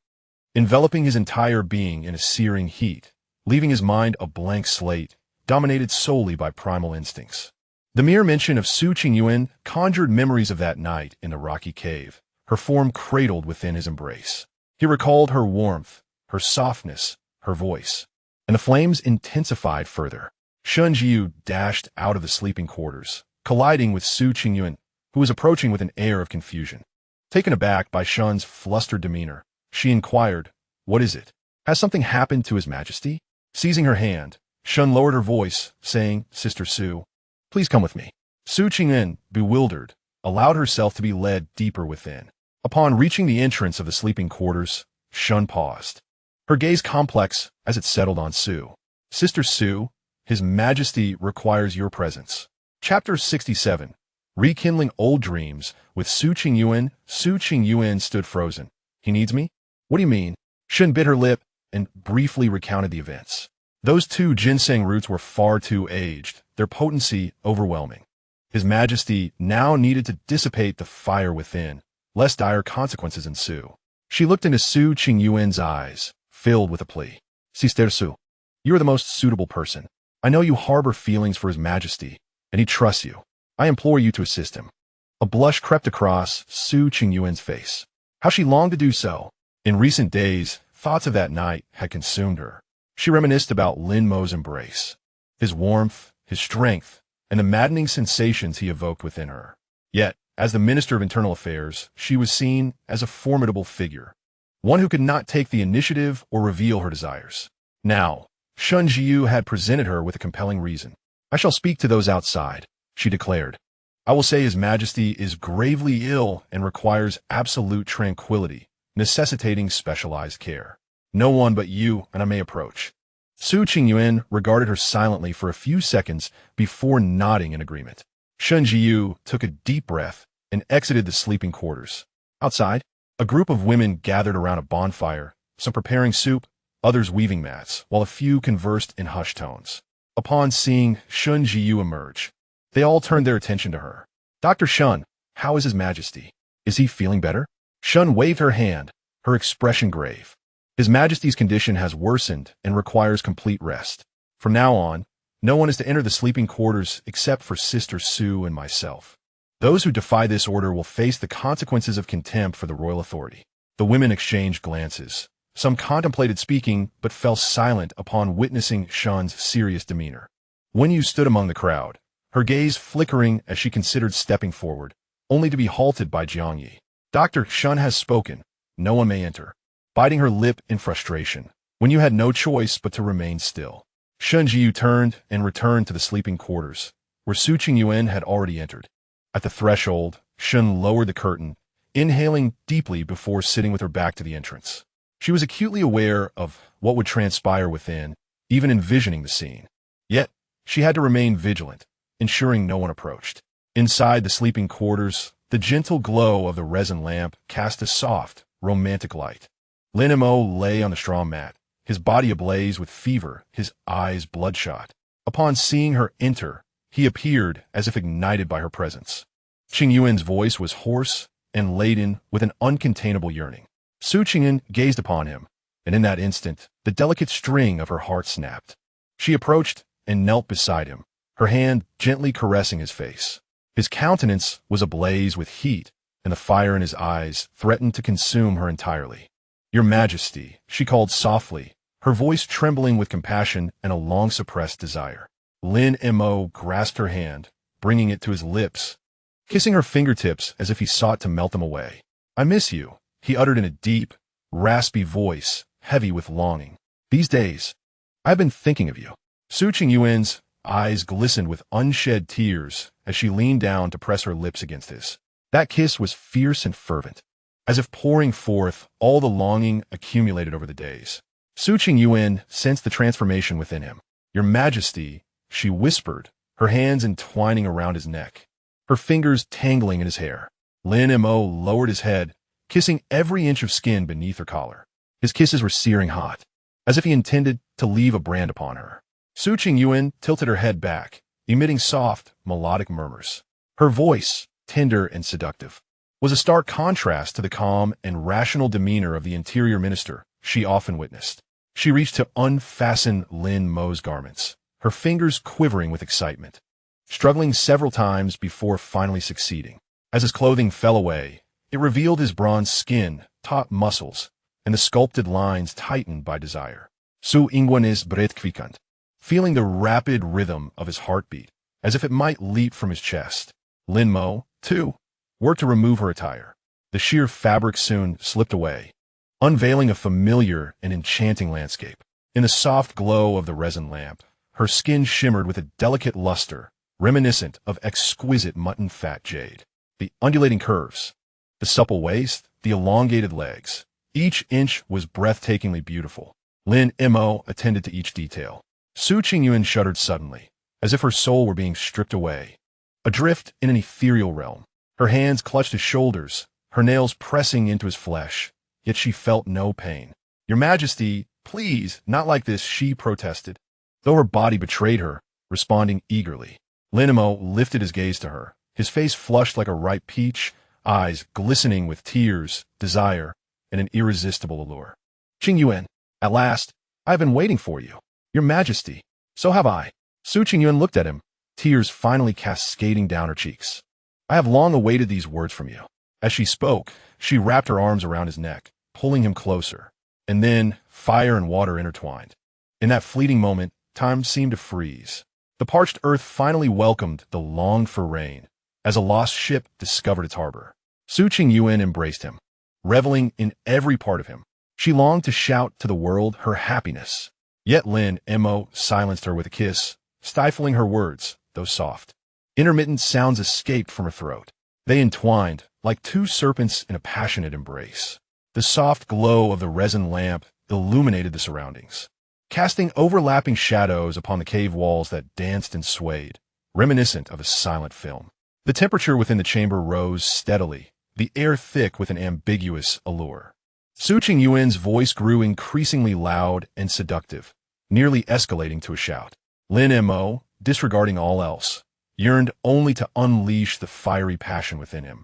enveloping his entire being in a searing heat, leaving his mind a blank slate, dominated solely by primal instincts. The mere mention of Su Qingyuan conjured memories of that night in the rocky cave, her form cradled within his embrace. He recalled her warmth, her softness, her voice, and the flames intensified further. Shun Jiu dashed out of the sleeping quarters, colliding with Su Qingyuan, who was approaching with an air of confusion. Taken aback by Shun's flustered demeanor, she inquired, "What is it? Has something happened to His Majesty?" Seizing her hand, Shun lowered her voice, saying, "Sister Su, please come with me." Su Qingyuan, bewildered, allowed herself to be led deeper within. Upon reaching the entrance of the sleeping quarters, Shun paused, her gaze complex as it settled on Su. "Sister Su, His Majesty requires your presence." Chapter 67. Rekindling Old Dreams with Su Qingyuan. Su Qingyuan stood frozen. "He needs me? What do you mean?" Shun bit her lip and briefly recounted the events. Those 2 ginseng roots were far too aged, their potency overwhelming. His Majesty now needed to dissipate the fire within, lest dire consequences ensue. She looked into Su Qingyuan's eyes, filled with a plea. "Sister Su, you are the most suitable person. I know you harbor feelings for His Majesty, and he trusts you. I implore you to assist him." A blush crept across Su Qingyuan's face. How she longed to do so. In recent days, thoughts of that night had consumed her. She reminisced about Lin Mo's embrace, his warmth, his strength, and the maddening sensations he evoked within her. Yet, as the Minister of Internal Affairs, she was seen as a formidable figure, one who could not take the initiative or reveal her desires. Now, Shun Jiu had presented her with a compelling reason. "I shall speak to those outside," she declared. "I will say His Majesty is gravely ill and requires absolute tranquility, necessitating specialized care. No one but you and I may approach." Su Qingyuan regarded her silently for a few seconds before nodding in agreement. Shun Jiu took a deep breath and exited the sleeping quarters. Outside, a group of women gathered around a bonfire, some preparing soup, others weaving mats, while a few conversed in hushed tones. Upon seeing Shun Jiu emerge, they all turned their attention to her. "Dr. Shun, how is His Majesty? Is he feeling better?" Shun waved her hand, her expression grave. "His Majesty's condition has worsened and requires complete rest. From now on, no one is to enter the sleeping quarters except for Sister Su and myself. Those who defy this order will face the consequences of contempt for the royal authority." The women exchanged glances. Some contemplated speaking, but fell silent upon witnessing Shun's serious demeanor. Wen Yu stood among the crowd, her gaze flickering as she considered stepping forward, only to be halted by Jiang Yi. "Dr. Shun has spoken. No one may enter." Biting her lip in frustration, Wen Yu had no choice but to remain still. Shun Jiu turned and returned to the sleeping quarters, where Su Qingyuan had already entered. At the threshold, Shun lowered the curtain, inhaling deeply before sitting with her back to the entrance. She was acutely aware of what would transpire within, even envisioning the scene. Yet, she had to remain vigilant, ensuring no one approached. Inside the sleeping quarters, the gentle glow of the resin lamp cast a soft, romantic light. Lin Mo lay on the straw mat, his body ablaze with fever, his eyes bloodshot. Upon seeing her enter, he appeared as if ignited by her presence. Qingyuan's voice was hoarse and laden with an uncontainable yearning. Su Qingyuan gazed upon him, and in that instant, the delicate string of her heart snapped. She approached and knelt beside him, her hand gently caressing his face. His countenance was ablaze with heat, and the fire in his eyes threatened to consume her entirely. "Your Majesty," she called softly, her voice trembling with compassion and a long-suppressed desire. Lin Mo grasped her hand, bringing it to his lips, kissing her fingertips as if he sought to melt them away. "I miss you," he uttered in a deep, raspy voice, heavy with longing. "These days, I've been thinking of you." Su Qingyuan's eyes glistened with unshed tears as she leaned down to press her lips against his. That kiss was fierce and fervent, as if pouring forth all the longing accumulated over the days. Su Qingyuan sensed the transformation within him. "Your Majesty," she whispered, her hands entwining around his neck, her fingers tangling in his hair. Lin Mo lowered his head, kissing every inch of skin beneath her collar. His kisses were searing hot, as if he intended to leave a brand upon her. Su Qingyuan tilted her head back, emitting soft, melodic murmurs. Her voice, tender and seductive, was a stark contrast to the calm and rational demeanor of the interior minister she often witnessed. She reached to unfasten Lin Mo's garments, her fingers quivering with excitement, struggling several times before finally succeeding. As his clothing fell away, it revealed his bronze skin, taut muscles, and the sculpted lines tightened by desire. Su Ingwen is breathquicant, feeling the rapid rhythm of his heartbeat, as if it might leap from his chest. Lin Mo, too, worked to remove her attire. The sheer fabric soon slipped away, unveiling a familiar and enchanting landscape. In the soft glow of the resin lamp, her skin shimmered with a delicate luster, reminiscent of exquisite mutton fat jade. The undulating curves, the supple waist, the elongated legs, each inch was breathtakingly beautiful. Lin Mo attended to each detail. Su Qingyuan shuddered suddenly, as if her soul were being stripped away, adrift in an ethereal realm. Her hands clutched his shoulders, her nails pressing into his flesh, yet she felt no pain. "Your Majesty, please, not like this," she protested, though her body betrayed her, responding eagerly. Lin Mo lifted his gaze to her, his face flushed like a ripe peach, eyes glistening with tears, desire, and an irresistible allure. "Qingyuan, at last, I have been waiting for you. Your Majesty." "So have I." Su Qingyuan looked at him, tears finally cascading down her cheeks. "I have long awaited these words from you." As she spoke, she wrapped her arms around his neck, pulling him closer. And then, fire and water intertwined. In that fleeting moment, time seemed to freeze. The parched earth finally welcomed the longed-for rain, as a lost ship discovered its harbor. Su Qingyuan embraced him, reveling in every part of him. She longed to shout to the world her happiness. Yet Lin Mo silenced her with a kiss, stifling her words, though soft. Intermittent sounds escaped from her throat. They entwined, like two serpents in a passionate embrace. The soft glow of the resin lamp illuminated the surroundings, casting overlapping shadows upon the cave walls that danced and swayed, reminiscent of a silent film. The temperature within the chamber rose steadily, the air thick with an ambiguous allure. Su Qingyuan's voice grew increasingly loud and seductive, nearly escalating to a shout. Lin Mo, disregarding all else, yearned only to unleash the fiery passion within him,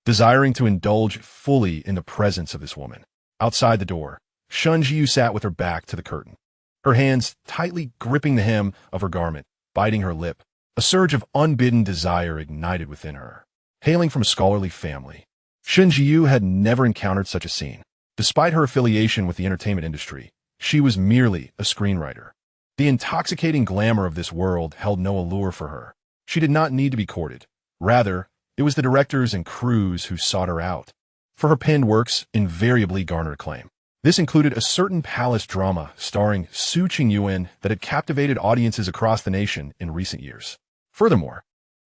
desiring to indulge fully in the presence of this woman. Outside the door, Shun Jiu sat with her back to the curtain, her hands tightly gripping the hem of her garment, biting her lip. A surge of unbidden desire ignited within her. Hailing from a scholarly family, Shun Jiu had never encountered such a scene. Despite her affiliation with the entertainment industry, she was merely a screenwriter. The intoxicating glamour of this world held no allure for her. She did not need to be courted. Rather, it was the directors and crews who sought her out, for her penned works invariably garnered acclaim. This included a certain palace drama starring Su Qingyuan that had captivated audiences across the nation in recent years. Furthermore,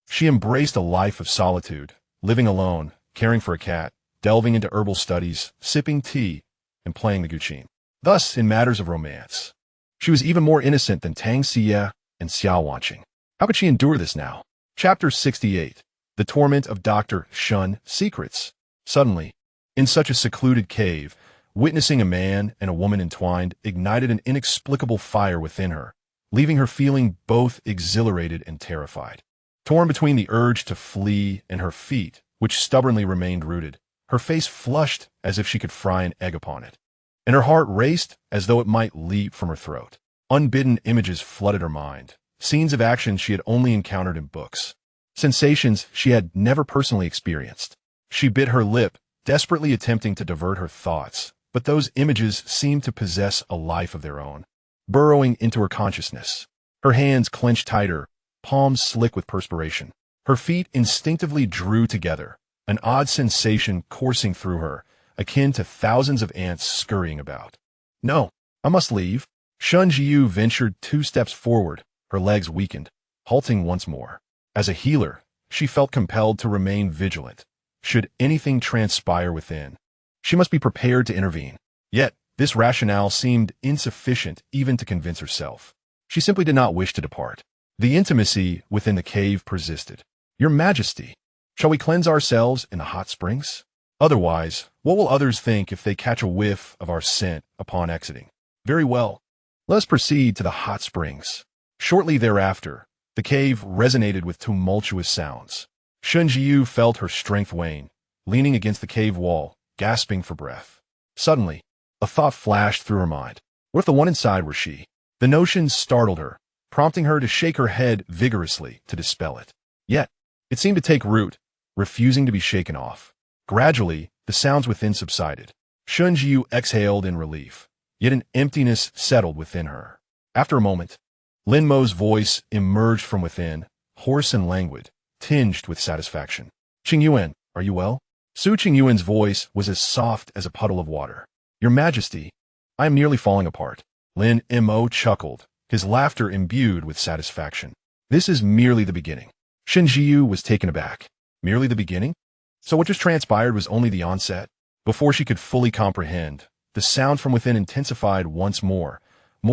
she embraced a life of solitude, living alone, caring for a cat, delving into herbal studies, sipping tea, and playing the guqin. Thus, in matters of romance, she was even more innocent than Tang Xie and Xiao Wanqing. How could she endure this now? Chapter 68. The Torment of Dr. Shun Secrets. Suddenly, in such a secluded cave, witnessing a man and a woman entwined ignited an inexplicable fire within her, leaving her feeling both exhilarated and terrified. Torn between the urge to flee and her feet, which stubbornly remained rooted, her face flushed as if she could fry an egg upon it, and her heart raced as though it might leap from her throat. Unbidden images flooded her mind, scenes of action she had only encountered in books, sensations she had never personally experienced. She bit her lip, desperately attempting to divert her thoughts, but those images seemed to possess a life of their own, burrowing into her consciousness. Her hands clenched tighter, palms slick with perspiration. Her feet instinctively drew together, an odd sensation coursing through her, akin to thousands of ants scurrying about. "No, I must leave." Shun Jiu ventured 2 steps forward, her legs weakened, halting once more. As a healer, she felt compelled to remain vigilant. Should anything transpire within, she must be prepared to intervene. Yet, this rationale seemed insufficient even to convince herself. She simply did not wish to depart. The intimacy within the cave persisted. "Your Majesty, shall we cleanse ourselves in the hot springs? Otherwise, what will others think if they catch a whiff of our scent upon exiting?" "Very well." Let us proceed to the hot springs. Shortly thereafter, the cave resonated with tumultuous sounds. Shun Jiyu felt her strength wane, leaning against the cave wall, gasping for breath. Suddenly, a thought flashed through her mind. What if the one inside were she? The notion startled her, prompting her to shake her head vigorously to dispel it. Yet, it seemed to take root, refusing to be shaken off. Gradually, the sounds within subsided. Shun Jiyu exhaled in relief, yet an emptiness settled within her. After a moment, Lin Mo's voice emerged from within, hoarse and languid, tinged with satisfaction. Qingyuan, are you well? Su Qingyuan's voice was as soft as a puddle of water. Your Majesty, I am nearly falling apart. Lin Mo chuckled, his laughter imbued with satisfaction. This is merely the beginning. Shen Jiyu was taken aback. Merely the beginning? So what just transpired was only the onset? Before she could fully comprehend, the sound from within intensified once more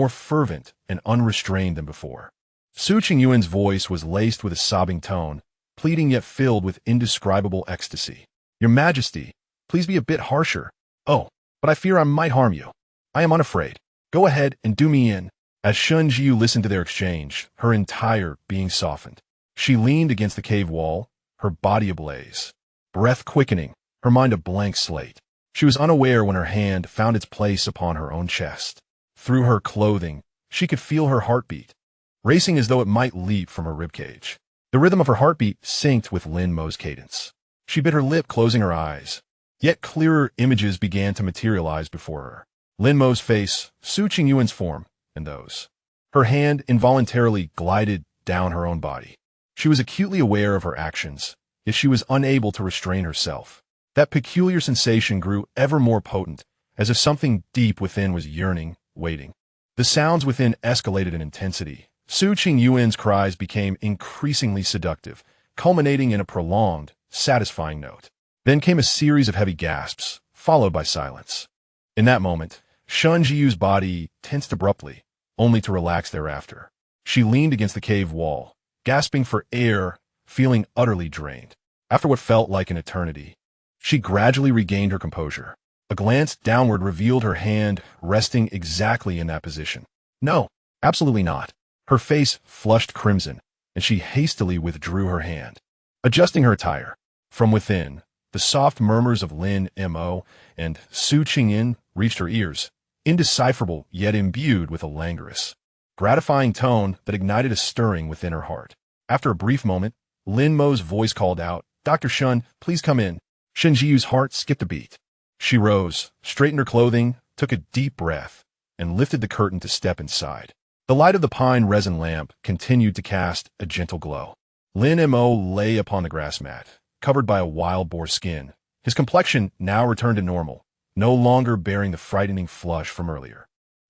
fervent and unrestrained than before. Su Qingyuan's voice was laced with a sobbing tone, pleading yet filled with indescribable ecstasy. Your Majesty, please be a bit harsher. Oh, but I fear I might harm you. I am unafraid. Go ahead and do me in. As Shun Jiyu listened to their exchange, her entire being softened. She leaned against the cave wall, her body ablaze, breath quickening, her mind a blank slate. She was unaware when her hand found its place upon her own chest. Through her clothing, she could feel her heartbeat, racing as though it might leap from her ribcage. The rhythm of her heartbeat synced with Lin Mo's cadence. She bit her lip, closing her eyes. Yet clearer images began to materialize before her. Lin Mo's face, Su Qingyuan's form, and those. Her hand involuntarily glided down her own body. She was acutely aware of her actions, yet she was unable to restrain herself. That peculiar sensation grew ever more potent, as if something deep within was yearning, waiting. The sounds within escalated in intensity. Su Qingyuan's cries became increasingly seductive, culminating in a prolonged, satisfying note. Then came a series of heavy gasps, followed by silence. In that moment, Shun Jiyu's body tensed abruptly, only to relax thereafter. She leaned against the cave wall, gasping for air, feeling utterly drained. After what felt like an eternity, she gradually regained her composure. A glance downward revealed her hand resting exactly in that position. No, absolutely not. Her face flushed crimson, and she hastily withdrew her hand. Adjusting her attire, from within, the soft murmurs of Lin Mo and Su Qingyin reached her ears, indecipherable yet imbued with a languorous, gratifying tone that ignited a stirring within her heart. After a brief moment, Lin Mo's voice called out, Dr. Shun, please come in. Shen Jiyu's heart skipped a beat. She rose, straightened her clothing, took a deep breath, and lifted the curtain to step inside. The light of the pine resin lamp continued to cast a gentle glow. Lin Mo lay upon the grass mat, covered by a wild boar skin. His complexion now returned to normal, no longer bearing the frightening flush from earlier.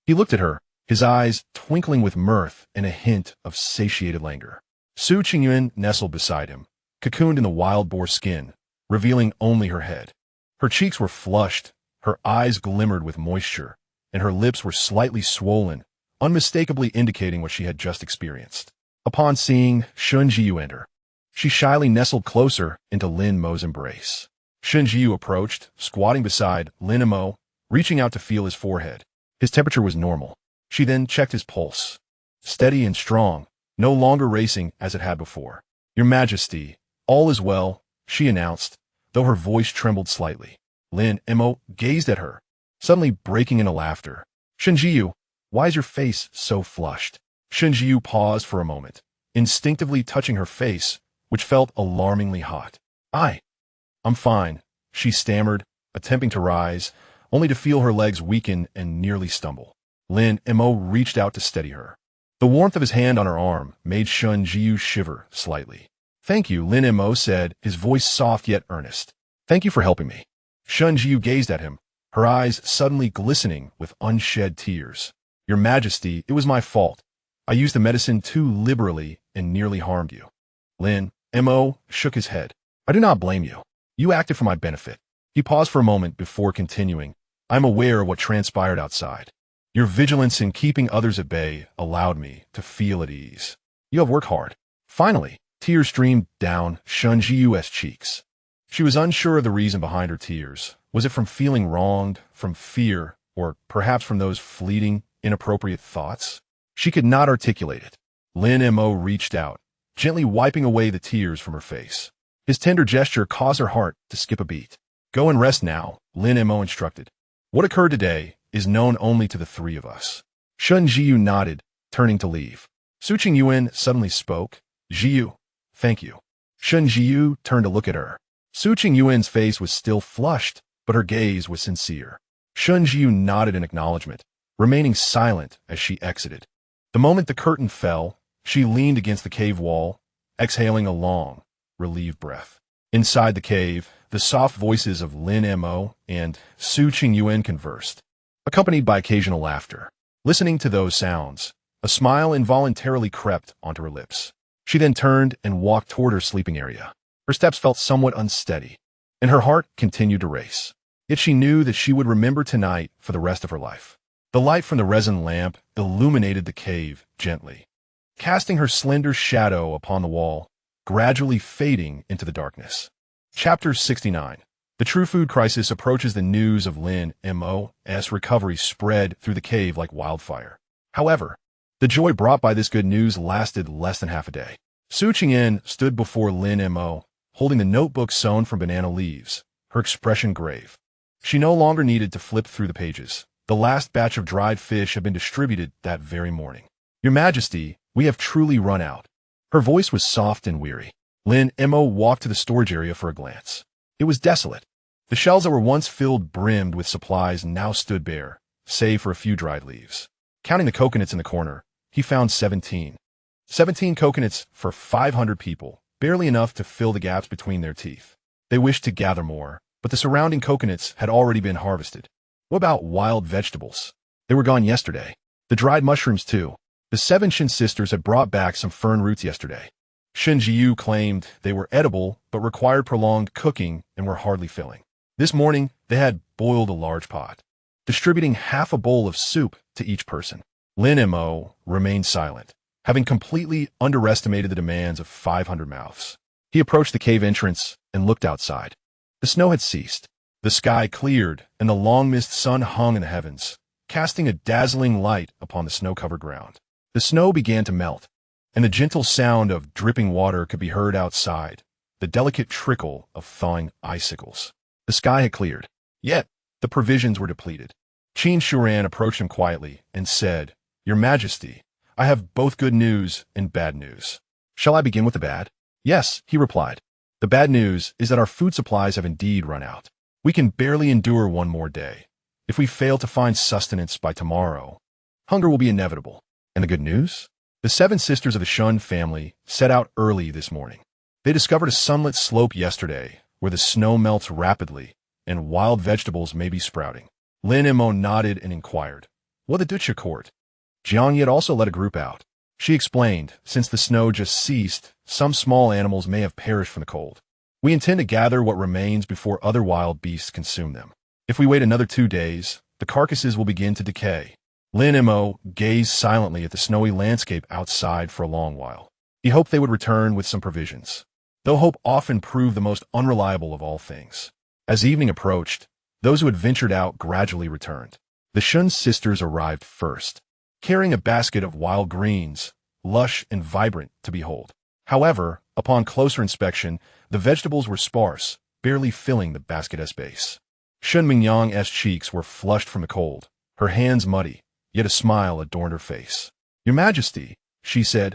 He looked at her, his eyes twinkling with mirth and a hint of satiated languor. Su Qingyuan nestled beside him, cocooned in the wild boar skin, revealing only her head. Her cheeks were flushed, her eyes glimmered with moisture, and her lips were slightly swollen, unmistakably indicating what she had just experienced. Upon seeing Shun Jiyu enter, she shyly nestled closer into Lin Mo's embrace. Shun Jiyu approached, squatting beside Lin Mo, reaching out to feel his forehead. His temperature was normal. She then checked his pulse. Steady and strong, no longer racing as it had before. Your Majesty, all is well, she announced, though her voice trembled slightly. Lin Mo gazed at her, suddenly breaking into laughter. Shun Jiyu, why is your face so flushed? Shun Jiyu paused for a moment, instinctively touching her face, which felt alarmingly hot. I'm fine, she stammered, attempting to rise, only to feel her legs weaken and nearly stumble. Lin Mo reached out to steady her. The warmth of his hand on her arm made Shun Jiyu shiver slightly. Thank you, Lin Mo said, his voice soft yet earnest. Thank you for helping me. Shun Jiyu gazed at him, her eyes suddenly glistening with unshed tears. Your Majesty, it was my fault. I used the medicine too liberally and nearly harmed you. Lin Mo shook his head. I do not blame you. You acted for my benefit. He paused for a moment before continuing. I am aware of what transpired outside. Your vigilance in keeping others at bay allowed me to feel at ease. You have worked hard. Finally, tears streamed down Shun Jiyu's cheeks. She was unsure of the reason behind her tears. Was it from feeling wronged, from fear, or perhaps from those fleeting, inappropriate thoughts? She could not articulate it. Lin Mo reached out, gently wiping away the tears from her face. His tender gesture caused her heart to skip a beat. Go and rest now, Lin Mo instructed. What occurred today is known only to the three of us. Shun Jiyu nodded, turning to leave. Su Qingyuan suddenly spoke. Jiyu, thank you. Shun Jiyu turned to look at her. Su Qingyuan's face was still flushed, but her gaze was sincere. Shun Jiyu nodded in acknowledgement, remaining silent as she exited. The moment the curtain fell, she leaned against the cave wall, exhaling a long, relieved breath. Inside the cave, the soft voices of Lin Mo and Su Qingyuan conversed, accompanied by occasional laughter. Listening to those sounds, a smile involuntarily crept onto her lips. She then turned and walked toward her sleeping area. Her steps felt somewhat unsteady, and her heart continued to race. Yet she knew that she would remember tonight for the rest of her life. The light from the resin lamp illuminated the cave gently, casting her slender shadow upon the wall, gradually fading into the darkness. Chapter 69. The true food crisis approaches. The news of Lin Mo's recovery spread through the cave like wildfire. However, the joy brought by this good news lasted less than half a day. Su Qingyan stood before Lin Mo, holding the notebook sewn from banana leaves, her expression grave. She no longer needed to flip through the pages. The last batch of dried fish had been distributed that very morning. Your Majesty, we have truly run out. Her voice was soft and weary. Lin Mo walked to the storage area for a glance. It was desolate. The shelves that were once filled brimmed with supplies now stood bare, save for a few dried leaves. Counting the coconuts in the corner, he found 17. 17 coconuts for 500 people, barely enough to fill the gaps between their teeth. They wished to gather more, but the surrounding coconuts had already been harvested. What about wild vegetables? They were gone yesterday. The dried mushrooms, too. The 7 Shin sisters had brought back some fern roots yesterday. Shin Jiyu claimed they were edible but required prolonged cooking and were hardly filling. This morning, they had boiled a large pot, distributing half a bowl of soup to each person. Lin Mo remained silent, having completely underestimated the demands of 500 mouths. He approached the cave entrance and looked outside. The snow had ceased. The sky cleared, and the long-missed sun hung in the heavens, casting a dazzling light upon the snow-covered ground. The snow began to melt, and the gentle sound of dripping water could be heard outside, the delicate trickle of thawing icicles. The sky had cleared, yet the provisions were depleted. Qin Shuran approached him quietly and said, Your Majesty, I have both good news and bad news. Shall I begin with the bad? Yes, he replied. The bad news is that our food supplies have indeed run out. We can barely endure one more day. If we fail to find sustenance by tomorrow, hunger will be inevitable. And the good news? The 7 sisters of the Shun family set out early this morning. They discovered a sunlit slope yesterday where the snow melts rapidly and wild vegetables may be sprouting. Lin Mo nodded and inquired, What the Ducha court? Jiang Yit also led a group out. She explained, since the snow just ceased, some small animals may have perished from the cold. We intend to gather what remains before other wild beasts consume them. If we wait another 2 days, the carcasses will begin to decay. Lin Mo gazed silently at the snowy landscape outside for a long while. He hoped they would return with some provisions, though hope often proved the most unreliable of all things. As evening approached, those who had ventured out gradually returned. The Shun sisters arrived first, carrying a basket of wild greens, lush and vibrant to behold. However, upon closer inspection, the vegetables were sparse, barely filling the basket's base. Shun Mingyang's cheeks were flushed from the cold, her hands muddy, yet a smile adorned her face. Your Majesty, she said,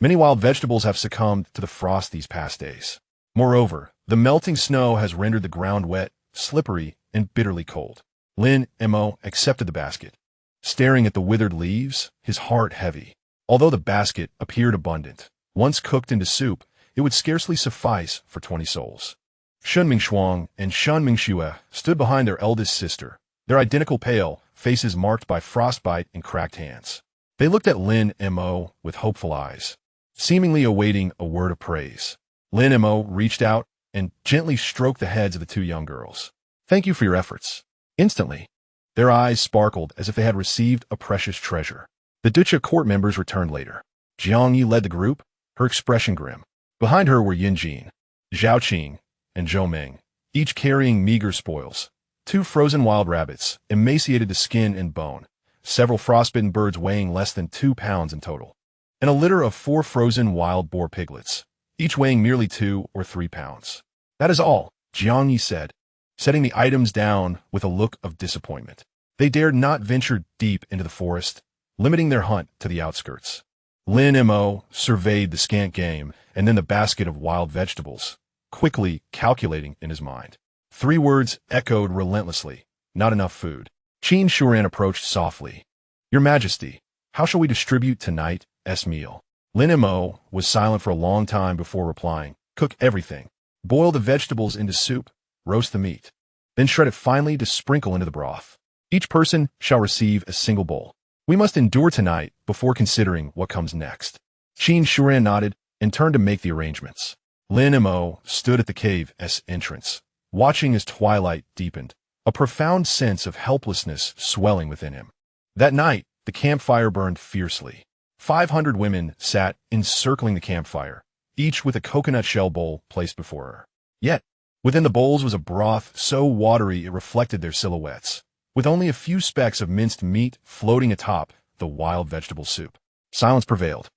many wild vegetables have succumbed to the frost these past days. Moreover, the melting snow has rendered the ground wet, slippery, and bitterly cold. Lin Mo accepted the basket, staring at the withered leaves, his heart heavy. Although the basket appeared abundant, once cooked into soup, it would scarcely suffice for 20 souls. Shun Mingshuang and Shun Mingxue stood behind their eldest sister, their identical pale, faces marked by frostbite and cracked hands. They looked at Lin Mo with hopeful eyes, seemingly awaiting a word of praise. Lin Mo reached out and gently stroked the heads of the 2 young girls. Thank you for your efforts. Instantly, their eyes sparkled as if they had received a precious treasure. The Ducha court members returned later. Jiang Yi led the group, her expression grim. Behind her were Yin Jin, Zhao Qing, and Zhou Ming, each carrying meager spoils. 2 frozen wild rabbits, emaciated to skin and bone, several frostbitten birds weighing less than 2 pounds in total, and a litter of 4 frozen wild boar piglets, each weighing merely 2 or 3 pounds. That is all, Jiang Yi said, setting the items down with a look of disappointment. They dared not venture deep into the forest, limiting their hunt to the outskirts. Lin Mo surveyed the scant game and then the basket of wild vegetables, quickly calculating in his mind. 3 words echoed relentlessly: not enough food. Qin Shuren approached softly. Your Majesty, how shall we distribute tonight's meal? Lin Mo was silent for a long time before replying. Cook everything. Boil the vegetables into soup, roast the meat, then shred it finely to sprinkle into the broth. Each person shall receive a single bowl. We must endure tonight before considering what comes next. Qin Shuren nodded and turned to make the arrangements. Lin Mo stood at the cave's entrance, watching as twilight deepened, a profound sense of helplessness swelling within him. That night, the campfire burned fiercely. 500 women sat encircling the campfire, each with a coconut shell bowl placed before her. Yet, within the bowls was a broth so watery it reflected their silhouettes, with only a few specks of minced meat floating atop the wild vegetable soup. Silence prevailed.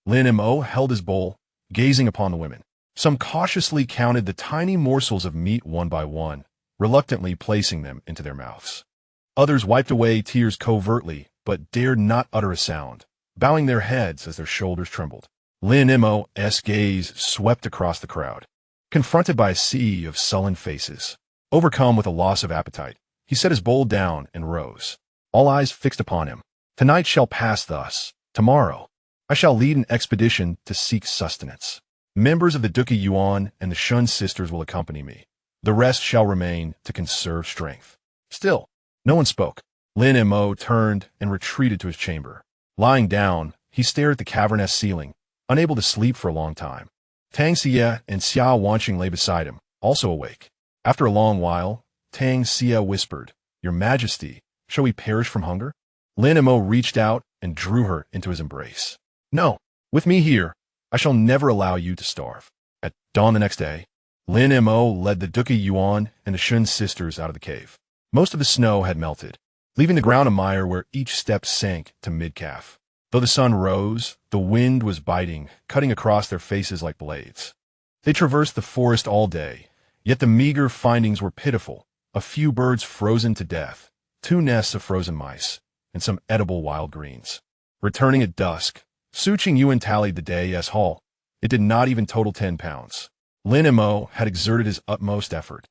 Lin Mo held his bowl, gazing upon the women. Some cautiously counted the tiny morsels of meat one by one, reluctantly placing them into their mouths. Others wiped away tears covertly, but dared not utter a sound, bowing their heads as their shoulders trembled. Lin Mo's gaze swept across the crowd. Confronted by a sea of sullen faces, overcome with a loss of appetite, he set his bowl down and rose. All eyes fixed upon him. Tonight shall pass thus. Tomorrow, I shall lead an expedition to seek sustenance. Members of the Duke Yuan and the Shun sisters will accompany me. The rest shall remain to conserve strength. Still, no one spoke. Lin Mo turned and retreated to his chamber. Lying down, he stared at the cavernous ceiling, unable to sleep for a long time. Tang Xie and Xia Wanqing lay beside him, also awake. After a long while, Tang Xie whispered, Your Majesty, shall we perish from hunger? Lin Mo reached out and drew her into his embrace. No, with me here, I shall never allow you to starve. At dawn the next day, Lin Mo led the Duke Yuan and the Shun sisters out of the cave. Most of the snow had melted, leaving the ground a mire where each step sank to mid-calf. Though the sun rose, the wind was biting, cutting across their faces like blades. They traversed the forest all day, yet the meager findings were pitiful. A few birds frozen to death, 2 nests of frozen mice, and some edible wild greens. Returning at dusk, Su Qingyuan tallied the day's haul. It did not even total 10 pounds. Lin Mo had exerted his utmost effort.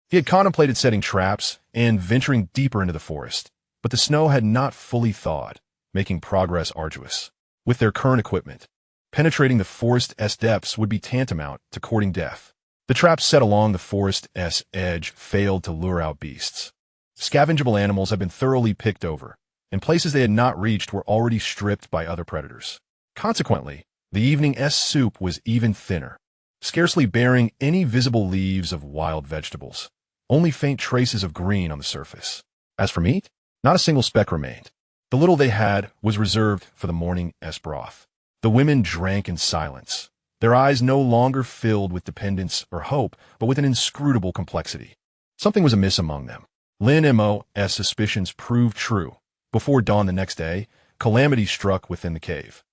He had contemplated setting traps and venturing deeper into the forest, but the snow had not fully thawed, making progress arduous. With their current equipment, penetrating the forest's depths would be tantamount to courting death. The traps set along the forest's edge failed to lure out beasts. Scavengeable animals had been thoroughly picked over, and places they had not reached were already stripped by other predators. Consequently, the evening's soup was even thinner, scarcely bearing any visible leaves of wild vegetables, only faint traces of green on the surface. As for meat, not a single speck remained. The little they had was reserved for the morning's broth. The women drank in silence, their eyes no longer filled with dependence or hope, but with an inscrutable complexity. Something was amiss among them. Lin Mo's suspicions proved true. Before dawn the next day, calamity struck within the cave.